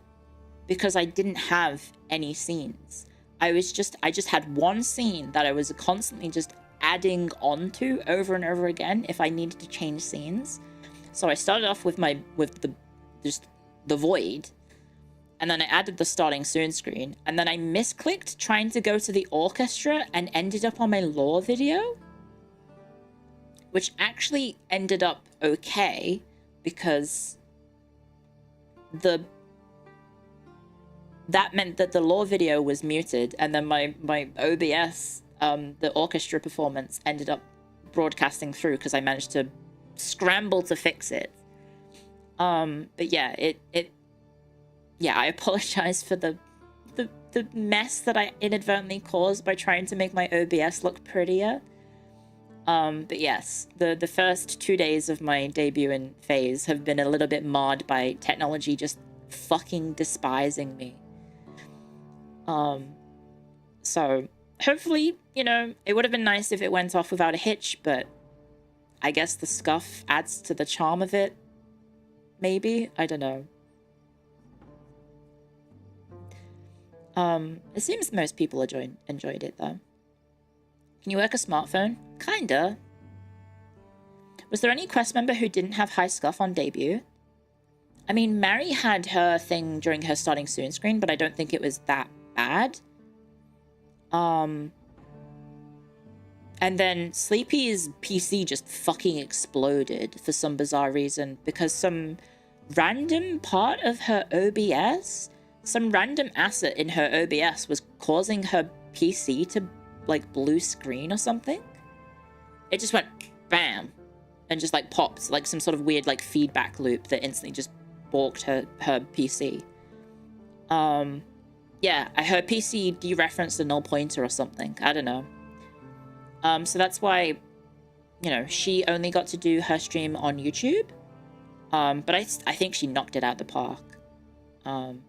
because I didn't have any scenes. I just had one scene that I was constantly just adding onto over and over again if I needed to change scenes. So I started off with the void, and then I added the starting soon screen, and then I misclicked trying to go to the orchestra and ended up on my lore video, which actually ended up okay because that meant that the lore video was muted, and then my OBS, the orchestra performance, ended up broadcasting through because I managed to scramble to fix it. But yeah, I apologize for the mess that I inadvertently caused by trying to make my OBS look prettier. But yes, the first 2 days of my debuting phase have been a little bit marred by technology just fucking despising me. So hopefully, you know, it would have been nice if it went off without a hitch, but I guess the scuff adds to the charm of it. Maybe? I don't know. It seems most people enjoyed it though. Can you work a smartphone? Kinda. Was there any quest member who didn't have high scuff on debut? I mean, Mary had her thing during her starting soon screen, but I don't think it was that bad. And then Sleepy's PC just fucking exploded for some bizarre reason because some random part of her OBS, some random asset in her OBS was causing her PC to like blue screen or something. It just went bam and just like popped like some sort of weird like feedback loop that instantly just balked her PC. Yeah, her PC dereferenced a null pointer or something. I don't know. So that's why, you know, she only got to do her stream on YouTube. But I think she knocked it out the park.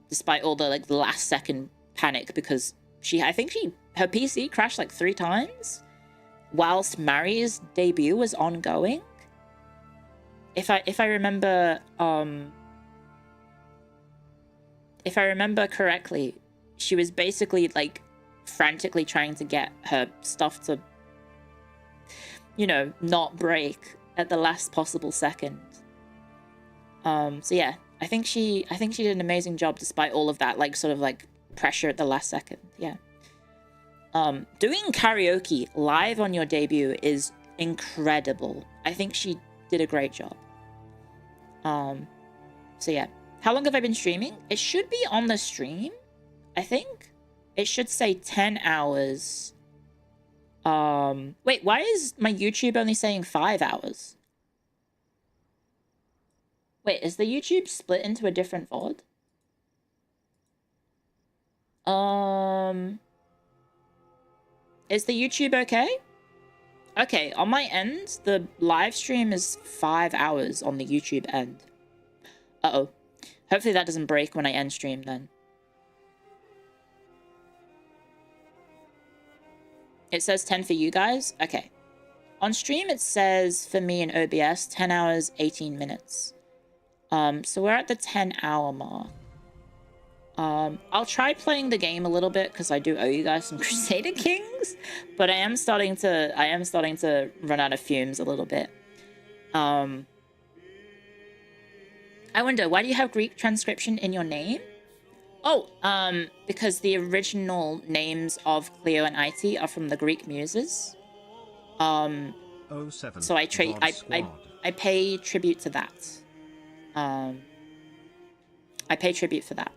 Despite all the like last second panic because her PC crashed like 3 times whilst Mary's debut was ongoing. If I remember correctly, she was basically like frantically trying to get her stuff to, you know, not break at the last possible second. So yeah, I think she did an amazing job despite all of that like sort of like pressure at the last second. Yeah. Doing karaoke live on your debut is incredible. I think she did a great job. So yeah. How long have I been streaming? It should be on the stream, I think. It should say 10 hours. Wait, why is my YouTube only saying 5 hours? Wait, is the YouTube split into a different VOD? Is the YouTube okay? Okay, on my end, the live stream is 5 hours on the YouTube end. Uh-oh. Hopefully that doesn't break when I end stream then. It says 10 for you guys? Okay. On stream it says, for me in OBS, 10 hours, 18 minutes. So we're at the 10-hour mark. I'll try playing the game a little bit because I do owe you guys some Crusader Kings, but I am starting to run out of fumes a little bit. I wonder, why do you have Greek transcription in your name? Oh, because the original names of Clio and Eepy are from the Greek muses. So I pay tribute to that. I pay tribute for that.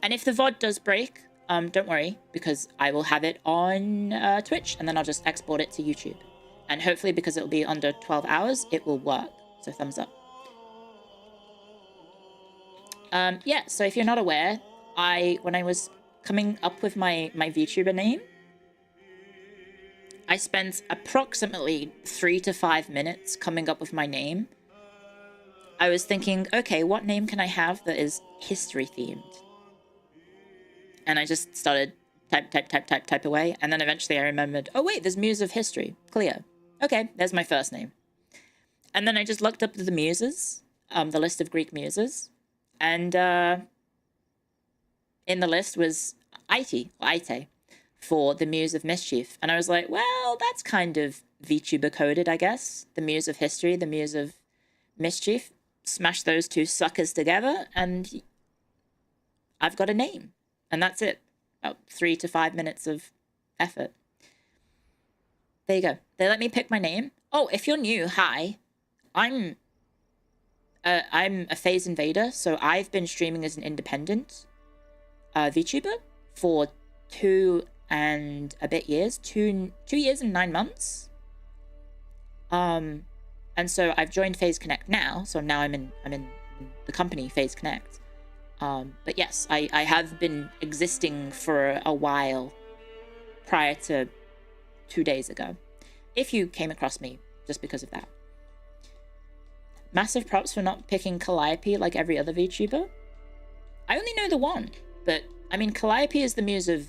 And if the VOD does break, don't worry, because I will have it on Twitch, and then I'll just export it to YouTube. And hopefully, because it'll be under 12 hours, it will work. So thumbs up. Yeah, so if you're not aware, when I was coming up with my VTuber name, I spent approximately 3 to 5 minutes coming up with my name. I was thinking, okay, what name can I have that is history themed? And I just started type away. And then eventually I remembered, oh wait, there's Muse of History, Clio. Okay, there's my first name. And then I just looked up the muses, the list of Greek muses. And in the list was Ite, for the Muse of Mischief. And I was like, well, that's kind of VTuber coded, I guess. The Muse of History, the Muse of Mischief. Smash those two suckers together, and I've got a name. And that's it. About 3 to 5 minutes of effort. There you go. They let me pick my name. Oh, if you're new, hi. I'm a FaZe Invader, so I've been streaming as an independent VTuber for 2 and a bit years. 2 years and 9 months. And so I've joined FaZe Connect now, so now I'm in the company FaZe Connect. But yes, I have been existing for a while prior to 2 days ago. If you came across me just because of that. Massive props for not picking Calliope like every other VTuber. I only know the one, but I mean, Calliope is the muse of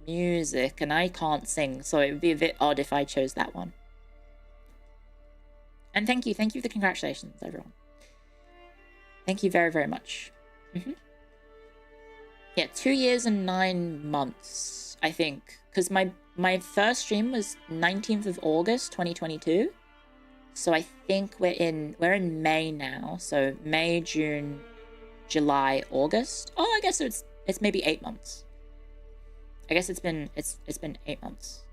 music, and I can't sing, so it would be a bit odd if I chose that one. And thank you for the congratulations, everyone. Thank you very, very much. Yeah, 2 years and 9 months, I think, because my first stream was 19th of August 2022. So I think we're in May now. So May, June, July, August. Oh, I guess it's maybe 8 months. I guess it's been 8 months.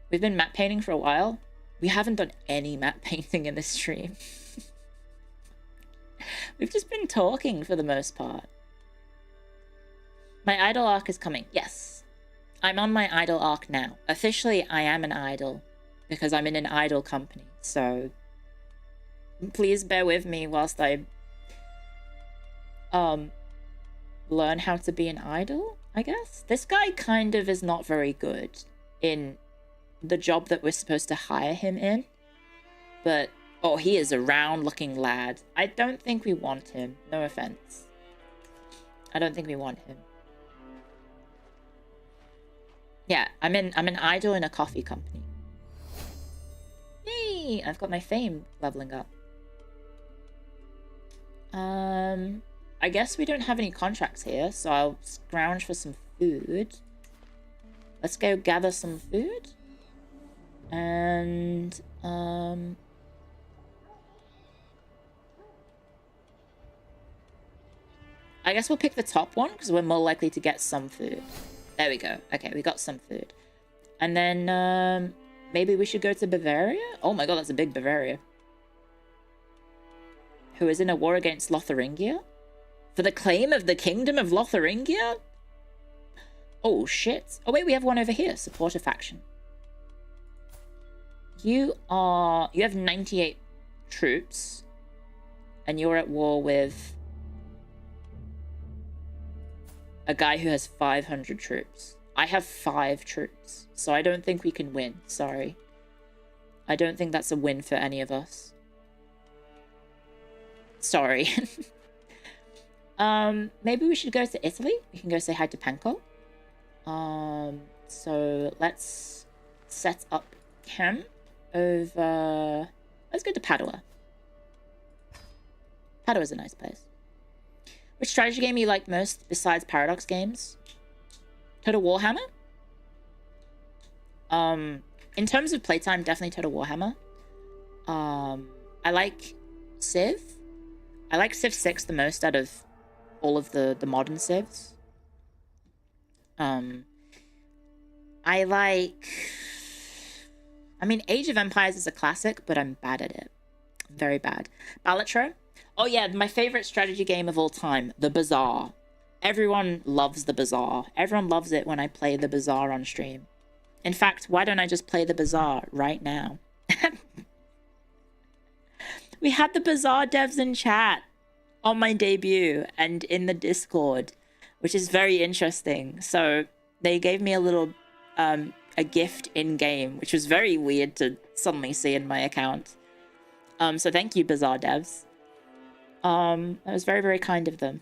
We've been matte painting for a while. We haven't done any matte painting in this stream. We've just been talking for the most part. My idol arc is coming. Yes. I'm on my idol arc now. Officially, I am an idol because I'm in an idol company. So please bear with me whilst I learn how to be an idol, I guess. This guy kind of is not very good in the job that we're supposed to hire him in. But, oh, he is a round-looking lad. I don't think we want him. No offense. I don't think we want him. Yeah, I'm an idol in a coffee company. Yay! I've got my fame leveling up. I guess we don't have any contracts here, so I'll scrounge for some food. Let's go gather some food. And, I guess we'll pick the top one, because we're more likely to get some food. There we go. Okay, we got some food. And then, maybe we should go to Bavaria? Oh my god, that's a big Bavaria. Who is in a war against Lotharingia? For the claim of the Kingdom of Lotharingia? Oh, shit. Oh, wait, we have one over here. Support a faction. You have 98 troops. And you're at war with a guy who has 500 troops. I have 5 troops, so I don't think we can win. Sorry. I don't think that's a win for any of us. Sorry. Maybe we should go to Italy. We can go say hi to Panko. So let's set up camp over... Let's go to Padua. Padua's a nice place. Which strategy game you like most besides Paradox games? Total Warhammer? In terms of playtime, definitely Total Warhammer. I like Civ. I like Civ 6 the most out of all of the modern Civs. I mean, Age of Empires is a classic, but I'm bad at it. I'm very bad. Balatro? Oh yeah, my favorite strategy game of all time, The Bazaar. Everyone loves The Bazaar. Everyone loves it when I play The Bazaar on stream. In fact, why don't I just play The Bazaar right now? We had the Bazaar devs in chat on my debut and in the Discord, which is very interesting. So they gave me a little a gift in game, which was very weird to suddenly see in my account. So thank you, Bazaar devs. That was very, very kind of them.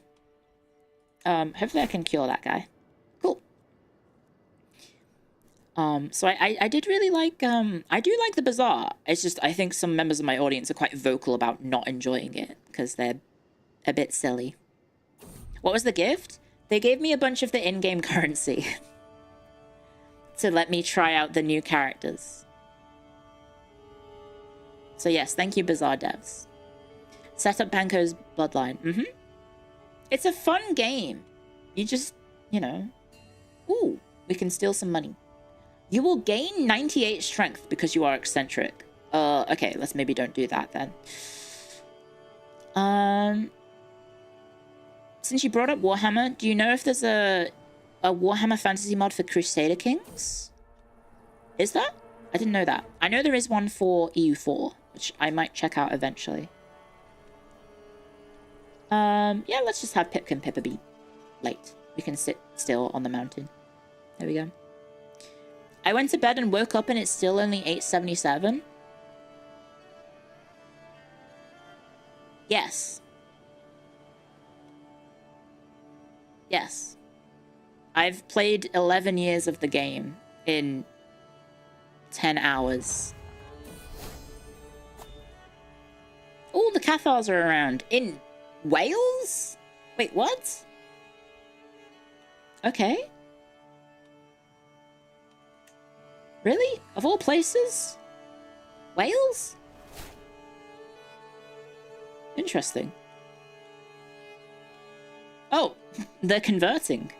Hopefully I can cure that guy. Cool. So I did really like, I do like the Bazaar. It's just, I think some members of my audience are quite vocal about not enjoying it because they're a bit silly. What was the gift? They gave me a bunch of the in-game currency to let me try out the new characters. So yes, thank you, Bazaar devs. Set up Banco's Bloodline. It's a fun game. You just, you know... Ooh, we can steal some money. You will gain 98 strength because you are eccentric. Okay, let's maybe don't do that then. Since you brought up Warhammer, do you know if there's a Warhammer Fantasy mod for Crusader Kings? Is there? I didn't know that. I know there is one for EU4, which I might check out eventually. Yeah, let's just have Pipkin Pippa be late. We can sit still on the mountain. There we go. I went to bed and woke up and it's still only 8:77. Yes. Yes. I've played 11 years of the game in 10 hours. Oh, the Cathars are around. In Wales? Wait, what? Okay. Really? Of all places? Wales? Interesting. Oh, they're converting.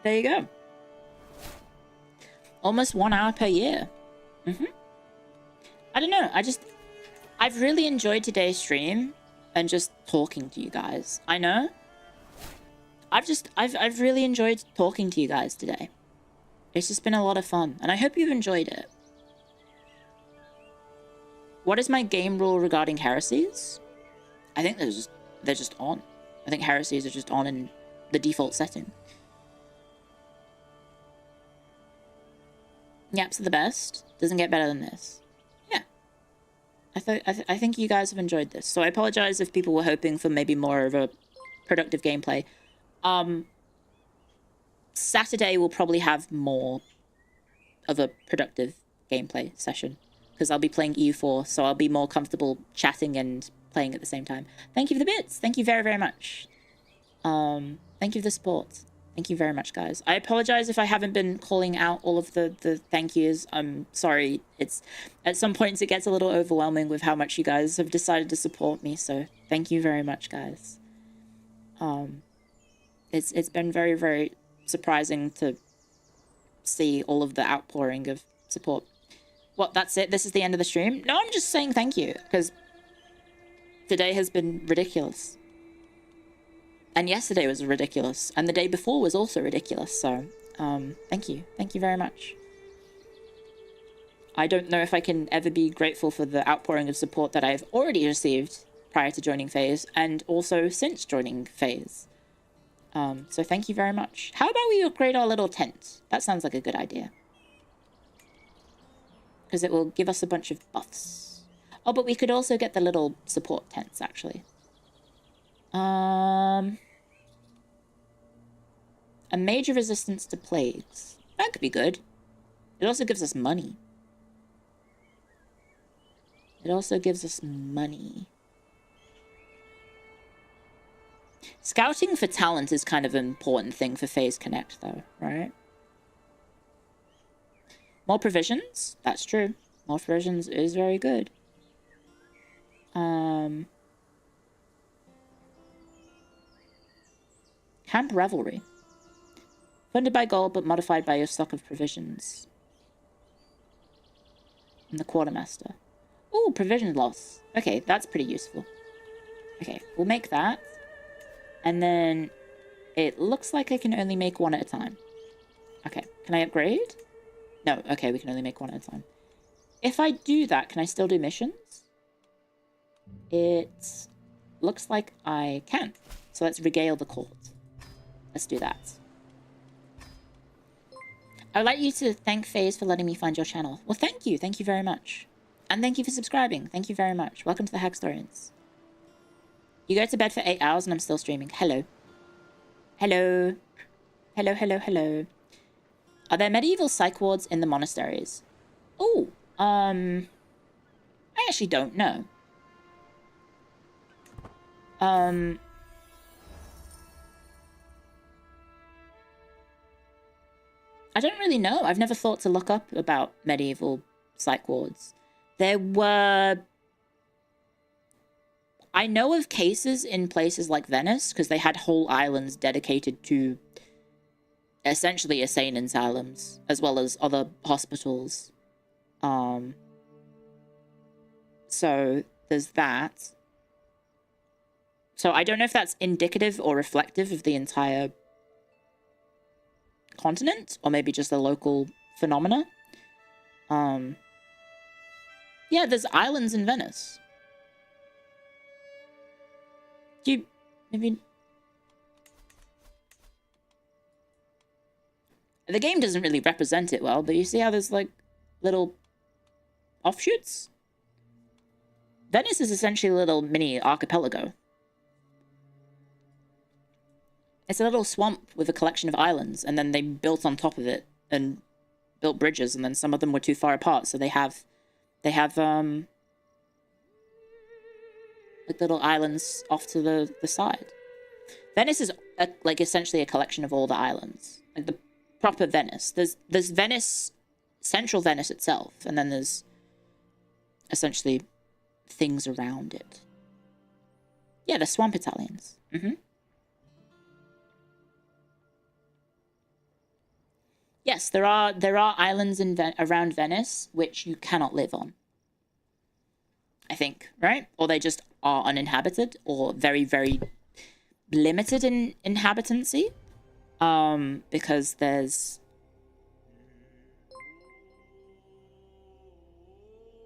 There you go. Almost 1 hour per year. I don't know, I've really enjoyed today's stream and just talking to you guys. I know. I've really enjoyed talking to you guys today. It's just been a lot of fun, and I hope you've enjoyed it. What is my game rule regarding heresies? I think they're just on. I think heresies are just on in the default setting. Yaps are the best. Doesn't get better than this. Yeah. I think you guys have enjoyed this. So I apologize if people were hoping for maybe more of a productive gameplay. Saturday will probably have more of a productive gameplay session because I'll be playing EU4, so I'll be more comfortable chatting and playing at the same time. Thank you for the bits. Thank you very, very much. Thank you for the support. Thank you very much, guys. I apologize if I haven't been calling out all of the thank yous. I'm sorry. It's at some points it gets a little overwhelming with how much you guys have decided to support me, so thank you very much, guys. It's been very, very surprising to see all of the outpouring of support. What, that's it? This is the end of the stream? No, I'm just saying thank you, because today has been ridiculous. And yesterday was ridiculous, and the day before was also ridiculous, so, thank you. Thank you very much. I don't know if I can ever be grateful for the outpouring of support that I've already received prior to joining FaZe, and also since joining FaZe. So thank you very much. How about we upgrade our little tent? That sounds like a good idea. Because it will give us a bunch of buffs. Oh, but we could also get the little support tents, actually. A major resistance to plagues. That could be good. It also gives us money. It also gives us money. Scouting for talent is kind of an important thing for FaZe Connect, though, right? More provisions? That's true. More provisions is very good. Camp Revelry. Funded by gold, but modified by your stock of provisions. And the Quartermaster. Oh, provision loss. Okay, that's pretty useful. Okay, we'll make that. And then it looks like I can only make one at a time. Okay, can I upgrade? No, okay, we can only make one at a time. If I do that, can I still do missions? It looks like I can. So let's regale the court. Let's do that. I'd like you to thank FaZe for letting me find your channel. Well, thank you. Thank you very much. And thank you for subscribing. Thank you very much. Welcome to the Hackstorians. You go to bed for 8 hours and I'm still streaming. Hello. Hello. Hello, hello, hello. Are there medieval psych wards in the monasteries? Oh, I actually don't know. I don't really know. I've never thought to look up about medieval psych wards. There were... I know of cases in places like Venice, because they had whole islands dedicated to essentially insane asylums, as well as other hospitals. So there's that. So I don't know if that's indicative or reflective of the entire continent, or maybe just a local phenomena. Yeah, there's islands in Venice. Do you maybe... The game doesn't really represent it well, but you see how there's like little offshoots? Venice is essentially a little mini archipelago. It's a little swamp with a collection of islands, and then they built on top of it and built bridges, and then some of them were too far apart, so they have like little islands off to the side. Venice is like essentially a collection of all the islands, like the proper Venice. There's Venice, central Venice itself, and then there's essentially things around it. Yeah, the swamp Italians. Yes, there are islands around Venice which you cannot live on. I think, right? Or they just are uninhabited, or very, very limited in inhabitancy. Because there's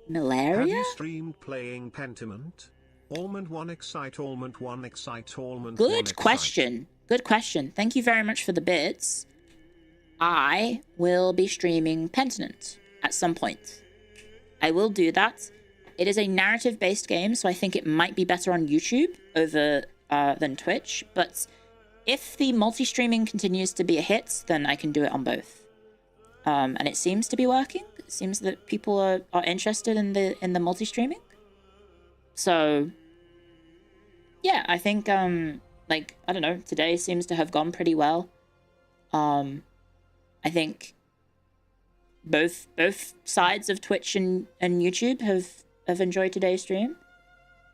malaria? Have you streamed playing Pentiment? Almond 1 excite, Almond 1 excite, Almond 1 excite. Good question. Good question. Thank you very much for the bits. I will be streaming Pentiment at some point. I will do that. It is a narrative-based game, so I think it might be better on YouTube over than Twitch, but if the multi-streaming continues to be a hit, then I can do it on both. And it seems to be working. It seems that people are interested in the multi-streaming. So yeah, I think like, I don't know, today seems to have gone pretty well. I think both sides of Twitch and YouTube have enjoyed today's stream.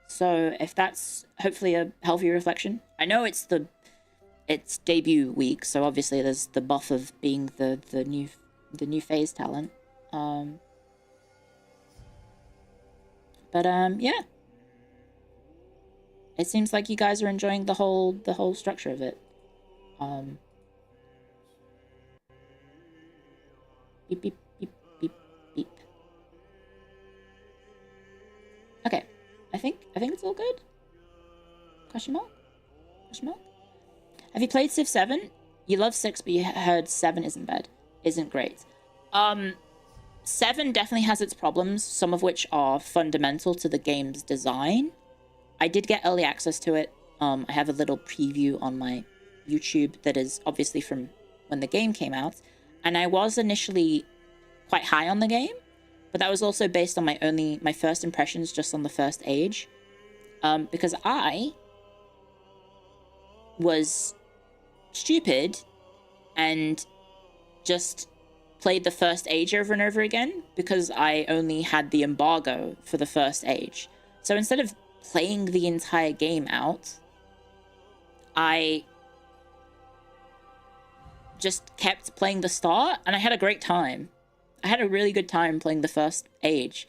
So if that's hopefully a healthy reflection. I know it's debut week, so obviously there's the buff of being the new FaZe talent. Yeah. It seems like you guys are enjoying the whole structure of it. Beep beep beep beep beep. Okay. I think it's all good. Question mark? Question mark? Have you played Civ 7? You love 6, but you heard 7 isn't great. 7 definitely has its problems, some of which are fundamental to the game's design. I did get early access to it. I have a little preview on my YouTube that is obviously from when the game came out. And I was initially quite high on the game, but that was also based on my first impressions just on the first age. Because I was stupid and just played the first age over and over again because I only had the embargo for the first age. So instead of playing the entire game out, I just kept playing the start, and I had a great time. I had a really good time playing the first age.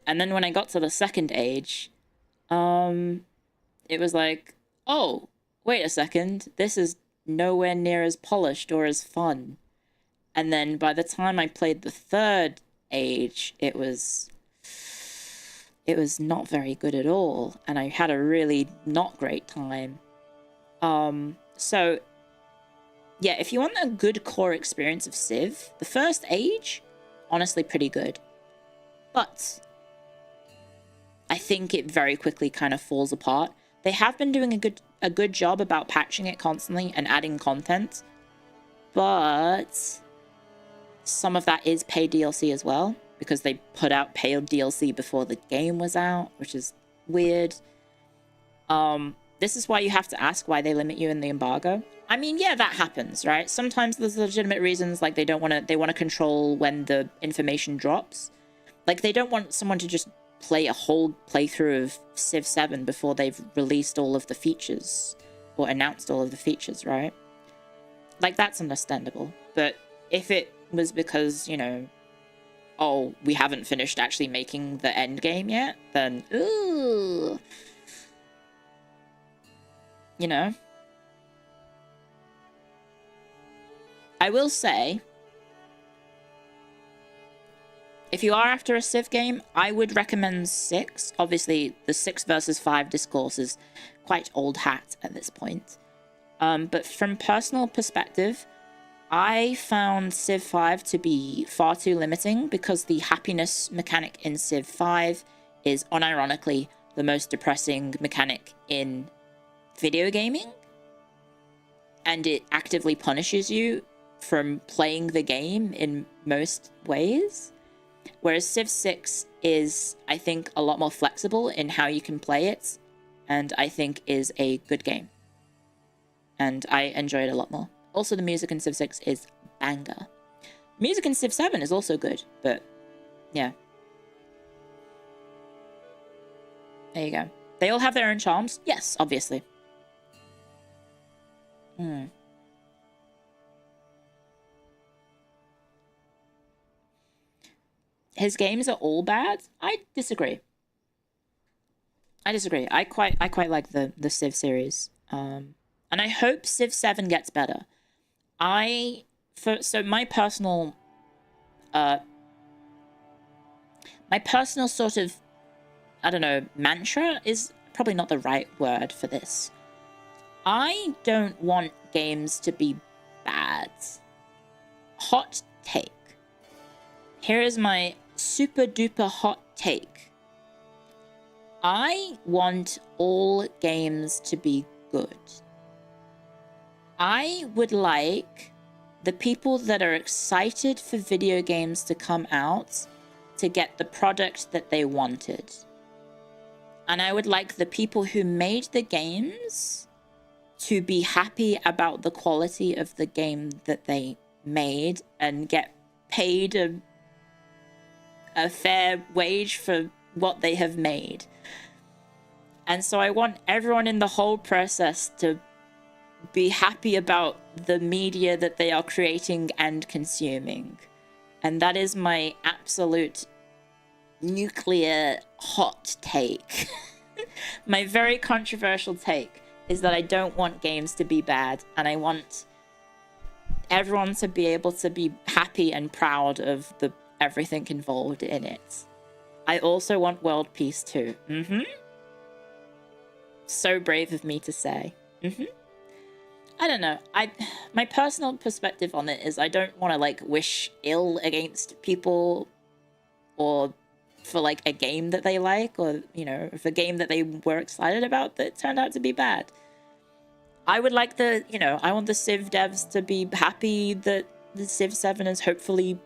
And then when I got to the second age, it was like, oh, wait a second, this is nowhere near as polished or as fun. And then by the time I played the third age, it was not very good at all, and I had a really not great time. So yeah, if you want a good core experience of Civ, the first age, honestly pretty good. But I think it very quickly kind of falls apart. They have been doing a good job about patching it constantly and adding content, but some of that is paid DLC as well, because they put out paid DLC before the game was out, which is weird. This is why you have to ask why they limit you in the embargo. I mean, yeah, that happens, right? Sometimes there's legitimate reasons, like they want to control when the information drops. Like, they don't want someone to just play a whole playthrough of Civ 7 before they've released all of the features or announced all of the features, right? Like, that's understandable. But if it was because, you know, oh, we haven't finished actually making the end game yet, then, ooh, you know. I will say, if you are after a Civ game, I would recommend 6. Obviously, the 6 versus 5 discourse is quite old hat at this point. But from personal perspective, I found Civ 5 to be far too limiting, because the happiness mechanic in Civ 5 is unironically the most depressing mechanic in video gaming. And it actively punishes you from playing the game in most ways. Whereas Civ 6 is, I think, a lot more flexible in how you can play it, and I think is a good game. And I enjoy it a lot more. Also, the music in Civ 6 is banger. Music in Civ 7 is also good, but yeah. There you go. They all have their own charms. Yes, obviously. His games are all bad? I disagree. I quite like the Civ series. And I hope Civ 7 gets better. So my personal sort of, I don't know, mantra is probably not the right word for this. I don't want games to be bad. Hot take. Here is my super duper hot take. I want all games to be good. I would like the people that are excited for video games to come out to get the product that they wanted. And I would like the people who made the games to be happy about the quality of the game that they made and get paid a fair wage for what they have made. And so I want everyone in the whole process to be happy about the media that they are creating and consuming. And that is my absolute nuclear hot take. My very controversial take is that I don't want games to be bad, and I want everyone to be able to be happy and proud of everything involved in it. I also want world peace too. So brave of me to say. I don't know. My personal perspective on it is I don't want to like wish ill against people, or for like a game that they like, or, you know, if a game that they were excited about that turned out to be bad. I would like I want the Civ devs to be happy that the Civ 7 is hopefully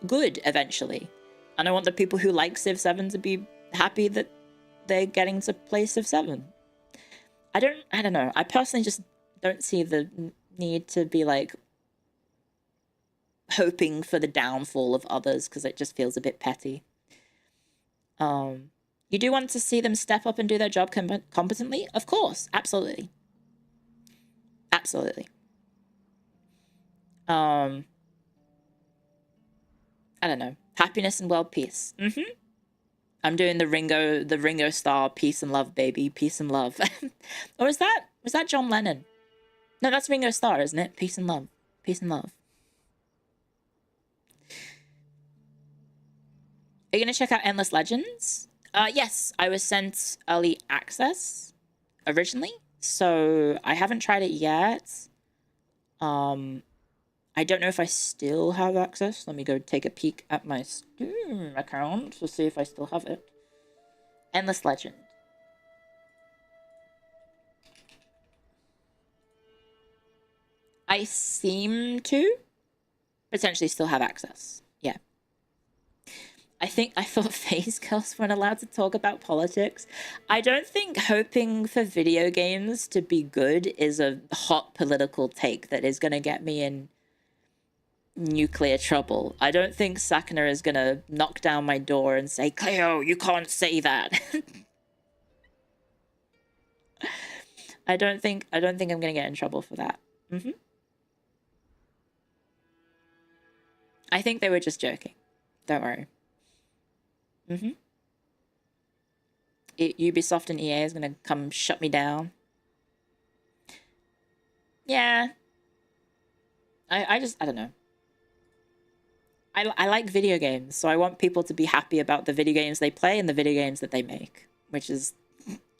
good eventually. And I want the people who like Civ 7 to be happy that they're getting to play Civ 7. I don't know. I personally just don't see the need to be like hoping for the downfall of others, because it just feels a bit petty. You do want to see them step up and do their job competently? Of course, absolutely. Absolutely. I don't know. Happiness and world peace. I'm doing the Ringo Starr, peace and love, baby, peace and love. Or was that John Lennon? No, that's Ringo Starr, isn't it? Peace and love, peace and love. Are you gonna check out Endless Legends? Yes, I was sent early access originally, so I haven't tried it yet. I don't know if I still have access. Let me go take a peek at my Steam account to see if I still have it. Endless Legend. I seem to potentially still have access. Yeah. I thought Phase Girls weren't allowed to talk about politics. I don't think hoping for video games to be good is a hot political take that is going to get me in nuclear trouble. I don't think Sakana is going to knock down my door and say, Clio, you can't say that. I don't think I'm going to get in trouble for that. I think they were just joking. Don't worry. Ubisoft and EA is gonna come shut me down. Yeah. I don't know. I like video games, so I want people to be happy about the video games they play and the video games that they make, which is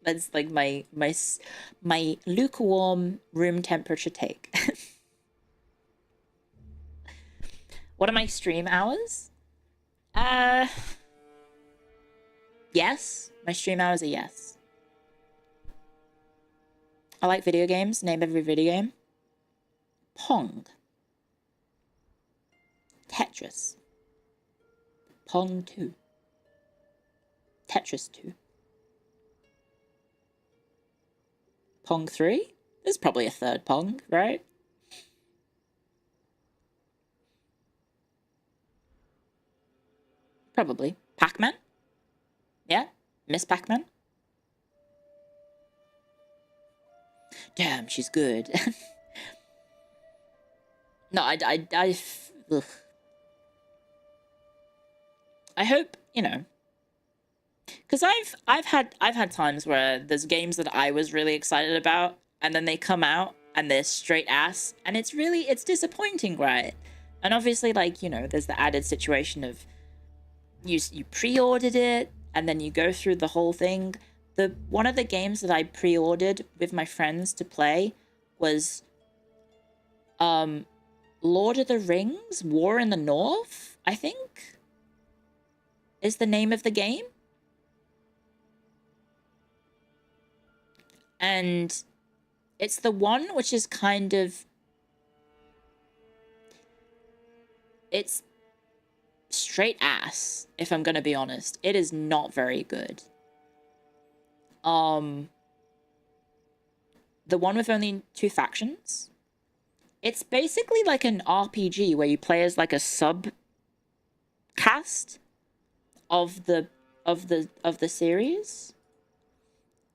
that's like my lukewarm room temperature take. What are my stream hours? Yes. My stream hours are yes. I like video games. Name every video game. Pong. Tetris. Pong 2. Tetris 2. Pong 3? There's probably a third Pong, right? Probably. Pac-Man? Yeah? Miss Pac-Man? Damn, she's good. No, ugh. I hope, you know, because I've had times where there's games that I was really excited about, and then they come out and they're straight ass, and it's disappointing, right? And obviously, like, you know, there's the added situation of you pre-ordered it, and then you go through the whole thing. One of the games that I pre-ordered with my friends to play was Lord of the Rings, War in the North, I think, is the name of the game. And it's the one which is kind of... It's straight ass, if I'm gonna be honest. It is not very good. The one with only 2 factions. It's basically like an RPG where you play as like a subcast of the series.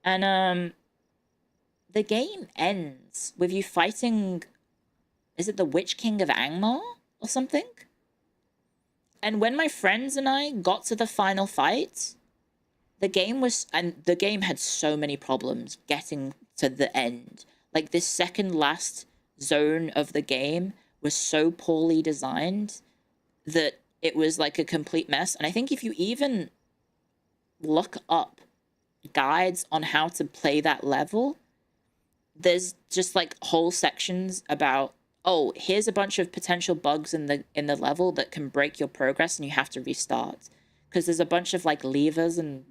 And the game ends with you fighting, is it the Witch King of Angmar or something? And when my friends and I got to the final fight, the game had so many problems getting to the end. Like, this second last zone of the game was so poorly designed that it was like a complete mess. And I think if you even look up guides on how to play that level, there's just like whole sections about, oh, here's a bunch of potential bugs in the level that can break your progress and you have to restart. Because there's a bunch of like levers and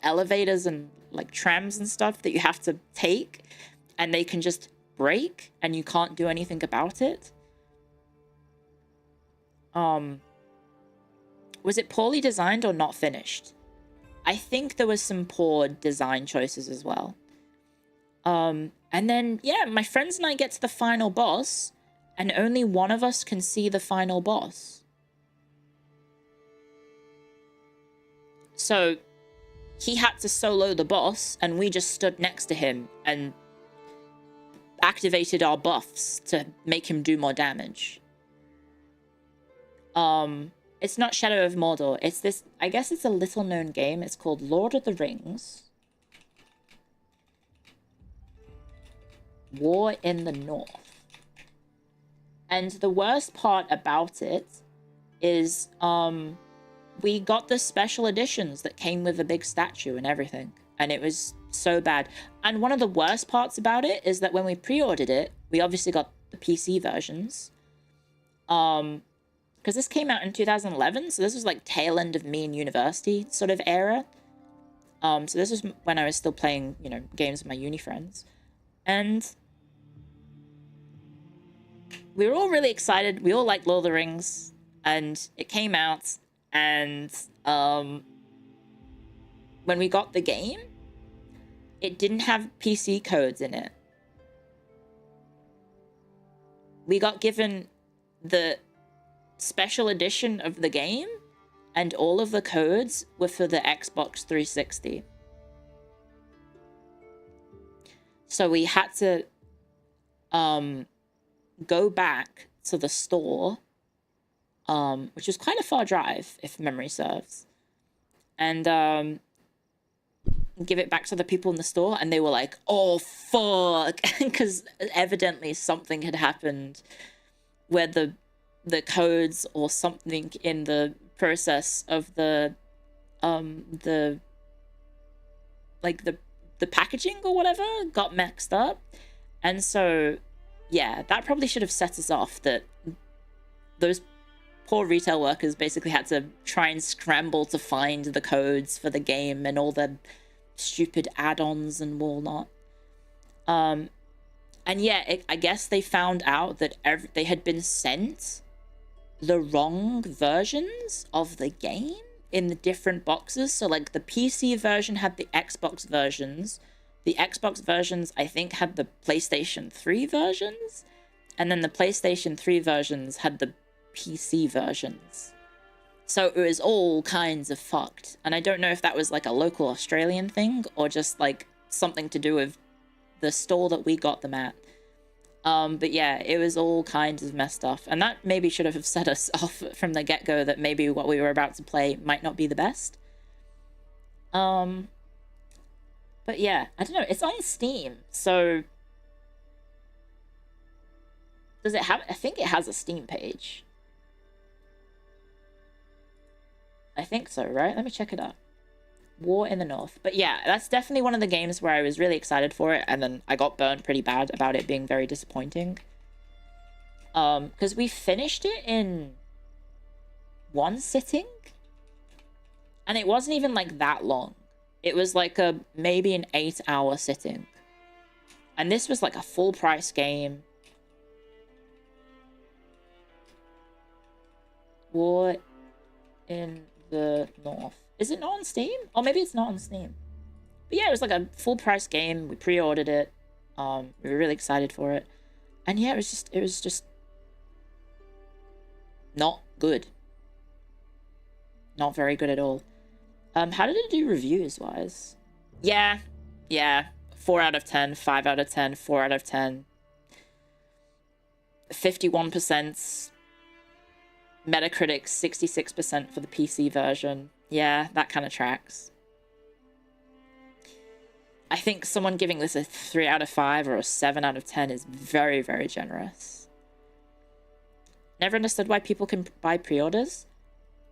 elevators and like trams and stuff that you have to take, and they can just break and you can't do anything about it. Was it poorly designed or not finished? I think there was some poor design choices as well. And then, yeah, my friends and I get to the final boss, and only one of us can see the final boss. So he had to solo the boss, and we just stood next to him and activated our buffs to make him do more damage. It's not Shadow of Mordor. It's this, I guess it's a little known game. It's called Lord of the Rings. War in the North. And the worst part about it is, we got the special editions that came with a big statue and everything. And it was so bad. And one of the worst parts about it is that when we pre-ordered it, we obviously got the PC versions. Because this came out in 2011, so this was like tail end of me in university sort of era. So this was when I was still playing, you know, games with my uni friends. And we were all really excited. We all liked Lord of the Rings. And it came out, and when we got the game, it didn't have PC codes in it. We got given the special edition of the game, and all of the codes were for the Xbox 360. So we had to go back to the store, which was quite a far drive, if memory serves, and give it back to the people in the store, and they were like, oh fuck, because evidently something had happened where the codes or something in the process of the packaging or whatever got mixed up. And so yeah, that probably should have set us off, that those poor retail workers basically had to try and scramble to find the codes for the game and all the stupid add-ons and whatnot. And yeah, I guess they found out that they had been sent the wrong versions of the game in the different boxes. So like the PC version had the Xbox versions. The Xbox versions, I think, had the PlayStation 3 versions. And then the PlayStation 3 versions had the PC versions. So it was all kinds of fucked. And I don't know if that was like a local Australian thing or just like something to do with the store that we got them at. But yeah, it was all kinds of messed up. And that maybe should have set us off from the get-go that maybe what we were about to play might not be the best. But yeah, I don't know. It's on Steam, so does it have... I think it has a Steam page. I think so, right? Let me check it out. War in the North. But yeah, that's definitely one of the games where I was really excited for it, and then I got burned pretty bad about it being very disappointing. Because we finished it in one sitting, and it wasn't even like that long. It was like maybe an 8-hour sitting. And this was like a full price game. War in the North. Is it not on Steam? Or maybe it's not on Steam. But yeah, it was like a full price game. We pre-ordered it. We were really excited for it. And yeah, it was just not good. Not very good at all. How did it do reviews wise? Yeah. 4 out of 10, 5 out of 10, 4 out of 10. 51%. Metacritic 66% for the PC version. Yeah, that kind of tracks. I think someone giving this a 3 out of 5 or a 7 out of 10 is very, very generous. Never understood why people can buy pre-orders.